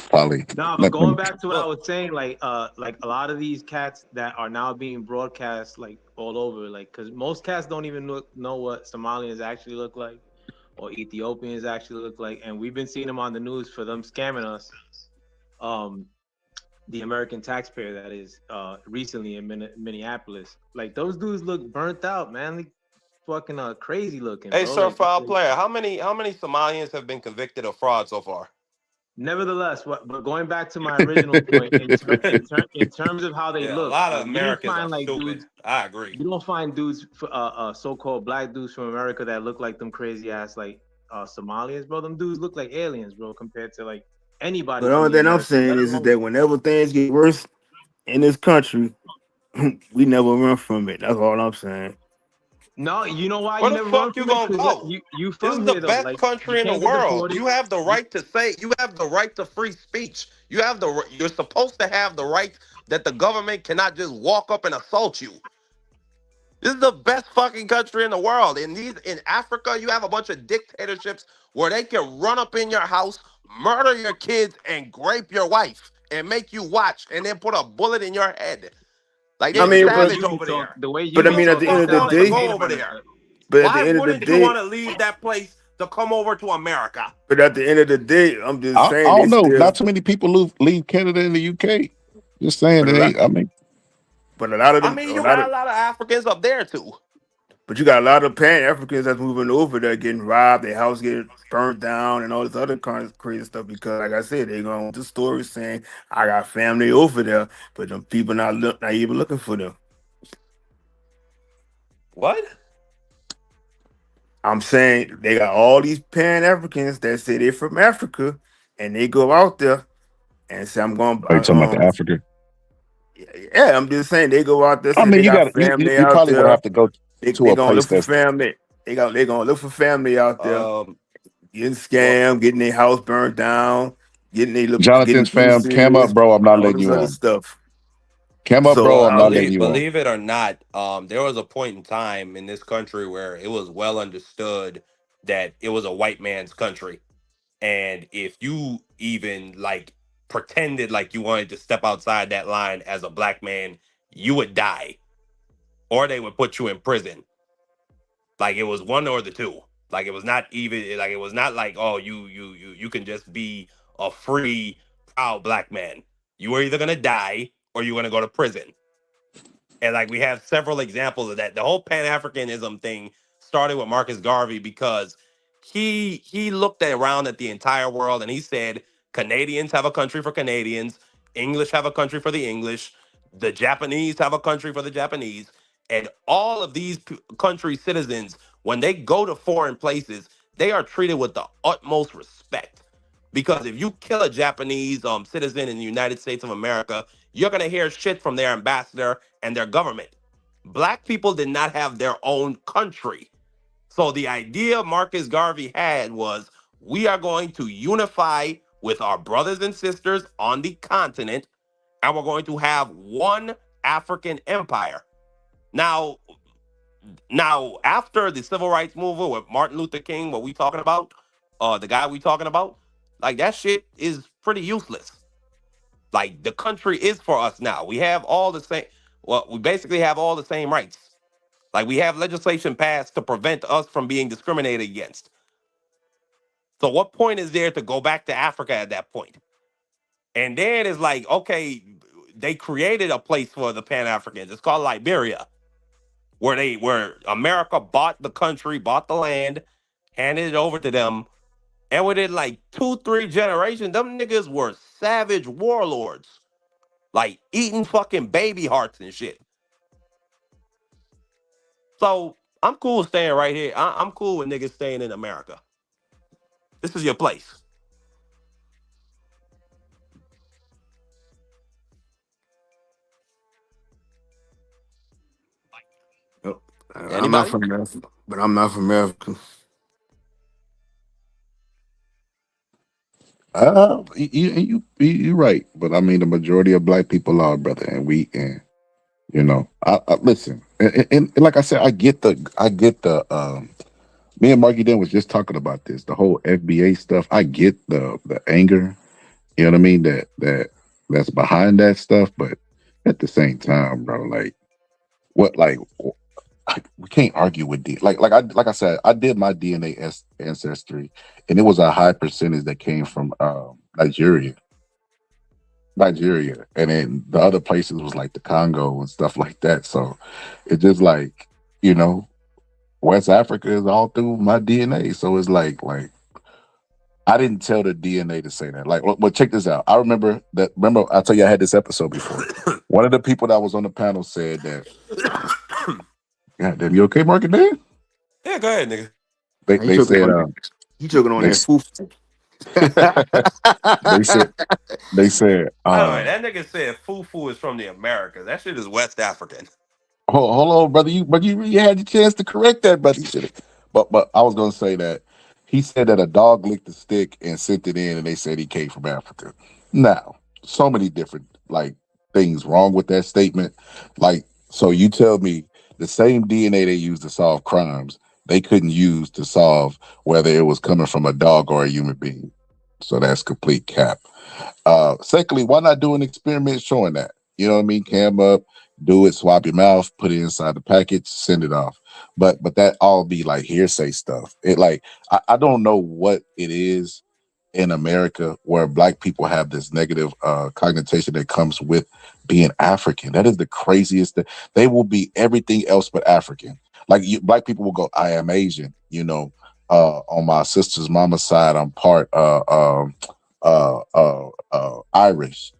Speaker 7: probably.
Speaker 14: No, but going back to what I was saying, like a lot of these cats that are now being broadcast like all over, like because most cats don't even know what Somalians actually look like or Ethiopians actually look like, and we've been seeing them on the news for them scamming us. Um, the American taxpayer that is recently in Minneapolis, like those dudes look burnt out, man. They fucking crazy looking,
Speaker 15: Hey,
Speaker 14: bro.
Speaker 15: Sir
Speaker 14: Like
Speaker 15: Foul Player, how many Somalians have been convicted of fraud so far?
Speaker 14: nevertheless, but going back to my original point, in terms of how they
Speaker 15: Yeah, a
Speaker 14: look,
Speaker 15: lot of
Speaker 14: like you don't
Speaker 15: Americans are
Speaker 14: find like
Speaker 15: stupid.
Speaker 14: dudes,
Speaker 15: I agree.
Speaker 14: you don't find dudes, so-called black dudes from America that look like them crazy ass like Somalians, bro. Them dudes look like aliens, bro, compared to like anybody
Speaker 16: But
Speaker 14: from
Speaker 16: all
Speaker 14: the
Speaker 16: that I'm
Speaker 14: Americas,
Speaker 16: saying
Speaker 14: let
Speaker 16: is
Speaker 14: alone.
Speaker 16: that whenever things get worse in this country, we never run from it. That's all I'm saying.
Speaker 14: No, you know why
Speaker 15: Where
Speaker 14: you
Speaker 15: the
Speaker 14: never run
Speaker 15: fuck you
Speaker 14: from it?
Speaker 15: gonna
Speaker 14: Because
Speaker 15: go?
Speaker 14: you
Speaker 15: This
Speaker 14: from
Speaker 15: is the
Speaker 14: here though.
Speaker 15: best
Speaker 14: Like you
Speaker 15: country in the
Speaker 14: can't get
Speaker 15: world.
Speaker 14: deported.
Speaker 15: You have the right to say. You have the right to free speech. You're supposed to have the right that the government cannot just walk up and assault you. This is the best fucking country in the world. In Africa, you have a bunch of dictatorships where they can run up in your house, murder your kids, and grape your wife and make you watch, and then put a bullet in your head. Like
Speaker 16: I
Speaker 14: Yeah,
Speaker 15: they
Speaker 14: but
Speaker 16: mean,
Speaker 15: savage over there.
Speaker 14: the way
Speaker 16: but
Speaker 14: you
Speaker 16: I
Speaker 14: be
Speaker 15: Who
Speaker 16: mean,
Speaker 15: the
Speaker 16: at the
Speaker 14: talking,
Speaker 16: end
Speaker 14: it
Speaker 16: of
Speaker 15: fuck
Speaker 16: the
Speaker 14: sounds
Speaker 15: wants
Speaker 14: like
Speaker 15: to
Speaker 14: you
Speaker 16: day,
Speaker 15: go
Speaker 14: hate
Speaker 15: over
Speaker 14: America.
Speaker 15: there?
Speaker 16: but at the
Speaker 15: Why
Speaker 16: end of the
Speaker 15: wouldn't you
Speaker 16: day,
Speaker 15: want to leave that place to come over to America?
Speaker 16: but at the end of the day, I'm just
Speaker 7: I
Speaker 16: saying they
Speaker 7: don't know.
Speaker 16: still,
Speaker 7: Not too many people leave Canada and the UK. Just saying,
Speaker 16: but a lot,
Speaker 7: I mean,
Speaker 16: but a lot of
Speaker 15: I
Speaker 16: them,
Speaker 15: mean,
Speaker 16: a
Speaker 15: you
Speaker 16: lot
Speaker 15: got
Speaker 16: of,
Speaker 15: a lot of Africans up there too.
Speaker 16: but you got a lot of Pan Africans that's moving over there, getting robbed, their house getting burnt down, and all this other kind of crazy stuff. Because, like I said, they going with the story saying I got family over there, but them people not even looking for them.
Speaker 15: What?
Speaker 16: I'm saying they got all these Pan Africans that say they're from Africa, and they go out there and say I'm going.
Speaker 7: are you talking about the Africa?
Speaker 16: Yeah, I'm just saying they go out there
Speaker 7: I
Speaker 16: say
Speaker 7: mean,
Speaker 16: they got family
Speaker 7: you
Speaker 16: out
Speaker 7: probably would
Speaker 16: there.
Speaker 7: have to go to
Speaker 16: They
Speaker 7: a
Speaker 16: gonna
Speaker 7: place
Speaker 16: look for
Speaker 7: that's
Speaker 16: family. They gonna look for family out there,
Speaker 15: Um.
Speaker 16: getting
Speaker 15: Well,
Speaker 16: scammed, getting their house burnt down, getting
Speaker 7: Jonathan's
Speaker 16: abuse
Speaker 7: fam. Cam up,
Speaker 16: serious,
Speaker 7: bro. I'm not
Speaker 16: all
Speaker 7: letting
Speaker 16: this
Speaker 7: you
Speaker 16: other
Speaker 7: on.
Speaker 16: stuff.
Speaker 7: Cam up,
Speaker 16: So
Speaker 7: bro. I'm not letting
Speaker 15: believe
Speaker 7: you on.
Speaker 15: believe it or not, there was a point in time in this country where it was well understood that it was a white man's country, and if you even like pretended like you wanted to step outside that line as a black man, you would die, or they would put you in prison. Like it was one or the two. Like it was not even like it was not like, oh, you can just be a free proud black man. You were either gonna die or you're gonna go to prison. And like we have several examples of that. The whole Pan Africanism thing started with Marcus Garvey because he looked around at the entire world and he said Canadians have a country for Canadians, English have a country for the English, the Japanese have a country for the Japanese, and all of these country citizens, when they go to foreign places, they are treated with the utmost respect. Because if you kill a Japanese citizen in the United States of America, you're gonna hear shit from their ambassador and their government. Black people did not have their own country. So the idea Marcus Garvey had was we are going to unify with our brothers and sisters on the continent, and we're going to have one African empire. Now, now after the civil rights movement with Martin Luther King, what we talking about, the guy we talking about, like that shit is pretty useless. Like the country is for us now. We have all the same. Well, we basically have all the same rights. Like we have legislation passed to prevent us from being discriminated against. So what point is there to go back to Africa at that point? And then it's like, okay, they created a place for the Pan Africans. It's called Liberia, where America bought the country, bought the land, handed it over to them, and within like 2, 3 generations, them niggas were savage warlords, like eating fucking baby hearts and shit. So I'm cool staying right here. I'm cool with niggas staying in America. This is your place.
Speaker 16: Oh, I'm not
Speaker 15: Anybody?
Speaker 16: from America, but I'm not from America.
Speaker 7: You're right, but I mean the majority of black people are, brother, and I listen, and like I said, I get the. Me and Marky Den was just talking about this, the whole FBA stuff. I get the anger, you know what I mean, that's behind that stuff, but at the same time, bro, like what, like we can't argue with like I said, I did my DNA ancestry, and it was a high percentage that came from Nigeria, and then the other places was like the Congo and stuff like that. So it just like you know West Africa is all through my DNA. So it's like I didn't tell the DNA to say that. Like, but check this out. I remember that. Remember, I tell you I had this episode before. One of the people that was on the panel said that. God damn, you okay, Mark and Dan?
Speaker 15: Yeah, go ahead, nigga.
Speaker 7: They
Speaker 16: He
Speaker 7: they
Speaker 16: choking
Speaker 7: said
Speaker 16: on he choking on
Speaker 7: they
Speaker 16: that foof.
Speaker 7: they said they said
Speaker 15: By the way, that nigga said fufu is from the Americas. That shit is West African.
Speaker 7: hold on, brother. You really had the chance to correct that, but he should have. But I was gonna say that he said that a dog licked a stick and sent it in, and they said he came from Africa. Now, so many different like things wrong with that statement. Like, so you tell me the same DNA they use to solve crimes, they couldn't use to solve whether it was coming from a dog or a human being. So that's complete cap. Secondly, why not do an experiment showing that? You know what I mean? Cam up, do it, swap your mouth, put it inside the package, send it off. But that all be like hearsay stuff. It like I don't know what it is in America where black people have this negative connotation that comes with being African. That is the craziest thing. They will be everything else but African. Like black people will go, I am Asian, on my sister's mama's side, I'm part Irish.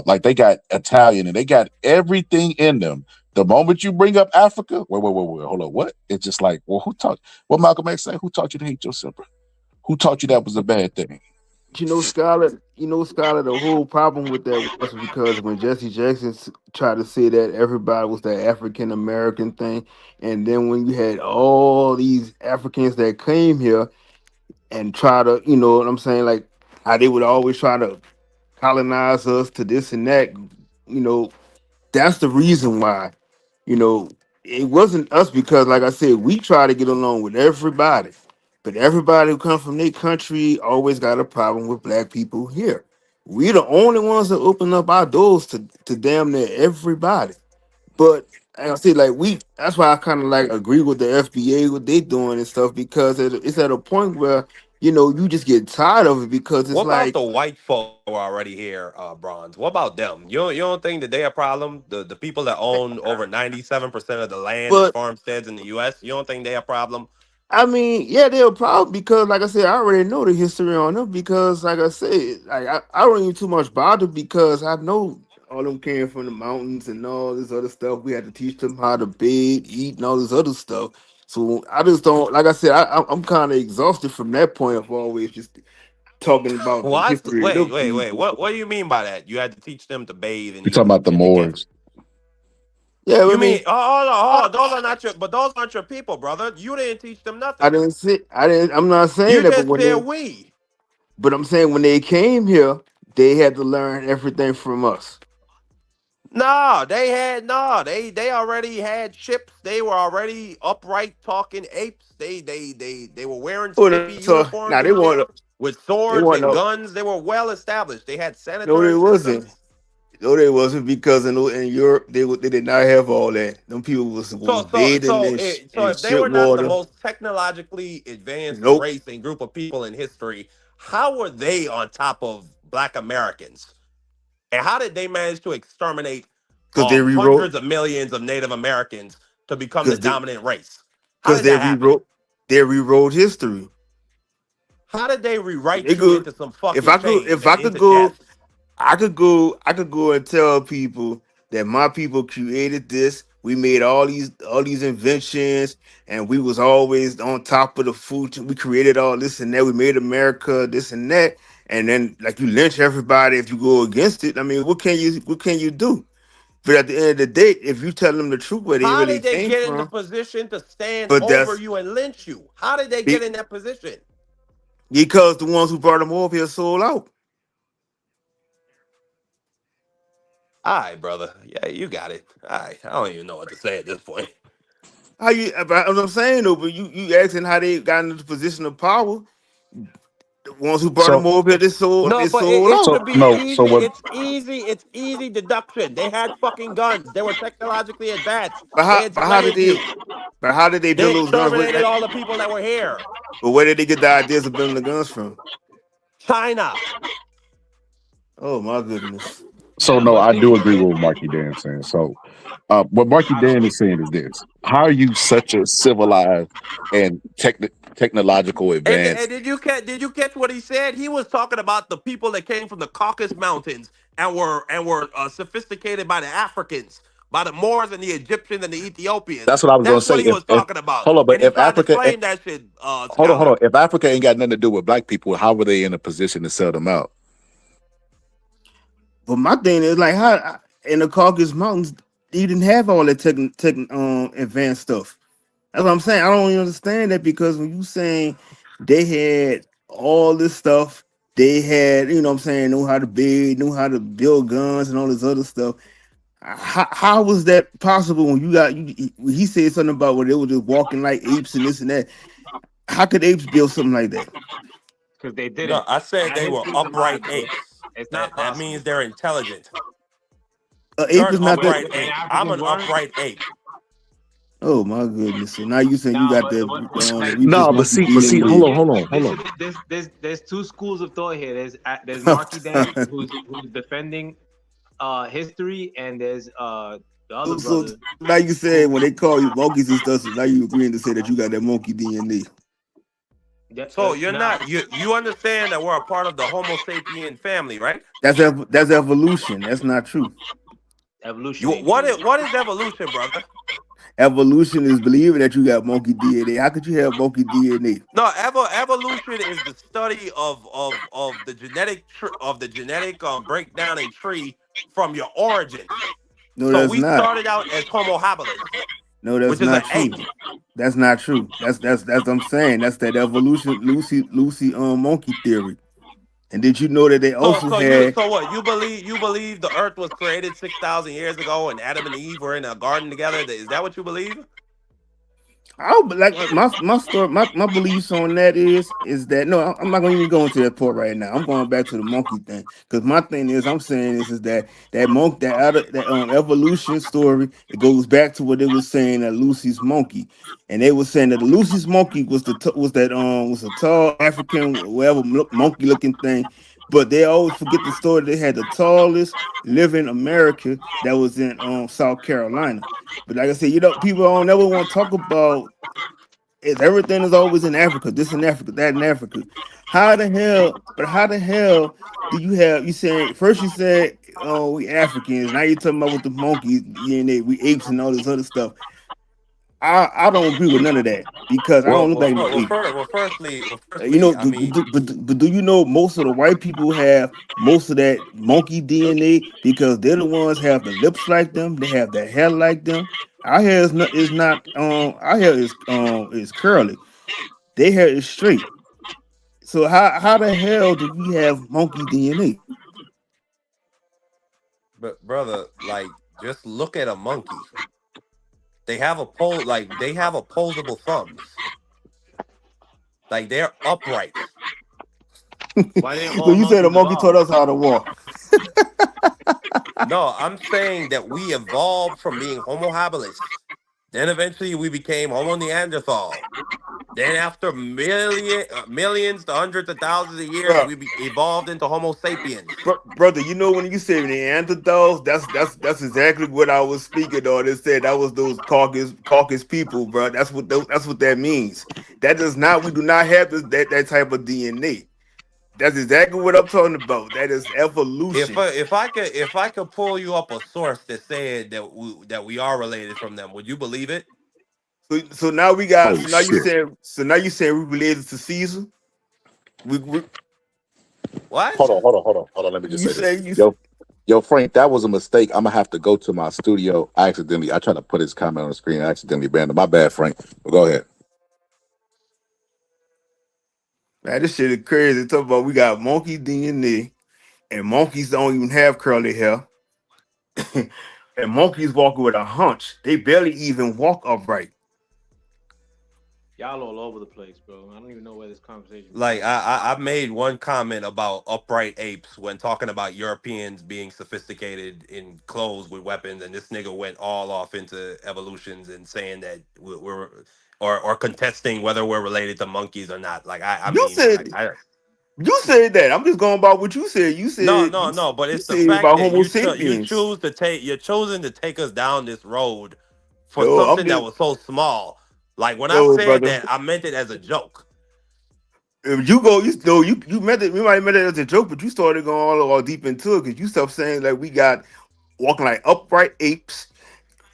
Speaker 7: Like they got Italian and they got everything in them. The moment you bring up Africa, wait, hold on, what? It's just like, well, who taught? What Malcolm X said? Who taught you to hate yourself? Who taught you that was a bad thing?
Speaker 16: Scarlett, the whole problem with that was because when Jesse Jackson tried to say that everybody was the African American thing, and then when you had all these Africans that came here and try to, you know what I'm saying, like how they would always try to colonize us to this and that, you know, that's the reason why, you know, it wasn't us because, like I said, we try to get along with everybody, but everybody who comes from their country always got a problem with black people here. We the only ones that open up our doors to damn near everybody. But like I said, like that's why I kind of like agree with the FBA what they doing and stuff because it's at a point where you just get tired of it because
Speaker 15: What
Speaker 16: it's
Speaker 15: about
Speaker 16: like,
Speaker 15: the white folk who are already here, Bronze? What about them? You don't think that they a problem? The people that own over 97% of the land and
Speaker 16: but
Speaker 15: farmsteads in the U.S. You don't think they a problem?
Speaker 16: I mean, yeah, they're a problem because, like I said, I already know the history on them because, like I said, I don't even too much bother because I know all them came from the mountains and all this other stuff. We had to teach them how to bathe, eat, and all this other stuff. So I just don't, like I said, I'm kind of exhausted from that point of always just talking about the history of
Speaker 15: Wait,
Speaker 16: them
Speaker 15: wait, wait.
Speaker 16: people.
Speaker 15: What do you mean by that? You had to teach them to bathe and
Speaker 7: You
Speaker 15: eat
Speaker 7: talking about the
Speaker 15: chicken.
Speaker 7: Moors?
Speaker 16: Yeah, I
Speaker 15: You
Speaker 16: mean,
Speaker 15: mean, oh, those are not your, but those aren't your people, brother. You didn't teach them
Speaker 16: I
Speaker 15: nothing.
Speaker 16: didn't say, I didn't, I'm not saying
Speaker 15: You
Speaker 16: that, but
Speaker 15: just
Speaker 16: when
Speaker 15: said
Speaker 16: they,
Speaker 15: we.
Speaker 16: but I'm saying when they came here, they had to learn everything from us.
Speaker 15: No, they had no. They already had ships. They were already upright talking apes. They were wearing skimpy
Speaker 16: So
Speaker 15: uniforms
Speaker 16: now
Speaker 15: and shit with
Speaker 16: they
Speaker 15: swords
Speaker 16: want
Speaker 15: and
Speaker 16: no,
Speaker 15: guns. They were well established. They had
Speaker 16: no, they
Speaker 15: senators
Speaker 16: wasn't.
Speaker 15: systems.
Speaker 16: No, they wasn't because in Europe they did not have all that. Them people was bathing
Speaker 15: So
Speaker 16: in
Speaker 15: if they
Speaker 16: shit
Speaker 15: were not the
Speaker 16: water.
Speaker 15: most technologically advanced
Speaker 16: Nope,
Speaker 15: race and group of people in history, how were they on top of Black Americans? And how did they manage to exterminate
Speaker 16: because they rewrote
Speaker 15: hundreds of millions of Native Americans to become the
Speaker 16: because they
Speaker 15: dominant race? How
Speaker 16: because
Speaker 15: did that happen?
Speaker 16: they rewrote history.
Speaker 15: How did they
Speaker 16: They
Speaker 15: rewrite you
Speaker 16: go
Speaker 15: into some
Speaker 16: if
Speaker 15: fucking
Speaker 16: I could
Speaker 15: chains
Speaker 16: if
Speaker 15: and
Speaker 16: I could
Speaker 15: into
Speaker 16: go
Speaker 15: death?
Speaker 16: I could go and tell people that my people created this. We made all these inventions, and we was always on top of the food. We created all this and that. We made America this and that. And then, like, you lynch everybody if you go against it. I mean, what can you do? But at the end of the day, if you tell them the truth where they
Speaker 15: How
Speaker 16: really
Speaker 15: did they
Speaker 16: came
Speaker 15: get in the
Speaker 16: from,
Speaker 15: position to stand
Speaker 16: but
Speaker 15: over
Speaker 16: that's
Speaker 15: you and lynch you? How did they get
Speaker 16: be-
Speaker 15: in that position?
Speaker 16: because the ones who brought them over here sold out.
Speaker 15: All right, brother. Yeah, you got it. All right. I don't even know what to say at this point.
Speaker 16: How you? But what I'm saying though, but you asking how they got into the position of power. The ones who brought them
Speaker 7: So
Speaker 16: over here, they sold
Speaker 15: No,
Speaker 16: they
Speaker 15: but
Speaker 16: sold
Speaker 15: it
Speaker 16: out.
Speaker 15: should
Speaker 7: so
Speaker 15: be
Speaker 7: no. So
Speaker 15: easy.
Speaker 7: what?
Speaker 15: It's easy. It's easy deduction. They had fucking guns. They were technologically advanced.
Speaker 16: But
Speaker 15: They
Speaker 16: how did
Speaker 15: enslaved
Speaker 16: they?
Speaker 15: you.
Speaker 16: But how did they
Speaker 15: They
Speaker 16: build those guns?
Speaker 15: exterminated all the people that were here.
Speaker 16: But where did they get the ideas of building the guns from?
Speaker 15: China.
Speaker 16: Oh my goodness!
Speaker 7: So
Speaker 14: Yeah,
Speaker 7: no,
Speaker 14: but
Speaker 7: I
Speaker 14: think
Speaker 7: do agree with what Marky Dan saying. So, what Marky Dan is saying is this: how are you such a civilized and technological
Speaker 15: And
Speaker 7: advanced?
Speaker 15: did you catch what he said? He was talking about the people that came from the Caucasus Mountains and were sophisticated by the Africans, by the Moors and the Egyptians and the Ethiopians.
Speaker 7: That's what I was gonna
Speaker 15: That's
Speaker 7: say.
Speaker 15: what he was
Speaker 7: If
Speaker 15: talking about.
Speaker 7: hold on, but
Speaker 15: And he
Speaker 7: if
Speaker 15: tried to
Speaker 7: Africa,
Speaker 15: claim that shit,
Speaker 7: hold on,
Speaker 15: Scholar.
Speaker 7: if Africa ain't got nothing to do with black people, how were they in a position to sell them out?
Speaker 16: But my thing is like how in the Caucasus Mountains you didn't have all that advanced stuff. That's what I'm saying. I don't even understand that because when you saying they had all this stuff, they had, what I'm saying, knew how to build, knew how to build guns and all this other stuff. How was that possible when you got he said something about where they were just walking like apes and this and that. How could apes build something like that?
Speaker 14: because they
Speaker 15: No,
Speaker 14: didn't.
Speaker 15: I said
Speaker 14: That
Speaker 15: they were
Speaker 14: history survives,
Speaker 15: upright
Speaker 14: bro.
Speaker 15: apes.
Speaker 14: It's not
Speaker 15: That
Speaker 14: possible.
Speaker 15: means they're intelligent.
Speaker 16: An
Speaker 15: You're
Speaker 16: ape
Speaker 15: an
Speaker 16: is not that.
Speaker 15: upright
Speaker 14: And
Speaker 15: ape. I'm
Speaker 14: Africans
Speaker 15: an
Speaker 14: weren't.
Speaker 15: upright ape.
Speaker 16: Oh my goodness! So now you saying you
Speaker 14: Nah,
Speaker 16: got
Speaker 14: but
Speaker 16: that
Speaker 14: like
Speaker 16: Reaper's
Speaker 7: No, but
Speaker 16: monkey
Speaker 7: see, hold
Speaker 16: DNA?
Speaker 7: on, hold on, hold
Speaker 14: listen,
Speaker 7: on.
Speaker 14: there's two schools of thought here. There's Marky Dan who's defending history, and there's the other
Speaker 16: so
Speaker 14: brother
Speaker 16: now you
Speaker 14: who
Speaker 16: saying when they call you monkeys and stuff, so now you agreeing to say that you got that monkey DNA.
Speaker 15: So you're
Speaker 14: nah,
Speaker 15: not you understand that we're a part of the Homo sapien family, right?
Speaker 16: That's evolution. That's not true.
Speaker 14: evolution
Speaker 15: You
Speaker 14: ain't true.
Speaker 15: what is evolution, brother?
Speaker 16: Evolution is believing that you got monkey DNA. How could you have monkey DNA?
Speaker 15: No, evolution is the study of the genetic breakdown and tree from your origins.
Speaker 16: No,
Speaker 15: So
Speaker 16: that's
Speaker 15: we
Speaker 16: not.
Speaker 15: started out as Homo habilis,
Speaker 16: No, that's
Speaker 15: which is an
Speaker 16: not true.
Speaker 15: ape.
Speaker 16: That's not true. That's what I'm saying. That's that evolution Lucy monkey theory. And did you know that they
Speaker 15: So
Speaker 16: also
Speaker 15: so you
Speaker 16: had
Speaker 15: so what you believe the Earth was created 6,000 years ago and Adam and Eve were in a garden together? Is that what you believe?
Speaker 16: I'll like my story, my beliefs on that is that no, I'm not gonna even go into that part right now. I'm going back to the monkey thing because my thing is I'm saying is that that evolution story, it goes back to what they was saying that Lucy's monkey, and they were saying that Lucy's monkey was was a tall African whatever monkey looking thing, but they always forget the story. They had the tallest living America that was in South Carolina. But like I said, people don't ever want to talk about is everything is always in Africa, this in Africa, that in Africa. How the hell do you have you saying first you said oh we Africans, now you're talking about with the monkeys, DNA, we apes and all this other stuff. I don't agree with none of that because I don't look like no ape.
Speaker 15: I mean,
Speaker 16: But do you know most of the white people have most of that monkey DNA because they're the ones have the lips like them, they have the hair like them. Our hair is not our hair is curly. Their hair is straight. So how the hell do we have monkey DNA?
Speaker 15: but brother, like, just look at a monkey. They have opposable thumbs. Like they're upright.
Speaker 14: Why didn't
Speaker 16: So
Speaker 14: all
Speaker 16: you said a
Speaker 14: monkeys
Speaker 16: monkey
Speaker 14: evolve?
Speaker 16: taught us how to walk.
Speaker 15: No, I'm saying that we evolved from being Homo habilis. Then eventually we became Homo Neanderthal. Then after millions to hundreds of thousands of years,
Speaker 16: Bro,
Speaker 15: we evolved into Homo sapiens.
Speaker 16: brother, you know when you say Neanderthals, that's exactly what I was speaking on. They said that was those caucus people, bro. That's what that means. That does not we do not have that type of DNA. That's exactly what I'm talking about. That is evolution.
Speaker 15: If I could pull you up a source that said that we are related from them, would you believe it?
Speaker 16: So now we got
Speaker 7: Oh shit.
Speaker 16: so now you saying we related to Caesar? We
Speaker 15: What?
Speaker 7: Hold on. Let me just
Speaker 16: you
Speaker 7: say this.
Speaker 16: say you
Speaker 7: Yo, Frank, that was a mistake. I'm gonna have to go to my studio. I tried to put his comment on the screen. I accidentally banned him. My bad, Frank. But go ahead.
Speaker 16: man, this shit is crazy. Talk about we got monkey DNA and monkeys don't even have curly hair. And monkeys walking with a hunch. They barely even walk upright.
Speaker 14: Y'all all over the place, bro. I don't even know where this conversation
Speaker 15: Like
Speaker 14: going.
Speaker 15: I made one comment about upright apes when talking about Europeans being sophisticated in clothes with weapons, and this nigga went all off into evolutions and saying that we're or contesting whether we're related to monkeys or not. Like I
Speaker 16: You
Speaker 15: mean,
Speaker 16: said
Speaker 15: I
Speaker 16: you said that. I'm just going by what you said.
Speaker 15: no, no, no. But
Speaker 16: You
Speaker 15: it's the
Speaker 16: said
Speaker 15: fact
Speaker 16: about
Speaker 15: that
Speaker 16: Homo
Speaker 15: you
Speaker 16: sapiens.
Speaker 15: choose to take you're choosing to take us down this road for
Speaker 16: No, I'm
Speaker 15: something that
Speaker 16: just
Speaker 15: was so small. Like when I
Speaker 16: no
Speaker 15: said
Speaker 16: brother.
Speaker 15: that, I meant it as a joke.
Speaker 16: If you go, you know, you meant it. We might have meant it as a joke, but you started going all deep into it because you stopped saying like we got walking like upright apes,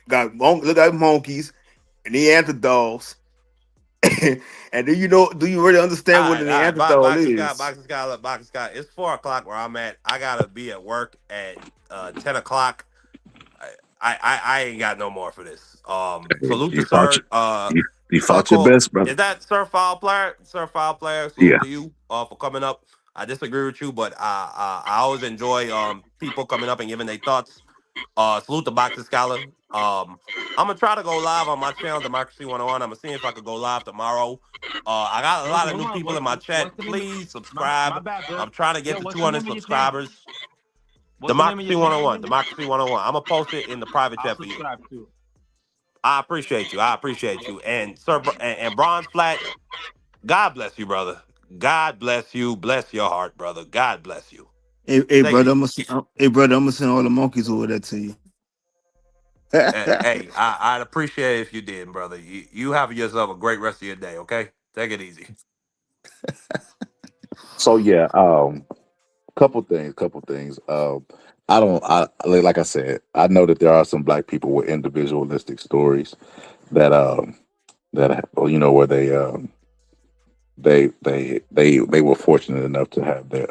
Speaker 16: look like monkeys, and Neanderthals. And do you know? Do you really understand what a
Speaker 15: All right.
Speaker 16: Neanderthal is?
Speaker 15: Boxing Scott, look, Boxing Scott. It's 4 o'clock where I'm at. I gotta be at work at 10 o'clock. I ain't got no more for this. Salute to
Speaker 7: You fought
Speaker 15: Sir.
Speaker 7: you fought your
Speaker 15: Circle.
Speaker 7: best, brother.
Speaker 15: Is that Sir Foul Player? Sir Foul Player. Salute
Speaker 7: Yeah.
Speaker 15: to you for coming up. I disagree with you, but I always enjoy people coming up and giving their thoughts. Salute to Boxing Scholar. I'm gonna try to go live on my channel, Democracy 101. I'm gonna see if I could go live tomorrow. I got a lot of
Speaker 14: Hold
Speaker 15: new
Speaker 14: on.
Speaker 15: people in my
Speaker 14: What's
Speaker 15: chat.
Speaker 14: the name?
Speaker 15: Please
Speaker 14: My
Speaker 15: subscribe.
Speaker 14: bad, bro.
Speaker 15: I'm trying to get
Speaker 14: Yo,
Speaker 15: to
Speaker 14: what's the
Speaker 15: 200
Speaker 14: name of your channel?
Speaker 15: subscribers.
Speaker 14: What's the name of
Speaker 15: Democracy
Speaker 14: your channel
Speaker 15: 101.
Speaker 14: again?
Speaker 15: Democracy 101. I'm gonna post it in the private
Speaker 14: I'll
Speaker 15: chat for you.
Speaker 14: subscribe too.
Speaker 15: I appreciate you. I appreciate you. And and Bronze Flat, God bless you, brother. God bless you. Bless your heart, brother. God bless you.
Speaker 16: Hey,
Speaker 15: Take it
Speaker 16: brother,
Speaker 15: easy.
Speaker 16: I'm gonna send all the monkeys over there to you.
Speaker 15: Hey, I'd appreciate it if you did, brother. You have yourself a great rest of your day, okay? Take it easy.
Speaker 7: So yeah, couple things. I don't. I like I said. I know that there are some black people with individualistic stories that well, you know, where they were fortunate enough to have their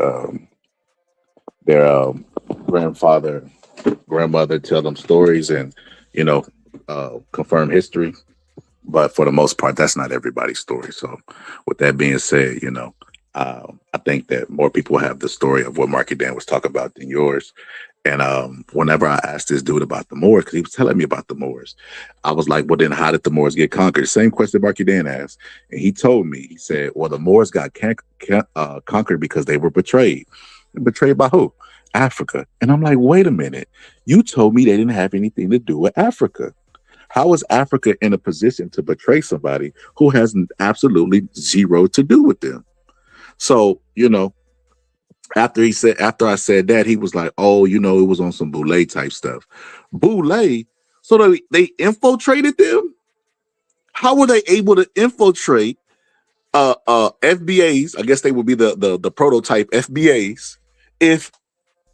Speaker 7: grandfather, grandmother tell them stories and you know confirm history. But for the most part, that's not everybody's story. So, with that being said, I think that more people have the story of what Marky Dan was talking about than yours. And whenever I asked this dude about the Moors, because he was telling me about the Moors, I was like, well, then how did the Moors get conquered? Same question Marky Dan asked. And he told me, he said, well, the Moors got conquered because they were betrayed. And betrayed by who? Africa. And I'm like, wait a minute. You told me they didn't have anything to do with Africa. How is Africa in a position to betray somebody who has absolutely zero to do with them? So, after I said that, he was like, oh, it was on some Boule type stuff. Boule, so they infiltrated them? How were they able to infiltrate FBAs? I guess they would be the prototype FBAs. If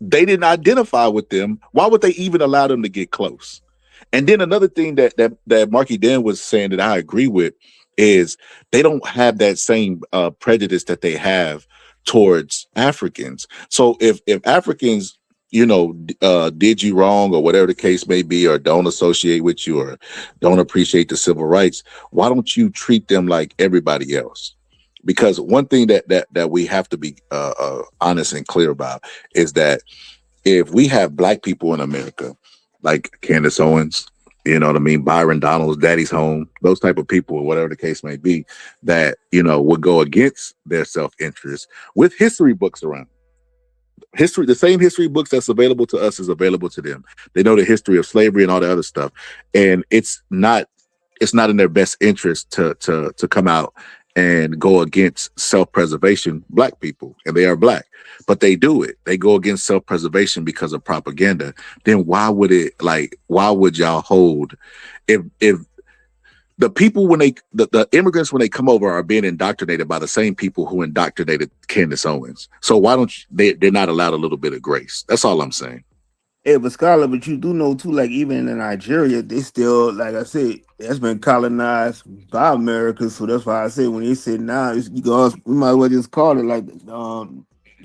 Speaker 7: they didn't identify with them, why would they even allow them to get close? And then another thing that Marky Dan was saying that I agree with is they don't have that same prejudice that they have towards Africans. So if Africans, did you wrong or whatever the case may be, or don't associate with you or don't appreciate the civil rights, why don't you treat them like everybody else? Because one thing that we have to be honest and clear about is that if we have black people in America, like Candace Owens, you know what I mean, Byron Donalds, Daddy's Home, those type of people, or whatever the case may be, that, would go against their self-interest with history books around. The same history books that's available to us is available to them. They know the history of slavery and all the other stuff. And it's not in their best interest to come out and go against self-preservation, black people, and they are black, but they do it. They go against self-preservation because of propaganda. Then why would y'all hold, if the people the immigrants when they come over are being indoctrinated by the same people who indoctrinated Candace Owens? So why don't they're not allowed a little bit of grace? That's all I'm saying.
Speaker 16: Yeah, but Scholar, but you do know too, like even in Nigeria, they still, like I said, that's been colonized by America. So that's why I say when they say now, we might as well just call it like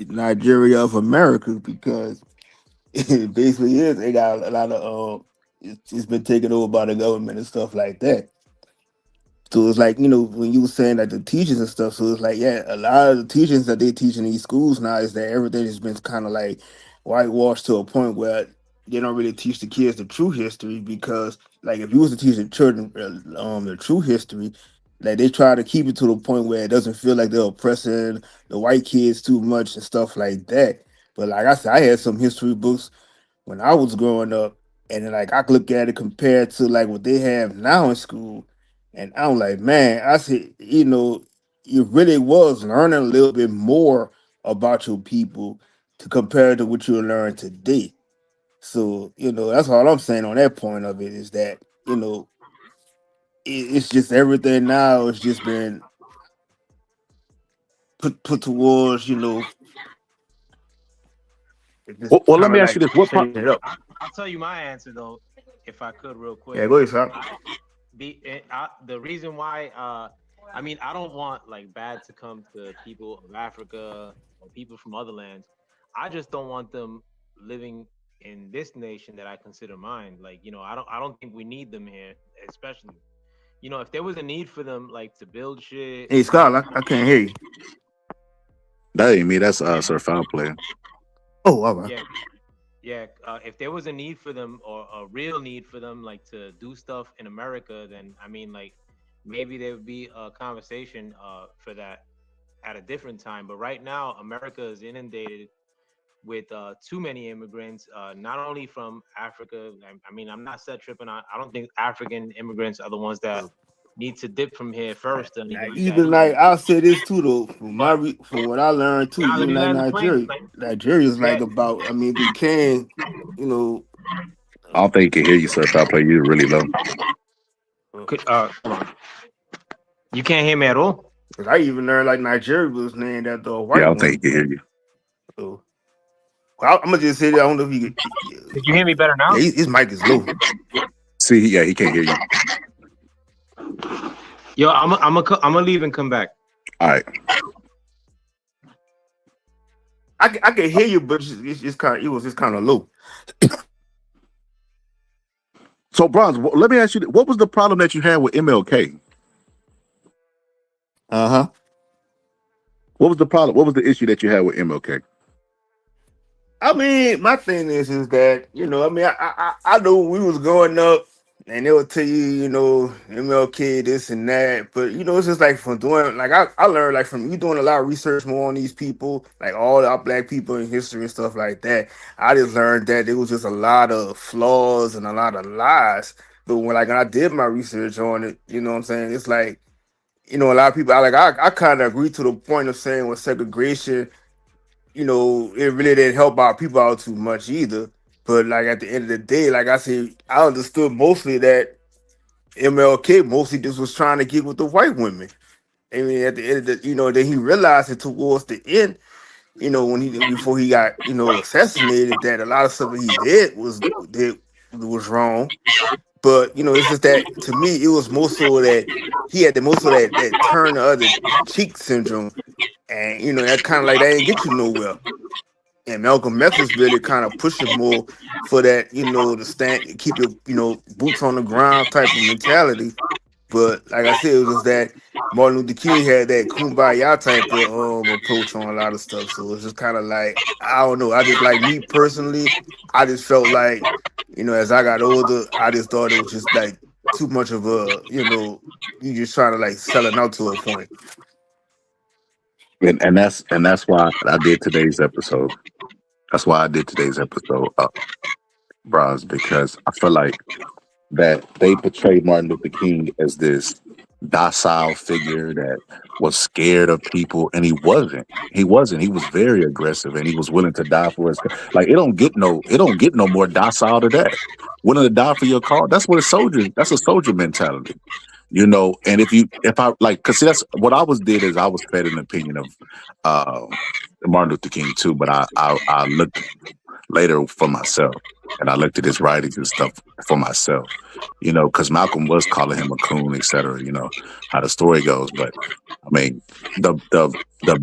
Speaker 16: Nigeria of America, because it basically is. They got a lot of it's been taken over by the government and stuff like that. So it's like, when you were saying that the teachers and stuff, so it's like, yeah, a lot of the teachings that they teach in these schools now is that everything has been kind of like whitewashed to a point where they don't really teach the kids the true history, because like if you was to teach the children the true history, like they try to keep it to the point where it doesn't feel like they're oppressing the white kids too much and stuff like that. But like I said, I had some history books when I was growing up, and then like I could look at it compared to like what they have now in school, and I'm like, man, I said, it really was learning a little bit more about your people to compare to what you learn today. So, that's all I'm saying on that point of it, is that, it's just everything now has just been put towards, it's just
Speaker 7: Well, let
Speaker 16: kind
Speaker 7: me
Speaker 16: of
Speaker 7: ask you
Speaker 16: like
Speaker 7: this: what
Speaker 16: changing it up.
Speaker 14: I'll tell you my answer though, if I could, real quick.
Speaker 16: Yeah, go ahead, Sam.
Speaker 14: The reason why, I don't want like bad to come to people of Africa or people from other lands. I just don't want them living in this nation that I consider mine. Like, I don't think we need them here, especially, if there was a need for them, like to build shit.
Speaker 16: Hey, Scott, I can't hear you.
Speaker 7: That ain't me. That's Sir Foul Player.
Speaker 16: Oh, all right.
Speaker 14: Yeah. If there was a need for them, or a real need for them, like to do stuff in America, then like maybe there would be a conversation for that at a different time. But right now, America is inundated with too many immigrants, not only from Africa. I'm not set tripping. I don't think African immigrants are the ones that need to dip from here first. Or anything like
Speaker 16: Even
Speaker 14: that.
Speaker 16: like I'll say this too though, from what I learned too,
Speaker 14: Now let
Speaker 16: even
Speaker 14: me
Speaker 16: like
Speaker 14: land the plane.
Speaker 16: Nigeria's like about, they can,
Speaker 7: I don't think he can hear you, Sir Foul Player. You're really low.
Speaker 14: Hold on. You can't hear me at all?
Speaker 16: Cause I even learned like Nigeria was named after a
Speaker 7: Yeah, I
Speaker 16: white
Speaker 7: don't think he
Speaker 16: woman.
Speaker 7: can hear you.
Speaker 16: So I'm gonna just say that. I don't know if he could.
Speaker 14: Did you hear me better now?
Speaker 16: Yeah, his mic is low.
Speaker 7: See, yeah, he can't hear you.
Speaker 14: Yo, I'm gonna leave and come back.
Speaker 7: All right.
Speaker 16: I can hear you, but it's just kind of, it was just kind of low.
Speaker 7: So, Bronze, let me ask you: what was the problem that you had with MLK?
Speaker 16: Uh-huh.
Speaker 7: What was the problem? What was the issue that you had with MLK?
Speaker 16: I mean, my thing is that I mean, I know when we was growing up, and they would tell you, MLK this and that, but it's just like from doing, like I learned like from you doing a lot of research more on these people, like all our black people in history and stuff like that. I just learned that there was just a lot of flaws and a lot of lies. But when I did my research on it, you know what I'm saying? It's like a lot of people. I kind of agree to the point of saying with segregation it really didn't help our people out too much either. But like at the end of the day, like I said, I understood mostly that MLK mostly just was trying to get with the white women. I mean, at the end of the, then he realized it towards the end, when he before he got, assassinated, that a lot of stuff that he did was wrong. But it's just that to me, it was more so that he had the most of that turn the other cheek syndrome, and that kind of like that ain't get you nowhere. And Malcolm X was really kind of pushing more for that, to stand, keep your, boots on the ground type of mentality. But like I said, it was just that Martin Luther King had that kumbaya type of approach on a lot of stuff. So it's just kind of like I don't know. I just like me personally, I just felt like, as I got older, I just thought it was just like too much of a, you just trying to like sell it out to a point.
Speaker 7: And that's why I did today's episode. That's why I did today's episode, Bronze, because I feel like that they portrayed Martin Luther King as this docile figure that was scared of people, and he wasn't. He wasn't. He was very aggressive, and he was willing to die for his. Like it don't get no more docile to that. Willing to die for your cause. That's what a soldier. That's a soldier mentality. And if I like, cause see, that's what I was did is I was fed an opinion of uh, Martin Luther King too, but I looked later for myself. And I looked at his writings and stuff for myself, because Malcolm was calling him a coon, et cetera, how the story goes. But I mean, the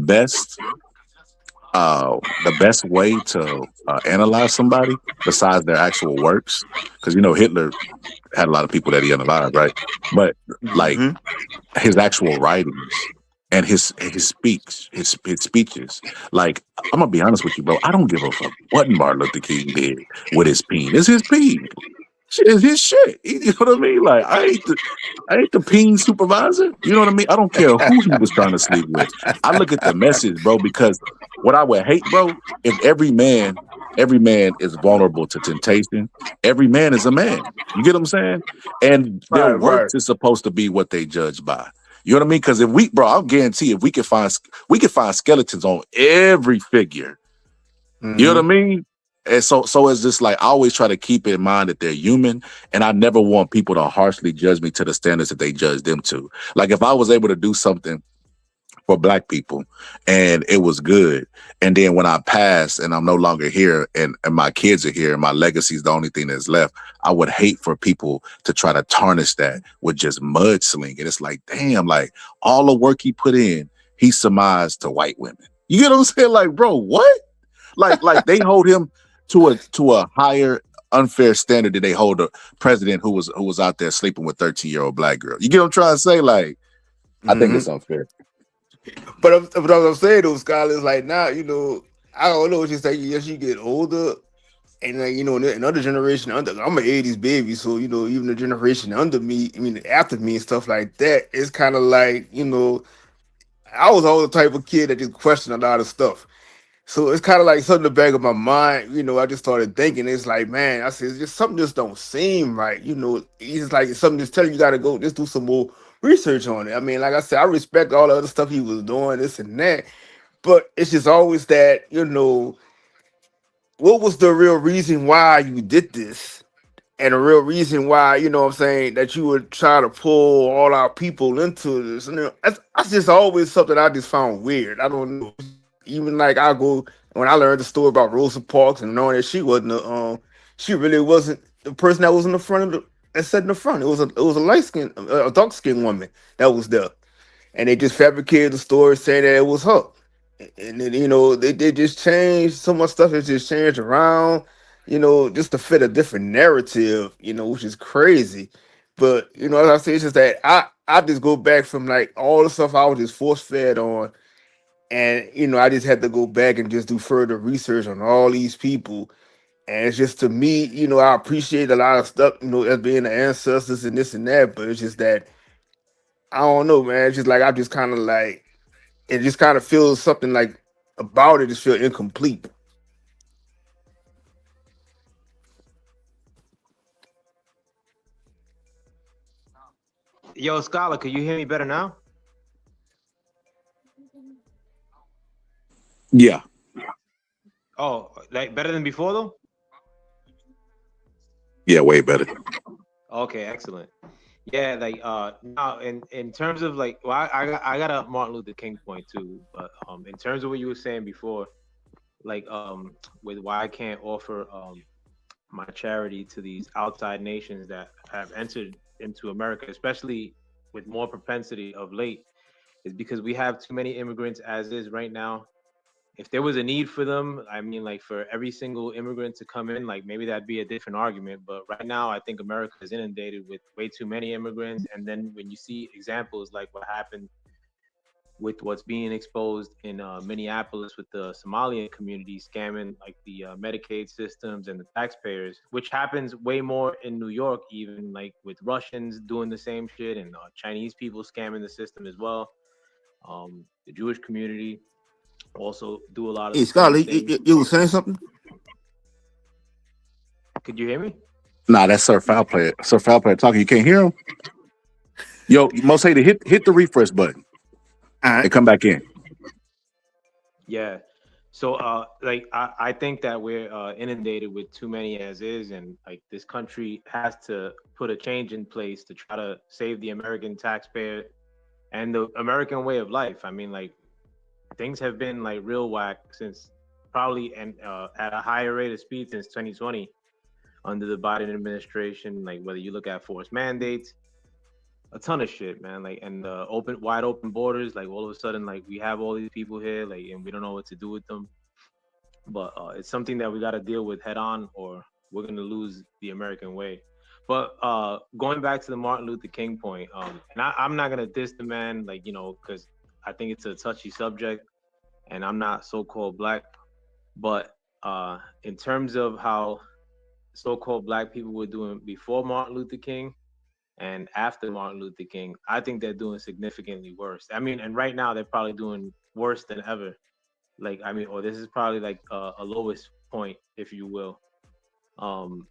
Speaker 7: best way to analyze somebody besides their actual works, because Hitler had a lot of people that he unalived, right? But like
Speaker 16: Hmm.
Speaker 7: his actual writings and his speeches. Like, I'm gonna be honest with you, bro. I don't give a fuck what Martin Luther King did with his pen. It's his pen. Shit is his shit. You know what I mean? Like, I ain't the peen supervisor. You know what I mean? I don't care who he was trying to sleep with. I look at the message, bro, because what I would hate, bro, if every man is vulnerable to temptation. Every man is a man. You get what I'm saying? And their
Speaker 16: Right, right.
Speaker 7: works is supposed to be what they judge by. You know what I mean? Because if we, bro, I'll guarantee if we can find skeletons on every figure. You know what I
Speaker 16: Hmm.
Speaker 7: mean? And so it's just like I always try to keep in mind that they're human, and I never want people to harshly judge me to the standards that they judge them to. Like if I was able to do something for black people and it was good, and then when I pass and I'm no longer here, and my kids are here and my legacy is the only thing that's left, I would hate for people to try to tarnish that with just mudslinging. It's like, damn, like all the work he put in, he surmised to white women. You get what I'm saying? Like, bro, what? Like they hold him to a higher unfair standard than they hold a president who was out there sleeping with 13-year-old black girl. You get what I'm trying to say? Like, I think
Speaker 16: Hmm.
Speaker 7: it's unfair.
Speaker 16: But what I'm saying though, Skylar, is like now, I don't know what you say. As you get older, and like, another generation under, I'm an '80s baby, so even the generation under me, I mean after me and stuff like that, it's kind of like I was always the type of kid that just questioned a lot of stuff. So it's kind of like something in the back of my mind, I just started thinking, it's like, man, I said, it's just something just don't seem right. It's like something just telling you gotta go, just do some more research on it. I mean, like I said, I respect all the other stuff he was doing, this and that, but it's just always that, what was the real reason why you did this? And the real reason why, what I'm saying, that you would try to pull all our people into this. And that's just always something I just found weird. I don't know. Even like I go when I learned the story about Rosa Parks and knowing that she really wasn't the person that was in the front of that sat in the front. It was a light skin, a dark skinned woman that was there, and they just fabricated the story saying that it was her. And then they just changed so much stuff. Has just changed around, just to fit a different narrative, which is crazy. But as I say, it's just that I just go back from like all the stuff I was just force fed on, And I just had to go back and just do further research on all these people. And it's just, to me, I appreciate a lot of stuff, as being the ancestors and this and that, but it's just that I don't know, man. It's just like I just kind of like it just kind of feels something like about it just feel incomplete.
Speaker 14: Yo, Scholar, could you hear me better now?
Speaker 7: Yeah,
Speaker 14: Oh, like better than before though?
Speaker 7: yeah, way better.
Speaker 14: Okay, excellent. Yeah, like now in terms of like, well, I got a Martin Luther King point too, but in terms of what you were saying before, like with why I can't offer my charity to these outside nations that have entered into America, especially with more propensity of late, is because we have too many immigrants as is right now. If there was a need for them, I mean, like for every single immigrant to come in, like maybe that'd be a different argument. But right now, I think America is inundated with way too many immigrants. And then when you see examples like what happened with what's being exposed in Minneapolis with the Somalian community scamming like the Medicaid systems and the taxpayers, which happens way more in New York, even like with Russians doing the same shit and Chinese people scamming the system as well. The Jewish community also do a lot of
Speaker 16: Hey,
Speaker 14: the same
Speaker 16: Scholar,
Speaker 14: things.
Speaker 16: you was saying something?
Speaker 14: Could you hear me?
Speaker 7: Nah, that's Sir Foul Player. Sir Foul Player talking. You can't hear him. Yo, Most Hated, hit the refresh button
Speaker 16: All
Speaker 7: and
Speaker 16: right.
Speaker 7: come back in.
Speaker 14: Yeah. So like I think that we're inundated with too many as is, and like this country has to put a change in place to try to save the American taxpayer and the American way of life. I mean, like things have been like real whack since probably and at a higher rate of speed since 2020 under the Biden administration. Like whether you look at forced mandates, a ton of shit, man. Like and wide open borders. Like all of a sudden, like we have all these people here, like and we don't know what to do with them. But it's something that we got to deal with head on, or we're gonna lose the American way. But going back to the Martin Luther King point, and I'm not gonna diss the man, like because I think it's a touchy subject, and I'm not so-called black. But in terms of how so-called black people were doing before Martin Luther King and after Martin Luther King, I think they're doing significantly worse. I mean, and right now they're probably doing worse than ever. Like, I mean, or this is probably like a lowest point, if you will. Um,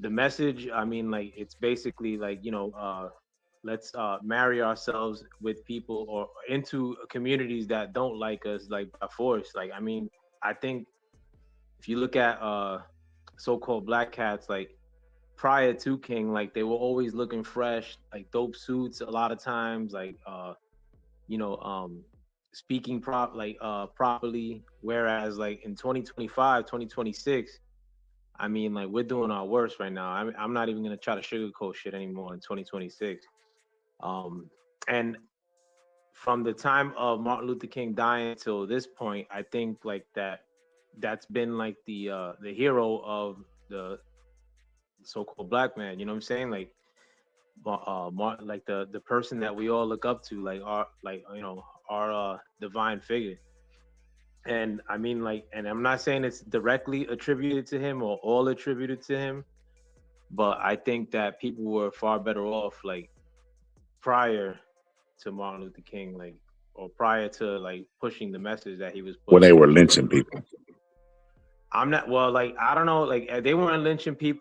Speaker 14: the message, I mean, like, it's basically like, let's marry ourselves with people or into communities that don't like us, like by force. Like, I mean, I think if you look at so-called black cats, like prior to King, like they were always looking fresh, like dope suits a lot of times, like you know, speaking properly. Whereas like in 2025, 2026, I mean like we're doing our worst right now. I'm not even gonna try to sugarcoat shit anymore in 2026. And from the time of Martin Luther King dying till this point, I think like that's been like the hero of the so-called black man. You know what I'm saying? Like like the person that we all look up to, like our divine figure. And I mean, like, and I'm not saying it's directly attributed to him or all attributed to him, but I think that people were far better off like prior to Martin Luther King, like, or prior to like pushing the message that he was
Speaker 7: When they
Speaker 14: pushing.
Speaker 7: were lynching people.
Speaker 14: I'm not well, like I don't know, like they weren't lynching people.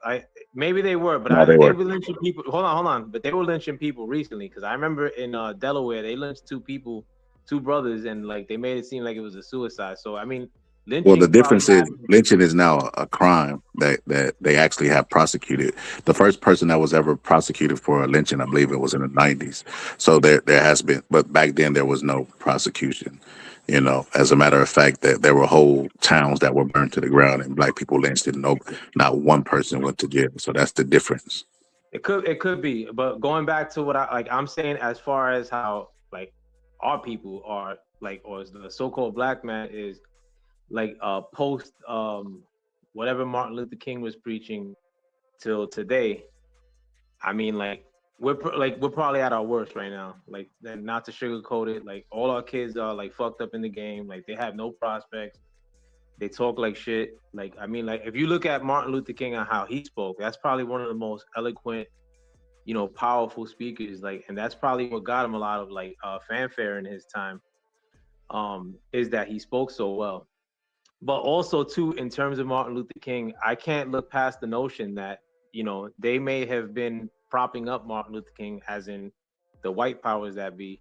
Speaker 14: Maybe they were, but
Speaker 7: No, they
Speaker 14: they
Speaker 7: were.
Speaker 14: were lynching people. Hold on, but they were lynching people recently because I remember in Delaware they lynched two people, two brothers, and like they made it seem like it was a suicide. So I mean,
Speaker 7: Well, the
Speaker 14: lynchings probably
Speaker 7: difference is
Speaker 14: happen.
Speaker 7: lynching is now a crime that they actually have prosecuted. The first person that was ever prosecuted for a lynching, I believe it was in the 90s. So there has been, but back then there was no prosecution. As a matter of fact, that there were whole towns that were burned to the ground and black people lynched, and no, not one person went to jail. So that's the difference.
Speaker 14: It could be, but going back to what I'm saying as far as how like our people are like, or the so-called black man is like post whatever Martin Luther King was preaching till today. I mean, like we're probably at our worst right now. Like, and not to sugarcoat it, like all our kids are like fucked up in the game. Like they have no prospects. They talk like shit. Like I mean, like if you look at Martin Luther King and how he spoke, that's probably one of the most eloquent, powerful speakers. Like, and that's probably what got him a lot of like fanfare in his time. Is that he spoke so well. But also too, in terms of Martin Luther King, I can't look past the notion that they may have been propping up Martin Luther King, as in the white powers that be,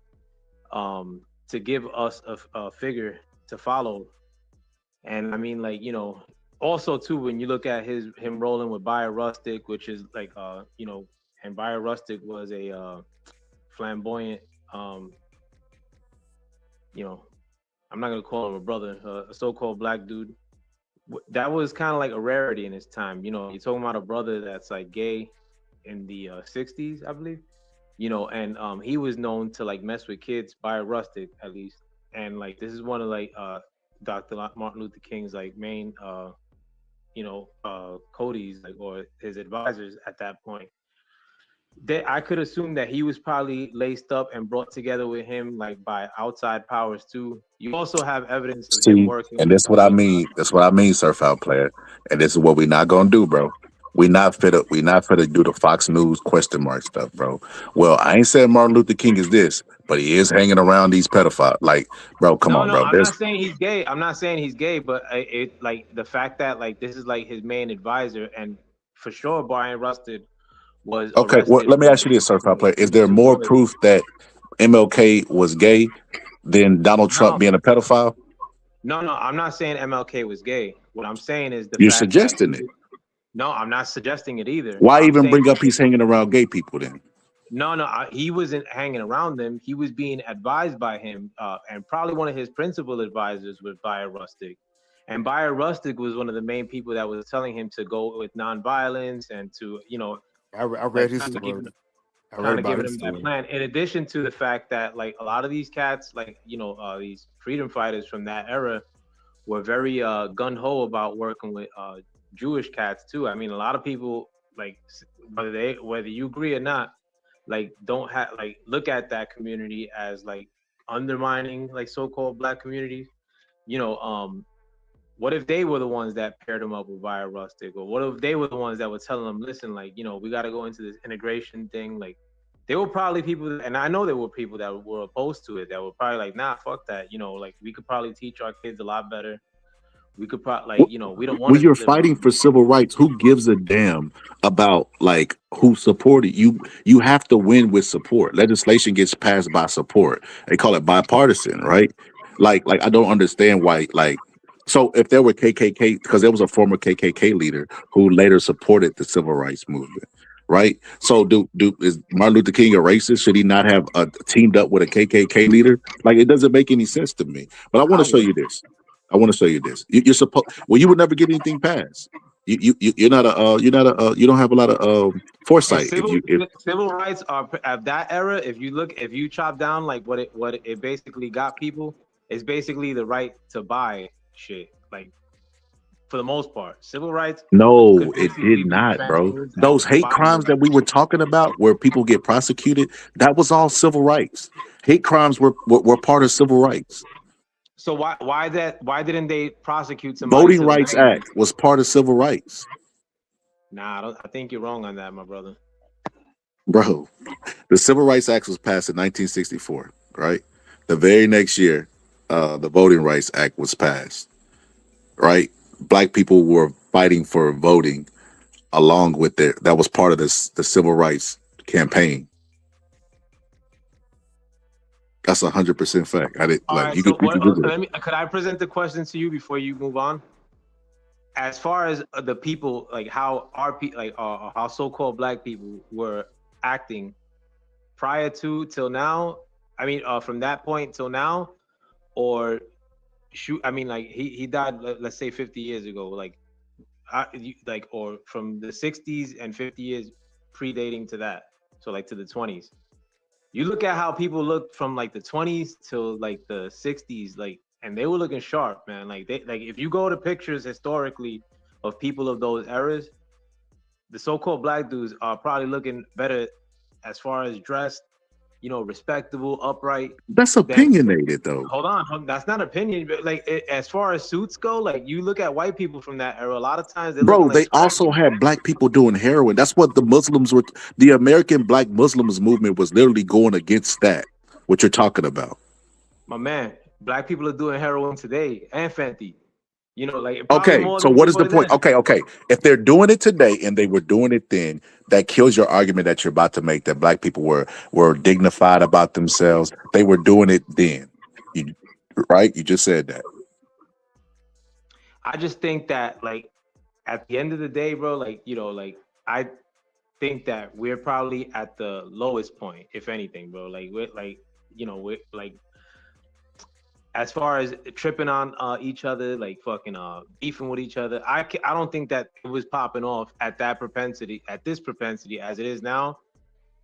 Speaker 14: to give us a figure to follow. And I mean, like also too, when you look at him rolling with Bayer Rustic, which is like and Bayer Rustic was a flamboyant, um, you know, I'm not gonna call him a brother, a so-called black dude. That was kind of like a rarity in his time. You're talking about a brother that's like gay in the 60s, I believe. And he was known to like mess with kids by Rustic at least. And like this is one of like Dr. Martin Luther King's like main Cody's like or his advisors at that point. I could assume that he was probably laced up and brought together with him like by outside powers too. You also have evidence of him
Speaker 7: See,
Speaker 14: working
Speaker 7: and that's what I
Speaker 14: with
Speaker 7: mean. That's what I mean, surf out player. And this is what we not gonna do, bro. We not fit to do the Fox News question mark stuff, bro. Well, I ain't saying Martin Luther King is this, but he is hanging around these pedophiles. Like, bro, come
Speaker 14: No,
Speaker 7: on,
Speaker 14: no,
Speaker 7: bro.
Speaker 14: I'm
Speaker 7: There's
Speaker 14: not saying he's gay. I'm not saying he's gay, but it like the fact that like this is like his main advisor, and for sure Brian Rusted was
Speaker 7: okay. Well,
Speaker 14: arrested
Speaker 7: let me
Speaker 14: for
Speaker 7: ask you this, surf out player. Is
Speaker 14: shooting
Speaker 7: there
Speaker 14: two
Speaker 7: more
Speaker 14: boys.
Speaker 7: proof that MLK was gay than Donald Trump
Speaker 14: No,
Speaker 7: being a pedophile?
Speaker 14: no, no. I'm not saying MLK was gay. What I'm saying is the
Speaker 7: You're
Speaker 14: fact that
Speaker 7: suggesting it.
Speaker 14: no, I'm not suggesting it either.
Speaker 7: Why
Speaker 14: I'm
Speaker 7: even
Speaker 14: saying
Speaker 7: bring up he's hanging around gay people then?
Speaker 14: no, no. He wasn't hanging around them. He was being advised by him, and probably one of his principal advisors was Bayer Rustic. And Bayer Rustic was one of the main people that was telling him to go with nonviolence and to,
Speaker 16: I
Speaker 14: like
Speaker 16: read his
Speaker 14: kind of
Speaker 16: story.
Speaker 14: giving
Speaker 16: I read about
Speaker 14: giving
Speaker 16: his
Speaker 14: him that
Speaker 16: story.
Speaker 14: plan. In addition to the fact that like a lot of these cats, like these freedom fighters from that era, were very gun ho about working with Jewish cats too. I mean, a lot of people like whether you agree or not, like don't have like look at that community as like undermining like so-called black communities. You know, what if they were the ones that paired them up with Via Rustic, or what if they were the ones that were telling them, listen, like we got to go into this integration thing, like. They were probably people, and I know there were people that were opposed to it that were probably like, nah, fuck that. Like we could probably teach our kids a lot better. We could probably, like, we don't want
Speaker 7: When
Speaker 14: to
Speaker 7: you're
Speaker 14: live in.
Speaker 7: fighting for civil rights, who gives a damn about like who supported you? You have to win with support. Legislation gets passed by support. They call it bipartisan, right? Like I don't understand why. Like, so if there were KKK, because there was a former KKK leader who later supported the civil rights movement, right? So do is Martin Luther King a racist? Should he not have teamed up with a KKK leader? Like, it doesn't make any sense to me. But I want
Speaker 14: I
Speaker 7: to show
Speaker 14: would.
Speaker 7: you this. I want to show you this. You're supposed. Well, you would never get anything passed. You're not a you don't have a lot of
Speaker 14: And
Speaker 7: foresight if you if
Speaker 14: civil rights are at that era. If you chop down like what it basically got people, it's basically the right to buy shit. Like for the most part, civil rights
Speaker 7: no,
Speaker 14: could
Speaker 7: it
Speaker 14: basically
Speaker 7: did
Speaker 14: be
Speaker 7: not, bro.
Speaker 14: transferred as
Speaker 7: Those hate
Speaker 14: buying the
Speaker 7: crimes
Speaker 14: right
Speaker 7: that we
Speaker 14: to
Speaker 7: were
Speaker 14: shit.
Speaker 7: talking about, where people get prosecuted, that was all civil rights. Hate crimes were part of civil rights.
Speaker 14: So why didn't they prosecute somebody
Speaker 7: Voting
Speaker 14: to the
Speaker 7: Rights
Speaker 14: maximum?
Speaker 7: Act was part of civil rights,
Speaker 14: Nah, I think you're wrong on that, my brother.
Speaker 7: bro. The Civil Rights Act was passed in 1964, right? The very next year, the Voting Rights Act was passed, right? Black people were fighting for voting along with their that was part of this the civil rights campaign. That's 100% fact. I did
Speaker 14: All
Speaker 7: like
Speaker 14: right.
Speaker 7: you
Speaker 14: So
Speaker 7: could Google it.
Speaker 14: could I present the question to you before you move on? As far as the people, like how our people, like how so-called black people were acting prior to till now. I mean, from that point till now, or shoot. I mean, like he died. Let's say 50 years ago. Like or from the 60s and 50 years predating to that. So like to the 20s. You look at how people looked from like the 20s till like the 60s, like, and they were looking sharp, man. Like if you go to pictures historically of people of those eras, the so-called black dudes are probably looking better as far as dressed, respectable, upright,
Speaker 7: That's
Speaker 14: then
Speaker 7: opinionated though.
Speaker 14: that's not opinion, but like as far as suits go, like you look at white people from that era, a lot of times they're looking
Speaker 7: Bro,
Speaker 14: like
Speaker 7: they
Speaker 14: scrap
Speaker 7: also
Speaker 14: meat.
Speaker 7: had black people doing heroin. That's what the Muslims were. The American Black Muslims movement was literally going against that. What you're talking about.
Speaker 14: My man, black people are doing heroin today and Fenty. Like probably
Speaker 7: Okay,
Speaker 14: more
Speaker 7: so
Speaker 14: than
Speaker 7: what
Speaker 14: they
Speaker 7: is the
Speaker 14: were
Speaker 7: point?
Speaker 14: then.
Speaker 7: Okay. If they're doing it today and they were doing it then, that kills your argument that you're about to make that black people were dignified about themselves. They were doing it then. You right? You just said that.
Speaker 14: I just think that like at the end of the day, bro, like like I think that we're probably at the lowest point, if anything, bro. Like we're like we're like as far as tripping on each other, like fucking beefing with each other. I don't think that it was popping off at this propensity as it is now.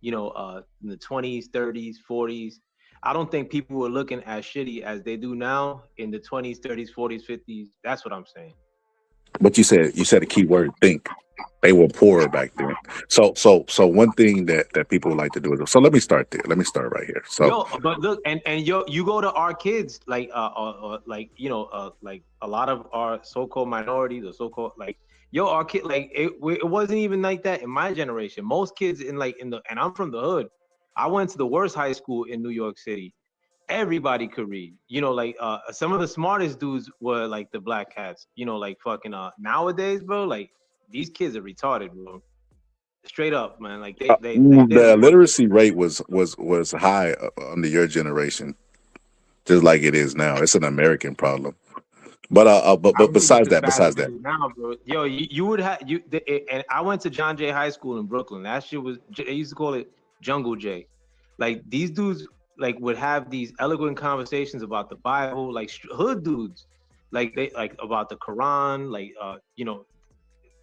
Speaker 14: In the 20s, 30s, 40s. I don't think people were looking as shitty as they do now in the 20s, 30s, 40s, 50s. That's what I'm saying.
Speaker 7: But you said a key word, think. They were poorer back then. So one thing that people would like to do is, so let me start there. Let me start right here. So
Speaker 14: Yo, but look, and you go to our kids, like like like a lot of our so-called minorities or so-called like our kid, like it wasn't even like that in my generation. Most kids and I'm from the hood. I went to the worst high school in New York City. Everybody could read. Like some of the smartest dudes were like the black cats. Like fucking nowadays, bro. Like these kids are retarded, bro. Straight up, man. Like they're
Speaker 7: the
Speaker 14: fucked up.
Speaker 7: literacy rate was high under your generation, just like it is now. It's an American problem.
Speaker 14: I
Speaker 7: But
Speaker 14: don't think it's
Speaker 7: besides
Speaker 14: as
Speaker 7: that,
Speaker 14: bad as
Speaker 7: besides
Speaker 14: it
Speaker 7: that,
Speaker 14: is now, bro. Yo, you would have and I went to John Jay High School in Brooklyn. That shit was they used to call it Jungle Jay. Like these dudes like would have these eloquent conversations about the Bible, like hood dudes, like they like about the Quran, like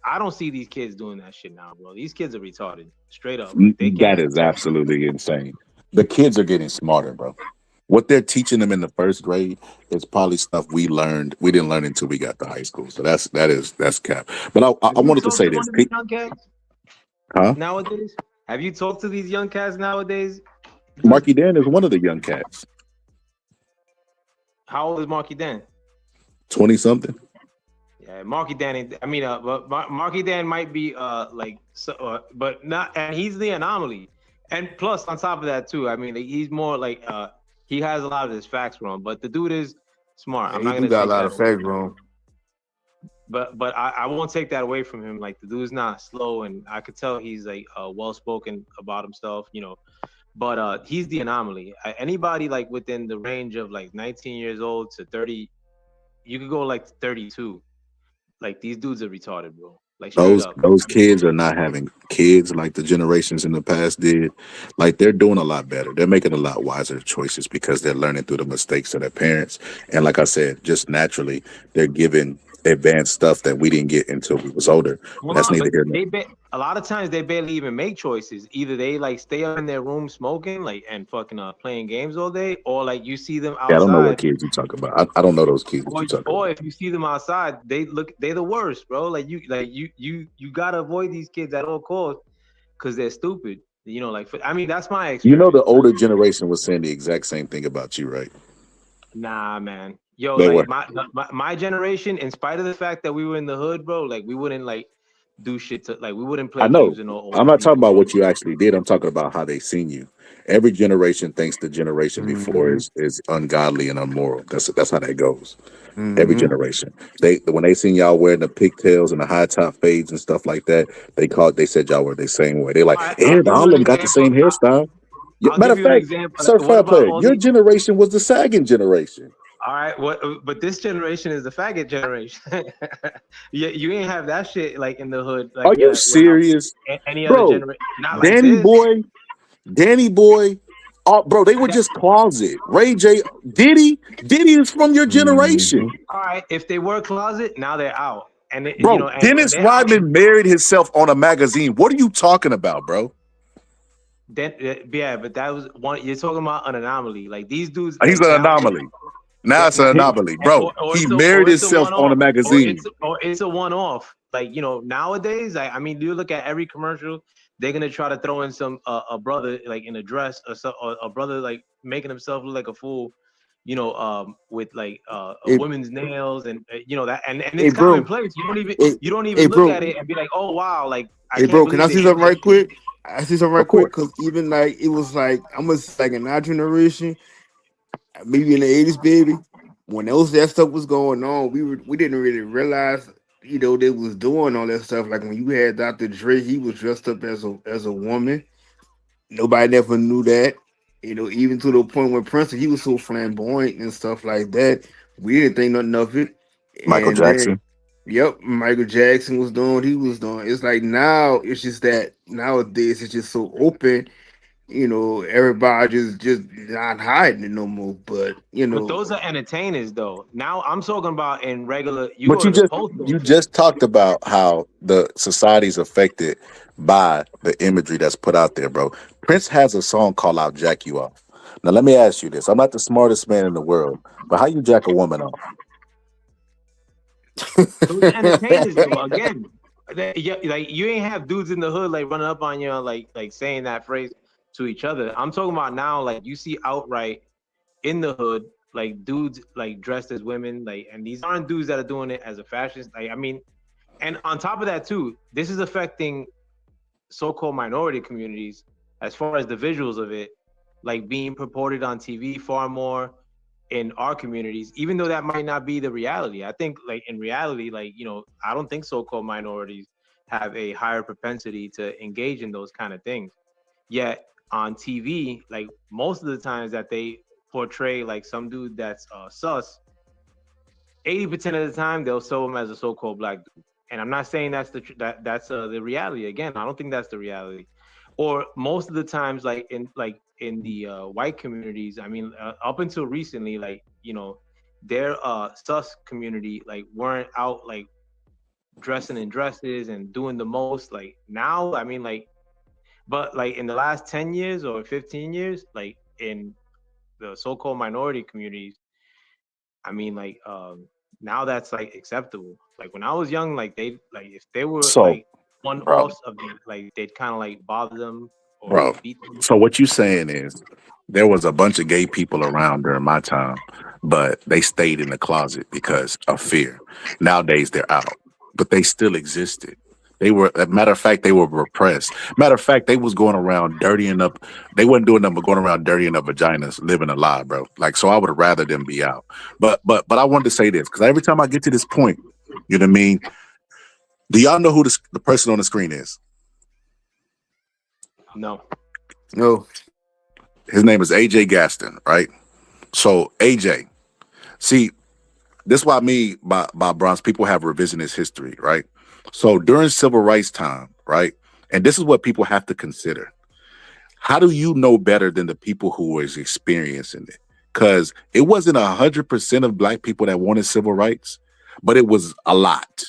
Speaker 14: I don't see these kids doing that shit now, bro. These kids are retarded, straight up. Like they
Speaker 7: that
Speaker 14: can't.
Speaker 7: is absolutely insane. The kids are getting smarter, bro. What they're teaching them in the first grade is probably stuff we didn't learn until we got to high school. So that's cap. But I
Speaker 14: Have you
Speaker 7: wanted to
Speaker 14: talked
Speaker 7: say
Speaker 14: to
Speaker 7: this.
Speaker 14: one of these young cats
Speaker 7: Huh?
Speaker 14: nowadays? Have you talked to these young cats nowadays?
Speaker 7: Marky Dan is one of the young cats.
Speaker 14: How old is Marky Dan?
Speaker 7: 20 something.
Speaker 14: Yeah, Marky Dan. I mean, but Marky Dan might be like, so, but not, and he's the anomaly. And plus, on top of that too, I mean, he's more like he has a lot of his facts wrong, but the dude is smart.
Speaker 16: Yeah,
Speaker 14: I'm
Speaker 16: he
Speaker 14: not
Speaker 16: do
Speaker 14: gonna
Speaker 16: got a
Speaker 14: take
Speaker 16: lot
Speaker 14: that
Speaker 16: of
Speaker 14: away
Speaker 16: facts
Speaker 14: from him.
Speaker 16: wrong.
Speaker 14: But I won't take that away from him. Like the dude's not slow, and I could tell he's like well spoken about himself, But he's the anomaly. Anybody like within the range of like 19 years old to 30, you could go like 32. Like these dudes are retarded, bro. Like straight up.
Speaker 7: Those kids are not having kids like the generations in the past did. Like they're doing a lot better. They're making a lot wiser choices because they're learning through the mistakes of their parents. And like I said, just naturally, they're given advanced stuff that we didn't get until we was older. But
Speaker 14: Hold
Speaker 7: that's
Speaker 14: on,
Speaker 7: neither
Speaker 14: but
Speaker 7: here nor
Speaker 14: a lot of times they barely even make choices. Either they like stay up in their room smoking, like and fucking playing games all day, or like you see them
Speaker 7: yeah, I don't know what
Speaker 14: outside,
Speaker 7: kids you talk about. I don't know those kids that you talk about.
Speaker 14: or if you see them outside, they're the worst, bro. Like you gotta avoid these kids at all costs because they're stupid. Like I mean that's my
Speaker 7: You know, the
Speaker 14: experience.
Speaker 7: older generation was saying the exact same thing about you, right?
Speaker 14: Nah, man. Yo,
Speaker 7: They were.
Speaker 14: like my generation, in spite of the fact that we were in the hood, bro, like we wouldn't like do shit to like we wouldn't
Speaker 7: I
Speaker 14: play
Speaker 7: know.
Speaker 14: games with no
Speaker 7: I'm
Speaker 14: older
Speaker 7: not talking
Speaker 14: people,
Speaker 7: about
Speaker 14: bro.
Speaker 7: what you actually did. I'm talking about how they seen you. Every generation thinks the generation before
Speaker 16: Mm-hmm.
Speaker 7: is ungodly and unmoral. That's how that goes. Every
Speaker 16: Mm-hmm.
Speaker 7: generation. They when they seen y'all wearing the pigtails and the high top fades and stuff like that, they said y'all were the same way. They like,
Speaker 14: All right, I'll
Speaker 7: everybody,
Speaker 14: give
Speaker 7: all
Speaker 14: you
Speaker 7: of
Speaker 14: an
Speaker 7: them got the
Speaker 14: example.
Speaker 7: same hairstyle.
Speaker 14: I'll
Speaker 7: Matter
Speaker 14: give
Speaker 7: of
Speaker 14: you an
Speaker 7: fact,
Speaker 14: example.
Speaker 7: Sir
Speaker 14: What
Speaker 7: Fair
Speaker 14: about
Speaker 7: Player,
Speaker 14: all
Speaker 7: your
Speaker 14: the?
Speaker 7: generation was the sagging generation.
Speaker 14: All right, what? But this generation is the faggot generation. You ain't have that shit like in the hood,
Speaker 7: Are
Speaker 14: like
Speaker 7: you
Speaker 14: when
Speaker 7: serious?
Speaker 14: any other
Speaker 7: Bro,
Speaker 14: generation. Not like
Speaker 7: Danny
Speaker 14: this.
Speaker 7: Boy, Danny Boy, oh, bro, they were
Speaker 14: That,
Speaker 7: just closet. Ray J, Diddy is from your
Speaker 16: Mm-hmm.
Speaker 7: generation,
Speaker 14: all right, if they were closet, now they're out, and
Speaker 7: bro.
Speaker 14: and
Speaker 7: Dennis
Speaker 14: they're out.
Speaker 7: Rodman married himself on a magazine. What are you talking about, bro?
Speaker 14: Then yeah, but that was one. You're talking about an anomaly. Like these dudes,
Speaker 7: He's
Speaker 14: like
Speaker 7: an
Speaker 14: nowadays,
Speaker 7: anomaly. Now it's an anomaly, bro. He
Speaker 14: or
Speaker 7: married
Speaker 14: it's a
Speaker 7: himself
Speaker 14: one
Speaker 7: on a
Speaker 14: off,
Speaker 7: magazine.
Speaker 14: or it's a one off. Like nowadays, I mean, you look at every commercial. they're gonna try to throw in some a brother like in a dress or a brother like making himself look like a fool, with like a
Speaker 16: Hey,
Speaker 14: woman's nails and that and
Speaker 16: hey,
Speaker 14: it's
Speaker 16: bro.
Speaker 14: commonplace.
Speaker 16: Hey,
Speaker 14: You don't
Speaker 16: hey,
Speaker 14: even look
Speaker 16: bro.
Speaker 14: at it and be like, oh wow, like I
Speaker 16: Hey,
Speaker 14: can't
Speaker 16: bro. Can
Speaker 14: believe
Speaker 16: I
Speaker 14: they
Speaker 16: see
Speaker 14: did
Speaker 16: something
Speaker 14: this
Speaker 16: right
Speaker 14: shit.
Speaker 16: quick? I see something right
Speaker 7: Of
Speaker 16: quick
Speaker 7: course.
Speaker 16: because even like it was like I'm gonna say like in our generation, maybe in the '80s, baby, when that stuff was going on, we didn't really realize, they was doing all that stuff. Like when you had Dr. Dre, he was dressed up as a woman. Nobody never knew that. Even to the point when Prince, he was so flamboyant and stuff like that. We didn't think nothing of it.
Speaker 7: Michael
Speaker 16: And then,
Speaker 7: Jackson.
Speaker 16: yep, Michael Jackson was doing what he was doing. It's like now, it's just that nowadays it's just so open. Everybody just not hiding it no more. But
Speaker 14: But those are entertainers though. Now I'm talking about in regular. You
Speaker 7: But
Speaker 14: go
Speaker 7: you
Speaker 14: to the
Speaker 7: just
Speaker 14: post
Speaker 7: you
Speaker 14: office.
Speaker 7: just talked about how the society's affected by the imagery that's put out there, bro. Prince has a song called "I'll Jack You Off." Now let me ask you this: I'm not the smartest man in the world, but how you jack a woman off?
Speaker 14: Those are entertainers though. Again, like you ain't have dudes in the hood like running up on you like saying that phrase to each other. I'm talking about now. Like you see outright in the hood, like dudes like dressed as women, like, and these aren't dudes that are doing it as a fashion. Like I mean, and on top of that too, this is affecting so-called minority communities as far as the visuals of it, like being purported on TV far more in our communities, even though that might not be the reality. I think like in reality, like, I don't think so-called minorities have a higher propensity to engage in those kind of things. Yet on TV, like most of the times that they portray like some dude that's sus, 80% of the time they'll show him as a so-called black dude. And I'm not saying that's the reality. Again, I don't think that's the reality. Or most of the times, like in the white communities, I mean, up until recently, like their sus community like weren't out like dressing in dresses and doing the most. Like now, I mean, like, but like in the last 10 years or 15 years, like in the so-called minority communities, I mean, like now that's like acceptable. Like when I was young, like they like if they were
Speaker 7: So,
Speaker 14: like one
Speaker 7: bro,
Speaker 14: offs of the like they'd kind of like bother them or
Speaker 7: bro.
Speaker 14: beat them.
Speaker 7: So what you saying is there was a bunch of gay people around during my time, but they stayed in the closet because of fear. Nowadays they're out, but they still existed. They were, as a matter of fact, they were repressed. Matter of fact, they was going around dirtying up. They wasn't doing nothing but going around dirtying up vaginas, living a lie, bro. Like, so I would rather them be out. But I wanted to say this because every time I get to this point, you know what I mean? Do y'all know who the person on the screen is?
Speaker 14: No.
Speaker 16: no,
Speaker 7: His name is AJ Gaston, right? So AJ, see, this is why by Bronx people have revisionist history, right? So during civil rights time, right, and this is what people have to consider. How do you know better than the people who was experiencing it? Because it wasn't 100% of black people that wanted civil rights, but it was a lot,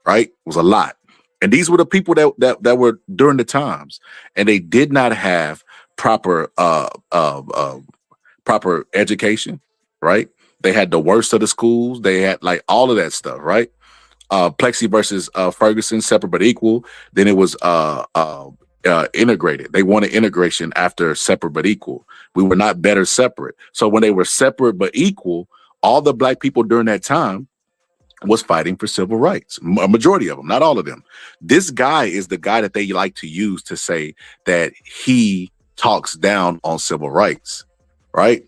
Speaker 7: right? It was a lot, and these were the people that were during the times, and they did not have proper proper education, right? They had the worst of the schools. They had like all of that stuff, right? Plexi versus Ferguson, separate but equal. Then it was integrated. They wanted integration after separate but equal. We were not better separate. So when they were separate but equal, all the black people during that time was fighting for civil rights. A majority of them, not all of them. This guy is the guy that they like to use to say that he talks down on civil rights, right?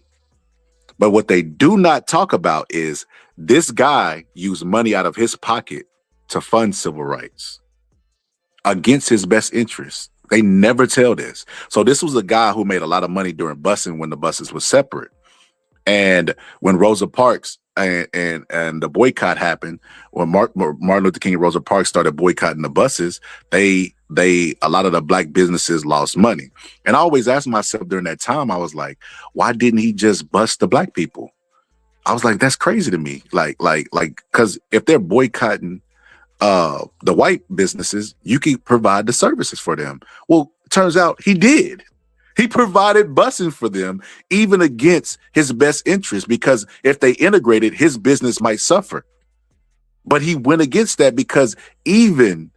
Speaker 7: But what they do not talk about is this guy used money out of his pocket to fund civil rights against his best interests. They never tell this. So this was a guy who made a lot of money during busing when the buses were separate. And when Rosa Parks and the boycott happened, when Martin Luther King and Rosa Parks started boycotting the buses, they a lot of the black businesses lost money. And I always asked myself during that time, I was like, why didn't he just bust the black people? I was like, that's crazy to me. Like, because if they're boycotting the white businesses, you can provide the services for them. Well, turns out he did. He provided busing for them, even against his best interest, because if they integrated, his business might suffer. But he went against that because even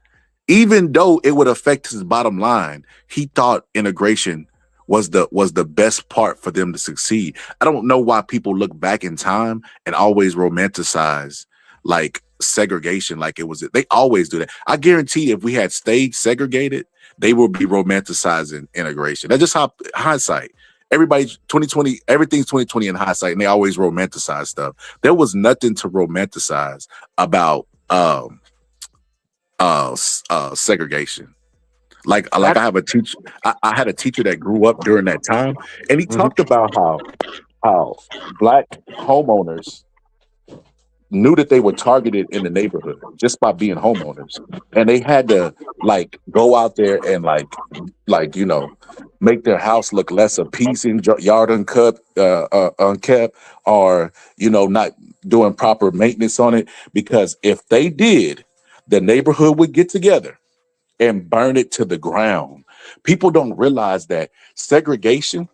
Speaker 7: Even though it would affect his bottom line, he thought integration was the best part for them to succeed. I don't know why people look back in time and always romanticize like segregation, like it was. They always do that. I guarantee if we had stayed segregated, they would be romanticizing integration. That's just how hindsight. Everybody's 2020, everything's 2020 in hindsight, and they always romanticize stuff. There was nothing to romanticize about segregation. Like I have a teacher. I had a teacher that grew up during that time, and he talked about how black homeowners knew that they were targeted in the neighborhood just by being homeowners, and they had to like go out there and like make their house look less appeasing, yard unkept, or not doing proper maintenance on it, because if they did, the neighborhood would get together and burn it to the ground. People don't realize that segregation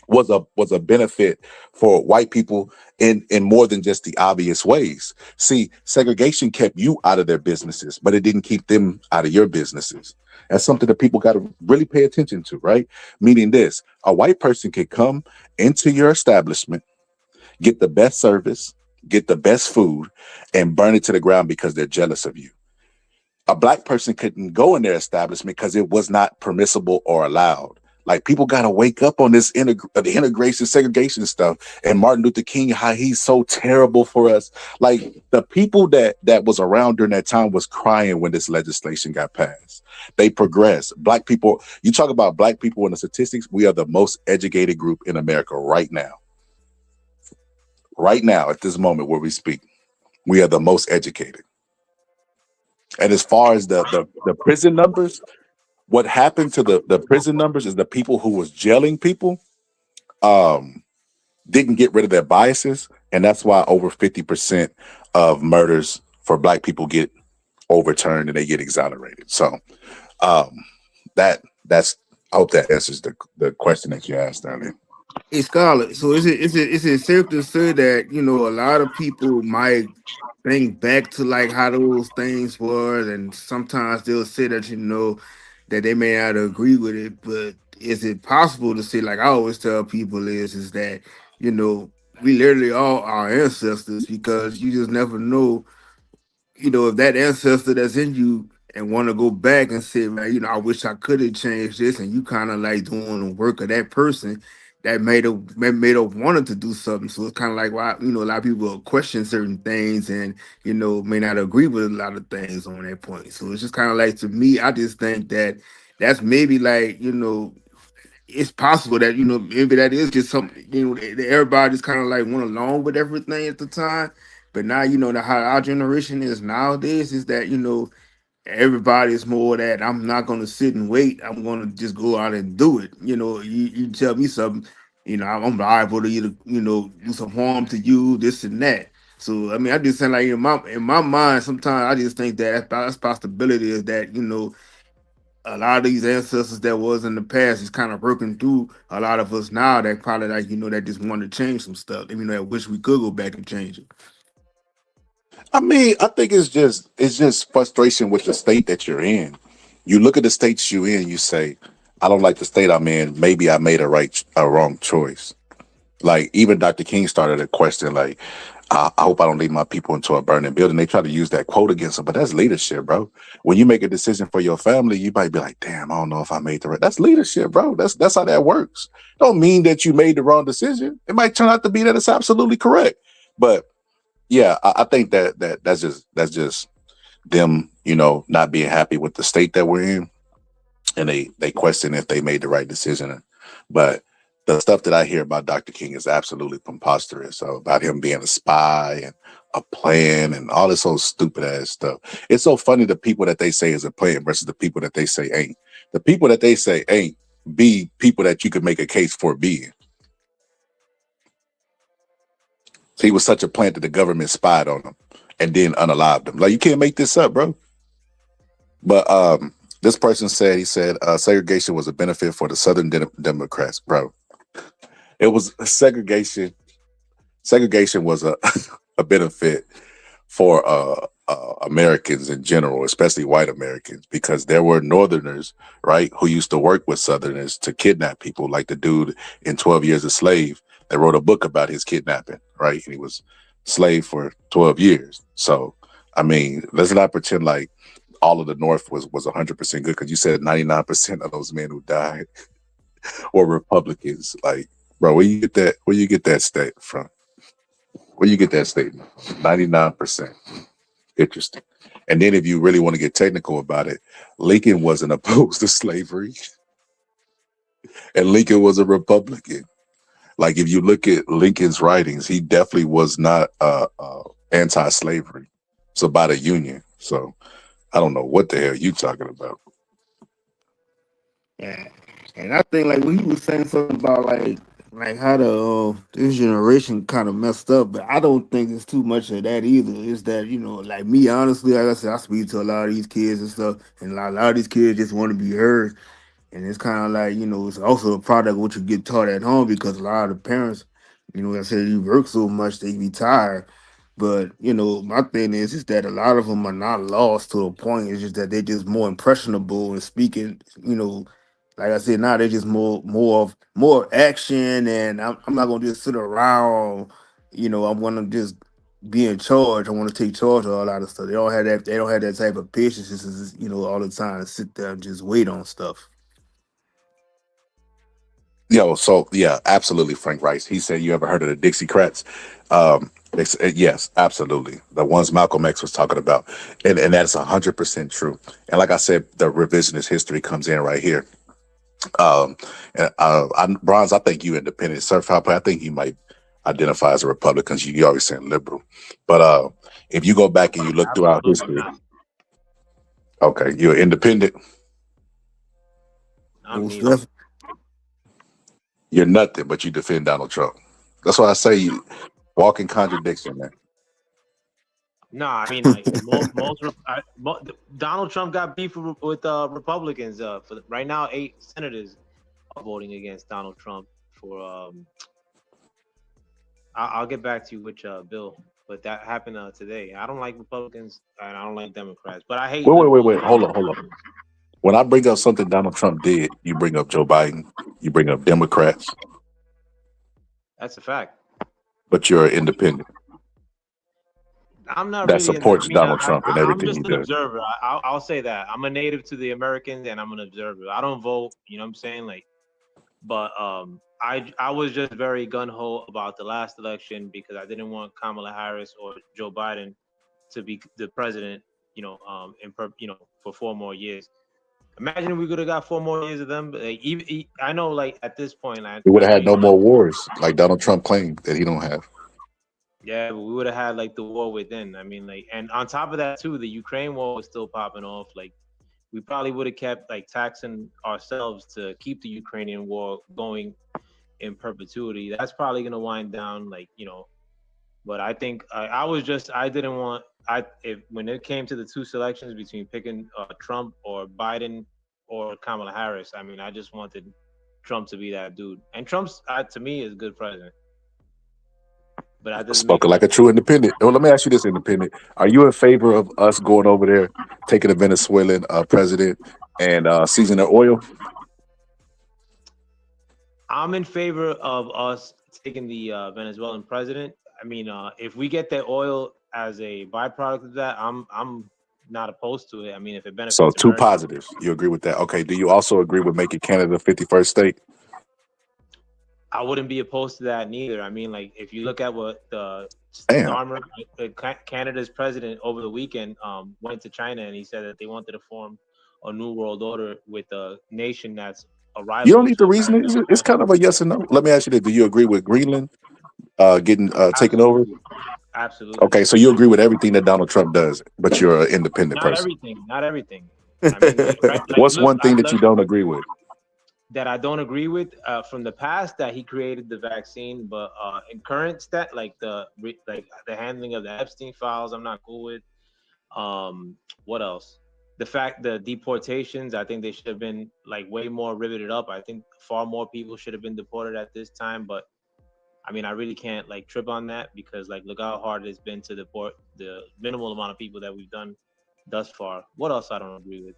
Speaker 7: was a benefit for white people in more than just the obvious ways. See, segregation kept you out of their businesses, but it didn't keep them out of your businesses. That's something that people got to really pay attention to, right? Meaning this, a white person could come into your establishment, get the best service, get the best food, and burn it to the ground because they're jealous of you. A black person couldn't go in their establishment because it was not permissible or allowed. Like, people got to wake up on this the integration, segregation stuff. And Martin Luther King, how he's so terrible for us. Like, the people that was around during that time was crying when this legislation got passed. They progressed. Black people, you talk about black people in the statistics, we are the most educated group in America right now. Right now, at this moment where we speak, we are the most educated. And as far as the prison numbers, what happened to the prison numbers is the people who was jailing people didn't get rid of their biases, and that's why over 50% of murders for black people get overturned and they get exonerated. So that's I hope that answers the question that you asked earlier.
Speaker 16: Hey, Scarlett. So is it safe to say that a lot of people might think back to like how those things were, and sometimes they'll say that that they may not agree with it, but is it possible to say, like I always tell people, is that we literally all our ancestors, because you just never know if that ancestor that's in you and want to go back and say, man, I wish I could have changed this, and you kind of like doing the work of that person that made have wanted to do something. So it's kind of like why a lot of people will question certain things and may not agree with a lot of things on that point. So it's just kind of like, to me, I just think that that's maybe like it's possible that maybe that is just something that everybody just kind of like went along with everything at the time. But now how our generation is nowadays is that everybody's more that I'm not going to sit and wait. I'm going to just go out and do it. You tell me something, I'm liable to either do some harm to you, this and that. So I mean, I just saying, like, in my mind, sometimes I just think that that's possibility is that a lot of these ancestors that was in the past is kind of working through a lot of us now that probably like that just want to change some stuff. That wish we could go back and change it.
Speaker 7: I mean, I think it's just frustration with the state that you're in. You look at the states you're in, you say, I don't like the state I'm in. Maybe I made a wrong choice. Like, even Dr. King started a question like, I hope I don't lead my people into a burning building. They try to use that quote against him, but that's leadership, bro. When you make a decision for your family, you might be like, damn, I don't know if I made the right. That's leadership, bro. That's how that works. Don't mean that you made the wrong decision. It might turn out to be that it's absolutely correct. But yeah, I think that's just them, not being happy with the state that we're in, and they question if they made the right decision. But the stuff that I hear about Dr. King is absolutely preposterous. So about him being a spy and a plan and all this old stupid ass stuff. It's so funny, the people that they say is a plan versus the people that they say ain't. The people that they say ain't be people that you could make a case for being. So he was such a plant that the government spied on him and then unalived him. Like, you can't make this up, bro. But this person said, segregation was a benefit for the Southern Democrats, bro. It was segregation. Segregation was a benefit for Americans in general, especially white Americans, because there were Northerners, right, who used to work with Southerners to kidnap people, like the dude in 12 Years a Slave that wrote a book about his kidnapping, right? And he was slave for 12 years. So, I mean, let's not pretend like all of the North was 100% good, because you said 99% of those men who died were Republicans. Like, bro, where you get that? Where you get that state from? Where you get that statement? 99%. Interesting. And then if you really want to get technical about it, Lincoln wasn't opposed to slavery, and Lincoln was a Republican. Like if you look at Lincoln's writings, he definitely was not anti-slavery. It's about a union. So I don't know what the hell you talking about.
Speaker 16: Yeah, and I think like when he was saying something about like how the this generation kind of messed up, but I don't think it's too much of that either. It's that like me honestly, like I said, I speak to a lot of these kids and stuff, and a lot of these kids just want to be heard. And it's kind of like, it's also a product of what you get taught at home because a lot of the parents, like I said, you work so much, they be tired. But, my thing is that a lot of them are not lost to a point. It's just that they're just more impressionable and speaking, like I said, now they're just more action. And I'm not going to just sit around, I want to just be in charge. I want to take charge of a lot of stuff. They don't have that type of patience, just, all the time sit there and just wait on stuff.
Speaker 7: Yo, so yeah, absolutely, Frank Rice. He said, "You ever heard of the Dixiecrats?" Yes, absolutely. The ones Malcolm X was talking about, and that's 100% true. And like I said, the revisionist history comes in right here. And Bronze, I think you independent. Surf Hopper, I think you might identify as a Republican. You always saying liberal, but if you go back and you look throughout history, okay, you're independent. You're nothing, but you defend Donald Trump. That's why I say you walking contradiction, man.
Speaker 14: No, I mean like Donald Trump got beef with Republicans. Right now, 8 senators are voting against Donald Trump for. I'll get back to you which bill, but that happened today. I don't like Republicans and I don't like Democrats, but I hate liberals.
Speaker 7: Wait. Hold on. When I bring up something Donald Trump did, you bring up Joe Biden, you bring up Democrats,
Speaker 14: That's a fact.
Speaker 7: but you're independent.
Speaker 14: I'm not
Speaker 7: That
Speaker 14: really.
Speaker 7: supports Donald Trump and
Speaker 14: I'm
Speaker 7: everything
Speaker 14: just
Speaker 7: he
Speaker 14: an
Speaker 7: does.
Speaker 14: observer. I'll say that I'm a native to the Americans and I'm an observer. I don't vote. You know what I'm saying? Like, but I was just very gun ho about the last election because I didn't want Kamala Harris or Joe Biden to be the president. For 4 more years. Imagine if we could have got 4 more years of them. But like, I know, like at this point, like,
Speaker 7: We would
Speaker 14: I
Speaker 7: have
Speaker 14: know
Speaker 7: had no more wars like Donald Trump claimed that he don't have.
Speaker 14: Yeah, but we would have had like the war within. I mean, like, and on top of that too, the Ukraine war was still popping off. Like, we probably would have kept like taxing ourselves to keep the Ukrainian war going in perpetuity. That's probably gonna wind down, But I think I didn't want if when it came to the 2 selections between picking Trump or Biden or Kamala Harris. I mean, I just wanted Trump to be that dude, and Trump's to me is a good president. But that doesn't make
Speaker 7: Spoken like a true independent. Well, let me ask you this, independent. Are you in favor of us going over there, taking a Venezuelan president and seizing their oil?
Speaker 14: I'm in favor of us taking the Venezuelan president. I mean, if we get the oil as a byproduct of that, I'm not opposed to it. I mean, if it
Speaker 7: So
Speaker 14: benefits
Speaker 7: two
Speaker 14: America,
Speaker 7: positives. You agree with that? Okay. Do you also agree with making Canada the 51st state?
Speaker 14: I wouldn't be opposed to that neither. I mean, like if you look at what the
Speaker 7: Damn.
Speaker 14: Starmer, Canada's president over the weekend, went to China and he said that they wanted to form a new world order with a nation that's a rival.
Speaker 7: You don't need to reason it. It's kind of a yes or no. Let me ask you this. Do you agree with Greenland getting taken over?
Speaker 14: Absolutely.
Speaker 7: Okay, so you agree with everything that Donald Trump does, but you're an independent
Speaker 14: Not
Speaker 7: person.
Speaker 14: everything. Not everything. I mean,
Speaker 7: What's one thing that you don't agree with?
Speaker 14: That I don't agree with from the past, that he created the vaccine, but in current stat, like the handling of the Epstein files, I'm not cool with. What else? The deportations, I think they should have been like way more riveted up. I think far more people should have been deported at this time, but I mean, I really can't like trip on that because like look how hard it's been to deport the minimal amount of people that we've done thus far. What else I don't agree with?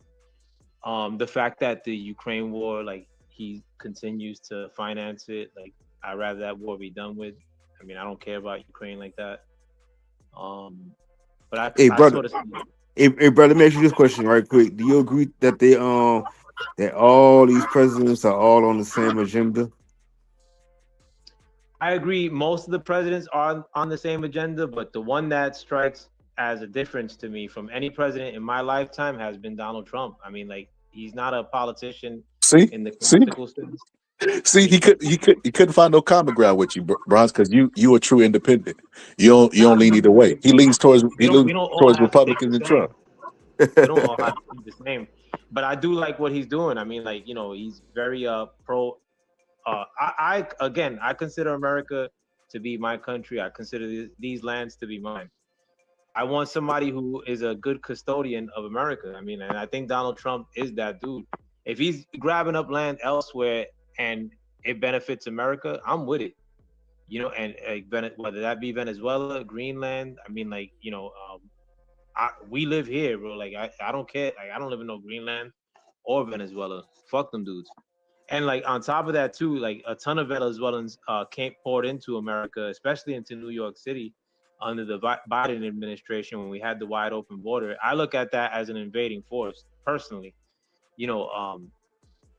Speaker 14: The fact that the Ukraine war, like he continues to finance it, like I'd rather that war be done with. I mean, I don't care about Ukraine like that. Um, but
Speaker 16: Hey,
Speaker 14: I
Speaker 16: brother.
Speaker 14: sort of see
Speaker 16: Hey, brother. Let me ask you this question right quick. Do you agree that that all these presidents are all on the same agenda?
Speaker 14: I agree. Most of the presidents are on the same agenda, but the one that strikes as a difference to me from any president in my lifetime has been Donald Trump. I mean, like he's not a politician
Speaker 7: See,
Speaker 14: in the
Speaker 7: see,
Speaker 14: classical sense.
Speaker 7: see. He couldn't find no common ground with you, Bronze, because you a true independent. You don't
Speaker 14: Nah,
Speaker 7: lean either way. He leans
Speaker 14: we don't all
Speaker 7: towards
Speaker 14: have to think
Speaker 7: Republicans
Speaker 14: the
Speaker 7: and
Speaker 14: same.
Speaker 7: Trump.
Speaker 14: We don't all have to think the same. But I do like what he's doing. I mean, like he's very pro. I again, I consider America to be my country. I consider these lands to be mine. I want somebody who is a good custodian of America. I mean, and I think Donald Trump is that dude. If he's grabbing up land elsewhere and it benefits America, I'm with it. And whether that be Venezuela, Greenland. I mean, like we live here, bro. Like I don't care. Like I don't live in no Greenland or Venezuela. Fuck them dudes. And like on top of that too, like a ton of Venezuelans came poured into America, especially into New York City under the Biden administration when we had the wide open border. I look at that as an invading force personally. You know,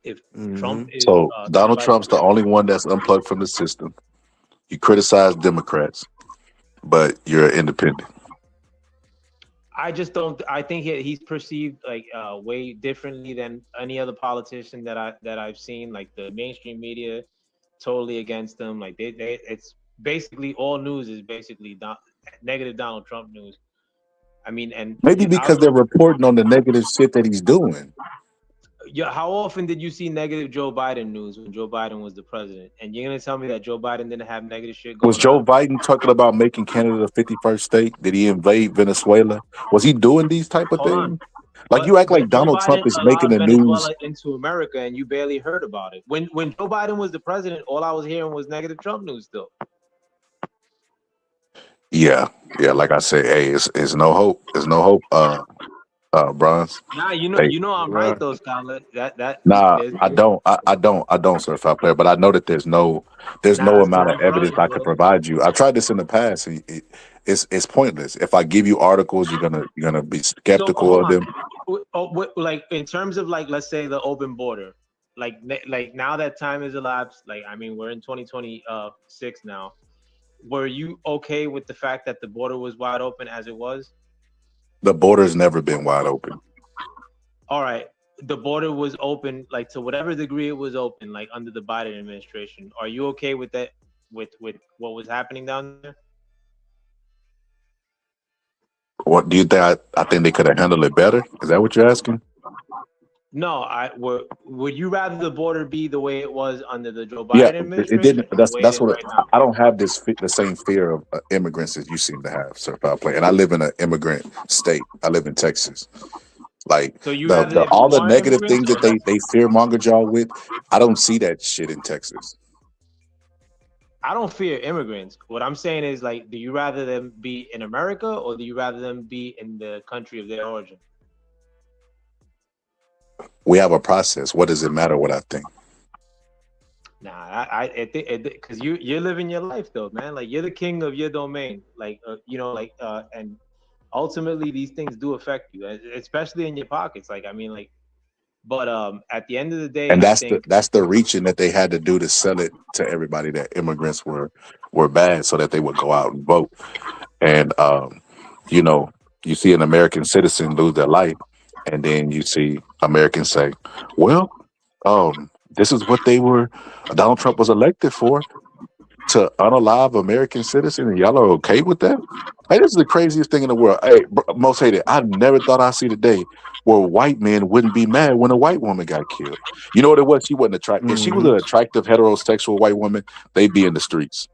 Speaker 14: if Trump
Speaker 16: Hmm.
Speaker 14: is
Speaker 7: So Donald
Speaker 14: somebody,
Speaker 7: Trump's the only one that's unplugged from the system. You criticize Democrats, but you're an independent.
Speaker 14: I just don't. I think he's perceived like way differently than any other politician that I've seen. Like the mainstream media, totally against him. Like it's basically all news is basically negative Donald Trump news. I mean, and
Speaker 7: Maybe
Speaker 14: I'll
Speaker 7: because they're reporting on the negative shit that he's doing.
Speaker 14: yeah. How often did you see negative Joe Biden news when Joe Biden was the president? And you're gonna tell me that Joe Biden didn't have negative shit
Speaker 7: Was
Speaker 14: going
Speaker 7: Joe
Speaker 14: on?
Speaker 7: Biden talking about making Canada the 51st state? Did he invade Venezuela? Was he doing these type of
Speaker 14: Hold on.
Speaker 7: things? Like you act like
Speaker 14: Joe
Speaker 7: Donald
Speaker 14: Biden
Speaker 7: Trump is making
Speaker 14: allowed
Speaker 7: the news.
Speaker 14: Venezuela into America, and you barely heard about it. When Joe Biden was the president, all I was hearing was negative Trump news. Still,
Speaker 7: Yeah, yeah. Like I said, hey, it's no hope. There's no hope. Bronze.
Speaker 14: nah,
Speaker 7: They
Speaker 14: I'm right
Speaker 16: Right.
Speaker 14: though, Scarlett. That
Speaker 7: Nah,
Speaker 14: there's
Speaker 7: I don't, certified player. But I know that there's no
Speaker 14: nah, see,
Speaker 7: amount of
Speaker 14: I'm
Speaker 7: evidence
Speaker 14: fronting,
Speaker 7: I could
Speaker 14: bro.
Speaker 7: provide you. I've tried this in the past, and it's pointless. If I give you articles, you're gonna be
Speaker 14: So
Speaker 7: skeptical
Speaker 14: hold
Speaker 7: of
Speaker 14: on.
Speaker 7: them.
Speaker 14: Like in terms of like let's say the open border, like now that time has elapsed. Like I mean, we're in 2026 now. Were you okay with the fact that the border was wide open as it was?
Speaker 7: The border's never been wide open.
Speaker 14: All right, the border was open, like to whatever degree it was open, like under the Biden administration. Are you okay with that? With what was happening down there?
Speaker 7: What do you think? I think they could have handled it better. Is that what you're asking?
Speaker 14: No, would you rather the border be the way it was under the Joe
Speaker 7: Yeah,
Speaker 14: Biden
Speaker 7: it didn't.
Speaker 14: administration or the way it
Speaker 7: That's
Speaker 14: is
Speaker 7: what
Speaker 14: right now?
Speaker 7: I don't have the same fear of immigrants as you seem to have, certified player. And I live in an immigrant state. I live in Texas. Like
Speaker 14: So you
Speaker 7: the
Speaker 14: rather there be
Speaker 7: all the
Speaker 14: more
Speaker 7: negative
Speaker 14: immigrants
Speaker 7: things that
Speaker 14: or less?
Speaker 7: they fear monger y'all with, I don't see that shit in Texas.
Speaker 14: I don't fear immigrants. What I'm saying is like, do you rather them be in America or do you rather them be in the country of their origin?
Speaker 7: We have a process. What does it matter what I think?
Speaker 14: Nah, I think because you're living your life though, man. Like you're the king of your domain. Like and ultimately these things do affect you, especially in your pockets. Like I mean, like, but at the end of the day,
Speaker 7: And
Speaker 14: I
Speaker 7: that's
Speaker 14: think
Speaker 7: the reaching that they had to do to sell it to everybody that immigrants were bad, so that they would go out and vote. And you know, you see an American citizen lose their life, and then you see Americans say, "Well, this is what they were. Donald Trump was elected for, to unalive American citizen, and y'all are okay with that." Hey, this is the craziest thing in the world. Hey, most hated. I never thought I'd see the day where white men wouldn't be mad when a white woman got killed. You know what it was? She wasn't attractive. If she was
Speaker 16: Hmm.
Speaker 7: an attractive heterosexual white woman, they'd be in the streets.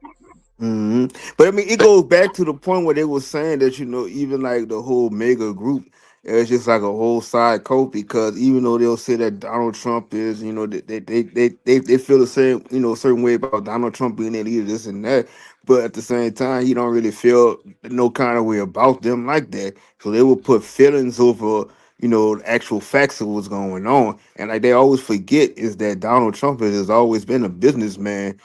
Speaker 16: But I mean, it goes back to the point where they were saying that even like the whole mega group is just like a whole side coat because even though they'll say that Donald Trump is, they feel the same, a certain way about Donald Trump being their leader, this and that. But at the same time, he don't really feel no kind of way about them like that. So they will put feelings over, the actual facts of what's going on. And like they always forget is that Donald Trump has always been a businessman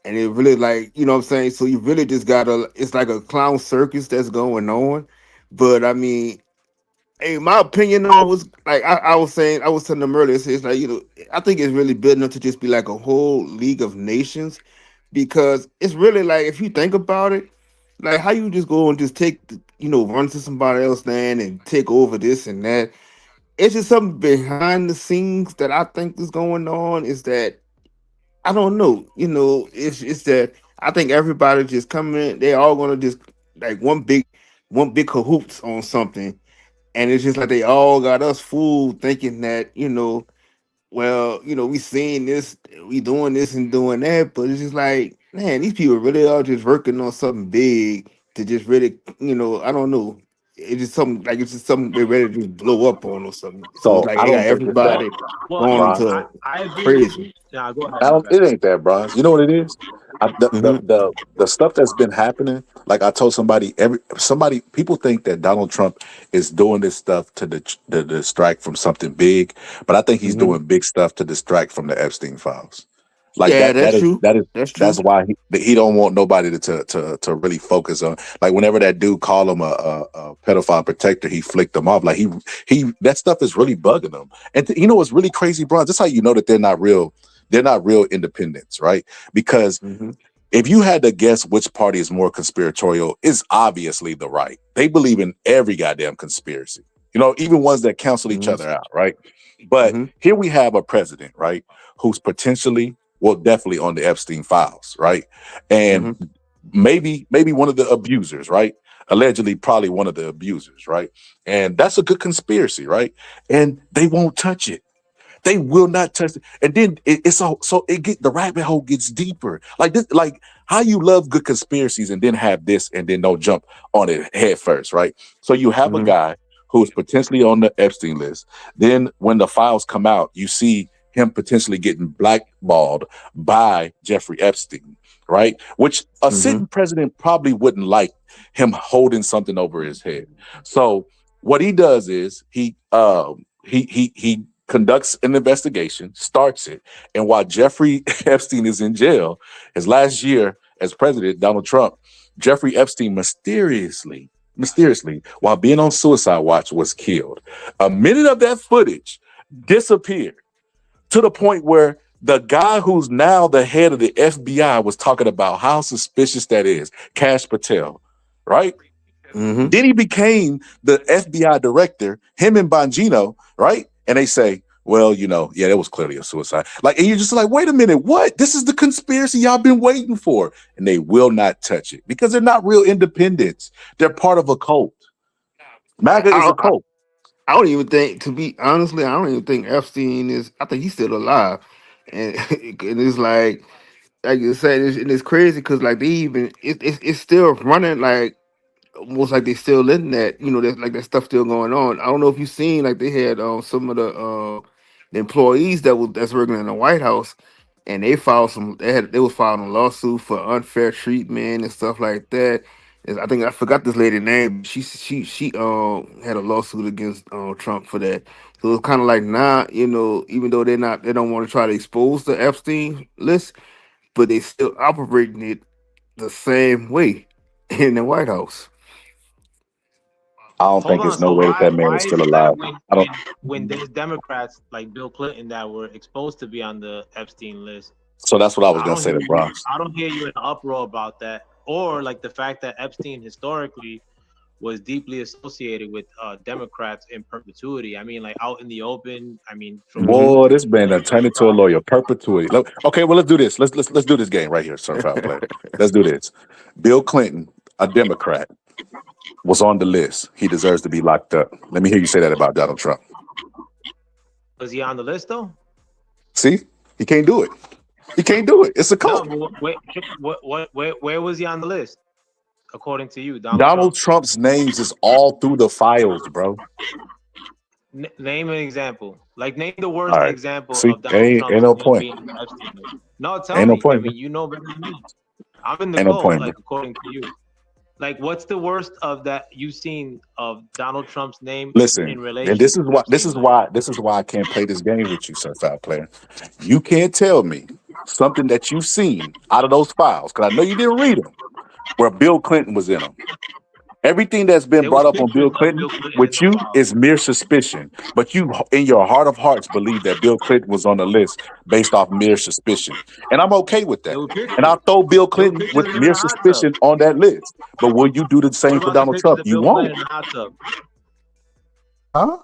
Speaker 16: and it really like what I'm saying. So you really just gotta. It's like a clown circus that's going on. But I mean, hey, my opinion on was like I was saying. I was telling them earlier. It's like I think it's really building up to just be like a whole League of Nations because it's really like if you think about it, like how you just go and just take run to somebody else land and take over this and that. It's just something behind the scenes that I think is going on. Is that I don't know. It's that I think everybody just coming. They all gonna just like one big cahoots on something, and it's just like they all got us fooled thinking that well, we seeing this, we doing this and doing that, but it's just like, man, these people really are just working on something big to just really, I don't know. It's just something they're ready to just blow up on or something. So it's
Speaker 2: So
Speaker 16: like
Speaker 2: I
Speaker 16: they got
Speaker 2: don't think it's that,
Speaker 16: everybody
Speaker 14: Well,
Speaker 16: going
Speaker 2: Bronx.
Speaker 16: into
Speaker 14: I agree with you.
Speaker 16: crazy.
Speaker 14: Nah, go ahead.
Speaker 2: I
Speaker 14: My
Speaker 2: don't.
Speaker 14: bad.
Speaker 2: It ain't that, Bronx. You know what it is? The, the
Speaker 16: Hmm.
Speaker 2: the the stuff that's been happening. Like I told somebody, people think that Donald Trump is doing this stuff to distract from something big, but I think he's
Speaker 16: Hmm.
Speaker 2: doing big stuff to distract from the Epstein files. Like
Speaker 16: Yeah,
Speaker 2: that.
Speaker 16: that's
Speaker 2: That is
Speaker 16: true.
Speaker 2: that is
Speaker 16: That's
Speaker 2: that's
Speaker 16: true.
Speaker 2: why he don't want nobody to really focus on. Like whenever that dude called him a pedophile protector, he flicked him off. Like he that stuff is really bugging him. And you know what's really crazy, Bronx? That's how you know that they're not real. They're not real independents, right? Because
Speaker 16: Hmm.
Speaker 2: if you had to guess which party is more conspiratorial, it's obviously the right. They believe in every goddamn conspiracy. Even ones that cancel each
Speaker 16: Hmm.
Speaker 2: other out, right? But
Speaker 16: Hmm.
Speaker 2: here we have a president, right, who's potentially, well, definitely on the Epstein files, right? And
Speaker 16: Hmm.
Speaker 2: maybe one of the abusers, right? Allegedly, probably one of the abusers, right? And that's a good conspiracy, right? And they won't touch it. They will not touch it. And then it's so it get the rabbit hole gets deeper. Like this, like how you love good conspiracies and then have this and then don't jump on it head first, right? So you have a
Speaker 16: Hmm.
Speaker 2: guy who's potentially on the Epstein list. Then when the files come out, you see him potentially getting blackballed by Jeffrey Epstein, right? Which a
Speaker 16: Hmm.
Speaker 2: sitting president probably wouldn't like him holding something over his head. So what he does is he conducts an investigation, starts it, and while Jeffrey Epstein is in jail, his last year as president, Donald Trump, Jeffrey Epstein mysteriously, while being on suicide watch, was killed. A minute of that footage disappeared to the point where the guy who's now the head of the FBI was talking about how suspicious that is, Cash Patel, right?
Speaker 16: Hmm.
Speaker 2: Then he became the FBI director, him and Bongino, right? And they say, well, yeah, that was clearly a suicide. Like, and you're just like, wait a minute, what? This is the conspiracy y'all been waiting for. And they will not touch it because they're not real independents. They're part of a cult. MAGA is a
Speaker 16: I,
Speaker 2: cult.
Speaker 16: I don't even think, to be honestly, I don't even think Epstein is. I think he's still alive, and and it's like you said, it's crazy because like they even it's still running like almost like they still letting that there's like that stuff still going on. I don't know if you seen like they had some of the employees that's working in the White House, and they was filing a lawsuit for unfair treatment and stuff like that. I think I forgot this lady name. She had a lawsuit against Trump for that. So it's kind of like now even though they don't want to try to expose the Epstein list, but they still operating it the same way in the White House.
Speaker 2: I don't
Speaker 14: Hold
Speaker 2: think
Speaker 14: on.
Speaker 2: there's no
Speaker 14: So
Speaker 2: way that
Speaker 14: why
Speaker 2: that man is
Speaker 14: why is
Speaker 2: still
Speaker 14: it that
Speaker 2: alive. I don't.
Speaker 14: when there's Democrats like Bill Clinton that were exposed to be on the Epstein list,
Speaker 2: So that's what I was
Speaker 14: I
Speaker 2: gonna
Speaker 14: don't
Speaker 2: say
Speaker 14: hear
Speaker 2: to
Speaker 14: you.
Speaker 2: Bronx.
Speaker 14: I don't hear you in an uproar about that, or like the fact that Epstein historically was deeply associated with Democrats in perpetuity. I mean, like out in the open. I mean, from
Speaker 16: Hmm.
Speaker 2: Boy, this man
Speaker 14: like
Speaker 2: done turned into a lawyer perpetuity. Okay, well, let's do this. Let's do this game right here, Surfile Player. Let's do this. Bill Clinton, a Democrat, was on the list. He deserves to be locked up. Let me hear you say that about Donald Trump.
Speaker 14: was he on the list though?
Speaker 2: See, he can't do it.
Speaker 7: He can't do it. It's a
Speaker 14: No,
Speaker 7: cult.
Speaker 14: but where was he on the list? According to you, Donald
Speaker 7: Donald
Speaker 14: Trump.
Speaker 7: Trump's names is all through the files, bro.
Speaker 14: Name an example. Like, name the worst
Speaker 7: All right.
Speaker 14: example
Speaker 7: See,
Speaker 14: of Donald
Speaker 7: ain't
Speaker 14: Trump's
Speaker 7: no
Speaker 14: name
Speaker 7: point.
Speaker 14: being on the Epstein list. No, tell
Speaker 7: Ain't no
Speaker 14: me. I
Speaker 7: point.
Speaker 14: mean, you know better than me. I'm in the
Speaker 7: Ain't no
Speaker 14: cult,
Speaker 7: point,
Speaker 14: like,
Speaker 7: bro.
Speaker 14: according to you. Like, what's the worst of that you've seen of Donald Trump's name
Speaker 7: Listen,
Speaker 14: in
Speaker 7: and
Speaker 14: relation to the Epstein list?
Speaker 7: this is why I can't play this game with you, certified player. You can't tell me something that you've seen out of those files, because I know you didn't read them, where Bill Clinton was in them. Everything that's been
Speaker 14: There was
Speaker 7: brought up on Bill
Speaker 14: pictures of
Speaker 7: Clinton
Speaker 14: Bill Clinton in
Speaker 7: with
Speaker 14: the
Speaker 7: you
Speaker 14: file.
Speaker 7: is mere suspicion. But you, in your heart of hearts, believe that Bill Clinton was on the list based off mere suspicion. And I'm okay with
Speaker 14: There
Speaker 7: that.
Speaker 14: were pictures.
Speaker 7: And I'll throw Bill
Speaker 14: There were
Speaker 7: Clinton
Speaker 14: pictures
Speaker 7: with
Speaker 14: of him in
Speaker 7: mere
Speaker 14: a hot tub.
Speaker 7: suspicion on that list. But will you do the
Speaker 14: What
Speaker 7: same for
Speaker 14: about the
Speaker 7: Donald
Speaker 14: pictures
Speaker 7: Trump?
Speaker 14: of
Speaker 7: You
Speaker 14: Bill Clinton
Speaker 7: won't.
Speaker 14: in the hot tub?
Speaker 7: Huh?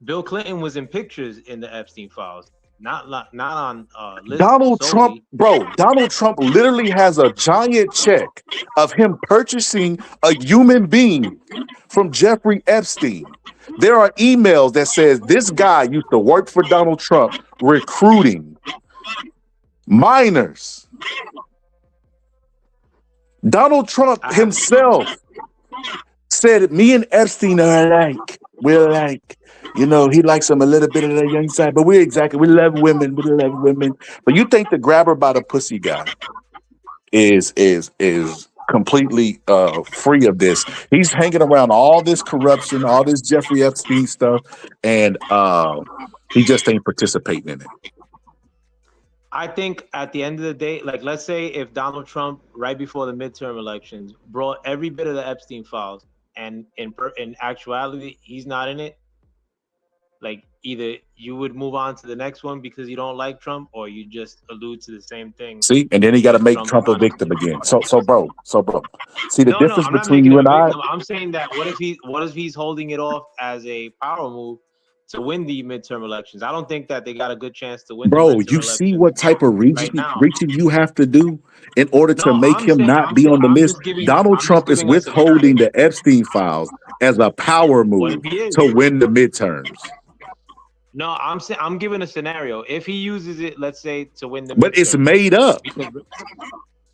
Speaker 14: Bill Clinton was in pictures in the Epstein files, not on lists
Speaker 7: Donald Trump,
Speaker 14: solely.
Speaker 7: bro, Donald Trump literally has a giant check of him purchasing a human being from Jeffrey Epstein. There are emails that says this guy used to work for Donald Trump recruiting minors. Donald Trump
Speaker 14: I haven't seen that.
Speaker 7: himself said, me and Epstein are alike. We're like, you know, he likes him a little bit of the young side, but we love women. We love women. But you think the grabber by the pussy guy is completely free of this? He's hanging around all this corruption, all this Jeffrey Epstein stuff, and he just ain't participating in it.
Speaker 14: I think at the end of the day, like, let's say if Donald Trump, right before the midterm elections, brought every bit of the Epstein files, and in actuality he's not in it, like, either you would move on to the next one because you don't like Trump, or you just allude to the same thing.
Speaker 7: See, and then he got to
Speaker 14: That
Speaker 7: make Trump a
Speaker 14: not in
Speaker 7: victim
Speaker 14: it.
Speaker 7: again. So bro. See the
Speaker 14: No,
Speaker 7: difference
Speaker 14: I'm not
Speaker 7: between
Speaker 14: making
Speaker 7: you
Speaker 14: him
Speaker 7: and
Speaker 14: a
Speaker 7: I,
Speaker 14: victim. I'm saying that what if he's holding it off as a power move to win the midterm elections? I don't think that they got a good chance to win the
Speaker 7: bro.
Speaker 14: midterm
Speaker 7: You see
Speaker 14: elections
Speaker 7: what type of
Speaker 14: right now.
Speaker 7: reaching you have to do in order to
Speaker 14: No,
Speaker 7: make him not be on the list. Donald
Speaker 14: I'm just
Speaker 7: Trump is
Speaker 14: giving a
Speaker 7: withholding
Speaker 14: scenario.
Speaker 7: the Epstein files as a power
Speaker 14: What if
Speaker 7: move
Speaker 14: he is?
Speaker 7: to win the midterms.
Speaker 14: No, I'm giving a scenario. If he uses it, let's say, to win the
Speaker 7: But it's
Speaker 14: midterm,
Speaker 7: made up.
Speaker 14: because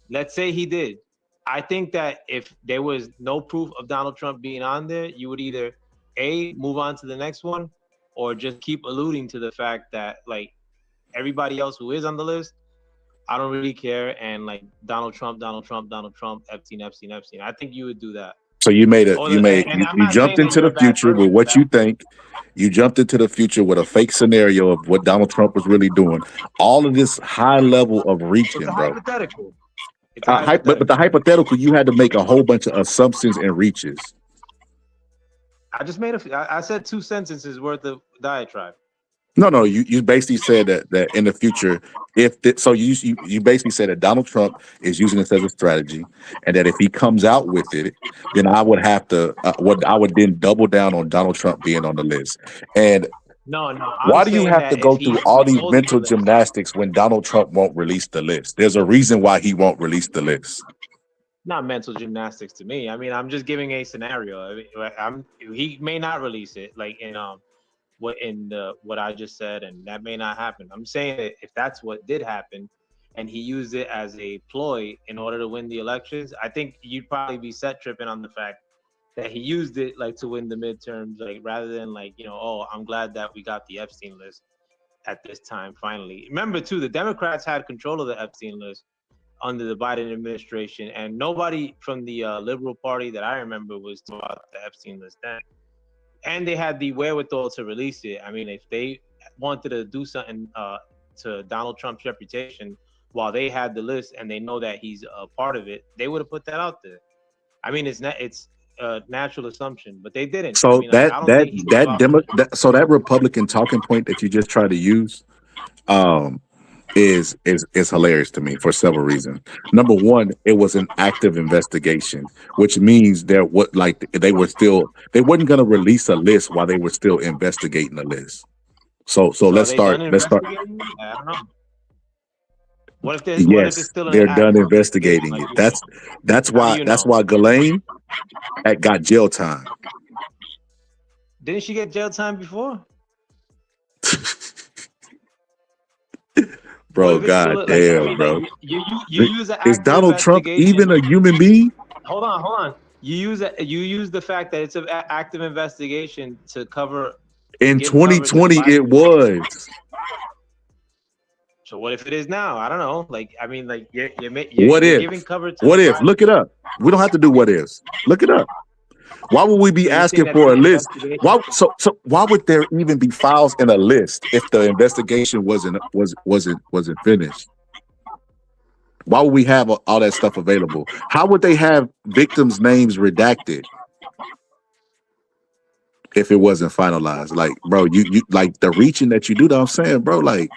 Speaker 14: let's say he did. I think that if there was no proof of Donald Trump being on there, you would either move on to the next one, or just keep alluding to the fact that, like, everybody else who is on the list, I don't really care, and, like, Donald Trump, Epstein. I think you would do that.
Speaker 7: So you made
Speaker 14: Or I'm
Speaker 7: you
Speaker 14: not
Speaker 7: jumped
Speaker 14: saying that
Speaker 7: into
Speaker 14: you're
Speaker 7: the
Speaker 14: a bad
Speaker 7: future with
Speaker 14: person for
Speaker 7: what you
Speaker 14: that.
Speaker 7: think. You jumped into the future with a fake scenario of what Donald Trump was really doing. All of this high level of
Speaker 14: It's a
Speaker 7: reaching, bro.
Speaker 14: hypothetical. It's a
Speaker 7: But the hypothetical, you had to make a whole bunch of assumptions and reaches.
Speaker 14: I just made I said 2 sentences worth of diatribe.
Speaker 7: No, you basically said that in the future, you basically said that Donald Trump is using this as a strategy, and that if he comes out with it, then I would have to I would then double down on Donald Trump being on the list. And
Speaker 14: No, I'm
Speaker 7: why do you
Speaker 14: saying
Speaker 7: have to
Speaker 14: that if
Speaker 7: go
Speaker 14: he's
Speaker 7: through all these
Speaker 14: withholding
Speaker 7: mental
Speaker 14: the list.
Speaker 7: gymnastics when Donald Trump won't release the list? There's a reason why he won't release the list.
Speaker 14: Not mental gymnastics to me. I mean, I'm just giving a scenario. He may not release it, like, in what I just said, and that may not happen. I'm saying that if that's what did happen, and he used it as a ploy in order to win the elections, I think you'd probably be set tripping on the fact that he used it, like, to win the midterms, like, rather than, like, oh, I'm glad that we got the Epstein list at this time finally. Remember too, the Democrats had control of the Epstein list under the Biden administration, and nobody from the Liberal Party that I remember was talking about the Epstein list then. And they had the wherewithal to release it. I mean, if they wanted to do something to Donald Trump's reputation while they had the list and they know that he's a part of it, they would have put that out there. I mean, it's a natural assumption, but they didn't.
Speaker 7: So
Speaker 14: I mean, like, I don't think he
Speaker 7: so that Republican talking point that you just tried to use, is hilarious to me for several reasons. Number one, it was an active investigation, which means they wasn't going to release a list while they were still investigating the list. So let's start.
Speaker 14: I don't know. What if there's
Speaker 7: Yes,
Speaker 14: still an
Speaker 7: they're done
Speaker 14: active
Speaker 7: investigating
Speaker 14: like
Speaker 7: it. That's why Ghislaine got jail time.
Speaker 14: Didn't she get jail time before? What
Speaker 7: bro.
Speaker 14: if it's still
Speaker 7: God
Speaker 14: like? I
Speaker 7: damn,
Speaker 14: mean, like
Speaker 7: bro.
Speaker 14: you use an
Speaker 7: Is
Speaker 14: active
Speaker 7: Donald Trump
Speaker 14: investigation.
Speaker 7: even a human being?
Speaker 14: Hold on. You use the fact that it's an active investigation to
Speaker 7: In
Speaker 14: give cover to the
Speaker 7: 2020,
Speaker 14: Biden.
Speaker 7: it was.
Speaker 14: So what if it is now? I don't know. Like I mean, like
Speaker 7: What
Speaker 14: you're
Speaker 7: if?
Speaker 14: giving cover to the
Speaker 7: What if?
Speaker 14: Biden.
Speaker 7: Look it up. We don't have to do what ifs. Look it up. Why would we be
Speaker 14: So you're saying
Speaker 7: asking
Speaker 14: that
Speaker 7: for a
Speaker 14: the
Speaker 7: list?
Speaker 14: investigation?
Speaker 7: So why would there even be files in a list if the investigation wasn't finished? Why would we have all that stuff available? How would they have victims' names redacted if it wasn't finalized? Like, bro, you like the reaching that you do. That I'm saying, bro, like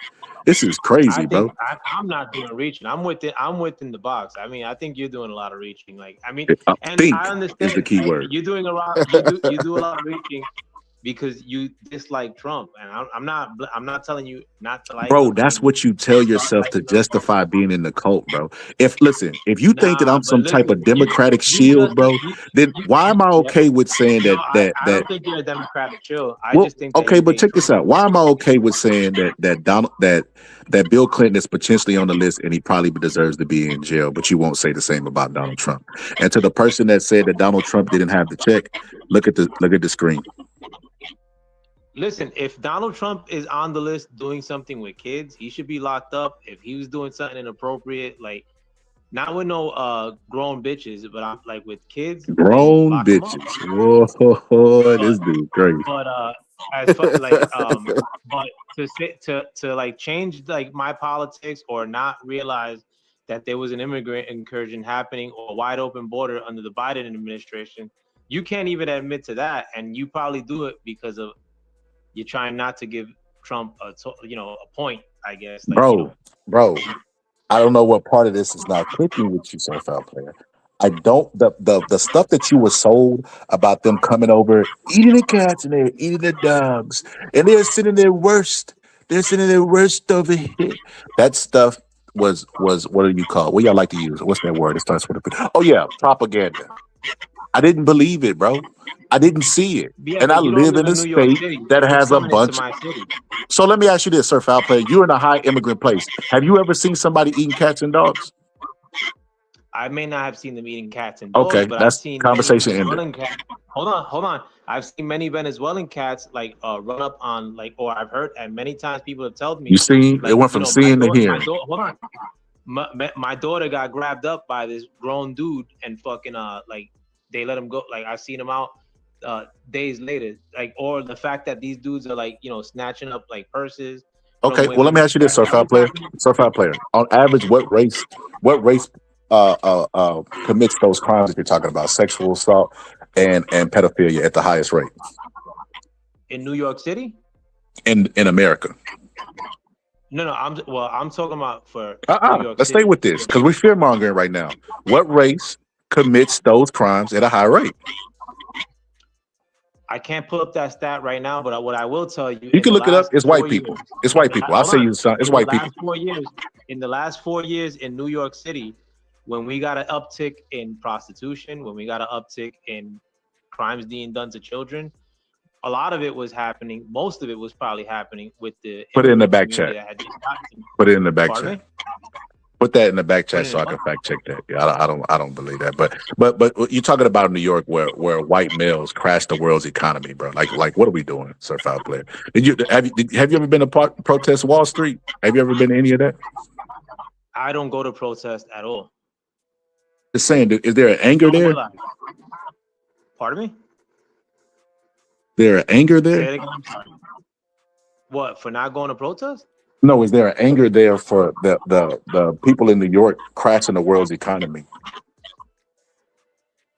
Speaker 7: this is
Speaker 14: I
Speaker 7: crazy,
Speaker 14: think
Speaker 7: bro.
Speaker 14: I'm not doing reaching. I'm within the box. I mean, I think you're doing a lot of reaching. Like, I mean, and I
Speaker 7: Think is the
Speaker 14: understand
Speaker 7: key word.
Speaker 14: you're doing a lot. You do a lot of reaching because you dislike Trump, and I'm not telling you not to like
Speaker 7: Bro,
Speaker 14: him. I
Speaker 7: that's
Speaker 14: mean,
Speaker 7: what you tell
Speaker 14: start
Speaker 7: yourself to
Speaker 14: liking him.
Speaker 7: justify being in the cult, bro. If you think that
Speaker 14: Nah,
Speaker 7: I'm
Speaker 14: but
Speaker 7: some type
Speaker 14: listen,
Speaker 7: of democratic
Speaker 14: you
Speaker 7: shield,
Speaker 14: just
Speaker 7: bro, then why am I
Speaker 14: yeah.
Speaker 7: okay with saying
Speaker 14: No, I
Speaker 7: that
Speaker 14: don't think you're a Democratic chill. I
Speaker 7: well,
Speaker 14: just think that
Speaker 7: okay,
Speaker 14: you
Speaker 7: but
Speaker 14: hate
Speaker 7: check this
Speaker 14: Trump.
Speaker 7: out. Why am I okay with saying that Bill Clinton is potentially on the list and he probably deserves to be in jail, but you won't say the same about Donald Trump. And to the person that said that Donald Trump didn't have the check, look at the screen.
Speaker 14: Listen, if Donald Trump is on the list doing something with kids, he should be locked up. If he was doing something inappropriate, like not with no grown bitches, but I'm like with kids, then
Speaker 7: Grown
Speaker 14: lock him up.
Speaker 7: bitches. Whoa,
Speaker 14: But
Speaker 7: this dude crazy.
Speaker 14: but as far like but to like change like my politics or not realize that there was an immigrant incursion happening or a wide open border under the Biden administration, you can't even admit to that, and you probably do it because of you're trying not to give Trump a point, I guess. Like
Speaker 7: Bro, I don't know what part of this is not clicking with you, Sir Foul Player. I don't the stuff that you were sold about them coming over, eating the cats and they're eating the dogs, and they're sitting there worst. They're sitting there worst over here. That stuff was what do you call it? What y'all like to use? What's that word? It starts with a P. Oh yeah, propaganda. I didn't believe it, bro. I didn't see it.
Speaker 14: yeah,
Speaker 7: And I
Speaker 14: but you don't
Speaker 7: live
Speaker 14: live
Speaker 7: in a
Speaker 14: in New York
Speaker 7: state
Speaker 14: City.
Speaker 7: that
Speaker 14: You're just
Speaker 7: has a
Speaker 14: coming into
Speaker 7: bunch.
Speaker 14: my city.
Speaker 7: So let me ask you this, Sir Foul Player. You're in a high immigrant place. Have you ever seen somebody eating cats and dogs?
Speaker 14: I may not have seen them eating cats and dogs,
Speaker 7: Okay,
Speaker 14: but I've
Speaker 7: that's
Speaker 14: seen many
Speaker 7: conversation ended.
Speaker 14: Venezuelan cats. Hold on. I've seen many Venezuelan cats like run up on like, or I've heard, and many times people have told
Speaker 7: You
Speaker 14: me,
Speaker 7: see, it
Speaker 14: like,
Speaker 7: went from seeing to
Speaker 14: my
Speaker 7: hearing.
Speaker 14: daughter, hold on, my daughter got grabbed up by this grown dude and fucking like they let him go. Like I've seen him out days later. Like or the fact that these dudes are like snatching up like purses from
Speaker 7: Okay, well, let me
Speaker 14: women.
Speaker 7: ask you this, Sir
Speaker 14: That
Speaker 7: Foul
Speaker 14: was
Speaker 7: Player.
Speaker 14: happening.
Speaker 7: Sir Foul Player. On average, what race commits those crimes that you're talking about? Sexual assault and pedophilia at the highest rate
Speaker 14: In New York City?
Speaker 7: in America.
Speaker 14: No, I'm talking about for New York
Speaker 7: Let's stay
Speaker 14: City.
Speaker 7: with this because we're fear mongering right now. What race commits those crimes at a high rate?
Speaker 14: I can't pull up that stat right now, but what I will tell you
Speaker 7: You
Speaker 14: in
Speaker 7: can
Speaker 14: the
Speaker 7: look it up.
Speaker 14: last
Speaker 7: It's
Speaker 14: 4
Speaker 7: white
Speaker 14: years,
Speaker 7: people. It's white people. I'll
Speaker 14: hold
Speaker 7: say
Speaker 14: on,
Speaker 7: you it's
Speaker 14: in the
Speaker 7: white people.
Speaker 14: last 4 years, in New York City, when we got an uptick in prostitution, when we got an uptick in crimes being done to children, a lot of it was happening. Most of it was probably happening with the
Speaker 7: Put it in the
Speaker 14: immigrant
Speaker 7: back
Speaker 14: community
Speaker 7: chat.
Speaker 14: that had just gotten.
Speaker 7: Put it in the back
Speaker 14: Pardon
Speaker 7: chat.
Speaker 14: me?
Speaker 7: Put that in the back
Speaker 14: Put
Speaker 7: chat
Speaker 14: it
Speaker 7: so
Speaker 14: in
Speaker 7: I
Speaker 14: what?
Speaker 7: can fact check that. Yeah, I don't believe that. But you're talking about New York where white males crash the world's economy, bro. Like what are we doing, Sir Foul Player? Have you ever been to protest Wall Street? Have you ever been to any of that?
Speaker 14: I don't go to protest at all.
Speaker 7: Just saying, is there an anger
Speaker 14: Nor
Speaker 7: there?
Speaker 14: will I. Pardon me?
Speaker 7: There an anger
Speaker 14: Say
Speaker 7: there?
Speaker 14: it again. I'm sorry. What, for not going to protest?
Speaker 7: No, is there an anger there for the people in New York crashing the world's economy?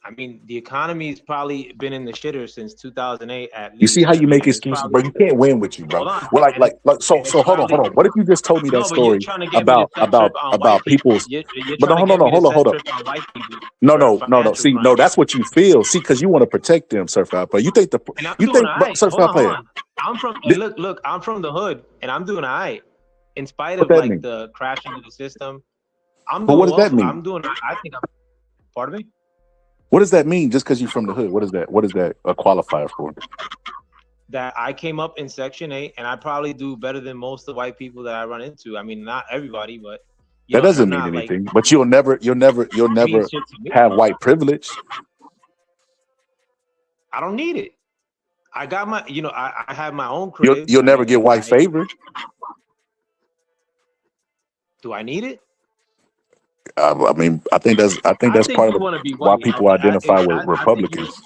Speaker 14: I mean, the economy's probably been in the shitter since 2008 at
Speaker 7: You see
Speaker 14: least.
Speaker 7: how
Speaker 14: I
Speaker 7: you
Speaker 14: mean,
Speaker 7: make
Speaker 14: and it's
Speaker 7: excuses, bro?
Speaker 14: probably
Speaker 7: You can't win with you, bro.
Speaker 14: hold on,
Speaker 7: Well,
Speaker 14: and
Speaker 7: so
Speaker 14: it's
Speaker 7: hold on,
Speaker 14: probably
Speaker 7: hold on. What if you just told me that
Speaker 14: no, but you're
Speaker 7: story
Speaker 14: trying to get me to
Speaker 7: about
Speaker 14: set trip on white people.
Speaker 7: people's?
Speaker 14: You're
Speaker 7: But
Speaker 14: trying
Speaker 7: no,
Speaker 14: to
Speaker 7: hold on,
Speaker 14: get
Speaker 7: no,
Speaker 14: me to
Speaker 7: hold on,
Speaker 14: set
Speaker 7: hold on.
Speaker 14: trip on white people
Speaker 7: No,
Speaker 14: for
Speaker 7: no, no, no.
Speaker 14: financial
Speaker 7: See, no,
Speaker 14: crime.
Speaker 7: that's what you feel. See, because you want to protect them, Sir Foul Player.
Speaker 14: And I'm
Speaker 7: You
Speaker 14: doing
Speaker 7: think,
Speaker 14: all right.
Speaker 7: Sir
Speaker 14: Hold
Speaker 7: Foul
Speaker 14: on, hold
Speaker 7: Player.
Speaker 14: on. I'm from
Speaker 7: Th-
Speaker 14: look, I'm from the hood, and I'm doing all right. In spite
Speaker 7: What
Speaker 14: of
Speaker 7: that
Speaker 14: like
Speaker 7: mean?
Speaker 14: the crashing of the system, I'm
Speaker 7: But what
Speaker 14: doing
Speaker 7: does that
Speaker 14: well.
Speaker 7: mean?
Speaker 14: I'm doing. I think I'm. Pardon me.
Speaker 7: What does that mean? Just because you're from the hood, what is that? What is that a qualifier for?
Speaker 14: that I came up in Section 8, and I probably do better than most of the white people that I run into. I mean, not everybody, but
Speaker 7: That
Speaker 14: and I'm
Speaker 7: doesn't mean
Speaker 14: not like
Speaker 7: anything. But you'll
Speaker 14: it means
Speaker 7: never
Speaker 14: shit to me.
Speaker 7: have white privilege.
Speaker 14: I don't need it. I got my, I have my own
Speaker 7: You'll
Speaker 14: crib.
Speaker 7: you'll
Speaker 14: I
Speaker 7: never
Speaker 14: mean,
Speaker 7: get white favor.
Speaker 14: do I need it?
Speaker 7: I mean, I think
Speaker 14: I
Speaker 7: that's
Speaker 14: think
Speaker 7: part
Speaker 14: you
Speaker 7: of
Speaker 14: want to be
Speaker 7: why
Speaker 14: white.
Speaker 7: people identify with
Speaker 14: I think you.
Speaker 7: Republicans.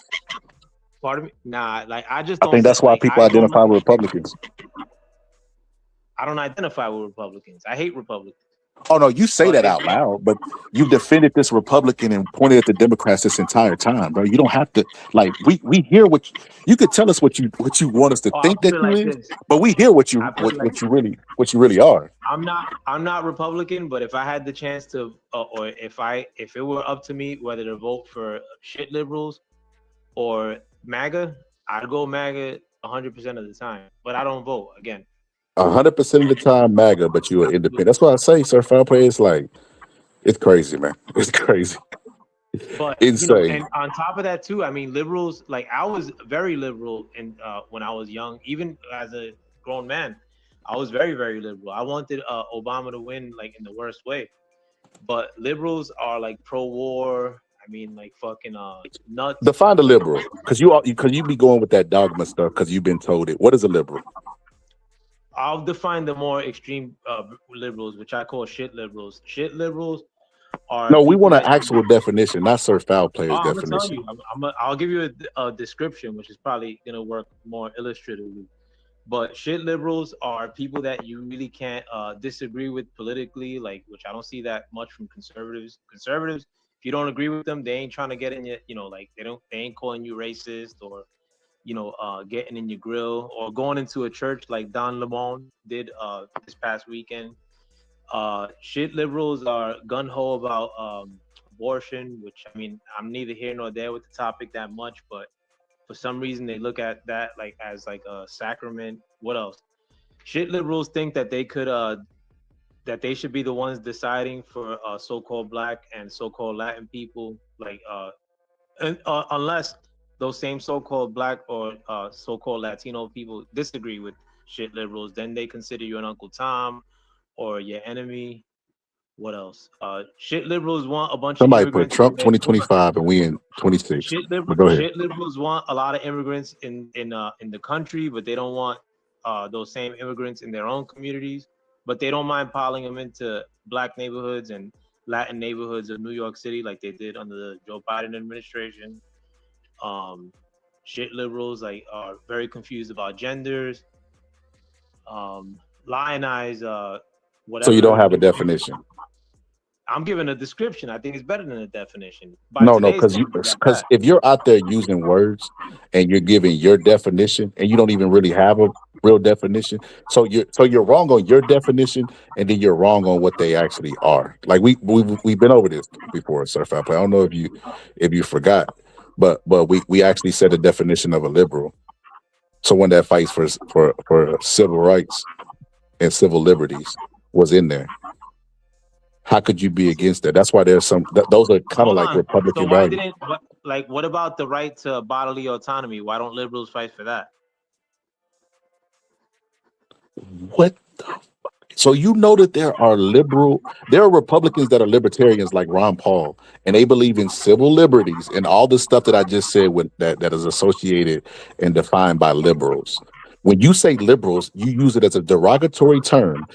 Speaker 14: Pardon me. Nah, like I just
Speaker 7: I
Speaker 14: don't
Speaker 7: think
Speaker 14: say
Speaker 7: that's why
Speaker 14: like
Speaker 7: people identify with Republicans.
Speaker 14: I don't identify with Republicans. I hate Republicans.
Speaker 7: Oh no, you say
Speaker 14: But
Speaker 7: that
Speaker 14: if
Speaker 7: out loud, but you defended this Republican and pointed at the Democrats this entire time, bro. You don't have to like we hear you could tell us what you want us to
Speaker 14: I'll
Speaker 7: think
Speaker 14: put
Speaker 7: that
Speaker 14: it
Speaker 7: you
Speaker 14: like
Speaker 7: is,
Speaker 14: this.
Speaker 7: but we hear
Speaker 14: I put it like
Speaker 7: what you really are.
Speaker 14: I'm not Republican, but if I had the chance to, or if it were up to me whether to vote for shit liberals or MAGA, I'd go MAGA 100% of the time. But I don't vote again.
Speaker 7: 100% of the time MAGA, but you are independent. That's why I say, sir, foul play is like it's crazy, man. It's crazy,
Speaker 14: But
Speaker 7: insane.
Speaker 14: and on top of that too, I mean, liberals, like I was very liberal in when I was young, even as a grown man, I was very very liberal. I wanted Obama to win like in the worst way, but liberals are like pro-war. I mean, like fucking nuts.
Speaker 7: Define a liberal, because you be going with that dogma stuff because you've been told it. What is a liberal?
Speaker 14: I'll define the more extreme liberals, which I call shit liberals. Shit liberals are
Speaker 7: No, we
Speaker 14: people
Speaker 7: want an
Speaker 14: that
Speaker 7: actual definition, not Sir Foul Player's
Speaker 14: I'm gonna tell
Speaker 7: definition.
Speaker 14: you. I'll give you a description, which is probably gonna work more illustratively. But shit liberals are people that you really can't disagree with politically, like which I don't see that much from conservatives. Conservatives, if you don't agree with them, they ain't trying to get in your, like they ain't calling you racist or getting in your grill or going into a church like Don Lemon did this past weekend. Shit liberals are gun ho about abortion, which I mean I'm neither here nor there with the topic that much, but for some reason they look at that like as like a sacrament. What else? Shit liberals think that they could that they should be the ones deciding for so-called black and so-called Latin people, like unless those same so-called black or so-called Latino people disagree with shit liberals, then they consider you an Uncle Tom or your enemy. What else? Shit liberals want a bunch of
Speaker 7: Somebody put
Speaker 14: immigrants in
Speaker 7: Trump
Speaker 14: their
Speaker 7: 2025 and we in 26. But go ahead.
Speaker 14: shit liberals want a lot of immigrants in the country, but they don't want those same immigrants in their own communities. But they don't mind piling them into black neighborhoods and Latin neighborhoods of New York City, like they did under the Joe Biden administration. Um, Shit liberals like are very confused about genders. Lionize
Speaker 7: So you don't
Speaker 14: whatever.
Speaker 7: have a definition.
Speaker 14: I'm giving a description. I think it's better than a definition. By
Speaker 7: No,
Speaker 14: today's standards, at
Speaker 7: because
Speaker 14: that.
Speaker 7: if you're out there using words and you're giving your definition and you don't even really have a real definition, so you're wrong on your definition and then you're wrong on what they actually are. Like we've been over this before, Sir Fat Play. I don't know if you forgot, but we actually said a definition of a liberal, someone that fights for civil rights and civil liberties was in there. How could you be against that? That's why there's those are kind of
Speaker 14: Hold
Speaker 7: like
Speaker 14: on. So
Speaker 7: Republican
Speaker 14: why
Speaker 7: values.
Speaker 14: didn't what about the right to bodily autonomy? Why don't liberals fight for that?
Speaker 7: What So you know that there are Republicans that are libertarians like Ron Paul, and they believe in civil liberties and all the stuff that I just said with that is associated and defined by liberals. When you say liberals, you use it as a derogatory term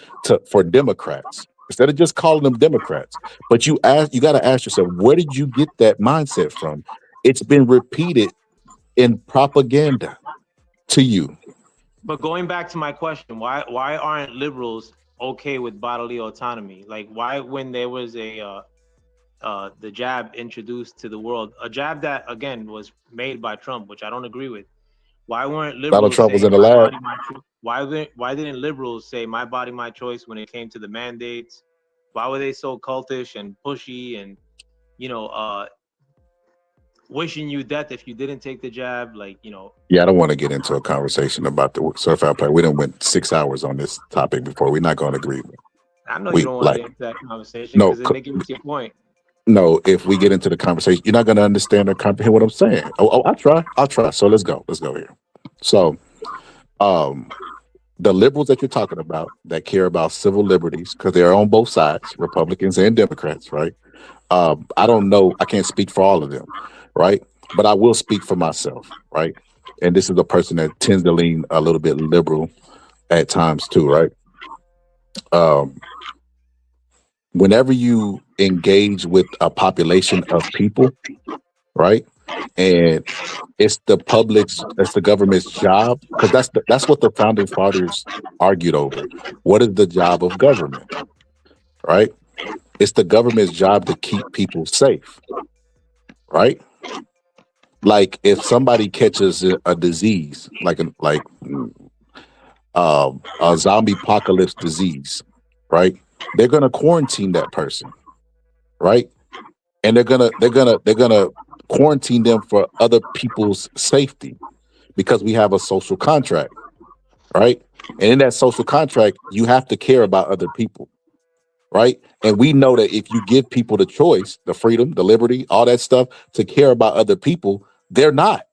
Speaker 7: for Democrats instead of just calling them Democrats. But you got to ask yourself, where did you get that mindset from? It's been repeated in propaganda to you.
Speaker 14: But going back to my question, why aren't liberals okay with bodily autonomy? Like why when there was the jab introduced to the world, a jab that again was made by Trump, which I don't agree with. Why weren't
Speaker 7: Donald
Speaker 14: liberals
Speaker 7: Trump was
Speaker 14: saying
Speaker 7: in the
Speaker 14: my
Speaker 7: lab.
Speaker 14: body, my choice? Why didn't liberals say my body, my choice when it came to the mandates? Why were they so cultish and pushy and wishing you death if you didn't take the jab? Like
Speaker 7: Yeah, I don't want to get into a conversation about the surf out play. We done went 6 hours on this topic before. We're not going to agree.
Speaker 14: I know you
Speaker 7: We
Speaker 14: don't want to
Speaker 7: like
Speaker 14: get into that conversation
Speaker 7: no,
Speaker 14: because it negates your point.
Speaker 7: no. If we get into the conversation, you're not going to understand or comprehend what I'm saying. I'll try. So let's go here. So Um, the liberals that you're talking about that care about civil liberties, because they're on both sides, Republicans and Democrats, right? I don't know, I can't speak for all of them, right? But I will speak for myself, right? And this is a person that tends to lean a little bit liberal at times too, right? Um, whenever you engage with a population of people, right? And it's the government's job, because that's what the founding fathers argued over. What is the job of government, right? It's the government's job to keep people safe, right? Like if somebody catches a disease, a zombie apocalypse disease, right? They're gonna quarantine that person, right? And they're gonna quarantine them for other people's safety because we have a social contract, right? And in that social contract, you have to care about other people, right? And we know that if you give people the choice, the freedom, the liberty, all that stuff to care about other people, they're not.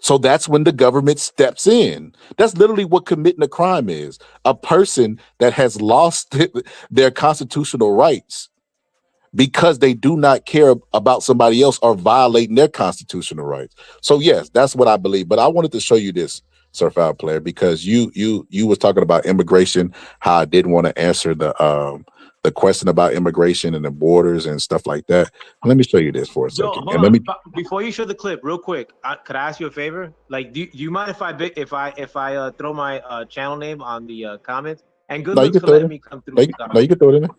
Speaker 7: So that's when the government steps in. That's literally what committing a crime is. A person that has lost their constitutional rights because they do not care about somebody else or violating their constitutional rights. So yes, that's what I believe. But I wanted to show you this, Surf Out Player, because you was talking about immigration, how I didn't want to answer the question about immigration and the borders and stuff like that. Let me show you this for a
Speaker 14: Yo,
Speaker 7: second.
Speaker 14: hold
Speaker 7: And let
Speaker 14: on.
Speaker 7: me
Speaker 14: Before you show the clip, real quick, could I ask you a favor? Like, do you mind if I throw my channel name on the comments? And good
Speaker 7: no, you
Speaker 14: looks
Speaker 7: can
Speaker 14: for
Speaker 7: throw it
Speaker 14: letting
Speaker 7: in.
Speaker 14: me come through,
Speaker 7: No,
Speaker 14: Scott.
Speaker 7: you can throw it in there.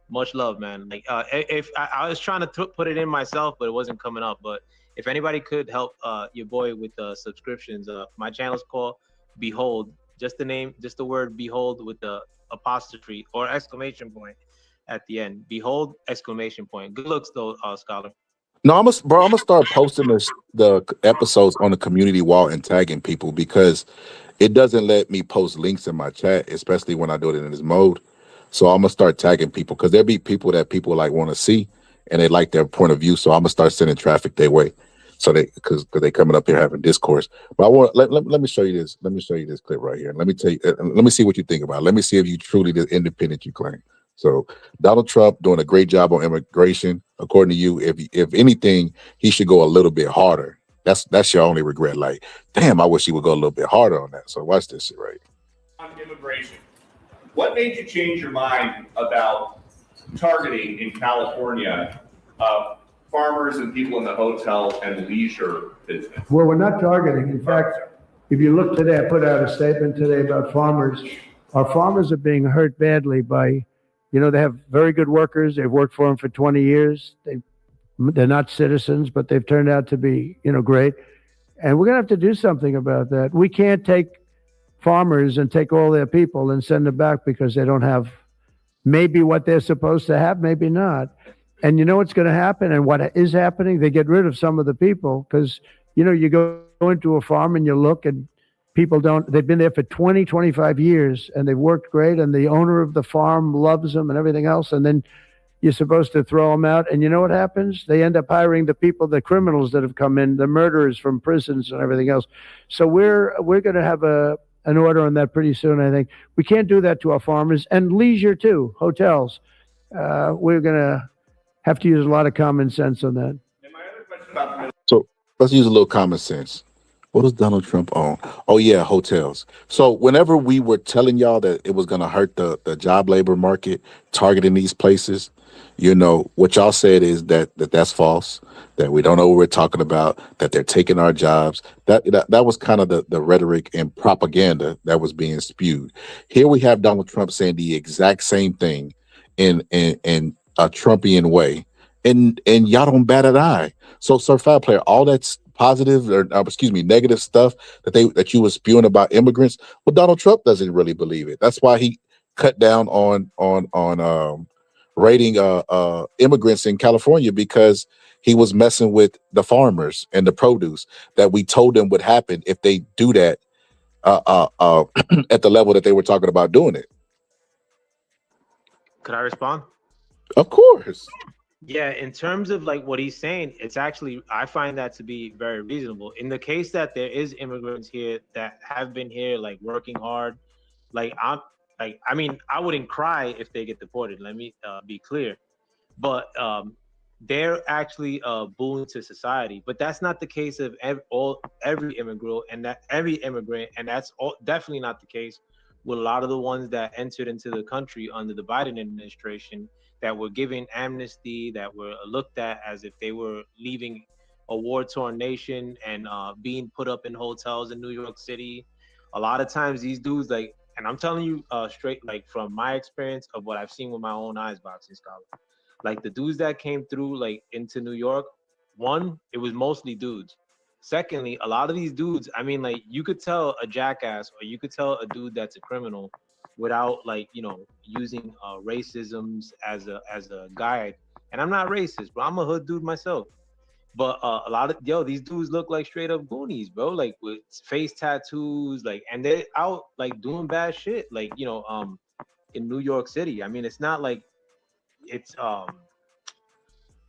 Speaker 14: Much love, man. Like, if I was trying to put it in myself, but it wasn't coming up. But if anybody could help your boy with subscriptions, my channel's called Behold. Just the name, just the word Behold with the apostrophe or exclamation point at the end. Behold exclamation point. Good looks though, scholar.
Speaker 7: No, I'm gonna start posting the episodes on the community wall and tagging people because it doesn't let me post links in my chat, especially when I do it in this mode. So I'm gonna start tagging people because there'll be people that people like want to see and they like their point of view. So I'm gonna start sending traffic their way. So they because they coming up here having discourse. But I want let me show you this. Let me show you this clip right here. Let me tell you. Let me see what you think about it. Let me see if you truly the independent you claim. So Donald Trump doing a great job on immigration, according to you. If anything, he should go a little bit harder. That's your only regret. Like, damn, I wish he would go a little bit harder on that. So watch this shit right.
Speaker 17: On immigration, what made you change your mind about targeting in California farmers and people in the hotel and leisure business?
Speaker 18: Well, we're not targeting. In fact, if you look today, I put out a statement today about farmers. Our farmers are being hurt badly by, they have very good workers. They've worked for them for 20 years. They're not citizens, but they've turned out to be, great. And we're going to have to do something about that. We can't take farmers and take all their people and send them back because they don't have maybe what they're supposed to have, maybe not. And you know what's going to happen and what is happening? They get rid of some of the people because, you go into a farm and you look and people they've been there for 20, 25 years and they've worked great and the owner of the farm loves them and everything else. And then you're supposed to throw them out. And you know what happens? They end up hiring the people, the criminals that have come in, the murderers from prisons and everything else. So we're going to have an order on that pretty soon, I think. We can't do that to our farmers and leisure too, hotels. We're going to have to use a lot of common sense on that.
Speaker 7: So let's use a little common sense. What does Donald Trump own? Oh yeah, hotels. So whenever we were telling y'all that it was going to hurt the job labor market targeting these places, what y'all said is that's false, that we don't know what we're talking about, that they're taking our jobs. That was kind of the rhetoric and propaganda that was being spewed. Here we have Donald Trump saying the exact same thing in a Trumpian way, and y'all don't bat an eye. So, Sir Foul Player, all that's positive or negative stuff that you were spewing about immigrants, well, Donald Trump doesn't really believe it. That's why he cut down on raiding immigrants in California, because he was messing with the farmers and the produce that we told them would happen if they do that at the level that they were talking about doing it.
Speaker 14: Could I respond?
Speaker 7: Of course.
Speaker 14: Yeah, in terms of like what he's saying, it's actually I find that to be very reasonable. In the case that there is immigrants here that have been here like working hard, like I mean, I wouldn't cry if they get deported. Let me be clear, but they're actually boon to society. But that's not the case of every immigrant, and that's definitely not the case with a lot of the ones that entered into the country under the Biden administration that were given amnesty, that were looked at as if they were leaving a war-torn nation and being put up in hotels in New York City. A lot of times, these dudes like, and I'm telling you straight, like from my experience of what I've seen with my own eyes, boxing scholar, like the dudes that came through like into New York, one, it was mostly dudes. Secondly, a lot of these dudes, I mean, like you could tell a jackass or you could tell a dude that's a criminal without like, using racisms as a guide. And I'm not racist, but I'm a hood dude myself. But a lot of these dudes look like straight up Goonies, bro. Like with face tattoos, like, and they're out like doing bad shit, like in New York City. I mean, it's not like it's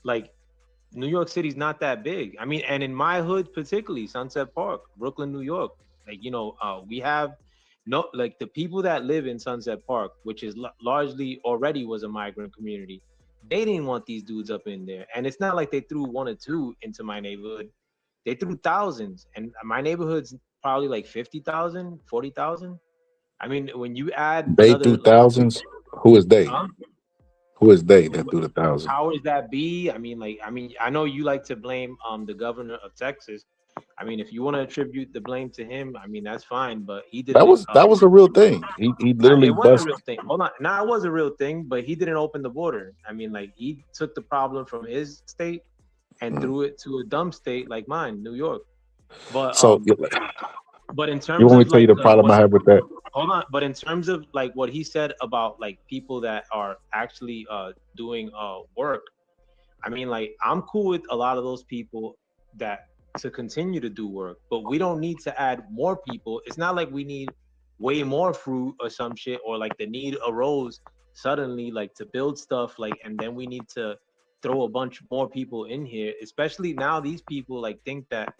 Speaker 14: like New York City's not that big. I mean, and in my hood particularly, Sunset Park, Brooklyn, New York, like we have no like the people that live in Sunset Park, which is largely already was a migrant community. They didn't want these dudes up in there, and it's not like they threw one or two into my neighborhood. They threw thousands, and my neighborhood's probably like 50,000, 40,000. I mean, when you add
Speaker 7: They
Speaker 14: another
Speaker 7: through
Speaker 14: like,
Speaker 7: thousands. Who is they?
Speaker 14: huh?
Speaker 7: Who is they that threw the thousand?
Speaker 14: Powers that be. I mean, I know you like to blame the governor of Texas. I mean, if you want to attribute the blame to him, I mean that's fine, but he
Speaker 7: That
Speaker 14: didn't.
Speaker 7: was that was a real thing. He literally
Speaker 14: It was a
Speaker 7: bust.
Speaker 14: real thing. Hold on, now it was a real thing, but he didn't open the border. I mean, like he took the problem from his state and
Speaker 7: Mm.
Speaker 14: threw it to a dumb state like mine, New York. But
Speaker 7: So
Speaker 14: in
Speaker 7: you
Speaker 14: terms
Speaker 7: want me
Speaker 14: of
Speaker 7: to tell you
Speaker 14: like
Speaker 7: the problem
Speaker 14: what
Speaker 7: I have with that?
Speaker 14: hold on, but in terms of like what he said about like people that are actually doing work, I mean, like, I'm cool with a lot of those people that to continue to do work, but we don't need to add more people. It's not like we need way more fruit or some shit, or like the need arose suddenly, like to build stuff, like, and then we need to throw a bunch more people in here. Especially now, these people like think that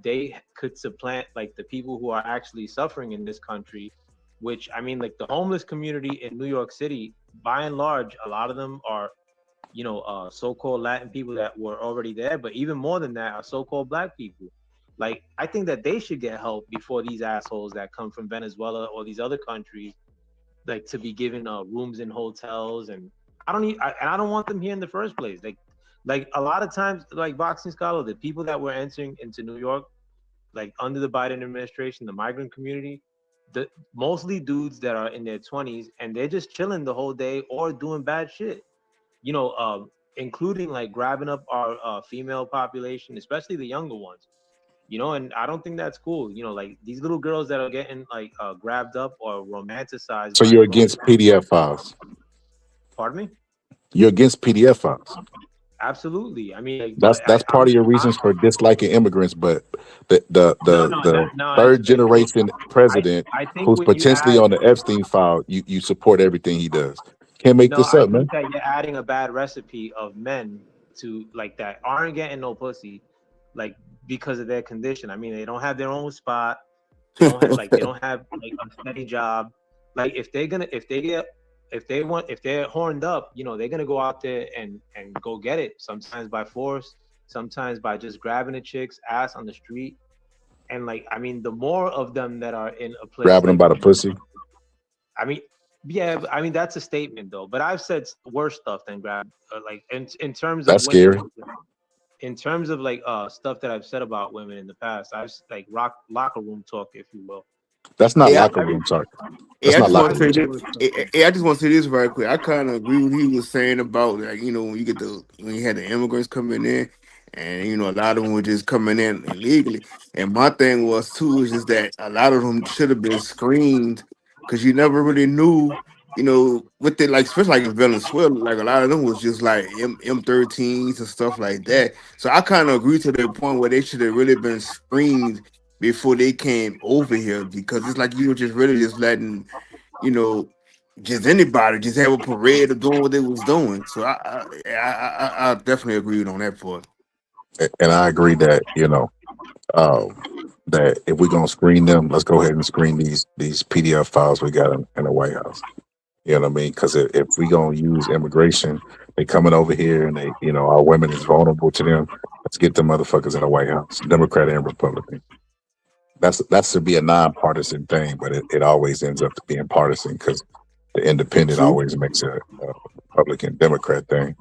Speaker 14: they could supplant like the people who are actually suffering in this country. Which I mean, like the homeless community in New York City, by and large, a lot of them are so-called Latin people that were already there, but even more than that are so-called Black people. Like, I think that they should get help before these assholes that come from Venezuela or these other countries, like to be given rooms in hotels, and I don't want them here in the first place. Like a lot of times, like boxing scholar, the people that were entering into New York, like under the Biden administration, the migrant community, the mostly dudes that are in their 20s and they're just chilling the whole day or doing bad shit, you know, including like grabbing up our female population, especially the younger ones. And I don't think that's cool. Like these little girls that are getting like grabbed up or romanticized
Speaker 7: So
Speaker 14: by
Speaker 7: you're
Speaker 14: grown.
Speaker 7: against PDF files.
Speaker 14: Pardon me?
Speaker 7: You're against PDF files.
Speaker 14: Absolutely. I mean, like,
Speaker 7: That's
Speaker 14: but
Speaker 7: that's part of your
Speaker 14: I'm
Speaker 7: reasons for disliking immigrants. But the the
Speaker 14: no,
Speaker 7: the,
Speaker 14: no,
Speaker 7: the
Speaker 14: no.
Speaker 7: third
Speaker 14: Look,
Speaker 7: generation president
Speaker 14: I think
Speaker 7: who's
Speaker 14: when you
Speaker 7: potentially
Speaker 14: add
Speaker 7: on the Epstein file, you support everything he does. Can't make
Speaker 14: No,
Speaker 7: this
Speaker 14: I
Speaker 7: up, man.
Speaker 14: think that you're adding a bad recipe of men to like that aren't getting no pussy, like because of their condition. I mean, they don't have their own spot. They don't have like a steady job. Like if they're horned up, they're gonna go out there and go get it. Sometimes by force, sometimes by just grabbing a chick's ass on the street. And like, I mean, the more of them that are in a place
Speaker 7: Grabbing them
Speaker 14: like
Speaker 7: by the pussy.
Speaker 14: I mean, yeah, I mean that's a statement though. But I've said worse stuff than grab, like in terms of
Speaker 7: That's
Speaker 14: women.
Speaker 7: scary.
Speaker 14: In terms of like stuff that I've said about women in the past, like locker room talk, if you will.
Speaker 7: That's not
Speaker 14: Like
Speaker 16: Yeah,
Speaker 7: locker room talk.
Speaker 16: hey,
Speaker 7: That's
Speaker 16: I
Speaker 7: not
Speaker 16: just want
Speaker 7: locker
Speaker 16: to
Speaker 7: room
Speaker 16: say
Speaker 7: talk.
Speaker 16: this. I just want to say this very quick. I kind of agree with what he was saying about like when you had the immigrants coming in, and a lot of them were just coming in illegally. And my thing was too is just that a lot of them should have been screened because you never really knew. What they like, especially like in Venezuela, like a lot of them was just like M13s and stuff like that. So I kind of agree to the point where they should have really been screened before they came over here because it's like you were just really just letting, you know, just anybody just have a parade of doing what they was doing. So I definitely agreed on that part.
Speaker 7: And I agree that that if we're gonna screen them, let's go ahead and screen these PDF files we got in the White House. You know what I mean? Because if we gonna use immigration, they coming over here and our women is vulnerable to them. Let's get them motherfuckers in the White House, Democrat and Republican. That's to be a nonpartisan thing, but it always ends up to being partisan because the independent
Speaker 16: True.
Speaker 7: always makes a Republican Democrat thing.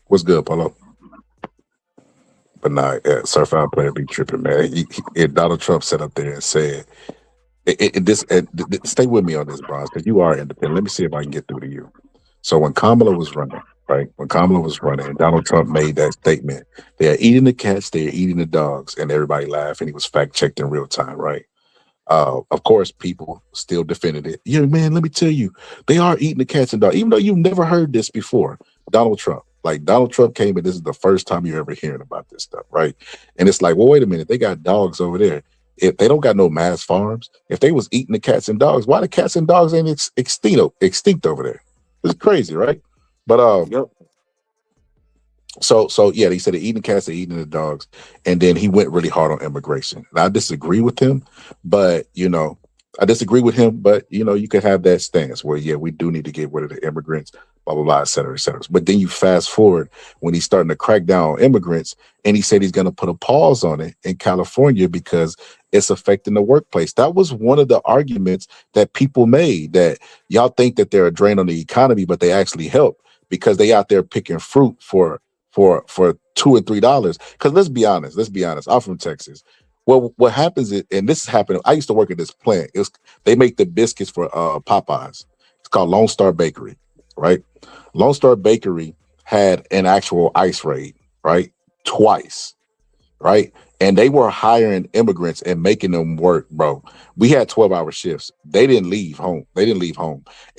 Speaker 7: What's good, Polo? But nah, certified player be tripping, man. Donald Trump sat up there and said, stay with me on this, Bronze, because you are independent. Let me see if I can get through to you. So when Kamala was running, right? When Kamala was running, Donald Trump made that statement. They're eating the cats, they're eating the dogs, and everybody laughed, and he was fact checked in real time, right? Of course, people still defended it. Yeah, man, let me tell you, they are eating the cats and dogs, even though you've never heard this before. Donald Trump. Like Donald Trump came and this is the first time you're ever hearing about this stuff, right? And it's like, well, wait a minute, they got dogs over there. If they don't got no mass farms, if they was eating the cats and dogs, why the cats and dogs ain't extinct over there? It's crazy, right? But
Speaker 16: Yep.
Speaker 7: so yeah, he said they're eating the cats, they're eating the dogs, and then he went really hard on immigration. And I disagree with him, but you could have that stance where yeah, we do need to get rid of the immigrants, blah blah blah, et cetera, et cetera. But then you fast forward when he's starting to crack down on immigrants, and he said he's going to put a pause on it in California because it's affecting the workplace. That was one of the arguments that people made, that y'all think that they're a drain on the economy, but they actually help because they out there picking fruit for $2 or $3. Because let's be honest. I'm from Texas. Well, what happens is, and this is happening. I used to work at this plant. They make the biscuits for Popeyes. It's called Lone Star Bakery, right? Lone Star Bakery had an actual ICE raid, right? Twice, right? And they were hiring immigrants and making them work, bro. We had 12-hour shifts. They didn't leave home.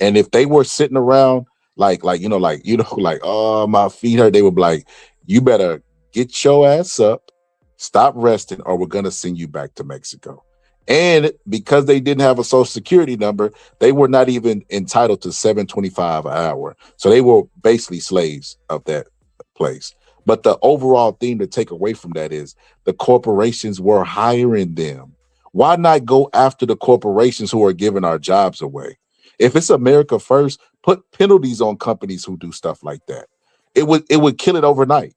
Speaker 7: And if they were sitting around like oh, my feet hurt, they would be like, you better get your ass up, stop resting, or we're gonna send you back to Mexico. And because they didn't have a social security number, they were not even entitled to $7.25 an hour. So they were basically slaves of that place. But the overall theme to take away from that is the corporations were hiring them. Why not go after the corporations who are giving our jobs away? If it's America first, put penalties on companies who do stuff like that. It would kill it overnight.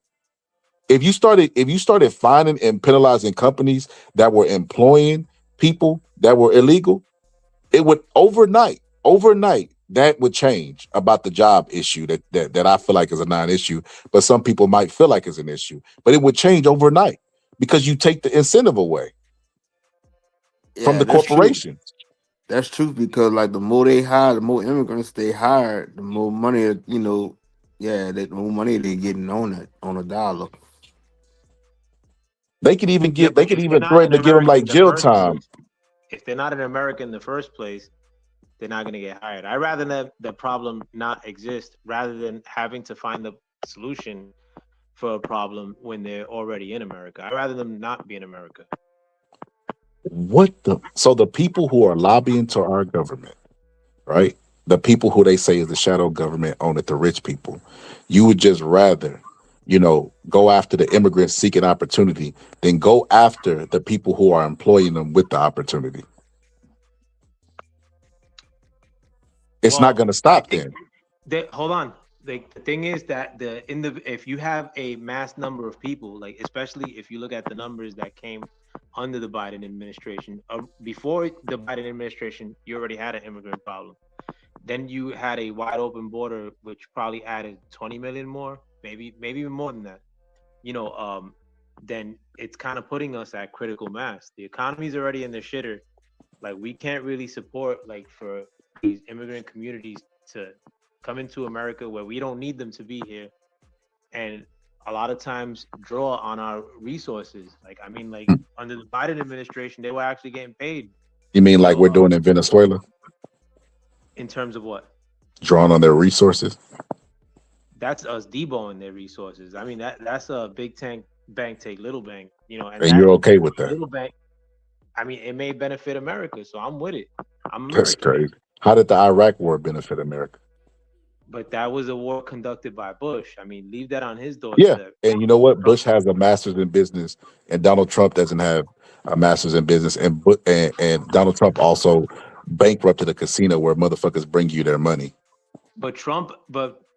Speaker 7: If you started fining and penalizing companies that were employing people that were illegal, it would overnight that would change about the job issue that I feel like is a non-issue, but some people might feel like it's an issue. But it would change overnight because you take the incentive away from
Speaker 16: Yeah,
Speaker 7: the
Speaker 16: that's true.
Speaker 7: corporations.
Speaker 16: That's true because like the more they hire, the more immigrants they hire, the more money the more money they getting on a dollar.
Speaker 7: They could even
Speaker 14: Yeah, but if they're not
Speaker 7: threaten
Speaker 14: an
Speaker 7: to give them
Speaker 14: American
Speaker 7: like
Speaker 14: in the
Speaker 7: jail
Speaker 14: first
Speaker 7: time.
Speaker 14: place, if they're not an American in the first place, they're not going to get hired. I'd rather let the problem not exist rather than having to find the solution for a problem when they're already in America. I'd rather them not be in America.
Speaker 7: So the people who are lobbying to our government, right? The people who they say is the shadow government own it, the rich people. You would just rather, go after the immigrants seeking opportunity than go after the people who are employing them with the opportunity. It's not going to
Speaker 14: I
Speaker 7: stop
Speaker 14: think
Speaker 7: then.
Speaker 14: hold on. Like the thing is that if you have a mass number of people, like especially if you look at the numbers that came under the Biden administration, before the Biden administration, you already had an immigrant problem. Then you had a wide open border, which probably added 20 million more, maybe even more than that. Then it's kind of putting us at critical mass. The economy's already in the shitter. Like we can't really support for these immigrant communities to come into America where we don't need them to be here, and a lot of times draw on our resources. Under the Biden administration, they were actually getting paid.
Speaker 7: You mean like we're doing in Venezuela?
Speaker 14: In terms of what?
Speaker 7: Drawing on their resources?
Speaker 14: That's us deboning their resources. That's a big bank take little bank,
Speaker 7: And you're okay with that?
Speaker 14: Little bank. I mean, it may benefit America, so I'm with it. I'm
Speaker 7: That's
Speaker 14: American.
Speaker 7: crazy. How did the Iraq War benefit America?
Speaker 14: But that was a war conducted by Bush. I mean, leave that on his
Speaker 7: Yeah,
Speaker 14: doorstep.
Speaker 7: and you know what?
Speaker 14: Trump,
Speaker 7: Bush has a master's in business, and Donald Trump doesn't have a master's in business. And Donald Trump also bankrupted a casino where motherfuckers bring you their money.
Speaker 14: but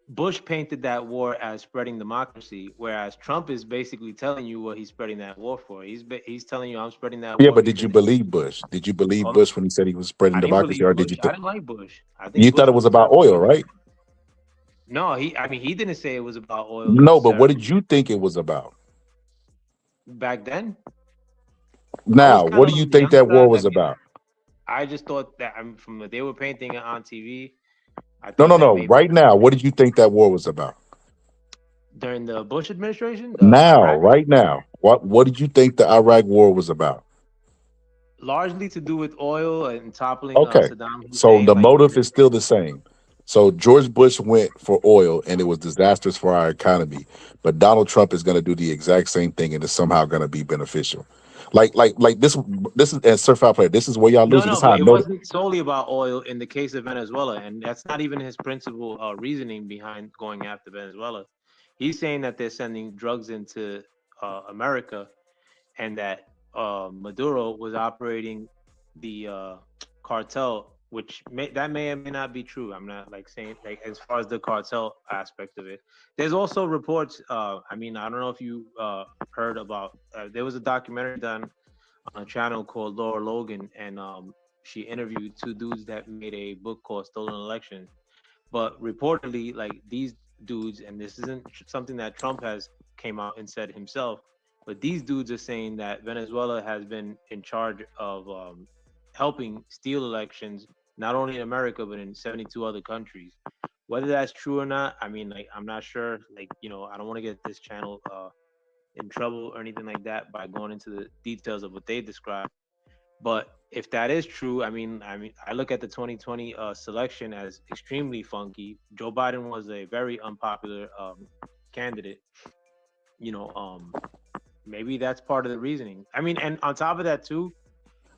Speaker 14: Bush painted that war as spreading democracy, whereas Trump is basically telling you what he's spreading that war for. He's telling you I'm spreading that
Speaker 7: Yeah,
Speaker 14: war
Speaker 7: but did you
Speaker 14: because
Speaker 7: believe Bush? Did you believe
Speaker 14: hold on.
Speaker 7: Bush when he said he was spreading
Speaker 14: I didn't
Speaker 7: democracy,
Speaker 14: believe
Speaker 7: or did
Speaker 14: Bush.
Speaker 7: you
Speaker 14: I
Speaker 7: think
Speaker 14: didn't like Bush. I think
Speaker 7: you thought
Speaker 14: Bush
Speaker 7: it was
Speaker 14: was a
Speaker 7: about
Speaker 14: terrible
Speaker 7: oil,
Speaker 14: president.
Speaker 7: right?
Speaker 14: No, he didn't say it was about oil
Speaker 7: No, but what did
Speaker 14: necessarily.
Speaker 7: you think it was about?
Speaker 14: Back then, I was
Speaker 7: Now,
Speaker 14: kind
Speaker 7: what
Speaker 14: of
Speaker 7: do you
Speaker 14: on the
Speaker 7: think
Speaker 14: young
Speaker 7: that war
Speaker 14: side.
Speaker 7: was about?
Speaker 14: I just thought that from what they were painting it on TV, I
Speaker 7: No,
Speaker 14: thought
Speaker 7: no,
Speaker 14: that
Speaker 7: no.
Speaker 14: maybe
Speaker 7: Right now, what did you think that war was about?
Speaker 14: during the Bush administration,
Speaker 7: Now,
Speaker 14: Iraq,
Speaker 7: right now, what did you think the Iraq war was about?
Speaker 14: largely to do with oil and toppling
Speaker 7: Okay,
Speaker 14: Saddam
Speaker 7: so
Speaker 14: Hussein.
Speaker 7: the
Speaker 14: Like,
Speaker 7: motive is still the same. So George Bush went for oil, and it was disastrous for our economy. But Donald Trump is going to do the exact same thing, and it's somehow going to be beneficial. Like this. This is and Surf Player. This is where y'all
Speaker 14: no,
Speaker 7: losing. This
Speaker 14: no,
Speaker 7: is how I
Speaker 14: but it
Speaker 7: know.
Speaker 14: wasn't solely about oil in the case of Venezuela, and that's not even his principal reasoning behind going after Venezuela. He's saying that they're sending drugs into America, and that Maduro was operating the cartel, which may or may not be true. I'm not like saying like as far as the cartel aspect of it. There's also reports. I mean, I don't know if you heard about. There was a documentary done on a channel called Laura Logan, and she interviewed two dudes that made a book called Stolen Elections. But reportedly, like these dudes, and this isn't something that Trump has came out and said himself, but these dudes are saying that Venezuela has been in charge of helping steal elections, not only in America but in 72 other countries. Whether that's true or not, I mean, like I'm not sure. Like I don't want to get this channel in trouble or anything like that by going into the details of what they describe. But if that is true, I look at the 2020 selection as extremely funky. Joe Biden was a very unpopular candidate. You know, maybe that's part of the reasoning. I mean, and on top of that too,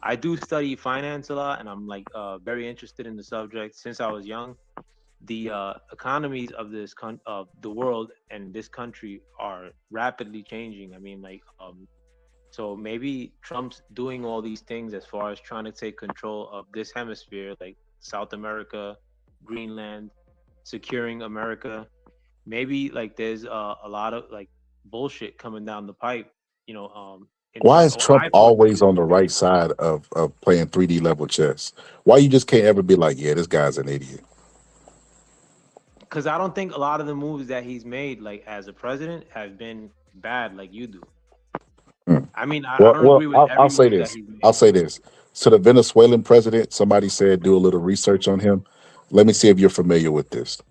Speaker 14: I do study finance a lot, and I'm like very interested in the subject since I was young. The economies of of the world and this country are rapidly changing. I mean, like so maybe Trump's doing all these things as far as trying to take control of this hemisphere, like South America, Greenland, securing America. Maybe like there's a lot of like bullshit coming down the pipe, in
Speaker 7: Why
Speaker 14: terms.
Speaker 7: is
Speaker 14: Oh,
Speaker 7: Trump
Speaker 14: I
Speaker 7: always
Speaker 14: personally,
Speaker 7: on the right side of playing 3D level chess? Why you just can't ever be like, yeah, this guy's an idiot?
Speaker 14: because I don't think a lot of the moves that he's made, like as a president, have been bad like you do.
Speaker 7: Hmm.
Speaker 14: I mean, I
Speaker 7: Well,
Speaker 14: don't
Speaker 7: well,
Speaker 14: agree with
Speaker 7: I'll
Speaker 14: every
Speaker 7: say
Speaker 14: move that
Speaker 7: this.
Speaker 14: he's made.
Speaker 7: I'll say this. So the Venezuelan president, somebody said do a little research on him. Let me see if you're familiar with this.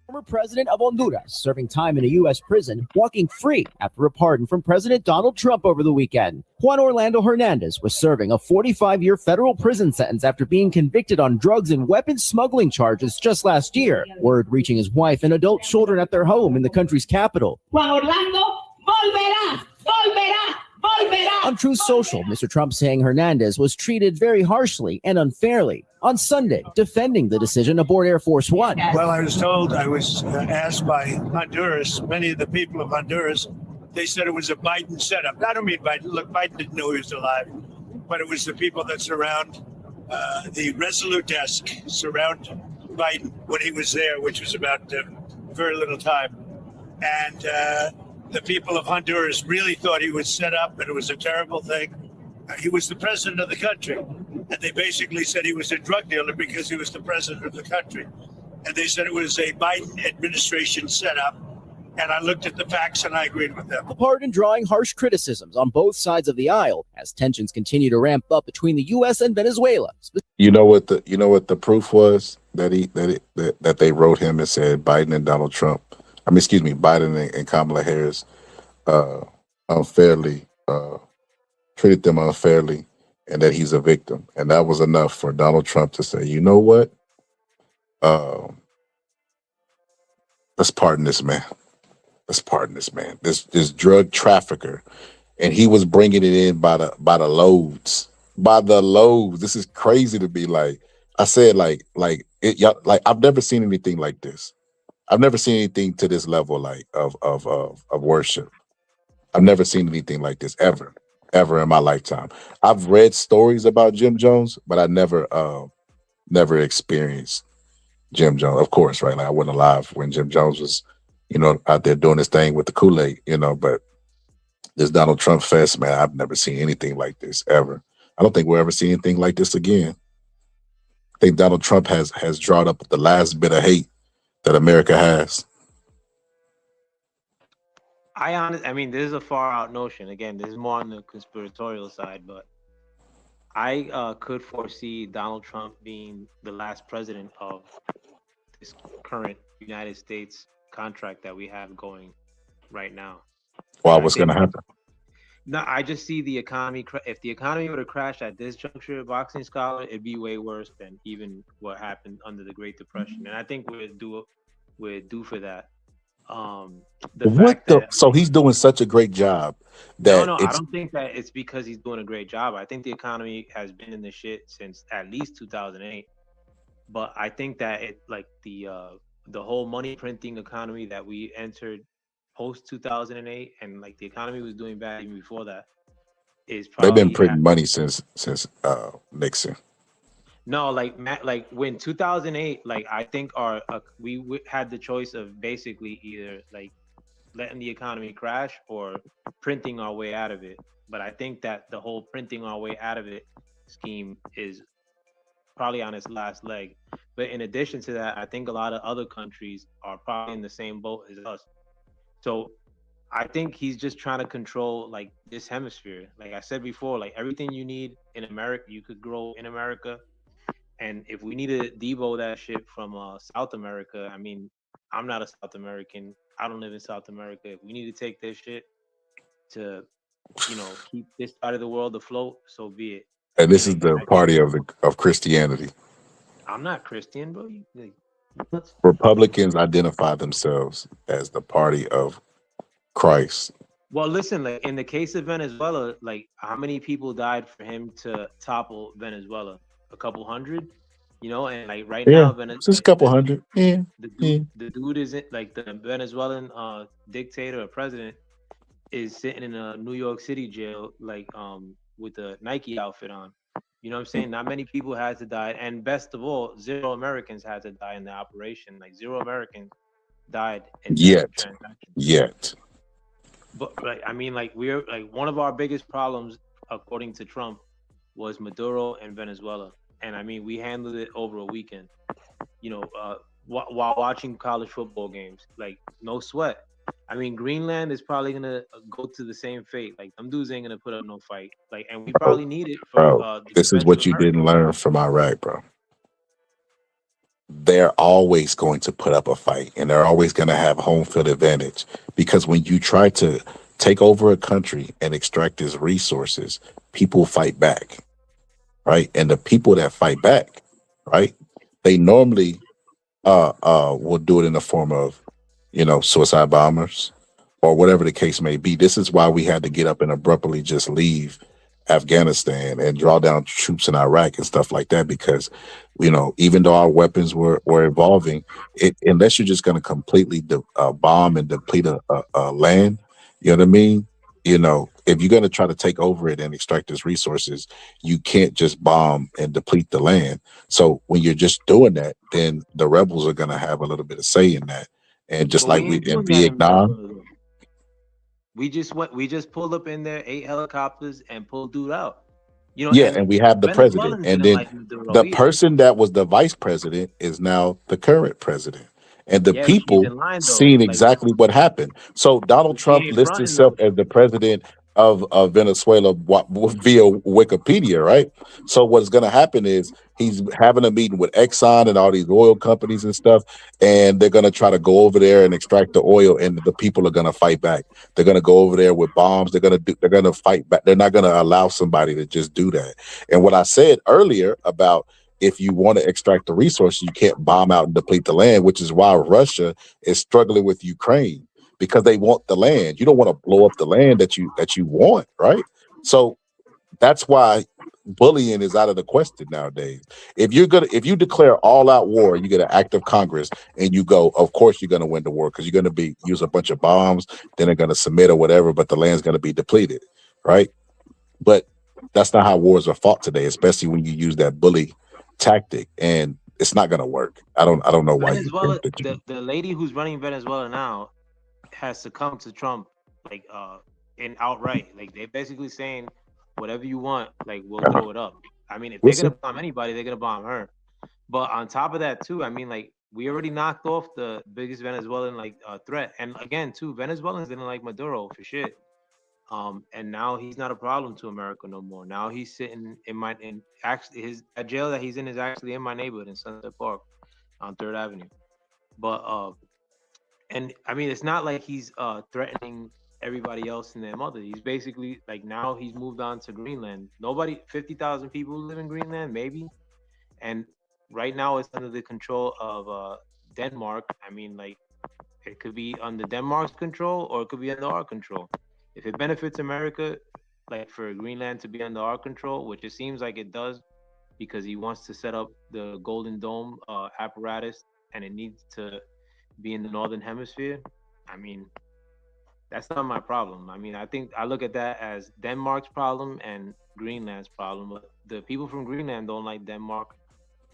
Speaker 19: Former president of Honduras, serving time in a U.S. prison, walking free after a pardon from President Donald Trump over the weekend. Juan Orlando Hernandez was serving a 45-year federal prison sentence after being convicted on drugs and weapons smuggling charges just last year. Word reaching his wife and adult children at their home in the country's capital.
Speaker 20: Juan Orlando volverá, volverá.
Speaker 19: On Truth Social, Mr. Trump saying Hernandez was treated very harshly and unfairly. On Sunday, defending the decision aboard Air Force One.
Speaker 21: Well, I was asked by Honduras, many of the people of Honduras, they said it was a Biden setup. I don't mean Biden. Look, Biden didn't know he was alive, but it was the people that surround the Resolute desk, surround Biden when he was there, which was about very little time. And the people of Honduras really thought he was set up and it was a terrible thing. He was the president of the country. And they basically said he was a drug dealer because he was the president of the country. And they said it was a Biden administration setup. And I looked at the facts and I agreed with them.
Speaker 19: The pardon drawing harsh criticisms on both sides of the aisle as tensions continue to ramp up between the U.S. and Venezuela.
Speaker 7: You know what the proof was that they wrote him and said Biden and Donald Trump. Biden and Kamala Harris unfairly treated them unfairly, and that he's a victim. And that was enough for Donald Trump to say, you know what? Let's pardon this man. Let's pardon this man. This drug trafficker and he was bringing it in by the loads, by the loads. This is crazy to be like. I said like it, y'all, like I've never seen anything like this. I've never seen anything to this level like of worship. I've never seen anything like this ever in my lifetime. I've read stories about Jim Jones, but I never experienced Jim Jones. Of course, right? Like I wasn't alive when Jim Jones was, out there doing his thing with the Kool-Aid, but this Donald Trump fest, man, I've never seen anything like this ever. I don't think we'll ever see anything like this again. I think Donald Trump has drawn up the last bit of hate that America has.
Speaker 14: I mean, this is a far out notion. Again, this is more on the conspiratorial side, but I could foresee Donald Trump being the last president of this current United States contract that we have going right now.
Speaker 7: Well,
Speaker 14: And I
Speaker 7: what's going
Speaker 14: think
Speaker 7: to happen?
Speaker 14: no, I just see the economy. If the economy were to crash at this juncture, Boxing Scholar, it'd be way worse than even what happened under the Great Depression. And I think we're due for that. The
Speaker 7: What
Speaker 14: fact
Speaker 7: the?
Speaker 14: that
Speaker 7: So he's doing such a great job that
Speaker 14: no, I
Speaker 7: it's
Speaker 14: don't think that it's because he's doing a great job. I think the economy has been in the shit since at least 2008. But I think that it like the whole money printing economy that we entered post 2008, and like the economy was doing bad even before that, is
Speaker 7: they've been
Speaker 14: probably
Speaker 7: printing money since Nixon.
Speaker 14: no, like when 2008, like I think we had the choice of basically either like letting the economy crash or printing our way out of it. But I think that the whole printing our way out of it scheme is probably on its last leg. But in addition to that, I think a lot of other countries are probably in the same boat as us. So I think he's just trying to control like this hemisphere. Like I said before, like everything you need in America, you could grow in America. And if we need to debo that shit from South America, I mean, I'm not a South American. I don't live in South America. If we need to take this shit to, keep this side of the world afloat, so be it.
Speaker 7: And
Speaker 14: You
Speaker 7: this
Speaker 14: know,
Speaker 7: is the party of Christianity.
Speaker 14: I'm not Christian, bro. Let's
Speaker 7: Republicans identify themselves as the party of Christ.
Speaker 14: Well, listen, like in the case of Venezuela, like how many people died for him to topple Venezuela? A couple hundred, and like right
Speaker 7: Yeah,
Speaker 14: now,
Speaker 7: it's just a couple hundred. Yeah, yeah.
Speaker 14: the dude isn't like the Venezuelan dictator or president is sitting in a New York City jail, like with a Nike outfit on. You know what I'm saying? Not many people had to die, and best of all, 0 Americans had to die in the operation. Like 0 Americans died in that
Speaker 7: Yet,
Speaker 14: transaction.
Speaker 7: yet.
Speaker 14: But like I mean, like we're like one of our biggest problems, according to Trump, was Maduro and Venezuela, and I mean we handled it over a weekend. While watching college football games, like no sweat. I mean, Greenland is probably gonna go to the same fate. Like them dudes ain't gonna put up no fight. Like, and we probably need it for
Speaker 7: Bro,
Speaker 14: the
Speaker 7: this is
Speaker 14: defense of
Speaker 7: what you
Speaker 14: America.
Speaker 7: didn't learn from Iraq, bro. They're always going to put up a fight and they're always going to have home field advantage because when you try to take over a country and extract its resources, people fight back, right? And the people that fight back, right, they normally will do it in the form of, suicide bombers or whatever the case may be. This is why we had to get up and abruptly just leave Afghanistan and draw down troops in Iraq and stuff like that because, even though our weapons were evolving, unless you're just going to completely bomb and deplete a land, you know what I mean? If you're going to try to take over it and extract its resources, you can't just bomb and deplete the land. So when you're just doing that, then the rebels are going to have a little bit of say in that. And just
Speaker 14: But
Speaker 7: like
Speaker 14: we
Speaker 7: we
Speaker 14: ain't
Speaker 7: in
Speaker 14: doing that in
Speaker 7: Vietnam,
Speaker 14: Venezuela. We just pulled up in there, 8 helicopters, and pulled dude out.
Speaker 7: yeah,
Speaker 14: And
Speaker 7: and we have the president,
Speaker 14: Venezuelans
Speaker 7: and
Speaker 14: didn't
Speaker 7: then
Speaker 14: like Maduro
Speaker 7: the
Speaker 14: either.
Speaker 7: person that was the vice president is now the current president, and the
Speaker 14: Yeah, but she's
Speaker 7: people
Speaker 14: in line though.
Speaker 7: seen
Speaker 14: Like,
Speaker 7: exactly what happened. So Donald
Speaker 14: but she
Speaker 7: Trump
Speaker 14: ain't
Speaker 7: lists
Speaker 14: fronting
Speaker 7: himself
Speaker 14: though.
Speaker 7: as the president of Venezuela via Wikipedia, right? So what's going to happen is he's having a meeting with Exxon and all these oil companies and stuff, and they're going to try to go over there and extract the oil, and the people are going to fight back. They're going to go over there with bombs. They're going to fight back. They're not going to allow somebody to just do that. And what I said earlier about if you want to extract the resources, you can't bomb out and deplete the land, which is why Russia is struggling with Ukraine. because they want the land. You don't want to blow up the land that you want, right? So that's why bullying is out of the question nowadays. If you declare all out war, you get an act of Congress, and you go, of course you're gonna win the war because you're gonna use a bunch of bombs, then they're gonna submit or whatever, but the land's gonna be depleted, right? But that's not how wars are fought today, especially when you use that bully tactic, and it's not gonna work. I don't know why you
Speaker 14: Venezuela,
Speaker 7: think that you.
Speaker 14: the lady who's running Venezuela now has succumbed to Trump, like in outright. Like they're basically saying, whatever you want, like we'll throw it up. I mean, if
Speaker 7: We'll
Speaker 14: they're
Speaker 7: see.
Speaker 14: gonna bomb anybody, they're gonna bomb her. But on top of that, too, I mean, like we already knocked off the biggest Venezuelan threat, and again, too, Venezuelans didn't like Maduro for shit. And now he's not a problem to America no more. Now he's sitting in actually his jail that he's in is actually in my neighborhood in Sunset Park on Third Avenue. But and I mean, it's not like he's threatening everybody else and their mother. He's basically like now he's moved on to Greenland. 50,000 people live in Greenland, maybe, and right now it's under the control of Denmark. I mean, like it could be under Denmark's control or it could be under our control. If it benefits America, like for Greenland to be under our control, which it seems like it does, because he wants to set up the Golden Dome apparatus and it needs to be in the Northern Hemisphere. I mean, that's not my problem. I mean, I think I look at that as Denmark's problem and Greenland's problem. But the people from Greenland don't like Denmark,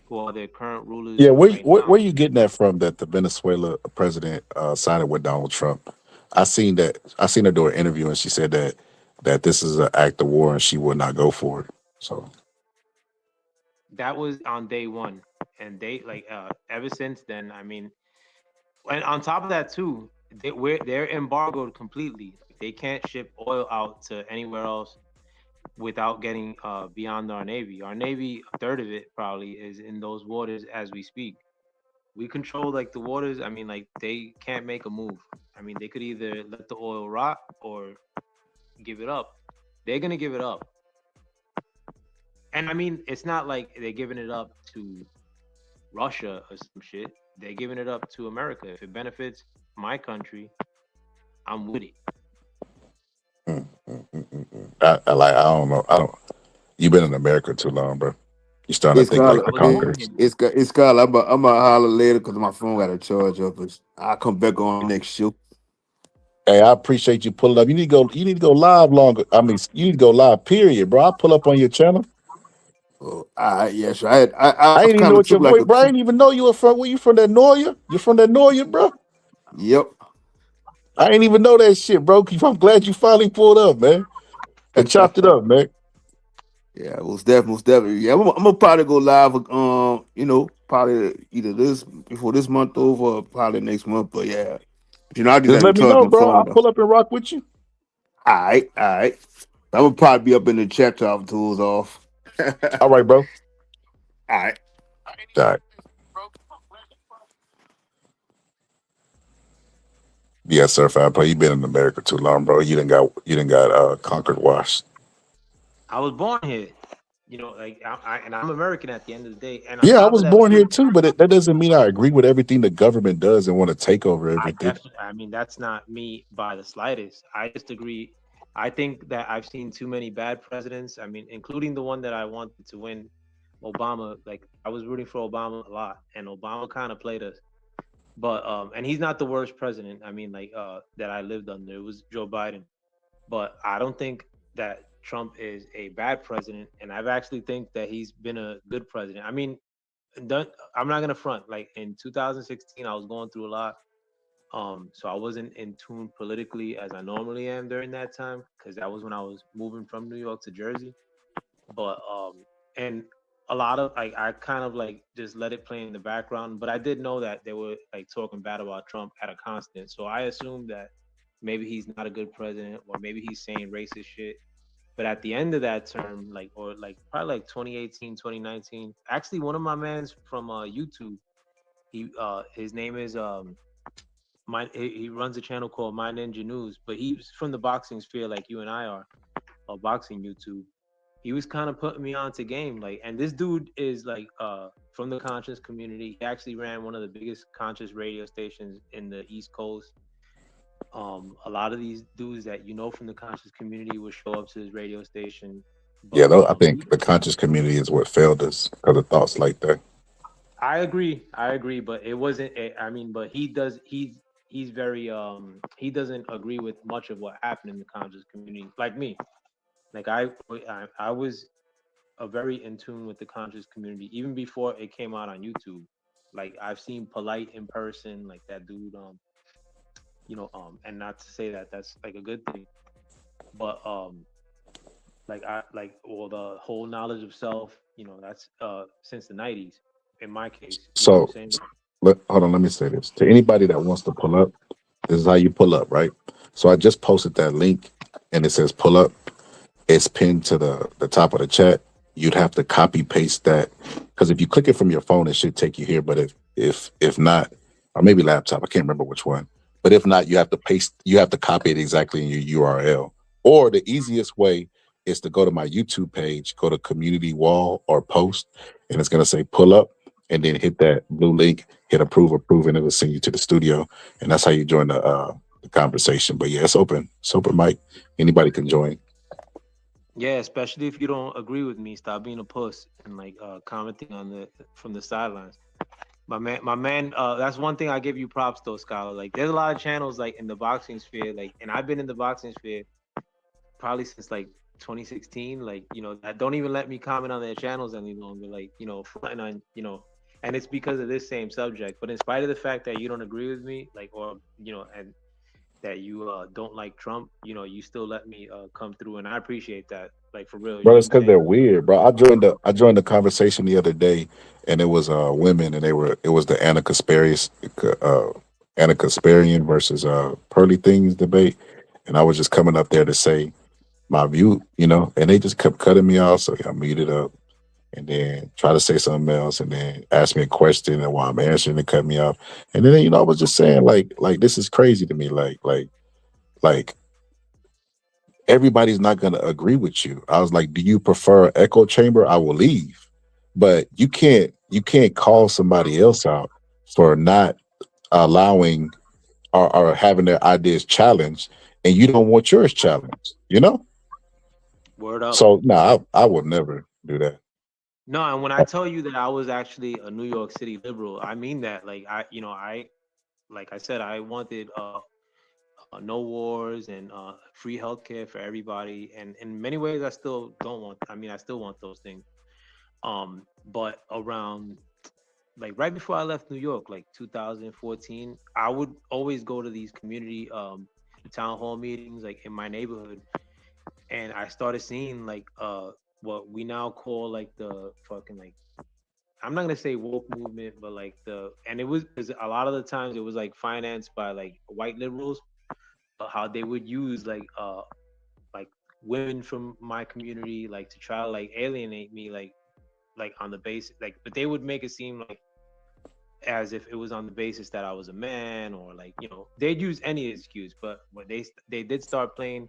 Speaker 14: who are their current rulers
Speaker 7: Yeah,
Speaker 14: right now.
Speaker 7: where you getting that from? That the Venezuela president signed it with Donald Trump. I seen that. I seen her do an interview, and she said that this is an act of war, and she would not go for it. So
Speaker 14: That was on day one, and they ever since then. I mean, and on top of that too, they're embargoed completely. They can't ship oil out to anywhere else without getting beyond our navy. Our navy, a third of it probably is in those waters as we speak. We control like the waters. I mean, like they can't make a move. I mean, they could either let the oil rot or give it up. They're gonna give it up. And I mean, it's not like they're giving it up to Russia or some shit. They're giving it up to America. If it benefits my country, I'm with it.
Speaker 7: I don't know. I don't. You've been in America too long, bro. You starting to
Speaker 16: It's
Speaker 7: think like
Speaker 16: Scarlet.
Speaker 7: the conquerors.
Speaker 16: It's Scarlet. I'm gonna holler later because my phone got a charge up. I'll come back on next show.
Speaker 7: Hey, I appreciate you pulling up. You need to go. You need to go live longer. I mean, you need to go live. Period, bro. I pull up on your channel.
Speaker 16: Oh, all right, yeah, sure. I
Speaker 7: I ain't even know
Speaker 16: kind of
Speaker 7: what your
Speaker 16: took like
Speaker 7: voice,
Speaker 16: a
Speaker 7: bro. I ain't even know you were from. Where you from? That Noya? You from that Noya, bro?
Speaker 16: Yep.
Speaker 7: I ain't even know that shit, bro. I'm glad you finally pulled up, man, and chopped it up, man.
Speaker 16: Yeah, most definitely. Yeah, I'm gonna probably go live. Probably either this before this month over, or probably next month. But yeah, I just
Speaker 7: Just
Speaker 16: had to
Speaker 7: let me
Speaker 16: charge
Speaker 7: know,
Speaker 16: my
Speaker 7: bro.
Speaker 16: phone
Speaker 7: I'll
Speaker 16: though.
Speaker 7: pull up and rock with you.
Speaker 16: All right, all right. I'm gonna probably be up in the chat till our tools off.
Speaker 7: All right, bro.
Speaker 16: All right.
Speaker 7: All right. Yeah, certified play. You been in America too long, bro. You didn't got conquered washed.
Speaker 14: I was born here, like and I'm American at the end of the day. And on
Speaker 7: Yeah, I
Speaker 14: top of
Speaker 7: was
Speaker 14: that
Speaker 7: born
Speaker 14: too,
Speaker 7: here too, but that doesn't mean I agree with everything the government does and want to take over everything.
Speaker 14: I mean, that's not me by the slightest. I just agree. I think that I've seen too many bad presidents. I mean, including the one that I wanted to win, Obama. Like I was rooting for Obama a lot, and Obama kind of played us. But and he's not the worst president. I mean, that I lived under. It was Joe Biden. But I don't think that Trump is a bad president, and I've actually think that he's been a good president. I mean, I'm not gonna front. Like in 2016, I was going through a lot. So I wasn't in tune politically as I normally am during that time because that was when I was moving from New York to Jersey. But and a lot of I kind of like just let it play in the background. But I did know that they were like talking bad about Trump at a constant. So I assumed that maybe he's not a good president or maybe he's saying racist shit. But at the end of that term, probably like 2018, 2019, actually one of my mans from YouTube, his name is he runs a channel called My Ninja News, but he's from the boxing sphere like you and I are, or boxing YouTube. He was kind of putting me onto game, and this dude is from the conscious community. He actually ran one of the biggest conscious radio stations in the East Coast. A lot of these dudes that you know from the conscious community will show up to his radio station,
Speaker 7: Yeah,
Speaker 14: but
Speaker 7: though I think the conscious community is what failed us because of thoughts like that.
Speaker 14: I agree, but it wasn't. I mean, but he does. He's very. He doesn't agree with much of what happened in the conscious community, like me. Like I was very in tune with the conscious community even before it came out on YouTube. Like I've seen Polite in person, like that dude. And not to say that that's like a good thing, but like I like well the whole knowledge of self. That's since the '90s. In my case, you know what I'm
Speaker 7: So,
Speaker 14: saying?
Speaker 7: hold on, let me say this to anybody that wants to pull up. This is how you pull up, right? So I just posted that link, and it says pull up. It's pinned to the top of the chat. You'd have to copy paste that because if you click it from your phone, it should take you here. But if not, or maybe laptop, I can't remember which one. But if not, you have to copy it exactly in your URL. Or the easiest way is to go to my YouTube page, go to community wall or post, and it's gonna say pull up, and then hit that blue link, hit approve, and it'll send you to the studio. And that's how you join the conversation. But yeah, it's open mic. Anybody can join.
Speaker 14: Yeah, especially if you don't agree with me, stop being a puss and like commenting on the from the sidelines. My man, that's one thing I give you props though, Scholar. Like there's a lot of channels like in the boxing sphere, like and I've been in the boxing sphere probably since like 2016, like, that don't even let me comment on their channels any longer, like, fronting on, and it's because of this same subject. But in spite of the fact that you don't agree with me, like, or, and that you don't like Trump, you still let me come through, and I appreciate that, like for real, you
Speaker 7: Bro,
Speaker 14: know what
Speaker 7: it's
Speaker 14: I'm
Speaker 7: because
Speaker 14: saying?
Speaker 7: they're weird, bro. I joined the conversation the other day, and it was women, and it was the Anna Kasparian versus Pearly Things debate, and I was just coming up there to say my view, and they just kept cutting me off, so I muted up, and then try to say something else, and then ask me a question, and while I'm answering, they cut me off, and then I was just saying like this is crazy to me, like everybody's not going to agree with you. I was like, do you prefer echo chamber? I will leave. But you can't call somebody else out for not allowing or having their ideas challenged, and you don't want yours challenged.
Speaker 14: Word up.
Speaker 7: So no, I would never do that.
Speaker 14: No, and when I tell you that I was actually a New York City liberal, I mean that. Like like I said, I wanted no wars and free healthcare for everybody. And in many ways, I still don't want. I mean, I still want those things. But around like right before I left New York, like 2014, I would always go to these community town hall meetings, like in my neighborhood, and I started seeing like what we now call like the fucking like I'm not gonna say woke movement, but like and it was because a lot of the times it was like financed by like white liberals, how they would use like women from my community like to try to like alienate me like on the basis like, but they would make it seem like as if it was on the basis that I was a man, or like they'd use any excuse. But when they did start playing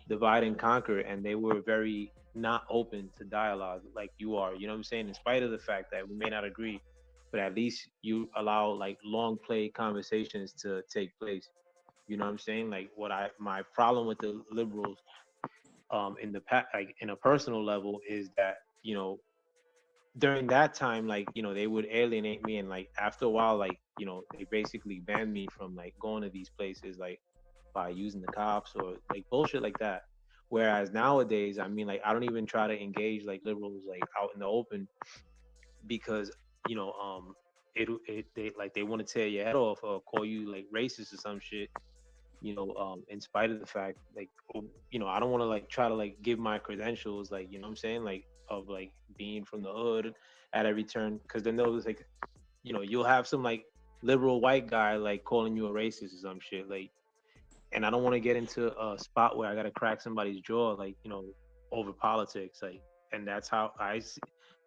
Speaker 14: divide and conquer, and they were very not open to dialogue like you are, you know what I'm saying, in spite of the fact that we may not agree, but at least you allow like long play conversations to take place, you know what I'm saying. Like what I my problem with the liberals in the past, like in a personal level, is that during that time, like they would alienate me, and like after a while, like they basically banned me from like going to these places, like by using the cops or like bullshit like that. Whereas nowadays, I mean, like I don't even try to engage like liberals like out in the open, because you know it they like they want to tear your head off or call you like racist or some shit, in spite of the fact, like, I don't want to like try to like give my credentials, like, you know what I'm saying, like, of like being from the hood at every turn, because then they'll just like, you'll have some like liberal white guy like calling you a racist or some shit, like, and I don't want to get into a spot where I got to crack somebody's jaw, like, over politics, like, and that's how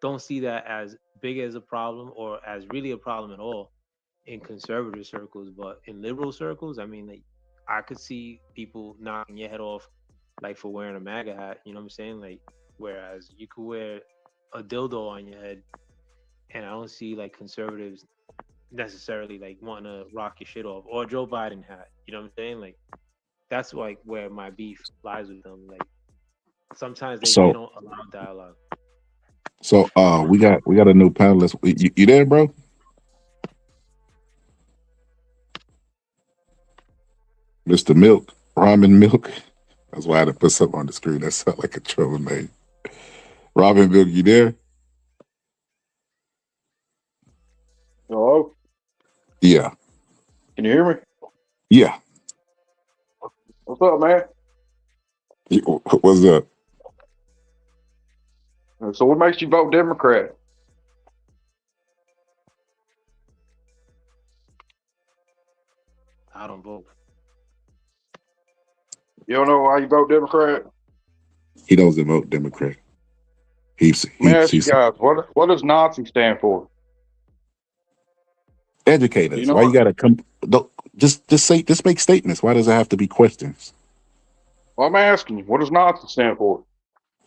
Speaker 14: don't see that as big as a problem or as really a problem at all in conservative circles. But in liberal circles, I mean, like, I could see people knocking your head off, like for wearing a MAGA hat. You know what I'm saying? Like, whereas you could wear a dildo on your head, and I don't see like conservatives necessarily like wanting to rock your shit off, or Joe Biden hat. You know what I'm saying? Like that's like where my beef lies with them. Like sometimes they
Speaker 7: So
Speaker 14: don't allow dialogue.
Speaker 7: we got a new panelist. You there, bro? Mr. Milk, Ramen Milk. That's why I had to put something on the screen that sound like a troll name. Ramen Milk, you there?
Speaker 1: Hello?
Speaker 7: Yeah.
Speaker 1: Can you hear me?
Speaker 7: Yeah.
Speaker 1: What's up, man?
Speaker 7: What's up?
Speaker 1: So what makes you vote Democrat?
Speaker 14: I don't vote.
Speaker 1: You don't know why you vote Democrat?
Speaker 7: He doesn't vote Democrat.
Speaker 1: Let me ask you guys, what does Nazi stand for?
Speaker 7: Educate
Speaker 1: Do you
Speaker 7: us.
Speaker 1: know
Speaker 7: Why you
Speaker 1: what?
Speaker 7: gotta come? Just make statements. Why does it have to be questions?
Speaker 1: Well, I'm asking you, what does Nazi stand for?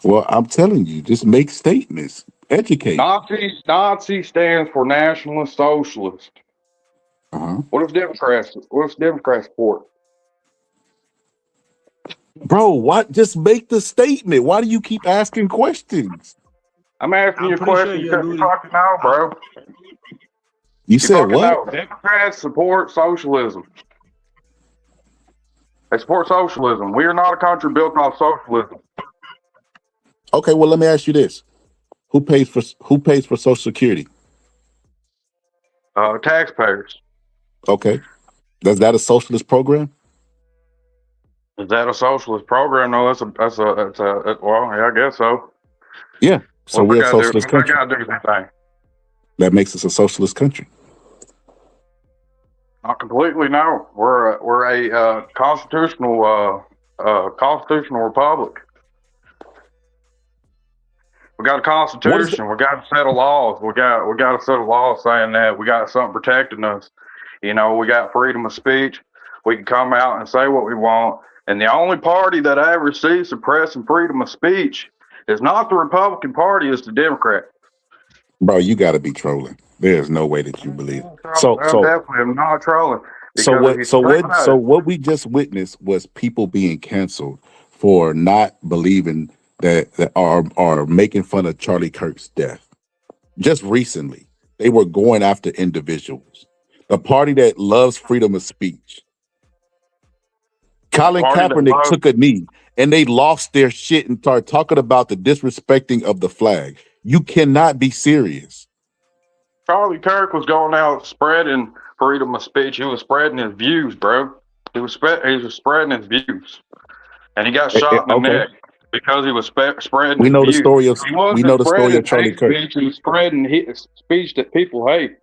Speaker 7: Well, I'm telling you, just make statements. Educate.
Speaker 1: Nazi stands for Nationalist Socialist.
Speaker 7: Uh-huh.
Speaker 1: What does Democrats support?
Speaker 7: Bro, what? Just make the statement. Why do you keep asking questions?
Speaker 1: I'm asking you a question because you're talking now, bro.
Speaker 7: You
Speaker 1: You're
Speaker 7: said
Speaker 1: talking
Speaker 7: what?
Speaker 1: now. Democrats support socialism. They support socialism. We are not a country built off socialism.
Speaker 7: Okay, well, let me ask you this: Who pays for Social Security?
Speaker 1: Taxpayers.
Speaker 7: Okay, is that a socialist program?
Speaker 1: Is that a socialist program? No, well, yeah, I guess so.
Speaker 7: Yeah. So
Speaker 1: What we
Speaker 7: we're a
Speaker 1: gotta do?
Speaker 7: socialist
Speaker 1: What we
Speaker 7: country.
Speaker 1: gotta do is anything.
Speaker 7: That makes us a socialist country.
Speaker 1: Not completely. No, we're a constitutional republic. We got a
Speaker 7: What is the?
Speaker 1: constitution. We got a set of laws. We got a set of laws saying that we got something protecting us. You know, we got freedom of speech. We can come out and say what we want. And the only party that I ever see suppressing freedom of speech is not the Republican Party, it's the Democrat.
Speaker 7: Bro, you got to be trolling. There's no way that you believe.
Speaker 1: I'm definitely not trolling
Speaker 7: So
Speaker 1: because if you think about it,
Speaker 7: what we just witnessed was people being canceled for not believing that are making fun of Charlie Kirk's death. Just recently, they were going after individuals. The party that loves freedom of speech. Colin
Speaker 1: party that
Speaker 7: Kaepernick
Speaker 1: loves
Speaker 7: took a knee and they lost their shit and started talking about the disrespecting of the flag. You cannot be serious.
Speaker 1: Charlie Kirk was going out spreading freedom of speech. He was spreading his views, bro. He was spreading his views, and he got shot in the
Speaker 7: Okay.
Speaker 1: neck because he was spreading
Speaker 7: We
Speaker 1: his
Speaker 7: know the
Speaker 1: views.
Speaker 7: story of
Speaker 1: He wasn't spreading
Speaker 7: Charlie
Speaker 1: hate
Speaker 7: Kirk.
Speaker 1: speech. He was spreading speech that people hate.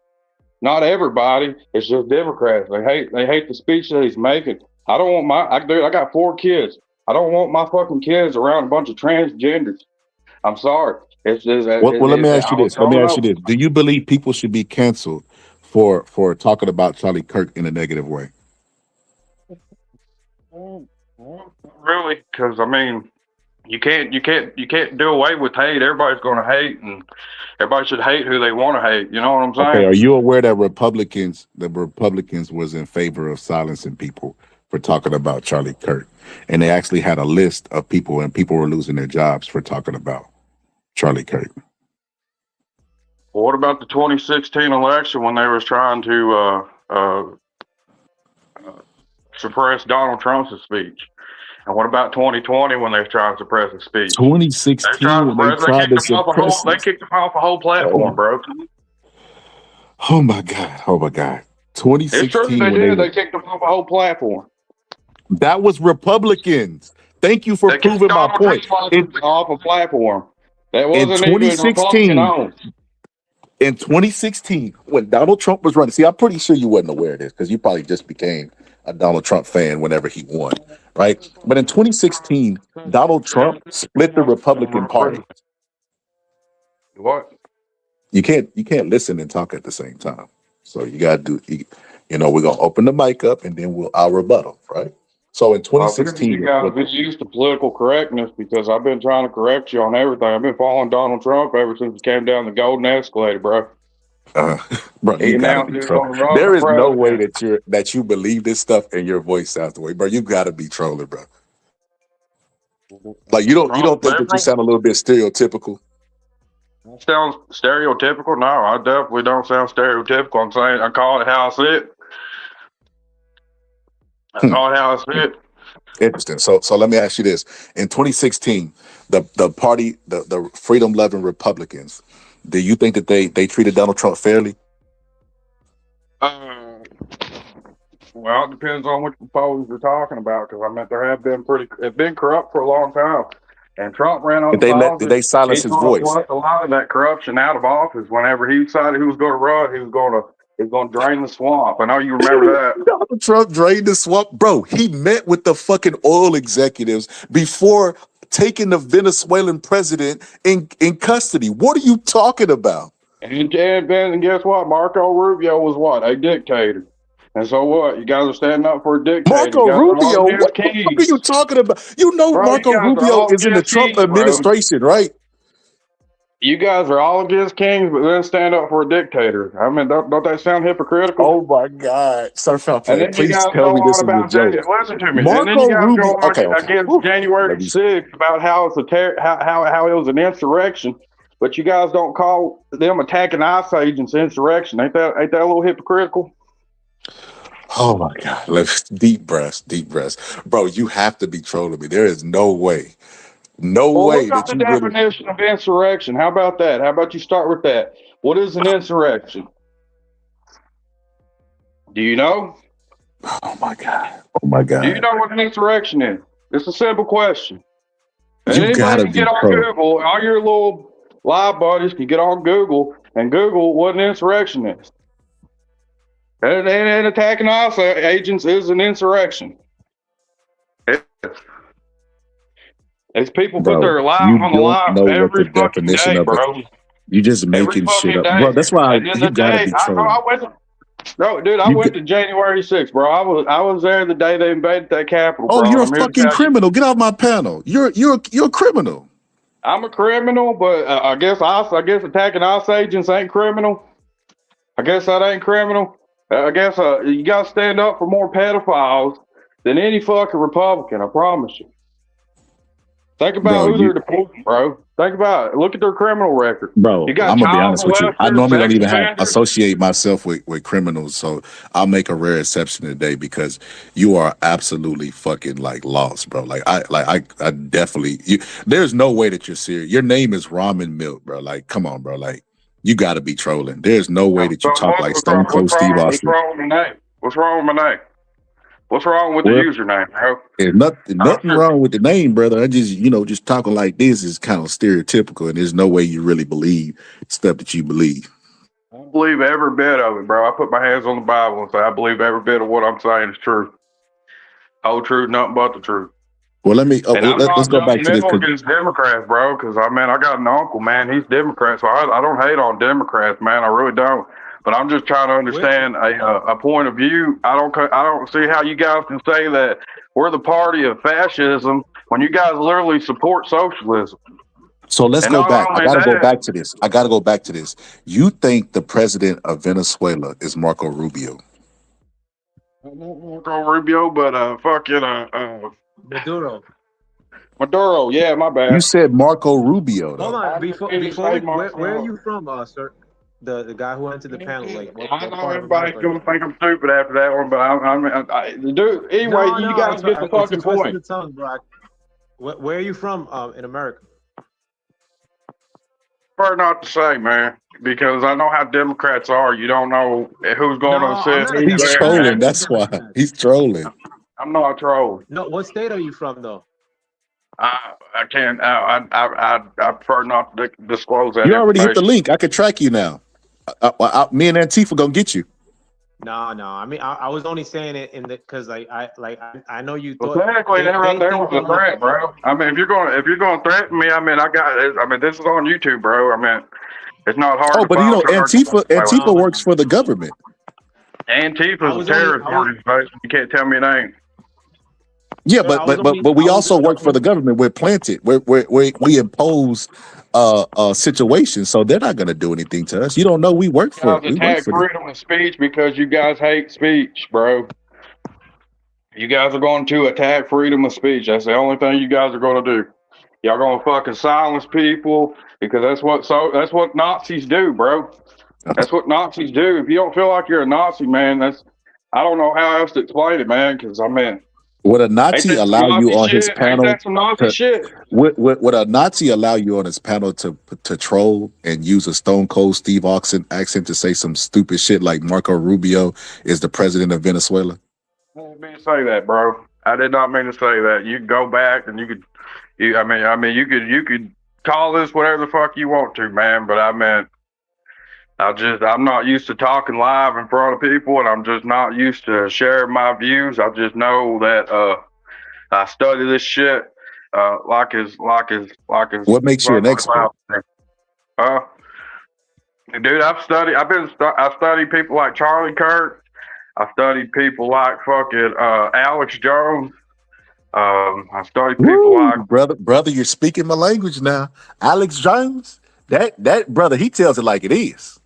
Speaker 1: Not everybody. It's just Democrats. They hate the speech that he's making. I don't want I got 4 kids. I don't want my fucking kids around a bunch of transgenders. I'm sorry. It's just
Speaker 7: Well, let me ask you this.
Speaker 1: I don't know.
Speaker 7: Do you believe people should be canceled for talking about Charlie Kirk in a negative way?
Speaker 1: Really, because I mean, you can't do away with hate. Everybody's going to hate, and everybody should hate who they want to hate. You know what I'm saying?
Speaker 7: Okay, are you aware that Republicans was in favor of silencing people for talking about Charlie Kirk, and they actually had a list of people, and people were losing their jobs for talking about Charlie Kirk?
Speaker 1: Well, what about the 2016 election when they was trying to suppress Donald Trump's speech? And what about 2020 when they were trying to suppress his speech?
Speaker 7: 2016 when they tried to suppress
Speaker 1: They kicked him off a whole platform, bro.
Speaker 7: Oh my God. 2016.
Speaker 1: It's true they did. They kicked him off a whole platform.
Speaker 7: That was Republicans. Thank you for proving my point.
Speaker 1: Off a platform. That wasn't
Speaker 7: in 2016, in 2016, when Donald Trump was running, see, I'm pretty sure you wasn't aware of this because you probably just became a Donald Trump fan whenever he won, right? But in 2016, Donald Trump split the Republican Party.
Speaker 1: What?
Speaker 7: You can't listen and talk at the same time. So you gotta we're gonna open the mic up and then I'll rebuttal, right? So in 2016,
Speaker 1: you guys have been used to political correctness because I've been trying to correct you on everything. I've been following Donald Trump ever since he came down the golden escalator, bro.
Speaker 7: Bro,
Speaker 1: He
Speaker 7: you gotta
Speaker 1: announced
Speaker 7: be
Speaker 1: he was
Speaker 7: trolling.
Speaker 1: going to run
Speaker 7: There
Speaker 1: for
Speaker 7: is no way
Speaker 1: president.
Speaker 7: that you believe this stuff and your voice sounds the way, bro. You gotta be trolling, bro. Like you
Speaker 1: Trump
Speaker 7: don't think that you
Speaker 1: liberal?
Speaker 7: sound a little bit stereotypical?
Speaker 1: Sounds stereotypical? No, I definitely don't sound stereotypical. I'm saying I call it how I see it. I call it how I see it.
Speaker 7: Interesting. So let me ask you this: in 2016, the party, the freedom loving Republicans, do you think that they treated Donald Trump fairly?
Speaker 1: Uh, well, it depends on which proposals you're talking about, because I mean there have been it's been corrupt for a long time, and Trump ran
Speaker 7: Did
Speaker 1: on
Speaker 7: did
Speaker 1: policy.
Speaker 7: they silence
Speaker 1: He
Speaker 7: his
Speaker 1: sort of
Speaker 7: voice?
Speaker 1: flushed a lot of that corruption out of office. Whenever he decided he was going to run, he was going to drain the swamp. I know you remember that.
Speaker 7: Donald Trump drained the swamp, bro. He met with the fucking oil executives before taking the Venezuelan president in custody. What are you talking about?
Speaker 1: And guess what? Marco Rubio was what? A dictator. And so what? You guys are standing up for a dictator. You
Speaker 7: Marco
Speaker 1: guys are all
Speaker 7: Rubio,
Speaker 1: against
Speaker 7: what the fuck are you
Speaker 1: kings.
Speaker 7: talking about? You know
Speaker 1: Bro, you
Speaker 7: Marco
Speaker 1: guys are
Speaker 7: Rubio
Speaker 1: all
Speaker 7: is in the
Speaker 1: against
Speaker 7: Trump
Speaker 1: kings, bro.
Speaker 7: administration, right?
Speaker 1: You guys are all against kings, but then stand up for a dictator. I mean, don't that sound hypocritical?
Speaker 7: Oh my God. Sir
Speaker 1: And
Speaker 7: Falfay,
Speaker 1: then you
Speaker 7: please
Speaker 1: guys
Speaker 7: tell
Speaker 1: go
Speaker 7: me
Speaker 1: on
Speaker 7: this is a
Speaker 1: about
Speaker 7: joke.
Speaker 1: listen to me. And then you
Speaker 7: Marco
Speaker 1: guys go
Speaker 7: Rubio.
Speaker 1: on
Speaker 7: Okay.
Speaker 1: against
Speaker 7: Whew.
Speaker 1: January
Speaker 7: Let me
Speaker 1: 6th about how it's how it was an insurrection, but you guys don't call them attacking ICE agents insurrection. Ain't that a little hypocritical?
Speaker 7: Oh my God. Let's deep breaths, Bro, you have to be trolling me. There is no way. No
Speaker 1: Well,
Speaker 7: way
Speaker 1: look up
Speaker 7: that
Speaker 1: the
Speaker 7: you really.
Speaker 1: definition of insurrection. How about that? How about you start with that? What is an insurrection? Do you know?
Speaker 7: Oh my God. Oh my
Speaker 1: Do you
Speaker 7: God.
Speaker 1: know what an insurrection is? It's a simple question. And
Speaker 7: You
Speaker 1: anybody
Speaker 7: gotta
Speaker 1: can get
Speaker 7: be
Speaker 1: on
Speaker 7: trolling.
Speaker 1: Google, all your little live buddies can get on Google and Google what an insurrection is. And attacking ICE agents is an insurrection. It's people put
Speaker 7: Bro,
Speaker 1: their lives
Speaker 7: you
Speaker 1: on the
Speaker 7: don't
Speaker 1: line
Speaker 7: know what the
Speaker 1: every fucking
Speaker 7: definition
Speaker 1: day,
Speaker 7: of it.
Speaker 1: bro.
Speaker 7: You just
Speaker 1: Every
Speaker 7: making shit
Speaker 1: fucking
Speaker 7: up.
Speaker 1: day.
Speaker 7: Bro, that's why
Speaker 1: And then
Speaker 7: you
Speaker 1: the
Speaker 7: gotta
Speaker 1: day
Speaker 7: be
Speaker 1: I know
Speaker 7: trolling.
Speaker 1: I went. No, dude, I
Speaker 7: You
Speaker 1: went
Speaker 7: get,
Speaker 1: to January 6th, bro. I was there the day they invaded that Capitol,
Speaker 7: oh,
Speaker 1: bro.
Speaker 7: you're
Speaker 1: And
Speaker 7: a
Speaker 1: I'm here to
Speaker 7: fucking
Speaker 1: tell you,
Speaker 7: criminal. Get off my panel. You're a criminal.
Speaker 1: I'm a criminal, but I guess attacking ICE agents ain't criminal. I guess that ain't criminal. I guess you got to stand up for more pedophiles than any fucking Republican. I promise you. Think about
Speaker 7: Bro,
Speaker 1: who
Speaker 7: you
Speaker 1: they're deporting, bro. Think about it. Look at their criminal record.
Speaker 7: Bro,
Speaker 1: You got
Speaker 7: I'm gonna be
Speaker 1: child
Speaker 7: honest with you. I
Speaker 1: molesters,
Speaker 7: normally don't
Speaker 1: sex
Speaker 7: even have
Speaker 1: offenders.
Speaker 7: associate myself with criminals, so I'll make a rare exception today because you are absolutely fucking like lost, bro. I definitely there's no way that you're serious. Your name is Ramen Milk, bro. Like, come on, bro. Like, you gotta be trolling. There's no way that you talk like Stone Cold Steve
Speaker 1: What's
Speaker 7: Austin.
Speaker 1: wrong with my name? What's wrong with my name? What's wrong with the
Speaker 7: Well,
Speaker 1: username, bro?
Speaker 7: there's nothing wrong with the name, brother. I just, just talking like this is kind of stereotypical, and there's no way you really believe stuff that you believe.
Speaker 1: I believe every bit of it, bro. I put my hands on the Bible and say I believe every bit of what I'm saying is true. Whole truth, nothing but the truth.
Speaker 7: Well, let me
Speaker 1: And I'm
Speaker 7: let's
Speaker 1: not
Speaker 7: go back to this.
Speaker 1: judgmental against Democrats, bro, because I got an uncle, man. He's Democrat, so I don't hate on Democrats, man. I really don't. But I'm just trying to understand a point of view. I don't see how you guys can say that we're the party of fascism when you guys literally support socialism.
Speaker 7: So let's
Speaker 1: And
Speaker 7: go
Speaker 1: not
Speaker 7: back. I
Speaker 1: only
Speaker 7: got to go
Speaker 1: that,
Speaker 7: back to this. You think the president of Venezuela is Marco Rubio?
Speaker 1: Marco Rubio, but
Speaker 14: Maduro.
Speaker 1: Maduro. Yeah, my bad.
Speaker 7: You said Marco Rubio, though.
Speaker 14: Hold on, before where are you from, sir? The guy who entered the panel, like what
Speaker 1: I know
Speaker 14: part of
Speaker 1: everybody's
Speaker 14: America?
Speaker 1: gonna think I'm stupid after that one, but dude. Anyway,
Speaker 14: No,
Speaker 1: you guys get the
Speaker 14: it's a
Speaker 1: fucking
Speaker 14: twist of
Speaker 1: point.
Speaker 14: the tongue, bro. Where are you from in America?
Speaker 1: Prefer not to say, man, because I know how Democrats are. You don't know who's going to
Speaker 14: No, I'm
Speaker 1: assist
Speaker 14: not a
Speaker 1: who's
Speaker 7: He's
Speaker 1: there.
Speaker 14: I'm not
Speaker 7: trolling.
Speaker 1: Man.
Speaker 7: That's
Speaker 14: against
Speaker 7: why
Speaker 14: Democrats.
Speaker 7: he's trolling.
Speaker 1: I'm not trolling.
Speaker 14: No, what state are you from, though?
Speaker 1: I can't. I prefer not to disclose that
Speaker 7: You already hit the
Speaker 1: information.
Speaker 7: link. I could track you now. Me and Antifa gonna get you.
Speaker 14: No. I mean, I was only saying it in the because I know you
Speaker 1: Well,
Speaker 14: thought
Speaker 1: technically, that right there
Speaker 14: think
Speaker 1: was a threat, bro. I mean, if you're going to threaten me, I mean, this is on YouTube, bro. I mean, it's not hard
Speaker 7: Oh,
Speaker 1: to
Speaker 7: but
Speaker 1: file charges.
Speaker 7: Antifa works for the government.
Speaker 1: Antifa's a terrorist organization. You can't tell me it ain't.
Speaker 7: Yeah,
Speaker 14: Yeah,
Speaker 7: but we also work for the government. We're planted. We impose situations, so they're not going to do anything to us. You don't know we work
Speaker 1: You
Speaker 7: for
Speaker 1: guys
Speaker 7: it. We work
Speaker 1: attack
Speaker 7: for them.
Speaker 1: freedom of speech because you guys hate speech, bro. You guys are going to attack freedom of speech. That's the only thing you guys are going to do. Y'all going to fucking silence people because that's what Nazis do, bro. That's what Nazis do. If you don't feel like you're a Nazi, man, I don't know how else to explain it, man. Because I mean,
Speaker 7: Would a
Speaker 1: ain't
Speaker 7: Nazi
Speaker 1: that some
Speaker 7: allow you
Speaker 1: Nazi
Speaker 7: on his
Speaker 1: shit? Ain't
Speaker 7: panel
Speaker 1: that some Nazi
Speaker 7: to
Speaker 1: shit?
Speaker 7: would a Nazi allow you on his panel to troll and use a Stone Cold Steve Austin accent to say some stupid shit like Marco Rubio is the president of Venezuela?
Speaker 1: I didn't mean to say that, bro. I did not mean to say that. You can go back and you could call this whatever the fuck you want to, man. But I meant, I'm not used to talking live in front of people, and I'm just not used to sharing my views. I just know that I study this shit like
Speaker 7: What makes you an
Speaker 1: fucking
Speaker 7: expert?
Speaker 1: uh, dude, I studied people like Charlie Kirk. I studied people like fucking Alex Jones. I studied people
Speaker 7: Woo,
Speaker 1: like
Speaker 7: brother, you're speaking my language now. Alex Jones, that brother, he tells it like it is.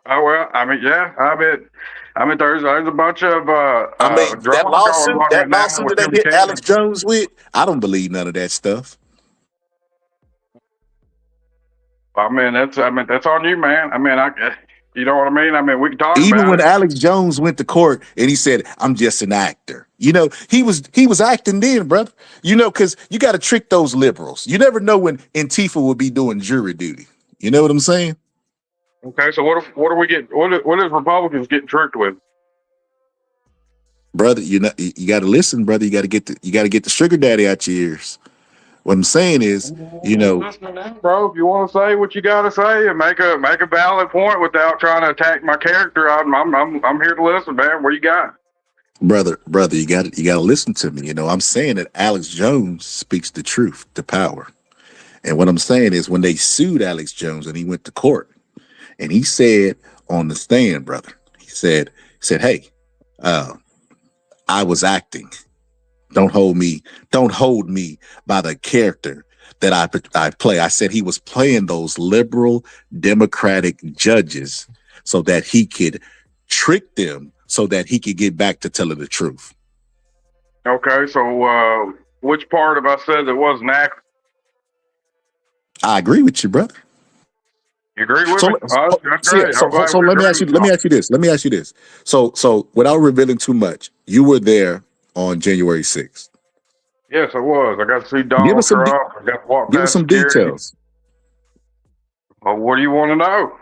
Speaker 1: well, I mean, yeah, I mean, there's a bunch of
Speaker 7: I mean,
Speaker 1: drama going on
Speaker 7: that
Speaker 1: right now
Speaker 7: lawsuit that
Speaker 1: with
Speaker 7: they
Speaker 1: them
Speaker 7: hit Alex
Speaker 1: cannons.
Speaker 7: Jones with, I don't believe none of that stuff.
Speaker 1: I mean, that's on you, man. I mean, you know what I mean. I mean, we can talk
Speaker 7: Even
Speaker 1: about
Speaker 7: when
Speaker 1: it.
Speaker 7: Alex Jones went to court and he said, "I'm just an actor," he was acting then, brother. Because you got to trick those liberals. You never know when Antifa will be doing jury duty. You know what I'm saying,
Speaker 1: Okay, so what are we getting? What is Republicans getting tricked with?
Speaker 7: brother? You got to listen, brother. You got to get the sugar daddy out your ears. What I'm saying is,
Speaker 1: I'm listening now, bro. If you want to say what you got to say and make a valid point without trying to attack my character, I'm here to listen, man. What you got?
Speaker 7: brother, you got to listen to me. I'm saying that Alex Jones speaks the truth to power. And what I'm saying is when they sued Alex Jones and he went to court and he said on the stand, brother, he said, "Hey, uh, I was acting. Don't hold me by the character that I play." I said he was playing those liberal Democratic judges so that he could trick them so that he could get back to telling the truth.
Speaker 1: Okay, so which part have I said that wasn't accurate?
Speaker 7: I agree with you, brother.
Speaker 1: You agree with
Speaker 7: So,
Speaker 1: me? Oh, that's
Speaker 7: so, yeah,
Speaker 1: great. I'm glad
Speaker 7: so
Speaker 1: we
Speaker 7: let me
Speaker 1: agree
Speaker 7: ask you.
Speaker 1: with
Speaker 7: Let me
Speaker 1: y'all.
Speaker 7: ask you this. Let me ask you this. So, without revealing too much, you were there on January 6th.
Speaker 1: Yes, I was. I got to see
Speaker 7: Give
Speaker 1: Donald
Speaker 7: us some.
Speaker 1: Trump. I got to walk
Speaker 7: Give us
Speaker 1: past
Speaker 7: some
Speaker 1: security.
Speaker 7: details.
Speaker 1: Well, what do you want to know?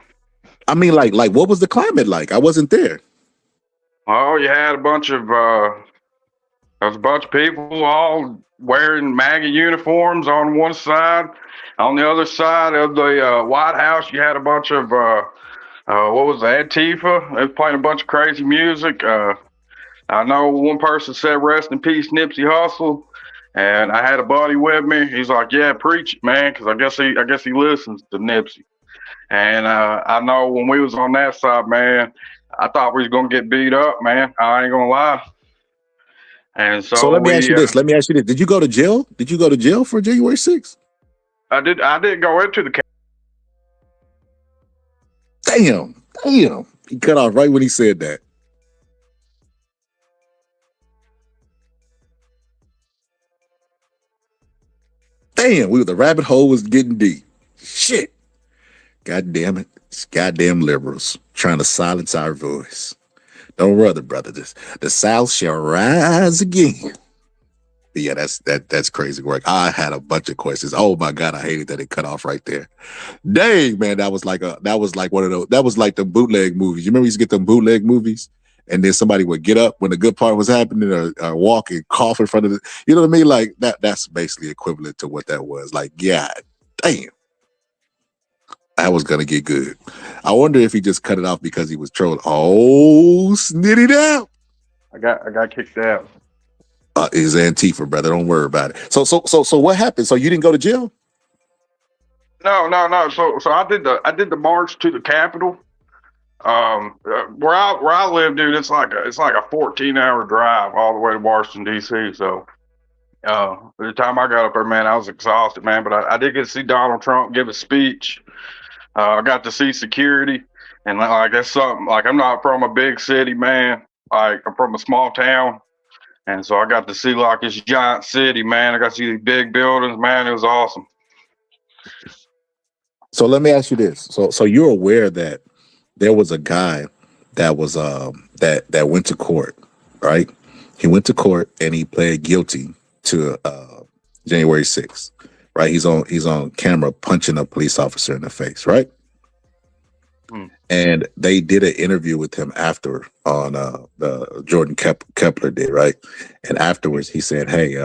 Speaker 7: I mean, like what was the climate like? I wasn't there.
Speaker 1: Oh, you had there was a bunch of people all wearing MAGA uniforms on one side. On the other side of the White House, you had a bunch of what was that, Antifa? They was playing a bunch of crazy music. I know one person said, "Rest in peace, Nipsey Hussle," and I had a buddy with me. He's like, "Yeah, preach it, man," because I guess he listens to Nipsey. And I know when we was on that side, man, I thought we was gonna get beat up, man. I ain't gonna lie. And
Speaker 7: So
Speaker 1: so
Speaker 7: let me ask you this. Did you go to jail? Did you go to jail for January 6th?
Speaker 1: I did go into the.
Speaker 7: Damn. He cut off right when he said that. Damn, the rabbit hole was getting deep. Shit. God damn it. It's goddamn liberals trying to silence our voice. Don't worry, brother. The South shall rise again. But yeah, that's crazy work. I had a bunch of questions. Oh my God, I hated that it cut off right there. Dang, man, that was like one of those. That was like the bootleg movies. You remember you used to get them bootleg movies, and then somebody would get up when the good part was happening, or walk and cough in front of the. You know what I mean? Like that. That's basically equivalent to what that was. Like, yeah, damn, I was gonna get good. I wonder if he just cut it off because he was trolling. Oh, snitty down.
Speaker 1: I got kicked out.
Speaker 7: Is Antifa, brother. Don't worry about it. So what happened? So you didn't go to jail?
Speaker 1: No. So I did the march to the Capitol, Where I live, dude, it's like a 14-hour drive all the way to Washington D.C. So by the time I got up there, man, I was exhausted, man. But I did get to see Donald Trump give a speech. I got to see security, and like that's something. Like I'm not from a big city, man. Like I'm from a small town, and so I got to see like this giant city, man. I got to see these big buildings, man. It was awesome.
Speaker 7: So let me ask you this. So you're aware that there was a guy that was that went to court, right? He went to court and he pled guilty to January 6th, right? He's on camera punching a police officer in the face, right? And they did an interview with him after on Jordan Kepler did, right? And afterwards he said, "Hey,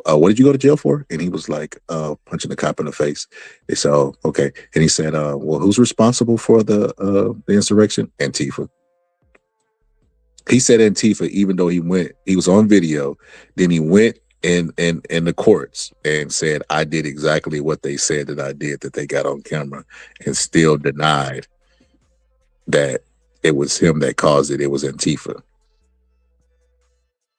Speaker 7: what did you go to jail for?" And he was like, punching the cop in the face. They said, "Oh, okay." And he said, well, who's responsible for the insurrection? Antifa. He said Antifa, even though he was on video, then he went in the courts and said, I did exactly what they said that I did, that they got on camera, and still denied that it was him that caused it. It was Antifa.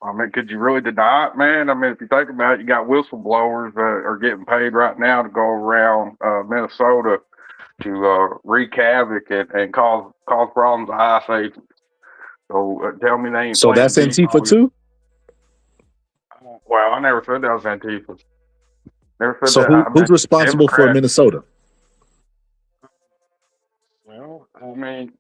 Speaker 1: I mean, could you really deny it, man? I mean, if you think about it, you got whistleblowers that are getting paid right now to go around Minnesota to wreak havoc and cause problems to ICE agents. So tell me they ain't.
Speaker 7: So that's Antifa too?
Speaker 1: Well, I never said that was Antifa. Never said
Speaker 7: so
Speaker 1: that.
Speaker 7: who's responsible for Minnesota?
Speaker 1: Well, I mean,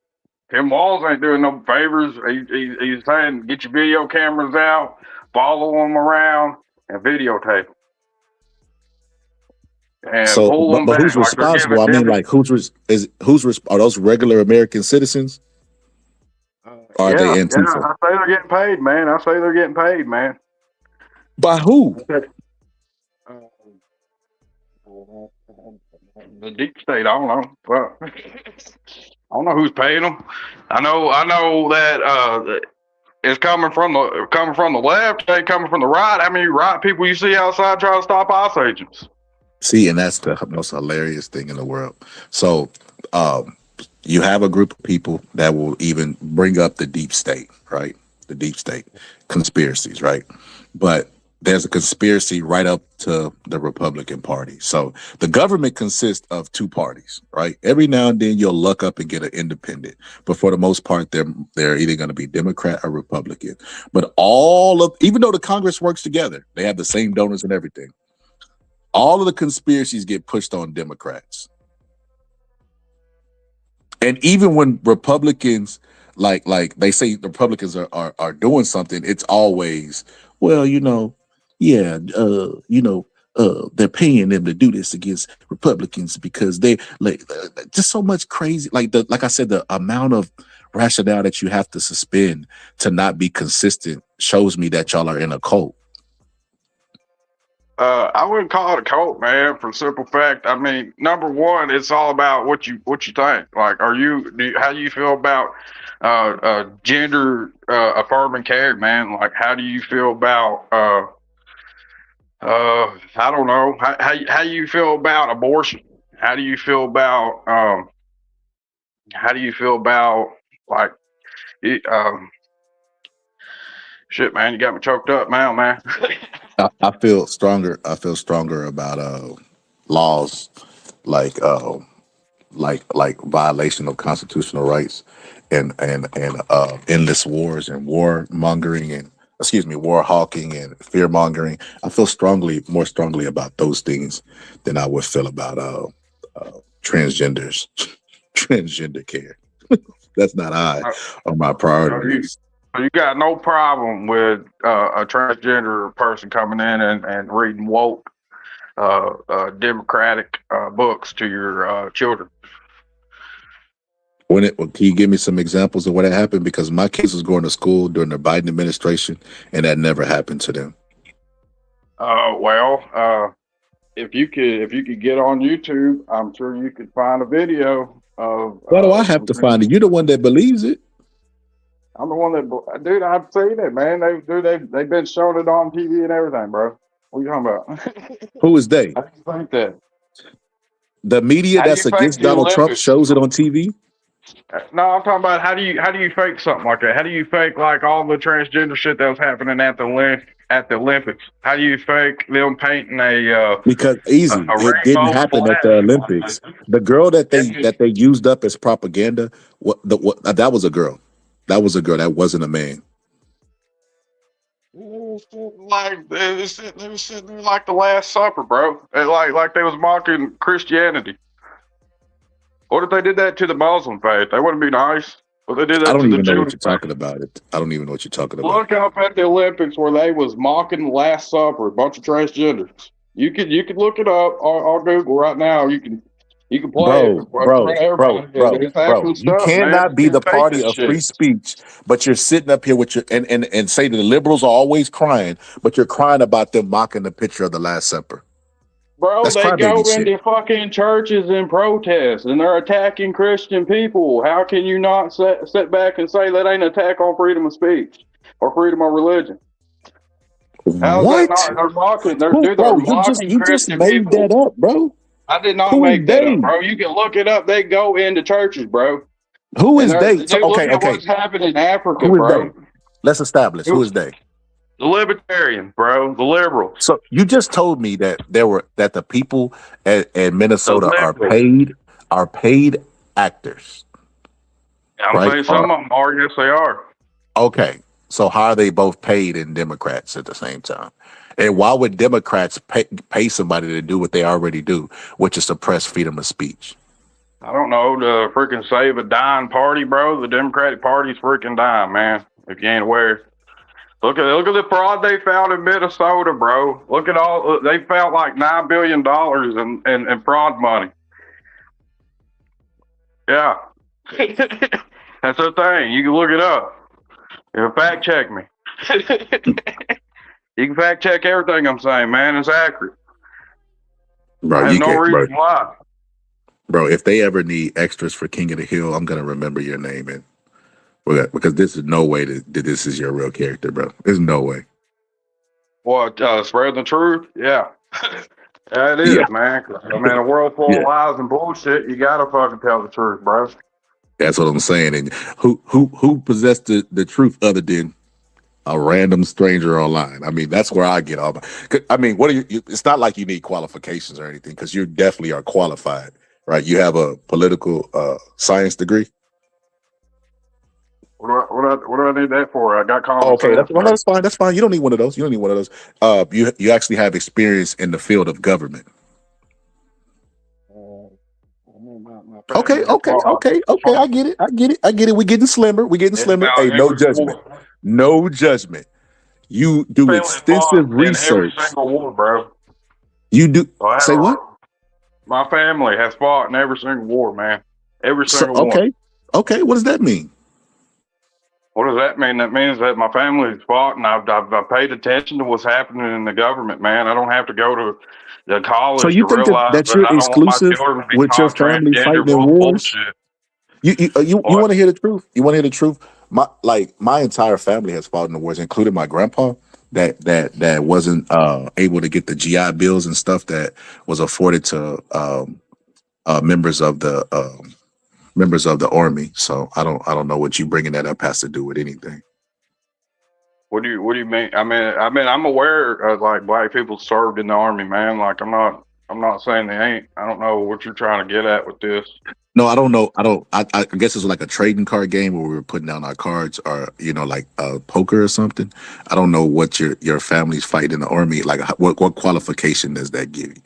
Speaker 1: Tim Walz ain't doing no favors. He's saying get your video cameras out, follow them around, and videotape them. And
Speaker 7: So,
Speaker 1: pull them
Speaker 7: but
Speaker 1: back
Speaker 7: who's
Speaker 1: like they're
Speaker 7: responsible? I
Speaker 1: giving
Speaker 7: mean, like are those regular American citizens? Or are they Antifa?
Speaker 1: I say they're getting paid, man. I say they're getting paid, man.
Speaker 7: By who?
Speaker 1: The deep state. I don't know. Well, I don't know who's paying them. I know that it's coming from the left. It ain't coming from the right. How many right people you see outside trying to stop ICE agents?
Speaker 7: See, and that's the most hilarious thing in the world. So, you have a group of people that will even bring up the deep state, right? The deep state conspiracies, right? But there's a conspiracy right up to the Republican Party. So the government consists of two parties, right? Every now and then you'll luck up and get an independent, but for the most part, they're either going to be Democrat or Republican. But even though the Congress works together, they have the same donors and everything. All of the conspiracies get pushed on Democrats. And even when Republicans, like they say Republicans are doing something, it's always, well, they're paying them to do this against Republicans because they just so much crazy. Like I said, the amount of rationale that you have to suspend to not be consistent shows me that y'all are in a cult.
Speaker 1: I wouldn't call it a cult, man, for the simple fact. I mean, number one, it's all about what you think. Like, how do you feel about gender affirming care, man? Like, how do you feel about I don't know. How you feel about abortion? How do you feel about like shit, man? You got me choked up now, man.
Speaker 7: I feel stronger. I feel stronger about laws like violation of constitutional rights and endless wars and war hawking and fear mongering. I feel more strongly about those things than I would feel about transgenders, transgender care. That's not high on my priority list.
Speaker 1: So you got no problem with a transgender person coming in and reading woke democratic books to your children?
Speaker 7: Can you give me some examples of what happened? Because my kids was going to school during the Biden administration, and that never happened to them.
Speaker 1: If you could get on YouTube, I'm sure you could find a video of.
Speaker 7: Why do I have to find it? You're the one that believes it.
Speaker 1: I'm the one that, dude. I've seen it, man. They've been showing it on TV and everything, bro. What are you talking about?
Speaker 7: Who is they?
Speaker 1: I think that
Speaker 7: the media that's against Donald Trump shows it on TV.
Speaker 1: No, I'm talking about how do you fake something like that? How do you fake like all the transgender shit that was happening at the Olympics? How do you fake them painting
Speaker 7: Because
Speaker 1: a
Speaker 7: easy, it didn't
Speaker 1: rainbow
Speaker 7: happen at the
Speaker 1: flag?
Speaker 7: Olympics. The girl that they used up as propaganda, that was a girl. That was a girl. That wasn't a man.
Speaker 1: Like they was sitting there like the Last Supper, bro. And like they was mocking Christianity. What if they did that to the Muslim faith? They wouldn't be nice. But they did
Speaker 7: I
Speaker 1: that
Speaker 7: don't
Speaker 1: to the
Speaker 7: even know what
Speaker 1: Jewish
Speaker 7: you're
Speaker 1: faith.
Speaker 7: talking about. I don't even know what you're talking about.
Speaker 1: Look up at the Olympics where they was mocking the Last Supper, a bunch of transgenders. You could look it up on Google right now. You can play it in front of everybody. It's actual
Speaker 7: You
Speaker 1: stuff, man.
Speaker 7: cannot
Speaker 1: You
Speaker 7: be the
Speaker 1: can't fake
Speaker 7: party
Speaker 1: this
Speaker 7: of free
Speaker 1: shit.
Speaker 7: speech, but you're sitting up here with your and say that the liberals are always crying, but you're crying about them mocking the picture of the Last Supper.
Speaker 1: Bro,
Speaker 7: That's
Speaker 1: they
Speaker 7: crybaby
Speaker 1: go
Speaker 7: shit.
Speaker 1: into fucking churches and protest, and they're attacking Christian people. How can you not sit back and say that ain't an attack on freedom of speech or freedom of religion? How is that
Speaker 7: What?
Speaker 1: not? They're mocking. They're
Speaker 7: Bro,
Speaker 1: mocking
Speaker 7: you just
Speaker 1: Christian
Speaker 7: made
Speaker 1: people.
Speaker 7: that up, bro.
Speaker 1: I did not
Speaker 7: Who is
Speaker 1: make that up,
Speaker 7: they?
Speaker 1: bro. You can look it up. They go into churches, bro.
Speaker 7: Who
Speaker 1: And
Speaker 7: is
Speaker 1: they're
Speaker 7: they? So
Speaker 1: dude, look at
Speaker 7: okay.
Speaker 1: what's happening in Africa,
Speaker 7: Who is they?
Speaker 1: bro.
Speaker 7: Let's establish who is they.
Speaker 1: The libertarians, bro. The liberals.
Speaker 7: So you just told me that the people at
Speaker 1: The
Speaker 7: Minnesota
Speaker 1: liberals.
Speaker 7: are paid actors,
Speaker 1: I'm
Speaker 7: right?
Speaker 1: saying some of them are. Yes, they are.
Speaker 7: Okay. So how are they both paid and Democrats at the same time? And why would Democrats pay somebody to do what they already do, which is suppress freedom of speech?
Speaker 1: I don't know. To freaking save a dying party, bro. The Democratic Party's freaking dying, man. If you ain't aware. Look at the fraud they found in Minnesota, bro. Look at all they found like $9 billion in fraud money. Yeah. That's the thing. You can look it up. You can fact check me. You can fact check everything I'm saying, man. It's accurate.
Speaker 7: Bro,
Speaker 1: I have no reason why.
Speaker 7: Bro, if they ever need extras for King of the Hill, I'm gonna remember your name and because this is no way that this is your real character, bro. There's no way.
Speaker 1: What, spread the truth? Yeah. Yeah, it is,
Speaker 7: Yeah.
Speaker 1: man. I mean, a world full
Speaker 7: Yeah.
Speaker 1: of lies and bullshit, you gotta fucking tell the truth, bro.
Speaker 7: That's what I'm saying. And who possessed the truth other than a random stranger online? I mean, that's where I get all my. I mean, what are you? It's not like you need qualifications or anything because you definitely are qualified, right? You have a political science degree.
Speaker 1: What do I need that for? I got common
Speaker 7: Okay,
Speaker 1: sense.
Speaker 7: that's fine. That's fine. You don't need one of those. You don't need one of those. You actually have experience in the field of government. Okay. I get it. We're getting slimmer. Hey, no judgment. No judgment. You do extensive research.
Speaker 1: In every single war, bro.
Speaker 7: You do say what?
Speaker 1: My family has fought in every single war, man. Every single one.
Speaker 7: Okay. What does that mean?
Speaker 1: What does that mean? That means that my family's fought, and I've paid attention to what's happening in the government, man. I don't have to go to the college
Speaker 7: So you
Speaker 1: to
Speaker 7: think
Speaker 1: realize
Speaker 7: that
Speaker 1: that
Speaker 7: you're
Speaker 1: I don't want my
Speaker 7: exclusive
Speaker 1: children to be
Speaker 7: with your
Speaker 1: taught
Speaker 7: family
Speaker 1: transgender
Speaker 7: fighting in wars?
Speaker 1: bullshit.
Speaker 7: You want to hear the truth? You want to hear the truth? My entire family has fought in the wars, including my grandpa that wasn't able to get the GI Bills and stuff that was afforded to members of the army. So I don't know what you bringing that up has to do with anything.
Speaker 1: What do you mean? I mean, I'm aware of like black people served in the army, man. Like I'm not saying they ain't. I don't know what you're trying to get at with this.
Speaker 7: No, I don't know. I guess it's like a trading card game where we were putting down our cards, or like poker or something. I don't know what your family's fighting in the army. Like, what qualification does that give you?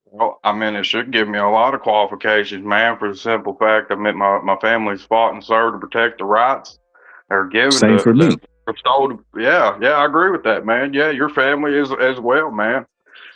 Speaker 1: Well, I mean, it should give me a lot of qualifications, man. For the simple fact, I mean, my family's fought and served to protect the rights they're given
Speaker 7: Same for me.
Speaker 1: Yeah, I agree with that, man. Yeah, your family is as well, man.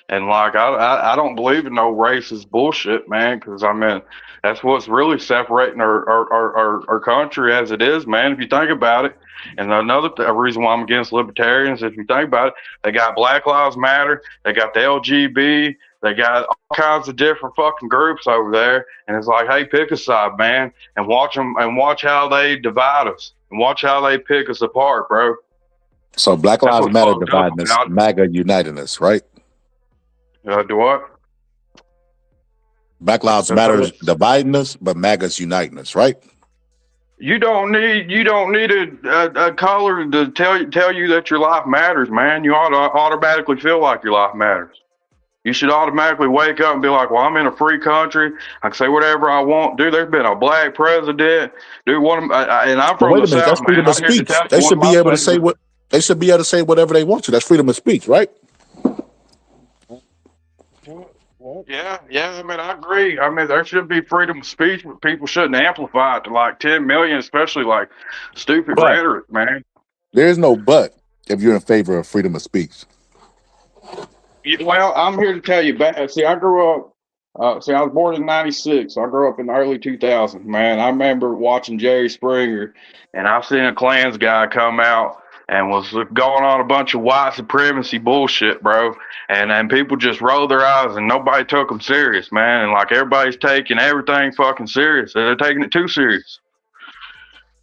Speaker 1: And like I don't believe in no racist bullshit, man, because I mean that's what's really separating our country as it is, man. If you think about it, and another reason why I'm against libertarians, if you think about it, they got Black Lives Matter, they got the LGB, they got all kinds of different fucking groups over there, and it's like, hey, pick a side, man, and watch them and watch how they divide us and watch how they pick us apart, bro.
Speaker 7: So Black Lives Matter dividing us, MAGA uniting us, right?
Speaker 1: Do what?
Speaker 7: Black Lives
Speaker 1: And
Speaker 7: Matter
Speaker 1: so
Speaker 7: is dividing us, but MAGA's uniting us, right?
Speaker 1: you don't need a color to tell you that your life matters, man. You ought to automatically feel like your life matters. You should automatically wake up and be like, well, I'm in a free country. I can say whatever I want. Dude, there's been a black president. Dude, and I'm
Speaker 7: But
Speaker 1: from
Speaker 7: wait
Speaker 1: the
Speaker 7: a minute, that's
Speaker 1: South, man.
Speaker 7: freedom of
Speaker 1: I'm here to
Speaker 7: speech.
Speaker 1: tell you
Speaker 7: They
Speaker 1: one
Speaker 7: should
Speaker 1: of
Speaker 7: be
Speaker 1: my
Speaker 7: able to say
Speaker 1: favorite.
Speaker 7: what they should be able to say whatever they want to. That's freedom of speech, right?
Speaker 1: Yeah. I mean, I agree. I mean, there should be freedom of speech, but people shouldn't amplify it to like 10 million, especially like stupid
Speaker 7: But
Speaker 1: rhetoric, man.
Speaker 7: there's no but if you're in favor of freedom of speech.
Speaker 1: Well, I'm here to tell you. See, I grew up. I was born in '96. I grew up in the early 2000s. Man, I remember watching Jerry Springer, and I seen a Klans guy come out and was going on a bunch of white supremacy bullshit, bro. And people just rolled their eyes, and nobody took them serious, man. And like everybody's taking everything fucking serious. They're taking it too serious.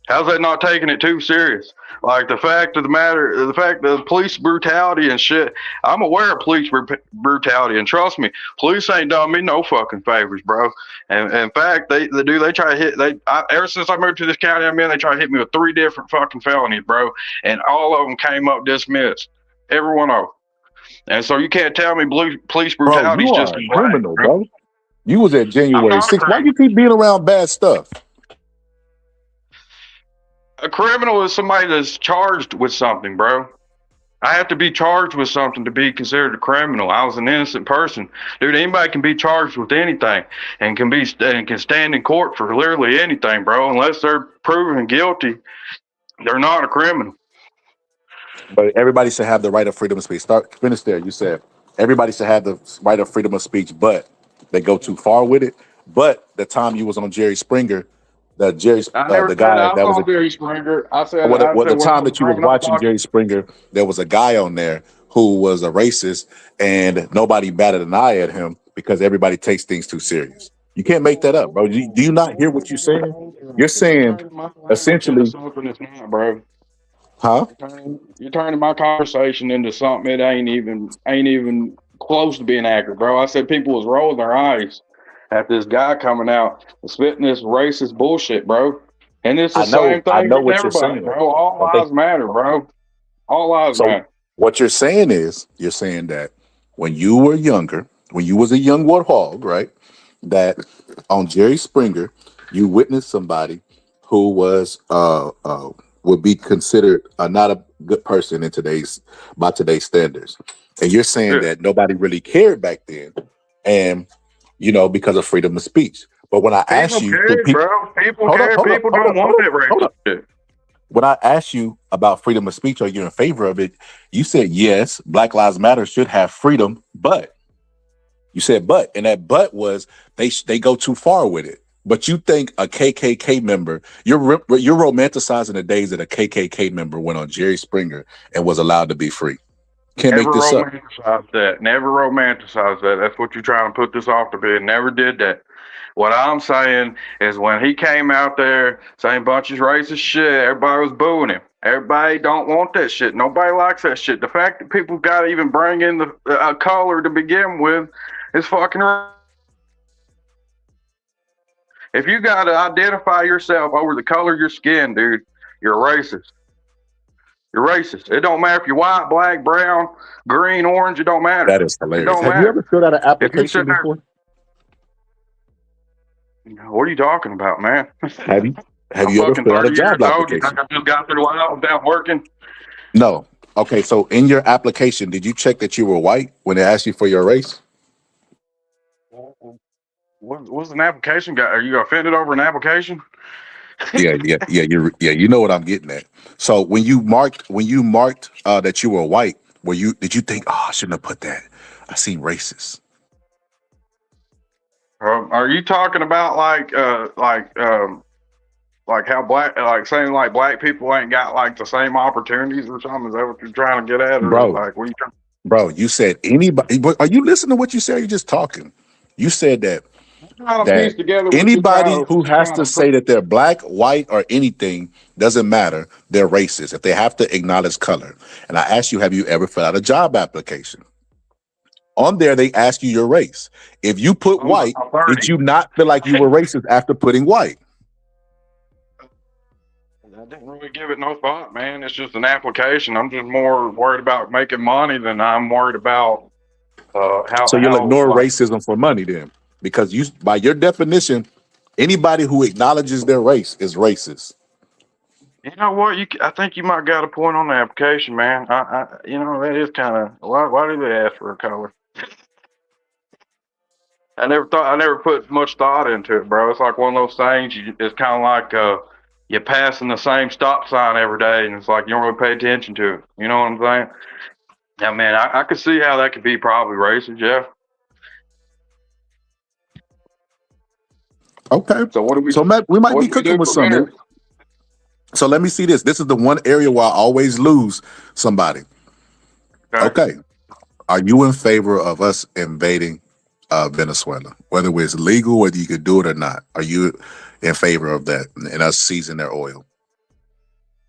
Speaker 1: How's that not taking it too serious? Like the fact of the matter, the fact of police brutality and shit. I'm aware of police brutality, and trust me, police ain't done me no fucking favors, bro. And in fact, they try to hit. Ever since I moved to this county I'm in, they try to hit me with 3 different fucking felonies, bro, and all of them came up dismissed. Every one of them. And so you can't tell me police
Speaker 7: Bro,
Speaker 1: brutality is
Speaker 7: you
Speaker 1: just
Speaker 7: are
Speaker 1: a
Speaker 7: a
Speaker 1: black,
Speaker 7: criminal,
Speaker 1: bro.
Speaker 7: bro. You was at
Speaker 1: I'm
Speaker 7: January
Speaker 1: not a
Speaker 7: 6th. Why
Speaker 1: criminal.
Speaker 7: you keep being around bad stuff?
Speaker 1: A criminal is somebody that's charged with something, bro. I have to be charged with something to be considered a criminal. I was an innocent person, dude. Anybody can be charged with anything and can stand in court for literally anything, bro. Unless they're proven guilty, they're not a criminal.
Speaker 7: But everybody should have the right of freedom of speech. Finish there. You said everybody should have the right of freedom of speech, but they go too far with it. But the time you was on Jerry Springer,
Speaker 1: I never
Speaker 7: the
Speaker 1: said
Speaker 7: guy
Speaker 1: I was
Speaker 7: that was
Speaker 1: on Jerry Springer. I said
Speaker 7: the
Speaker 1: when I
Speaker 7: time
Speaker 1: was
Speaker 7: that you was
Speaker 1: growing up
Speaker 7: watching
Speaker 1: watching.
Speaker 7: Jerry Springer, there was a guy on there who was a racist, and nobody batted an eye at him because everybody takes things too serious. You can't make that up, bro. Do you not hear what you're saying? You're saying
Speaker 1: Turning my language into
Speaker 7: essentially,
Speaker 1: something it's not, bro.
Speaker 7: huh?
Speaker 1: You're turning my conversation into something it ain't even close to being accurate, bro. I said people was rolling their eyes at this guy coming out and spitting this racist bullshit, bro. And it's the same
Speaker 7: I
Speaker 1: thing
Speaker 7: know
Speaker 1: with
Speaker 7: what you're
Speaker 1: everybody,
Speaker 7: saying.
Speaker 1: bro. All
Speaker 7: Okay.
Speaker 1: lives matter, bro. All lives
Speaker 7: So
Speaker 1: matter.
Speaker 7: what you're saying is you're saying that when you were younger, when you was a young warthog, right? That on Jerry Springer, you witnessed somebody who was would be considered not a good person in by today's standards. And you're saying
Speaker 1: Yeah.
Speaker 7: that nobody really cared back then, and because of freedom of speech. But when I ask
Speaker 1: People
Speaker 7: you, do
Speaker 1: care,
Speaker 7: people
Speaker 1: bro. People
Speaker 7: hold up,
Speaker 1: care.
Speaker 7: hold up,
Speaker 1: People
Speaker 7: hold
Speaker 1: don't
Speaker 7: up, hold
Speaker 1: want
Speaker 7: up,
Speaker 1: that
Speaker 7: hold
Speaker 1: racist
Speaker 7: up.
Speaker 1: shit.
Speaker 7: When I asked you about freedom of speech, are you in favor of it? You said yes, Black Lives Matter should have freedom, but you said but, and that but was they go too far with it. But you think a KKK member, you're romanticizing the days that a KKK member went on Jerry Springer and was allowed to be free. Can't make
Speaker 1: Never
Speaker 7: this up.
Speaker 1: romanticize that. Never romanticize that. That's what you're trying to put this off to be. Never did that. What I'm saying is when he came out there saying bunch of racist shit, everybody was booing him. Everybody don't want that shit. Nobody likes that shit. The fact that people got to even bring in the color to begin with is fucking. If you got to identify yourself over the color of your skin, dude, you're a racist. You're racist. It don't matter if you're white, black, brown, green, orange. It don't matter.
Speaker 7: That is
Speaker 1: It
Speaker 7: hilarious.
Speaker 1: don't
Speaker 7: Have you
Speaker 1: matter.
Speaker 7: ever filled out an
Speaker 1: If you
Speaker 7: application
Speaker 1: sit there,
Speaker 7: before?
Speaker 1: what are you talking about, man?
Speaker 7: Have you
Speaker 1: I'm
Speaker 7: ever
Speaker 1: fucking
Speaker 7: filled out a
Speaker 1: 30 years
Speaker 7: job
Speaker 1: old. You think
Speaker 7: application?
Speaker 1: I just got through life without working?
Speaker 7: No. Okay, so in your application, did you check that you were white when they asked you for your race?
Speaker 1: What's an application guy? Are you offended over an application?
Speaker 7: Yeah. You know what I'm getting at. So when you marked that you were white, did you think, oh, I shouldn't have put that? I seem racist.
Speaker 1: Are you talking about like how saying like black people ain't got like the same opportunities or something? Is that what you're trying to get at, or
Speaker 7: Bro,
Speaker 1: like what you trying?
Speaker 7: bro, you said anybody. Are you listening to what you said? Or are you just talking? You said that
Speaker 1: I'm trying to piece together what
Speaker 7: anybody
Speaker 1: you're
Speaker 7: who has
Speaker 1: trying
Speaker 7: to
Speaker 1: to
Speaker 7: say
Speaker 1: put.
Speaker 7: that they're black, white, or anything doesn't matter. They're racist if they have to acknowledge color. And I asked you, have you ever filled out a job application? On there, they ask you your race. If you put white,
Speaker 1: I'm 30.
Speaker 7: did you not feel like you were racist after putting white?
Speaker 1: I didn't really give it no thought, man. It's just an application. I'm just more worried about making money than I'm worried about
Speaker 7: So you'll
Speaker 1: how
Speaker 7: ignore
Speaker 1: like.
Speaker 7: racism for money then, because you, by your definition, anybody who acknowledges their race is racist.
Speaker 1: You know what? I think you might got a point on the application, man. You know, that is kind of why do they ask for a color? I never put much thought into it, bro. It's like one of those things. It's kind of like you're passing the same stop sign every day, and it's like you don't really pay attention to it. You know what I'm saying? Yeah, man. I could see how that could be probably racist. Yeah.
Speaker 7: Okay.
Speaker 1: So what do we?
Speaker 7: So Matt, we might
Speaker 1: What
Speaker 7: be
Speaker 1: do we
Speaker 7: cooking
Speaker 1: do
Speaker 7: with
Speaker 1: from
Speaker 7: something.
Speaker 1: here?
Speaker 7: So let me see this. This is the one area where I always lose somebody. Okay. Are you in favor of us invading Venezuela? Whether it's legal, whether you could do it or not. Are you in favor of that and us seizing their oil?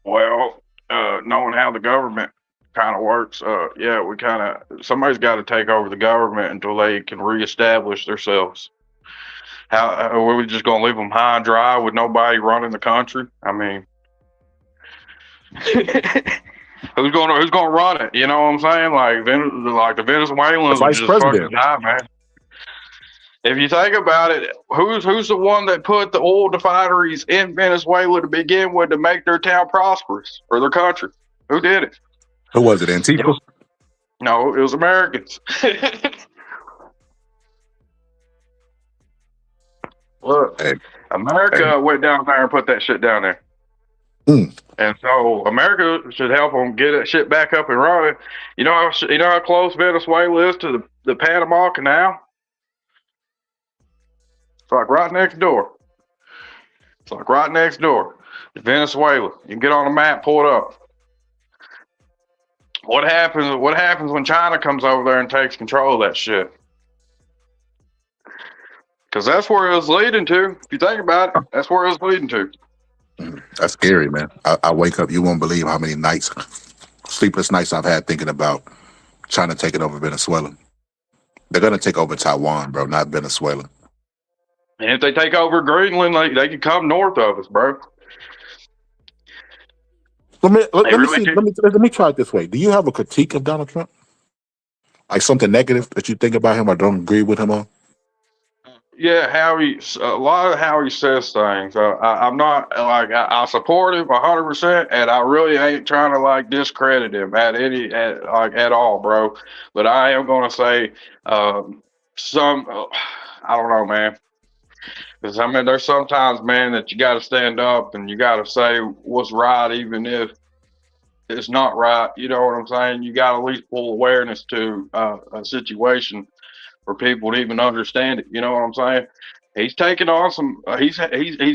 Speaker 1: Well, knowing how the government kind of works, yeah, somebody's got to take over the government until they can reestablish themselves. How are we just gonna leave them high and dry with nobody running the country? I mean, who's gonna run it? You know what I'm saying? Like the
Speaker 7: The
Speaker 1: Venezuelans would
Speaker 7: vice
Speaker 1: just fucking
Speaker 7: president.
Speaker 1: die, man. If you think about it, who's the one that put the oil refineries in Venezuela to begin with to make their town prosperous or their country? Who did it?
Speaker 7: Who was it?
Speaker 1: It
Speaker 7: Antifa?
Speaker 1: was, no, it was Americans. Look,
Speaker 7: Hey.
Speaker 1: America went down there and put that shit down there. And so America should help them get that shit back up and running. You know how close Venezuela is to the Panama Canal? It's like right next door. It's like right next door. Venezuela. You can get on the map, pull it up. What happens when China comes over there and takes control of that shit? Because that's where it was leading to. If you think about it, that's where it was leading to.
Speaker 7: That's scary, man. I wake up, you won't believe how many nights, sleepless nights I've had thinking about China taking over Venezuela. They're going to take over Taiwan, bro, not Venezuela.
Speaker 1: And if they take over Greenland, they can come north of us, bro.
Speaker 7: Let me try it this way. Do you have a critique of Donald Trump? Like something negative that you think about him or don't agree with him on?
Speaker 1: Yeah, a lot of how he says things. I'm not like I support him 100%, and I really ain't trying to like discredit him at all, bro. But I am gonna say I don't know, man. Because I mean, there's sometimes, man, that you got to stand up and you got to say what's right, even if it's not right. You know what I'm saying? You got to at least pull awareness to a situation for people to even understand it. You know what I'm saying? He's taking on some. He's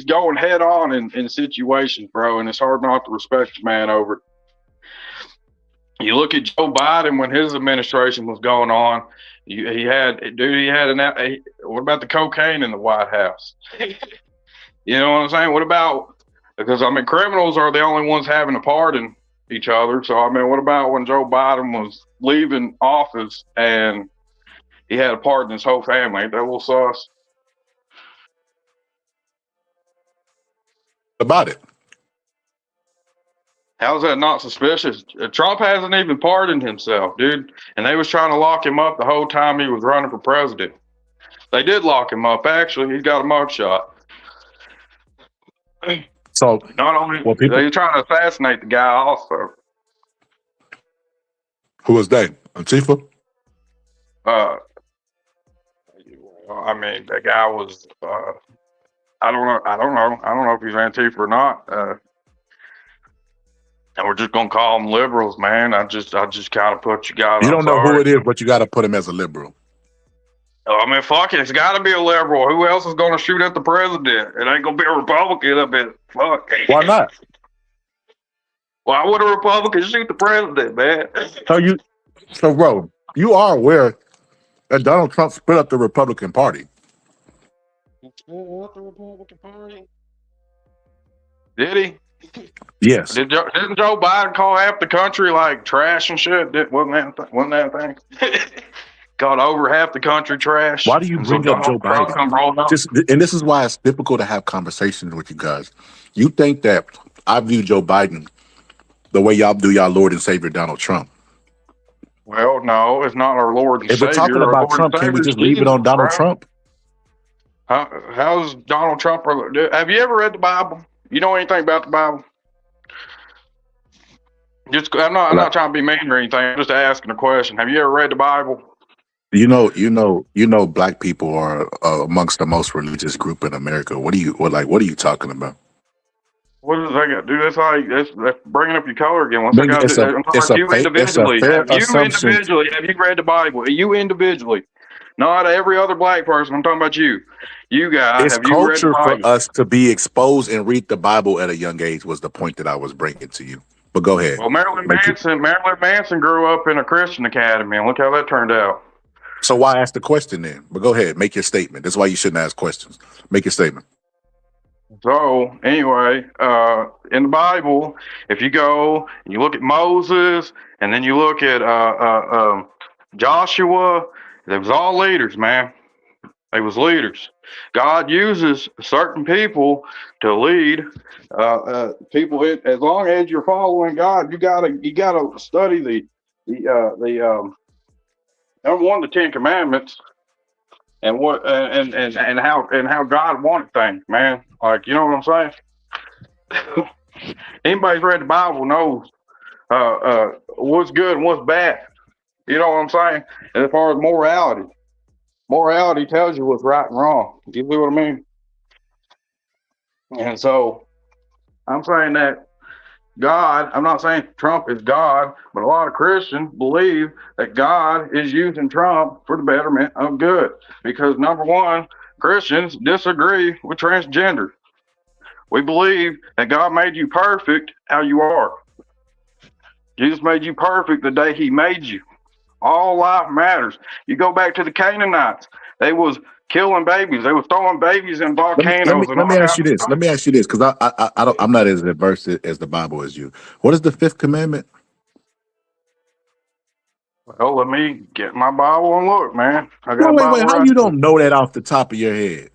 Speaker 1: going head on in situations, bro, and it's hard not to respect the man over it. You look at Joe Biden when his administration was going on. What about the cocaine in the White House? You know what I'm saying? What about, because I mean, criminals are the only ones having to pardon each other. So I mean, what about when Joe Biden was leaving office and he had to pardon his whole family? Ain't that a little sus?
Speaker 7: About it.
Speaker 1: How's that not suspicious? Trump hasn't even pardoned himself, dude. And they was trying to lock him up the whole time he was running for president. They did lock him up, actually. He's got a mugshot.
Speaker 7: So
Speaker 1: not only they trying to assassinate the guy also.
Speaker 7: Who was that? Antifa?
Speaker 1: I mean, that guy was I don't know if he's Antifa or not. And we're just gonna call them liberals, man. I just kind of put you guys.
Speaker 7: You don't know who it is, but you got to put him as a liberal.
Speaker 1: I mean, fuck it. It's got to be a liberal. Who else is going to shoot at the president? It ain't going to be a Republican. I mean, fuck.
Speaker 7: Why not?
Speaker 1: Why would a Republican shoot the president, man?
Speaker 7: So, bro, you are aware that Donald Trump split up the Republican Party.
Speaker 1: What, the Republican Party? Did he?
Speaker 7: Yes.
Speaker 1: Didn't Joe Biden call half the country like trash and shit? Wasn't that a thing? got over half the country trash.
Speaker 7: Why do you
Speaker 1: And so
Speaker 7: bring up Joe
Speaker 1: Donald Trump
Speaker 7: Biden?
Speaker 1: come rolling up.
Speaker 7: And this is why it's difficult to have conversations with you guys. You think that I view Joe Biden the way y'all do y'all Lord and Savior Donald Trump.
Speaker 1: Well, no, it's not our Lord and
Speaker 7: If we're talking
Speaker 1: Savior. Our
Speaker 7: about
Speaker 1: Lord and
Speaker 7: Trump, can we
Speaker 1: Savior is
Speaker 7: just leave it on
Speaker 1: Jesus,
Speaker 7: Donald
Speaker 1: bro.
Speaker 7: Trump?
Speaker 1: How's Donald Trump? Have you ever read the Bible? You know anything about the Bible? I'm not trying to be mean or anything. I'm just asking a question. Have you ever read the Bible?
Speaker 7: You know, black people are amongst the most religious group in America. What are you talking about?
Speaker 1: What does that got to do? That's bringing up your color again. What's that
Speaker 7: Maybe
Speaker 1: got to do? I'm talking about you
Speaker 7: it's a
Speaker 1: individually.
Speaker 7: fair assumption.
Speaker 1: Have you read the Bible? You individually, not every other black person. I'm talking about you. You guy,
Speaker 7: It's
Speaker 1: have you read the
Speaker 7: culture for
Speaker 1: Bible?
Speaker 7: us to be exposed and read the Bible at a young age was the point that I was bringing to you. But go ahead.
Speaker 1: Well, Marilyn Manson grew up in a Christian academy, and look how that turned out.
Speaker 7: So why ask the question then? But go ahead, make your statement. That's why you shouldn't ask questions. Make your statement.
Speaker 1: So anyway, in the Bible, if you go and you look at Moses, and then you look at Joshua, they was all leaders, man. They was leaders. God uses certain people to lead people. As long as you're following God, you gotta study the number one, the Ten Commandments, and what and how God wanted things, man. Like, you know what I'm saying? Anybody's read the Bible knows what's good and what's bad. You know what I'm saying? And as far as morality tells you what's right and wrong. You see what I mean? And so I'm saying that God, I'm not saying Trump is God, but a lot of Christians believe that God is using Trump for the betterment of good. Because number one, Christians disagree with transgender. We believe that God made you perfect how you are. Jesus made you perfect the day he made you. All life matters. You go back to the Canaanites. They was killing babies. They was throwing babies in volcanoes and
Speaker 7: Let
Speaker 1: all
Speaker 7: me ask
Speaker 1: kinds
Speaker 7: you
Speaker 1: of
Speaker 7: this.
Speaker 1: stuff.
Speaker 7: Let me ask you this, because I'm not as adverse as the Bible as you. What is the fifth commandment?
Speaker 1: Well, let me get my Bible and look, man. I got a
Speaker 7: Wait.
Speaker 1: Bible
Speaker 7: How
Speaker 1: right
Speaker 7: you
Speaker 1: here.
Speaker 7: don't know that off the top of your head?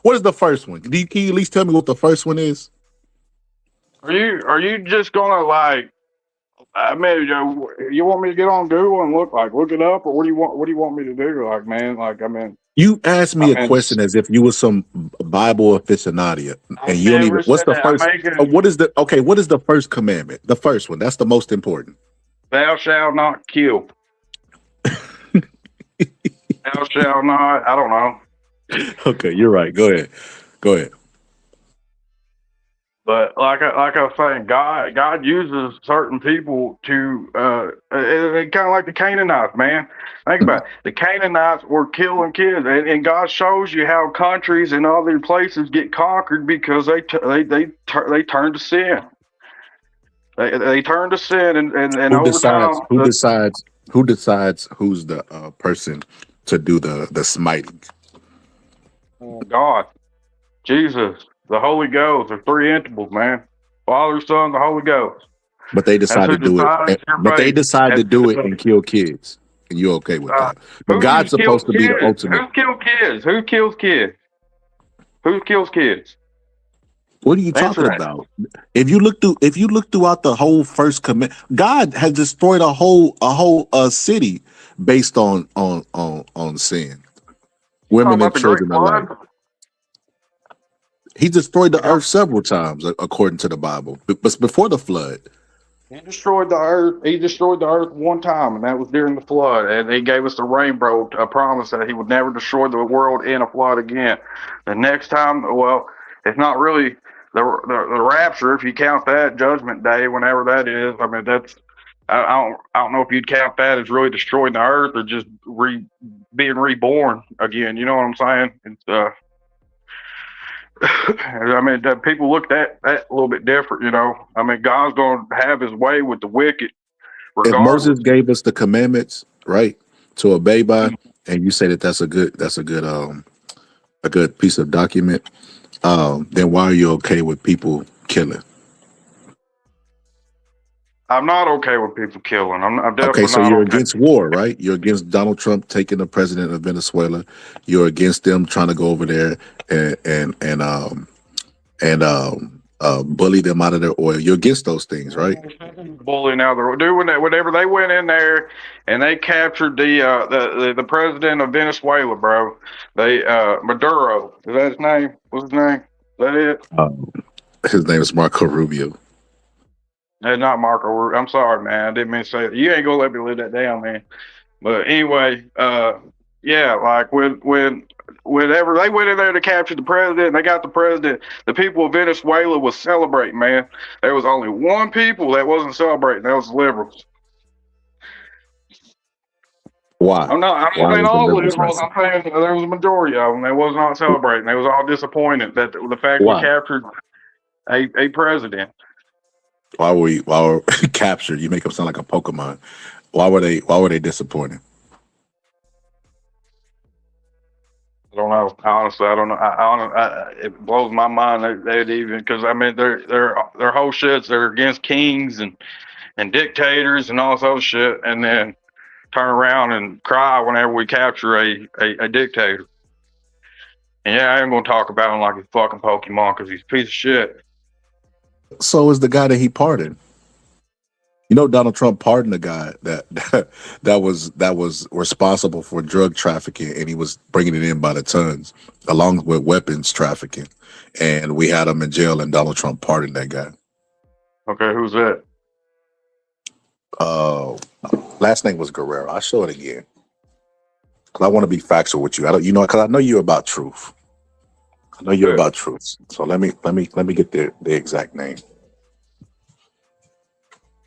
Speaker 7: What is the first one? Can you at least tell me what the first one is?
Speaker 1: Are you just gonna like? I mean, you want me to get on Google and look it up, or what do you want? What do you want me to do? Like, man, like
Speaker 7: You asked me a question as if you were some Bible aficionado,
Speaker 1: I
Speaker 7: and you don't
Speaker 1: never
Speaker 7: even. What's
Speaker 1: said
Speaker 7: the
Speaker 1: that.
Speaker 7: first? What is the okay? What is the first commandment? The first one. That's the most important.
Speaker 1: Thou shalt not kill. Thou shalt not. I don't know.
Speaker 7: Okay, you're right. Go ahead. Go ahead.
Speaker 1: But like I was saying, God uses certain people to kind of like the Canaanites, man. Think about it. The Canaanites were killing kids, and God shows you how countries and other places get conquered because they turn to sin. They turn to sin, and
Speaker 7: Who
Speaker 1: over
Speaker 7: decides?
Speaker 1: time,
Speaker 7: Who decides? Who decides who's the person to do the smiting?
Speaker 1: God, Jesus, the Holy Ghost, the three entities, man. Father, Son, the Holy Ghost.
Speaker 7: But they
Speaker 1: That's
Speaker 7: decide
Speaker 1: who
Speaker 7: to do it.
Speaker 1: decides your
Speaker 7: But they
Speaker 1: fate.
Speaker 7: decide to do it and kill kids, and you're okay with that. But God's
Speaker 1: Who's
Speaker 7: supposed
Speaker 1: killed
Speaker 7: to be the
Speaker 1: kids?
Speaker 7: ultimate.
Speaker 1: Who killed kids? Who kills kids? Who kills kids?
Speaker 7: What are you
Speaker 1: Answer
Speaker 7: talking
Speaker 1: that.
Speaker 7: about? If you look throughout the whole first command, God has destroyed a whole city based on sin,
Speaker 1: You talking
Speaker 7: women and
Speaker 1: about the Great
Speaker 7: children alike.
Speaker 1: Flood?
Speaker 7: He destroyed the earth several times, according to the Bible. But before the flood,
Speaker 1: He destroyed the earth. He destroyed the earth one time, and that was during the flood. And he gave us the rainbow, a promise that he would never destroy the world in a flood again. The next time, well, it's not really the rapture, if you count that, Judgment Day, whenever that is. I mean, that's I don't know if you'd count that as really destroying the earth or just being reborn again. You know what I'm saying? It's I mean, people look at that a little bit different, you know. I mean, God's going to have his way with the wicked,
Speaker 7: if
Speaker 1: regardless.
Speaker 7: Moses gave us the commandments, right, to obey by, and you say that that's a good piece of document, then why are you okay with people killing?
Speaker 1: I'm not okay with people killing. I'm
Speaker 7: Okay,
Speaker 1: definitely
Speaker 7: so
Speaker 1: not
Speaker 7: you're
Speaker 1: okay.
Speaker 7: against war, right? You're against Donald Trump taking the president of Venezuela. You're against them trying to go over there and bully them out of their oil. You're against those things, right?
Speaker 1: Bullying out the doing that whenever they went in there and they captured the president of Venezuela, bro. They Maduro. Is that his name? What's his name? Is that it?
Speaker 7: His name is Marco Rubio.
Speaker 1: It's not Marco. I'm sorry, man. I didn't mean to say it. You ain't gonna let me live that down, man. But anyway, yeah, like whenever they went in there to capture the president, and they got the president. The people of Venezuela was celebrating, man. There was only one people that wasn't celebrating. That was the liberals.
Speaker 7: Why?
Speaker 1: I'm not
Speaker 7: Why
Speaker 1: saying
Speaker 7: was the
Speaker 1: all
Speaker 7: liberals
Speaker 1: liberals.
Speaker 7: messing?
Speaker 1: I'm saying there was a majority of them that was not celebrating. They was all disappointed that the fact we
Speaker 7: Why?
Speaker 1: captured a president.
Speaker 7: Why were captured? You make them sound like a Pokemon. Why were they disappointed?
Speaker 1: I don't know. Honestly, I don't know. It blows my mind that they'd even because I mean they're whole shits. They're against kings and dictators and all this other shit, and then turn around and cry whenever we capture a dictator. And yeah, I ain't gonna talk about him like he's fucking Pokemon because he's a piece of shit.
Speaker 7: So is the guy that he pardoned. You know, Donald Trump pardoned a guy that was responsible for drug trafficking, and he was bringing it in by the tons, along with weapons trafficking. And we had him in jail, and Donald Trump pardoned that guy.
Speaker 1: Okay, who's that?
Speaker 7: Uh, Last name was Guerrero. I'll show it again because I want to be factual with you. I don't, because I know you're about truth. I know you're
Speaker 1: Good.
Speaker 7: about truth. So let me get the exact name.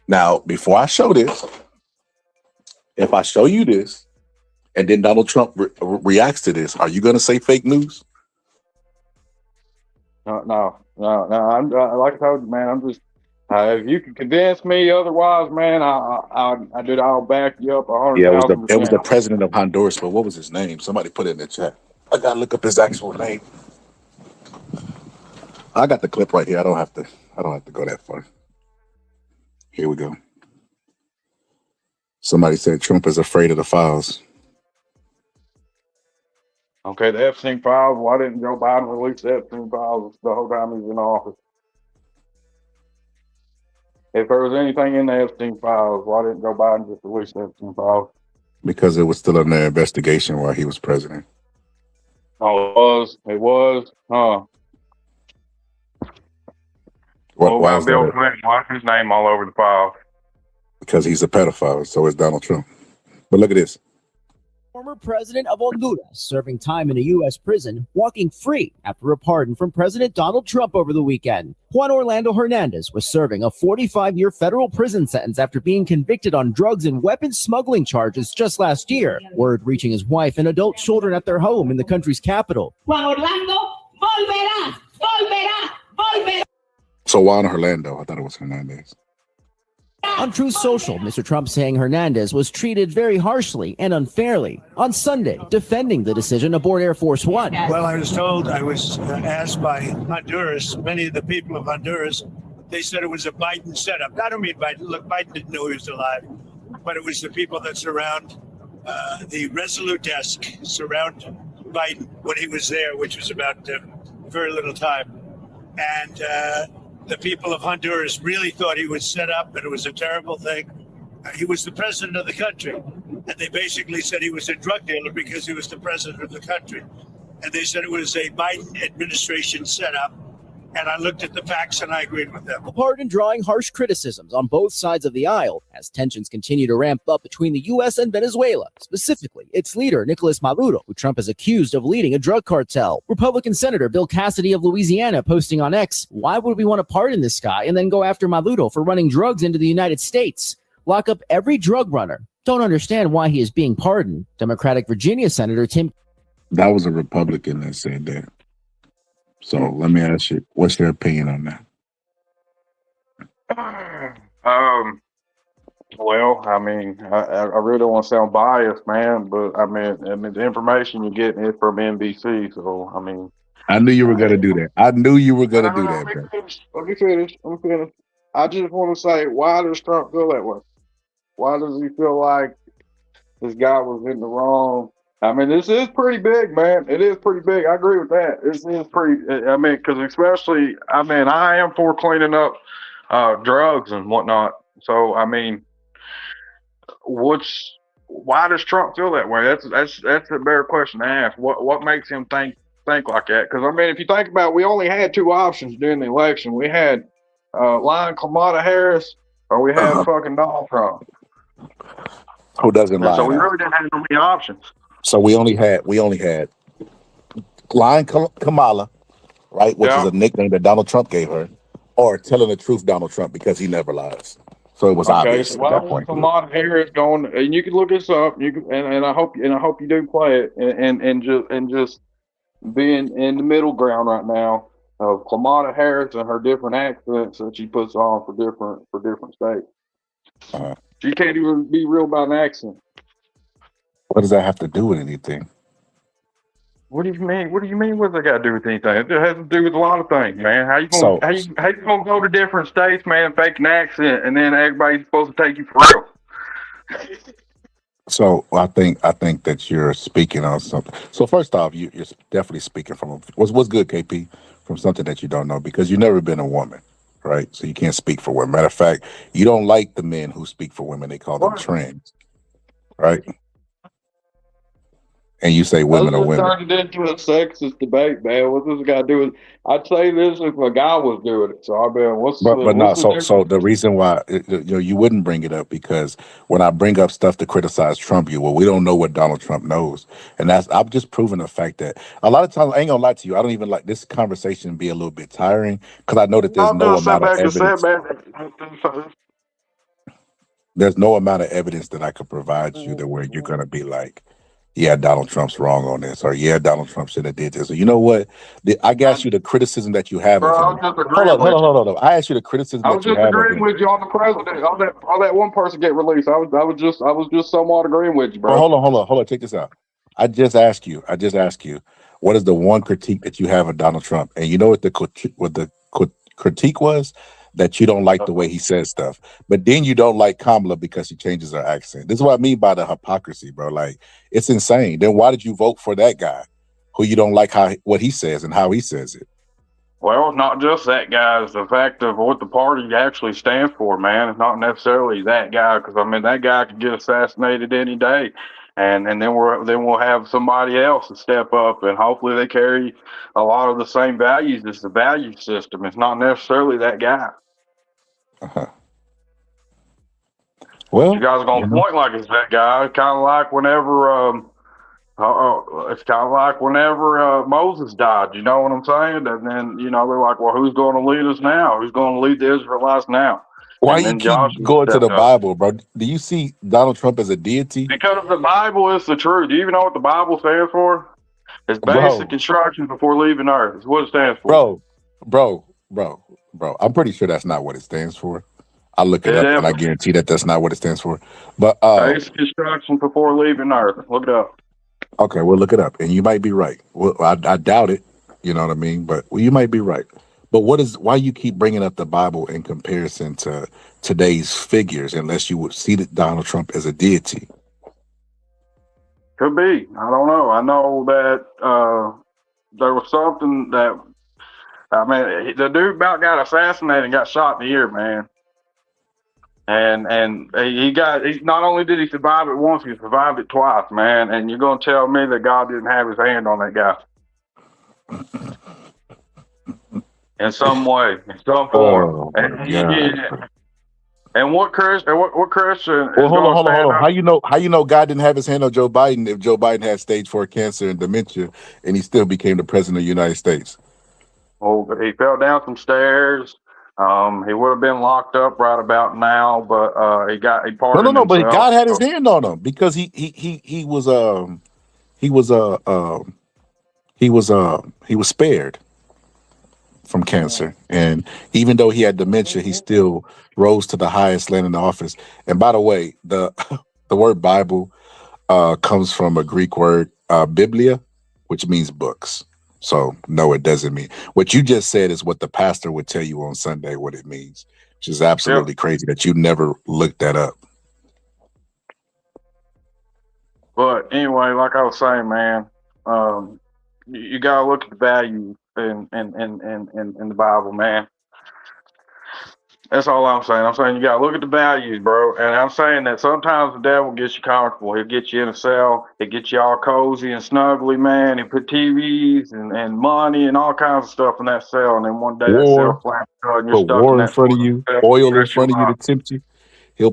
Speaker 7: Now, before I show this, if I show you this, and then Donald Trump reacts to this, are you going to say fake news?
Speaker 1: No. I'm like I told you, man. I'm just if you can convince me otherwise, man, I'll back you up
Speaker 7: Yeah, it was
Speaker 1: 100,000%.
Speaker 7: the president of Honduras, but what was his name? Somebody put it in the chat. I gotta look up his actual name. I got the clip right here. I don't have to go that far. Here we go. Somebody said Trump is afraid of the files.
Speaker 1: Okay, the Epstein files. Why didn't Joe Biden release the Epstein files the whole time he was in office? If there was anything in the Epstein files, why didn't Joe Biden just release the Epstein files?
Speaker 7: Because it was still under investigation while he was president.
Speaker 1: Oh, it was. It was. Huh. What
Speaker 7: Why
Speaker 1: about
Speaker 7: is
Speaker 1: Bill
Speaker 7: that?
Speaker 1: Clinton? Why's his name all over the file?
Speaker 7: Because he's a pedophile. So is Donald Trump. But look at this.
Speaker 19: Former president of Honduras serving time in a U.S. prison, walking free after a pardon from President Donald Trump over the weekend. Juan Orlando Hernandez was serving a 45-year federal prison sentence after being convicted on drugs and weapons smuggling charges just last year. Word reaching his wife and adult children at their home in the country's capital.
Speaker 20: Juan Orlando, volverá, volverá, volverá.
Speaker 7: So Juan Orlando, I thought it was Hernandez.
Speaker 19: On Truth Social, Mr. Trump saying Hernandez was treated very harshly and unfairly. On Sunday, defending the decision aboard Air Force One.
Speaker 21: Well, I was asked by Honduras, many of the people of Honduras, they said it was a Biden setup. I don't mean Biden. Look, Biden didn't know he was alive, but it was the people that surround the Resolute desk, surround Biden when he was there, which was about very little time. And the people of Honduras really thought he was set up, and it was a terrible thing. He was the president of the country, and they basically said he was a drug dealer because he was the president of the country. And they said it was a Biden administration setup, and I looked at the facts and I agreed with them.
Speaker 19: A pardon drawing harsh criticisms on both sides of the aisle as tensions continue to ramp up between the U.S. and Venezuela, specifically its leader, Nicolas Maduro, who Trump is accused of leading a drug cartel. Republican Senator Bill Cassidy of Louisiana posting on X, why would we want to pardon this guy and then go after Maduro for running drugs into the United States? Lock up every drug runner. Don't understand why he is being pardoned. Democratic Virginia Senator Tim.
Speaker 7: That was a Republican that said that. So let me ask you, what's your opinion on that?
Speaker 1: Well, I mean, I really don't want to sound biased, man, but I mean, the information you're getting is from NBC, so I mean.
Speaker 7: I knew you were gonna do that. I knew you were gonna do that, bro.
Speaker 1: Let me finish. I just want to say, why does Trump feel that way? Why does he feel like this guy was in the wrong? I mean, this is pretty big, man. It is pretty big. I agree with that. This is pretty. I mean, because especially, I mean, I am for cleaning up drugs and whatnot. So, I mean, what's why does Trump feel that way? That's a better question to ask. What makes him think like that? Because I mean, if you think about it, we only had two options during the election. We had lying Kamala Harris, or we had fucking Donald Trump.
Speaker 7: Who doesn't
Speaker 1: And so
Speaker 7: lie
Speaker 1: we
Speaker 7: now?
Speaker 1: really didn't have so many options.
Speaker 7: So we only had lying Kamala, right, which is
Speaker 1: Yeah.
Speaker 7: a nickname that Donald Trump gave her, or telling the truth Donald Trump because he never lies. So it was
Speaker 1: Okay,
Speaker 7: obvious
Speaker 1: so
Speaker 7: at that
Speaker 1: well,
Speaker 7: point.
Speaker 1: Kamala Harris going, and you can look this up. You can, and I hope you do play it, and just being in the middle ground right now of Kamala Harris and her different accents that she puts on for different states. She can't even be real about an accent.
Speaker 7: What does that have to do with anything?
Speaker 1: What do you mean? What do you mean? What's that got to do with anything? It has to do with a lot of things, man.
Speaker 7: So
Speaker 1: How you gonna go to different states, man, fake an accent, and then everybody's supposed to take you for real?
Speaker 7: So I think that you're speaking on something. So first off, you're definitely speaking from what's good, KP, from something that you don't know because you've never been a woman, right? So you can't speak for women. Matter of fact, you don't like the men who speak for women. They call them
Speaker 1: What?
Speaker 7: trans, right? And you say
Speaker 1: Let's
Speaker 7: women are
Speaker 1: just
Speaker 7: women.
Speaker 1: turn it into a sexist debate, man. What's this got to do with? I'd say this if a guy was doing it. So I mean,
Speaker 7: But no,
Speaker 1: what's the
Speaker 7: so
Speaker 1: difference?
Speaker 7: the reason why you wouldn't bring it up because when I bring up stuff to criticize Trump, we don't know what Donald Trump knows, and I'm just proving the fact that a lot of times I ain't gonna lie to you, I don't even like this conversation be a little bit tiring because I know that
Speaker 1: I'll just sit back and sit back.
Speaker 7: there's no amount of evidence that I could provide you that where you're gonna be like, yeah, Donald Trump's wrong on this, or yeah, Donald Trump should have did this. Or you know what? I asked you the criticism that you have
Speaker 1: Bro,
Speaker 7: of
Speaker 1: I
Speaker 7: him.
Speaker 1: was just agreeing with you.
Speaker 7: Hold on. I asked you the criticism
Speaker 1: I
Speaker 7: that
Speaker 1: was
Speaker 7: you
Speaker 1: just
Speaker 7: have of
Speaker 1: agreeing
Speaker 7: him.
Speaker 1: with you on the president. All that one person get released. I was just somewhat agreeing with you, bro.
Speaker 7: Well, hold on. Check this out. I just asked you, what is the one critique that you have of Donald Trump? And you know what the critique was? That you don't like the way he says stuff. But then you don't like Kamala because she changes her accent. This is what I mean by the hypocrisy, bro. Like, it's insane. Then why did you vote for that guy who you don't like what he says and how he says it?
Speaker 1: Well, it's not just that guy. It's the fact of what the party actually stands for, man. It's not necessarily that guy, because I mean that guy could get assassinated any day, and then we'll have somebody else to step up, and hopefully they carry a lot of the same values as the value system. It's not necessarily that guy.
Speaker 7: Well,
Speaker 1: you guys are gonna point like it's that guy. It's kind of like whenever it's kind of like whenever Moses died. You know what I'm saying? And then they're like, well, who's going to lead us now? Who's going to lead the Israelites now?
Speaker 7: Why
Speaker 1: And
Speaker 7: you
Speaker 1: then
Speaker 7: keep
Speaker 1: Joshua
Speaker 7: going to the
Speaker 1: stepped up.
Speaker 7: Bible, bro? Do you see Donald Trump as a deity?
Speaker 1: Because the Bible is the truth. Do you even know what the Bible stands for? It's basic
Speaker 7: Bro.
Speaker 1: instructions before leaving Earth. It's what it stands for.
Speaker 7: Bro. I'm pretty sure that's not what it stands for. I'll look it up, and I guarantee that that's not what it stands for. But
Speaker 1: basic instructions before leaving Earth. Look it up.
Speaker 7: Okay, we'll look it up, and you might be right. Well, I doubt it. You know what I mean? But you might be right. But why you keep bringing up the Bible in comparison to today's figures, unless you would see that Donald Trump as a deity?
Speaker 1: Could be. I don't know. I know that there was something that, I mean, the dude about got assassinated and got shot in the ear, man. And he not only did he survive it once, he survived it twice, man. And you're gonna tell me that God didn't have his hand on that guy in some way, in some form. And what Christian is
Speaker 7: hold on.
Speaker 1: up?
Speaker 7: How you know God didn't have his hand on Joe Biden if Joe Biden had stage 4 cancer and dementia and he still became the president of the United States?
Speaker 1: Well, he fell down some stairs. He would have been locked up right about now, but he pardoned himself.
Speaker 7: But God had his hand on him because he was spared from cancer, and even though he had dementia, he still rose to the highest land in the office. And by the way, the word Bible comes from a Greek word biblia, which means books. So no, it doesn't mean what you just said is what the pastor would tell you on Sunday what it means, Which is absolutely crazy that you never looked that up.
Speaker 1: But anyway, like I was saying, man, you gotta look at the value in the Bible, man. That's all I'm saying. I'm saying you gotta look at the values, bro. And I'm saying that sometimes the devil gets you comfortable. He'll get you in a cell. He'll get you all cozy and snuggly, man. He'll put TVs and money and all kinds of stuff in that cell. And then one day that cell
Speaker 7: War,
Speaker 1: flaps shut and you're
Speaker 7: put
Speaker 1: stuck in
Speaker 7: war in
Speaker 1: that
Speaker 7: front of you,
Speaker 1: cell.
Speaker 7: oil in
Speaker 1: Stress you
Speaker 7: front of you to
Speaker 1: out.
Speaker 7: tempt you. He'll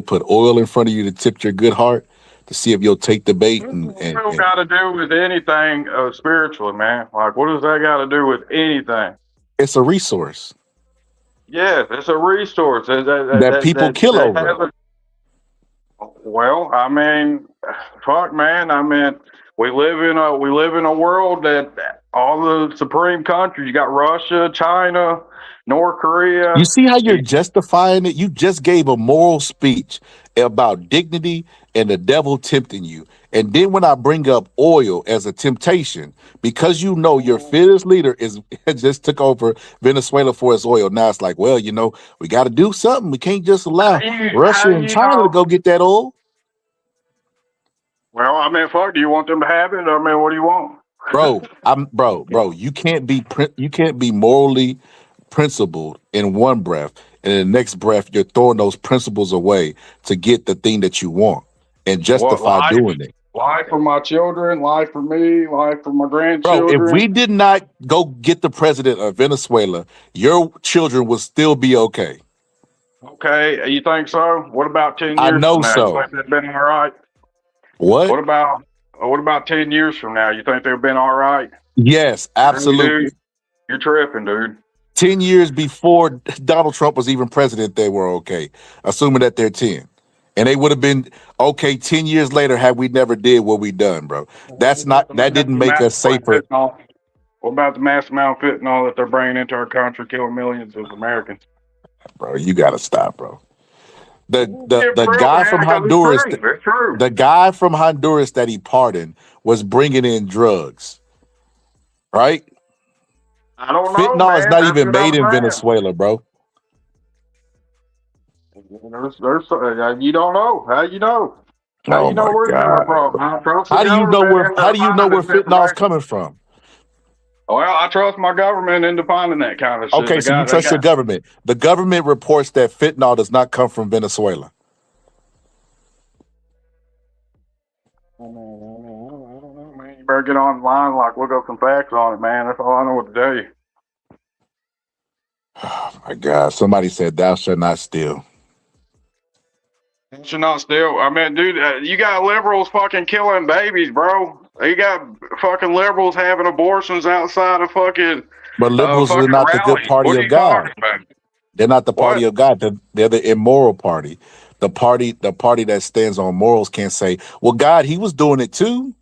Speaker 7: put oil in front of you to tip your good heart to see if you'll take the bait. And
Speaker 1: What got to do with anything spiritually, man? Like, what does that got to do with anything?
Speaker 7: it's a resource
Speaker 1: Yes, it's a resource
Speaker 7: that people kill
Speaker 1: that
Speaker 7: over.
Speaker 1: hasn't. Well, I mean, fuck, man. I mean, we live in a world that all the supreme countries. You got Russia, China, North Korea.
Speaker 7: You see how you're justifying it? You just gave a moral speech about dignity and the devil tempting you. And then when I bring up oil as a temptation, because you know your fearless leader is just took over Venezuela for its oil. Now it's like, well, we got to do something. We can't just allow Russia and China to go get that oil.
Speaker 1: Well, I mean, fuck. Do you want them to have it? I mean, what do you want?
Speaker 7: Bro, you can't be morally principled in one breath, and in the next breath you're throwing those principles away to get the thing that you want and justify doing it.
Speaker 1: Life for my children, life for me, life for my
Speaker 7: Bro,
Speaker 1: grandchildren.
Speaker 7: if we did not go get the president of Venezuela, your children would still be okay.
Speaker 1: Okay, you think so? What about 10 years
Speaker 7: I know
Speaker 1: from now?
Speaker 7: so.
Speaker 1: You think they've been all right?
Speaker 7: What?
Speaker 1: What about 10 years from now? You think they've been all right?
Speaker 7: Yes, absolutely.
Speaker 1: Dude, you're tripping, dude.
Speaker 7: 10 years before Donald Trump was even president, they were okay, assuming that they're 10. And they would have been okay 10 years later had we never did what we done, bro. That didn't make us safer.
Speaker 1: What about the mass amount of fentanyl that they're bringing into our country, killing millions of Americans?
Speaker 7: Bro, you gotta stop, bro. The guy from Honduras, the guy from Honduras that he pardoned was bringing in drugs, right?
Speaker 1: I don't know.
Speaker 7: Fentanyl is
Speaker 1: Man.
Speaker 7: not
Speaker 1: That's
Speaker 7: even
Speaker 1: what I'm
Speaker 7: made in
Speaker 1: saying.
Speaker 7: Venezuela, bro.
Speaker 1: You don't know. How you know? How
Speaker 7: Oh
Speaker 1: you know
Speaker 7: my
Speaker 1: where
Speaker 7: God.
Speaker 1: from?
Speaker 7: How do you know where fentanyl's coming from?
Speaker 1: Well, I trust my government in defining that kind of shit.
Speaker 7: Okay, so you trust your government. The government reports that fentanyl does not come from Venezuela.
Speaker 1: I don't know, man. You better get online, look up some facts on it, man. That's all I know what to tell you.
Speaker 7: Oh my God. Somebody said thou shalt not steal.
Speaker 1: Should not steal. I mean, dude, you got liberals fucking killing babies, bro. You got fucking liberals having abortions outside of fucking.
Speaker 7: But liberals are not the good party of God. They're not the party of God. They're the immoral party. The party that stands on morals can't say, well, God, he was doing it too.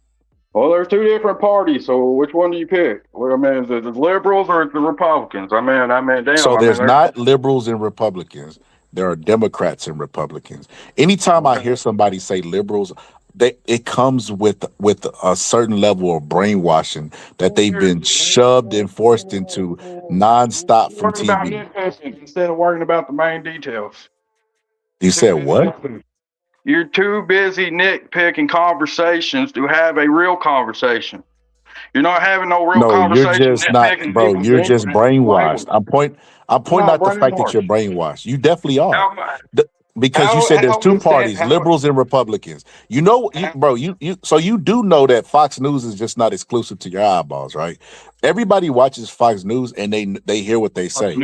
Speaker 1: Well, there's two different parties, so which one do you pick? Well, I mean, the liberals or the Republicans? I mean, damn.
Speaker 7: So there's not liberals and Republicans. There are Democrats and Republicans. Anytime I hear somebody say liberals, it comes with a certain level of brainwashing that they've been shoved and forced into nonstop from TV.
Speaker 1: Instead of worrying about the main details.
Speaker 7: You said what?
Speaker 1: You're too busy nitpicking conversations to have a real conversation. You're not having no real conversation.
Speaker 7: You're just not, bro. You're just brainwashed. I'm pointing out the fact that you're brainwashed. You definitely are. Because you said there's two parties, liberals and Republicans. You know, so you do know that Fox News is just not exclusive to your eyeballs, right? Everybody watches Fox News and they hear what they say.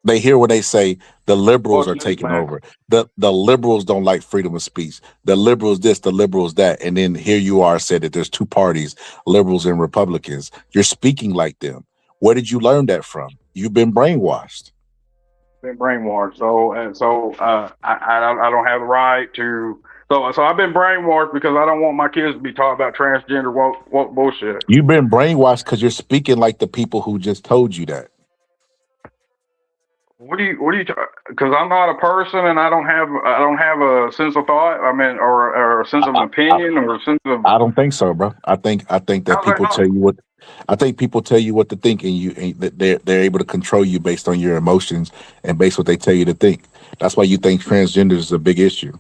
Speaker 7: They hear when they say the liberals are taking over. The liberals don't like freedom of speech. The liberals this, the liberals that. And then here you are said that there's two parties, liberals and Republicans. You're speaking like them. Where did you learn that from? You've been brainwashed.
Speaker 1: Been brainwashed. So I don't have the right to. So I've been brainwashed because I don't want my kids to be taught about transgender woke bullshit.
Speaker 7: You've been brainwashed because you're speaking like the people who just told you that.
Speaker 1: What do you? Because I'm not a person, and I don't have a sense of thought. I mean, or a sense of opinion, or a sense of.
Speaker 7: I don't think so, bro. I think that people tell you what. I think people tell you what to think, and they're able to control you based on your emotions and based what they tell you to think. That's why you think transgender is a big issue.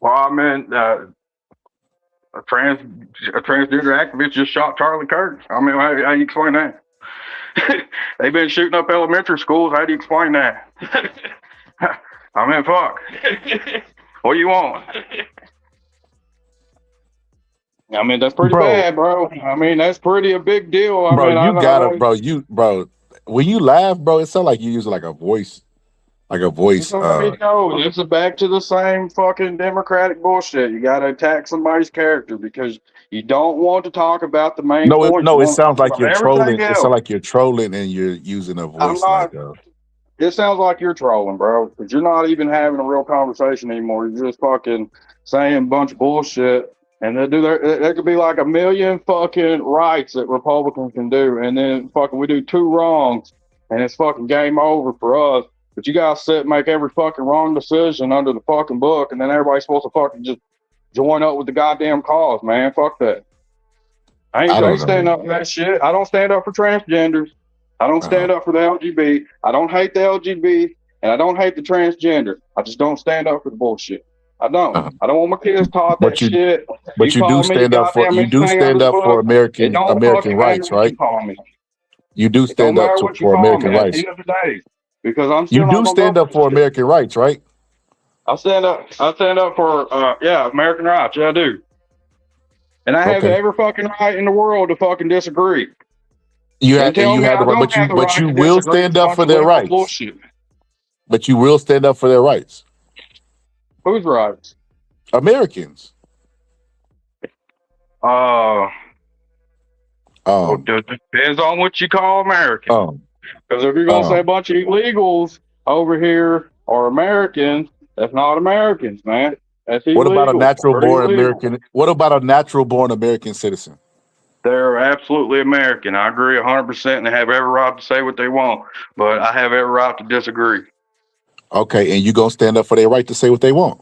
Speaker 1: Well, I mean, a trans a transgender activist just shot Charlie Kirk. I mean, how you explain that? They've been shooting up elementary schools. How do you explain that? I mean, fuck. What do you want? I mean, that's pretty
Speaker 7: Bro,
Speaker 1: bad, bro. I mean, that's pretty a big deal. I
Speaker 7: bro,
Speaker 1: mean,
Speaker 7: you
Speaker 1: I
Speaker 7: gotta,
Speaker 1: don't.
Speaker 7: bro. When you laugh, bro, it sounds like you use like a voice, like a voice.
Speaker 1: No, this is back to the same fucking Democratic bullshit. You got to attack somebody's character because you don't want to talk about the main
Speaker 7: No,
Speaker 1: points. You
Speaker 7: no, it
Speaker 1: want to
Speaker 7: sounds
Speaker 1: talk
Speaker 7: like
Speaker 1: about
Speaker 7: you're
Speaker 1: everything
Speaker 7: trolling. It sounds
Speaker 1: else.
Speaker 7: like you're trolling, and you're using a
Speaker 1: I'm
Speaker 7: voice
Speaker 1: not.
Speaker 7: like a.
Speaker 1: It sounds like you're trolling, bro, because you're not even having a real conversation anymore. You're just fucking saying a bunch of bullshit. And there could be like a million fucking rights that Republicans can do, and then fucking we do two wrongs, and it's fucking game over for us. But you guys sit and make every fucking wrong decision under the fucking book, and then everybody's supposed to fucking just join up with the goddamn cause, man. Fuck that. I
Speaker 7: I
Speaker 1: ain't
Speaker 7: don't
Speaker 1: standing
Speaker 7: know.
Speaker 1: up for that shit. I don't stand up for transgenders. I don't stand up for the LGBT. I don't hate the LGBT, and I don't hate the transgender. I just don't stand up for the bullshit. I don't. I don't want my kids taught that
Speaker 7: But you,
Speaker 1: shit.
Speaker 7: but
Speaker 1: You
Speaker 7: you do
Speaker 1: call me
Speaker 7: stand up for
Speaker 1: goddamn
Speaker 7: you do
Speaker 1: anything under
Speaker 7: stand
Speaker 1: the
Speaker 7: up for
Speaker 1: book. It don't
Speaker 7: American
Speaker 1: fucking matter
Speaker 7: rights,
Speaker 1: what you
Speaker 7: right?
Speaker 1: call me.
Speaker 7: You do
Speaker 1: It don't
Speaker 7: stand up
Speaker 1: matter what you
Speaker 7: for
Speaker 1: call me
Speaker 7: American
Speaker 1: at the
Speaker 7: rights.
Speaker 1: end of the day. Because I'm
Speaker 7: You
Speaker 1: still not
Speaker 7: do
Speaker 1: gonna go
Speaker 7: stand
Speaker 1: for
Speaker 7: up
Speaker 1: this
Speaker 7: for
Speaker 1: shit.
Speaker 7: American rights, right?
Speaker 1: I stand up for yeah, American rights. Yeah, I do. And I have
Speaker 7: Okay.
Speaker 1: every fucking right in the world to fucking disagree.
Speaker 7: You
Speaker 1: And
Speaker 7: had and
Speaker 1: tell
Speaker 7: you
Speaker 1: me
Speaker 7: have the
Speaker 1: I
Speaker 7: right,
Speaker 1: don't have the
Speaker 7: but
Speaker 1: right
Speaker 7: you
Speaker 1: to
Speaker 7: will
Speaker 1: disagree with
Speaker 7: stand
Speaker 1: a
Speaker 7: up
Speaker 1: bunch
Speaker 7: for
Speaker 1: of
Speaker 7: their
Speaker 1: liberal
Speaker 7: rights.
Speaker 1: bullshit.
Speaker 7: But you will stand up for their rights.
Speaker 1: Whose rights?
Speaker 7: Americans.
Speaker 1: Depends on what you call American.
Speaker 7: Um,
Speaker 1: Because if you're gonna say a bunch of illegals over here are Americans, that's not Americans, man. That's
Speaker 7: what about a
Speaker 1: illegal.
Speaker 7: natural
Speaker 1: They're
Speaker 7: born
Speaker 1: illegal.
Speaker 7: American? What about a natural born American citizen?
Speaker 1: They're absolutely American. I agree 100%, and they have every right to say what they want. But I have every right to disagree.
Speaker 7: Okay, and you gonna stand up for their right to say what they want?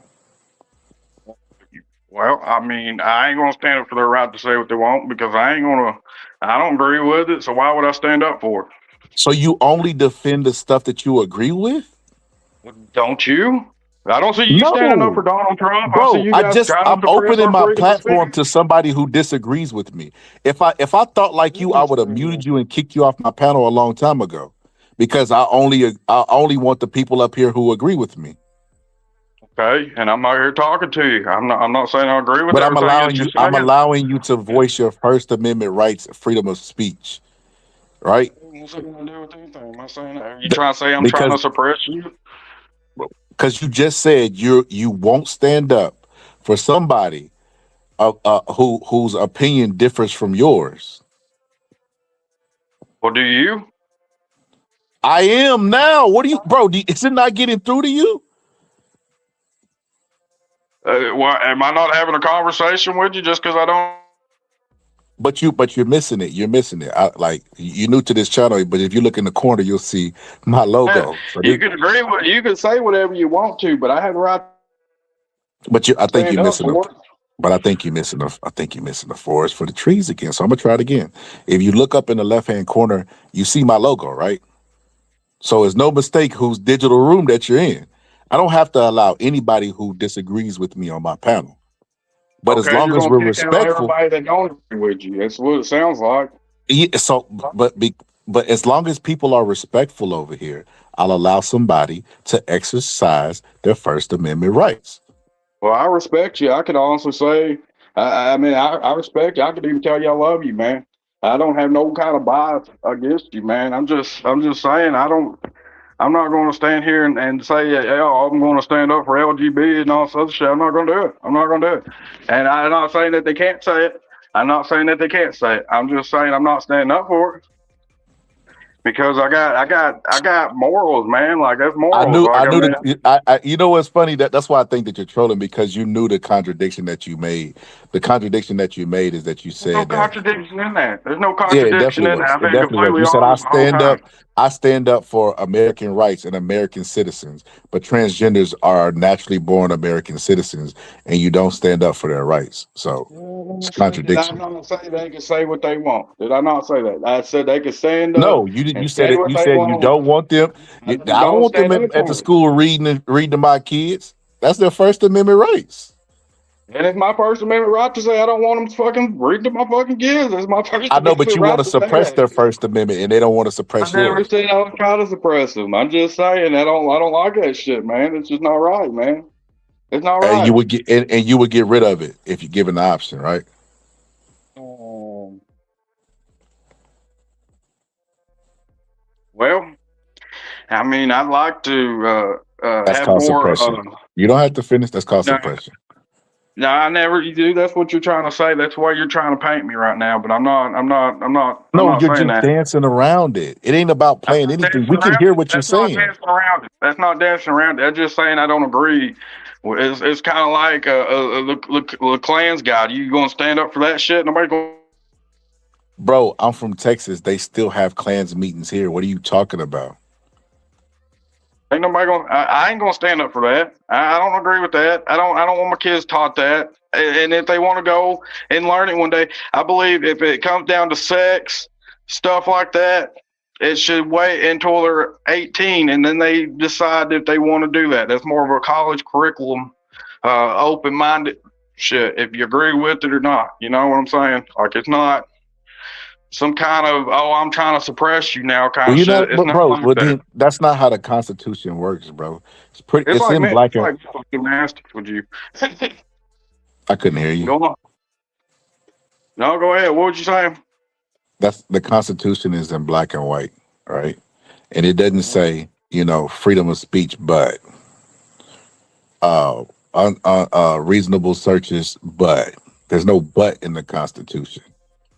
Speaker 1: Well, I mean, I ain't gonna stand up for their right to say what they want because I don't agree with it. So why would I stand up for it?
Speaker 7: So you only defend the stuff that you agree with?
Speaker 1: Don't you? I don't see you standing up for
Speaker 7: No,
Speaker 1: Donald Trump. I see
Speaker 7: bro.
Speaker 1: you guys trying
Speaker 7: I'm
Speaker 1: to suppress
Speaker 7: opening
Speaker 1: our
Speaker 7: my
Speaker 1: freedom of
Speaker 7: platform
Speaker 1: speech.
Speaker 7: to somebody who disagrees with me. If I thought like you, I would have muted you and kicked you off my panel a long time ago, because I only want the people up here who agree with me.
Speaker 1: Okay, and I'm out here talking to you. I'm not saying I agree with
Speaker 7: But
Speaker 1: everything that you're
Speaker 7: I'm
Speaker 1: saying.
Speaker 7: allowing you to voice your First Amendment rights, freedom of speech, right?
Speaker 1: What's that gonna do with anything? Am I saying that? Are you trying to say I'm trying
Speaker 7: Because
Speaker 1: to suppress you?
Speaker 7: you just said you won't stand up for somebody whose opinion differs from yours.
Speaker 1: Well, do you?
Speaker 7: I am now. What do you, bro? Is it not getting through to you?
Speaker 1: Well, am I not having a conversation with you just because I don't?
Speaker 7: But you're missing it. You're missing it. You're new to this channel, but if you look in the corner, you'll see my logo. So
Speaker 1: You can agree with, you can say whatever you want to, but I have the right
Speaker 7: but I
Speaker 1: to
Speaker 7: think
Speaker 1: stand
Speaker 7: you're
Speaker 1: up
Speaker 7: missing
Speaker 1: for it.
Speaker 7: But I think you're missing the forest for the trees again. So I'm gonna try it again. If you look up in the left-hand corner, you see my logo, right? So it's no mistake whose digital room that you're in. I don't have to allow anybody who disagrees with me on my panel. But as
Speaker 1: Okay,
Speaker 7: long
Speaker 1: you're
Speaker 7: as
Speaker 1: gonna
Speaker 7: we're
Speaker 1: kick out
Speaker 7: respectful,
Speaker 1: everybody that don't agree with you. That's what it sounds like.
Speaker 7: yeah, but as long as people are respectful over here, I'll allow somebody to exercise their First Amendment rights.
Speaker 1: Well, I respect you. I can honestly say, I mean, I respect you. I could even tell you I love you, man. I don't have no kind of bias against you, man. I'm just saying, I'm not going to stand here and say, yeah, I'm going to stand up for LGBT and all this other shit. I'm not going to do it. I'm not going to do it. And I'm not saying that they can't say it. I'm not saying that they can't say it. I'm just saying I'm not standing up for it. because I got morals, man. Like that's
Speaker 7: I
Speaker 1: morals.
Speaker 7: knew,
Speaker 1: Like
Speaker 7: I
Speaker 1: I
Speaker 7: knew
Speaker 1: mean,
Speaker 7: that. You know what's funny? That's why I think that you're trolling because you knew the contradiction that you made. The contradiction that you made is that you
Speaker 1: there's no
Speaker 7: said that.
Speaker 1: contradiction in that. There's no
Speaker 7: Yeah, it
Speaker 1: contradiction
Speaker 7: definitely
Speaker 1: in that.
Speaker 7: was.
Speaker 1: I've
Speaker 7: It
Speaker 1: been
Speaker 7: definitely was.
Speaker 1: completely
Speaker 7: You said
Speaker 1: honest the whole time.
Speaker 7: I stand up for American rights and American citizens, but transgenders are naturally born American citizens, and you don't stand up for their rights. So it's a
Speaker 1: Did I
Speaker 7: contradiction.
Speaker 1: not say they can say what they want? Did I not say that? I said they could stand up
Speaker 7: No, you did.
Speaker 1: and
Speaker 7: You said
Speaker 1: say
Speaker 7: it.
Speaker 1: what
Speaker 7: You
Speaker 1: they
Speaker 7: said you
Speaker 1: want.
Speaker 7: don't want them.
Speaker 1: I
Speaker 7: I don't
Speaker 1: don't
Speaker 7: want them
Speaker 1: stand up
Speaker 7: at the
Speaker 1: for it.
Speaker 7: school reading to my kids. That's their First Amendment rights.
Speaker 1: And it's my First Amendment right to say I don't want them to fucking read to my fucking kids. It's my First
Speaker 7: I know, but
Speaker 1: Amendment
Speaker 7: you want
Speaker 1: right
Speaker 7: to
Speaker 1: to say
Speaker 7: suppress
Speaker 1: that.
Speaker 7: their First Amendment, and they don't want to
Speaker 1: I
Speaker 7: suppress
Speaker 1: never
Speaker 7: yours.
Speaker 1: said I was trying to suppress them. I'm just saying I don't like that shit, man. It's just not right, man. It's not
Speaker 7: And you
Speaker 1: right.
Speaker 7: would get and you would get rid of it if you're given the option, right?
Speaker 1: Um, well, I mean, I'd like to
Speaker 7: That's
Speaker 1: have
Speaker 7: called
Speaker 1: more.
Speaker 7: suppression. You don't have to finish. That's called
Speaker 1: No,
Speaker 7: suppression.
Speaker 1: no, I never. You do. That's what you're trying to say. That's why you're trying to paint me right now. But I'm not. I'm not. I'm not. I'm
Speaker 7: No,
Speaker 1: not
Speaker 7: you're
Speaker 1: saying
Speaker 7: just
Speaker 1: that.
Speaker 7: dancing around it. It ain't about
Speaker 1: I'm
Speaker 7: playing
Speaker 1: not
Speaker 7: anything.
Speaker 1: dancing
Speaker 7: We can
Speaker 1: around
Speaker 7: hear
Speaker 1: it.
Speaker 7: what you're
Speaker 1: That's not
Speaker 7: saying.
Speaker 1: dancing around it. That's not dancing around it. That's just saying I don't agree. It's kind of like the Klan's guy. You gonna stand up for that shit? Nobody gonna.
Speaker 7: Bro, I'm from Texas. They still have clans meetings here. What are you talking about?
Speaker 1: Ain't nobody gonna. I ain't gonna stand up for that. I don't agree with that. I don't want my kids taught that. And if they want to go and learn it one day, I believe if it comes down to sex stuff like that, it should wait until they're 18 and then they decide if they want to do that. That's more of a college curriculum, open-minded shit. If you agree with it or not, you know what I'm saying? Like it's not some kind of I'm trying to suppress you now kind
Speaker 7: Well,
Speaker 1: of
Speaker 7: you're
Speaker 1: shit.
Speaker 7: not,
Speaker 1: It's
Speaker 7: but
Speaker 1: not
Speaker 7: bro,
Speaker 1: like
Speaker 7: well
Speaker 1: that.
Speaker 7: then that's not how the Constitution works, bro. It's in black
Speaker 1: It's
Speaker 7: and
Speaker 1: like gymnastics with you.
Speaker 7: I couldn't hear you.
Speaker 1: Go on. No, go ahead. What would you say?
Speaker 7: That's the Constitution is in black and white, right? And it doesn't
Speaker 1: Mhm.
Speaker 7: say, freedom of speech, but uh, reasonable searches, but there's no but in the Constitution,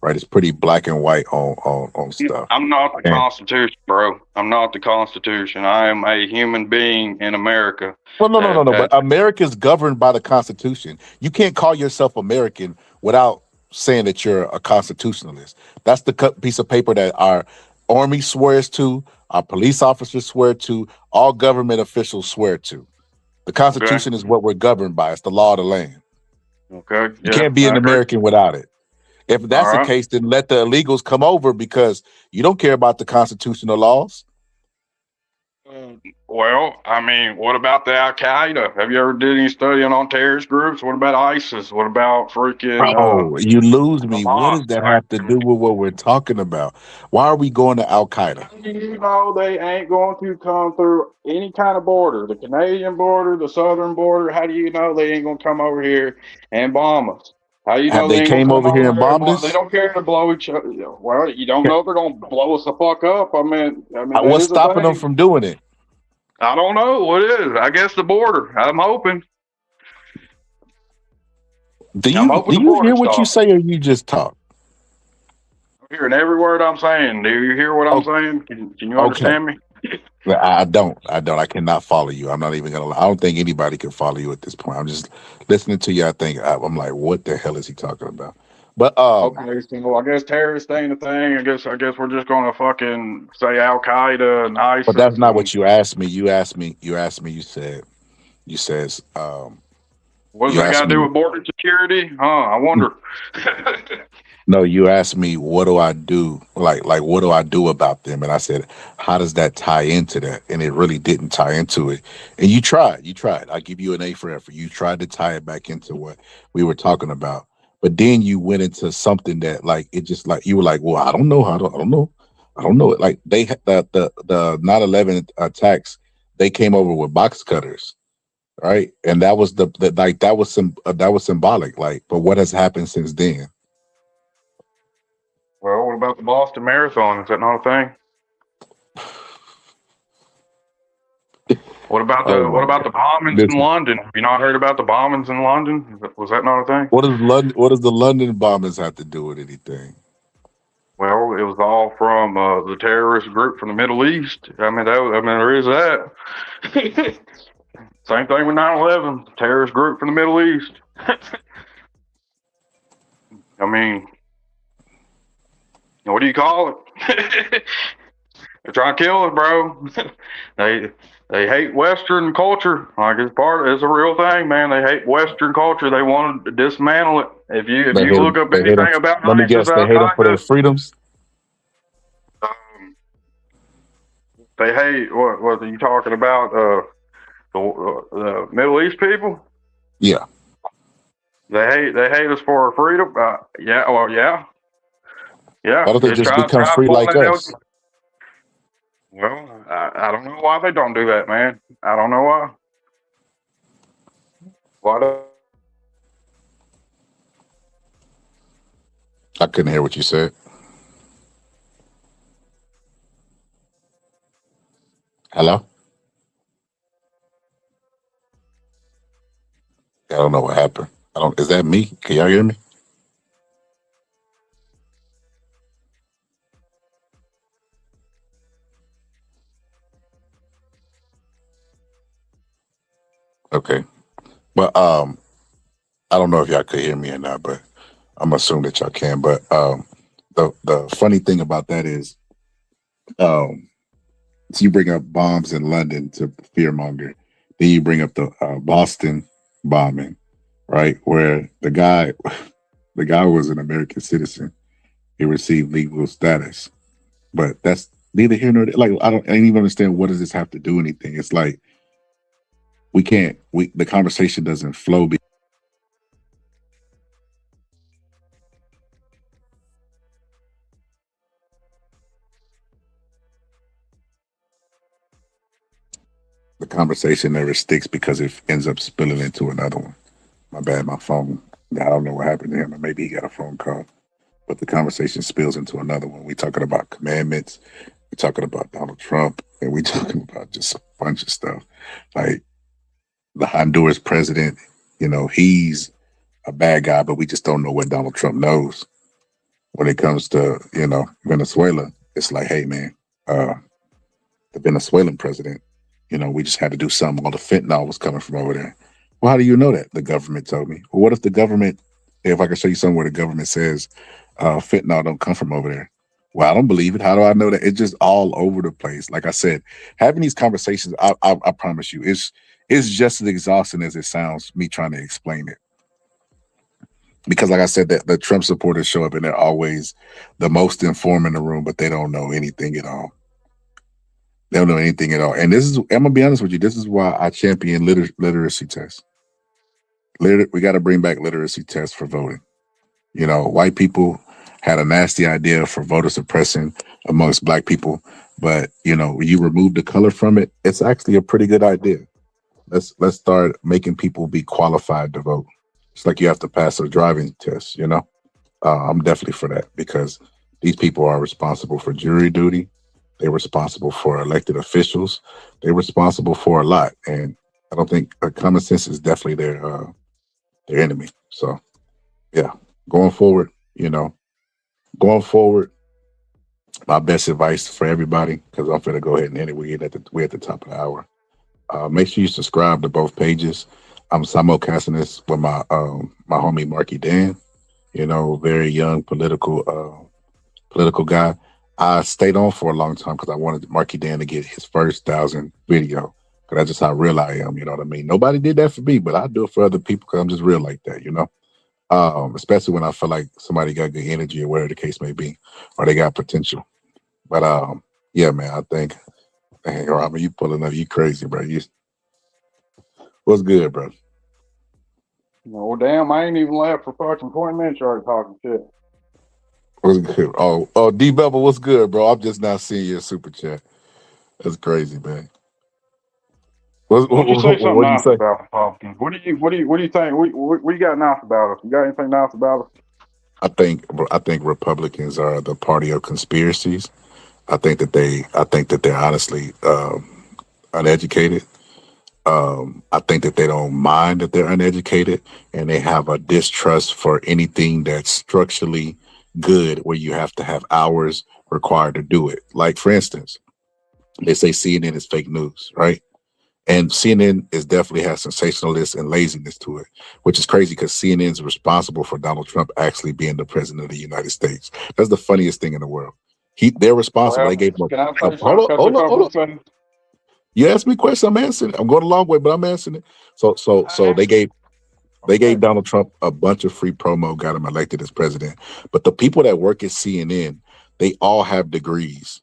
Speaker 7: right? It's pretty black and white on stuff.
Speaker 1: I'm not the
Speaker 7: And
Speaker 1: Constitution, bro. I'm not the Constitution. I am a human being in America.
Speaker 7: well, no, no, no,
Speaker 1: That
Speaker 7: no. But
Speaker 1: that
Speaker 7: America's governed by the Constitution. You can't call yourself American without saying that you're a constitutionalist. That's the piece of paper that our army swears to, our police officers swear to, all government officials swear to. The
Speaker 1: okay?
Speaker 7: Constitution is what we're governed by. It's the law of the land.
Speaker 1: Okay,
Speaker 7: You
Speaker 1: yeah,
Speaker 7: can't be
Speaker 1: I
Speaker 7: an
Speaker 1: agree.
Speaker 7: American without it. If
Speaker 1: All
Speaker 7: that's the
Speaker 1: right.
Speaker 7: case, then let the illegals come over because you don't care about the constitutional laws.
Speaker 1: Well, I mean, what about the Al Qaeda? Have you ever did any studying on terrorist groups? What about ISIS? What about freaking
Speaker 7: Oh, you lose me. What
Speaker 1: Hamas?
Speaker 7: does that have to do with what we're talking about? Why are we going to Al Qaeda?
Speaker 1: You know they ain't going to come through any kind of border, the Canadian border, the southern border. How do you know they ain't gonna come over here and bomb us? How you
Speaker 7: Have
Speaker 1: know they
Speaker 7: they
Speaker 1: ain't gonna
Speaker 7: came
Speaker 1: come
Speaker 7: over here
Speaker 1: over
Speaker 7: and
Speaker 1: here and
Speaker 7: bombed
Speaker 1: blow? They
Speaker 7: us?
Speaker 1: don't care to blow each other. Well, you don't know if they're gonna blow us the fuck up. I mean that
Speaker 7: What's
Speaker 1: is a
Speaker 7: stopping them
Speaker 1: thing.
Speaker 7: from doing it?
Speaker 1: I don't know what it is. I guess the border. I'm hoping.
Speaker 7: Do
Speaker 1: I'm
Speaker 7: you
Speaker 1: hoping
Speaker 7: do
Speaker 1: the
Speaker 7: you hear
Speaker 1: border
Speaker 7: what you
Speaker 1: stops.
Speaker 7: say or you just talk?
Speaker 1: I'm hearing every word I'm saying. Do you hear what I'm
Speaker 7: Oh,
Speaker 1: saying? Can you
Speaker 7: okay.
Speaker 1: understand me?
Speaker 7: Well, I don't. I cannot follow you. I'm not even gonna lie. I don't think anybody can follow you at this point. I'm just listening to you. I'm like, what the hell is he talking about? But
Speaker 1: Okay, so I guess terrorist ain't a thing. I guess we're just gonna fucking say Al Qaeda and
Speaker 7: that's
Speaker 1: ISIS
Speaker 7: not
Speaker 1: and
Speaker 7: what you asked me. You says
Speaker 1: what does
Speaker 7: you
Speaker 1: that
Speaker 7: asked
Speaker 1: got to do
Speaker 7: me.
Speaker 1: with border security? Huh? I wonder.
Speaker 7: No, you asked me what do I do? Like what do I do about them? And I said, how does that tie into that? And it really didn't tie into it. And you tried. You tried. I give you an A for effort. You tried to tie it back into what we were talking about. But then you went into something that like it just like you were like, well, I don't know how to I don't know. I don't know it. Like they the 9/11 attacks, they came over with box cutters, right? And that was the like that was symbolic. Like, but what has happened since then?
Speaker 1: Well, what about the Boston Marathon? Is that not a thing?
Speaker 7: Oh
Speaker 1: What
Speaker 7: my
Speaker 1: about the
Speaker 7: God.
Speaker 1: bombings
Speaker 7: This
Speaker 1: in London? Have you not heard about the bombings in London? Was that not a thing?
Speaker 7: what does London what does the London bombings have to do with anything?
Speaker 1: Well, it was all from the terrorist group from the Middle East. I mean, there is that. Same thing with 9/11, terrorist group from the Middle East. I mean, what do you call it? They're trying to kill us, bro. they they hate Western culture. Like it's a real thing, man. They hate Western culture. They want to dismantle it. If
Speaker 7: They
Speaker 1: you
Speaker 7: hate
Speaker 1: look
Speaker 7: them.
Speaker 1: up
Speaker 7: They hate them.
Speaker 1: anything about
Speaker 7: Let me
Speaker 1: ISIS,
Speaker 7: guess. They
Speaker 1: Al
Speaker 7: hate them for their
Speaker 1: Qaeda,
Speaker 7: freedoms.
Speaker 1: they hate what are you talking about? The Middle East people.
Speaker 7: Yeah.
Speaker 1: They hate us for our freedom. Yeah. Well, yeah.
Speaker 7: Why
Speaker 1: Yeah.
Speaker 7: don't they
Speaker 1: Just
Speaker 7: just become
Speaker 1: try to
Speaker 7: free
Speaker 1: pull
Speaker 7: like
Speaker 1: that out.
Speaker 7: us?
Speaker 1: Well, I don't know why they don't do that, man. I don't know why. Why do
Speaker 7: I couldn't hear what you said. Hello? I don't know what happened. I don't. Is that me? Can y'all hear me? Okay. But I don't know if y'all could hear me or not, but I'm assuming that y'all can. But the funny thing about that is, so you bring up bombs in London to fearmonger, then you bring up the Boston bombing, right? Where the guy was an American citizen. He received legal status, but that's neither here nor there. Like I didn't even understand what does this have to do anything. It's like the conversation doesn't flow. The conversation never sticks because it ends up spilling into another one. My bad, my phone. I don't know what happened to him, or maybe he got a phone call. But the conversation spills into another one. We talking about commandments. We're talking about Donald Trump, and we talking about just a bunch of stuff. Like the Honduras president, he's a bad guy, but we just don't know what Donald Trump knows. When it comes to, Venezuela, it's like, hey man, the Venezuelan president, we just had to do something. All the fentanyl was coming from over there. Well, how do you know that? The government told me. Well, what if the government, if I could show you somewhere where the government says fentanyl don't come from over there? Well, I don't believe it. How do I know that? It's just all over the place. Like I said, having these conversations, I promise you, it's just as exhausting as it sounds, me trying to explain it. Because like I said, that the Trump supporters show up and they're always the most informed in the room, but they don't know anything at all. They don't know anything at all. And I'm gonna be honest with you, this is why I champion literacy tests. We got to bring back literacy tests for voting. White people had a nasty idea for voter suppression amongst black people, but when you remove the color from it, it's actually a pretty good idea. Let's start making people be qualified to vote. It's like you have to pass a driving test. I'm definitely for that because these people are responsible for jury duty. They're responsible for elected officials. They're responsible for a lot, and I don't think common sense is definitely their enemy. So, yeah, going forward, my best advice for everybody, because I'm going to go ahead and end it. We're at the top of the hour. Make sure you subscribe to both pages. I'm simulcasting this with my homie Marky Dan. Very young political guy. I stayed on for a long time because I wanted Marky Dan to get his first 1,000 video. Because that's just how real I am. You know what I mean? Nobody did that for me, but I do it for other people because I'm just real like that. Especially when I feel like somebody got good energy or whatever the case may be, or they got potential. But yeah, man, I think, hey, Robert, you pulling up, you crazy, bro. What's good, bro?
Speaker 1: Well, damn, I ain't even left for fucking 20 minutes already talking shit.
Speaker 7: What's good? Oh, D Bubba, what's good, bro? I'm just now seeing your super chat. That's crazy, man.
Speaker 1: What you say something
Speaker 7: What'd you
Speaker 1: nice
Speaker 7: say?
Speaker 1: about Republicans? What do you think? What you got nice about us? You got anything nice about us?
Speaker 7: I think Republicans are the party of conspiracies. I think that they're honestly uneducated. I think that they don't mind that they're uneducated, and they have a distrust for anything that's structurally good where you have to have hours required to do it. Like, for instance, they say CNN is fake news, right? And CNN is definitely has sensationalism and laziness to it, which is crazy because CNN is responsible for Donald Trump actually being the president of the United States. That's the funniest thing in the world. They're responsible. They
Speaker 1: Well,
Speaker 7: gave him
Speaker 1: can I
Speaker 7: a
Speaker 1: say something? Cut a couple of things.
Speaker 7: You asked me a question, I'm answering it. I'm going a long way, but I'm answering it. So they gave Donald Trump a bunch of free promo, got him elected as president. But the people that work at CNN, they all have degrees.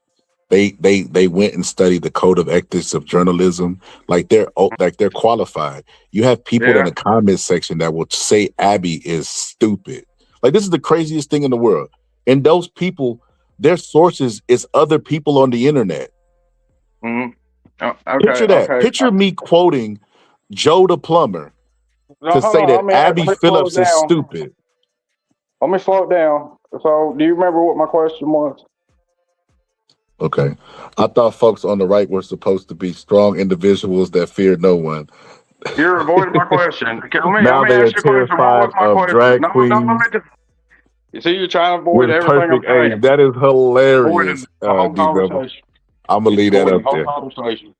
Speaker 7: They went and studied the code of ethics of journalism. Like they're qualified. You have people in the comments section that will say Abby is stupid. Like, this is the craziest thing in the world. And those people, their sources is other people on the internet.
Speaker 1: Mm-hmm. Oh,
Speaker 7: Picture that. Picture me quoting Joe the plumber
Speaker 1: No,
Speaker 7: to
Speaker 1: hold
Speaker 7: say
Speaker 1: on.
Speaker 7: that
Speaker 1: Let
Speaker 7: Abby
Speaker 1: me slow
Speaker 7: Phillips
Speaker 1: it
Speaker 7: is
Speaker 1: down.
Speaker 7: stupid.
Speaker 1: Let me slow it down. So, do you remember what my question was?
Speaker 7: Okay. I thought folks on the right were supposed to be strong individuals that fear no one.
Speaker 1: You're avoiding my question. Okay, let
Speaker 7: Now
Speaker 1: me
Speaker 7: they are
Speaker 1: ask you a question. What was
Speaker 7: terrified
Speaker 1: my
Speaker 7: of
Speaker 1: question?
Speaker 7: drag
Speaker 1: No, let
Speaker 7: queens
Speaker 1: me just. You see, you're trying to avoid
Speaker 7: with
Speaker 1: everything I'm
Speaker 7: perfect age.
Speaker 1: saying.
Speaker 7: That is hilarious,
Speaker 1: Avoiding the whole
Speaker 7: D-Double.
Speaker 1: conversation.
Speaker 7: I'm going to leave that
Speaker 1: Avoiding
Speaker 7: up
Speaker 1: the whole
Speaker 7: there.
Speaker 1: conversation.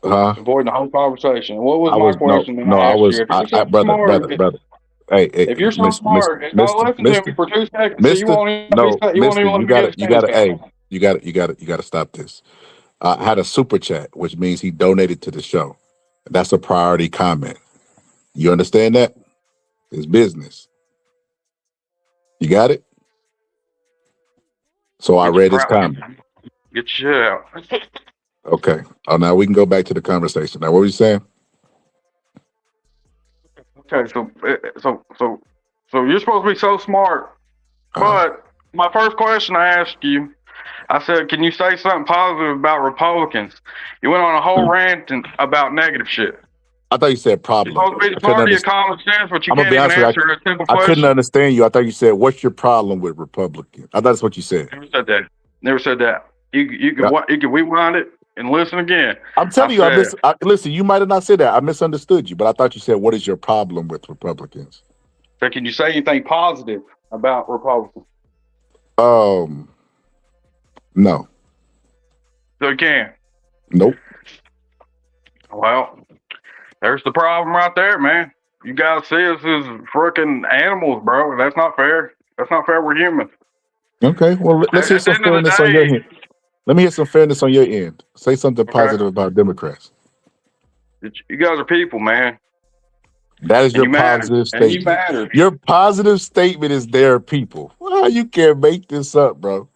Speaker 7: Huh?
Speaker 1: Avoiding the whole conversation. What was
Speaker 7: I
Speaker 1: my
Speaker 7: was,
Speaker 1: question that
Speaker 7: no,
Speaker 1: I
Speaker 7: I
Speaker 1: asked
Speaker 7: was,
Speaker 1: you? If you're so
Speaker 7: brother.
Speaker 1: smart,
Speaker 7: Hey,
Speaker 1: if you're so smart, don't listen to me for 2 seconds. So you
Speaker 7: Mister,
Speaker 1: won't even
Speaker 7: no,
Speaker 1: you won't
Speaker 7: Mister,
Speaker 1: even let me get a sentence
Speaker 7: hey,
Speaker 1: out.
Speaker 7: you got to stop this. I had a super chat, which means he donated to the show. That's a priority comment. You understand that? It's business. You got it? So I
Speaker 1: Get your
Speaker 7: read his comment.
Speaker 1: Get your shit out.
Speaker 7: Okay. Oh, now we can go back to the conversation. Now, what were you saying?
Speaker 1: Okay, so you're supposed to be so smart. But my first question I asked you, I said, can you say something positive about Republicans? You went on a whole rant about negative shit.
Speaker 7: I thought you said problem.
Speaker 1: You're supposed to be the party of common sense, but you
Speaker 7: I'm gonna
Speaker 1: can't
Speaker 7: be
Speaker 1: even
Speaker 7: honest with
Speaker 1: answer
Speaker 7: you.
Speaker 1: a simple
Speaker 7: I couldn't
Speaker 1: question.
Speaker 7: understand you. I thought you said, "What's your problem with Republicans?" I thought that's what you said.
Speaker 1: Never said that. Never said that. You can rewind it and listen again.
Speaker 7: I'm telling you, listen. You might have not said that. I misunderstood you, but I thought you said, "What is your problem with Republicans?"
Speaker 1: So can you say anything positive about Republicans?
Speaker 7: No.
Speaker 1: So you can.
Speaker 7: Nope.
Speaker 1: Well, there's the problem right there, man. You guys see us as freaking animals, bro. That's not fair. That's not fair. We're humans.
Speaker 7: Okay. Well, let's hear some fairness on your end. Let me hear some fairness on your end. Say something positive about Democrats.
Speaker 1: You guys are people, man.
Speaker 7: That is your positive statement.
Speaker 1: You matter.
Speaker 7: Your positive statement is they're people. Well, you can't make this up, bro.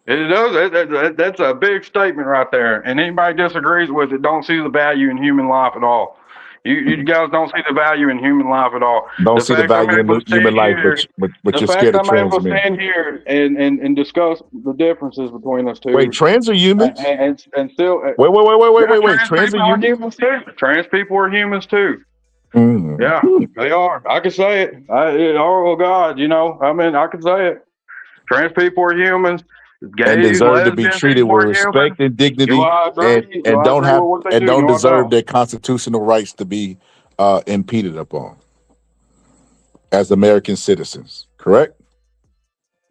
Speaker 1: It does. That's a big statement right there. And anybody disagrees with it, don't see the value in human life at all. You guys don't see the value in human life at all.
Speaker 7: Don't see the value in human life, but you're scared of trans men.
Speaker 1: The fact I'm able to stand here and discuss the differences between us two.
Speaker 7: Wait, trans are humans?
Speaker 1: And still.
Speaker 7: Wait. Trans are humans?
Speaker 1: Too. Trans people are humans too.
Speaker 7: Mm.
Speaker 1: Yeah, they are. I can say it. Oh God, I mean, I can say it. Trans people are humans. Gays,
Speaker 7: and deserve to be
Speaker 1: lesbians,
Speaker 7: treated with respect and dignity, and don't deserve their constitutional rights to be impeded upon as American citizens. Correct?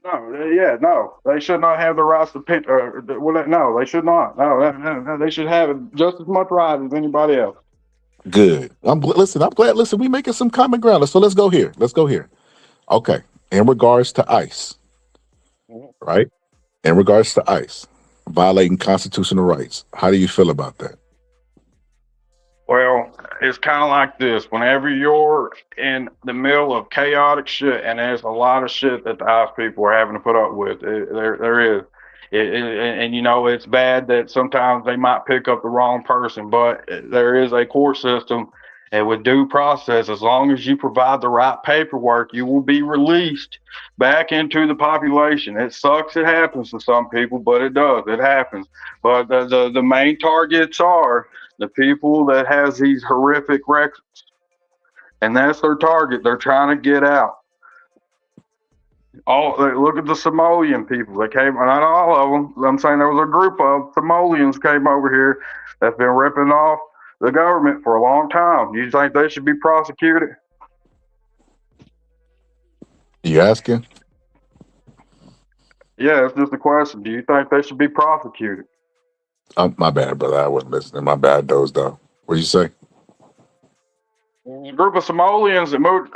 Speaker 1: No, they should not have the rights to pick. No, they should not. No, they should have just as much right as anybody else.
Speaker 7: Good. I'm glad. Listen, we making some common ground. So let's go here. Okay. In regards to ICE, right? In regards to ICE violating constitutional rights, how do you feel about that?
Speaker 1: Well, it's kind of like this. Whenever you're in the middle of chaotic shit, and there's a lot of shit that the ICE people are having to put up with, there is. And it's bad that sometimes they might pick up the wrong person, but there is a court system, and with due process, as long as you provide the right paperwork, you will be released back into the population. It sucks. It happens to some people, but it does. It happens. But the main targets are the people that has these horrific records, and that's their target. They're trying to get out. Look at the Somalian people. They came, not all of them. I'm saying there was a group of Somalians came over here that's been ripping off the government for a long time. You think they should be prosecuted?
Speaker 7: You asking?
Speaker 1: Yeah, it's just a question. Do you think they should be prosecuted?
Speaker 7: My bad, brother. I wasn't listening. My bad, dozed off. What'd you say?
Speaker 1: A group of Somalians that moved,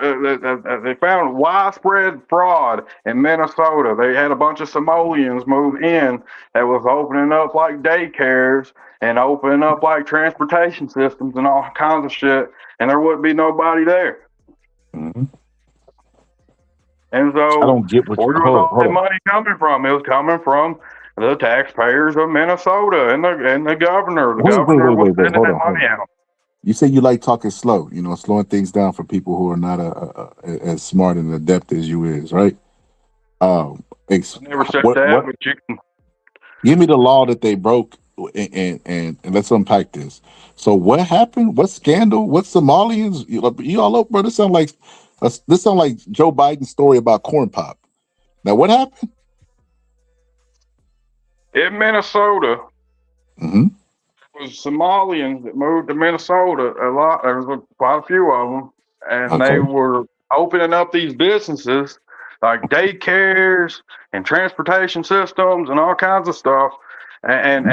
Speaker 1: they found widespread fraud in Minnesota. They had a bunch of Somalians move in that was opening up like daycares and opening up like transportation systems and all kinds of shit, and there wouldn't be nobody there.
Speaker 7: Mm-hmm.
Speaker 1: And
Speaker 7: I
Speaker 1: so,
Speaker 7: don't get what.
Speaker 1: where was
Speaker 7: Hold
Speaker 1: all that
Speaker 7: on.
Speaker 1: money coming from? It was coming from the taxpayers of Minnesota and the governor. The
Speaker 7: Wait, wait,
Speaker 1: governor
Speaker 7: wait,
Speaker 1: was
Speaker 7: wait, wait.
Speaker 1: sending
Speaker 7: Hold
Speaker 1: that
Speaker 7: on, hold
Speaker 1: money
Speaker 7: on.
Speaker 1: out.
Speaker 7: You say you like talking slow, slowing things down for people who are not as smart and adept as you is, right? Um, ex-
Speaker 1: I never said that,
Speaker 7: what?
Speaker 1: but you can.
Speaker 7: Give me the law that they broke, and let's unpack this. So, what happened? What scandal? What Somalians? You all up, bro? This sound like Joe Biden's story about corn pop. Now, what happened?
Speaker 1: In Minnesota,
Speaker 7: Mm-hmm.
Speaker 1: it was Somalians that moved to Minnesota. A lot, there was quite a few of them, and they
Speaker 7: Okay.
Speaker 1: were opening up these businesses like daycares and transportation systems and all kinds of stuff. And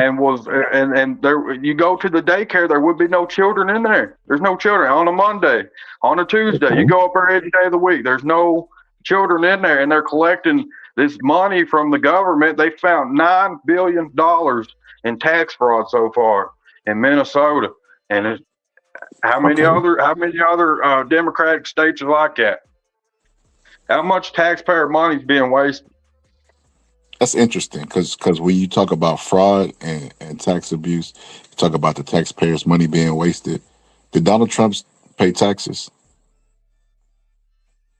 Speaker 1: there, you go to the daycare, there would be no children in there. There's no children on a Monday, on a Tuesday. You
Speaker 7: Okay.
Speaker 1: go up there every day of the week. There's no children in there, and they're collecting this money from the government. They found $9 billion in tax fraud so far in Minnesota, and
Speaker 7: Okay.
Speaker 1: how many other Democratic states are like that? How much taxpayer money is being wasted?
Speaker 7: That's interesting because when you talk about fraud and tax abuse, you talk about the taxpayers' money being wasted. Did Donald Trump pay taxes?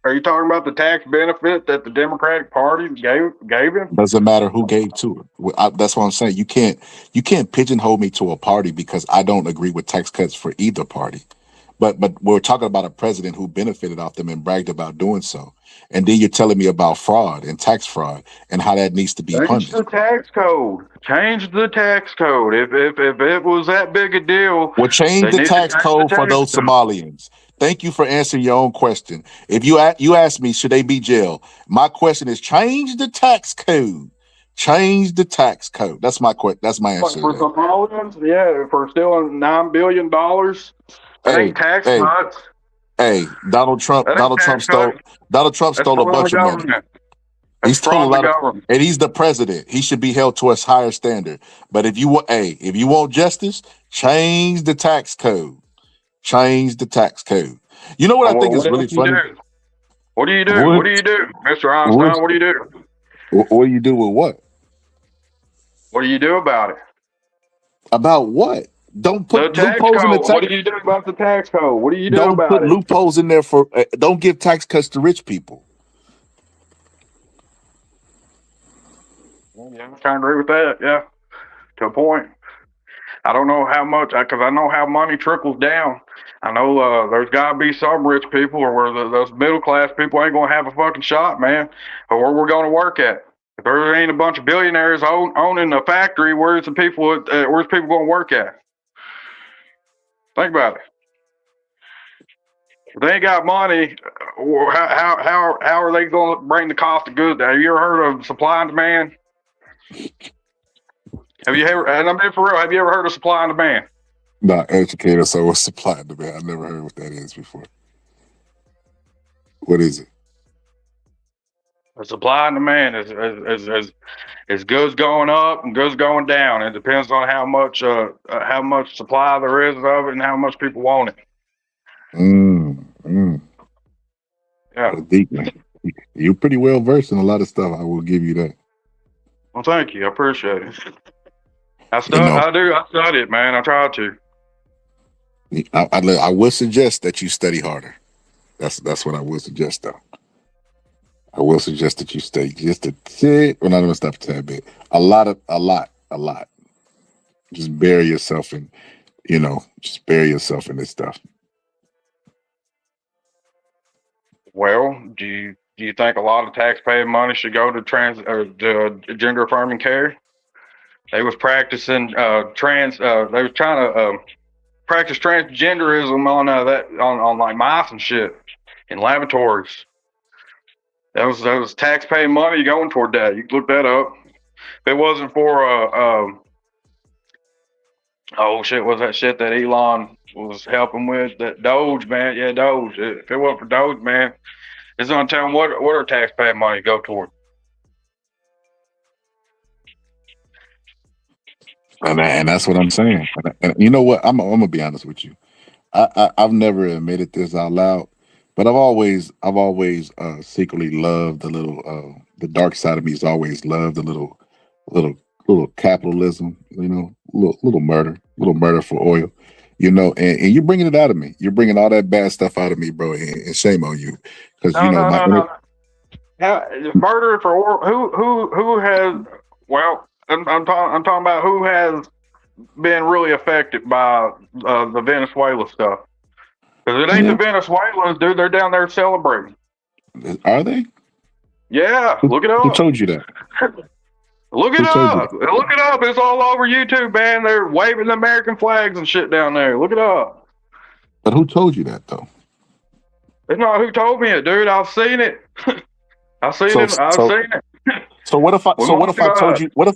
Speaker 1: Are you talking about the tax benefit that the Democratic Party gave him?
Speaker 7: Doesn't matter who gave to it. That's what I'm saying. You can't pigeonhole me to a party because I don't agree with tax cuts for either party. But we're talking about a president who benefited off them and bragged about doing so. And then you're telling me about fraud and tax fraud and how that needs to be
Speaker 1: Change the
Speaker 7: punished.
Speaker 1: tax code. Change the tax code. If it was that big a deal,
Speaker 7: Well, change
Speaker 1: they
Speaker 7: the
Speaker 1: need to
Speaker 7: tax
Speaker 1: change the
Speaker 7: code for
Speaker 1: tax
Speaker 7: those
Speaker 1: code.
Speaker 7: Somalians. Thank you for answering your own question. If you asked me, should they be jailed? My question is change the tax code. Change the tax code. That's my That's my
Speaker 1: But
Speaker 7: answer to
Speaker 1: for
Speaker 7: that.
Speaker 1: Somalians, yeah, for stealing $9 billion, that
Speaker 7: Hey,
Speaker 1: ain't tax
Speaker 7: hey,
Speaker 1: cuts.
Speaker 7: hey, Donald Trump.
Speaker 1: That ain't tax cuts.
Speaker 7: Donald Trump
Speaker 1: That's
Speaker 7: stole a
Speaker 1: fraud in the
Speaker 7: bunch of money.
Speaker 1: government.
Speaker 7: He
Speaker 1: That's
Speaker 7: stole a
Speaker 1: fraud in the
Speaker 7: lot of,
Speaker 1: government.
Speaker 7: and he's the president. He should be held to a higher standard. But if you want justice, change the tax code. Change the tax code. You know what I
Speaker 1: Well,
Speaker 7: think is
Speaker 1: what
Speaker 7: really
Speaker 1: else do you
Speaker 7: funny?
Speaker 1: do? What do you do?
Speaker 7: What
Speaker 1: What do you do, Mr.
Speaker 7: what
Speaker 1: Einstein? What do you do?
Speaker 7: what do you do with what?
Speaker 1: What do you do about it?
Speaker 7: About what? Don't
Speaker 1: The
Speaker 7: put
Speaker 1: tax
Speaker 7: loopholes in the
Speaker 1: code. What
Speaker 7: tax.
Speaker 1: do you do about the tax code? What do you do
Speaker 7: Don't put
Speaker 1: about it?
Speaker 7: loopholes in there for. Don't give tax cuts to rich people.
Speaker 1: Well, yeah, I kind of agree with that. Yeah, to a point. I don't know how much, because I know how money trickles down. I know there's got to be some rich people, or where those middle class people ain't gonna have a fucking shot, man. Or where we're gonna work at. If there ain't a bunch of billionaires owning a factory, where's people gonna work at? Think about it. If they ain't got money, how are they gonna bring the cost of goods down? Have you ever heard of supply and demand? Have you ever? And I'm being for real. Have you ever heard of supply and demand?
Speaker 7: Not educated, so what's supply and demand? I've never heard what that is before. What is it?
Speaker 1: The supply and demand is goods going up and goods going down. It depends on how much supply there is of it and how much people want it.
Speaker 7: Mm.
Speaker 1: Yeah.
Speaker 7: Deep, man. You're pretty well versed in a lot of stuff. I will give you that.
Speaker 1: Well, thank you. I appreciate it. I
Speaker 7: You know,
Speaker 1: study it, man. I try to.
Speaker 7: I would suggest that you study harder. That's what I would suggest, though. I will suggest that you study just a tad. Well, not even stop a tad bit. A lot. Just bury yourself in, just bury yourself in this stuff.
Speaker 1: Well, do you think a lot of taxpayer money should go to gender affirming care? They was practicing they was trying to practice transgenderism on like mice and shit in laboratories. That was taxpaying money going toward that. You can look that up. If it wasn't for oh shit, was that shit that Elon was helping with? That Doge, man. Yeah, Doge. If it wasn't for Doge, man, it's gonna tell them what our taxpaying money go toward.
Speaker 7: And that's what I'm saying. And you know what? I'm gonna be honest with you. I've never admitted this out loud, but I've always secretly loved the dark side of me has always loved the little little capitalism, little murder for oil, and you're bringing it out of me. You're bringing all that bad stuff out of me, bro, and shame on you, because
Speaker 1: No, no,
Speaker 7: my
Speaker 1: no, no. Murder for who has? Well, I'm talking about who has been really affected by the Venezuela stuff. Because it ain't the Venezuelans, dude. They're down there celebrating.
Speaker 7: Are they?
Speaker 1: Yeah, look it
Speaker 7: Who
Speaker 1: up.
Speaker 7: told you that?
Speaker 1: Look it
Speaker 7: Who told you
Speaker 1: up. Look it up. It's all over YouTube, man. They're waving the American flags and shit down there. Look it up.
Speaker 7: But who told you that though?
Speaker 1: It's not who told me it, dude. I've seen it. I've seen it.
Speaker 7: So what if I told you what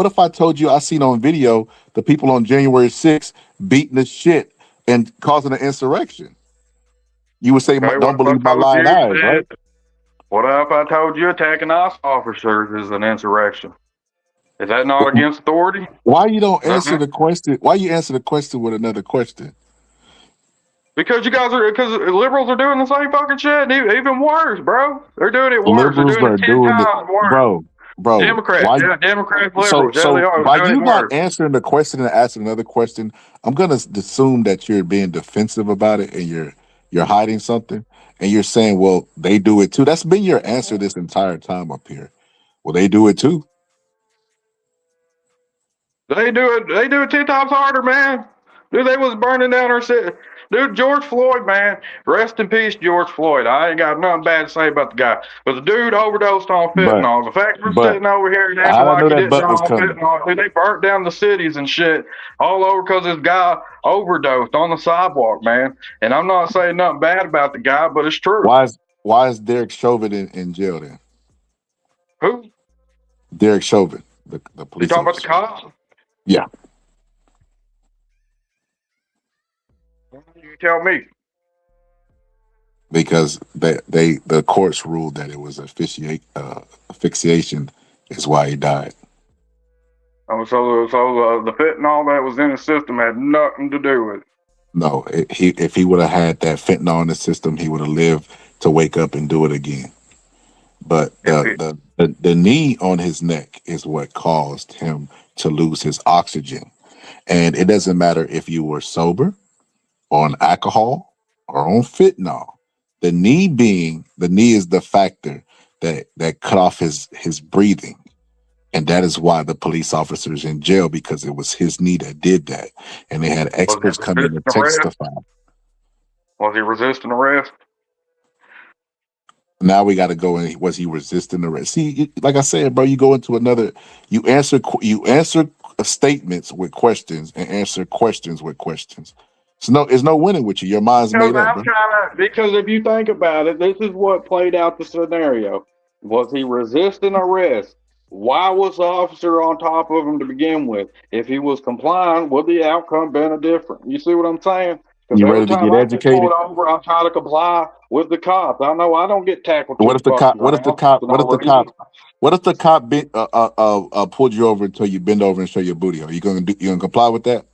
Speaker 7: if I told you I seen on video the people on January 6th beating the shit and causing an insurrection? You would say,
Speaker 1: Okay,
Speaker 7: don't believe my lying eyes, right?
Speaker 1: What if I told you attacking ICE officers is an insurrection? Is that not against authority?
Speaker 7: Why you don't answer the question? Why you answer the question with another question?
Speaker 1: Because liberals are doing the same fucking shit, even worse, bro. They're doing it worse.
Speaker 7: Liberals
Speaker 1: They're doing it 10 times worse.
Speaker 7: bro.
Speaker 1: Democrats, Democrats, liberals.
Speaker 7: So
Speaker 1: they are.
Speaker 7: by
Speaker 1: Doing
Speaker 7: you
Speaker 1: it
Speaker 7: not
Speaker 1: worse.
Speaker 7: answering the question and asking another question, I'm gonna assume that you're being defensive about it and you're hiding something, and you're saying, well, they do it too. That's been your answer this entire time up here. Well, they do it too.
Speaker 1: They do it. They do it 10 times harder, man. Dude, they was burning down our city. Dude, George Floyd, man. Rest in peace, George Floyd. I ain't got nothing bad to say about the guy. But the dude overdosed on fentanyl. The fact we're sitting over here and acting like he didn't die on fentanyl, dude, they burnt down the cities and shit all over because this guy overdosed on the sidewalk, man. And I'm not saying nothing bad about the guy, but it's true.
Speaker 7: Why is Derek Chauvin in jail then?
Speaker 1: Who?
Speaker 7: Derek Chauvin, the police.
Speaker 1: You talking about the cops?
Speaker 7: Yeah.
Speaker 1: You tell me.
Speaker 7: Because the courts ruled that it was asphyxiation is why he died.
Speaker 1: Oh, so the fentanyl that was in the system had nothing to do with it.
Speaker 7: No, if he would have had that fentanyl in the system, he would have lived to wake up and do it again. But the knee on his neck is what caused him to lose his oxygen. And it doesn't matter if you were sober, on alcohol, or on fentanyl. The knee is the factor that cut off his breathing. And that is why the police officer's in jail, because it was his knee that did that. And they had experts come in and testify.
Speaker 1: Was he resisting arrest?
Speaker 7: Now we got to go in. Was he resisting arrest? See, like I said, bro, you go into another. You answer statements with questions and answer questions with questions. So it's no winning with you. Your mind's made up, bro.
Speaker 1: Because if you think about it, this is what played out the scenario. Was he resisting arrest? Why was the officer on top of him to begin with? If he was complying, would the outcome been different? You see what I'm saying?
Speaker 7: You ready to get educated?
Speaker 1: I try to comply with the cops. I know I don't get tackled.
Speaker 7: What if the cop pulled you over until you bend over and show your booty? Are you gonna comply with that?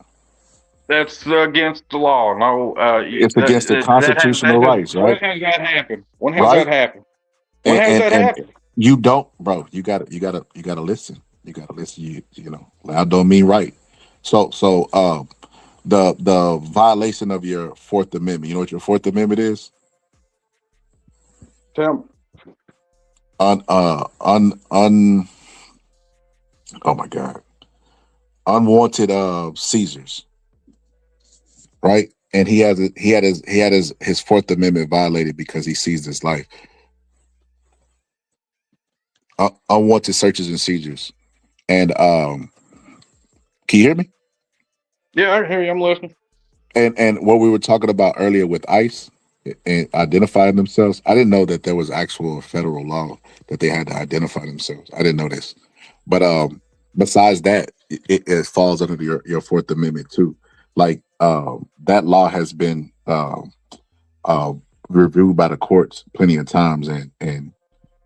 Speaker 1: That's against the law. No,
Speaker 7: it's against the constitutional rights, right?
Speaker 1: When has that happened? When has that happened? When has that happened?
Speaker 7: You don't, bro. You gotta listen. You gotta listen. You know, loud don't mean right. So the violation of your Fourth Amendment. You know what your Fourth Amendment is?
Speaker 1: Tell me.
Speaker 7: Oh my God. Unwanted seizures. Right? And he had his Fourth Amendment violated because he seized his life. Unwanted searches and seizures. And can you hear me?
Speaker 1: Yeah, I hear you. I'm listening.
Speaker 7: And what we were talking about earlier with ICE, and identifying themselves. I didn't know that there was actual federal law that they had to identify themselves. I didn't know this. But besides that, it falls under your Fourth Amendment too. Like that law has been uh, reviewed by the courts plenty of times, and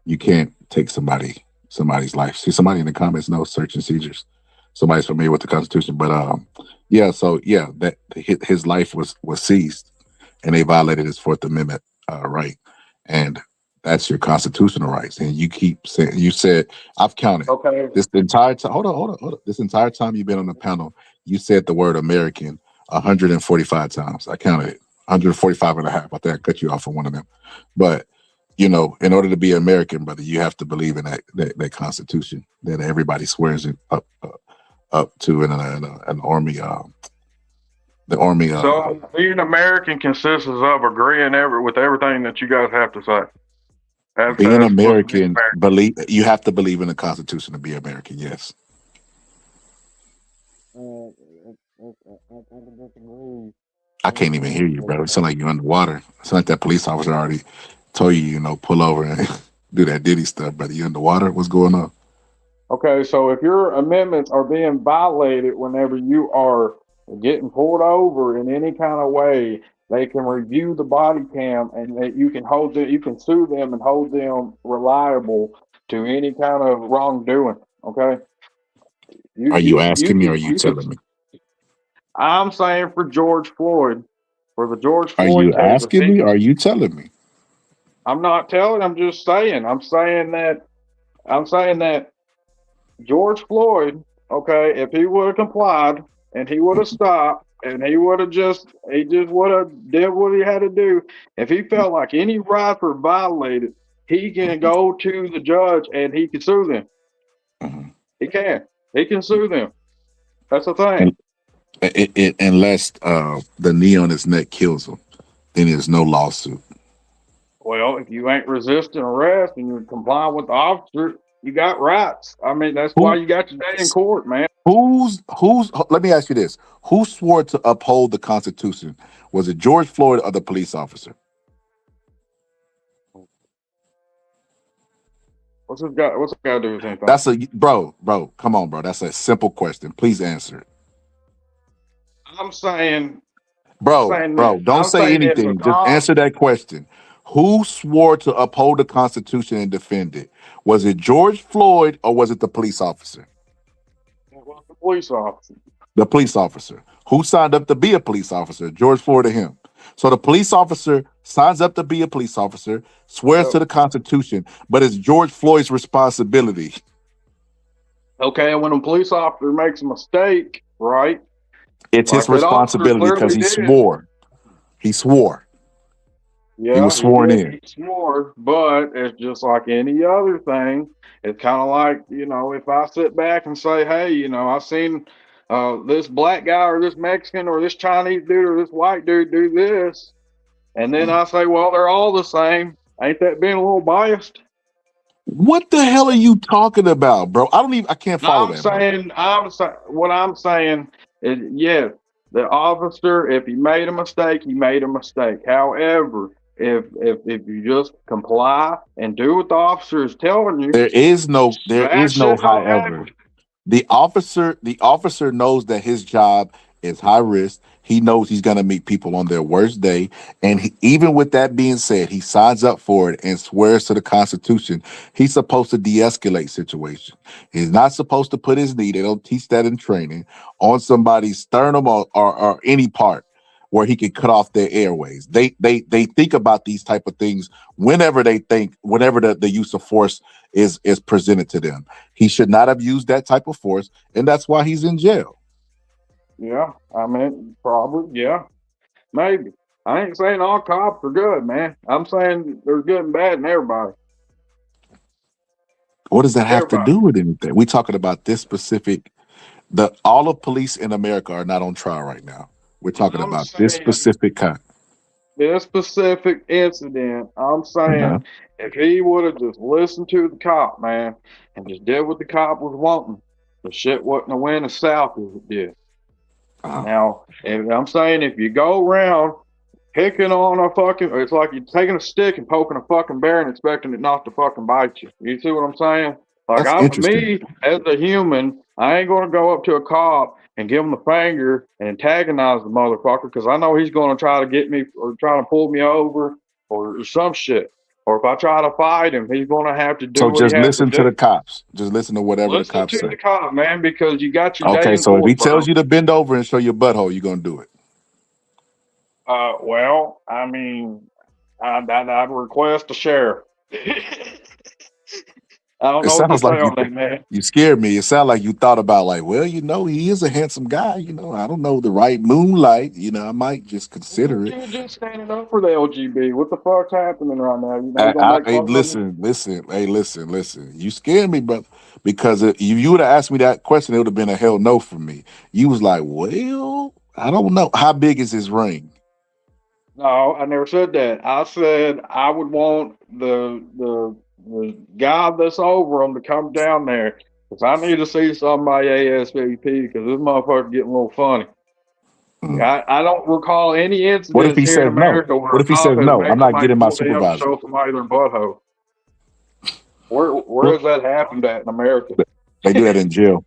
Speaker 7: you can't take somebody's life. See, somebody in the comments knows search and seizures. Somebody's familiar with the Constitution, but yeah. So yeah, that his life was seized, and they violated his Fourth Amendment right, and that's your constitutional rights. And you keep saying, you said, I've counted
Speaker 1: Okay.
Speaker 7: this entire time. Hold on. This entire time you've been on the panel, you said the word American 145 times. I counted it, 145 and a half. I think I cut you off on one of them, but in order to be American, brother, you have to believe in that Constitution that everybody swears it up to in an army. The army.
Speaker 1: So being American consists of agreeing with everything that you guys have to say.
Speaker 7: Being
Speaker 1: That's supposed to be
Speaker 7: American, you have to believe in the Constitution to be American. Yes. I can't even hear you, bro. It sounds like you're underwater. It sounds like that police officer already told you, pull over and do that Diddy stuff, brother. You underwater? What's going on?
Speaker 1: Okay, so if your amendments are being violated whenever you are getting pulled over in any kind of way, they can review the body cam and that you can you can sue them and hold them reliable to any kind of wrongdoing. Okay,
Speaker 7: Are you
Speaker 1: you
Speaker 7: asking me or are
Speaker 1: can
Speaker 7: you telling me?
Speaker 1: I'm saying for George Floyd, for the George
Speaker 7: Are
Speaker 1: Floyd
Speaker 7: you
Speaker 1: case, if
Speaker 7: asking me or are you telling me?
Speaker 1: I'm not telling, I'm just saying. I'm saying that George Floyd, okay, if he would have complied and he would have stopped and he just would have did what he had to do, if he felt like any rights were violated, he can go to the judge and he can sue them. He can. He can sue them. That's the thing.
Speaker 7: Unless the knee on his neck kills him, then there's no lawsuit.
Speaker 1: Well, if you ain't resisting arrest and you're complying with the officer, you got rights. I mean, that's why you got your day in court, man.
Speaker 7: Who's let me ask you this. Who swore to uphold the Constitution? Was it George Floyd or the police officer?
Speaker 1: What's this got to do with anything?
Speaker 7: That's bro, come on, bro. That's a simple question. Please answer it.
Speaker 1: I'm saying
Speaker 7: Don't say anything. Just answer that question. Who swore to uphold the Constitution and defend it? Was it George Floyd or was it the police officer?
Speaker 1: It was the police officer.
Speaker 7: The police officer. Who signed up to be a police officer? George Floyd or him? So the police officer signs up to be a police officer, swears to the Constitution, but it's George Floyd's responsibility.
Speaker 1: Okay, and when a police officer makes a mistake, right?
Speaker 7: It's his responsibility because he swore. He swore.
Speaker 1: Yeah,
Speaker 7: he was sworn in.
Speaker 1: He swore, but it's just like any other thing. It's kind of like, if I sit back and say, hey, I seen this black guy or this Mexican or this Chinese dude or this white dude do this, and then I say, well, they're all the same. Ain't that being a little biased?
Speaker 7: What the hell are you talking about, bro? I can't follow that.
Speaker 1: What I'm saying is, yes, the officer, if he made a mistake, he made a mistake. However, if you just comply and do what the officer is telling you,
Speaker 7: there is no however. The officer knows that his job is high risk. He knows he's going to meet people on their worst day. And even with that being said, he signs up for it and swears to the Constitution. He's supposed to de-escalate situation. He's not supposed to put his knee, they don't teach that in training, on somebody's sternum or any part where he can cut off their airways. They think about these type of things whenever the use of force is presented to them. He should not have used that type of force, and that's why he's in jail.
Speaker 1: Yeah, I mean, probably, yeah, maybe. I ain't saying all cops are good, man. I'm saying there's good and bad in everybody.
Speaker 7: What does that have to do with anything? We're talking about this specific. All of police in America are not on trial right now. We're talking about this specific kind.
Speaker 1: This specific incident, I'm saying, if he would have just listened to the cop, man, and just did what the cop was wanting, the shit wouldn't have went as south as it did. Now, I'm saying if you go around picking on a fucking. It's like you're taking a stick and poking a fucking bear and expecting it not to fucking bite you. You see what I'm saying? Like
Speaker 7: That's interesting.
Speaker 1: me as a human, I ain't gonna go up to a cop and give him the finger and antagonize the motherfucker because I know he's gonna try to get me or try to pull me over or some shit. Or if I try to fight him, he's gonna have to
Speaker 7: So
Speaker 1: do what he
Speaker 7: just
Speaker 1: has to
Speaker 7: listen to the
Speaker 1: do.
Speaker 7: cops. Just listen to whatever the
Speaker 1: Listen
Speaker 7: cops
Speaker 1: to
Speaker 7: say.
Speaker 1: the cop, man, because you got your day
Speaker 7: Okay,
Speaker 1: in
Speaker 7: so if he
Speaker 1: court, bro.
Speaker 7: tells you to bend over and show your butthole, you're gonna do it.
Speaker 1: Well, I mean, I'd request a sheriff. I don't
Speaker 7: It
Speaker 1: know what to
Speaker 7: sounds
Speaker 1: say
Speaker 7: like
Speaker 1: on that, man.
Speaker 7: you scared me. It sounds like you thought about like, well, he is a handsome guy. I don't know the right moonlight. I might just consider it.
Speaker 1: You're just standing up for the LGB. What the fuck's happening right now? You gonna make
Speaker 7: Hey,
Speaker 1: fun of me?
Speaker 7: listen. Hey, listen. You scared me, brother. Because if you would have asked me that question, it would have been a hell no for me. You was like, well, I don't know. How big is his ring?
Speaker 1: No, I never said that. I said I would want the guy that's over him to come down there because I need to see somebody ASAP because this motherfucker getting a little funny. I don't recall any
Speaker 7: What if
Speaker 1: incidents
Speaker 7: he
Speaker 1: here in
Speaker 7: says no?
Speaker 1: America where
Speaker 7: What
Speaker 1: a
Speaker 7: if he
Speaker 1: cop
Speaker 7: says
Speaker 1: has
Speaker 7: no? I'm
Speaker 1: made
Speaker 7: not
Speaker 1: somebody
Speaker 7: getting my
Speaker 1: pull down to
Speaker 7: supervisor.
Speaker 1: show somebody their butthole. Where
Speaker 7: Well,
Speaker 1: has that happened at in America?
Speaker 7: they do that in jail.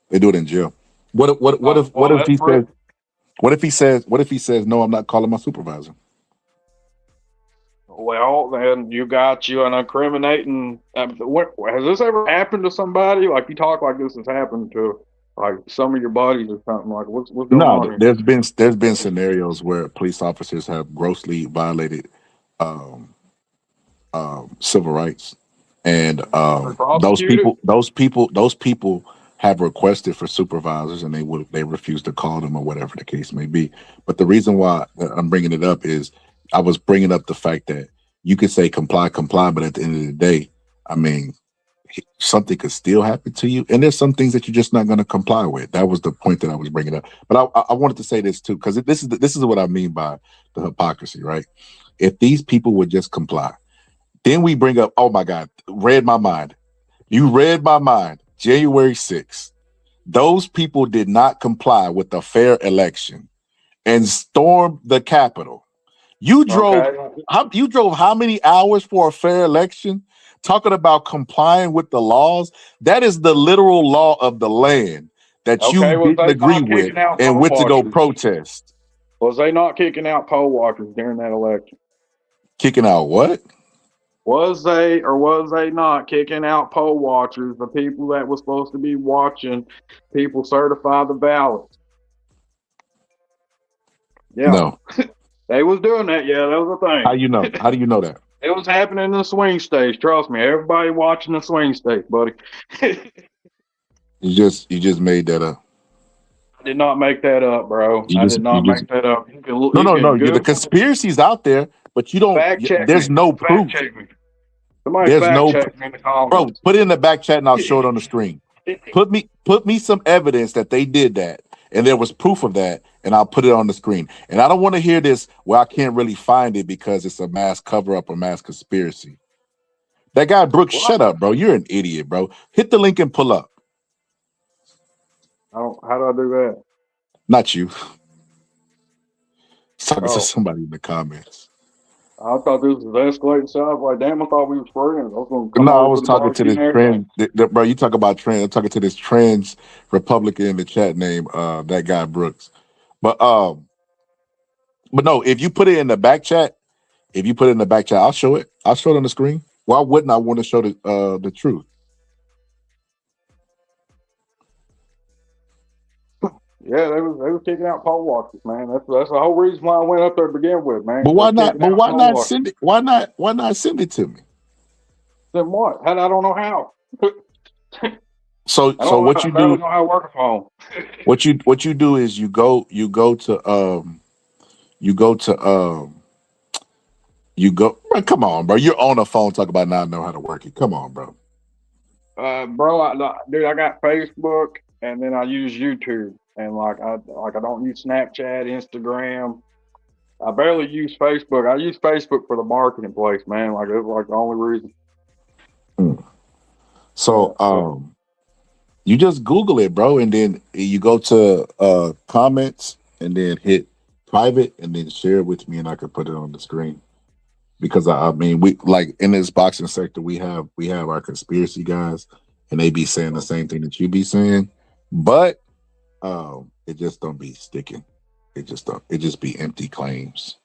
Speaker 7: They do it in jail. What
Speaker 1: Well,
Speaker 7: if
Speaker 1: that's
Speaker 7: he
Speaker 1: pretty.
Speaker 7: says what if he says no? I'm not calling my supervisor.
Speaker 1: Well, then you got you an incriminating. Has this ever happened to somebody? Like you talk like this has happened to like some of your buddies or something. Like what's going
Speaker 7: No,
Speaker 1: on here?
Speaker 7: there's been scenarios where police officers have grossly violated um, civil rights, and
Speaker 1: Are they prosecuted?
Speaker 7: those people have requested for supervisors, and they refuse to call them or whatever the case may be. But the reason why I'm bringing it up is I was bringing up the fact that you could say comply, but at the end of the day, I mean, something could still happen to you, and there's some things that you're just not going to comply with. That was the point that I was bringing up. But I wanted to say this too because this is what I mean by the hypocrisy, right? If these people would just comply, then we bring up, oh my God, read my mind. You read my mind. January 6th. Those people did not comply with a fair election and stormed the Capitol. You drove
Speaker 1: Okay.
Speaker 7: how many hours for a fair election? Talking about complying with the laws. That is the literal law of the land that
Speaker 1: Okay.
Speaker 7: you
Speaker 1: Was
Speaker 7: didn't
Speaker 1: they
Speaker 7: agree
Speaker 1: not
Speaker 7: with
Speaker 1: kicking out
Speaker 7: and
Speaker 1: poll
Speaker 7: went to go
Speaker 1: watchers?
Speaker 7: protest.
Speaker 1: Was they not kicking out poll watchers during that election?
Speaker 7: Kicking out what?
Speaker 1: Was they or was they not kicking out poll watchers, the people that was supposed to be watching people certify the ballots? Yeah,
Speaker 7: No.
Speaker 1: they was doing that. Yeah, that was a
Speaker 7: How
Speaker 1: thing.
Speaker 7: you know? How do you know that?
Speaker 1: It was happening in the swing states. Trust me, everybody watching the swing states, buddy. I
Speaker 7: You just made that up.
Speaker 1: did not make that up, bro. I did
Speaker 7: You
Speaker 1: not
Speaker 7: just
Speaker 1: make that up. You can look,
Speaker 7: no
Speaker 1: you
Speaker 7: no no.
Speaker 1: can
Speaker 7: You're the
Speaker 1: Google,
Speaker 7: conspiracy's out there, but you don't.
Speaker 1: fact check
Speaker 7: There's
Speaker 1: me,
Speaker 7: no
Speaker 1: fact
Speaker 7: proof.
Speaker 1: check me. Somebody
Speaker 7: There's
Speaker 1: fact
Speaker 7: no
Speaker 1: check me in the
Speaker 7: bro.
Speaker 1: comments.
Speaker 7: Put it in the back chat and I'll show it on the screen. Put me some evidence that they did that and there was proof of that, and I'll put it on the screen. And I don't want to hear this where I can't really find it because it's a mass cover up or mass conspiracy. That guy Brooks,
Speaker 1: What?
Speaker 7: shut up, bro. You're an idiot, bro. Hit the link and pull up.
Speaker 1: How do I do that?
Speaker 7: Not you. Talking to
Speaker 1: Oh,
Speaker 7: somebody in the comments.
Speaker 1: I thought this was escalating. So I was like, damn, I thought we was friends. I was gonna come
Speaker 7: No, I
Speaker 1: over to
Speaker 7: was
Speaker 1: the
Speaker 7: talking to
Speaker 1: barbecue
Speaker 7: this
Speaker 1: and everything.
Speaker 7: trans, bro. You talk about trans. I'm talking to this trans Republican in the chat named that guy Brooks. But no, if you put it in the back chat, I'll show it. I'll show it on the screen. Why wouldn't I want to show the truth?
Speaker 1: Yeah, they was kicking out poll watchers, man. That's the whole reason why I went up there to begin with, man.
Speaker 7: But
Speaker 1: They
Speaker 7: why
Speaker 1: was
Speaker 7: not?
Speaker 1: kicking
Speaker 7: But
Speaker 1: out
Speaker 7: why
Speaker 1: poll
Speaker 7: not
Speaker 1: watchers.
Speaker 7: send it? Why not send it to me?
Speaker 1: Then what? I don't know how.
Speaker 7: So what
Speaker 1: I
Speaker 7: you
Speaker 1: barely
Speaker 7: do?
Speaker 1: know how to work a phone.
Speaker 7: What you do is you go bro, come on, bro. You're on the phone talking about now I know how to work it. Come on, bro.
Speaker 1: Bro, dude, I got Facebook and then I use YouTube and I don't use Snapchat, Instagram. I barely use Facebook. I use Facebook for the marketing place, man. Like it's like the only reason.
Speaker 7: So you just Google it, bro, and then you go to comments and then hit private and then share it with me, and I could put it on the screen. Because I mean, we like in this boxing sector, we have our conspiracy guys, and they be saying the same thing that you be saying, but it just don't be sticking. It just don't. It just be empty claims.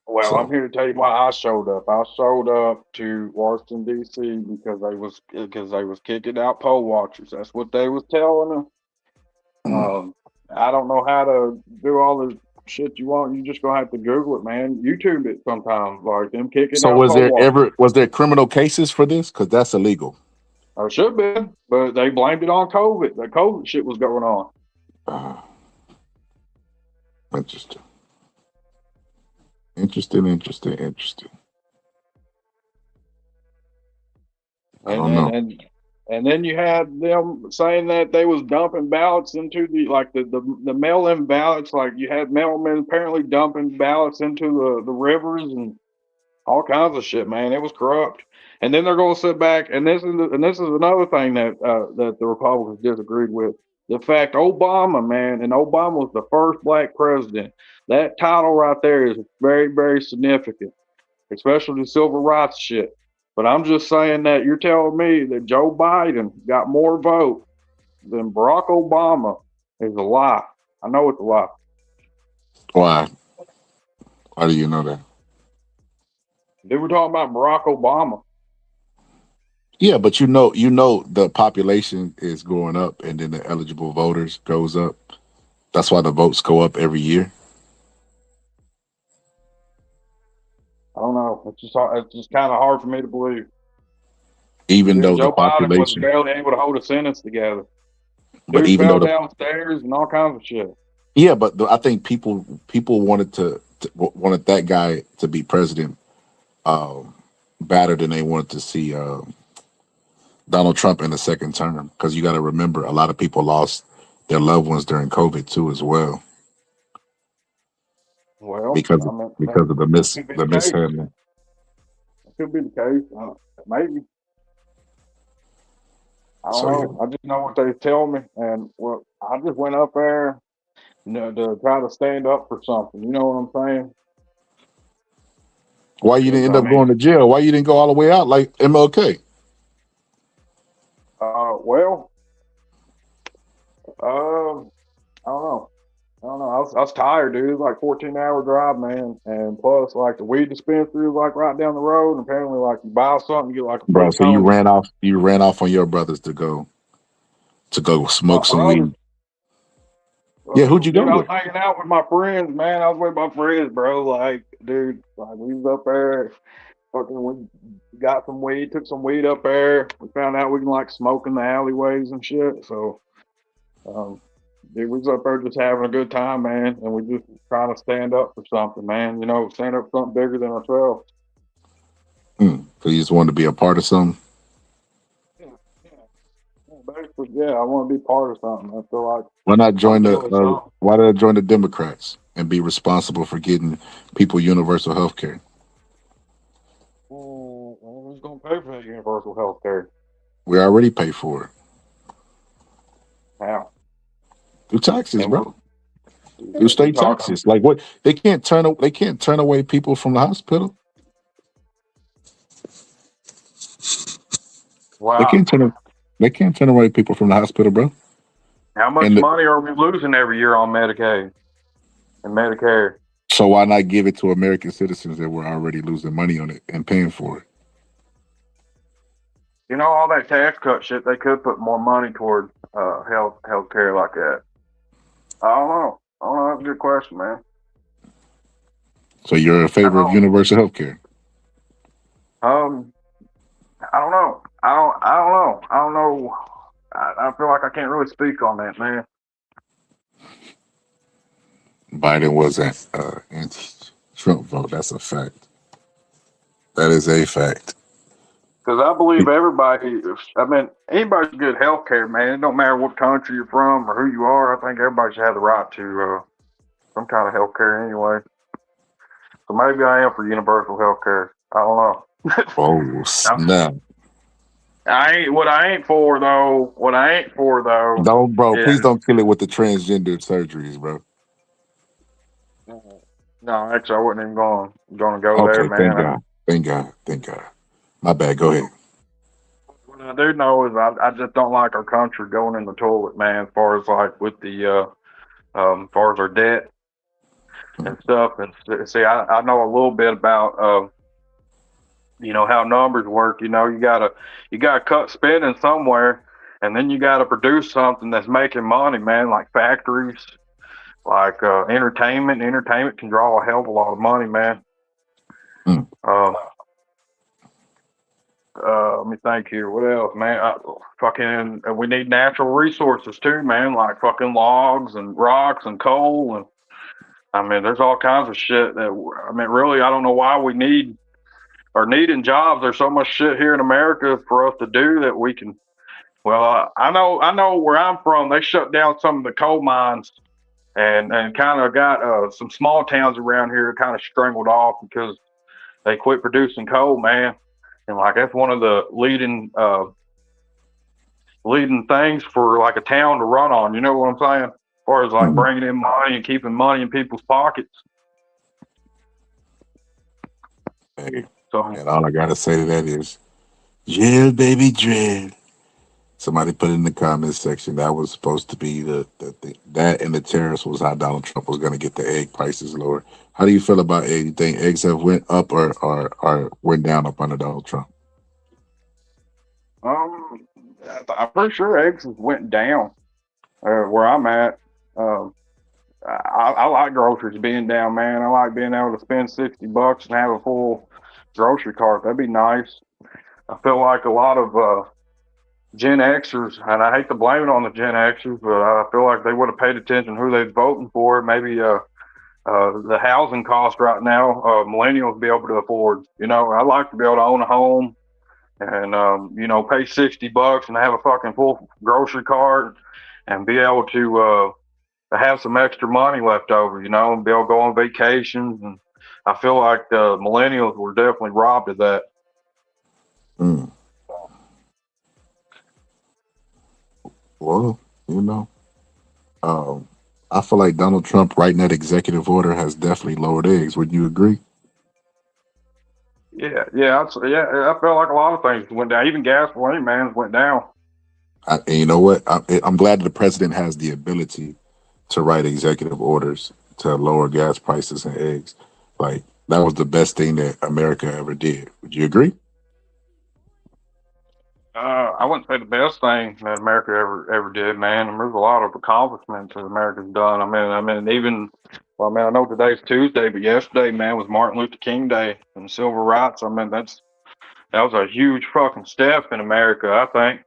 Speaker 1: Well, I'm
Speaker 7: So
Speaker 1: here to tell you why I showed up. I showed up to Washington D.C. because they was kicking out poll watchers. That's what they was telling them. I don't know how to do all the shit you want. You just gonna have to Google it, man. YouTube it sometimes, like them kicking
Speaker 7: so
Speaker 1: out poll watchers.
Speaker 7: was there criminal cases for this? Because that's illegal.
Speaker 1: Or should have been, but they blamed it on COVID. The COVID shit was going on.
Speaker 7: Interesting. Interesting. I
Speaker 1: And
Speaker 7: don't
Speaker 1: then
Speaker 7: know.
Speaker 1: and then you had them saying that they was dumping ballots into the mail-in ballots. Like you had mailmen apparently dumping ballots into the rivers and all kinds of shit, man. It was corrupt. And then they're going to sit back, and this is another thing that the Republicans disagreed with. The fact Obama, man, and Obama was the first black president. That title right there is very, very significant, especially the civil rights shit. But I'm just saying that you're telling me that Joe Biden got more votes than Barack Obama is a lie. I know it's a lie.
Speaker 7: Why? Why do you know that?
Speaker 1: Dude, we're talking about Barack Obama.
Speaker 7: Yeah, but you know the population is going up, and then the eligible voters goes up. That's why the votes go up every year.
Speaker 1: I don't know. It's just kind of hard for me to believe.
Speaker 7: Even
Speaker 1: Dude,
Speaker 7: though the
Speaker 1: Joe Biden was
Speaker 7: population,
Speaker 1: barely able to hold a sentence together.
Speaker 7: but
Speaker 1: Dude
Speaker 7: even though
Speaker 1: fell
Speaker 7: the
Speaker 1: downstairs and all kinds of shit.
Speaker 7: yeah, but I think people wanted that guy to be president better than they wanted to see Donald Trump in the second term. Because you got to remember, a lot of people lost their loved ones during COVID too, as well,
Speaker 1: Well,
Speaker 7: because
Speaker 1: I mean,
Speaker 7: because of
Speaker 1: that could be
Speaker 7: the
Speaker 1: the case.
Speaker 7: mishandling.
Speaker 1: That could be the case. Maybe. I don't
Speaker 7: So yeah,
Speaker 1: know. I just know what they tell me, and well, I just went up there, to try to stand up for something. You know what I'm saying?
Speaker 7: why you
Speaker 1: 'Cause,
Speaker 7: didn't end
Speaker 1: I
Speaker 7: up going
Speaker 1: mean,
Speaker 7: to jail? Why you didn't go all the way out like MLK?
Speaker 1: well, I don't know. I don't know. I was tired, dude. It was like 14-hour drive, man. And plus, like the weed dispensary was like right down the road. And apparently, like you buy something, you get like a
Speaker 7: Bro,
Speaker 1: free
Speaker 7: so you
Speaker 1: cone.
Speaker 7: ran off. You ran off on your brothers to go
Speaker 1: My
Speaker 7: smoke some
Speaker 1: brother,
Speaker 7: weed. Yeah, who'd you go
Speaker 1: dude, I was
Speaker 7: with?
Speaker 1: hanging out with my friends, man. I was with my friends, bro. Like, dude, like we was up there. Fucking, we got some weed, took some weed up there. We found out we can like smoke in the alleyways and shit. So, um, dude, we was up there just having a good time, man. And we just trying to stand up for something, man. You know, stand up for something bigger than ourselves.
Speaker 7: So you just wanted to be a part of something.
Speaker 1: Yeah, yeah, basically, yeah. I want to be part of something. I feel like
Speaker 7: Why not
Speaker 1: I'm
Speaker 7: join the?
Speaker 1: doing something.
Speaker 7: Why did I join the Democrats and be responsible for getting people universal health care?
Speaker 1: Well, who's gonna pay for that universal health care?
Speaker 7: We already pay for it
Speaker 1: How?
Speaker 7: through taxes,
Speaker 1: And
Speaker 7: bro. Through
Speaker 1: you
Speaker 7: state
Speaker 1: talking?
Speaker 7: taxes. Like what? They can't turn away people from the hospital. They
Speaker 1: Wow.
Speaker 7: can't turn. They can't turn away people from the hospital, bro.
Speaker 1: How much
Speaker 7: And
Speaker 1: money are we losing every year on Medicaid and Medicare?
Speaker 7: so why not give it to American citizens that were already losing money on it and paying for it?
Speaker 1: You know, all that tax cut shit, they could put more money toward health care like that. I don't know. I don't know. That's a good question, man.
Speaker 7: So you're in
Speaker 1: I
Speaker 7: favor of
Speaker 1: don't.
Speaker 7: universal health care?
Speaker 1: I don't know. I don't know. I don't know. I feel like I can't really speak on that, man.
Speaker 7: Biden was an anti-Trump vote. That's a fact. That is a fact.
Speaker 1: Because I believe everybody. I mean, anybody should get health care, man. It don't matter what country you're from or who you are. I think everybody should have the right to some kind of health care anyway. So maybe I am for universal health care. I don't know.
Speaker 7: Oh snap!
Speaker 1: I ain't what I ain't for though. What I ain't for though
Speaker 7: Don't, bro. Please
Speaker 1: is
Speaker 7: don't kill it with the transgender surgeries, bro.
Speaker 1: No, actually, I wasn't even going to go there,
Speaker 7: Okay, thank
Speaker 1: man.
Speaker 7: God. Thank God. Thank God. My bad. Go ahead.
Speaker 1: What I do know is I just don't like our country going in the toilet, man. As far as like with the as far as our debt and stuff. And see, I know a little bit about how numbers work. You gotta cut spending somewhere, and then you gotta produce something that's making money, man. Like factories, like entertainment. Entertainment can draw a hell of a lot of money, man. Uh, let me think here. What else, man? Fucking, we need natural resources too, man. Like fucking logs and rocks and coal, and I mean, there's all kinds of shit I mean, really, I don't know why we needing jobs. There's so much shit here in America for us to do that we can. Well, I know where I'm from. They shut down some of the coal mines and kind of got some small towns around here kind of strangled off because they quit producing coal, man. And like that's one of the leading things for like a town to run on. You know what I'm saying? As far as like bringing in money and keeping money in people's pockets.
Speaker 7: Hey,
Speaker 1: So,
Speaker 7: and all I gotta say to that is, yeah, baby, dread. Somebody put in the comments section that was supposed to be that and the tariffs was how Donald Trump was going to get the egg prices lower. How do you feel about egg? You think eggs have went up or went down up under Donald Trump?
Speaker 1: um, I'm pretty sure eggs went down where I'm at. Um, I like groceries being down, man. I like being able to spend $60 and have a full grocery cart. That'd be nice. I feel like a lot of Gen Xers, and I hate to blame it on the Gen Xers, but I feel like they would have paid attention who they're voting for. Maybe the housing cost right now, millennials be able to afford. I'd like to be able to own a home and pay $60 and have a fucking full grocery cart and be able to have some extra money left over, and be able to go on vacations. And I feel like the millennials were definitely robbed of that.
Speaker 7: Mm. Well, you know, um, I feel like Donald Trump writing that executive order has definitely lowered eggs. Would you agree?
Speaker 1: Yeah. I felt like a lot of things went down. Even gasoline, man, went down.
Speaker 7: And you know what? I'm glad the president has the ability to write executive orders to lower gas prices and eggs. Like that was the best thing that America ever did. Would you agree?
Speaker 1: I wouldn't say the best thing that America ever did, man. And there's a lot of accomplishments that America's done. I mean, even well, I mean, I know today's Tuesday, but yesterday, man, was Martin Luther King Day and civil rights. I mean, that was a huge fucking step in America. I think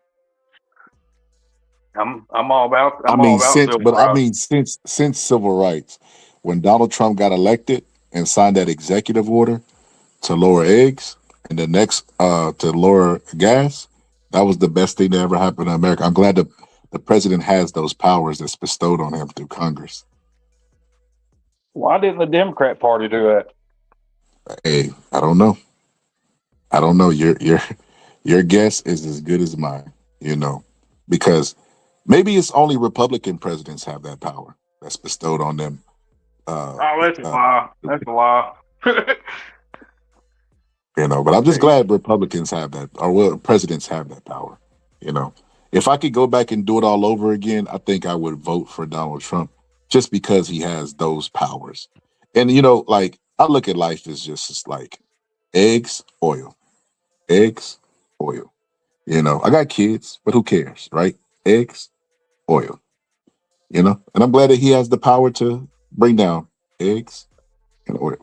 Speaker 7: I
Speaker 1: I'm all
Speaker 7: mean,
Speaker 1: about
Speaker 7: since
Speaker 1: civil
Speaker 7: but I
Speaker 1: rights.
Speaker 7: mean since civil rights, when Donald Trump got elected and signed that executive order to lower eggs and the next to lower gas, that was the best thing that ever happened in America. I'm glad the president has those powers that's bestowed on him through Congress.
Speaker 1: Why didn't the Democrat Party do that?
Speaker 7: Hey, I don't know. I don't know. Your guess is as good as mine, because maybe it's only Republican presidents have that power that's bestowed on them.
Speaker 1: Oh, that's a lie. That's a lie.
Speaker 7: But I'm just glad Republicans have that, or well, presidents have that power. You know, if I could go back and do it all over again, I think I would vote for Donald Trump just because he has those powers. And like I look at life as just like eggs, oil, eggs, oil. I got kids, but who cares, right? Eggs, oil. And I'm glad that he has the power to bring down eggs and oil.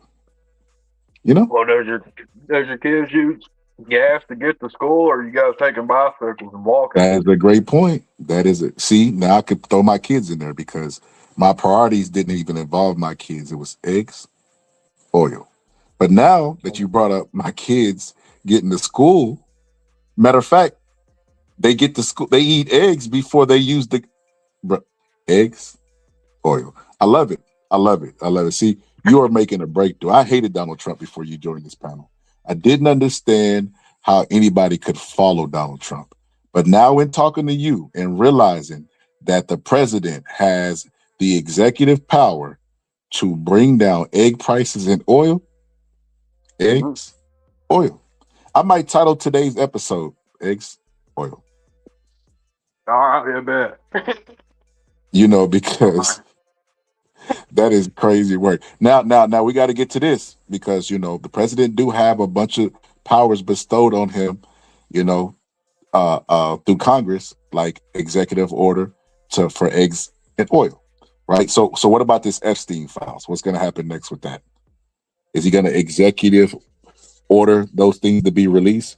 Speaker 1: Well, does your kids use gas to get to school, or you guys taking bicycles and walking?
Speaker 7: That is a great point. That is it. See, now I could throw my kids in there because my priorities didn't even involve my kids. It was eggs, oil. But now that you brought up my kids getting to school, matter of fact, they get to school, they eat eggs before they use eggs, oil. I love it. I love it. I love it. See, you are making a breakthrough. I hated Donald Trump before you joined this panel. I didn't understand how anybody could follow Donald Trump. But now in talking to you and realizing that the president has the executive power to write executive orders to lower eggs and oil, you know, and I'm glad that he has those powers that's bestowed on him through Congress. You know, I like the president has the ability to write executive orders to lower gas prices and eggs. Maybe it's only Republican presidents have that power that's bestowed on them. But now in talking to you and realizing that the president has the executive power to bring down egg prices and oil. Eggs, oil. I might title today's episode "Eggs, Oil."
Speaker 1: All right, yeah, bet.
Speaker 7: You know, because that is crazy work. Now we got to get to this because you know the president do have a bunch of powers bestowed on him, you know, through Congress, like executive order for eggs and oil, right? So what about this Epstein files? What's going to happen next with that? Is he going to executive order those things to be released?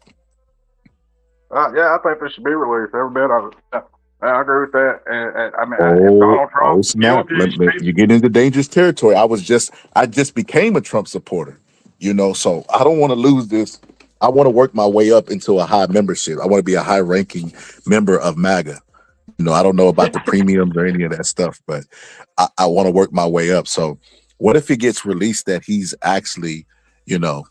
Speaker 1: Yeah, I think they should be released. Every bit of it. I agree with that. And I mean, if Donald Trump
Speaker 7: Snap!
Speaker 1: killed these people,
Speaker 7: You get into dangerous territory. I just became a Trump supporter, you know, so I don't want to lose this. I want to work my way up into a high membership. I want to be a high ranking member of MAGA. You know, I don't know about the premiums or any of that stuff, but I want to work my way up. So what if it gets released that he's actually, you know,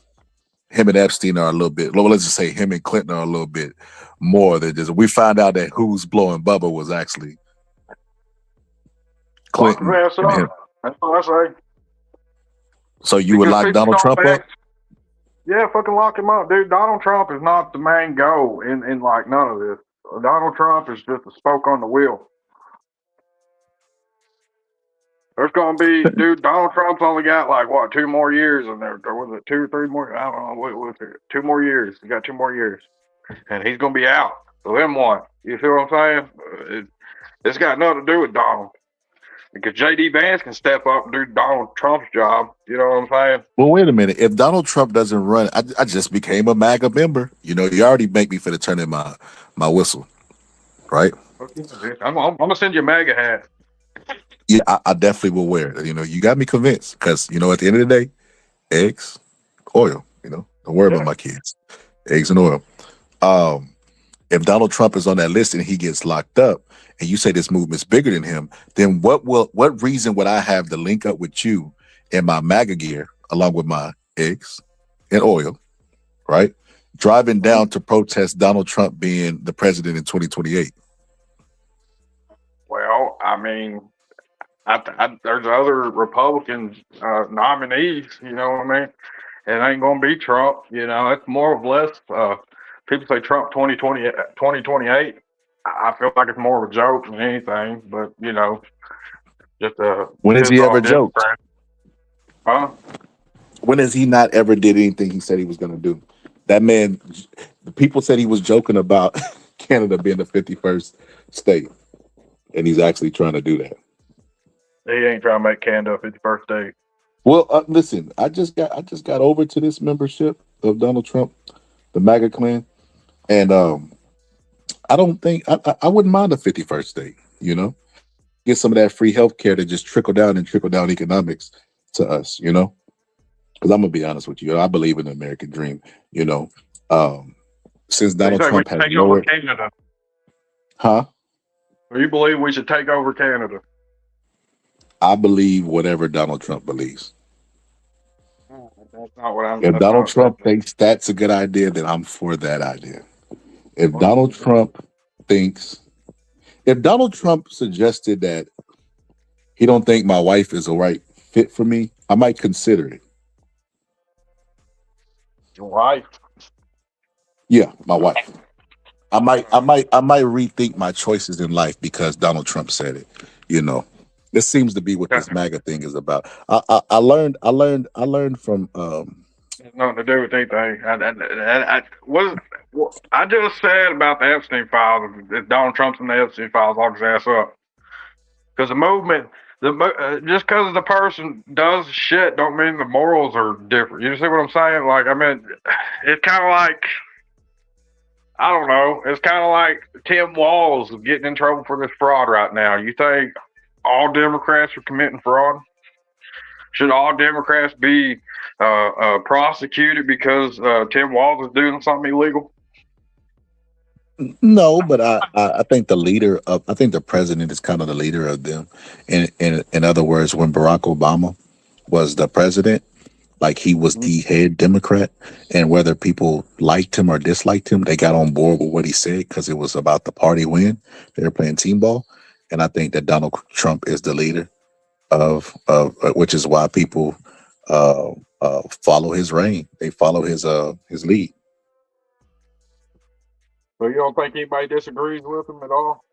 Speaker 7: him and Epstein are a little bit, well, let's just say him and Clinton are a little bit more than just, we find out that who's blowing Bubba was actually Clinton and him.
Speaker 1: that's what I say.
Speaker 7: So you would
Speaker 1: Because
Speaker 7: lock
Speaker 1: people
Speaker 7: Donald
Speaker 1: don't
Speaker 7: Trump up?
Speaker 1: Yeah, fucking lock him up, dude. Donald Trump is not the main goal in like none of this. Donald Trump is just a spoke on the wheel. There's gonna be, dude. Donald Trump's only got like what 2 more years in there, or was it 2 or 3 more? I don't know. What was it? 2 more years. He got 2 more years, and he's gonna be out. So then what? You see what I'm saying? It's got nothing to do with Donald. Because J.D. Vance can step up and do Donald Trump's job. You know what I'm saying?
Speaker 7: Well, wait a minute. If Donald Trump doesn't run, I just became a MAGA member. You know, you already make me for the turn in my whistle, right?
Speaker 1: I'm gonna send you a MAGA hat.
Speaker 7: Yeah, I definitely will wear it. You know, you got me convinced because, you know, at the end of the day, eggs, oil, you know, don't worry about my kids. Eggs and oil. If Donald Trump is on that list and he gets locked up and you say this movement's bigger than him, then what reason would I have to link up with you in my MAGA gear along with my eggs and oil, right? Driving down to protest Donald Trump being the president in 2028.
Speaker 1: Well, I mean, there's other Republican nominees. You know what I mean? It ain't gonna be Trump. You know, it's more or less. People say Trump 2028. I feel like it's more of a joke than anything. But you know, just
Speaker 7: when has he ever joked?
Speaker 1: Democrat. Huh?
Speaker 7: When has he not ever did anything he said he was going to do? That man, the people said he was joking about Canada being the 51st state, and he's actually trying to do that.
Speaker 1: He ain't trying to make Canada a 51st state.
Speaker 7: Well, listen, I just got over to this membership of Donald Trump, the MAGA clan, and I don't think I wouldn't mind a 51st state. You know, get some of that free health care to just trickle down economics to us. You know. Because I'm gonna be honest with you, I believe in the American dream. You know, since Donald Trump has lowered,
Speaker 1: Canada.
Speaker 7: Huh?
Speaker 1: You believe we should take over Canada?
Speaker 7: I believe whatever Donald Trump believes.
Speaker 1: That's not what I'm.
Speaker 7: If Donald Trump thinks that's a good idea, then I'm for that idea. If Donald Trump suggested that he don't think my wife is the right fit for me, I might consider it.
Speaker 1: Your wife?
Speaker 7: Yeah, my wife. I might rethink my choices in life because Donald Trump said it. You know, this seems to be what this MAGA thing is about. I learned from.
Speaker 1: It's nothing to do with anything. I just said about the Epstein files. If Donald Trump's in the Epstein files, lock his ass up. Because the movement, just because the person does shit, don't mean the morals are different. You see what I'm saying? Like, I mean, it's kind of like, I don't know. It's kind of like Tim Walz getting in trouble for this fraud right now. You think all Democrats are committing fraud? Should all Democrats be prosecuted because Tim Walz is doing something illegal?
Speaker 7: No, but I think the president is kind of the leader of them. In other words, when Barack Obama was the president, like he was the head Democrat, and whether people liked him or disliked him, they got on board with what he said because it was about the party win. They were playing team ball, and I think that Donald Trump is the leader of which is why people follow his reign. They follow his lead.
Speaker 1: So you don't think anybody disagrees with him at all?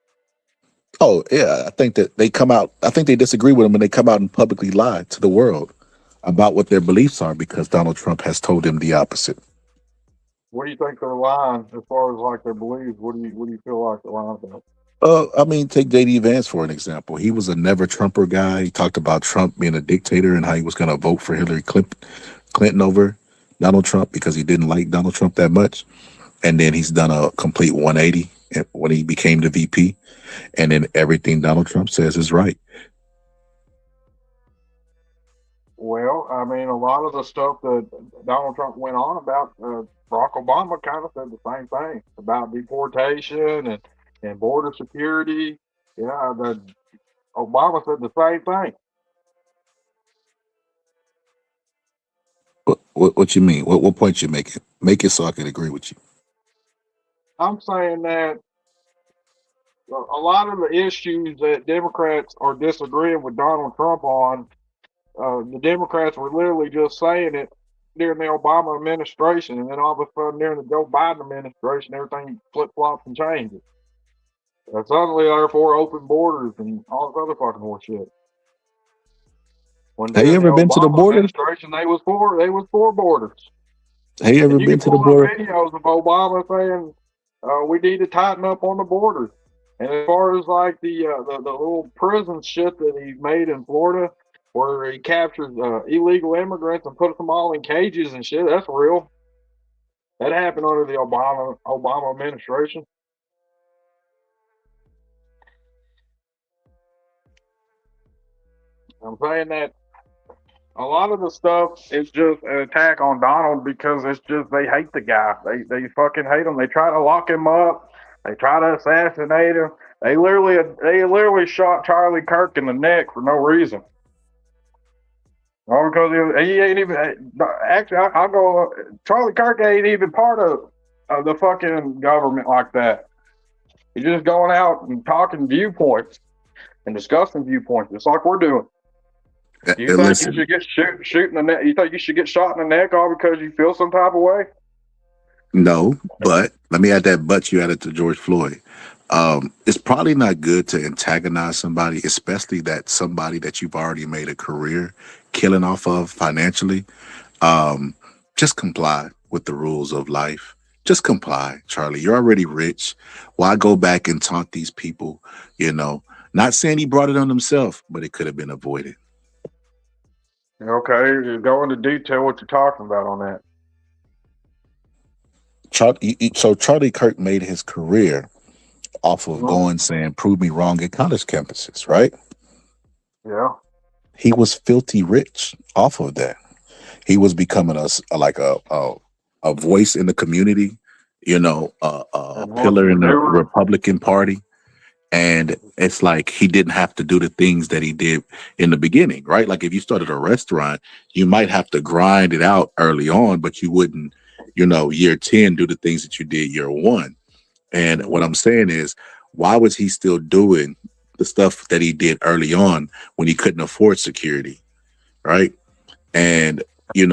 Speaker 7: Oh yeah, I think that they come out. I think they disagree with him, and they come out and publicly lie to the world about what their beliefs are because Donald Trump has told them the opposite.
Speaker 1: What do you think they're lying as far as like their beliefs? What do you feel like they're lying about?
Speaker 7: I mean, take JD Vance for an example. He was a never Trumper guy. He talked about Trump being a dictator and how he was going to vote for Clinton over Donald Trump because he didn't like Donald Trump that much. And then he's done a complete 180 when he became the VP. And then everything Donald Trump says is right.
Speaker 1: Well, I mean, a lot of the stuff that Donald Trump went on about, Barack Obama kind of said the same thing about deportation and border security. Yeah, Obama said the same thing.
Speaker 7: What you mean? What point you making? Make it so I can agree with you.
Speaker 1: I'm saying that a lot of the issues that Democrats are disagreeing with Donald Trump on, the Democrats were literally just saying it during the Obama administration, and then all of a sudden during the Joe Biden administration, everything flip flops and changes. Suddenly, therefore, open borders and all this other fucking horse shit. When
Speaker 7: Have you
Speaker 1: during the
Speaker 7: ever been to the
Speaker 1: Obama
Speaker 7: border?
Speaker 1: administration, they was for borders.
Speaker 7: Have you ever
Speaker 1: And you
Speaker 7: been
Speaker 1: can
Speaker 7: to the
Speaker 1: pull
Speaker 7: border?
Speaker 1: up videos of Obama saying we need to tighten up on the borders. And as far as like the little prison shit that he made in Florida, where he captures illegal immigrants and puts them all in cages and shit, that's real. That happened under the Obama administration. I'm saying that a lot of the stuff is just an attack on Donald because it's just they hate the guy. They fucking hate him. They try to lock him up. They try to assassinate him. They literally shot Charlie Kirk in the neck for no reason. All because he ain't even. Actually, I'll go. Charlie Kirk ain't even part of the fucking government like that. He's just going out and talking viewpoints and discussing viewpoints, just like we're doing. Do you
Speaker 7: And
Speaker 1: think you
Speaker 7: listen,
Speaker 1: should get shoot in the neck? You think you should get shot in the neck all because you feel some type of way?
Speaker 7: no, but let me add that but you added to George Floyd. It's probably not good to antagonize somebody, especially somebody that you've already made a career killing off of financially. Just comply with the rules of life. Just comply, Charlie. You're already rich. Why go back and taunt these people? Not saying he brought it on himself, but it could have been avoided.
Speaker 1: Okay, go into detail what you're talking about on that.
Speaker 7: So Charlie Kirk made his career off of going saying, prove me wrong at college campuses, right?
Speaker 1: Yeah.
Speaker 7: He was filthy rich off of that. He was becoming a voice in the community, a pillar in the Republican Party. And it's like he didn't have to do the things that he did in the beginning, right? Like if you started a restaurant, you might have to grind it out early on, but you wouldn't, year 10 do the things that you did year 1. And what I'm saying is, why was he still doing the stuff that he did early on when he couldn't afford security, right? And he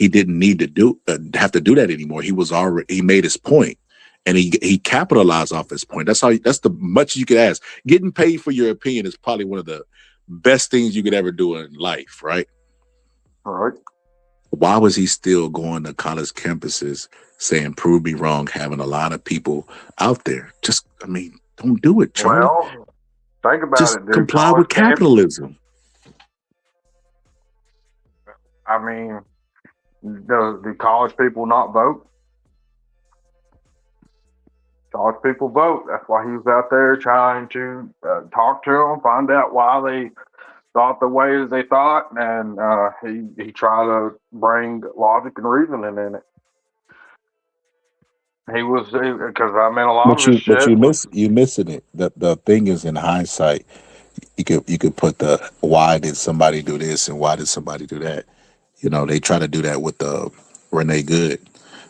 Speaker 7: didn't need to have to do that anymore. He made his point, and he capitalized off his point. That's the much you could ask. Getting paid for your opinion is probably one of the best things you could ever do in life, right?
Speaker 1: All right.
Speaker 7: Why was he still going to college campuses saying, prove me wrong, having a lot of people out there? Don't do it, Charlie.
Speaker 1: Well, think about
Speaker 7: Just
Speaker 1: it, dude.
Speaker 7: comply with capitalism.
Speaker 1: I mean, do college people not vote? College people vote. That's why he was out there trying to talk to them, find out why they thought the way as they thought, and he tried to bring logic and reasoning in it. He was because I mean a lot of his shit.
Speaker 7: You missing it. The thing is, in hindsight, you could put the why did somebody do this and why did somebody do that. They try to do that with Renee Good.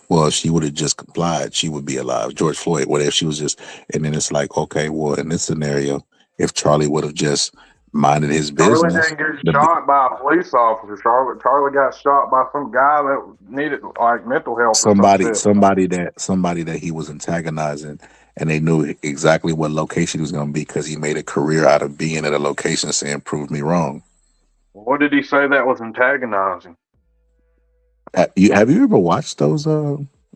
Speaker 7: Well, if she would have just complied, she would be alive. George Floyd, what if she was just, and then it's like, okay, well, in this scenario, if Charlie would have just minding his
Speaker 1: Charlie
Speaker 7: business.
Speaker 1: didn't get shot by a police officer. Charlie got shot by some guy that needed like mental help or some
Speaker 7: Somebody,
Speaker 1: shit.
Speaker 7: somebody that he was antagonizing, and they knew exactly what location he was going to be because he made a career out of being at a location saying "prove me wrong."
Speaker 1: What did he say that was antagonizing?
Speaker 7: Have you ever watched those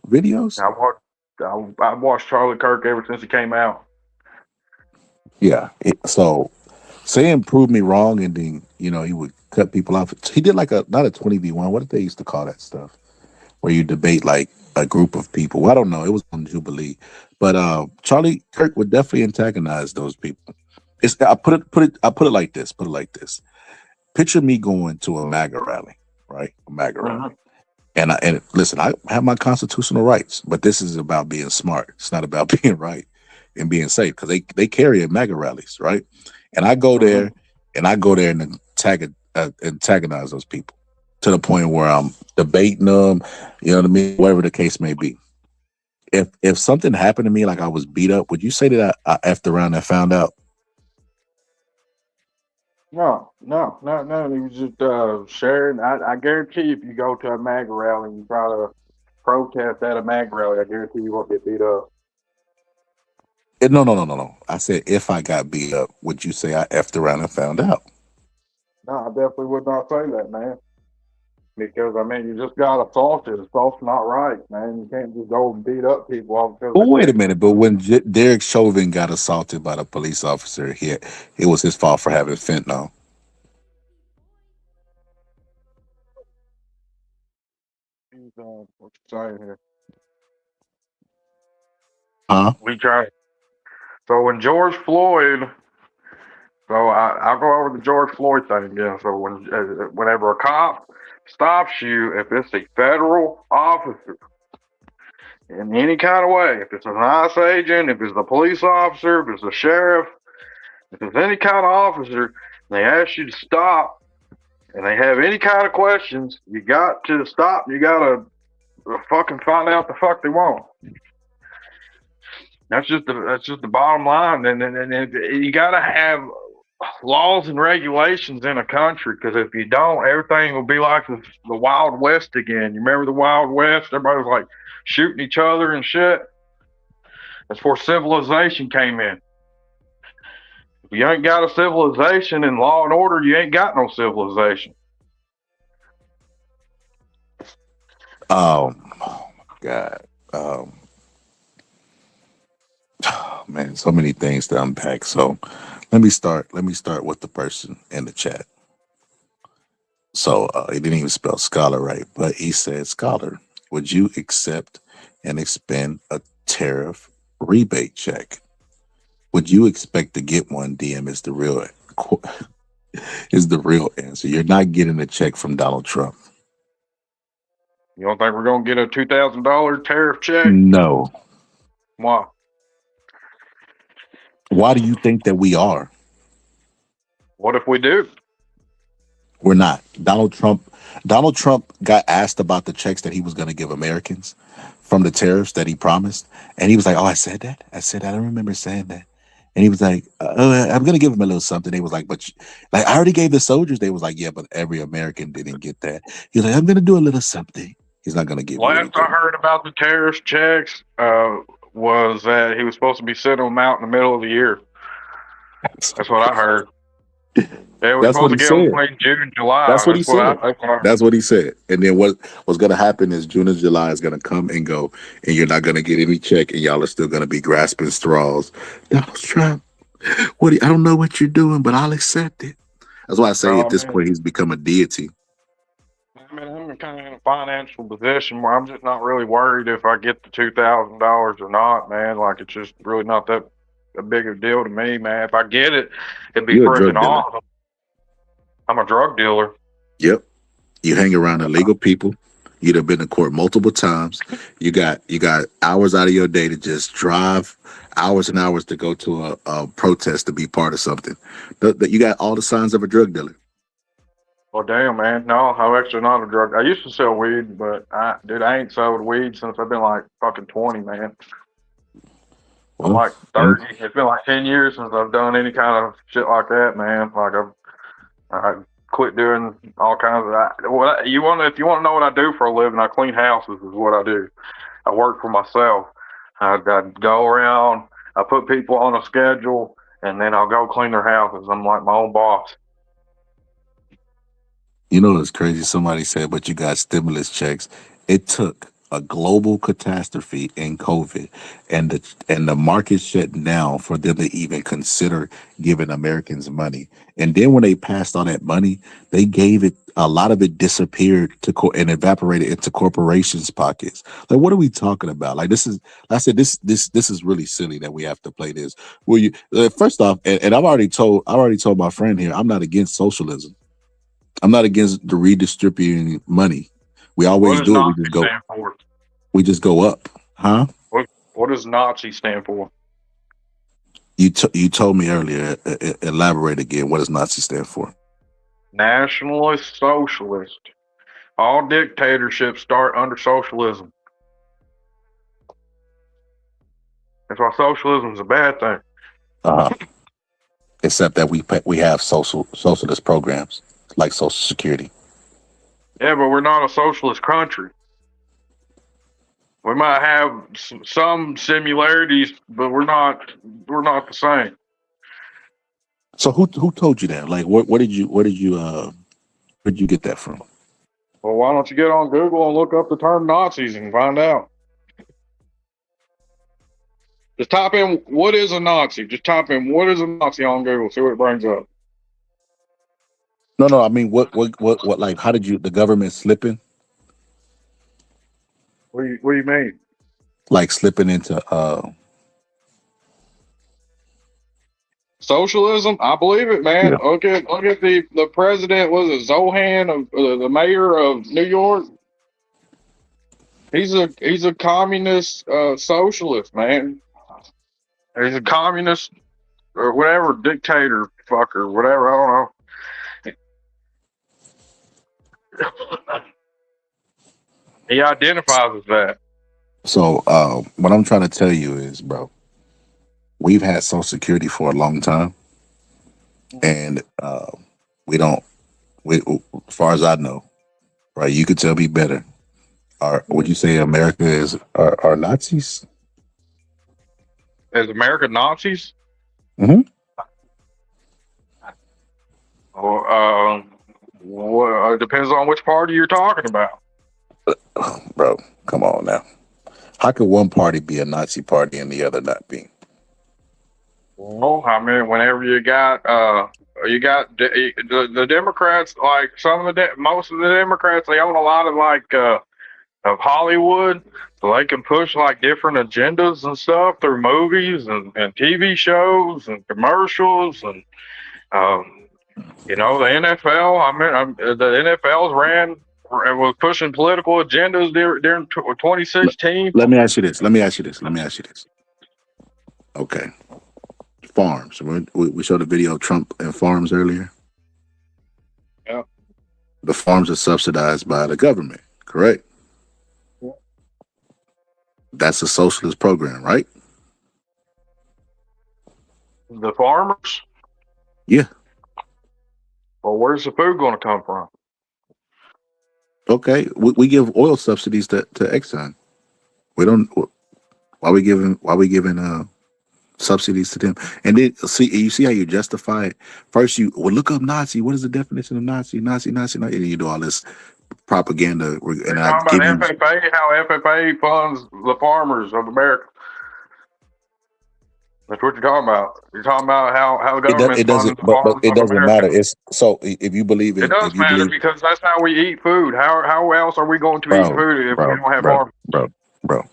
Speaker 7: videos?
Speaker 1: I've watched Charlie Kirk ever since he came out.
Speaker 7: Yeah. So saying "prove me wrong," and then he would cut people off. He did like not a 20v1. What did they used to call that stuff? Where you debate like a group of people. Well, I don't know. It was on Jubilee, but Charlie Kirk would definitely antagonize those people. I put it like this. Put it like this. Picture me going to a MAGA rally, right? A MAGA rally. And listen, I have my constitutional rights, but this is about being smart. It's not about being right and being safe because they carry at MAGA rallies, right? And I go there and antagonize those people to the point where I'm debating them, you know what I mean? Whatever the case may be. If something happened to me, like I was beat up, would you say that I effed around and found out?
Speaker 1: No. He was just sharing. I guarantee if you go to a MAGA rally and you try to protest at a MAGA rally, I guarantee you won't get beat up.
Speaker 7: No. I said if I got beat up, would you say I effed around and found out?
Speaker 1: No, I definitely would not say that, man. Because I mean, you just got assaulted. Assault's not right, man. You can't just go and beat up people all because
Speaker 7: But wait a minute. But when Derek Chauvin got assaulted by the police officer, it was his fault for having fentanyl.
Speaker 1: What you saying here?
Speaker 7: Huh?
Speaker 1: We try. So when George Floyd, I'll go over the George Floyd thing again. So whenever a cop stops you, if it's a federal officer in any kind of way, if it's an ICE agent, if it's a police officer, if it's a sheriff, if it's any kind of officer, and they ask you to stop, and they have any kind of questions, you got to stop. You got to fucking find out the fuck they want. That's just the bottom line, and you got to have laws and regulations in a country because if you don't, everything will be like the Wild West again. You remember the Wild West? Everybody was like shooting each other and shit. That's where civilization came in. If you ain't got a civilization and law and order, you ain't got no civilization.
Speaker 7: Oh my God. Man, so many things to unpack. So let me start with the person in the chat. So he didn't even spell scholar right, but he said, "Scholar, would you accept and expend a tariff rebate check? Would you expect to get one?" DM is the real answer. You're not getting a check from Donald Trump.
Speaker 1: You don't think we're gonna get a $2,000 tariff check?
Speaker 7: No.
Speaker 1: Why?
Speaker 7: Why do you think that we are?
Speaker 1: What if we do?
Speaker 7: We're not. Donald Trump got asked about the checks that he was going to give Americans from the tariffs that he promised. And he was like, "Oh, I said that. I don't remember saying that." And he was like, "I'm going to give him a little something." They was like, "But like I already gave the soldiers." They was like, "Yeah, but every American didn't get that." He was like, "I'm going to do a little something." He's not going to give you
Speaker 1: Last
Speaker 7: anything.
Speaker 1: I heard about the tariff checks was that he was supposed to be sending them out in the middle of the year. That's what I heard. Yeah, we're
Speaker 7: That's
Speaker 1: supposed
Speaker 7: what
Speaker 1: to
Speaker 7: he
Speaker 1: get them
Speaker 7: said.
Speaker 1: between June and July.
Speaker 7: That's what he said.
Speaker 1: I heard.
Speaker 7: That's what he said. And then what's going to happen is June and July is going to come and go, and you're not going to get any check, and y'all are still going to be grasping straws. Donald Trump, I don't know what you're doing, but I'll accept it. That's why I say at this point he's become a deity.
Speaker 1: I mean, I'm kind of in a financial position where I'm just not really worried if I get the $2,000 or not, man. Like it's just really not that a big a deal to me, man. If I get it, it'd be
Speaker 7: You're a
Speaker 1: freaking
Speaker 7: drug dealer.
Speaker 1: awesome. I'm a drug dealer.
Speaker 7: Yep. You hang around illegal people. You'd have been to court multiple times. You got hours out of your day to just drive hours and hours to go to a protest to be part of something. You got all the signs of a drug dealer.
Speaker 1: Well, damn, man. No, I'm actually not a drug. I used to sell weed, but I ain't sold weed since I've been like fucking 20, man. I'm like 30. It's been like 10 years since I've done any kind of shit like that, man. Like I quit doing all kinds of that. If you want to know what I do for a living, I clean houses is what I do. I work for myself. I go around, I put people on a schedule, and then I'll go clean their houses. I'm like my own boss.
Speaker 7: You know it's crazy. Somebody said, but you got stimulus checks. It took a global catastrophe in COVID and the market shut down for them to even consider giving Americans money. And then when they passed all that money, they gave it a lot of it disappeared and evaporated into corporations' pockets. Like, what are we talking about? Like, this is I said this is really silly that we have to play this. Well, you first off, and I've already told my friend here, I'm not against socialism. I'm not against the redistributing money. We always
Speaker 1: What does
Speaker 7: do it.
Speaker 1: Nazi stand for?
Speaker 7: We just go up, huh?
Speaker 1: What does Nazi stand for?
Speaker 7: You told me earlier. Elaborate again. What does Nazi stand for?
Speaker 1: Nationalist Socialist. All dictatorships start under socialism. That's why socialism is a bad thing.
Speaker 7: Except that we have socialist programs like Social Security.
Speaker 1: Yeah, but we're not a socialist country. We might have some similarities, but we're not the same.
Speaker 7: So who told you that? Like, where did you get that from?
Speaker 1: Well, why don't you get on Google and look up the term Nazis and find out? Just type in what is a Nazi. Just type in what is a Nazi on Google. See what it brings up.
Speaker 7: No. I mean, what? Like, how did the government slipping?
Speaker 1: What do you mean?
Speaker 7: Like slipping into
Speaker 1: socialism? I believe it, man.
Speaker 7: Yeah.
Speaker 1: Look at the president. Was it Zohan of the mayor of New York? He's a communist socialist, man. He's a communist or whatever, dictator fucker, whatever. I don't know. He identifies as that.
Speaker 7: So what I'm trying to tell you is, bro, we've had Social Security for a long time, and as far as I know, right? You could tell me better. Would you say America are Nazis?
Speaker 1: Is America Nazis?
Speaker 7: Mm-hmm.
Speaker 1: Well, it depends on which party you're talking about.
Speaker 7: Bro, come on now. How could one party be a Nazi party and the other not be?
Speaker 1: Well, I mean, whenever you got the Democrats, like most of the Democrats, they own a lot of of Hollywood, so they can push like different agendas and stuff through movies and TV shows and commercials and the NFL. I mean, the NFL's was pushing political agendas during 2016.
Speaker 7: Let me ask you this. Okay. Farms. We showed a video of Trump and farms earlier.
Speaker 1: Yeah.
Speaker 7: The farms are subsidized by the government, correct?
Speaker 1: Yeah.
Speaker 7: That's a socialist program, right?
Speaker 1: The farmers?
Speaker 7: Yeah.
Speaker 1: Well, where's the food going to come from?
Speaker 7: Okay. We give oil subsidies to Exxon. We don't. Why we giving subsidies to them? And then you see how you justify it. First, look up Nazi. What is the definition of Nazi? Nazi. And you do all this propaganda.
Speaker 1: You're talking about FFA, how FFA funds the farmers of America. That's what you're talking about. You're talking about how the government funds the farmers
Speaker 7: but it
Speaker 1: of
Speaker 7: doesn't
Speaker 1: America.
Speaker 7: matter. It's so if you believe
Speaker 1: it does matter because that's how we eat food. How else are we going to eat food if we don't have farmers?
Speaker 7: Bro.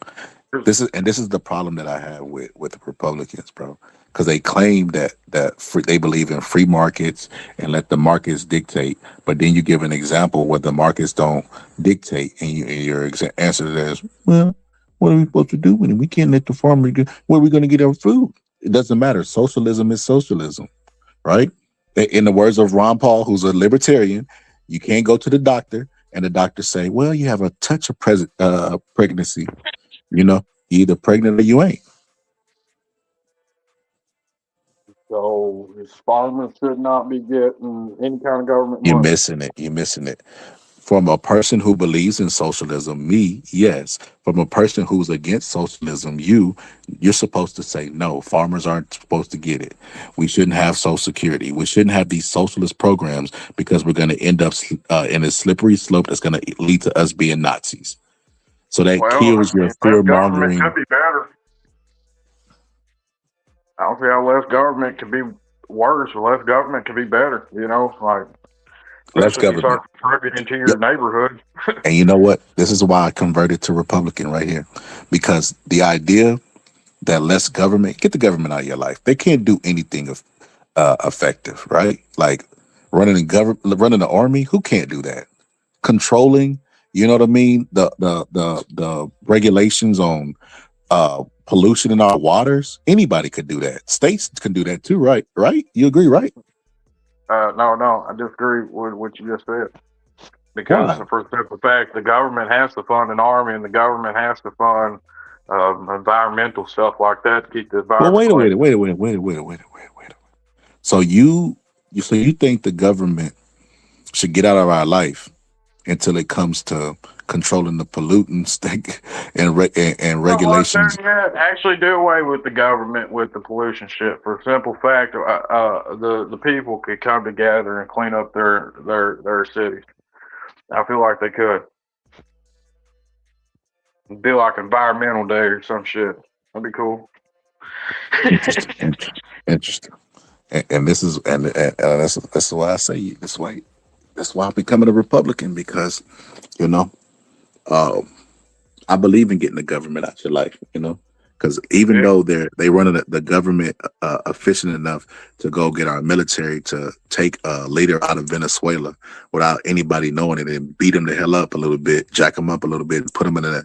Speaker 7: This is the problem that I have with the Republicans, bro. Because they claim that they believe in free markets and let the markets dictate, but then you give an example where the markets don't dictate, and your answer to that is, well, what are we supposed to do when we can't let the farmer get? Where are we going to get our food? It doesn't matter. Socialism is socialism, right? In the words of Ron Paul, who's a libertarian, you can't go to the doctor and the doctor say, well, you have a touch of pregnancy. You either pregnant or you ain't.
Speaker 1: So farmers should not be getting any kind of government
Speaker 7: You're
Speaker 1: money.
Speaker 7: missing it. You're missing it. From a person who believes in socialism, me, yes. From a person who's against socialism, you're supposed to say no. Farmers aren't supposed to get it. We shouldn't have Social Security. We shouldn't have these socialist programs because we're going to end up in a slippery slope that's going to lead to us being Nazis. So that
Speaker 1: Well, I
Speaker 7: kills your
Speaker 1: mean, less
Speaker 7: fear
Speaker 1: government
Speaker 7: mongering.
Speaker 1: could be better. I don't see how less government could be worse or less government could be better. You know, like
Speaker 7: Less
Speaker 1: especially if you
Speaker 7: government.
Speaker 1: start contributing into your
Speaker 7: Yep.
Speaker 1: neighborhood.
Speaker 7: And you know what? This is why I converted to Republican right here, because the idea that less government, get the government out of your life. They can't do anything effective, right? Like running the army. Who can't do that? Controlling, you know what I mean? The regulations on pollution in our waters. Anybody could do that. States can do that too, right? Right? You agree, right?
Speaker 1: No, I disagree with what you just said. Because
Speaker 7: Why?
Speaker 1: for the simple fact, the government has to fund an army, and the government has to fund environmental stuff like that to keep the
Speaker 7: Well,
Speaker 1: environment clean.
Speaker 7: wait. So you think the government should get out of our life until it comes to controlling the pollutants and
Speaker 1: Not like
Speaker 7: regulations?
Speaker 1: that yet. Actually, do away with the government with the pollution shit. For the simple fact, the people could come together and clean up their cities. I feel like they could. It'd be like environmental day or some shit. That'd be cool.
Speaker 7: Interesting. And this is that's why I say that's why I'm becoming a Republican, because you know uh, I believe in getting the government out your life. Because even though they running the government efficient enough to go get our military to take a leader out of Venezuela without anybody knowing it and beat him the hell up a little bit, jack him up a little bit, and put him in a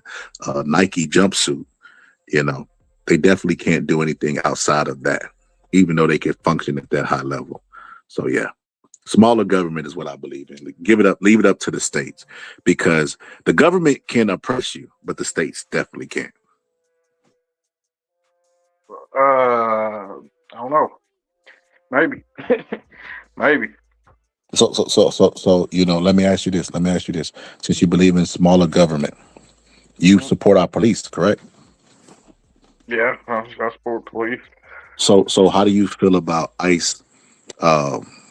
Speaker 7: Nike jumpsuit, they definitely can't do anything outside of that, even though they can function at that high level. So yeah, smaller government is what I believe in. Leave it up to the states, because the government can oppress you, but the states definitely can't.
Speaker 1: I don't know. Maybe. Maybe.
Speaker 7: So, let me ask you this. Since you believe in smaller government, you support our police, correct?
Speaker 1: Yeah, I support police.
Speaker 7: So how do you feel about ICE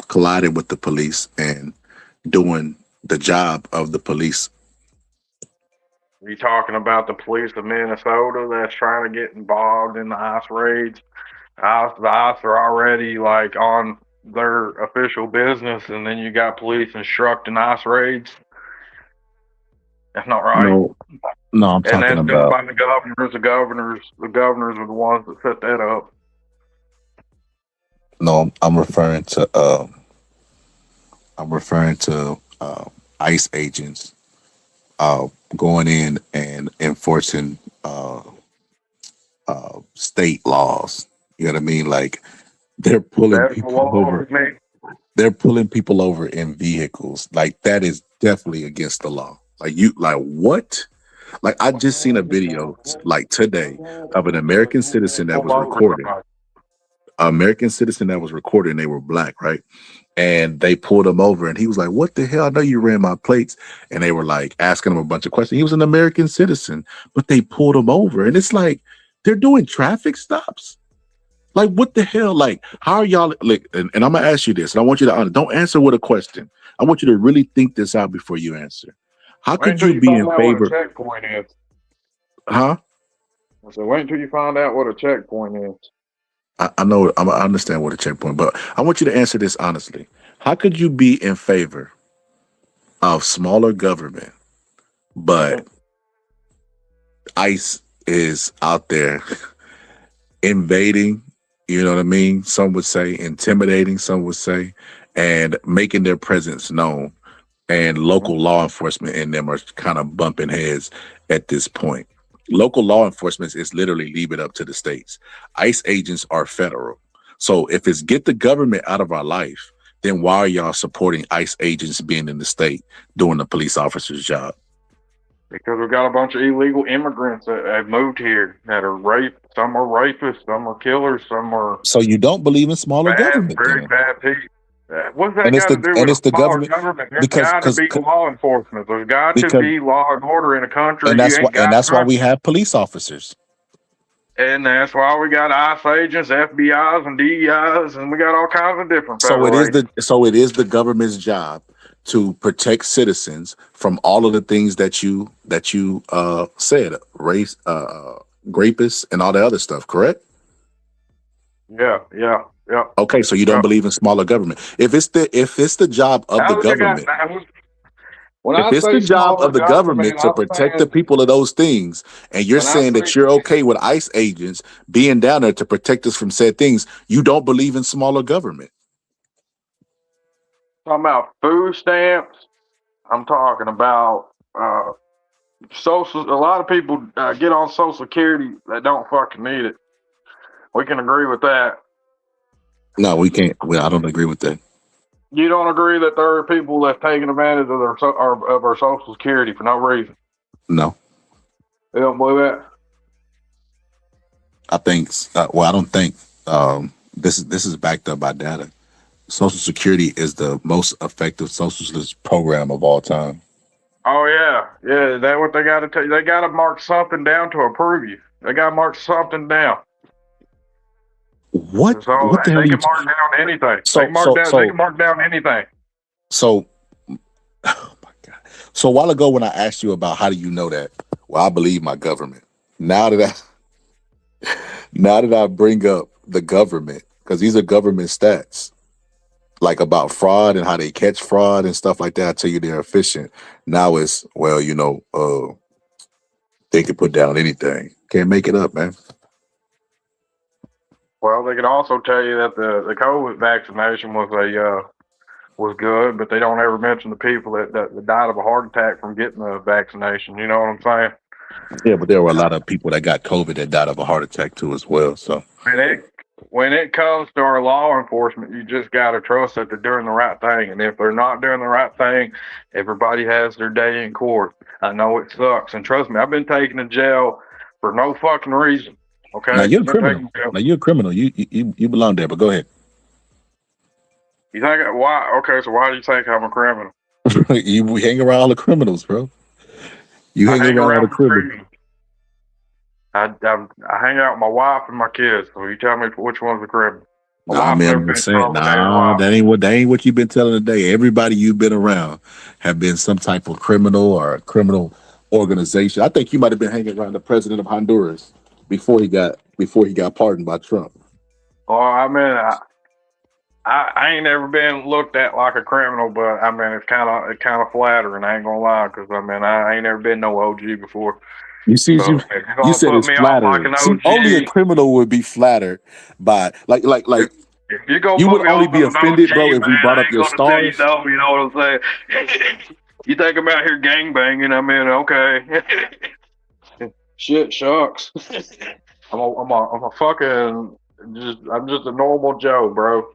Speaker 7: colliding with the police and doing the job of the police?
Speaker 1: You talking about the police of Minnesota that's trying to get involved in the ICE raids? The ICE are already like on their official business, and then you got police instructing ICE raids. That's not right.
Speaker 7: No, I'm
Speaker 1: And
Speaker 7: talking
Speaker 1: then done
Speaker 7: about
Speaker 1: by the governors. The governors are the ones that set that up.
Speaker 7: no. I'm referring to ICE agents going in and enforcing state laws. You know what I mean? Like they're pulling
Speaker 1: That's the
Speaker 7: people
Speaker 1: law
Speaker 7: over.
Speaker 1: with me.
Speaker 7: They're pulling people over in vehicles. Like that is definitely against the law. Like what? Like I just seen a video like today of an American citizen that was recording. American citizen that was recording. They were black, right? And they pulled him over, and he was like, "What the hell? I know you ran my plates." And they were like asking him a bunch of questions. He was an American citizen, but they pulled him over, and it's like they're doing traffic stops. Like what the hell? Like how are y'all? Like, and I'm gonna ask you this, and I want you to don't answer with a question. I want you to really think this out before you answer. How
Speaker 1: Wait
Speaker 7: could
Speaker 1: until
Speaker 7: you be
Speaker 1: find
Speaker 7: in
Speaker 1: out
Speaker 7: favor?
Speaker 1: what a checkpoint is.
Speaker 7: Huh?
Speaker 1: I said, wait until you find out what a checkpoint is.
Speaker 7: I know. I understand what a checkpoint, but I want you to answer this honestly. How could you be in favor of smaller government, but ICE is out there invading? You know what I mean? Some would say intimidating. Some would say, and making their presence known. And local law enforcement and them are kind of bumping heads at this point. Local law enforcement is literally leave it up to the states. ICE agents are federal. So if it's get the government out of our life, then why are y'all supporting ICE agents being in the state doing the police officer's job?
Speaker 1: Because we got a bunch of illegal immigrants that have moved here that are some are rapists, some are killers, some are
Speaker 7: So you don't believe in smaller
Speaker 1: bad,
Speaker 7: government
Speaker 1: very
Speaker 7: then?
Speaker 1: bad people. What's that
Speaker 7: And it's
Speaker 1: got to
Speaker 7: the
Speaker 1: do
Speaker 7: and
Speaker 1: with a
Speaker 7: it's the
Speaker 1: smaller
Speaker 7: government
Speaker 1: government? There's
Speaker 7: because
Speaker 1: got to
Speaker 7: because
Speaker 1: be law enforcement. There's got to
Speaker 7: because
Speaker 1: be law and order in a
Speaker 7: and
Speaker 1: country. You ain't got
Speaker 7: that's why we
Speaker 1: country.
Speaker 7: have police officers.
Speaker 1: And that's why we got ICE agents, FBI's, and DEI's, and we got all kinds of different federal agents.
Speaker 7: So it is the government's job to protect citizens from all of the things that you said, race, rapists, and all the other stuff. Correct?
Speaker 1: Yeah, yeah, yeah.
Speaker 7: Okay, so you don't
Speaker 1: Yeah.
Speaker 7: believe in smaller government. If it's the job of the
Speaker 1: Now you got,
Speaker 7: government,
Speaker 1: when
Speaker 7: if
Speaker 1: I
Speaker 7: it's the
Speaker 1: say
Speaker 7: job
Speaker 1: smaller
Speaker 7: of the
Speaker 1: government,
Speaker 7: government to
Speaker 1: I'm
Speaker 7: protect the
Speaker 1: saying
Speaker 7: people of those things, and you're
Speaker 1: when I
Speaker 7: saying
Speaker 1: say
Speaker 7: that you're okay with ICE agents being down there to protect us from said things, you don't believe in smaller government.
Speaker 1: talking about food stamps, I'm talking about social. A lot of people get on Social Security that don't fucking need it. We can agree with that.
Speaker 7: No, we can't. Well, I don't agree with that.
Speaker 1: You don't agree that there are people that's taking advantage of of our Social Security for no reason.
Speaker 7: No.
Speaker 1: You don't believe that?
Speaker 7: I think. Well, I don't think. This is backed up by data. Social Security is the most effective socialist program of all time.
Speaker 1: Oh yeah, yeah. That's what they got to tell you. They got to mark something down to approve you. They got to mark something down.
Speaker 7: What?
Speaker 1: So
Speaker 7: What the hell are
Speaker 1: they
Speaker 7: you?
Speaker 1: can mark down anything. They
Speaker 7: So
Speaker 1: can mark
Speaker 7: so
Speaker 1: down. They
Speaker 7: so
Speaker 1: can mark down anything.
Speaker 7: so. So a while ago, when I asked you about how do you know that, well, I believe my government. Now that now that I bring up the government, because these are government stats, like about fraud and how they catch fraud and stuff like that. I tell you they're efficient. Now it's well, they can put down anything. Can't make it up, man.
Speaker 1: Well, they can also tell you that the COVID vaccination was good, but they don't ever mention the people that died of a heart attack from getting the vaccination. You know what I'm saying?
Speaker 7: Yeah, but there were a lot of people that got COVID that died of a heart attack too, as well. So
Speaker 1: When it comes to our law enforcement, you just got to trust that they're doing the right thing. And if they're not doing the right thing, everybody has their day in court. I know it sucks, and trust me, I've been taken to jail for no fucking reason.
Speaker 7: now
Speaker 1: Okay,
Speaker 7: you're a
Speaker 1: been
Speaker 7: criminal.
Speaker 1: taken to jail.
Speaker 7: Now you're a criminal. You belong there. But go ahead.
Speaker 1: You think why? Okay, so why do you think I'm a criminal?
Speaker 7: You hang around all the criminals, bro. You
Speaker 1: I
Speaker 7: hang
Speaker 1: hang
Speaker 7: around all the
Speaker 1: around with
Speaker 7: criminals.
Speaker 1: criminals. I hang out with my wife and my kids. So you tell me which one's the criminal. My
Speaker 7: Nah,
Speaker 1: wife's
Speaker 7: man,
Speaker 1: never
Speaker 7: I'm
Speaker 1: been in
Speaker 7: just saying.
Speaker 1: trouble a day in her
Speaker 7: Nah,
Speaker 1: life.
Speaker 7: that ain't what you've been telling today. Everybody you've been around have been some type of criminal or a criminal organization. I think you might have been hanging around the president of Honduras before he got pardoned by Trump.
Speaker 1: Well, I mean, I ain't never been looked at like a criminal, but I mean, it's kind of flattering. I ain't gonna lie, because I mean, I ain't never been no OG before.
Speaker 7: You see,
Speaker 1: So if you're
Speaker 7: you
Speaker 1: gonna
Speaker 7: said
Speaker 1: put
Speaker 7: it's
Speaker 1: me off like
Speaker 7: flattering.
Speaker 1: an
Speaker 7: See, only a
Speaker 1: OG,
Speaker 7: criminal would be flattered by
Speaker 1: if if you're gonna
Speaker 7: you
Speaker 1: put
Speaker 7: would
Speaker 1: me
Speaker 7: only
Speaker 1: off
Speaker 7: be
Speaker 1: as an OG,
Speaker 7: offended, bro, if we
Speaker 1: man,
Speaker 7: brought
Speaker 1: I
Speaker 7: up
Speaker 1: ain't
Speaker 7: your
Speaker 1: gonna tell you
Speaker 7: stars.
Speaker 1: no. You know what I'm saying? You think I'm out here gang banging? I mean, okay. Shit, shucks. I'm a fucking I'm just a normal Joe, bro.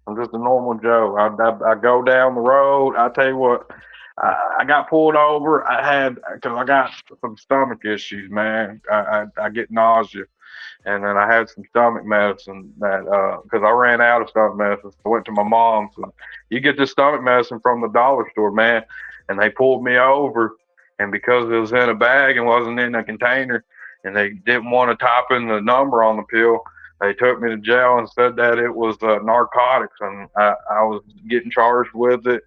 Speaker 1: I'm just a normal Joe. I go down the road. I tell you what, I got pulled over. Because I got some stomach issues, man. I get nausea, and then I had some stomach medicine that because I ran out of stomach medicine, so I went to my mom's. And you get this stomach medicine from the dollar store, man, and they pulled me over, and because it was in a bag and wasn't in a container, and they didn't want to type in the number on the pill, they took me to jail and said that it was narcotics, and I was getting charged with it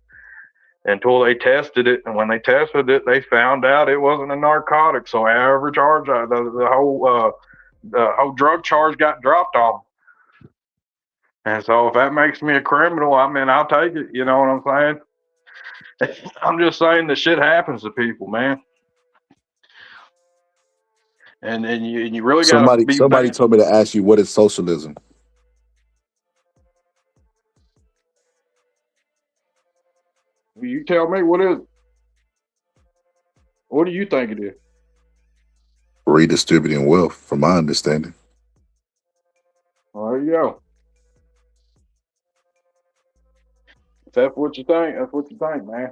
Speaker 1: until they tested it. And when they tested it, they found out it wasn't a narcotic. So every charge, the whole drug charge got dropped on me. And so if that makes me a criminal, I mean, I'll take it. You know what I'm saying? I'm just saying that shit happens to people, man. And you really got to be
Speaker 7: Somebody
Speaker 1: thankful.
Speaker 7: told me to ask you what is socialism.
Speaker 1: You tell me what is it? What do you think it is?
Speaker 7: Redistributing wealth, from my understanding.
Speaker 1: Well, there you go. If that's what you think, that's what you think, man.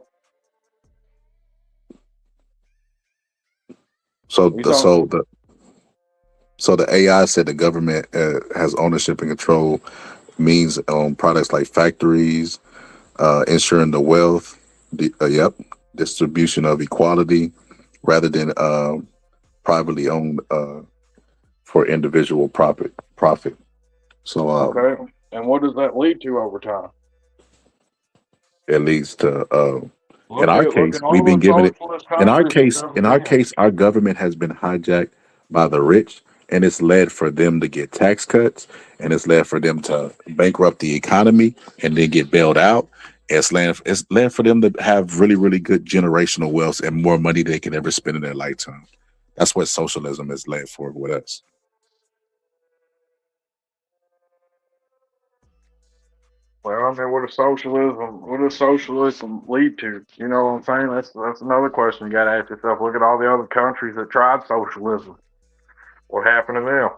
Speaker 7: So
Speaker 1: You
Speaker 7: the
Speaker 1: talking?
Speaker 7: so the so the AI said the government has ownership and control means on products like factories, ensuring the wealth, distribution of equality, rather than privately owned for individual profit. Profit. So
Speaker 1: Okay. And what does that lead to over time?
Speaker 7: it leads to in
Speaker 1: Look
Speaker 7: our
Speaker 1: at
Speaker 7: case, we've
Speaker 1: all
Speaker 7: been
Speaker 1: the
Speaker 7: given it.
Speaker 1: socialist countries and stuff
Speaker 7: In our
Speaker 1: again.
Speaker 7: case, our government has been hijacked by the rich, and it's led for them to get tax cuts, and it's led for them to bankrupt the economy and then get bailed out. It's led for them to have really, really good generational wealth and more money they can ever spend in their lifetime. That's what socialism is led for with us.
Speaker 1: Well, I mean, what does socialism lead to? You know what I'm saying? That's another question you got to ask yourself. Look at all the other countries that tried socialism. What happened to them?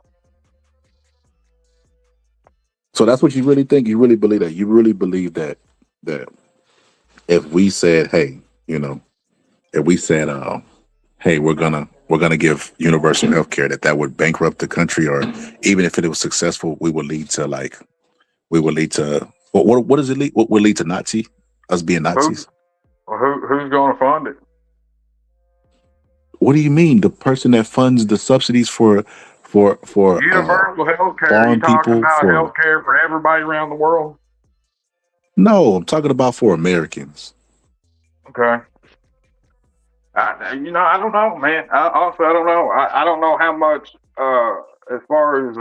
Speaker 7: So that's what you really think. You really believe that. You really believe that if we said, hey, if we said, hey, we're gonna give universal health care, that would bankrupt the country, or even if it was successful, we would lead to what does it lead? What would lead to us being
Speaker 1: Who
Speaker 7: Nazis?
Speaker 1: who's going to fund it?
Speaker 7: What do you mean? The person that funds the subsidies for
Speaker 1: Universal health care. You
Speaker 7: foreign
Speaker 1: talking
Speaker 7: people
Speaker 1: about
Speaker 7: for
Speaker 1: health care for everybody around the world?
Speaker 7: no, I'm talking about for Americans.
Speaker 1: Okay. I don't know, man. I don't know. I don't know how much, as far as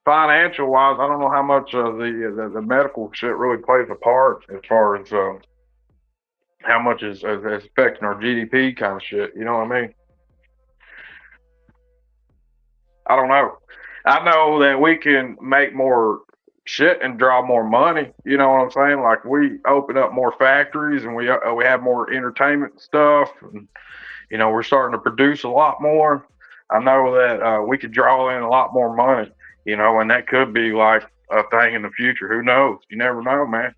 Speaker 1: financial wise, I don't know how much the medical shit really plays a part as far as how much is affecting our GDP kind of shit. You know what I mean? I don't know. I know that we can make more shit and draw more money. You know what I'm saying? Like we open up more factories and we have more entertainment stuff, and we're starting to produce a lot more. I know that we could draw in a lot more money. And that could be like a thing in the future. Who knows? You never know, man.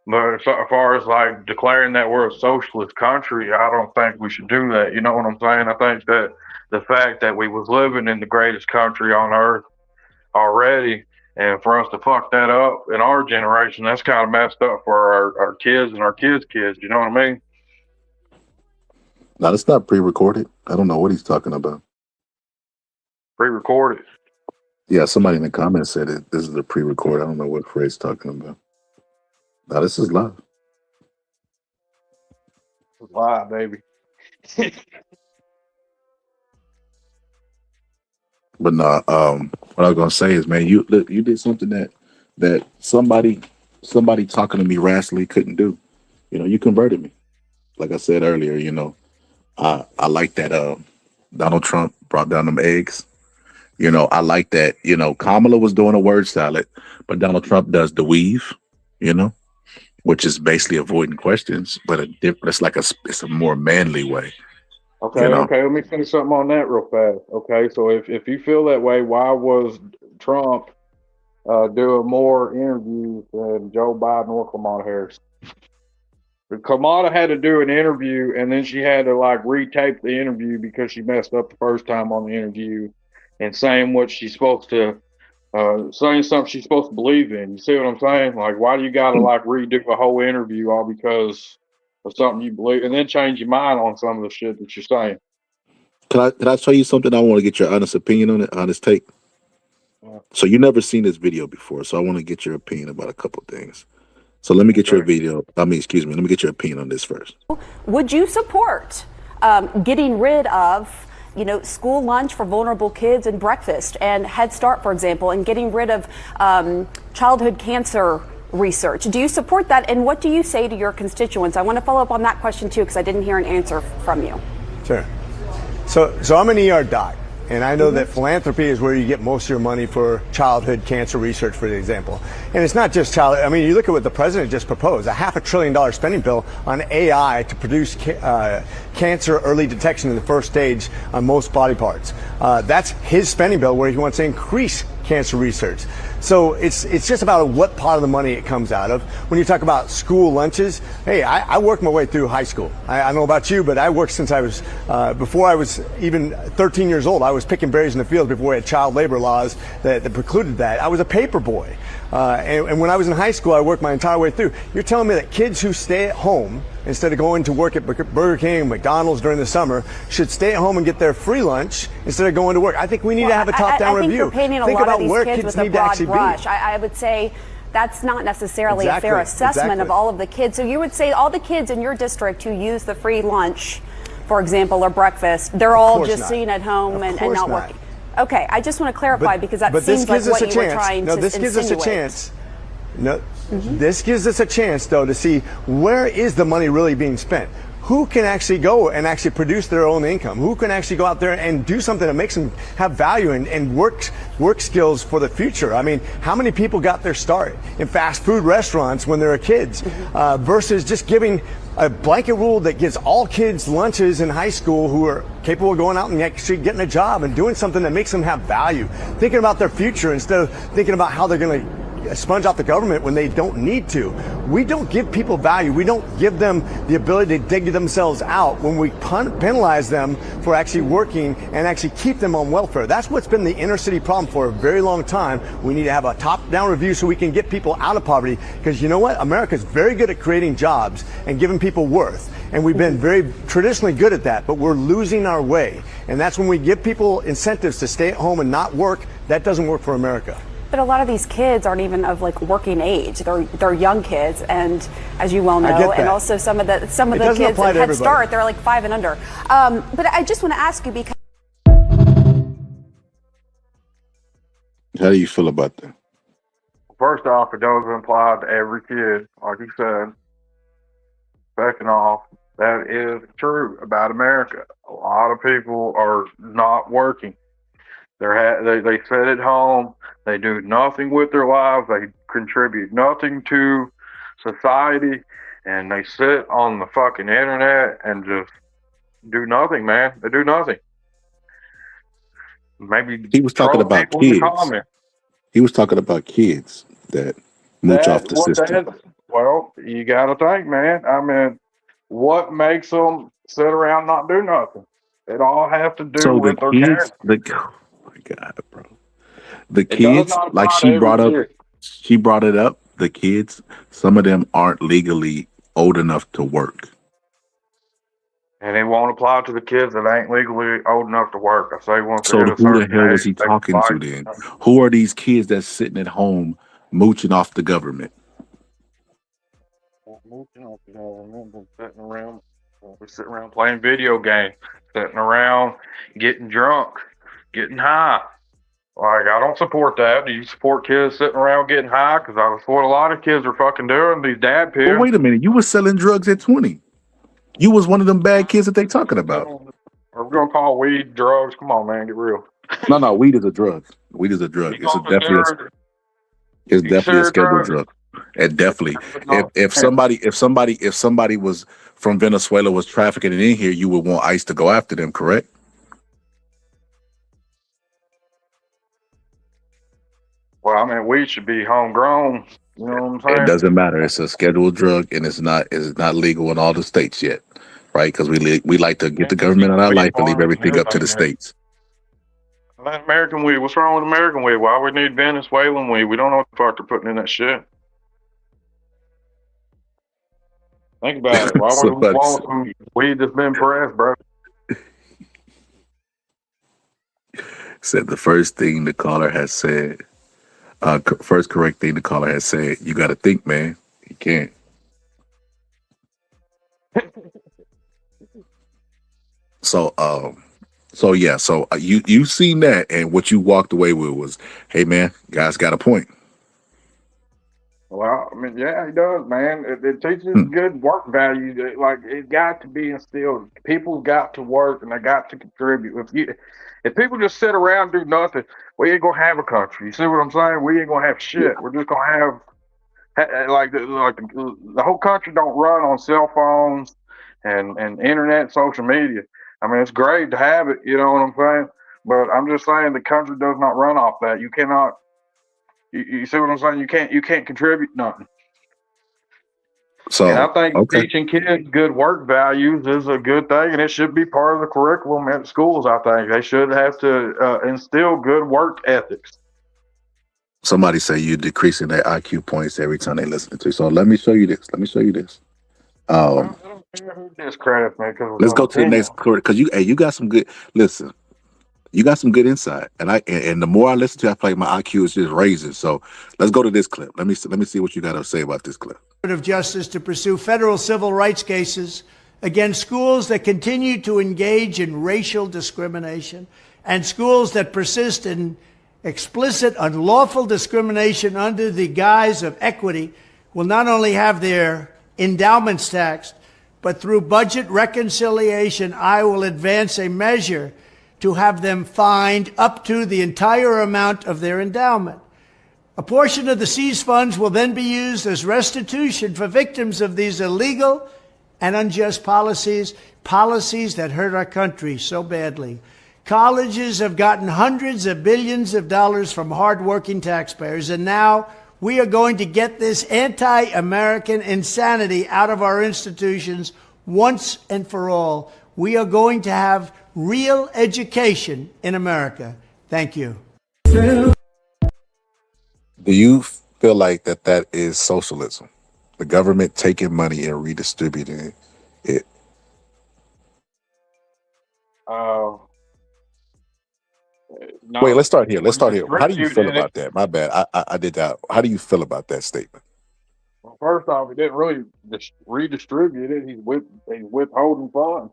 Speaker 1: But as far as like declaring that we're a socialist country, I don't think we should do that. You know what I'm saying? I think that the fact that we was living in the greatest country on earth already, and for us to fuck that up in our generation, that's kind of messed up for our kids and our kids' kids. You know what I mean?
Speaker 7: Now, it's not pre-recorded. I don't know what he's talking about.
Speaker 1: Pre-recorded.
Speaker 7: Yeah, somebody in the comments said it. This is a pre-record. I don't know what Fred's talking about. Now, this is live.
Speaker 1: It's live, baby.
Speaker 7: But no, what I was gonna say is, man, you did something that somebody talking to me rashly couldn't do. You converted me. Like I said earlier, I like that Donald Trump brought down them eggs. I like that, Kamala was doing a word salad, but Donald Trump does the weave, which is basically avoiding questions, but it's a more manly way.
Speaker 1: Okay. Let me finish something on that real fast. Okay, so if you feel that way, why was Trump doing more interviews than Joe Biden or Kamala Harris? Kamala had to do an interview, and then she had to like retape the interview because she messed up the first time on the interview, and saying what she's supposed to, saying something she's supposed to believe in. You see what I'm saying? Like, why do you got to like redo a whole interview all because of something you believe, and then change your mind on some of the shit that you're saying?
Speaker 7: Can I tell you something? I want to get your honest opinion on it, honest take.
Speaker 1: Yeah.
Speaker 7: So you never seen this video before, so I want to get your opinion about a couple things. So let me get your video. Let me get your opinion on this first.
Speaker 4: Would you support getting rid of, school lunch for vulnerable kids and breakfast and Head Start, for example, and getting rid of childhood cancer research? Do you support that? And what do you say to your constituents? I want to follow up on that question, too, because I didn't hear an answer from you.
Speaker 22: Sure. So I'm an ER doc. And I know that philanthropy is where you get most of your money for childhood cancer research, for example. And it's not just you look at what the president just proposed, a $500 billion spending bill on AI to produce cancer early detection in the first stage on most body parts. That's his spending bill where he wants to increase cancer research. So it's just about what part of the money it comes out of. When you talk about school lunches, hey, I worked my way through high school. I don't know about you, but I worked since I was, before I was even 13 years old. I was picking berries in the fields before we had child labor laws that precluded that. I was a paper boy. And when I was in high school, I worked my entire way through. You're telling me that kids who stay at home instead of going to work at Burger King, McDonald's during the summer, should stay at home and get their free lunch instead of going to work? I think we need to have a top-down
Speaker 4: I think
Speaker 22: review.
Speaker 4: you're painting a
Speaker 22: Think
Speaker 4: lot
Speaker 22: about
Speaker 4: of these
Speaker 22: where
Speaker 4: kids
Speaker 22: kids
Speaker 4: with a
Speaker 22: need to
Speaker 4: broad
Speaker 22: actually
Speaker 4: brush.
Speaker 22: be.
Speaker 4: I would say that's not necessarily a fair
Speaker 22: Exactly,
Speaker 4: assessment of
Speaker 22: exactly.
Speaker 4: all of the kids. So you would say all the kids in your district who use the free lunch, for example, or breakfast, they're all
Speaker 22: course
Speaker 4: just
Speaker 22: not.
Speaker 4: sitting at home and
Speaker 22: course
Speaker 4: not
Speaker 22: not.
Speaker 4: working. Okay, I just want to clarify because that
Speaker 22: But this
Speaker 4: seems like
Speaker 22: gives us
Speaker 4: what
Speaker 22: a
Speaker 4: you were
Speaker 22: chance.
Speaker 4: trying
Speaker 22: No,
Speaker 4: to
Speaker 22: this gives us a
Speaker 4: insinuate.
Speaker 22: chance. No, this gives us a chance, though, to see where is the money really being spent. Who can actually go and actually produce their own income? Who can actually go out there and do something that makes them have value and work skills for the future? I mean, how many people got their start in fast food restaurants when they were kids versus just giving a blanket rule that gives all kids lunches in high school who are capable of going out and actually getting a job and doing something that makes them have value, thinking about their future instead of thinking about how they're going to sponge out the government when they don't need to. We don't give people value. We don't give them the ability to dig themselves out when we penalize them for actually working and actually keep them on welfare. That's what's been the inner city problem for a very long time. We need to have a top-down review so we can get people out of poverty, because you know what? America's very good at creating jobs and giving people worth. And we've been very traditionally good at that, but we're losing our way. And that's when we give people incentives to stay at home and not work. That doesn't work for America.
Speaker 4: But a lot of these kids aren't even of like working age. They're young kids, and as you well know, and also some of the kids in Head Start, they're like 5 and under. But I just want to ask you because.
Speaker 7: How do you feel about that?
Speaker 1: First off, it doesn't apply to every kid, like you said. Second off, that is true about America. A lot of people are not working. They sit at home. They do nothing with their lives. They contribute nothing to society, and they sit on the fucking internet and just do nothing, man. They do nothing. Maybe
Speaker 7: He was talking
Speaker 1: troll
Speaker 7: about
Speaker 1: people in the
Speaker 7: kids.
Speaker 1: comments.
Speaker 7: He was talking about kids that mooch off the system.
Speaker 1: Well, you got to think, man. I mean, what makes them sit around and not do nothing? It all has to do
Speaker 7: So the
Speaker 1: with their
Speaker 7: kids,
Speaker 1: character.
Speaker 7: oh my God, bro. The
Speaker 1: It does
Speaker 7: kids,
Speaker 1: not
Speaker 7: like
Speaker 1: apply to every kid.
Speaker 7: she brought it up. The kids, some of them aren't legally old enough to work.
Speaker 1: And it won't apply to the kids that ain't legally old enough to work. I say once they
Speaker 7: So
Speaker 1: hit a
Speaker 7: who the
Speaker 1: certain
Speaker 7: hell was
Speaker 1: age,
Speaker 7: he
Speaker 1: they
Speaker 7: talking
Speaker 1: can
Speaker 7: to
Speaker 1: fight.
Speaker 7: then? Who are these kids that's sitting at home mooching off the government?
Speaker 1: Sitting around, we sit around playing video games, sitting around getting drunk, getting high. Like, I don't support that. Do you support kids sitting around getting high? Because that's what a lot of kids are fucking doing. These dad pills.
Speaker 7: Well, wait a minute. You was selling drugs at 20. You was one of them bad kids that they talking about.
Speaker 1: Are we gonna call weed drugs? Come on, man, get real.
Speaker 7: No, weed is a drug. Weed is a drug. It's definitely a scheduled drug. And definitely, if somebody was from Venezuela was trafficking it in here, you would want ICE to go after them, correct?
Speaker 1: Well, I mean, weed should be homegrown. You know what I'm saying?
Speaker 7: It doesn't matter. It's a scheduled drug, and it's not legal in all the states yet, right? Because we like to get the government out of our life and leave everything up to the states.
Speaker 1: That American weed. What's wrong with American weed? Why we need Venezuelan weed? We don't know what the fuck they're putting in that shit. Think about it. Why would we want some weed that's been pressed, bro?
Speaker 7: Said the first thing the caller has said. First correct thing the caller has said. You got to think, man. You can't. So yeah. So you seen that, and what you walked away with was, hey, man, guys got a point.
Speaker 1: Well, I mean, yeah, he does, man. It teaches good work values. Like, it got to be instilled. People got to work and they got to contribute. If people just sit around and do nothing, we ain't gonna have a country. You see what I'm saying? We ain't gonna have shit. We're just gonna have like the whole country don't run on cell phones and internet, and social media. I mean, it's great to have it. You know what I'm saying? But I'm just saying the country does not run off that. You cannot. You see what I'm saying? You can't contribute nothing. And I
Speaker 7: So
Speaker 1: think
Speaker 7: okay.
Speaker 1: teaching kids good work values is a good thing, and it should be part of the curriculum at schools. I think they should have to instill good work ethics.
Speaker 7: Somebody say you're decreasing their IQ points every time they listen to you. So let me show you this. Let me show you this.
Speaker 1: Well, I don't care who discredits me because it's
Speaker 7: Let's
Speaker 1: an
Speaker 7: go to the
Speaker 1: opinion.
Speaker 7: next quarter because you got some good. Listen, you got some good insight, and the more I listen to, you, I feel like my IQ is just raising. So let's go to this clip. Let me see what you got to say about this clip.
Speaker 18: Of Justice to pursue federal civil rights cases against schools that continue to engage in racial discrimination and schools that persist in explicit unlawful discrimination under the guise of equity will not only have their endowments taxed, but through budget reconciliation, I will advance a measure to have them fined up to the entire amount of their endowment. A portion of the seized funds will then be used as restitution for victims of these illegal and unjust policies that hurt our country so badly. Colleges have gotten hundreds of billions of dollars from hardworking taxpayers, and now we are going to get this anti-American insanity out of our institutions once and for all. We are going to have real education in America. Thank you.
Speaker 7: Do you feel like that is socialism? The government taking money and redistributing it.
Speaker 1: No,
Speaker 7: Wait, let's start here.
Speaker 1: we
Speaker 7: Let's start here. How do you feel
Speaker 1: distributed it.
Speaker 7: about that? My bad. I did that. How do you feel about that statement?
Speaker 1: Well, first off, he didn't really redistribute it. He's withholding funds.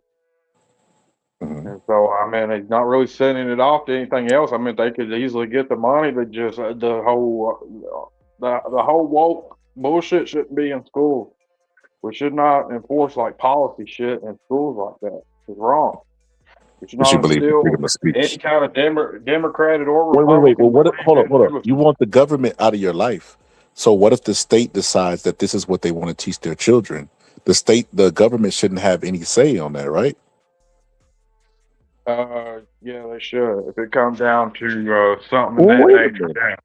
Speaker 7: Mm-hmm.
Speaker 1: And so, I mean, he's not really sending it off to anything else. I mean, they could easily get the money to just the whole woke bullshit shouldn't be in schools. We should not enforce like policy shit in schools like that. It's wrong. We should
Speaker 7: But you
Speaker 1: not
Speaker 7: believe in
Speaker 1: instill
Speaker 7: freedom of
Speaker 1: any
Speaker 7: speech.
Speaker 1: kind of Democratic or
Speaker 7: Wait. Well,
Speaker 1: Republican
Speaker 7: what?
Speaker 1: belief
Speaker 7: Hold up.
Speaker 1: into
Speaker 7: You want the government out of your life. So what if the state decides that this is what they want to teach their children? The government shouldn't have any say on that, right?
Speaker 1: Yeah, they should. If it comes down to something of
Speaker 7: Well,
Speaker 1: that
Speaker 7: wait a
Speaker 1: nature,
Speaker 7: minute.
Speaker 1: yeah.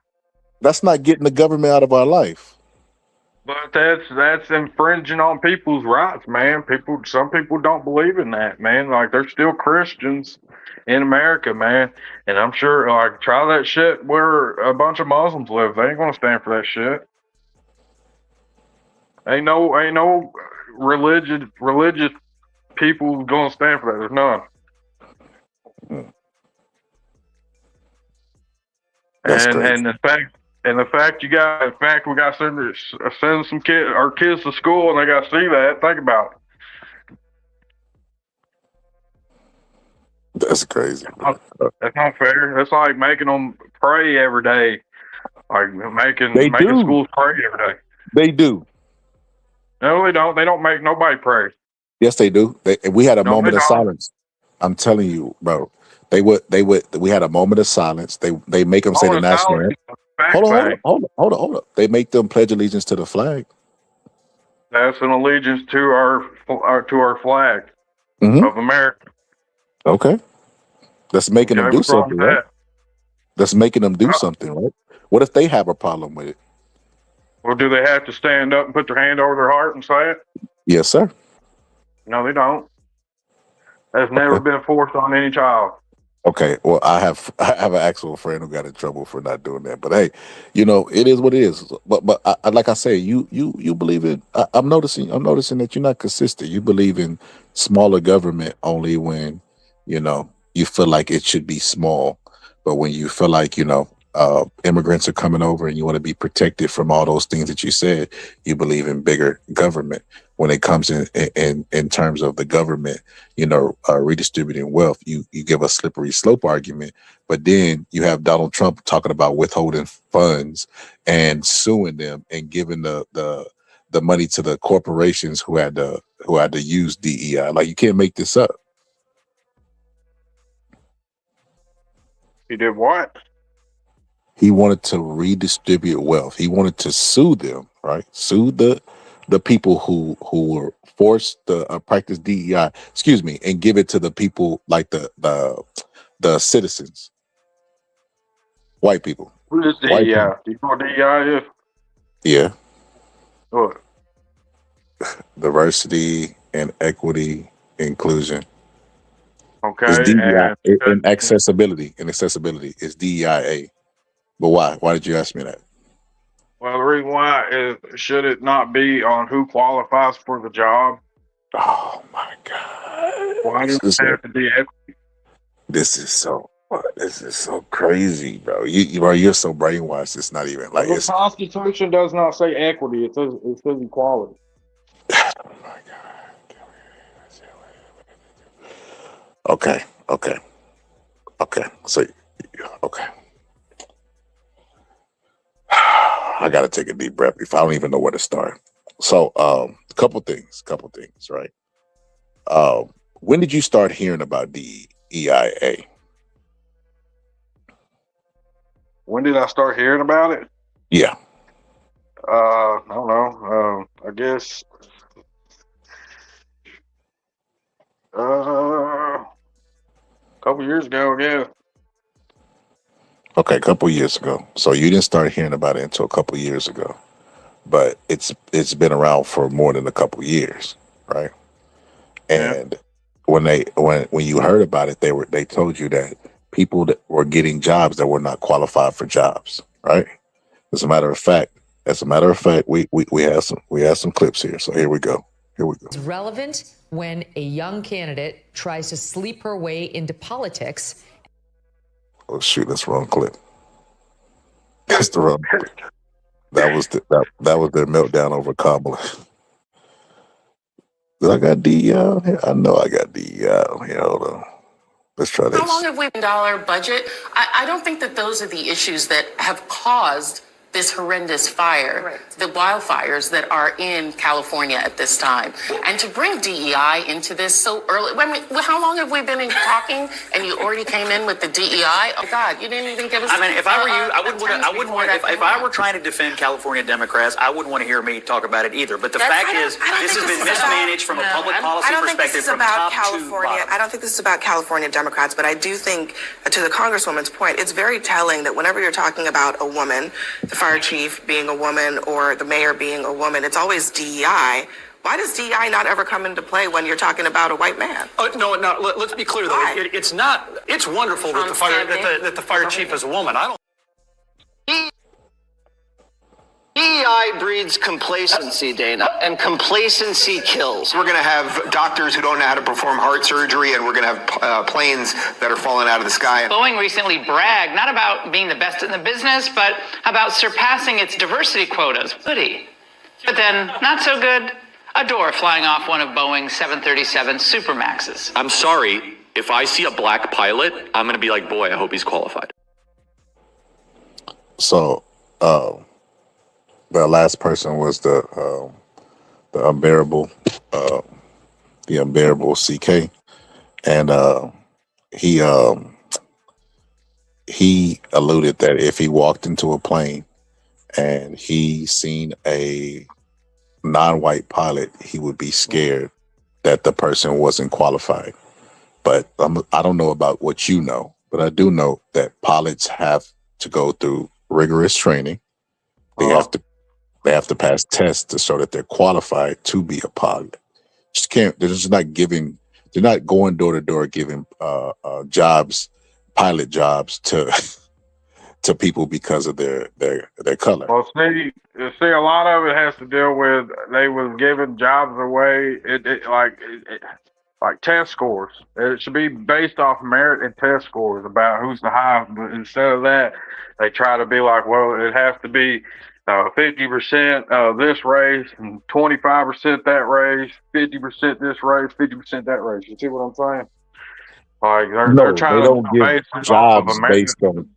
Speaker 7: That's not getting the government out of our life.
Speaker 1: But that's infringing on people's rights, man. Some people don't believe in that, man. Like they're still Christians in America, man. And I'm sure, like, try that shit where a bunch of Muslims live. They ain't gonna stand for that shit. Ain't no religious people gonna stand for that. There's none.
Speaker 7: That's crazy.
Speaker 1: And the fact we got to send our kids to school and they got to see that. Think about it.
Speaker 7: That's crazy.
Speaker 1: That's not fair. That's like making them pray every day, like making
Speaker 7: do.
Speaker 1: schools pray every day.
Speaker 7: They do.
Speaker 1: No, they don't. They don't make nobody pray.
Speaker 7: Yes, they do. We had a
Speaker 1: No,
Speaker 7: moment
Speaker 1: they
Speaker 7: of
Speaker 1: don't.
Speaker 7: silence. I'm telling you, bro. They would. We had a moment of silence. They make them say the national anthem. Hold on. They make them pledge allegiance to the flag.
Speaker 1: That's an allegiance to our flag of America.
Speaker 7: Okay. That's making them do
Speaker 1: what's wrong
Speaker 7: something,
Speaker 1: with
Speaker 7: right?
Speaker 1: that?
Speaker 7: That's making them do something, right? What if they have a problem with it?
Speaker 1: Well, do they have to stand up and put their hand over their heart and say it?
Speaker 7: Yes, sir.
Speaker 1: No, they don't. That's never been forced on any child.
Speaker 7: Okay, well, I have an actual friend who got in trouble for not doing that. But hey, it is what it is. But like I say, you believe in. I'm noticing that you're not consistent. You believe in smaller government only when you feel like it should be small, but when you feel like immigrants are coming over and you want to be protected from all those things that you said, you believe in bigger government. When it comes in terms of the government, redistributing wealth, you give a slippery slope argument, but then you have Donald Trump talking about withholding funds and suing them and giving the money to the corporations who had to use DEI. Like, you can't make this up.
Speaker 1: He did what?
Speaker 7: He wanted to redistribute wealth. He wanted to sue them, right? Sue the people who were forced to practice DEI, and give it to the people like the The citizens, white people,
Speaker 1: What is
Speaker 7: white
Speaker 1: DEI?
Speaker 7: people.
Speaker 1: Do you know what DEI is?
Speaker 7: Yeah,
Speaker 1: What?
Speaker 7: diversity and equity inclusion. It's
Speaker 1: Okay,
Speaker 7: DEI
Speaker 1: and
Speaker 7: in accessibility. In accessibility is DEIA. But why? Why did you ask me that?
Speaker 1: well, the reason why is should it not be on who qualifies for the job?
Speaker 7: Oh my God!
Speaker 1: Why does it have to be equity?
Speaker 7: This is so crazy, bro. You're so brainwashed. It's not even like
Speaker 1: Well, the
Speaker 7: it's.
Speaker 1: Constitution does not say equity; it says equality.
Speaker 7: Okay, okay, okay. So, okay. I gotta take a deep breath if I don't even know where to start. So, couple things, right? When did you start hearing about the EIA?
Speaker 1: When did I start hearing about it?
Speaker 7: Yeah.
Speaker 1: I don't know. I guess a couple years ago. Yeah.
Speaker 7: Okay, a couple years ago. So you didn't start hearing about it until a couple years ago, but it's been around for more than a couple years, right?
Speaker 1: Yeah.
Speaker 7: And when you heard about it, they told you that people that were getting jobs that were not qualified for jobs, right? As a matter of fact, we have some clips here. So here we go.
Speaker 5: It's relevant when a young candidate tries to sleep her way into politics.
Speaker 7: Oh shoot, that's the wrong clip. That's the wrong clip. That was their meltdown over Kamala. Did I got DEI on here? I know I got DEI on here. Hold on. Let's try this.
Speaker 6: How long have we dollar budget? I don't think that those are the issues that have caused this horrendous fire, the wildfires that are in California at this time. And to bring DEI into this so early, I mean, how long have we been talking and you already came in with the DEI? Oh God, you didn't even give us.
Speaker 23: I mean, if I were you, I wouldn't want, if I were trying to defend California Democrats, I wouldn't want to hear me talk about it either. But the fact is, this has been mismanaged from a public policy perspective from top to bottom.
Speaker 24: I don't think this is about California Democrats, but I do think, to the Congresswoman's point, it's very telling that whenever you're talking about a woman, the fire chief being a woman or the mayor being a woman, it's always DEI. Why does DEI not ever come into play when you're talking about a white man?
Speaker 23: Oh, no. Let's be clear though. It's not. It's wonderful that the fire chief is a woman. I don't.
Speaker 25: DEI breeds complacency, Dana, and complacency kills.
Speaker 26: We're going to have doctors who don't know how to perform heart surgery, and we're going to have planes that are falling out of the sky.
Speaker 27: Boeing recently bragged not about being the best in the business, but about surpassing its diversity quotas. Goody. But then, not so good, a door flying off one of Boeing's 737 Supermaxes.
Speaker 28: I'm sorry, if I see a black pilot, I'm going to be like, boy, I hope he's qualified.
Speaker 7: So, the last person was the unbearable CK, and he alluded that if he walked into a plane and he seen a non-white pilot, he would be scared that the person wasn't qualified. But I don't know about what you know, but I do know that pilots have to go through rigorous training. They have to pass tests to show that they're qualified to be a pilot. Just can't. They're just not giving. They're not going door to door giving pilot jobs to people because of their color.
Speaker 1: Well, see, a lot of it has to deal with they was giving jobs away. Like test scores. It should be based off merit and test scores about who's the highest. But instead of that, they try to be like, well, it has to be 50% of this race and 25% that race, 50% this race, 50% that race. You see what I'm saying? Like they're trying to base
Speaker 7: jobs based on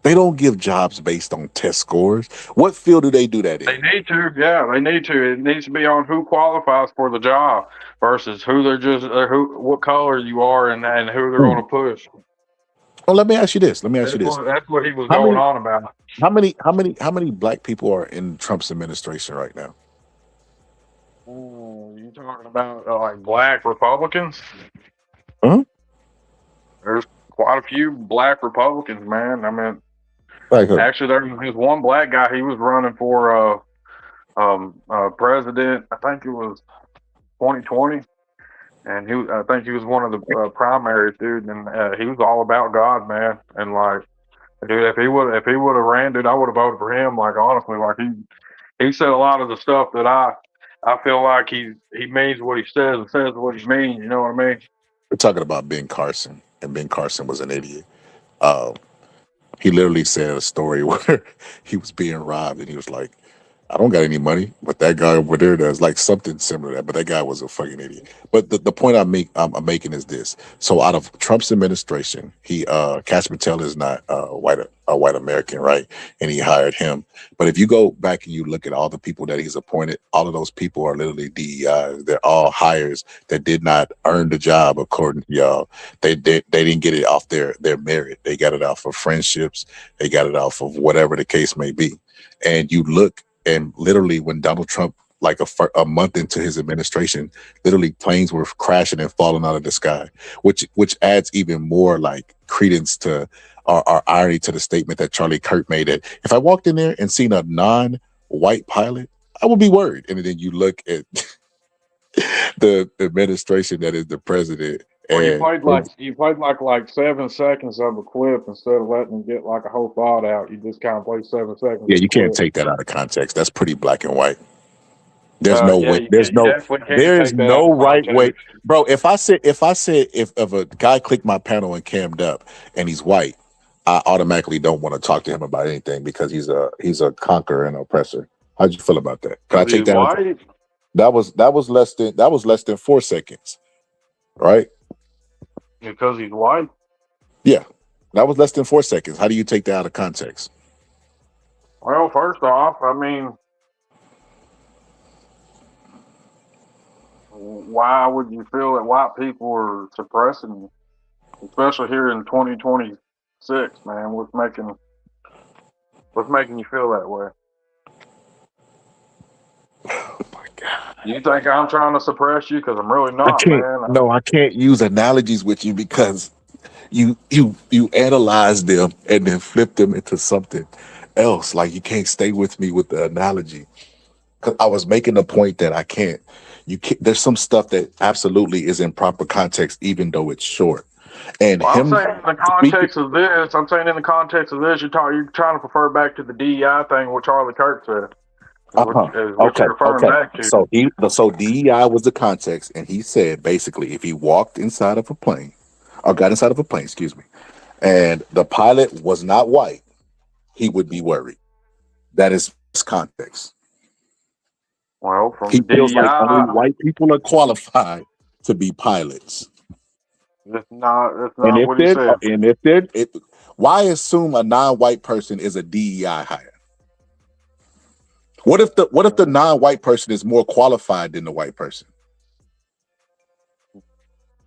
Speaker 7: they don't give jobs based on test scores. What field do they do that in?
Speaker 1: They need to, yeah, they need to. It needs to be on who qualifies for the job versus who what color you are and who they're going to push.
Speaker 7: Well, let me ask you this.
Speaker 1: That's what he was going on about.
Speaker 7: How many black people are in Trump's administration right now?
Speaker 1: You talking about like black Republicans?
Speaker 7: Huh?
Speaker 1: There's quite a few black Republicans, man. I mean,
Speaker 7: Like who?
Speaker 1: actually, there's one black guy. He was running for president. I think it was 2020, and I think he was one of the primaries, dude. And he was all about God, man. And like, dude, if he would have ran, dude, I would have voted for him. Like honestly, like he said a lot of the stuff that I feel like he means what he says and says what he means. You know what I mean?
Speaker 7: We're talking about Ben Carson, and Ben Carson was an idiot. Uh, he literally said a story where he was being robbed, and he was like, I don't got any money, but that guy over there does, like something similar to that. But that guy was a fucking idiot. But the point I'm making is this. So out of Trump's administration, Cash Patel is not a white American, right? And he hired him. But if you go back and you look at all the people that he's appointed, all of those people are literally DEI. They're all hires that did not earn the job, according to y'all. They didn't get it off their merit. They got it off of friendships. They got it off of whatever the case may be. And you look, and literally when Donald Trump, like a month into his administration, literally planes were crashing and falling out of the sky, which adds even more like credence to our irony to the statement that Charlie Kirk made, that if I walked in there and seen a non-white pilot, I would be worried. And then you look at the administration that is the president.
Speaker 1: Well,
Speaker 7: And
Speaker 1: you played like 7 seconds of a clip instead of letting them get like a whole thought out. You just kind of played 7 seconds.
Speaker 7: yeah,
Speaker 1: of
Speaker 7: you
Speaker 1: the
Speaker 7: can't
Speaker 1: clip.
Speaker 7: take that out of context. That's pretty black and white. There's no
Speaker 1: Yeah,
Speaker 7: way.
Speaker 1: you
Speaker 7: There's no.
Speaker 1: definitely can't
Speaker 7: There is
Speaker 1: take that out
Speaker 7: no
Speaker 1: of
Speaker 7: right way,
Speaker 1: context.
Speaker 7: bro. If a guy clicked my panel and cammed up and he's white, I automatically don't want to talk to him about anything because he's a conqueror and oppressor. How'd you feel about that? Can I
Speaker 1: Because
Speaker 7: take
Speaker 1: he's
Speaker 7: that?
Speaker 1: white.
Speaker 7: That was less than 4 seconds, right?
Speaker 1: Because he's white.
Speaker 7: Yeah, that was less than 4 seconds. How do you take that out of context?
Speaker 1: Well, first off, I mean, why would you feel that white people are suppressing you, especially here in 2026, man? What's making you feel that way?
Speaker 7: Oh my God.
Speaker 1: You think I'm trying to suppress you? Because I'm really
Speaker 7: I
Speaker 1: not,
Speaker 7: can't.
Speaker 1: man.
Speaker 7: No, I can't use analogies with you because you analyze them and then flip them into something else. Like you can't stay with me with the analogy. Cause I was making the point that I can't. You can't. There's some stuff that absolutely is in proper context, even though it's short. And
Speaker 1: Well, I'm
Speaker 7: him
Speaker 1: saying in the context of this, you're trying to refer back to the DEI thing, what Charlie Kirk said, is what
Speaker 7: Okay.
Speaker 1: you're referring
Speaker 7: Okay.
Speaker 1: back to.
Speaker 7: So DEI was the context, and he said basically if he walked inside of a plane, or got inside of a plane, excuse me, and the pilot was not white, he would be worried. That is his context.
Speaker 1: Well, from
Speaker 7: He
Speaker 1: the
Speaker 7: feels like only
Speaker 1: DEI,
Speaker 7: white people are qualified to be pilots.
Speaker 1: that's not
Speaker 7: And if
Speaker 1: what he said.
Speaker 7: why assume a non-white person is a DEI hire? What if the non-white person is more qualified than the white person?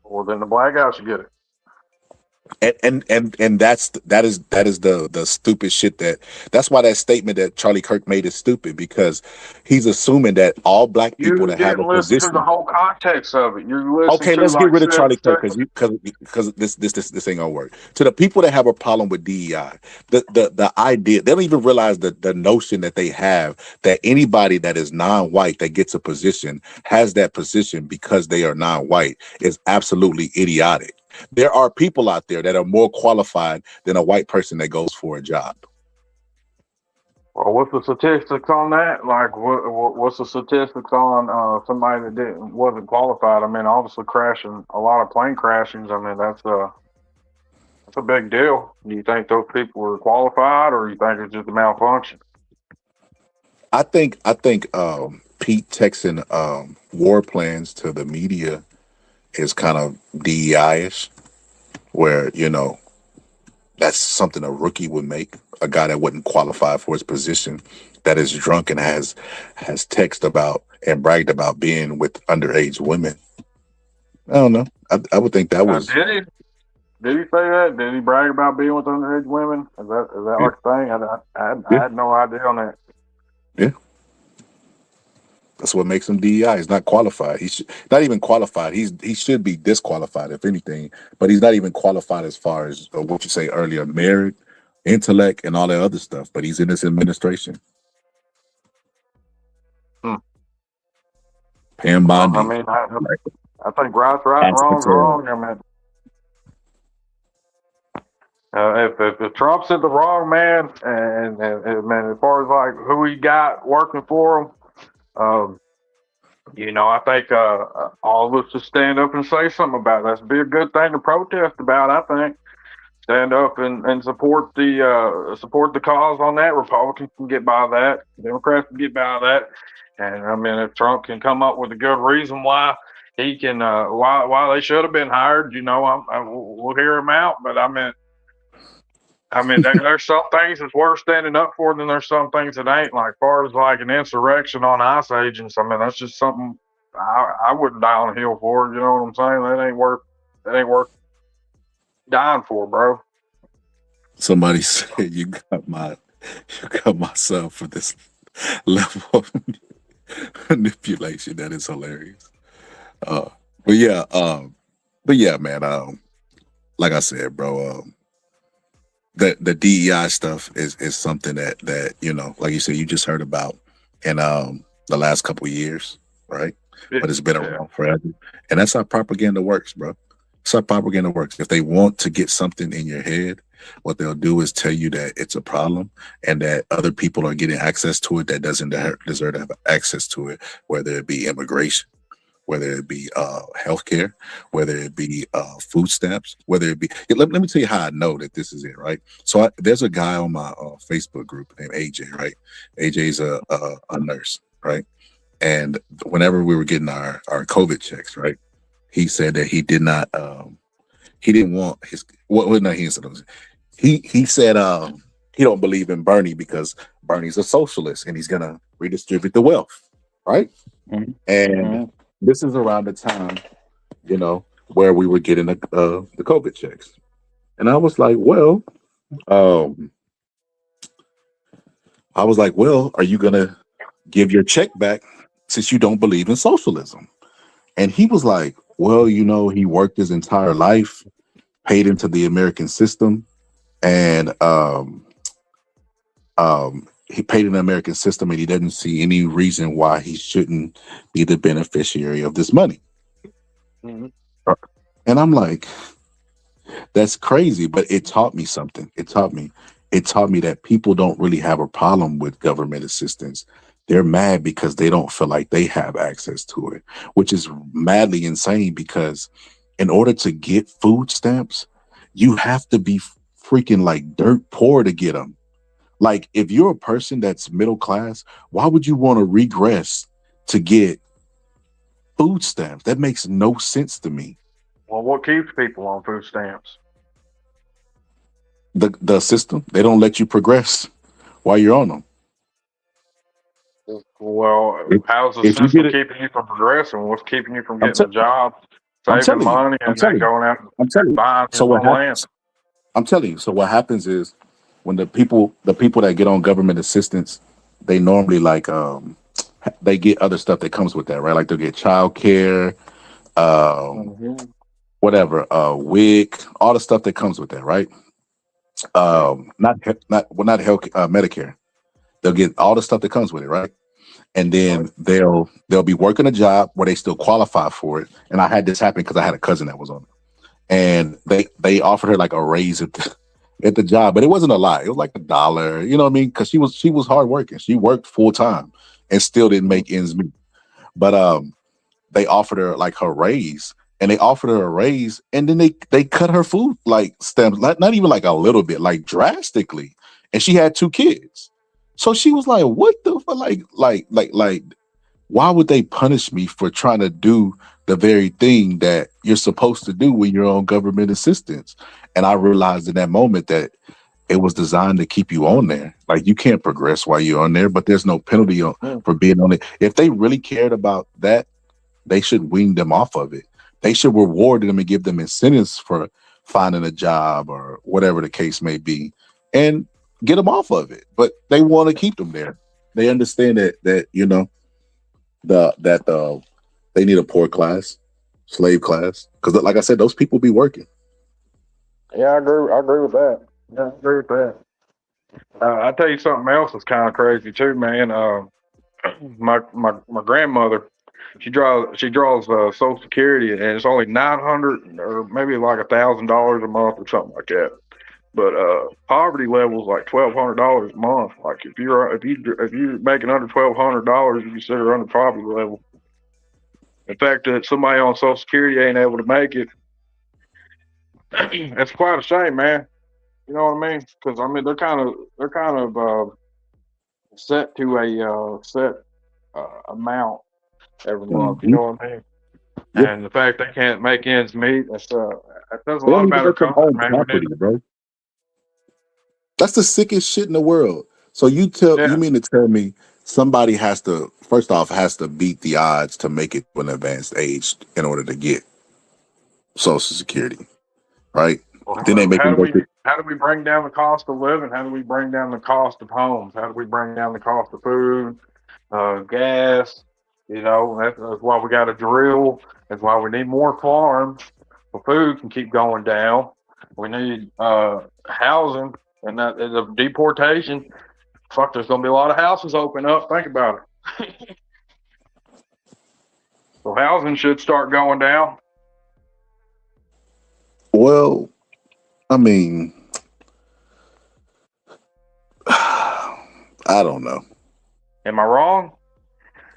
Speaker 1: Well, then the black guy should get it.
Speaker 7: And that is the stupid shit that's why that statement that Charlie Kirk made is stupid, because he's assuming that all black people
Speaker 1: You
Speaker 7: that have a
Speaker 1: didn't listen to
Speaker 7: position.
Speaker 1: the whole context of it. You listened
Speaker 7: Okay,
Speaker 1: to
Speaker 7: let's get
Speaker 1: like
Speaker 7: rid of
Speaker 1: 7
Speaker 7: Charlie Kirk
Speaker 1: seconds.
Speaker 7: because this ain't gonna work. To the people that have a problem with DEI, the idea, they don't even realize the notion that they have that anybody that is non-white that gets a position has that position because they are non-white is absolutely idiotic. There are people out there that are more qualified than a white person that goes for a job.
Speaker 1: Well, what's the statistics on that? Like, what's the statistics on somebody that wasn't qualified? I mean, obviously crashing a lot of plane crashings. I mean, that's a big deal. Do you think those people were qualified, or you think it's just a malfunction?
Speaker 7: I think Pete texting war plans to the media is kind of DEI-ish, where that's something a rookie would make, a guy that wouldn't qualify for his position, that is drunk and has texted about and bragged about being with underage women. I don't know. I would think that was.
Speaker 1: Did he? Did he say that? Did he brag about being with underage women? Is that like a thing? I had no idea on that.
Speaker 7: Yeah. That's what makes him DEI. He's not qualified. He's not even qualified. He should be disqualified if anything. But he's not even qualified as far as what you say earlier, merit, intellect, and all that other stuff. But he's in this administration. Pam
Speaker 1: Well,
Speaker 7: Bondi.
Speaker 1: I mean, I think right's right and wrong's wrong. I mean, if Trump's the wrong man, and man, as far as like who he got working for him, I think all of us should stand up and say something about it. That's be a good thing to protest about. I think stand up and support the cause on that. Republicans can get by that. Democrats can get by that. And I mean, if Trump can come up with a good reason why he can, why they should have been hired, we'll hear him out. But I mean, there's some things that's worth standing up for than there's some things that ain't. Like, far as like an insurrection on ICE agents, I mean, that's just something I wouldn't die on a hill for. You know what I'm saying? That ain't worth dying for, bro.
Speaker 7: Somebody said you got my son for this level of manipulation. That is hilarious. But yeah, man. Like I said, bro. The DEI stuff is something that like you said, you just heard about in the last couple of years, right? But it's been around forever, and that's how propaganda works, bro. That's how propaganda works. If they want to get something in your head, what they'll do is tell you that it's a problem and that other people are getting access to it that doesn't deserve to have access to it, whether it be immigration, whether it be healthcare, whether it be food stamps, whether it be. Let me tell you how I know that this is it, right? So there's a guy on my Facebook group named AJ, right? AJ's a nurse, right? And whenever we were getting our COVID checks, right, he said that he did not, he didn't want his. No, he said he said he don't believe in Bernie because Bernie's a socialist and he's gonna redistribute the wealth, right? Mm-hmm. And this is around the time, where we were getting the COVID checks. And I was like, well, are you going to give your check back since you don't believe in socialism? And he was like, well, he worked his entire life, paid into the American system, and he paid in the American system, and he doesn't see any reason why he shouldn't be the beneficiary of this money. Mm-hmm. And I'm like, that's crazy, but it taught me something. It taught me that people don't really have a problem with government assistance. They're mad because they don't feel like they have access to it, which is madly insane because in order to get food stamps, you have to be freaking like dirt poor to get them. Like, if you're a person that's middle class, why would you want to regress to get food stamps? That makes no sense to me.
Speaker 1: Well, what keeps people on food stamps?
Speaker 7: The system. They don't let you progress while you're on them.
Speaker 1: Well, how's the system keeping you from progressing? What's keeping you from getting a job, saving money, and then going out and buying some land?
Speaker 7: I'm telling you. So what happens is, when the people that get on government assistance, they normally they get other stuff that comes with that, right? Like they'll get child care, whatever, WIC, all the stuff that comes with that, right? Not health, Medicare. They'll get all the stuff that comes with it, right? And then they'll be working a job where they still qualify for it. And I had this happen because I had a cousin that was on it, and they offered her like a raise at the job, but it wasn't a lot. It was like $1, you know what I mean? Because she was hardworking. She worked full time and still didn't make ends meet. But they offered her like her raise, and they offered her a raise, and then they cut her food like stamps, not even like a little bit, like drastically. And she had 2 kids, so she was like, "What the fuck? Like, why would they punish me for trying to do the very thing that you're supposed to do when you're on government assistance?" And I realized in that moment that it was designed to keep you on there. Like, you can't progress while you're on there, but there's no penalty for being on it. If they really cared about that, they should wean them off of it. They should reward them and give them incentives for finding a job or whatever the case may be, and get them off of it. But they want to keep them there. They understand that they need a poor class, slave class, because like I said, those people be working.
Speaker 1: Yeah, I agree with that. Yeah, I agree with that. I tell you something else that's kind of crazy too, man. My grandmother, she draws Social Security, and it's only 900 or maybe like $1,000 a month or something like that. But poverty level is like $1,200 a month. Like if you're making under $1,200, you consider under poverty level. The fact that somebody on Social Security ain't able to make it, it's quite a shame, man. You know what I mean? Because I mean they're kind of set to a set amount every month. You
Speaker 7: Mhm.
Speaker 1: know what I mean?
Speaker 7: Yeah,
Speaker 1: And the fact they can't make ends meet, that says a
Speaker 7: they
Speaker 1: lot
Speaker 7: don't even
Speaker 1: about our
Speaker 7: let them
Speaker 1: country,
Speaker 7: own
Speaker 1: man. We need
Speaker 7: property,
Speaker 1: to,
Speaker 7: bro. That's the sickest shit in the world. So you
Speaker 1: yeah.
Speaker 7: mean to tell me somebody has to first off has to beat the odds to make it to an advanced age in order to get Social Security, right?
Speaker 1: Well,
Speaker 7: Then they make
Speaker 1: how
Speaker 7: them
Speaker 1: do
Speaker 7: go
Speaker 1: we
Speaker 7: through.
Speaker 1: how do we bring down the cost of living? How do we bring down the cost of homes? How do we bring down the cost of food, gas? You know, that's why we got to drill. That's why we need more farms so food can keep going down. We need housing, and that is a deportation. Fuck, there's gonna be a lot of houses open up. Think about it. So housing should start going down.
Speaker 7: Well, I mean, I don't know.
Speaker 1: Am I wrong?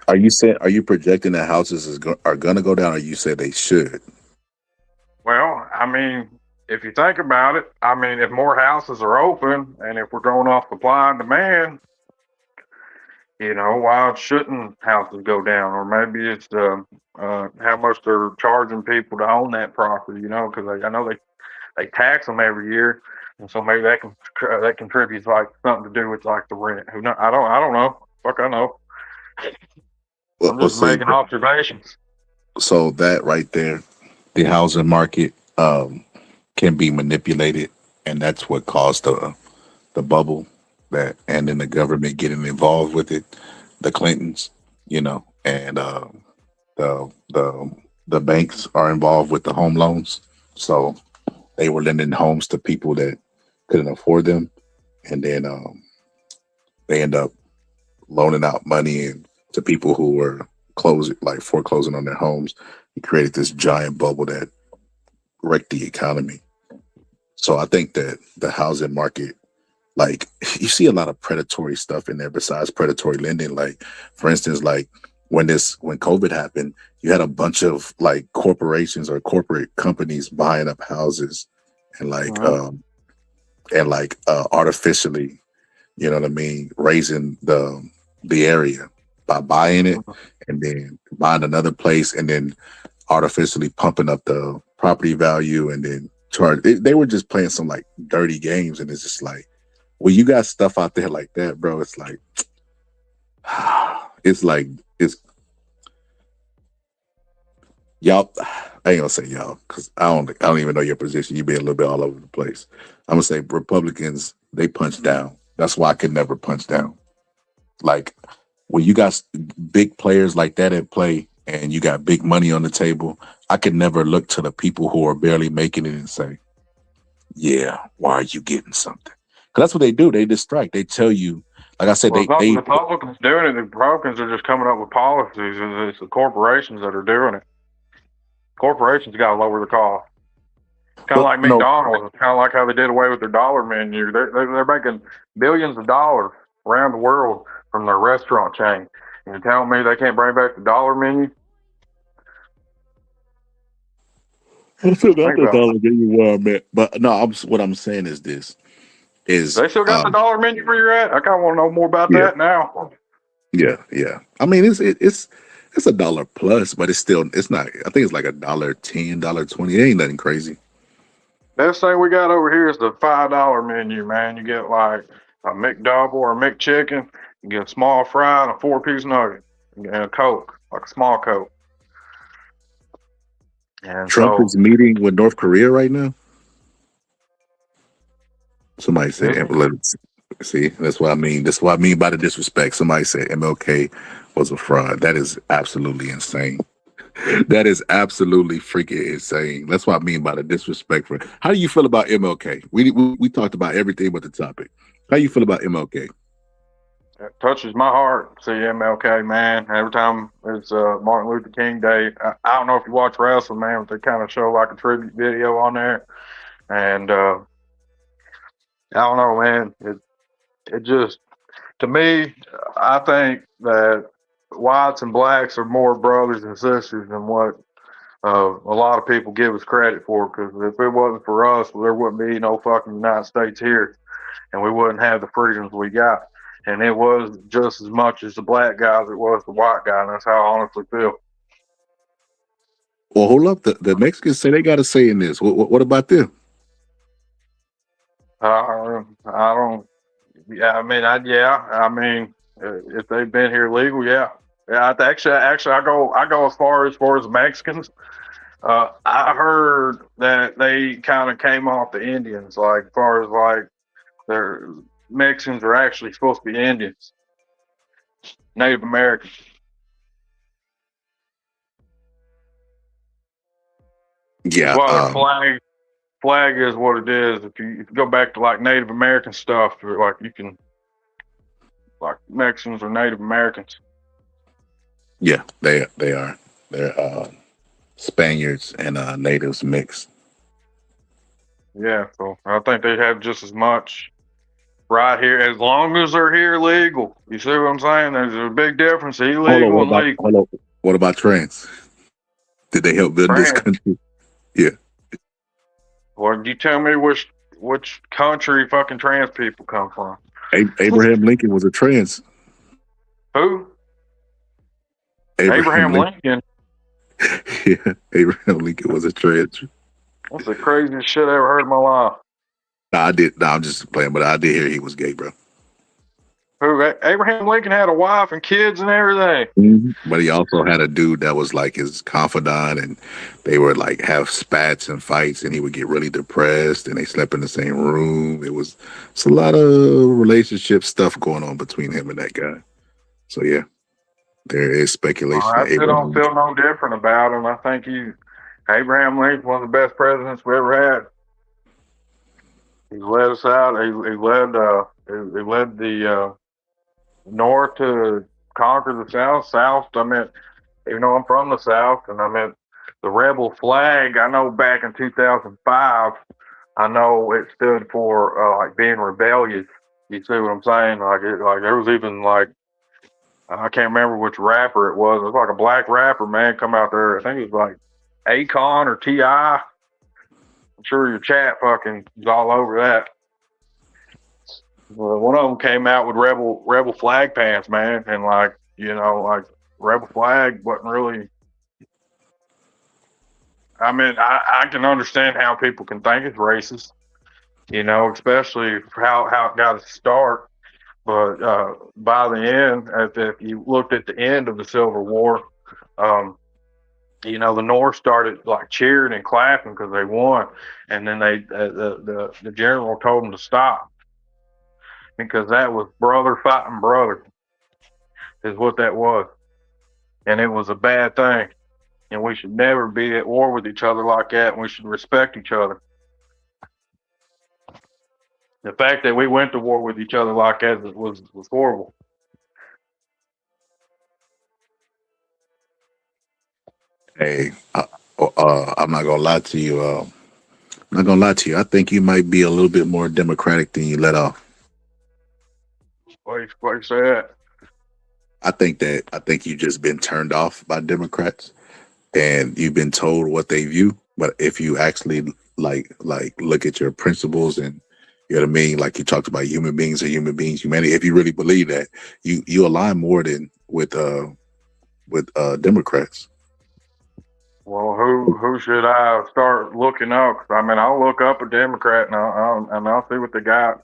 Speaker 7: Are you projecting that houses are gonna go down, or you said they should?
Speaker 1: Well, I mean, if you think about it, I mean, if more houses are open and if we're going off supply and demand, why shouldn't houses go down? Or maybe it's how much they're charging people to own that property, because I know they tax them every year. And so maybe that contributes like something to do with like the rent. Who know? I don't know. Fuck, I know. I'm
Speaker 7: Well,
Speaker 1: just
Speaker 7: see,
Speaker 1: making observations.
Speaker 7: so that right there, the housing market can be manipulated, and that's what caused the bubble that, and then the government getting involved with it, the Clintons, and the the banks are involved with the home loans, so they were lending homes to people that couldn't afford them, and then they end up loaning out money to people who were foreclosing on their homes. It created this giant bubble that wrecked the economy. So I think that the housing market, like, you see a lot of predatory stuff in there besides predatory lending. Like, for instance, like when COVID happened, you had a bunch of like corporations or corporate companies buying up houses and artificially, you know what I mean, raising the area by buying it and then buying another place and then artificially pumping up the property value and then they were just playing some like dirty games, and it's just like, when you got stuff out there like that, bro, it's like it's like it's y'all. I ain't gonna say y'all because I don't even know your position. You be a little bit all over the place. I'm gonna say Republicans, they punch down. That's why I could never punch down. Like, when you got big players like that at play and you got big money on the table, I could never look to the people who are barely making it and say, yeah, why are you getting something? Because that's what they do. They distract. They tell you, like I said,
Speaker 1: Well, it's not the
Speaker 7: they
Speaker 1: Republicans doing it. The Republicans are just coming up with policies, and it's the corporations that are doing it. Corporations got to lower the cost. Kind of
Speaker 7: but
Speaker 1: like
Speaker 7: no,
Speaker 1: McDonald's. It's kind of like how they did away with their dollar menu. They're making billions of dollars around the world from their restaurant chain. And you're telling me they can't bring back the dollar menu?
Speaker 7: I still got
Speaker 1: Think
Speaker 7: the
Speaker 1: about
Speaker 7: dollar menu where I'm at. But no, what I'm saying is this
Speaker 1: it.
Speaker 7: is
Speaker 1: They still got the dollar menu where you're at? I kind of want to know more about
Speaker 7: yeah,
Speaker 1: that now.
Speaker 7: yeah. I mean, it's a dollar plus, but it's not. I think it's like $1.10, $1.20. It ain't nothing crazy.
Speaker 1: Best thing we got over here is the $5 menu, man. You get like a McDouble or a McChicken. You get a small fry and a 4-piece nugget and a Coke, like a small Coke. And
Speaker 7: Trump
Speaker 1: so,
Speaker 7: is meeting with North Korea right now. Somebody said,
Speaker 1: is he?
Speaker 7: see, that's what I mean. That's what I mean by the disrespect. Somebody said MLK was a fraud. That is absolutely insane. That is absolutely freaking insane. That's what I mean by the disrespect for. How do you feel about MLK? We talked about everything but the topic. How do you feel about MLK?
Speaker 1: It touches my heart to see MLK, man. Every time it's Martin Luther King Day, I don't know if you watch wrestling, man, but they kind of show like a tribute video on there. And I don't know, man. It just, to me, I think that whites and blacks are more brothers and sisters than what a lot of people give us credit for. Because if it wasn't for us, there wouldn't be no fucking United States here, and we wouldn't have the freedoms we got. And it was just as much as the black guys it was the white guy, and that's how I honestly feel.
Speaker 7: Well, hold up. The Mexicans say they got a say in this. What about them?
Speaker 1: I don't. Yeah, I mean, if they've been here legal, yeah. Yeah, actually, I go as far as the Mexicans. I heard that they kind of came off the Indians, like as far as like their Mexicans are actually supposed to be Indians, Native Americans.
Speaker 7: Yeah.
Speaker 1: Well, flag is what it is. If you go back to like Native American stuff, like you can, like Mexicans are Native Americans.
Speaker 7: Yeah, they are. They're Spaniards and natives mixed.
Speaker 1: Yeah, so I think they have just as much right here as long as they're here legal. You see what I'm saying? There's a big difference, illegal and legal.
Speaker 7: What about trans? Did they help build this country? Yeah.
Speaker 1: Well, you tell me which country fucking trans people come from?
Speaker 7: Abraham Lincoln was a trans.
Speaker 1: Who? Abraham Lincoln.
Speaker 7: Yeah, Abraham Lincoln was a trans.
Speaker 1: That's the craziest shit I ever heard in my life.
Speaker 7: I'm just playing, but I did hear he was gay, bro.
Speaker 1: Who? Abraham Lincoln had a wife and kids and everything.
Speaker 7: Mm-hmm. But he also had a dude that was like his confidant, and they would like have spats and fights, and he would get really depressed, and they slept in the same room. It's a lot of relationship stuff going on between him and that guy. So yeah, there is speculation.
Speaker 1: I still don't feel no different about him. I think Abraham Lincoln, one of the best presidents we ever had. He led us out. He led the North to conquer the South. South, I mean, even though I'm from the South, and I mean, the rebel flag, I know back in 2005, I know it stood for like being rebellious. You see what I'm saying? Like there was even like, I can't remember which rapper it was. It was like a black rapper, man, come out there. I think it was like Akon or T.I. I'm sure your chat fucking is all over that. Well, one of them came out with rebel flag pants, man, and like rebel flag wasn't really. I mean, I can understand how people can think it's racist, especially for how it got its start. But by the end, if you looked at the end of the Civil War, the North started like cheering and clapping because they won, and then the general told them to stop because that was brother fighting brother, is what that was, and it was a bad thing, and we should never be at war with each other like that, and we should respect each other. The fact that we went to war with each other like that was horrible.
Speaker 7: Hey, I'm not gonna lie to you. I'm not gonna lie to you. I think you might be a little bit more democratic than you let off.
Speaker 1: What you say that?
Speaker 7: I think you've just been turned off by Democrats, and you've been told what they view. But if you actually like look at your principles, and you know what I mean, like you talked about human beings are human beings, humanity. If you really believe that, you align more than with Democrats.
Speaker 1: Well, who should I start looking up? I mean, I'll look up a Democrat and I'll see what they got.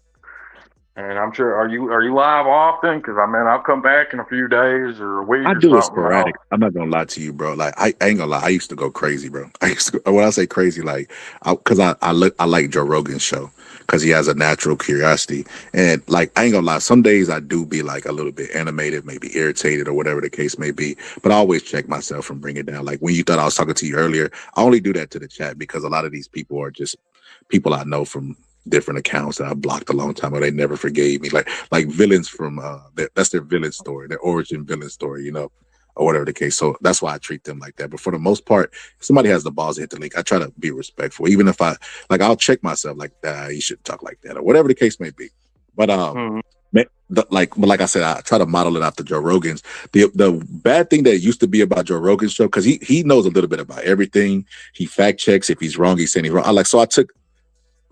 Speaker 1: And I'm sure, are you live often? Because I mean, I'll come back in a few days or a week
Speaker 7: I
Speaker 1: or
Speaker 7: do it
Speaker 1: something.
Speaker 7: sporadic. I'm not gonna lie to you, bro. Like I ain't gonna lie. I used to go crazy, bro. I used to when I say crazy, like because I like Joe Rogan's show because he has a natural curiosity and like I ain't gonna lie. Some days I do be like a little bit animated, maybe irritated or whatever the case may be. But I always check myself and bring it down. Like when you thought I was talking to you earlier, I only do that to the chat because a lot of these people are just people I know from different accounts that I blocked a long time ago. They never forgave me. Like villains from that's their villain story, their origin villain story, you know, or whatever the case. So that's why I treat them like that. But for the most part, if somebody has the balls to hit the link, I try to be respectful. Even if I'll check myself like you should talk like that or whatever the case may be. But like I said, I try to model it after Joe Rogan's. The bad thing that used to be about Joe Rogan's show, because he knows a little bit about everything. He fact checks. If he's wrong, he's saying he's wrong.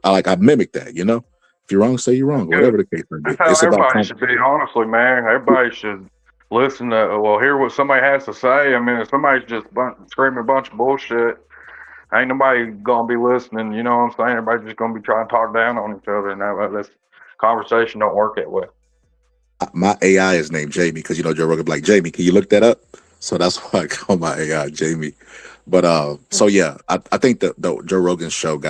Speaker 7: I mimic that, you know. If you're wrong, say you're wrong, or whatever the case may be.
Speaker 1: That's how
Speaker 7: It's about
Speaker 1: everybody should be, honestly, man. Everybody should listen to, hear what somebody has to say. I mean, if somebody's just screaming a bunch of bullshit, ain't nobody gonna be listening. You know what I'm saying? Everybody's just gonna be trying to talk down on each other, and that conversation don't work that way.
Speaker 7: my AI is named Jamie because you know Joe Rogan be like, Jamie, can you look that up? So that's why I call my AI Jamie. But so yeah, I think the Joe Rogan show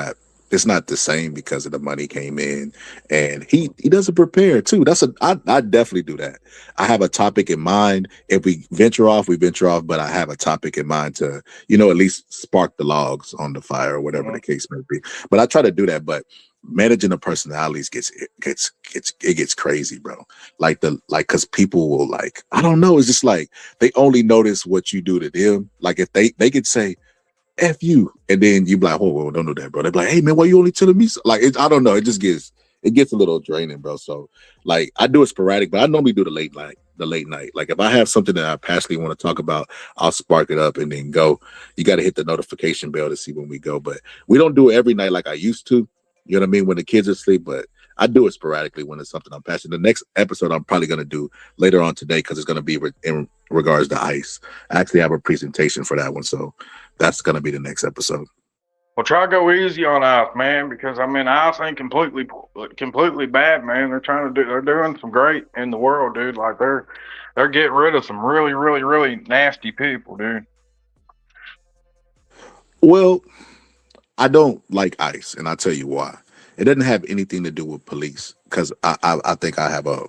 Speaker 7: it's not the same because of the money came in and he doesn't prepare too. I definitely do that. I have a topic in mind. If we venture off, we venture off, but I have a topic in mind to, you know, at least spark the logs on the fire or whatever the case may be. But I try to do that. But managing the personalities gets crazy, bro. Because people will I don't know. It's just like they only notice what you do to them. Like if they could say F you, and then you be like, whoa, don't do that, bro. They be like, hey man, why you only telling me? I don't know. It gets a little draining, bro. So like I do it sporadic, but I normally do the late night. Like if I have something that I passionately want to talk about, I'll spark it up and then go. You got to hit the notification bell to see when we go, but we don't do it every night like I used to. You know what I mean? When the kids are asleep, but I do it sporadically when it's something I'm passionate. The next episode I'm probably going to do later on today because it's going to be in regards to ICE. I actually have a presentation for that one, so that's going to be the next episode.
Speaker 1: Well, try to go easy on ICE, man, because I mean ICE ain't completely bad, man. They're doing some great in the world, dude. Like they're getting rid of some really, really, really nasty people, dude.
Speaker 7: Well, I don't like ICE, and I'll tell you why. It doesn't have anything to do with police, because I think I have a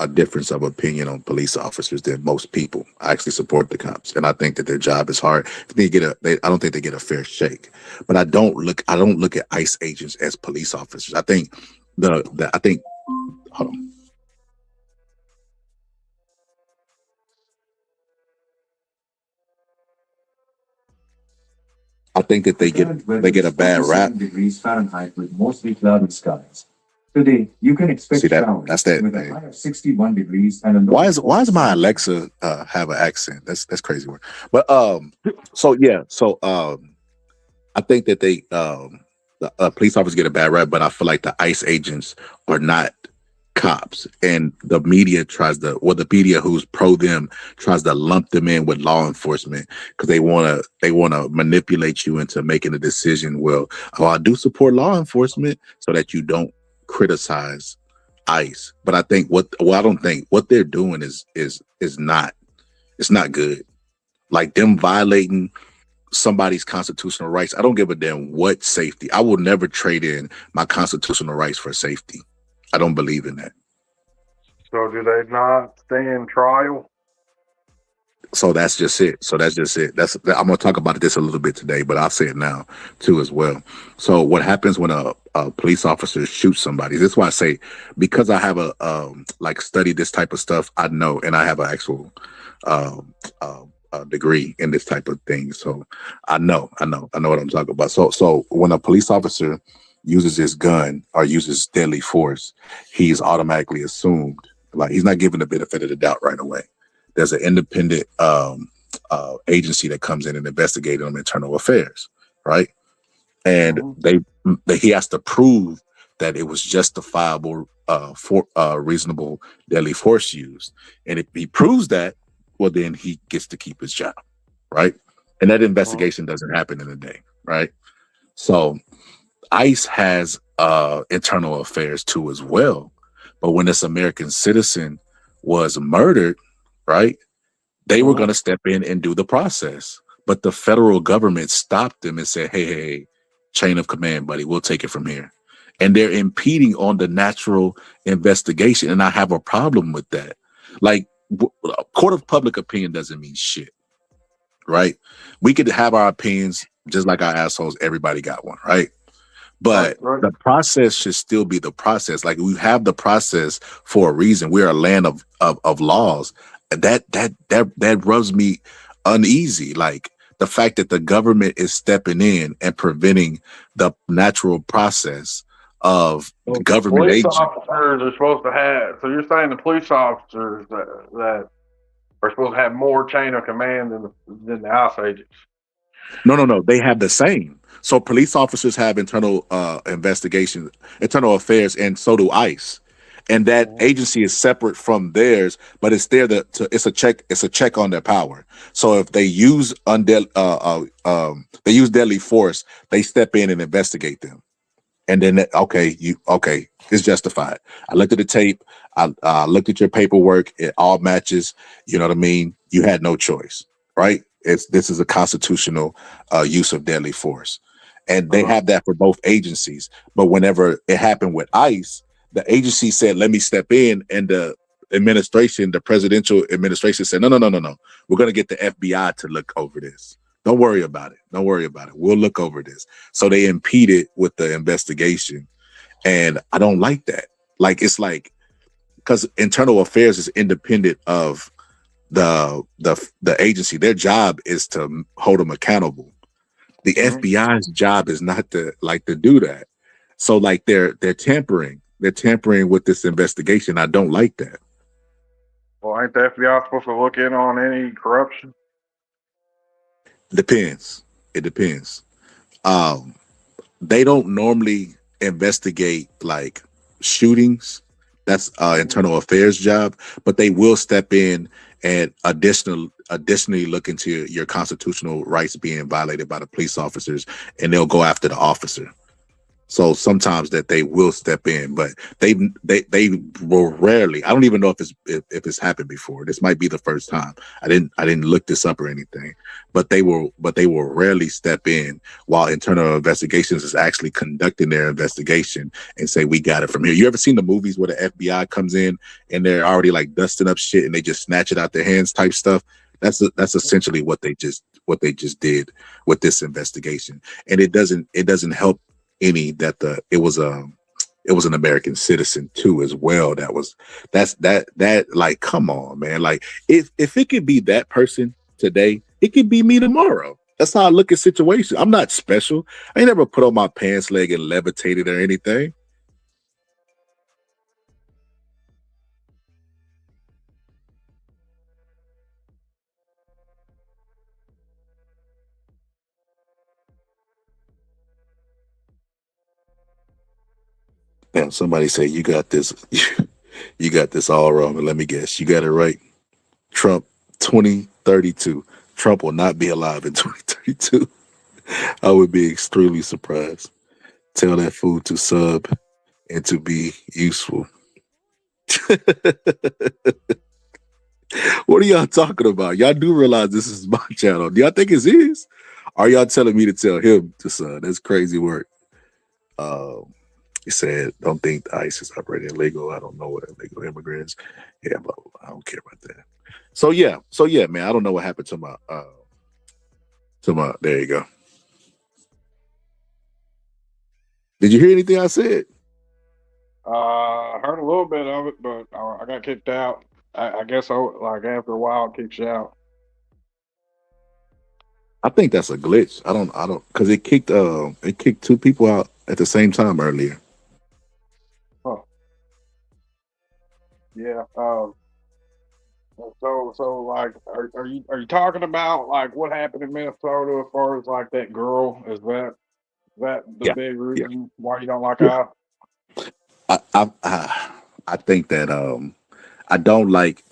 Speaker 7: difference of opinion on police officers than most people. I actually support the cops, and I think that their job is hard. I don't think they get a fair shake. But I don't look at ICE agents as police officers. I think hold on. I think that they get a bad rap. Degrees Fahrenheit with mostly cloudy skies. Today, you can expect showers with a high of 61 degrees and a low. Why is my Alexa have an accent? That's crazy word. But I think that the police officers get a bad rap, but I feel like the ICE agents are not cops, and the media the media who's pro them tries to lump them in with law enforcement because they want to manipulate you into making a decision. Well, I do support law enforcement so that you don't criticize ICE. But I think I don't think what they're doing is not, it's not good. Like them violating somebody's constitutional rights. I don't give a damn what safety. I will never trade in my constitutional rights for safety. I don't believe in that.
Speaker 1: So do they not stand trial?
Speaker 7: So that's just it. I'm going to talk about this a little bit today, but I'll say it now too as well. So what happens when a police officer shoots somebody? This is why I say, because I have studied this type of stuff, I know, and I have an actual degree in this type of thing. So I know what I'm talking about. So when a police officer uses his gun or uses deadly force, he's automatically assumed, like he's not given the benefit of the doubt right away. There's an independent agency that comes in and investigates on internal affairs, right? And he has to prove that it was justifiable for reasonable deadly force used. And if he proves that, well, then he gets to keep his job, right? And that investigation doesn't happen in a day, right? So ICE has internal affairs too as well, But when this American citizen was murdered, right, they were going to step in and do the process. But the federal government stopped them and said, hey, chain of command, buddy, we'll take it from here. And they're impeding on the natural investigation. And I have a problem with that. Like, court of public opinion doesn't mean shit, right? We could have our opinions just like our assholes. Everybody got one, right? But the process should still be the process. Like, we have the process for a reason. We're a land of laws. That rubs me uneasy. Like, the fact that the government is stepping in and preventing the natural process of government
Speaker 1: police
Speaker 7: agents.
Speaker 1: officers are supposed to have. So you're saying the police officers that are supposed to have more chain of command than the ICE agents?
Speaker 7: No. They have the same. So police officers have internal investigations, internal affairs, and so do ICE. And that agency is separate from theirs, but it's there it's a check. It's a check on their power. So if they use deadly force, they step in and investigate them. And then, it's justified. I looked at the tape. I looked at your paperwork. It all matches. You know what I mean? You had no choice, right? This is a constitutional use of deadly force. And they have that for both agencies. But whenever it happened with ICE, the agency said, let me step in. And the presidential administration said, no. We're going to get the FBI to look over this. Don't worry about it. We'll look over this. So they impeded with the investigation. And I don't like that. Like, it's like, because internal affairs is independent of the agency. Their job is to hold them accountable. The FBI's job is not to do that. So like they're tampering with this investigation. I don't like that.
Speaker 1: Well, ain't the FBI supposed to look in on any corruption?
Speaker 7: It depends. They don't normally investigate like shootings. That's internal affairs job, but they will step in and additionally look into your constitutional rights being violated by the police officers, and they'll go after the officer. So sometimes that they will step in, but they will rarely. I don't even know if it's happened before. This might be the first time. I didn't look this up or anything, but they will rarely step in while internal investigations is actually conducting their investigation and say, we got it from here. You ever seen the movies where the FBI comes in and they're already like dusting up shit and they just snatch it out their hands type stuff? That's essentially what they just did with this investigation. And it doesn't help any that it was an American citizen too as well. That like, come on, man. Like, if it could be that person today, it could be me tomorrow. That's how I look at situations. I'm not special. I ain't never put on my pants leg and levitated or anything. Damn, somebody say you got this. You got this all wrong. And let me guess, you got it right. Trump 2032. Trump will not be alive in 2032. I would be extremely surprised. Tell that fool to sub and to be useful. What are y'all talking about? Y'all do realize this is my channel. Do y'all think it's his? Are y'all telling me to tell him to sub? That's crazy work. He said, don't think ICE is operating illegal. I don't know what illegal immigrants. Yeah, but I don't care about that. So yeah, man, I don't know what happened to my there you go. Did you hear anything I said?
Speaker 1: I heard a little bit of it, but I got kicked out. I guess like after a while it kicks you out.
Speaker 7: I think that's a glitch. I don't because it kicked two people out at the same time earlier.
Speaker 1: Huh. Yeah. So like, are you talking about like what happened in Minnesota as far as like that girl? Is that the big reason why you don't like her?
Speaker 7: I think that I don't like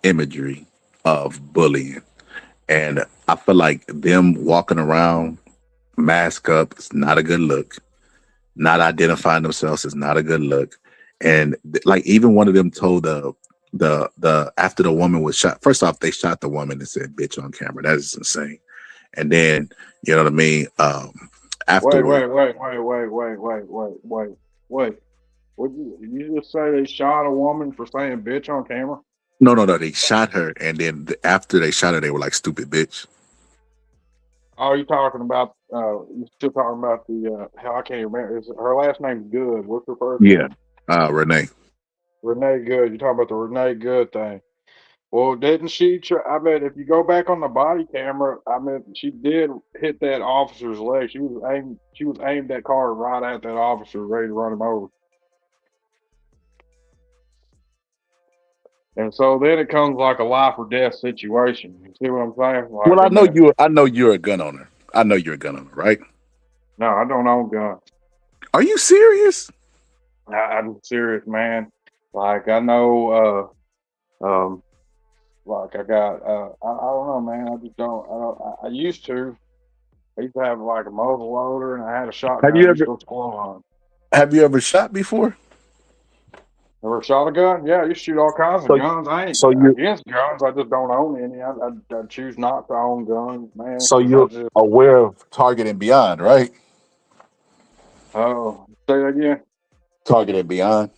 Speaker 7: imagery of bullying, and I feel like them walking around mask up is not a good look. Not identifying themselves is not a good look, And like even one of them told the after the woman was shot. First off, they shot the woman and said "bitch" on camera. That is insane. And then you know what I mean.
Speaker 1: Wait,
Speaker 7: Afterward,
Speaker 1: wait, wait, wait, wait, wait, wait, wait, wait, wait. Would you just say they shot a woman for saying bitch on camera?
Speaker 7: no, they shot her, and then after they shot her, they were like "stupid bitch."
Speaker 1: Oh, you talking about? You still talking about the? How I can't remember. Her last name's Good. What's her first
Speaker 7: Yeah,
Speaker 1: name?
Speaker 7: Renee.
Speaker 1: Renee Good. You talking about the Renee Good thing? Well, didn't she? I bet if you go back on the body camera, I mean, she did hit that officer's leg. She was aimed. She was aimed that car right at that officer, ready to run him over. And so then it comes like a life or death situation. You see what I'm saying? Like,
Speaker 7: Well,
Speaker 1: I mean,
Speaker 7: I know you're a gun owner. I know you're a gun owner, right?
Speaker 1: no, I don't own guns.
Speaker 7: Are you serious?
Speaker 1: I'm serious, man. Like I know, like I got, I don't know, man. I just don't. I used to. I used to have like a muzzle loader, and I had a
Speaker 7: Have
Speaker 1: shotgun.
Speaker 7: you
Speaker 1: I used
Speaker 7: ever
Speaker 1: to go squirrel hunt.
Speaker 7: have you ever shot before?
Speaker 1: Ever shot a gun? Yeah, you shoot all kinds of
Speaker 7: So
Speaker 1: guns. I ain't
Speaker 7: so you
Speaker 1: against guns. I just don't own any. I choose not to own guns, man.
Speaker 7: so
Speaker 1: I
Speaker 7: you're
Speaker 1: just,
Speaker 7: aware of Target and Beyond, right?
Speaker 1: oh, say that again.
Speaker 7: Target and Beyond.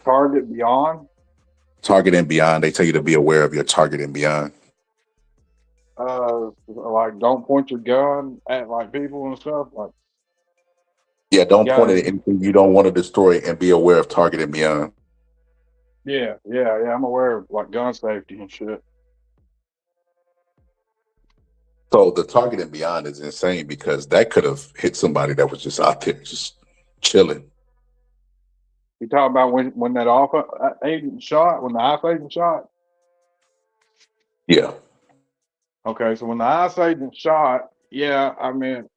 Speaker 1: Target Beyond.
Speaker 7: Target and Beyond. They tell you to be aware of your Target and Beyond.
Speaker 1: Like don't point your gun at like people and stuff. Like
Speaker 7: Yeah,
Speaker 1: you
Speaker 7: don't point it
Speaker 1: gotta,
Speaker 7: at anything you don't want to destroy, and be aware of Target and Beyond.
Speaker 1: yeah. I'm aware of like gun safety and shit.
Speaker 7: So the Target and Beyond is insane because that could have hit somebody that was just out there just chilling.
Speaker 1: You talk about when that off agent shot, when the ICE agent shot.
Speaker 7: Yeah.
Speaker 1: Okay, so when the ICE agent shot, yeah, I mean,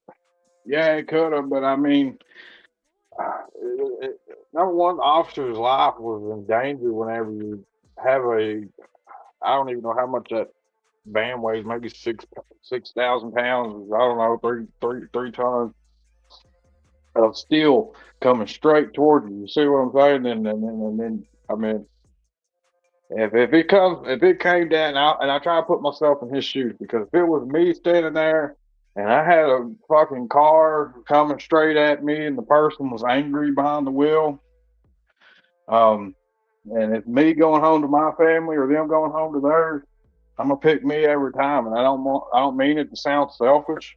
Speaker 1: yeah, it could have, but I mean, number one, the officer's life was in danger whenever you have a, I don't even know how much that van weighs, maybe 6,000 pounds. I don't know, three tons of steel coming straight toward you. You see what I'm saying? And then I mean, if it came down, and I try to put myself in his shoes, because if it was me standing there and I had a fucking car coming straight at me and the person was angry behind the wheel, um, and it's me going home to my family or them going home to theirs, I'm gonna pick me every time. And I don't mean it to sound selfish,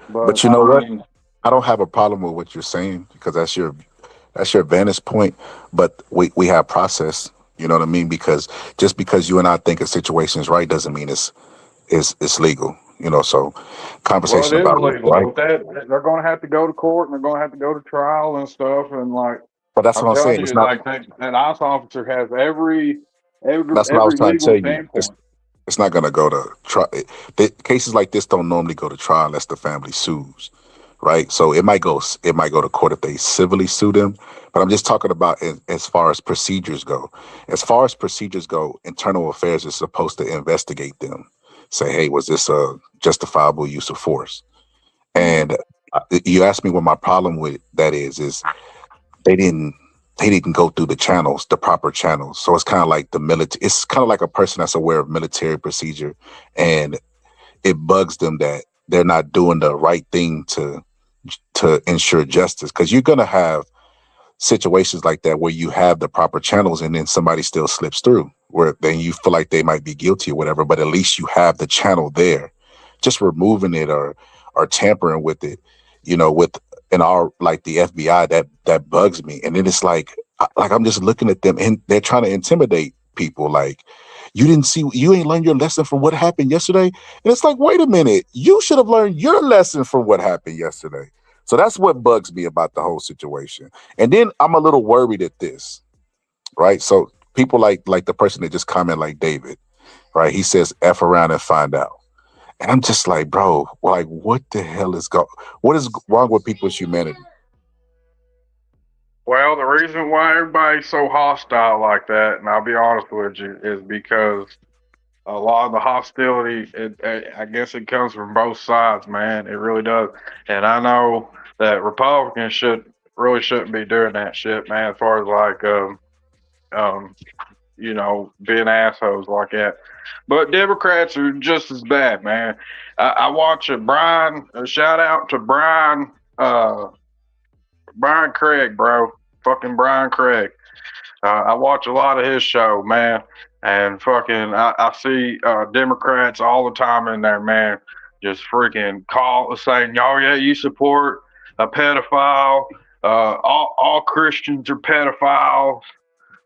Speaker 1: but
Speaker 7: But you
Speaker 1: I
Speaker 7: know what?
Speaker 1: mean,
Speaker 7: I don't have a problem with what you're saying because that's your vantage point. But we have process. You know what I mean? Because just because you and I think a situation is right doesn't mean it's legal. You know, so
Speaker 1: well, it
Speaker 7: conversation
Speaker 1: is
Speaker 7: about what's
Speaker 1: illegal.
Speaker 7: right.
Speaker 1: But that they're gonna have to go to court and they're gonna have to go to trial and stuff. And like
Speaker 7: But that's
Speaker 1: I'm
Speaker 7: what I'm
Speaker 1: telling
Speaker 7: saying. It's
Speaker 1: you,
Speaker 7: not.
Speaker 1: like that ICE officer has
Speaker 7: That's what I was
Speaker 1: every
Speaker 7: trying to
Speaker 1: legal
Speaker 7: tell you.
Speaker 1: standpoint.
Speaker 7: It's not going to go to trial. Cases like this don't normally go to trial unless the family sues, right? So it might go. It might go to court if they civilly sue them. But I'm just talking about as far as procedures go. As far as procedures go, internal affairs is supposed to investigate them. Say, hey, was this a justifiable use of force? And you asked me what my problem with that is they didn't they didn't go through the channels, the proper channels. So it's kind of like the military. It's kind of like a person that's aware of military procedure, and it bugs them that they're not doing the right thing to ensure justice. Because you're gonna have situations like that where you have the proper channels and then somebody still slips through where then you feel like they might be guilty or whatever, but at least you have the channel there. Just removing it or tampering with it, you know, with in our like the FBI, that bugs me. And then it's like I'm just looking at them and they're trying to intimidate people like you ain't learned your lesson from what happened yesterday. And it's like, wait a minute, you should have learned your lesson from what happened yesterday. So that's what bugs me about the whole situation. And then I'm a little worried at this, right? So people like the person that just comment like David, right? He says F around and find out. And I'm just like, bro, like what the hell what is wrong with people's humanity?
Speaker 1: Well, the reason why everybody's so hostile like that, and I'll be honest with you, is because a lot of the hostility, I guess it comes from both sides, man. It really does. And I know that really shouldn't be doing that shit, man. As far as like, you know, being assholes like that. But Democrats are just as bad, man. I watch a shout out to Brian Craig, bro. Fucking Brian Craig. I watch a lot of his show, man. And fucking, I see Democrats all the time in there, man. Just freaking saying, oh, yeah, you support a pedophile. All Christians are pedophiles.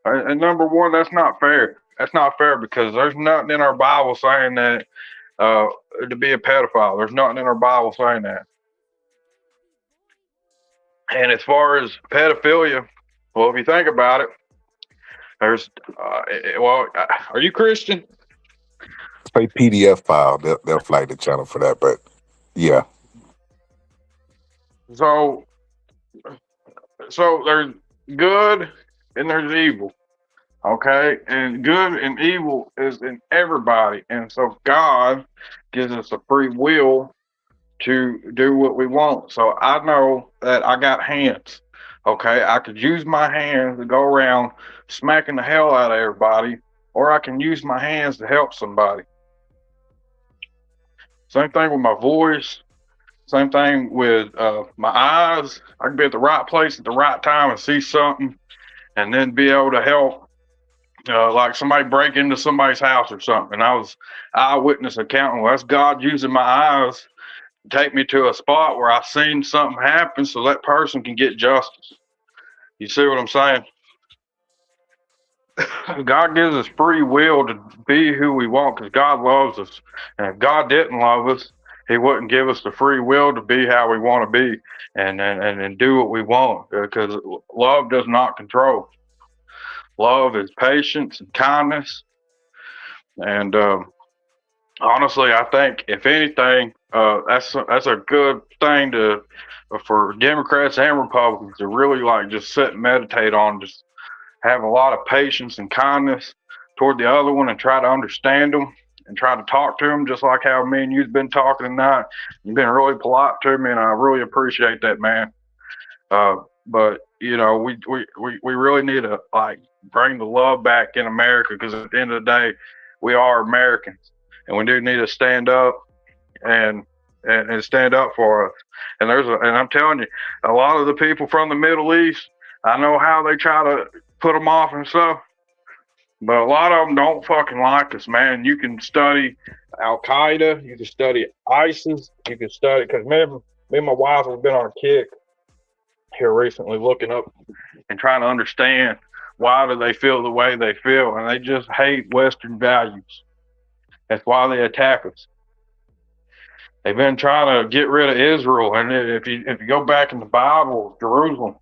Speaker 1: And number one, that's not fair. That's not fair because there's nothing in our Bible saying that to be a pedophile. There's nothing in our Bible saying that. And as far as pedophilia, well, if you think about it, there's, are you Christian?
Speaker 7: Say PDF file. They'll flag the channel for that, but yeah.
Speaker 1: So there's good and there's evil. Okay, and good and evil is in everybody, and so God gives us a free will to do what we want. So I know that I got hands. Okay, I could use my hands to go around smacking the hell out of everybody, or I can use my hands to help somebody. Same thing with my voice. Same thing with my eyes. I can be at the right place at the right time and see something, and then be able to help. Like somebody break into somebody's house or something. And I was eyewitness accounting. Well, that's God using my eyes to take me to a spot where I seen something happen so that person can get justice. You see what I'm saying? God gives us free will to be who we want because God loves us. And if God didn't love us, he wouldn't give us the free will to be how we want to be and do what we want because love does not control. Love is patience and kindness. And honestly, I think if anything, that's a good thing for Democrats and Republicans to really like just sit and meditate on. Just have a lot of patience and kindness toward the other one and try to understand them and try to talk to them just like how me and you've been talking tonight. You've been really polite to me, and I really appreciate that, man. But you know, we really need to like bring the love back in America because at the end of the day, we are Americans, and we do need to stand up and stand up for us. And and I'm telling you, a lot of the people from the Middle East, I know how they try to put them off and stuff, but a lot of them don't fucking like us, man. You can study Al Qaeda, you can study ISIS, you can study because me and my wife have been on a kick here recently looking up and trying to understand why do they feel the way they feel, and they just hate Western values. That's why they attack us. They've been trying to get rid of Israel, and if you go back in the Bible, Jerusalem,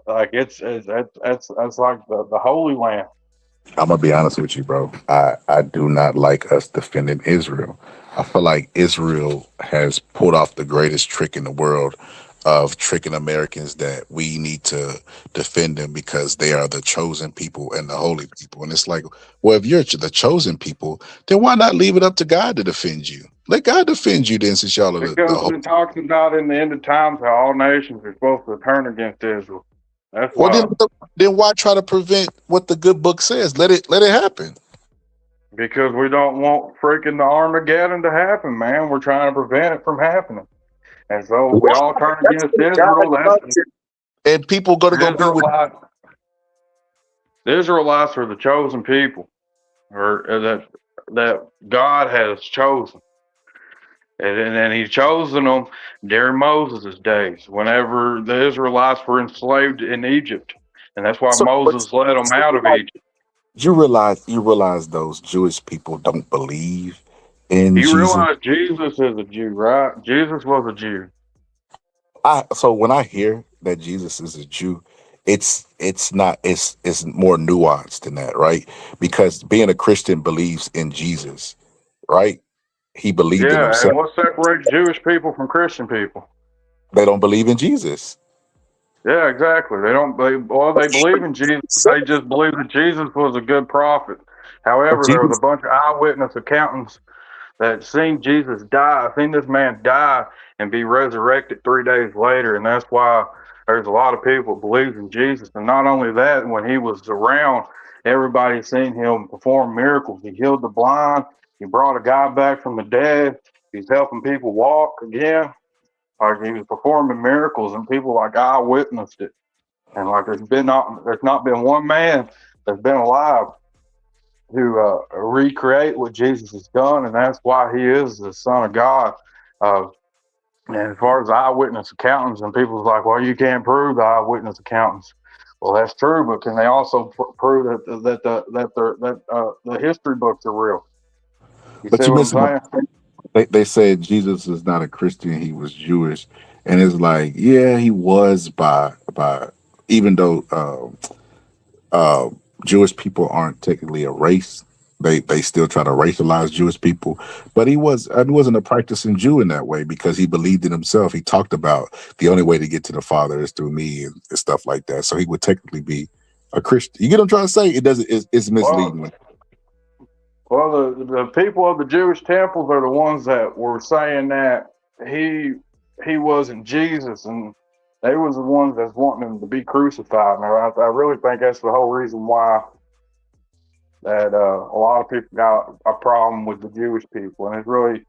Speaker 1: like that's like the Holy Land.
Speaker 7: I'm gonna be honest with you, bro. I do not like us defending Israel. I feel like Israel has pulled off the greatest trick in the world of tricking Americans that we need to defend them because they are the chosen people and the holy people. And it's like, well, if you're the chosen people, then why not leave it up to God to defend you? Let God defend you then, since y'all are
Speaker 1: because it talks about in the end of times how all nations are supposed to turn against Israel. That's why.
Speaker 7: Then why try to prevent what the good book says? Let it happen.
Speaker 1: Because we don't want freaking the Armageddon to happen, man. We're trying to prevent it from happening. And so we all turn against Israel.
Speaker 7: And people go to
Speaker 1: be with the Israelites are the chosen people, or that God has chosen. And he chosen them during Moses' days, whenever the Israelites were enslaved in Egypt. And that's why Moses led them out of Egypt.
Speaker 7: You realize those Jewish people don't believe in Jesus.
Speaker 1: You realize Jesus is a Jew, right? Jesus was a Jew.
Speaker 7: So when I hear that Jesus is a Jew, it's more nuanced than that, right? Because being a Christian believes in Jesus, right? He believed in himself.
Speaker 1: And what separates Jewish people from Christian people?
Speaker 7: They don't believe in Jesus.
Speaker 1: Yeah, exactly. They believe in Jesus. They just believe that Jesus was a good prophet. However, there was a bunch of eyewitness accountants that seen Jesus die, seen this man die and be resurrected 3 days later, and that's why There's a lot of people that believe in Jesus, and not only that, when he was around, everybody seen him perform miracles. He healed the blind. He brought a guy back from the dead. He's helping people walk again. Like he was performing miracles, and people like eyewitnessed it. And like there's not been one man that's been alive to recreate what Jesus has done, and that's why he is the Son of God. And as far as eyewitness accountants, and people's like, well, you can't prove the eyewitness accountants. Well, that's true, but can they also prove that the history books are real? You
Speaker 7: But
Speaker 1: see
Speaker 7: you
Speaker 1: what I'm
Speaker 7: missing.
Speaker 1: saying?
Speaker 7: They said Jesus is not a Christian; he was Jewish, and it's like, yeah, he was by even though Jewish people aren't technically a race. They still try to racialize Jewish people, but he wasn't a practicing Jew in that way because he believed in himself. He talked about the only way to get to the Father is through me and stuff like that. So he would technically be a Christian. You get what I'm trying to say? It doesn't. It's misleading.
Speaker 1: Well, the people of the Jewish temples are the ones that were saying that he wasn't Jesus, and they was the ones that's wanting him to be crucified. Now, I really think that's the whole reason why that a lot of people got a problem with the Jewish people, and it's really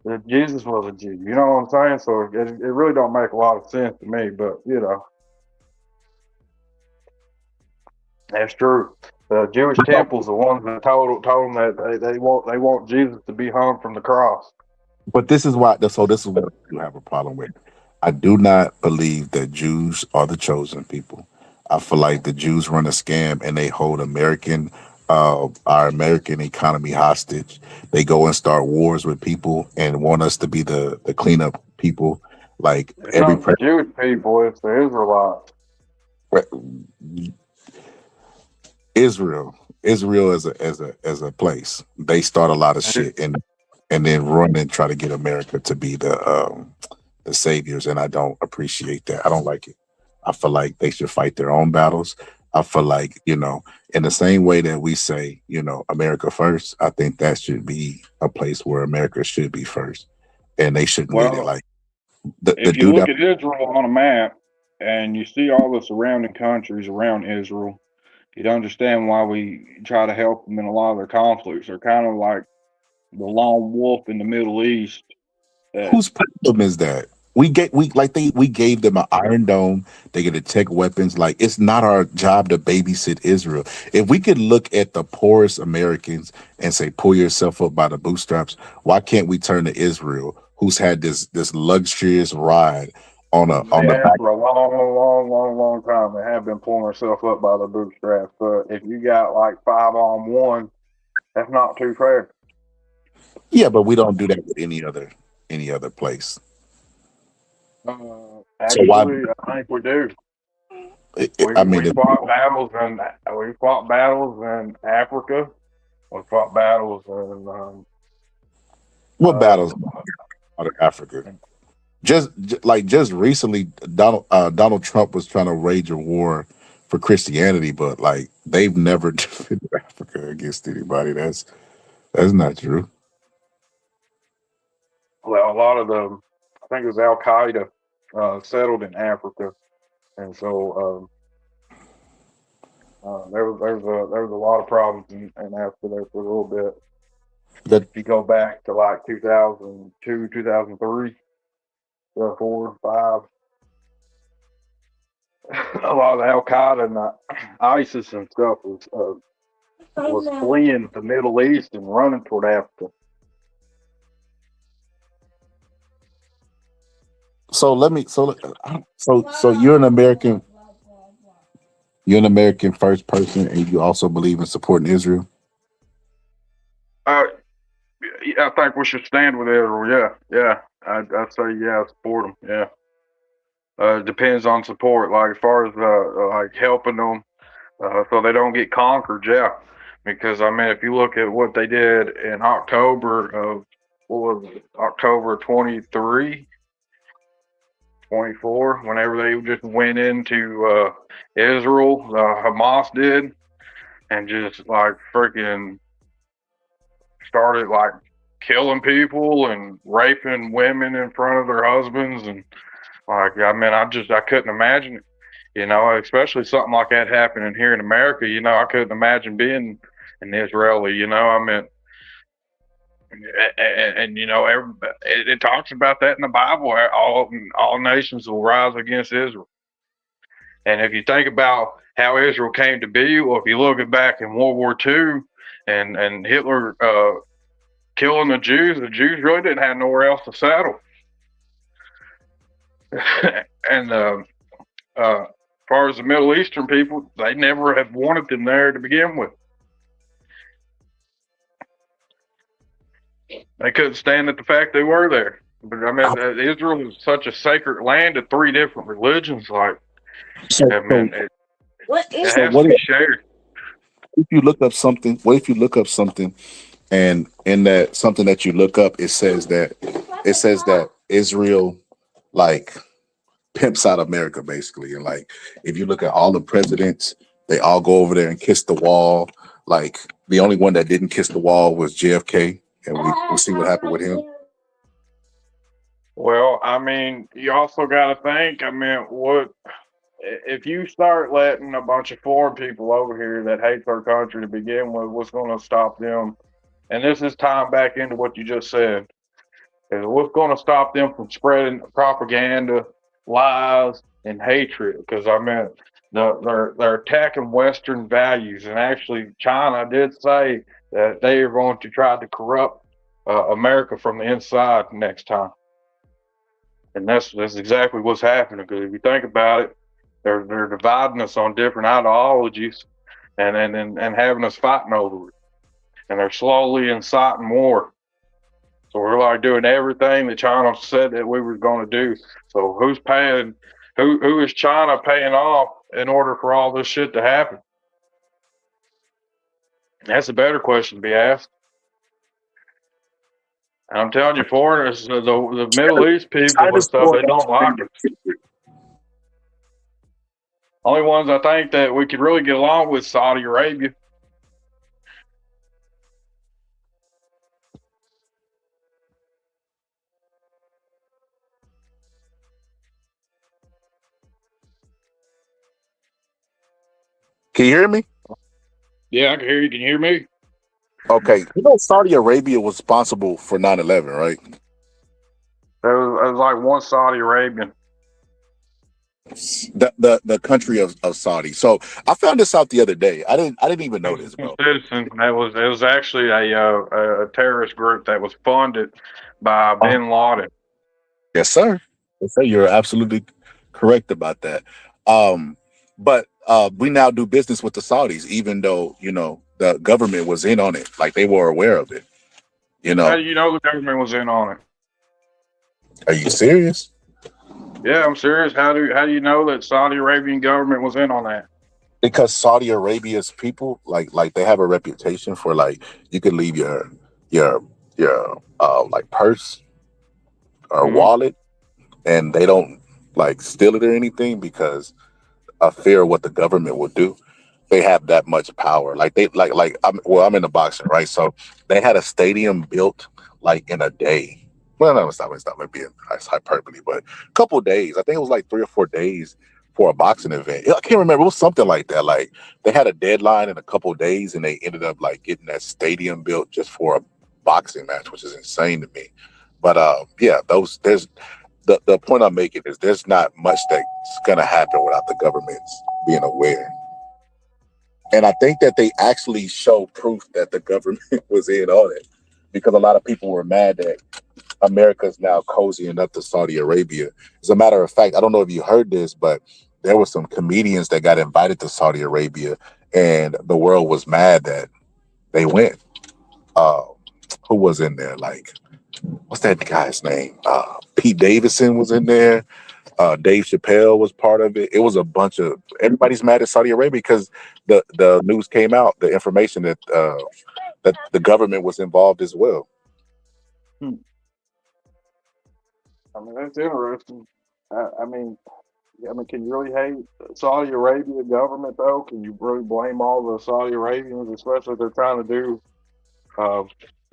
Speaker 1: that Jesus was a Jew. You know what I'm saying? So it really don't make a lot of sense to me, but you know, that's true. The Jewish temples, the ones that told them that they want Jesus to be hung from the cross.
Speaker 7: But this is why. So this is what I do have a problem with. I do not believe that Jews are the chosen people. I feel like the Jews run a scam and they hold our American economy hostage. They go and start wars with people and want us to be the cleanup people. Like
Speaker 1: It's not the Jewish people; it's the Israelites.
Speaker 7: Israel as a place. They start a lot of shit and then run and try to get America to be the saviors, and I don't appreciate that. I don't like it. I feel like they should fight their own battles. I feel like, in the same way that we say, America first, I think that should be a place where America should be first. And they shouldn't let it like the
Speaker 1: If you
Speaker 7: dude
Speaker 1: look
Speaker 7: that
Speaker 1: at Israel on a map and you see all the surrounding countries around Israel, you'd understand why we try to help them in a lot of their conflicts. They're kind of like the lone wolf in the Middle East.
Speaker 7: whose problem is that? We gave them an Iron Dome. They get to take weapons. Like, it's not our job to babysit Israel. If we could look at the poorest Americans and say, pull yourself up by the bootstraps, why can't we turn to Israel, who's had this luxurious ride on the back?
Speaker 1: For a long time. They have been pulling themselves up by the bootstraps. But if you got like 5-on-1, that's not too fair.
Speaker 7: Yeah, but we don't do that with any other place.
Speaker 1: Actually,
Speaker 7: why?
Speaker 1: I think we do.
Speaker 7: I mean,
Speaker 1: we fought battles in Africa. We fought battles in
Speaker 7: what battles out of Africa? Just recently, Donald Trump was trying to wage a war for Christianity, but like they've never defended Africa against anybody. That's not true.
Speaker 1: well, a lot of I think it was Al Qaeda settled in Africa, and so there was a lot of problems in Africa there for a little bit. If you go back to like 2002, 2003, 4, 5, a lot of the Al Qaeda and ISIS and stuff was fleeing the Middle East and running toward Africa.
Speaker 7: So you're an American. You're an American first person, and you also believe in supporting Israel.
Speaker 1: I think we should stand with Israel. Yeah. I'd say support them. Yeah. Depends on support. Like as far as like helping them so they don't get conquered. Yeah. Because I mean, if you look at what they did in October of October 23, 24, whenever they just went into Israel, Hamas did, and just like freaking started like killing people and raping women in front of their husbands and Like, I mean, I couldn't imagine it. You know, especially something like that happening here in America. You know, I couldn't imagine being an Israeli. You know, I mean, and you know, it talks about that in the Bible. All nations will rise against Israel. And if you think about how Israel came to be, or if you look back in World War II, and Hitler killing the Jews really didn't have nowhere else to settle. And as far as the Middle Eastern people, they never have wanted them there to begin with. They couldn't stand at the fact they were there. But I mean, Israel is such a sacred land to three different religions. Like, I mean, it has to be shared.
Speaker 7: If you look up something, what if you look up something, and in that something that you look up, it says that Israel like pimps out America basically, and like if you look at all the presidents, they all go over there and kiss the wall. Like the only one that didn't kiss the wall was JFK, and we'll see what happened with him.
Speaker 1: Well, I mean, you also got to think. I mean, what if you start letting a bunch of foreign people over here that hate their country to begin with? What's going to stop them? And this is tying back into what you just said. Is what's going to stop them from spreading propaganda, lies, and hatred? Because I mean, they're attacking Western values, and actually, China did say that they are going to try to corrupt America from the inside next time. And that's exactly what's happening. Because if you think about it, they're dividing us on different ideologies, and having us fighting over it. And they're slowly inciting war. So we're like doing everything that China said that we were going to do. So who's paying? Who is China paying off in order for all this shit to happen? That's a better question to be asked. And I'm telling you, foreigners, the Middle East people and stuff, they don't like it. Only ones I think that we could really get along with Saudi Arabia.
Speaker 7: Can you hear me?
Speaker 1: Yeah, I can hear you. Can you hear me?
Speaker 7: Okay. You know Saudi Arabia was responsible for 9/11, right?
Speaker 1: It was like one Saudi Arabian.
Speaker 7: The country of Saudi. So I found this out the other day. I didn't even know this, bro.
Speaker 1: Citizen. It was actually a terrorist group that was funded by Bin Laden.
Speaker 7: Yes, sir. Yes, sir. You're absolutely correct about that. But we now do business with the Saudis, even though you know the government was in on it, like they were aware of it. You
Speaker 1: How
Speaker 7: know,
Speaker 1: do you know the government was in on it?
Speaker 7: are you serious?
Speaker 1: Yeah, I'm serious. How do you know that Saudi Arabian government was in on that?
Speaker 7: Because Saudi Arabia's people, like they have a reputation for like you could leave your like purse or wallet, and they don't like steal it or anything because of fear of what the government will do. They have that much power. Like they I'm in the boxing, right? So they had a stadium built like in a day. Well, no, it's not maybe it's hyperbole, but a couple of days. I think it was like 3 or 4 days for a boxing event. I can't remember. It was something like that. Like they had a deadline in a couple of days, and they ended up like getting that stadium built just for a boxing match, which is insane to me. But yeah, there's the point I'm making is there's not much that's gonna happen without the governments being aware. And I think that they actually show proof that the government was in on it because a lot of people were mad that America's now cozying up to Saudi Arabia. As a matter of fact, I don't know if you heard this, but there were some comedians that got invited to Saudi Arabia, and the world was mad that they went. Who was in there? Like, what's that guy's name? Pete Davidson was in there. Dave Chappelle was part of it. It was a bunch of everybody's mad at Saudi Arabia because the news came out, the information that that the government was involved as well.
Speaker 1: I mean, that's interesting. I mean, can you really hate Saudi Arabia government though? Can you really blame all the Saudi Arabians, especially if they're trying to do uh,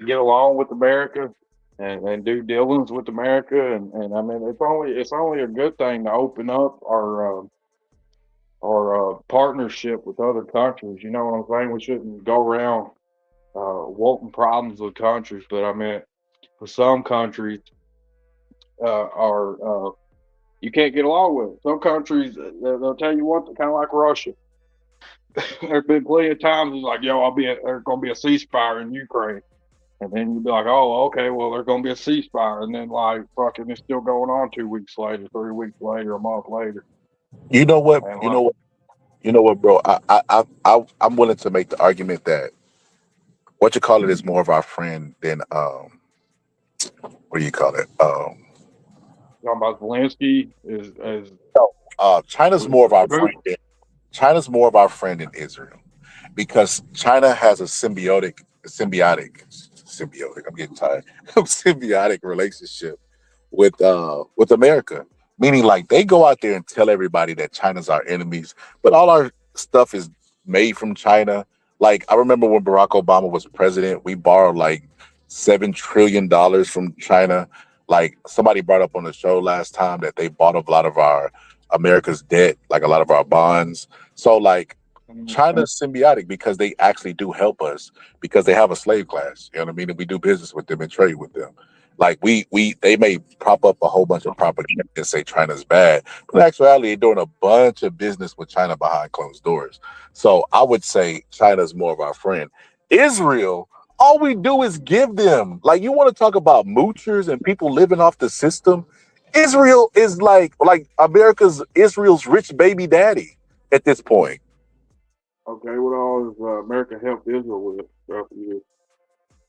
Speaker 1: get along with America and do dealings with America, and I mean it's only a good thing to open up our partnership with other countries. You know what I'm saying? We shouldn't go around wanting problems with countries, but I mean for some countries are you can't get along with. Some countries they'll tell you what, kind of like Russia. There's been plenty of times it's like, yo, there's gonna be a ceasefire in Ukraine. And then you'd be like, oh, okay, well, there's gonna be a ceasefire, and then like fucking, it's still going on 2 weeks later, 3 weeks later, a month later.
Speaker 7: You know what?
Speaker 1: And
Speaker 7: You
Speaker 1: like,
Speaker 7: know what? You know what, bro? I'm willing to make the argument that what you call it is more of our friend than what do you call it?
Speaker 1: talking about Zelensky is
Speaker 7: No, China's more of our friend. China's more of our friend than Israel because China has a symbiotic. I'm getting tired. Symbiotic relationship with America, meaning like they go out there and tell everybody that China's our enemies, but all our stuff is made from China. Like I remember when Barack Obama was president, we borrowed like $7 trillion from China. Like somebody brought up on the show last time that they bought up a lot of our America's debt, like a lot of our bonds. So like China's symbiotic because they actually do help us because they have a slave class. You know what I mean? And we do business with them and trade with them. Like they may prop up a whole bunch of propaganda and say China's bad, but in actuality, they're doing a bunch of business with China behind closed doors. So I would say China's more of our friend. Israel, all we do is give them. Like you want to talk about moochers and people living off the system. Israel is like Israel's rich baby daddy at this point.
Speaker 1: okay, what all is America help Israel with?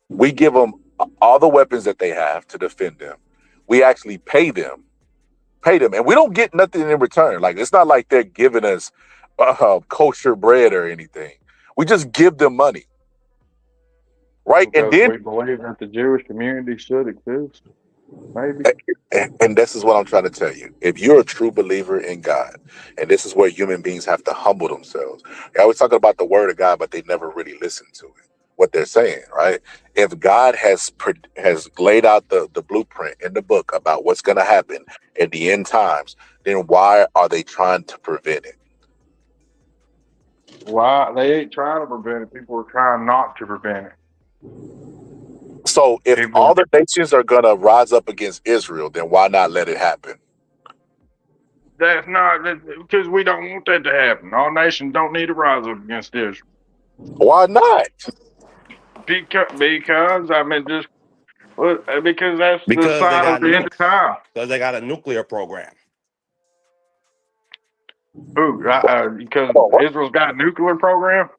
Speaker 7: We give them all the weapons that they have to defend them. We actually pay them, and we don't get nothing in return. Like it's not like they're giving us kosher bread or anything. We just give them money, right?
Speaker 1: Because we believe that the Jewish community should exist. Maybe.
Speaker 7: And this is what I'm trying to tell you. If you're a true believer in God, and this is where human beings have to humble themselves. They always talk about the word of God, but they never really listen to it. What they're saying, right? If God has laid out the blueprint in the book about what's going to happen in the end times, then why are they trying to prevent it?
Speaker 1: Why they ain't trying to prevent it? People are trying not to prevent it.
Speaker 7: So if all the nations are going to rise up against Israel, then why not let it happen?
Speaker 1: That's not because we don't want that to happen. All nations don't need to rise up against Israel.
Speaker 7: Why not?
Speaker 1: Because I mean, because that's the sign of the end of time.
Speaker 3: Because they got a nuclear program.
Speaker 1: Who? Because Israel's got a nuclear program.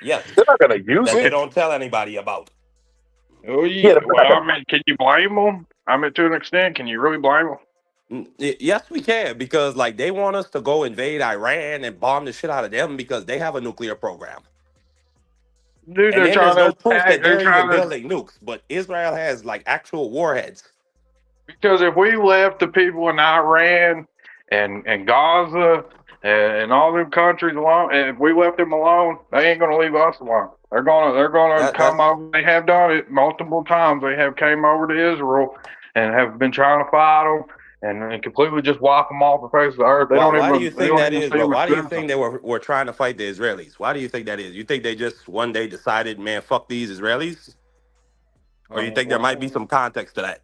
Speaker 3: Yes,
Speaker 7: they're not going to use
Speaker 3: that
Speaker 7: it.
Speaker 3: They don't tell anybody about.
Speaker 1: Oh yeah. Well, I mean, can you blame them? I mean, to an extent, can you really blame them?
Speaker 3: Yes, we can, because like they want us to go invade Iran and bomb the shit out of them because they have a nuclear program.
Speaker 1: Dude,
Speaker 3: And then there's no proof that they're even
Speaker 1: trying to
Speaker 3: building nukes, but Israel has like actual warheads.
Speaker 1: Because if we left the people in Iran and Gaza and all them countries alone, and if we left them alone, they ain't gonna leave us alone. They're gonna come over. They have done it multiple times. They have came over to Israel and have been trying to fight them and completely just wipe them off the face of the earth.
Speaker 3: Why do you think that is, bro? Why do you think they were trying to fight the Israelis? Why do you think that is? You think they just one day decided, man, fuck these Israelis? Or you think there might be some context to that?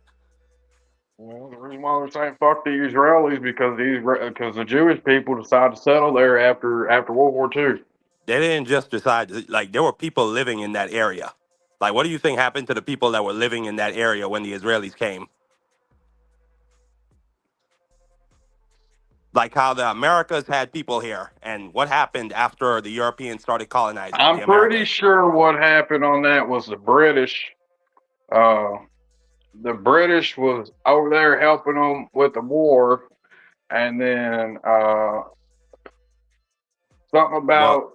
Speaker 1: Well, the reason why they're saying fuck the Israelis because the Jewish people decided to settle there after World War II.
Speaker 3: They didn't just decide. Like there were people living in that area. Like what do you think happened to the people that were living in that area when the Israelis came? Like how the Americas had people here, and what happened after the Europeans started colonizing the
Speaker 1: I'm
Speaker 3: Americas?
Speaker 1: pretty sure what happened on that was the British was over there helping them with the war, and then something about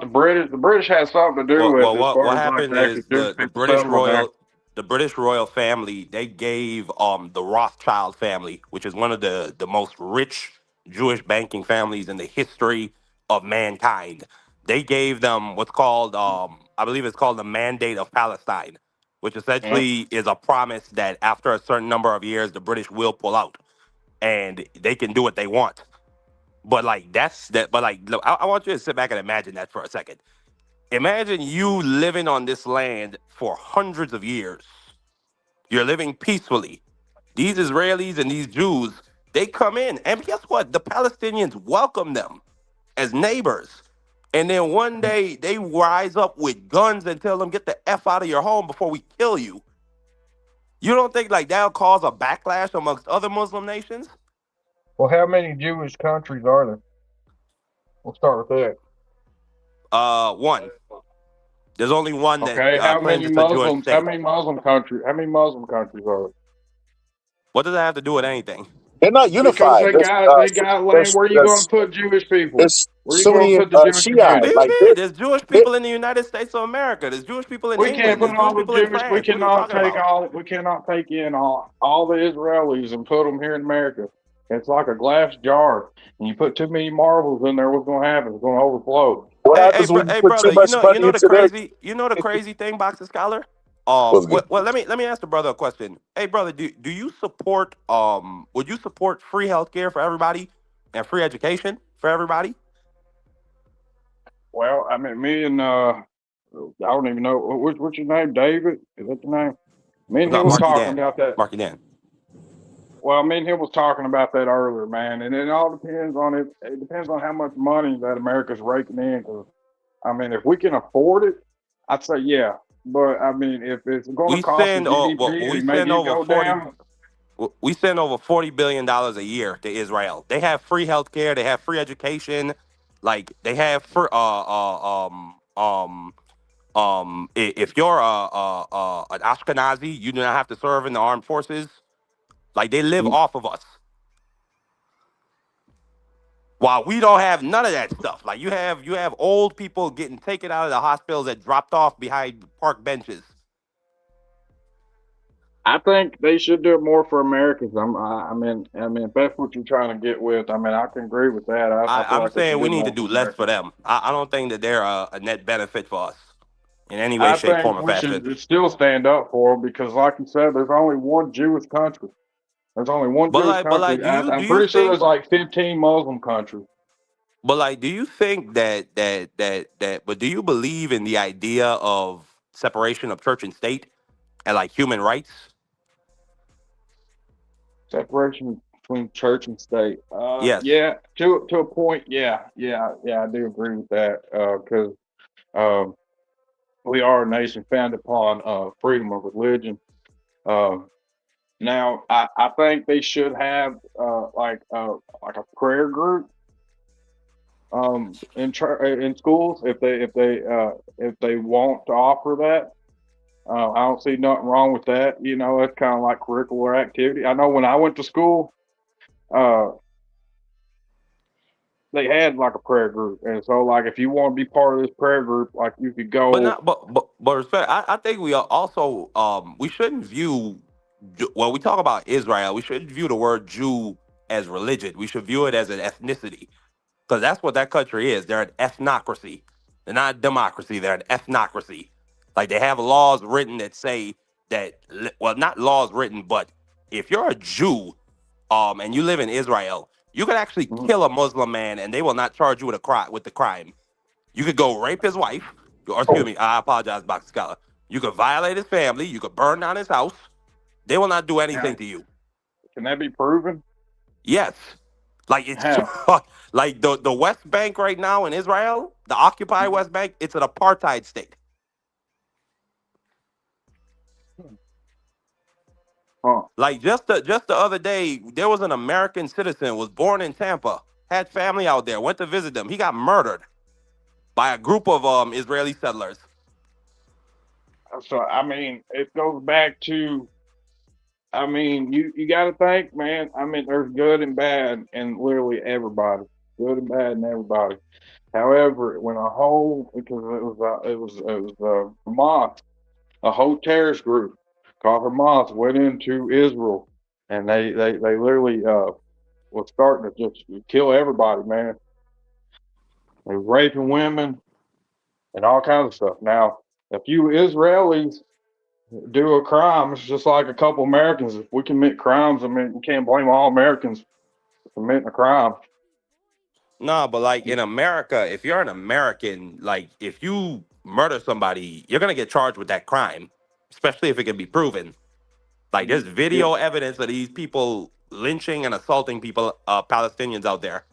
Speaker 1: the British. The British had something to do with it as far
Speaker 3: What
Speaker 1: as
Speaker 3: happened
Speaker 1: like
Speaker 3: is the British royal family, they gave the Rothschild family, which is one of the most rich Jewish banking families in the history of mankind. They gave them what's called I believe it's called the Mandate of Palestine. which essentially is a promise that after a certain number of years, the British will pull out and they can do what they want. But like that's that. But like, look, I want you to sit back and imagine that for a second. Imagine you living on this land for hundreds of years. You're living peacefully. These Israelis and these Jews, they come in, and guess what? The Palestinians welcome them as neighbors. And then one day they rise up with guns and tell them, get the F out of your home before we kill you. You don't think like that'll cause a backlash amongst other Muslim nations?
Speaker 1: Well, how many Jewish countries are there? We'll start with that.
Speaker 3: One. There's only one that
Speaker 1: Okay, how
Speaker 3: claims
Speaker 1: many
Speaker 3: it's a Jewish
Speaker 1: Muslims? How
Speaker 3: state.
Speaker 1: many Muslim countries? How many Muslim countries are there?
Speaker 3: What does that have to do with anything?
Speaker 7: They're not
Speaker 1: Because
Speaker 7: unified.
Speaker 1: they got land. Where are you going to put Jewish people?
Speaker 7: There's
Speaker 1: Where are you going
Speaker 7: Sunni
Speaker 1: to
Speaker 7: and
Speaker 1: put the Jewish
Speaker 7: Shiite.
Speaker 1: community?
Speaker 3: What do you mean? There's Jewish people in the United States of America. There's Jewish people in
Speaker 1: We can't
Speaker 3: England.
Speaker 1: put
Speaker 3: There's Jewish
Speaker 1: all the
Speaker 3: people in
Speaker 1: Jewish. We
Speaker 3: France. What are you
Speaker 1: cannot
Speaker 3: talking
Speaker 1: take
Speaker 3: about?
Speaker 1: all. We cannot take in all the Israelis and put them here in America. It's like a glass jar, and you put too many marbles in there. What's going to happen? It's going to overflow.
Speaker 7: What happens when you put
Speaker 3: Brother,
Speaker 7: too much money into their?
Speaker 3: you know the crazy thing, Boxer Scholar?
Speaker 7: What's good?
Speaker 3: Well, let me ask the brother a question. Hey, brother, do you support would you support free healthcare for everybody and free education for everybody?
Speaker 1: Well, I mean, me and I don't even know what's your name, David? Is that your name? Me and
Speaker 3: No,
Speaker 1: him was
Speaker 3: Marky
Speaker 1: talking
Speaker 3: Dan.
Speaker 1: about that.
Speaker 3: Marky Dan.
Speaker 1: Well, me and him was talking about that earlier, man, and it all depends on it. It depends on how much money that America's raking in. 'Cause, I mean, if we can afford it, I'd say yeah. But I mean, if it's going to
Speaker 3: We
Speaker 1: cost the
Speaker 3: send
Speaker 1: GDP
Speaker 3: we
Speaker 1: and make
Speaker 3: send
Speaker 1: it
Speaker 3: over
Speaker 1: go
Speaker 3: 40
Speaker 1: down,
Speaker 3: we send over $40 billion a year to Israel. They have free healthcare, they have free education, like they have free if you're an Ashkenazi, you do not have to serve in the armed forces. Like they live off of us. While we don't have none of that stuff. Like you have old people getting taken out of the hospitals and dropped off behind park benches.
Speaker 1: I think they should do it more for Americans. I mean, if that's what you're trying to get with, I mean, I can agree with that. I feel
Speaker 3: I'm
Speaker 1: like they should
Speaker 3: saying we
Speaker 1: do
Speaker 3: need to
Speaker 1: more
Speaker 3: do
Speaker 1: for
Speaker 3: less for
Speaker 1: Americans.
Speaker 3: them. I don't think that they're a net benefit for us in any way,
Speaker 1: I
Speaker 3: shape, form,
Speaker 1: think
Speaker 3: or
Speaker 1: we
Speaker 3: fashion.
Speaker 1: should still stand up for them because, like you said, there's only one Jewish country. There's only one Jewish
Speaker 3: But like,
Speaker 1: country. I'm pretty sure there's like 15 Muslim countries.
Speaker 3: But like, do you think but do you believe in the idea of separation of church and state and like human rights?
Speaker 1: Separation between church and state.
Speaker 3: Yes.
Speaker 1: Yeah, to a point. Yeah, I do agree with that. Because we are a nation founded upon freedom of religion. Now, I think they should have like a prayer group in schools if they want to offer that. I don't see nothing wrong with that. You know, it's kind of like curricular activity. I know when I went to school, uh, they had like a prayer group, and so like if you want to be part of this prayer group, like you could
Speaker 3: But
Speaker 1: go.
Speaker 3: not but respect. I think we are also we shouldn't view when we talk about Israel, we shouldn't view the word Jew as religion. We should view it as an ethnicity. Because that's what that country is. They're an ethnocracy. They're not a democracy. They're an ethnocracy. Like they have laws written that say that, well, not laws written, but if you're a Jew, and you live in Israel, you could actually kill a Muslim man, and they will not charge you with the crime. You could go rape his wife, or excuse me, I apologize, Box Scholar. You could violate his family. You could burn down his house. They will not do anything to you.
Speaker 1: Can that be proven?
Speaker 3: Yes. Like it's like the West Bank right now in Israel, the occupied West Bank, it's an apartheid state. Like just the other day, there was an American citizen, was born in Tampa, had family out there, went to visit them. He got murdered by a group of Israeli settlers.
Speaker 1: So I mean, it goes back to. I mean, you got to think, man. I mean, there's good and bad in literally everybody. Good and bad in everybody. However, when a whole because it was Hamas, a whole terrorist group called Hamas went into Israel, and they literally was starting to just kill everybody, man. They were raping women and all kinds of stuff. Now, a few Israelis do a crime. It's just like a couple Americans. If we commit crimes, I mean, we can't blame all Americans for committing a crime.
Speaker 3: No, but like in America, if you're an American, like if you murder somebody, you're gonna get charged with that crime, especially if it can be proven. Like there's
Speaker 1: Yeah.
Speaker 3: video evidence of these people lynching and assaulting people, Palestinians out there.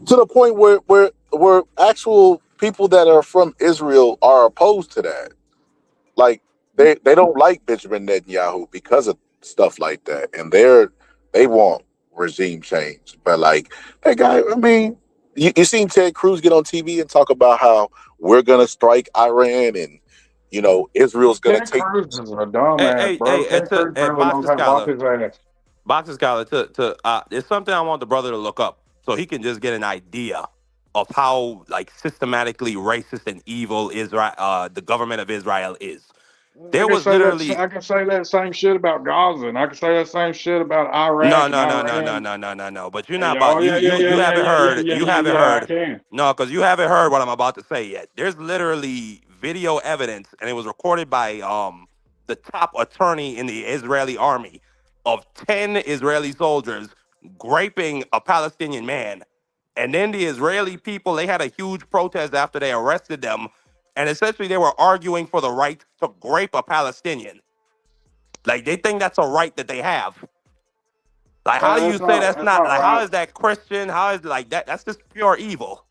Speaker 7: To the point where actual people that are from Israel are opposed to that. Like they don't like Benjamin Netanyahu because of stuff like that, and they want regime change. But like that guy, I mean, you seen Ted Cruz get on TV and talk about how we're gonna strike Iran and Israel's gonna
Speaker 1: Ted
Speaker 7: take.
Speaker 1: Cruz is a
Speaker 3: Hey,
Speaker 1: dumbass,
Speaker 3: hey,
Speaker 1: bro.
Speaker 3: hey,
Speaker 1: Ted Cruz barely knows
Speaker 3: Boxer
Speaker 1: how to wipe
Speaker 3: Scholar,
Speaker 1: his ass.
Speaker 3: Boxer Scholar, it's something I want the brother to look up so he can just get an idea of how like systematically racist and evil Israel, the government of Israel is.
Speaker 1: I
Speaker 3: There
Speaker 1: can
Speaker 3: was
Speaker 1: say that.
Speaker 3: literally
Speaker 1: I can say that same shit about Gaza, and I can say that same shit about
Speaker 3: no,
Speaker 1: Iraq and
Speaker 3: no, no, no, no,
Speaker 1: Iran.
Speaker 3: no, no, no, no. But you're not
Speaker 1: Yeah,
Speaker 3: about
Speaker 1: oh yeah, yeah, yeah,
Speaker 3: you
Speaker 1: yeah,
Speaker 3: haven't
Speaker 1: yeah, yeah,
Speaker 3: heard
Speaker 1: yeah,
Speaker 3: you
Speaker 1: yeah,
Speaker 3: haven't
Speaker 1: yeah. I
Speaker 3: heard
Speaker 1: can.
Speaker 3: no, because you haven't heard what I'm about to say yet. There's literally video evidence, and it was recorded by the top attorney in the Israeli army of 10 Israeli soldiers raping a Palestinian man. And then the Israeli people, they had a huge protest after they arrested them, and essentially they were arguing for the right to grape a Palestinian. Like they think that's a right that they have. Like, how do you say that's
Speaker 1: That's
Speaker 3: not
Speaker 1: not
Speaker 3: like how
Speaker 1: right.
Speaker 3: is that Christian? How is like that? That's just pure evil.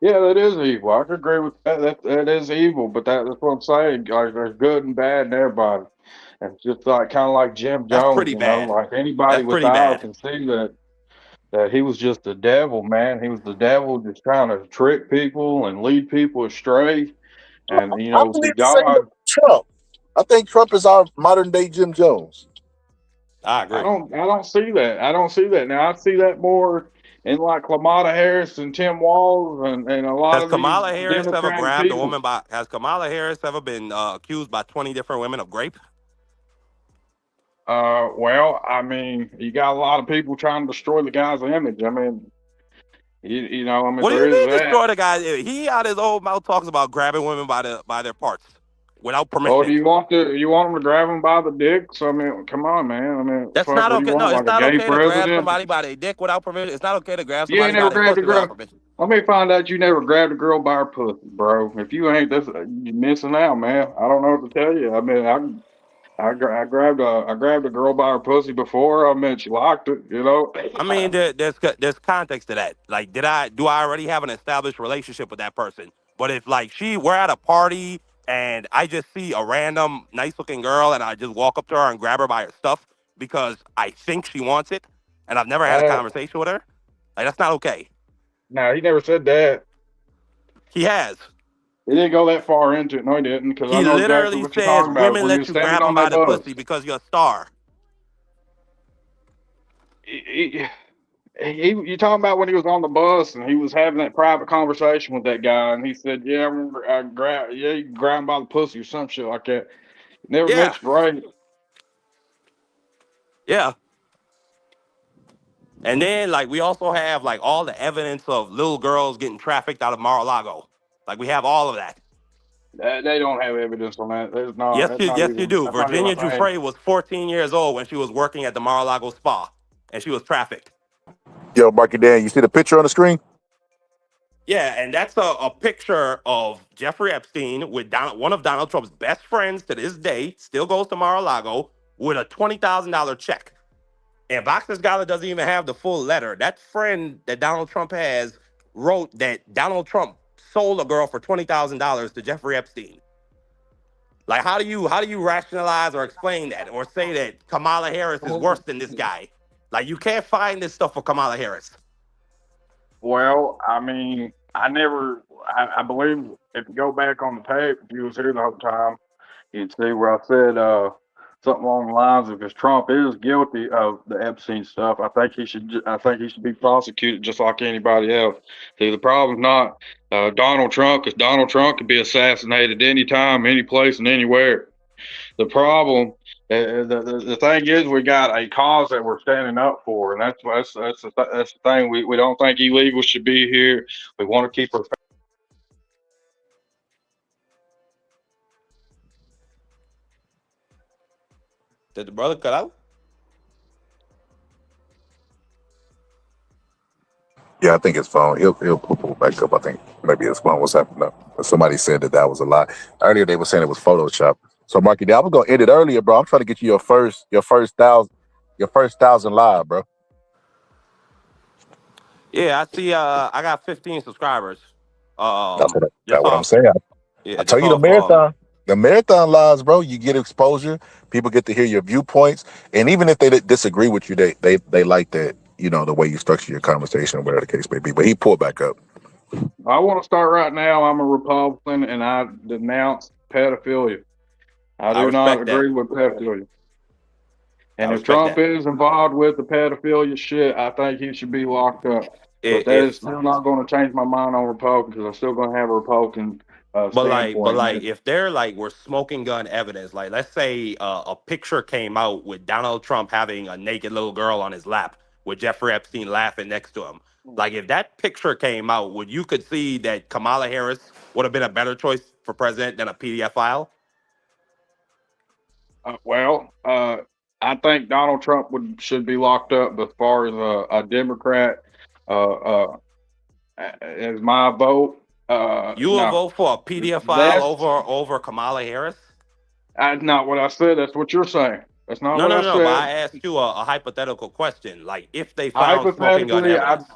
Speaker 1: Yeah, that is evil. I can agree with that. That is evil, but that's what I'm saying. Like, there's good and bad in everybody. And it's just like kind of like Jim
Speaker 3: That's
Speaker 1: Jones,
Speaker 3: pretty
Speaker 1: you know,
Speaker 3: bad.
Speaker 1: like anybody
Speaker 3: That's
Speaker 1: with
Speaker 3: pretty
Speaker 1: eyes
Speaker 3: bad.
Speaker 1: can see that he was just the devil, man. He was the devil, just trying to trick people and lead people astray. And
Speaker 7: I believe the same about
Speaker 1: God,
Speaker 7: Trump. I think Trump is our modern day Jim Jones.
Speaker 3: I agree.
Speaker 1: I don't see that. I don't see that. Now I see that more in like Kamala Harris and Tim Walz and a lot
Speaker 3: Has
Speaker 1: of these
Speaker 3: Kamala Harris ever
Speaker 1: Democratic
Speaker 3: grabbed a
Speaker 1: people.
Speaker 3: woman by? Has Kamala Harris ever been accused by 20 different women of rape?
Speaker 1: Well, I mean, you got a lot of people trying to destroy the guy's image. I mean, I mean,
Speaker 3: What do
Speaker 1: there
Speaker 3: you
Speaker 1: is
Speaker 3: mean
Speaker 1: that.
Speaker 3: destroy the guy? He out his old mouth talks about grabbing women by their parts without
Speaker 1: Oh, do
Speaker 3: permission.
Speaker 1: you want them to grab him by the dicks? I mean, come on, man. I mean,
Speaker 3: That's
Speaker 1: fuck,
Speaker 3: not
Speaker 1: what do you
Speaker 3: okay. No,
Speaker 1: want?
Speaker 3: it's
Speaker 1: Like a
Speaker 3: not
Speaker 1: gay
Speaker 3: okay to grab
Speaker 1: president?
Speaker 3: somebody by their dick without permission. It's not okay to grab
Speaker 1: You ain't
Speaker 3: somebody by
Speaker 1: never
Speaker 3: their
Speaker 1: grabbed a
Speaker 3: pussy without
Speaker 1: girl.
Speaker 3: permission.
Speaker 1: Let me find out you never grabbed a girl by her pussy, bro. If you ain't, that's you missing out, man. I don't know what to tell you. I mean, I grabbed a girl by her pussy before. I mean, she liked it, you know.
Speaker 3: I mean, there's context to that. Like, do I already have an established relationship with that person? But if like we're at a party and I just see a random nice looking girl and I just walk up to her and grab her by her stuff because I think she wants it, and I've never had a
Speaker 1: Uh,
Speaker 3: conversation with her, like that's not okay.
Speaker 1: no, he never said that.
Speaker 3: He has.
Speaker 1: He didn't go that far into it. No, he didn't, because I
Speaker 3: He
Speaker 1: know exactly
Speaker 3: literally
Speaker 1: what you're
Speaker 3: says
Speaker 1: talking about
Speaker 3: women
Speaker 1: when you
Speaker 3: let
Speaker 1: were
Speaker 3: you
Speaker 1: standing
Speaker 3: grab them
Speaker 1: on
Speaker 3: by
Speaker 1: that
Speaker 3: the
Speaker 1: bus.
Speaker 3: pussy because you're a star.
Speaker 1: You talking about when he was on the bus and he was having that private conversation with that guy, and he said, "Yeah, you can grab him by the pussy or some shit like that." Never
Speaker 3: Yeah,
Speaker 1: mentioned rape.
Speaker 3: yeah. And then like we also have like all the evidence of little girls getting trafficked out of Mar-a-Lago. Like we have all of that.
Speaker 1: They don't have evidence on that. There's not.
Speaker 3: Yes,
Speaker 1: That's not
Speaker 3: yes, you
Speaker 1: even.
Speaker 3: do.
Speaker 1: That's not even
Speaker 3: Virginia
Speaker 1: a thing.
Speaker 3: Giuffre was 14 years old when she was working at the Mar-a-Lago spa, and she was trafficked.
Speaker 7: Yo, Marky Dan, you see the picture on the screen?
Speaker 3: Yeah, and that's a picture of Jeffrey Epstein with one of Donald Trump's best friends to this day, still goes to Mar-a-Lago, with a $20,000 check. And Boxer Scholar doesn't even have the full letter. That friend that Donald Trump has wrote that Donald Trump sold a girl for $20,000 to Jeffrey Epstein. Like, how do you rationalize or explain that, or say that Kamala Harris is worse than this guy? Like, you can't find this stuff for Kamala Harris.
Speaker 1: Well, I mean, I believe if you go back on the tape, if you was here the whole time, you'd see where I said something along the lines of if Trump is guilty of the Epstein stuff, I think he should be prosecuted just like anybody else. See, the problem's not Donald Trump, because Donald Trump could be assassinated anytime, any place, and anywhere. The problem, the thing is, we got a cause that we're standing up for, and that's the thing. We don't think illegals should be here. We want to keep our
Speaker 3: Did the brother cut out?
Speaker 7: Yeah, I think his phone. He'll pull back up. I think maybe his phone was happening up. But somebody said that was a lie. Earlier they were saying it was Photoshop. So Marky, I was gonna end it earlier, bro. I'm trying to get you your first thousand live, bro.
Speaker 3: Yeah, I see. I got 15 subscribers.
Speaker 7: That's
Speaker 3: Just
Speaker 7: what I'm
Speaker 3: off.
Speaker 7: saying. I
Speaker 3: Yeah,
Speaker 7: tell
Speaker 3: just
Speaker 7: you the
Speaker 3: off.
Speaker 7: marathon. The marathon lives, bro, you get exposure. People get to hear your viewpoints, and even if they disagree with you, they like that. You know the way you structure your conversation, whatever the case may be. But he pulled back up.
Speaker 1: I want to start right now. I'm a Republican, and I denounce pedophilia. I
Speaker 3: I
Speaker 1: do not
Speaker 3: respect that.
Speaker 1: agree with pedophilia. And
Speaker 3: I
Speaker 1: if
Speaker 3: respect
Speaker 1: Trump
Speaker 3: that.
Speaker 1: is involved with the pedophilia shit, I think he should be locked up. But that is
Speaker 3: If
Speaker 1: still not going to change my mind on Republicans, because I'm still going to have a Republican
Speaker 3: but
Speaker 1: standpoint.
Speaker 3: like, if they're like we're smoking gun evidence, like let's say a picture came out with Donald Trump having a naked little girl on his lap with Jeffrey Epstein laughing next to him. Like if that picture came out, would you could see that Kamala Harris would have been a better choice for president than a PDF file?
Speaker 1: I think Donald Trump should be locked up. But as far as a Democrat, as my vote,
Speaker 3: You will
Speaker 1: no.
Speaker 3: vote for a PDF file
Speaker 1: That's
Speaker 3: over Kamala Harris?
Speaker 1: not what I said. That's what you're saying. That's not
Speaker 3: No,
Speaker 1: what
Speaker 3: no,
Speaker 1: I
Speaker 3: no. But
Speaker 1: said.
Speaker 3: I asked you a hypothetical question. Like if they found smoking gun
Speaker 1: Hypothetically,
Speaker 3: evidence.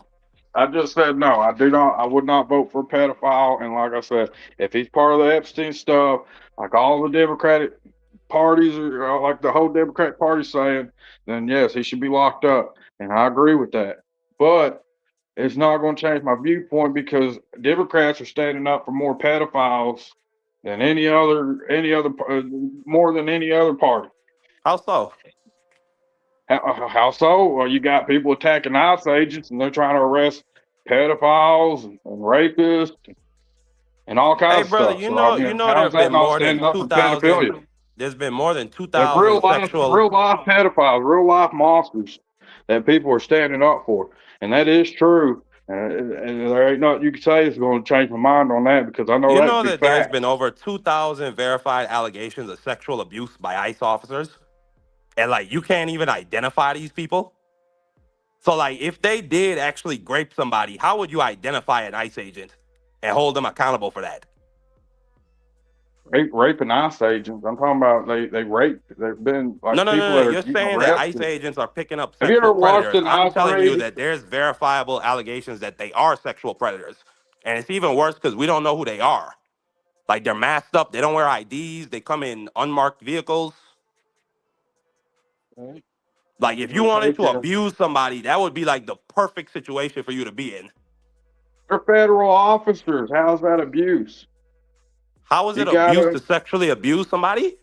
Speaker 1: I just said no. I do not. I would not vote for a pedophile. And like I said, if he's part of the Epstein stuff, like all the Democratic parties or like the whole Democratic Party saying, then yes, he should be locked up. And I agree with that. But it's not going to change my viewpoint, because Democrats are standing up for more pedophiles than more than any other party.
Speaker 3: How so?
Speaker 1: How so? Well, you got people attacking ICE agents, and they're trying to arrest pedophiles and rapists and all
Speaker 3: Hey,
Speaker 1: kinds of
Speaker 3: brother,
Speaker 1: stuff. So I mean,
Speaker 3: there
Speaker 1: how's
Speaker 3: have
Speaker 1: that
Speaker 3: been
Speaker 1: not
Speaker 3: more than
Speaker 1: standing up for pedophilia?
Speaker 3: 2,000. There's been more than
Speaker 1: Like
Speaker 3: 2,000 sexual.
Speaker 1: real life pedophiles, real life monsters that people are standing up for, and that is true. And there ain't nothing you can say is going to change my mind on that, because I know
Speaker 3: You
Speaker 1: that to
Speaker 3: know
Speaker 1: be
Speaker 3: that there's
Speaker 1: fact.
Speaker 3: been over 2,000 verified allegations of sexual abuse by ICE officers, and like you can't even identify these people. So like, if they did actually grape somebody, how would you identify an ICE agent and hold them accountable for that?
Speaker 1: Raping ICE agents. I'm talking about they raped. They've been
Speaker 3: No,
Speaker 1: like
Speaker 3: no,
Speaker 1: people
Speaker 3: no, no.
Speaker 1: that are
Speaker 3: You're
Speaker 1: getting
Speaker 3: saying that ICE
Speaker 1: arrested.
Speaker 3: agents are picking up
Speaker 1: Have you ever
Speaker 3: sexual
Speaker 1: watched
Speaker 3: predators.
Speaker 1: an
Speaker 3: I'm
Speaker 1: ICE
Speaker 3: telling you
Speaker 1: raid?
Speaker 3: that there's verifiable allegations that they are sexual predators. And it's even worse because we don't know who they are. Like they're masked up, they don't wear IDs, they come in unmarked vehicles. Like if you wanted to abuse somebody, that would be like the perfect situation for you to be in.
Speaker 1: They're federal officers. How's that abuse?
Speaker 3: How is
Speaker 1: You
Speaker 3: it abuse
Speaker 1: gotta.
Speaker 3: to sexually abuse somebody?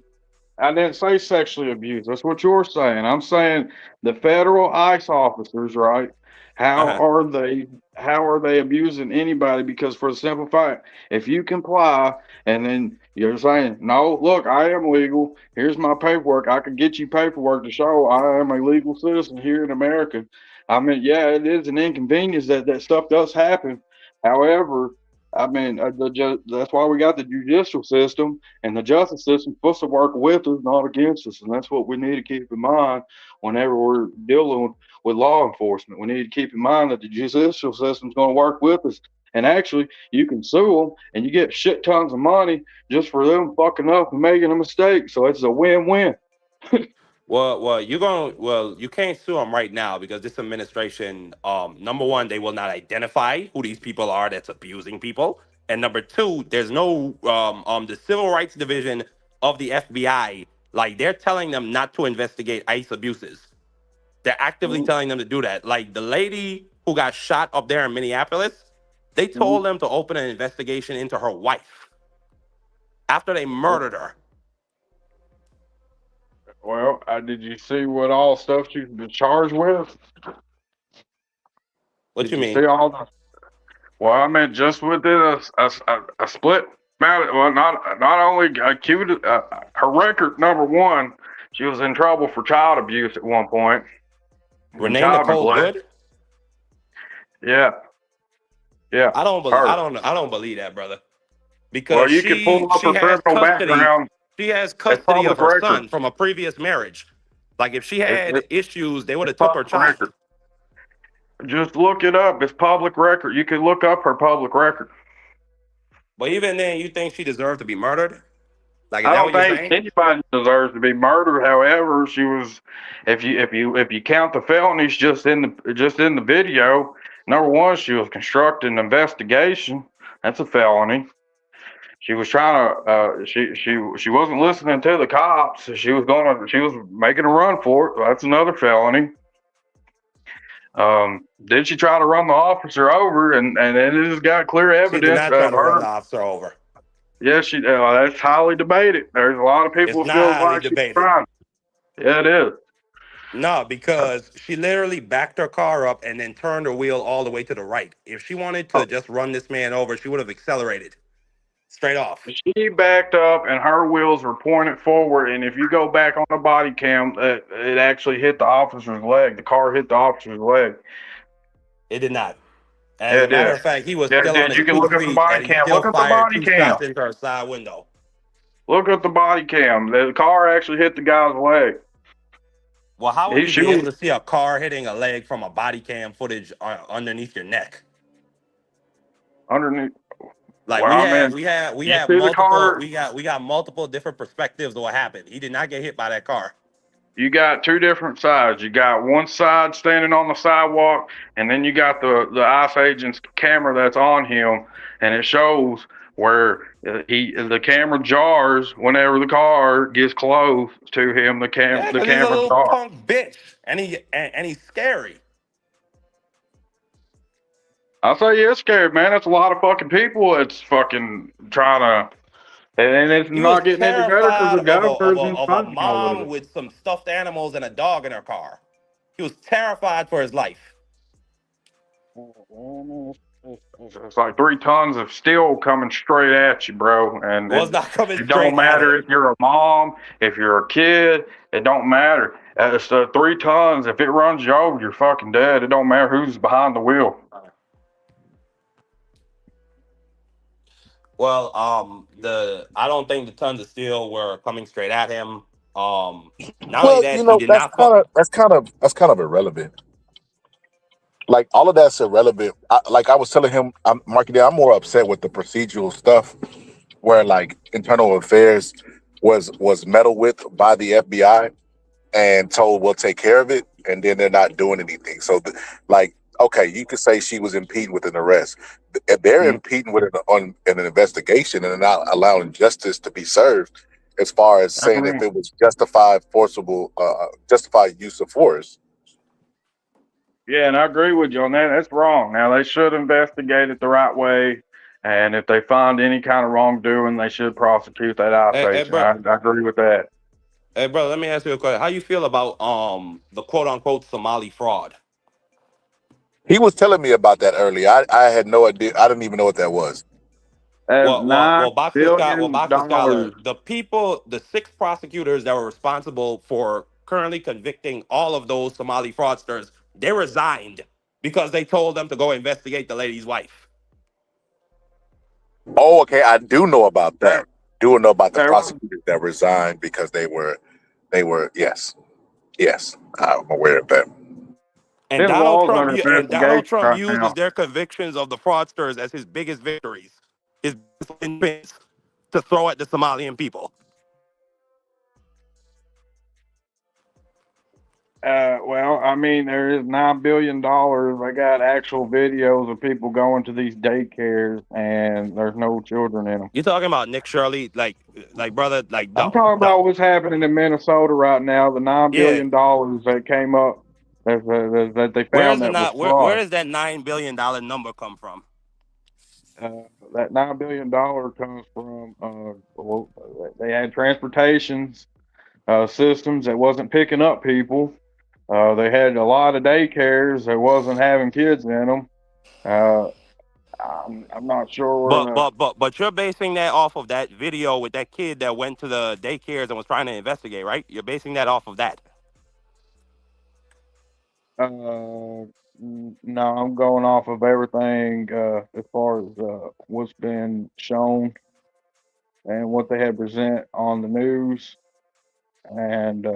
Speaker 1: I didn't say sexually abused. That's what you're saying. I'm saying the federal ICE officers, right? How
Speaker 3: Uh-huh.
Speaker 1: are they? How are they abusing anybody? Because for the simple fact, if you comply and then you're saying, no, look, I am legal. Here's my paperwork. I can get you paperwork to show I am a legal citizen here in America. I mean, yeah, it is an inconvenience that stuff does happen. However, I mean, that's why we got the judicial system, and the justice system supposed to work with us, not against us. And that's what we need to keep in mind whenever we're dealing with law enforcement. We need to keep in mind that the judicial system is going to work with us. And actually, you can sue them, and you get shit tons of money just for them fucking up and making a mistake. So it's a win-win.
Speaker 3: You can't sue them right now because this administration, number one, they will not identify who these people are that's abusing people, and number two, there's no the Civil Rights Division of the FBI, like they're telling them not to investigate ICE abuses. They're actively telling them to do that. Like the lady who got shot up there in Minneapolis, they told them to open an investigation into her wife after they murdered her.
Speaker 1: Well, did you see what all stuff she's been charged with?
Speaker 3: What
Speaker 1: Did
Speaker 3: you
Speaker 1: you
Speaker 3: mean?
Speaker 1: see all the? Well, I mean, just within a split amount. Well, not only accused, her record number one, she was in trouble for child abuse at one point and
Speaker 3: Renee
Speaker 1: child
Speaker 3: Nicole
Speaker 1: neglect.
Speaker 3: Good?
Speaker 1: Yeah, yeah.
Speaker 3: I don't believe.
Speaker 1: Her.
Speaker 3: I don't believe that, brother.
Speaker 1: Well,
Speaker 3: Because
Speaker 1: you can pull up
Speaker 3: she
Speaker 1: her
Speaker 3: has
Speaker 1: criminal
Speaker 3: custody.
Speaker 1: background.
Speaker 3: She has
Speaker 1: It's
Speaker 3: custody of
Speaker 1: public
Speaker 3: her
Speaker 1: record.
Speaker 3: son from a previous marriage. Like if she
Speaker 1: It,
Speaker 3: had
Speaker 1: it,
Speaker 3: issues, they would
Speaker 1: it's
Speaker 3: have took her
Speaker 1: public
Speaker 3: child.
Speaker 1: record. Just look it up. It's public record. You can look up her public record.
Speaker 3: But even then, you think she deserved to be murdered? Like, is
Speaker 1: I
Speaker 3: that
Speaker 1: don't
Speaker 3: what you're
Speaker 1: think
Speaker 3: saying?
Speaker 1: anybody deserves to be murdered. However, she was, if you count the felonies just in the video, number one, she was constructing an investigation. That's a felony. She was trying to, she wasn't listening to the cops. She was making a run for it. That's another felony. Did she try to run the officer over? And it has got clear
Speaker 3: She did
Speaker 1: evidence
Speaker 3: not try
Speaker 1: of
Speaker 3: to run
Speaker 1: her.
Speaker 3: the officer over.
Speaker 1: Yes, that's highly debated. There's a lot of
Speaker 3: It's
Speaker 1: people who
Speaker 3: not
Speaker 1: feel
Speaker 3: highly
Speaker 1: like she's
Speaker 3: debated.
Speaker 1: trying. Yeah, it is.
Speaker 3: No, because she literally backed her car up and then turned her wheel all the way to the right. If she wanted to just run this man over, she would have accelerated straight off.
Speaker 1: She backed up and her wheels were pointed forward. And if you go back on the body cam, it actually hit the officer's leg. The car hit the officer's leg.
Speaker 3: It did not. As
Speaker 1: Yeah,
Speaker 3: a
Speaker 1: it
Speaker 3: matter
Speaker 1: did.
Speaker 3: of fact, he was
Speaker 1: Yeah, it
Speaker 3: still on
Speaker 1: did.
Speaker 3: his
Speaker 1: You can
Speaker 3: 2
Speaker 1: look at the
Speaker 3: feet
Speaker 1: body
Speaker 3: and he
Speaker 1: cam.
Speaker 3: still
Speaker 1: Look at the
Speaker 3: fired
Speaker 1: body
Speaker 3: 2
Speaker 1: cam.
Speaker 3: shots into her side window.
Speaker 1: Look at the body cam. The car actually hit the guy's leg.
Speaker 3: Well, how would you
Speaker 1: She
Speaker 3: be able
Speaker 1: was
Speaker 3: to see a car hitting a leg from a body cam footage underneath your neck?
Speaker 1: underneath.
Speaker 3: Like
Speaker 1: Well,
Speaker 3: we
Speaker 1: I
Speaker 3: had,
Speaker 1: mean,
Speaker 3: we had, we
Speaker 1: you
Speaker 3: had
Speaker 1: see the
Speaker 3: multiple,
Speaker 1: car.
Speaker 3: we got multiple different perspectives of what happened. He did not get hit by that car.
Speaker 1: You got two different sides. You got one side standing on the sidewalk, and then you got the ICE agent's camera that's on him, and it shows where the camera jars whenever the car gets close to him.
Speaker 3: Yeah,
Speaker 1: The
Speaker 3: because he's a
Speaker 1: camera
Speaker 3: little
Speaker 1: jars.
Speaker 3: punk bitch, and he's scary.
Speaker 1: I say, yeah, it's scary, man. That's a lot of fucking people. It's fucking trying to, and it's
Speaker 3: He was
Speaker 1: not getting any better because
Speaker 3: terrified
Speaker 1: the
Speaker 3: of
Speaker 1: governor's
Speaker 3: a
Speaker 1: funding all of
Speaker 3: mom
Speaker 1: it.
Speaker 3: with some stuffed animals and a dog in her car. He was terrified for his life.
Speaker 1: It's like 3 tons of steel coming straight at you, bro. And
Speaker 3: Was not coming
Speaker 1: it
Speaker 3: straight
Speaker 1: don't
Speaker 3: at
Speaker 1: matter
Speaker 3: him.
Speaker 1: if you're a mom, if you're a kid, it don't matter. It's 3 tons. If it runs you over, you're fucking dead. It don't matter who's behind the wheel.
Speaker 3: Well, I don't think the tons of steel were coming straight at him. Not only
Speaker 7: Well,
Speaker 3: that, he did
Speaker 7: that's
Speaker 3: not.
Speaker 7: kind of irrelevant. Like all of that's irrelevant. Like I was telling him, Marky D, I'm more upset with the procedural stuff where like internal affairs was meddled with by the FBI and told we'll take care of it, and then they're not doing anything. So, like, okay, you could say she was impeding with an arrest. If they're impeding with on an investigation and not allowing justice to be served, as far as saying if it was justified use of force.
Speaker 1: Yeah, and I agree with you on that. That's wrong. Now, they should investigate it the right way. And if they find any kind of wrongdoing, they should prosecute that ICE
Speaker 3: Hey,
Speaker 1: agent.
Speaker 3: bro.
Speaker 1: I agree with that.
Speaker 3: Hey, bro. Let me ask you a question. How you feel about the quote unquote Somali fraud?
Speaker 7: He was telling me about that earlier. I had no idea. I didn't even know what that was.
Speaker 1: That's $9
Speaker 3: Boxer
Speaker 1: billion.
Speaker 3: Scholar, the 6 prosecutors that were responsible for currently convicting all of those Somali fraudsters, they resigned because they told them to go investigate the lady's wife.
Speaker 7: Oh, okay. I do know about that. Do know about the prosecutors that resigned because they were yes, I'm aware of that.
Speaker 3: And
Speaker 1: His law's under
Speaker 3: Donald
Speaker 1: investigation
Speaker 3: Trump
Speaker 1: right
Speaker 3: uses
Speaker 1: now.
Speaker 3: their convictions of the fraudsters as his biggest victories, his biggest wins to throw at the Somalian people.
Speaker 1: Well, I mean, there is $9 billion. They got actual videos of people going to these daycares, and there's no children in them.
Speaker 3: You talking about Nick Shirley, like brother, like
Speaker 1: I'm talking about what's happening in Minnesota right now. The $9 billion that came up that they found that was
Speaker 3: where
Speaker 1: fraud.
Speaker 3: does that $9 billion number come from?
Speaker 1: That $9 billion comes from they had transportations systems that wasn't picking up people. They had a lot of daycares that wasn't having kids in them. I'm not sure.
Speaker 3: But you're basing that off of that video with that kid that went to the daycares and was trying to investigate, right? You're basing that off of that.
Speaker 1: No, I'm going off of everything as far as what's been shown and what they had present on the news, and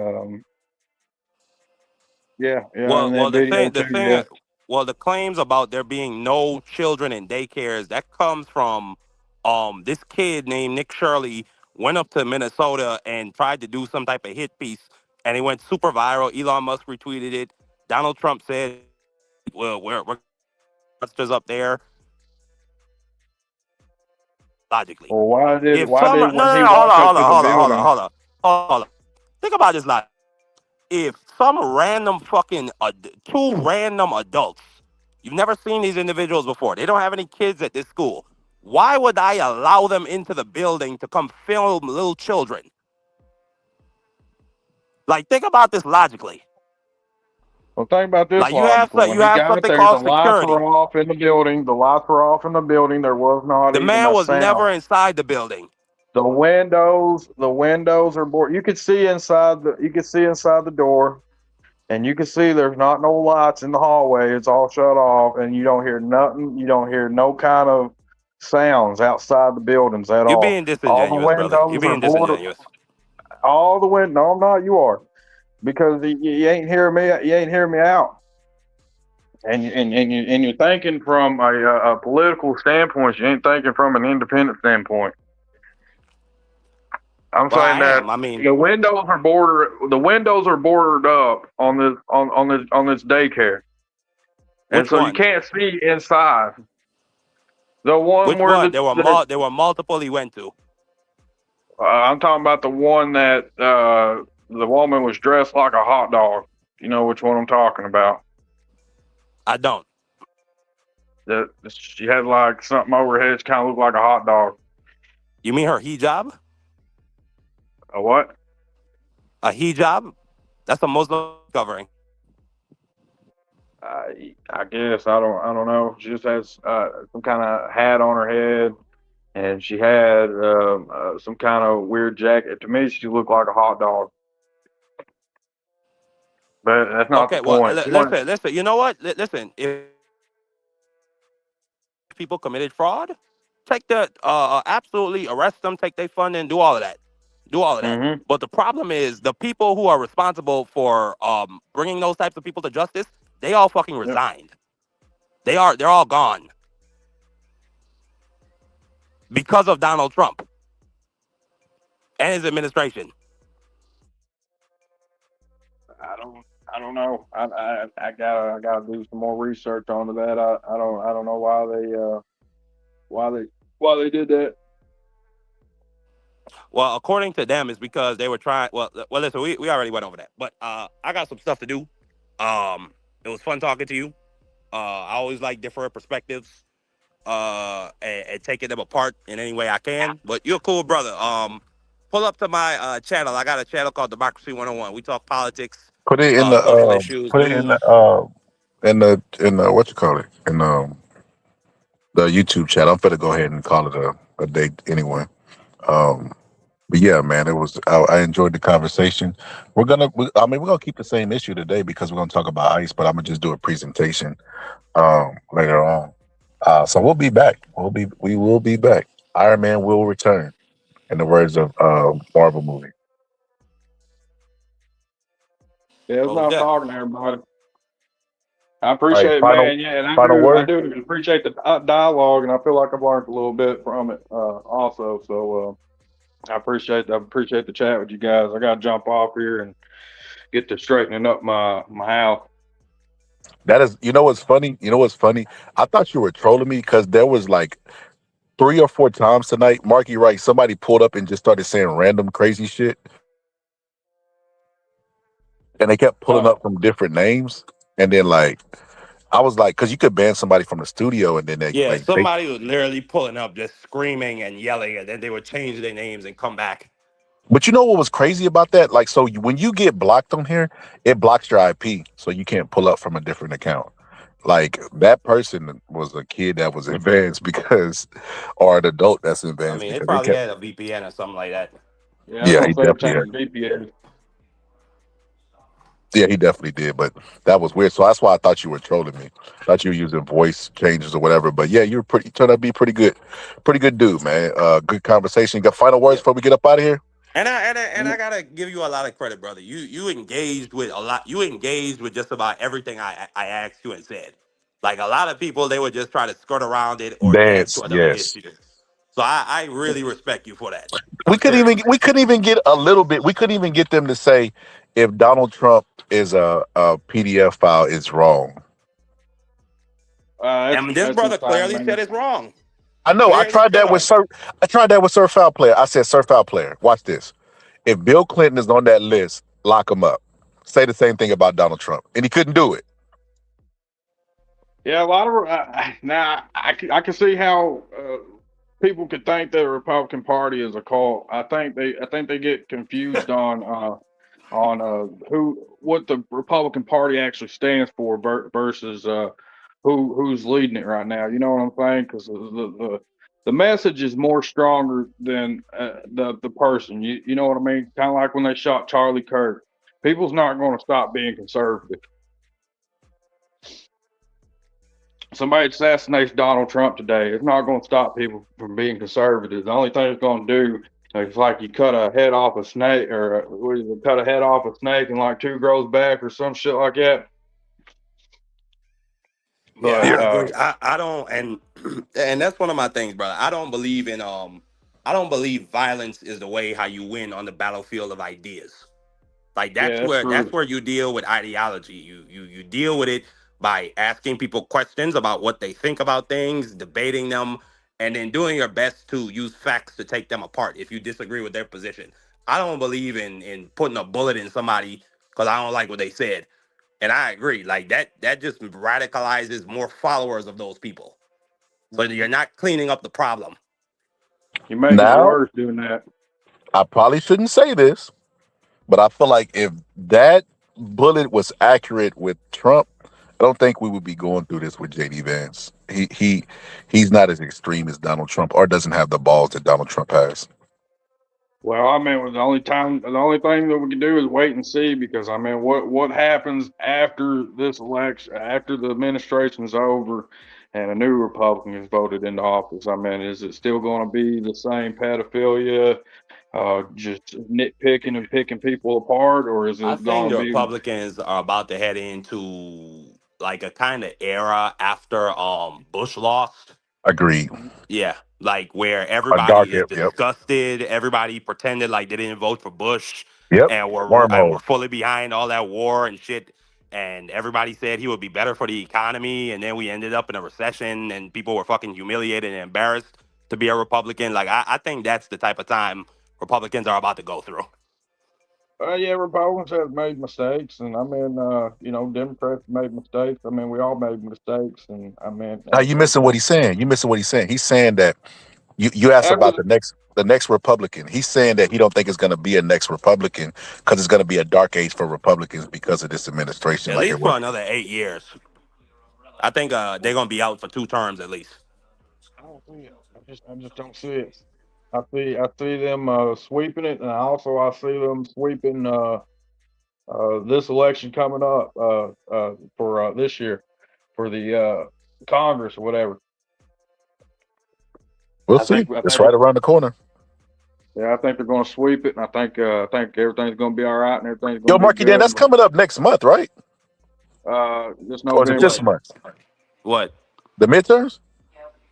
Speaker 1: Yeah, yeah,
Speaker 3: Well,
Speaker 1: in that video
Speaker 3: the
Speaker 1: too. Yeah.
Speaker 3: thing, well, the claims about there being no children in daycares that comes from this kid named Nick Shirley went up to Minnesota and tried to do some type of hit piece, and it went super viral. Elon Musk retweeted it. Donald Trump said, "Well, we're monsters up there." Logically,
Speaker 1: Well,
Speaker 3: if
Speaker 1: why
Speaker 3: some no
Speaker 1: did
Speaker 3: no
Speaker 1: when he
Speaker 3: no hold
Speaker 1: walked
Speaker 3: on
Speaker 1: up
Speaker 3: hold
Speaker 1: to
Speaker 3: on
Speaker 1: the
Speaker 3: hold on hold on
Speaker 1: building?
Speaker 3: hold on hold on, think about this logically. If some random fucking two random adults, you've never seen these individuals before, they don't have any kids at this school, why would I allow them into the building to come film little children? Like, think about this logically.
Speaker 1: Well, think about this
Speaker 3: Like,
Speaker 1: logically. When
Speaker 3: you
Speaker 1: he
Speaker 3: have
Speaker 1: got
Speaker 3: something
Speaker 1: there, the
Speaker 3: called
Speaker 1: lights
Speaker 3: security.
Speaker 1: were off in the building. The lights were off in the building. There was not
Speaker 3: The
Speaker 1: even
Speaker 3: man
Speaker 1: a
Speaker 3: was
Speaker 1: sound.
Speaker 3: never inside the building.
Speaker 1: The windows are board. You could see inside the door, and you can see there's not no lights in the hallway. It's all shut off, and you don't hear nothing. You don't hear no kind of sounds outside the buildings at
Speaker 3: You're
Speaker 1: all.
Speaker 3: being
Speaker 1: All the
Speaker 3: disingenuous, brother. You're
Speaker 1: windows are
Speaker 3: being
Speaker 1: boarded.
Speaker 3: disingenuous.
Speaker 1: All the windows. No, I'm not. You are, because you ain't hearing me. You ain't hearing me out. And you're thinking from a political standpoint. You ain't thinking from an independent standpoint. I'm
Speaker 3: Well,
Speaker 1: saying
Speaker 3: I
Speaker 1: that
Speaker 3: am. I mean,
Speaker 1: the windows are bordered up on this daycare, and
Speaker 3: which
Speaker 1: so you
Speaker 3: one?
Speaker 1: can't see inside. The one
Speaker 3: Which
Speaker 1: where
Speaker 3: one? There were multiple he went to.
Speaker 1: I'm talking about the one that the woman was dressed like a hot dog. You know which one I'm talking about?
Speaker 3: I don't.
Speaker 1: That she had like something over her head, kind of looked like a hot dog.
Speaker 3: You mean her hijab?
Speaker 1: A what?
Speaker 3: A hijab? That's a Muslim covering.
Speaker 1: I guess I don't know. She just has some kind of hat on her head, and she had some kind of weird jacket. To me, she looked like a hot dog, but that's not the
Speaker 3: Okay, well,
Speaker 1: point.
Speaker 3: listen. You know what? Listen, if people committed fraud, take the absolutely arrest them, take their fund, and do all of that. Do all of that.
Speaker 1: Mm-hmm.
Speaker 3: But the problem is the people who are responsible for bringing those types of people to justice, they all fucking
Speaker 1: Yep.
Speaker 3: resigned. They're all gone because of Donald Trump and his administration.
Speaker 1: I don't know. I gotta do some more research onto that. I don't know why they did that.
Speaker 3: Well, according to them, it's because they were trying. Well, listen, we already went over that, but I got some stuff to do. It was fun talking to you. I always like different perspectives, and taking them apart in any way I can. But you're a cool brother. Pull up to my channel. I got a channel called Democracy 101. We talk politics,
Speaker 7: Put it in
Speaker 3: social issues, news.
Speaker 7: in the what you call it the YouTube chat. I'm gonna go ahead and call it a day anyway. Um, but yeah, man, I enjoyed the conversation. We're gonna keep the same issue today because we're gonna talk about ICE, but I'm gonna just do a presentation later on. So we'll be back. We will be back. Iron Man will return, in the words of Marvel movie.
Speaker 1: Yeah, it's
Speaker 3: Most
Speaker 1: nice
Speaker 3: deaf.
Speaker 1: talking to everybody. I
Speaker 7: All right,
Speaker 1: appreciate it, man. Yeah, and
Speaker 7: final
Speaker 1: I
Speaker 7: word.
Speaker 1: do appreciate the dialogue, and I feel like I've learned a little bit from it also. So I appreciate the chat with you guys. I got to jump off here and get to straightening up my house.
Speaker 7: That is, you know what's funny? You know what's funny? I thought you were trolling me because there was like 3 or 4 times tonight, Marky Wright, somebody pulled up and just started saying random crazy shit. And they kept pulling up from different names. And then like I was like, because you could ban somebody from the studio and then
Speaker 3: Yeah, somebody was literally pulling up, just screaming and yelling, and then they would change their names and come back.
Speaker 7: but you know what was crazy about that? Like, so when you get blocked on here, it blocks your IP. So you can't pull up from a different account. Like that person was a kid that was advanced because, or an adult that's
Speaker 3: I
Speaker 7: advanced
Speaker 3: mean, they
Speaker 7: because they
Speaker 3: probably
Speaker 7: kept.
Speaker 3: had a VPN or something like that.
Speaker 1: Yeah, I was
Speaker 7: Yeah,
Speaker 1: gonna
Speaker 7: he
Speaker 1: say
Speaker 7: definitely
Speaker 1: change
Speaker 7: had.
Speaker 1: the VPN.
Speaker 7: Yeah, he definitely did, but that was weird. So that's why I thought you were trolling me. Thought you were using voice changes or whatever. But yeah, you turned out to be pretty good dude, man. Good conversation. You got final words before we get up out of here?
Speaker 3: And I gotta give you a lot of credit, brother. You engaged with a lot. You engaged with just about everything I asked you and said. Like a lot of people, they would just try to skirt around it or dance
Speaker 7: Dance,
Speaker 3: to another
Speaker 7: yes.
Speaker 3: issue. So I really respect you for that.
Speaker 7: We
Speaker 3: I'm
Speaker 7: couldn't
Speaker 3: serious.
Speaker 7: even we couldn't even get a little bit. We couldn't even get them to say if Donald Trump is a PDF file is wrong.
Speaker 3: And this
Speaker 1: That's
Speaker 3: brother
Speaker 1: insane,
Speaker 3: clearly
Speaker 1: man.
Speaker 3: said it's wrong.
Speaker 7: I know. I
Speaker 3: Clearly
Speaker 7: tried
Speaker 3: stood
Speaker 7: that with
Speaker 3: on it.
Speaker 7: Sir. I tried that with Sir Foul Player. I said, Sir Foul Player, watch this. If Bill Clinton is on that list, lock him up. Say the same thing about Donald Trump, and he couldn't do it.
Speaker 1: Yeah, a lot of now I can see how people could think that the Republican Party is a cult. I think they get confused on who what the Republican Party actually stands for versus who's leading it right now. You know what I'm saying? Because the message is more stronger than the person. You know what I mean? Kind of like when they shot Charlie Kirk. People's not going to stop being conservative. Somebody assassinates Donald Trump today, it's not going to stop people from being conservative. The only thing it's going to do is like you cut a head off a snake, or what is it, cut a head off a snake and like two grows back or some shit like that.
Speaker 3: Yeah,
Speaker 1: But
Speaker 3: I agree. I don't and that's one of my things, brother. I don't believe violence is the way how you win on the battlefield of ideas. Like
Speaker 1: yeah, that's
Speaker 3: that's
Speaker 1: true.
Speaker 3: where you deal with ideology. You deal with it by asking people questions about what they think about things, debating them, and then doing your best to use facts to take them apart if you disagree with their position. I don't believe in putting a bullet in somebody because I don't like what they said. And I agree. Like that just radicalizes more followers of those people. So you're not cleaning up the problem.
Speaker 1: You're making it
Speaker 7: Now,
Speaker 1: worse doing that.
Speaker 7: I probably shouldn't say this, but I feel like if that bullet was accurate with Trump, I don't think we would be going through this with JD Vance. He's not as extreme as Donald Trump, or doesn't have the balls that Donald Trump has.
Speaker 1: Well, I mean, the only thing that we can do is wait and see, because I mean, what happens after this election, after the administration's over, and a new Republican is voted into office? I mean, is it still going to be the same pedophilia, just nitpicking and picking people apart, or is
Speaker 3: I
Speaker 1: it
Speaker 3: think
Speaker 1: going to
Speaker 3: the
Speaker 1: be?
Speaker 3: Republicans are about to head into like a kind of era after Bush lost.
Speaker 7: Agreed.
Speaker 3: Yeah, like where
Speaker 7: A dark
Speaker 3: everybody is
Speaker 7: hip. Yep.
Speaker 3: disgusted. Everybody pretended like they didn't vote for Bush,
Speaker 7: Yep.
Speaker 3: and were
Speaker 7: Wormhole.
Speaker 3: fully behind all that war and shit. And everybody said he would be better for the economy, and then we ended up in a recession, and people were fucking humiliated and embarrassed to be a Republican. Like I think that's the type of time Republicans are about to go through.
Speaker 1: Yeah, Republicans have made mistakes, and I mean, Democrats made mistakes. I mean, we all made mistakes, and I mean,
Speaker 7: Now you missing what he's saying. You missing what he's saying. He's saying that you asked
Speaker 1: after
Speaker 7: about the next Republican. He's saying that he don't think it's going to be a next Republican because it's going to be a dark age for Republicans because of this administration,
Speaker 3: At
Speaker 7: like it
Speaker 3: least for
Speaker 7: was.
Speaker 3: another 8 years. I think they're gonna be out for 2 terms at least.
Speaker 1: I don't see it. I just don't see it. I see them sweeping it, and I see them sweeping this election coming up for this year for the Congress or whatever.
Speaker 7: We'll see.
Speaker 1: I
Speaker 7: It's
Speaker 1: think
Speaker 7: right around the corner.
Speaker 1: yeah, I think they're going to sweep it, and I think everything's going to be all right, and everything's
Speaker 7: Yo,
Speaker 1: going to be
Speaker 7: Marky Dan,
Speaker 1: good.
Speaker 7: that's coming up next month, right?
Speaker 1: This
Speaker 7: Or is it this
Speaker 1: November.
Speaker 7: month?
Speaker 3: What?
Speaker 7: The midterms?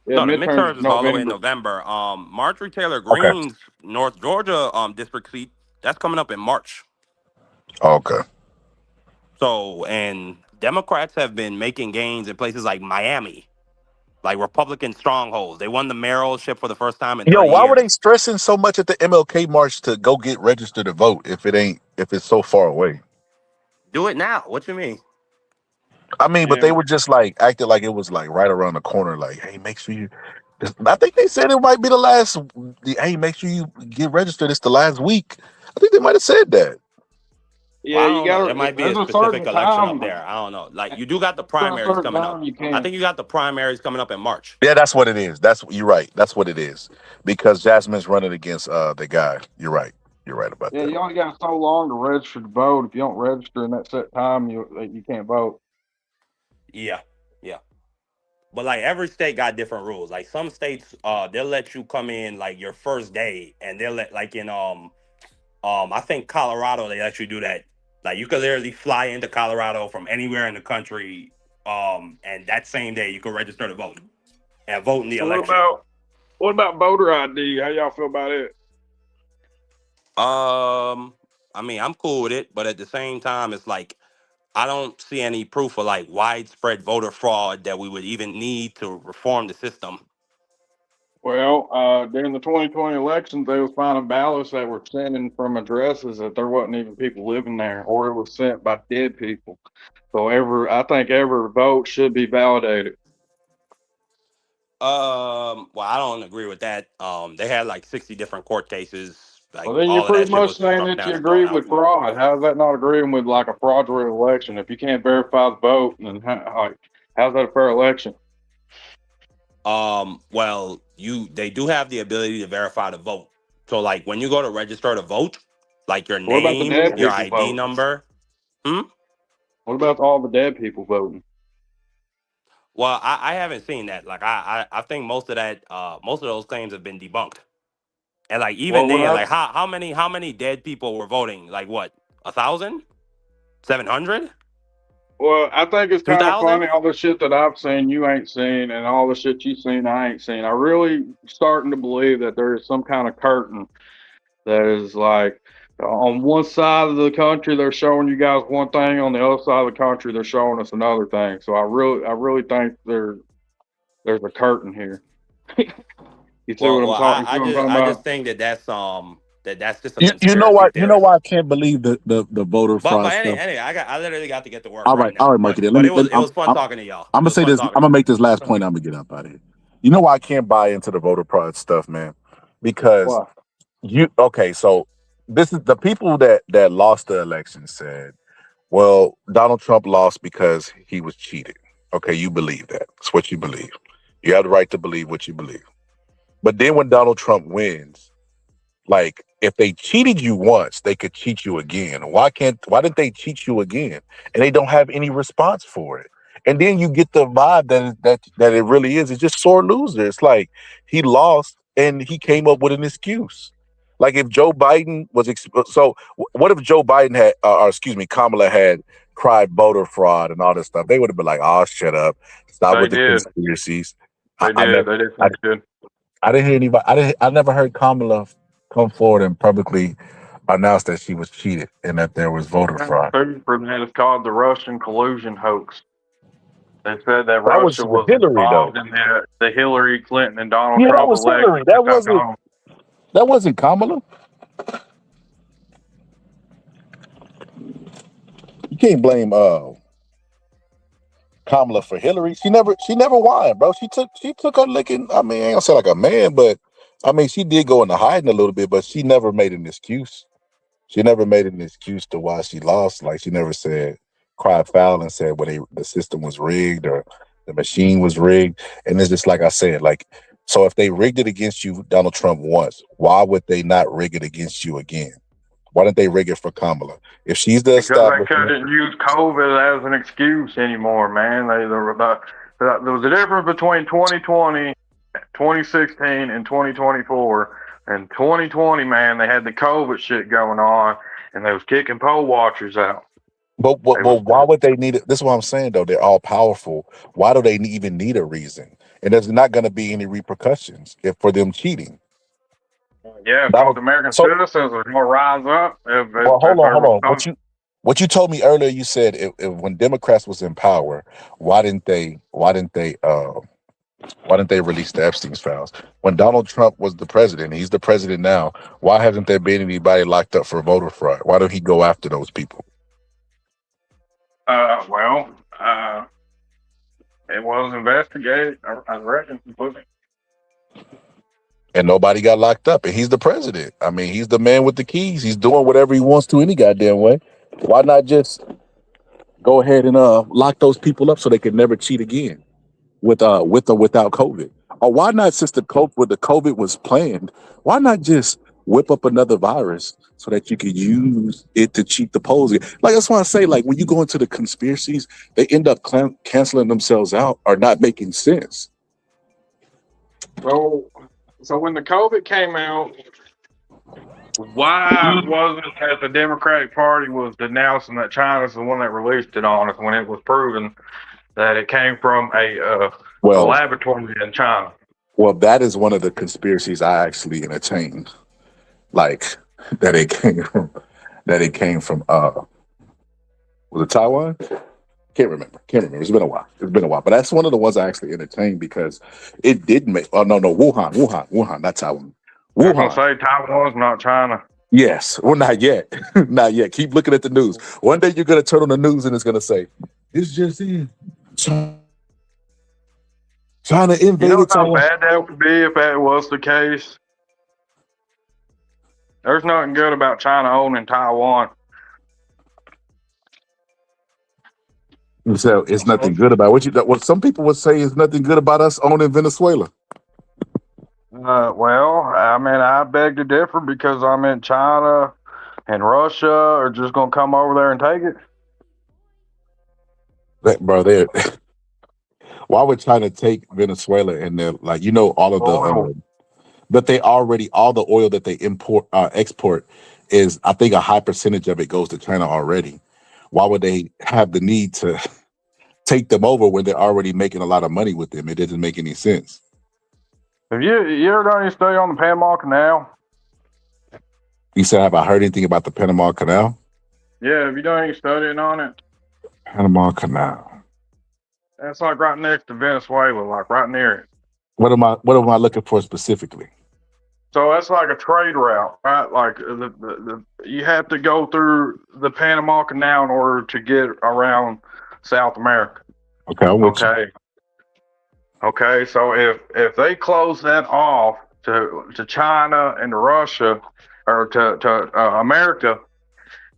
Speaker 1: Yeah,
Speaker 3: No, the
Speaker 1: midterms
Speaker 3: midterms
Speaker 1: is
Speaker 3: is all the way in
Speaker 1: November.
Speaker 3: November. Marjorie Taylor
Speaker 7: Okay.
Speaker 3: Greene's North Georgia district seat, that's coming up in March.
Speaker 7: Okay.
Speaker 3: So, and Democrats have been making gains in places like Miami, like Republican strongholds. They won the mayoralship for the first time in
Speaker 7: Yo,
Speaker 3: 30
Speaker 7: why were
Speaker 3: years.
Speaker 7: they stressing so much at the MLK march to go get registered to vote if it's so far away?
Speaker 3: Do it now. What you mean?
Speaker 7: I mean, but
Speaker 1: Yeah,
Speaker 7: they were just like acting like it was like right around the corner. Like, hey, make sure you. I think they said it might be the last. Hey, make sure you get registered. It's the last week. I think they might have said that.
Speaker 3: Well,
Speaker 1: yeah,
Speaker 3: I
Speaker 1: you
Speaker 3: don't know.
Speaker 1: got
Speaker 3: There
Speaker 1: to.
Speaker 3: might be a
Speaker 1: There's a
Speaker 3: specific
Speaker 1: certain
Speaker 3: election up
Speaker 1: time.
Speaker 3: there. I don't know. Like you do got the
Speaker 1: After a
Speaker 3: primaries
Speaker 1: certain
Speaker 3: coming up.
Speaker 1: time, you
Speaker 3: I
Speaker 1: can't.
Speaker 3: think you got the primaries coming up in March.
Speaker 7: Yeah, that's what it is. You're right. That's what it is. Because Jasmine's running against the guy. You're right. You're right about
Speaker 1: Yeah,
Speaker 7: that.
Speaker 1: you only got so long to register to vote. If you don't register in that set time, you can't vote.
Speaker 3: Yeah, yeah. But like every state got different rules. Like some states, they'll let you come in like your first day, and they'll let like in I think Colorado, they let you do that. Like you could literally fly into Colorado from anywhere in the country, and that same day you could register to vote and vote in the election.
Speaker 1: What about voter ID? How y'all feel about it?
Speaker 3: I mean, I'm cool with it, but at the same time, it's like I don't see any proof of like widespread voter fraud that we would even need to reform the system.
Speaker 1: Well, during the 2020 elections, they was finding ballots that were sent in from addresses that there wasn't even people living there, or it was sent by dead people. So I think every vote should be validated.
Speaker 3: Well, I don't agree with that. They had like 60 different court cases. Like
Speaker 1: Well, then you're
Speaker 3: all of that
Speaker 1: pretty
Speaker 3: shit
Speaker 1: much
Speaker 3: was
Speaker 1: saying
Speaker 3: struck
Speaker 1: that you
Speaker 3: down and
Speaker 1: agree
Speaker 3: thrown out.
Speaker 1: with fraud. How's that not agreeing with like a fraudulent election? If you can't verify the vote, then how's that a fair election?
Speaker 3: Well, they do have the ability to verify the vote. So like when you go to register to vote, like your
Speaker 1: What about the
Speaker 3: name,
Speaker 1: dead
Speaker 3: your
Speaker 1: people
Speaker 3: ID
Speaker 1: voting?
Speaker 3: number.
Speaker 1: What about all the dead people voting?
Speaker 3: Well, I haven't seen that. Like I think most of those claims have been debunked. And like even
Speaker 1: Well,
Speaker 3: then, like how many dead people were voting? Like what? 1,000? 700?
Speaker 1: Well, I think it's kind of
Speaker 3: 2,000?
Speaker 1: funny, all the shit that I've seen you ain't seen, and all the shit you've seen I ain't seen. I really starting to believe that there is some kind of curtain that is like on one side of the country they're showing you guys one thing, on the other side of the country they're showing us another thing. So I really think there's a curtain here. You see what I'm talking? See what I'm talking
Speaker 3: I
Speaker 1: about?
Speaker 3: just think that's just a
Speaker 7: You know
Speaker 3: conspiracy
Speaker 7: what? You know
Speaker 3: theorist.
Speaker 7: why I can't believe the voter
Speaker 3: But
Speaker 7: fraud stuff.
Speaker 3: anyway, I literally got to get to work right
Speaker 7: All
Speaker 3: now.
Speaker 7: right, Marky.
Speaker 3: But it
Speaker 7: Let me.
Speaker 3: was fun talking to y'all.
Speaker 7: I'm
Speaker 3: It
Speaker 7: gonna
Speaker 3: was
Speaker 7: say
Speaker 3: fun
Speaker 7: this. I'm
Speaker 3: talking to
Speaker 7: gonna
Speaker 3: y'all.
Speaker 7: make this last point. I'm gonna get up out of here. You know why I can't buy into the voter fraud stuff, man? Because
Speaker 1: Why?
Speaker 7: So this is the people that lost the election said, well, Donald Trump lost because he was cheated. Okay, you believe that. It's what you believe. You have the right to believe what you believe. But then when Donald Trump wins, like if they cheated you once, they could cheat you again. Why didn't they cheat you again? And they don't have any response for it. And then you get the vibe that it really is. It's just sore loser. It's like he lost and he came up with an excuse. Like if Joe Biden was what if Joe Biden had or excuse me, Kamala had cried voter fraud and all this stuff? They would have been like, "Oh, shut up. Stop
Speaker 1: They
Speaker 7: with the
Speaker 1: did.
Speaker 7: conspiracies."
Speaker 1: They
Speaker 7: I
Speaker 1: did.
Speaker 7: never
Speaker 1: They did
Speaker 7: I,
Speaker 1: think good.
Speaker 7: I didn't hear anybody. I never heard Kamala come forward and publicly announce that she was cheated and that there was voter fraud.
Speaker 1: Food for that is called the Russian collusion hoax. They said that
Speaker 7: That was
Speaker 1: Russia
Speaker 7: with
Speaker 1: was
Speaker 7: Hillary, though.
Speaker 1: involved in the Hillary Clinton and Donald
Speaker 7: Yeah, that
Speaker 1: Trump
Speaker 7: was Hillary.
Speaker 1: election to come home.
Speaker 7: That wasn't Kamala. You can't blame Kamala for Hillary. She never won, bro. She took her licking. I mean, I ain't gonna say like a man, but I mean she did go into hiding a little bit, but she never made an excuse. She never made an excuse to why she lost. Like she never said cried foul and said the system was rigged or the machine was rigged. And it's just like I said, like so if they rigged it against you, Donald Trump once, why would they not rig it against you again? Why didn't they rig it for Kamala? If she's the
Speaker 1: Because they
Speaker 7: establishment,
Speaker 1: couldn't use COVID as an excuse anymore, man. There was a difference between 2020, 2016, and 2024. And 2020, man, they had the COVID shit going on, and they was kicking poll watchers out.
Speaker 7: but why would they need it? This is what I'm saying though. They're all powerful. Why do they even need a reason? And there's not going to be any repercussions for them cheating.
Speaker 1: Yeah, because American citizens are going to rise up.
Speaker 7: Hold on. What you told me earlier, you said if when Democrats was in power, why didn't they release the Epstein's files? When Donald Trump was the president, he's the president now. Why hasn't there been anybody locked up for voter fraud? Why don't he go after those people?
Speaker 1: It was investigated, I reckon, completely.
Speaker 7: And nobody got locked up. And he's the president. I mean, he's the man with the keys. He's doing whatever he wants to any goddamn way. Why not just go ahead and lock those people up so they can never cheat again with or without COVID? Or why not, since the COVID was planned, why not just whip up another virus so that you could use it to cheat the polls? Like that's why I say, like when you go into the conspiracies, they end up canceling themselves out or not making sense.
Speaker 1: So when the COVID came out, Why wasn't it that the Democratic Party was denouncing that China's the one that released it on us when it was proven that it came from a
Speaker 7: Well,
Speaker 1: laboratory in China?
Speaker 7: well, that is one of the conspiracies I actually entertained. Like that it came from was it Taiwan? Can't remember. It's been a while. But that's one of the ones I actually entertained because it did make. Oh no, Wuhan, not Taiwan.
Speaker 1: I was gonna
Speaker 7: Wuhan.
Speaker 1: say Taiwan's not China.
Speaker 7: Yes. Well, not yet. Not yet. Keep looking at the news. One day you're gonna turn on the news and it's gonna say, "It's just in China
Speaker 1: You know
Speaker 7: invaded
Speaker 1: how
Speaker 7: Taiwan."
Speaker 1: bad that would be if that was the case? There's nothing good about China owning Taiwan.
Speaker 7: So it's nothing good about what some people would say is nothing good about us owning Venezuela.
Speaker 1: Well, I mean, I beg to differ because I mean China and Russia are just gonna come over there and take it.
Speaker 7: Bro, why would China take Venezuela and they're like, all of
Speaker 1: Oil.
Speaker 7: but they already all the oil that they export is, I think, a high percentage of it goes to China already. Why would they have the need to take them over when they're already making a lot of money with them? It doesn't make any sense.
Speaker 1: Have you ever done any study on the Panama Canal?
Speaker 7: You said, have I heard anything about the Panama Canal?
Speaker 1: Yeah, have you done any studying on it?
Speaker 7: Panama Canal.
Speaker 1: That's like right next to Venezuela, like right near it.
Speaker 7: What am I looking for specifically?
Speaker 1: So that's like a trade route, right? Like you have to go through the Panama Canal in order to get around South America.
Speaker 7: Okay, I'm with you.
Speaker 1: Okay. So if they close that off to China and to Russia, or to America,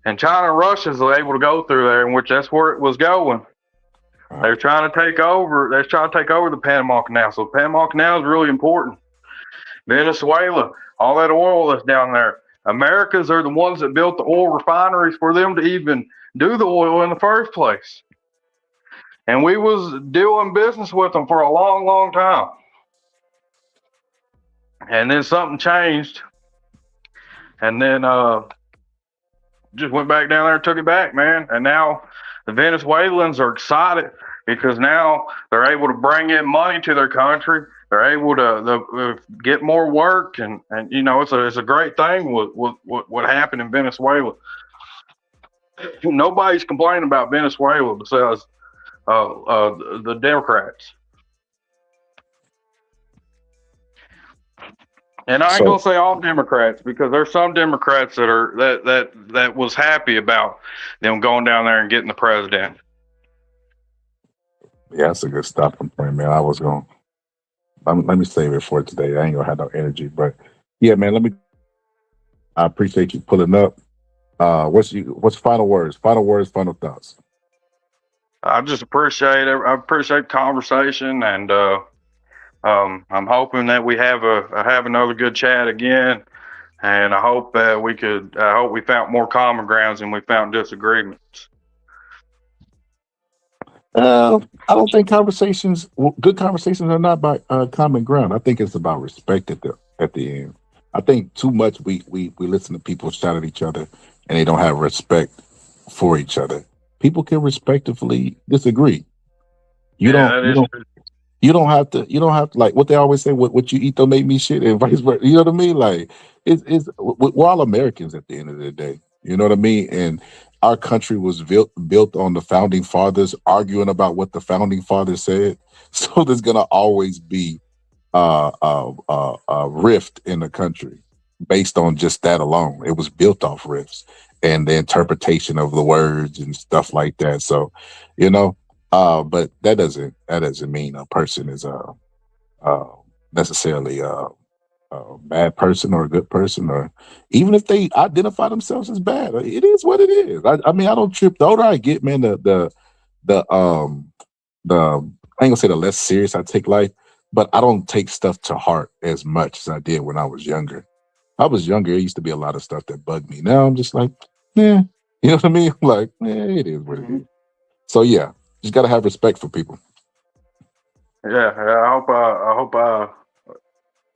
Speaker 1: and China and Russia is able to go through there, in which that's where it was going. They're trying to take over. They're trying to take over the Panama Canal. So the Panama Canal is really important. Venezuela, all that oil that's down there. Americans are the ones that built the oil refineries for them to even do the oil in the first place. And we was doing business with them for a long, long time. And then something changed. And then just went back down there and took it back, man. And now the Venezuelans are excited because now they're able to bring in money to their country. They're able to get more work, and it's a great thing with what happened in Venezuela. Nobody's complaining about Venezuela besides the Democrats. And I ain't gonna say all Democrats, because there's some Democrats that was happy about them going down there and getting the president.
Speaker 7: Yeah, that's a good stopping point, man. Let me save it for today. I ain't gonna have no energy, but yeah, man. I appreciate you pulling up. What's final words? Final thoughts.
Speaker 1: I just appreciate it. I appreciate the conversation, and I'm hoping that we have another good chat again. And I hope that we found more common grounds than we found disagreements.
Speaker 7: I don't think good conversations are not by common ground. I think it's about respect at the end. I think too much we listen to people shout at each other and they don't have respect for each other. People can respectfully disagree. You don't have to like what they always say, what you eat don't make me shit, and vice versa. You know what I mean? Like we're all Americans at the end of the day. You know what I mean? And our country was built on the founding fathers arguing about what the founding fathers said. So there's gonna always be a rift in the country based on just that alone. It was built off rifts and the interpretation of the words and stuff like that. So, but that doesn't mean a person is necessarily a bad person or a good person, or even if they identify themselves as bad. It is what it is. I mean, I don't trip. The older I get, man, the I ain't gonna say the less serious I take life, but I don't take stuff to heart as much as I did when I was younger. I was younger, it used to be a lot of stuff that bugged me. Now I'm just like, yeah, you know what I mean? Like, it is what it is. So yeah, just gotta have respect for people.
Speaker 1: Yeah, I hope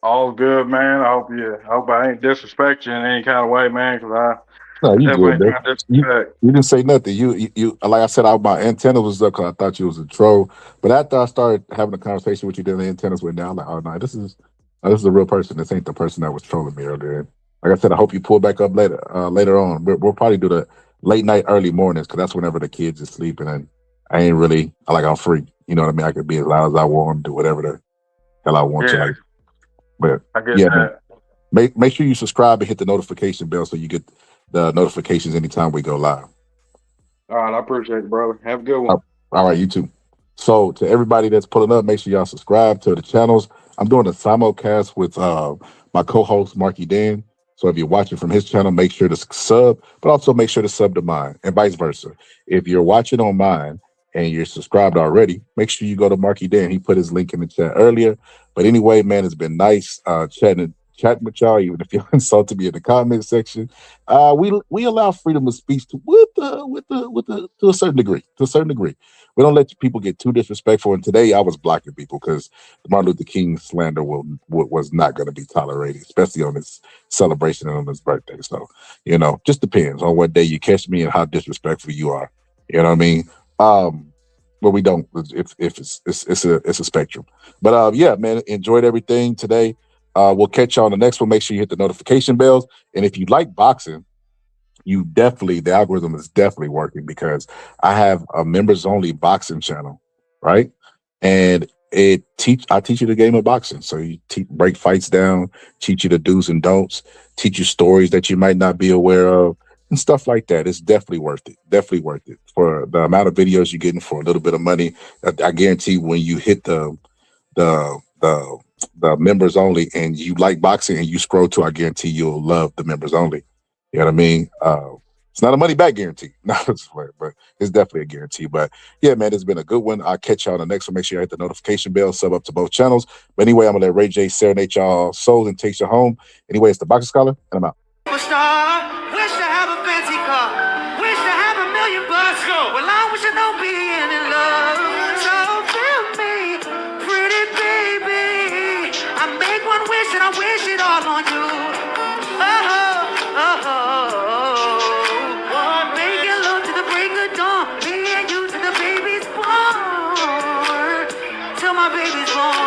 Speaker 1: All good, man. I hope I ain't disrespect you in any kind of way, man, because
Speaker 7: No,
Speaker 1: I
Speaker 7: you
Speaker 1: definitely
Speaker 7: good,
Speaker 1: ain't
Speaker 7: man.
Speaker 1: trying to
Speaker 7: You,
Speaker 1: disrespect.
Speaker 7: you didn't say nothing. You like I said, my antenna was up because I thought you was a troll. But after I started having a conversation with you, then the antennas went down. Like, oh no, this is a real person. This ain't the person that was trolling me earlier. And like I said, I hope you pull back up later on. We'll probably do the late night, early mornings because that's whenever the kids are sleeping, and I ain't really I'm free. You know what I mean? I could be as loud as I want, do whatever the hell I want to.
Speaker 1: Yeah,
Speaker 7: Like, but
Speaker 1: I get
Speaker 7: yeah, man.
Speaker 1: that.
Speaker 7: Make sure you subscribe and hit the notification bell so you get the notifications anytime we go live.
Speaker 1: All right, I appreciate it, brother. Have a good one.
Speaker 7: All right, you too. So to everybody that's pulling up, make sure y'all subscribe to the channels. I'm doing a simulcast with my co-host Marky Dan. So if you're watching from his channel, make sure to sub, but also make sure to sub to mine, and vice versa. If you're watching on mine and you're subscribed already, make sure you go to Marky Dan. He put his link in the chat earlier. But anyway, man, it's been nice chatting with y'all, even if y'all insulted me in the comment section. We allow freedom of speech to a certain degree. To a certain degree, we don't let people get too disrespectful. And today, I was blocking people because Martin Luther King slander was not going to be tolerated, especially on his celebration and on his birthday. So, just depends on what day you catch me and how disrespectful you are. You know what I mean? But we don't. If it's a spectrum. But yeah, man, enjoyed everything today. We'll catch you on the next one. Make sure you hit the notification bells. And if you like boxing, the algorithm is definitely working because I have a members only boxing channel, right? And I teach you the game of boxing. So you break fights down, teach you the do's and don'ts, teach you stories that you might not be aware of and stuff like that. It's definitely worth it. Definitely worth it for the amount of videos you're getting for a little bit of money. I guarantee when you hit the members only and you like boxing and you scroll to, I guarantee you'll love the members only. You know what I mean? It's not a money back guarantee, but it's definitely a guarantee. But yeah, man, it's been a good one. I'll catch y'all on the next one. Make sure you hit the notification bell, sub up to both channels. But anyway, I'm gonna let Ray J serenade y'all souls and take you home. Anyway, it's the Boxing Scholar, and I'm out.
Speaker 2: Superstar, wish to have a fancy car, wish to have $1 million bucks. Well, I wish I don't be in love. So feel me, pretty baby. I make one wish and I wish it all on you. Making love to the break of dawn, me and you to the baby's born, till my baby's born.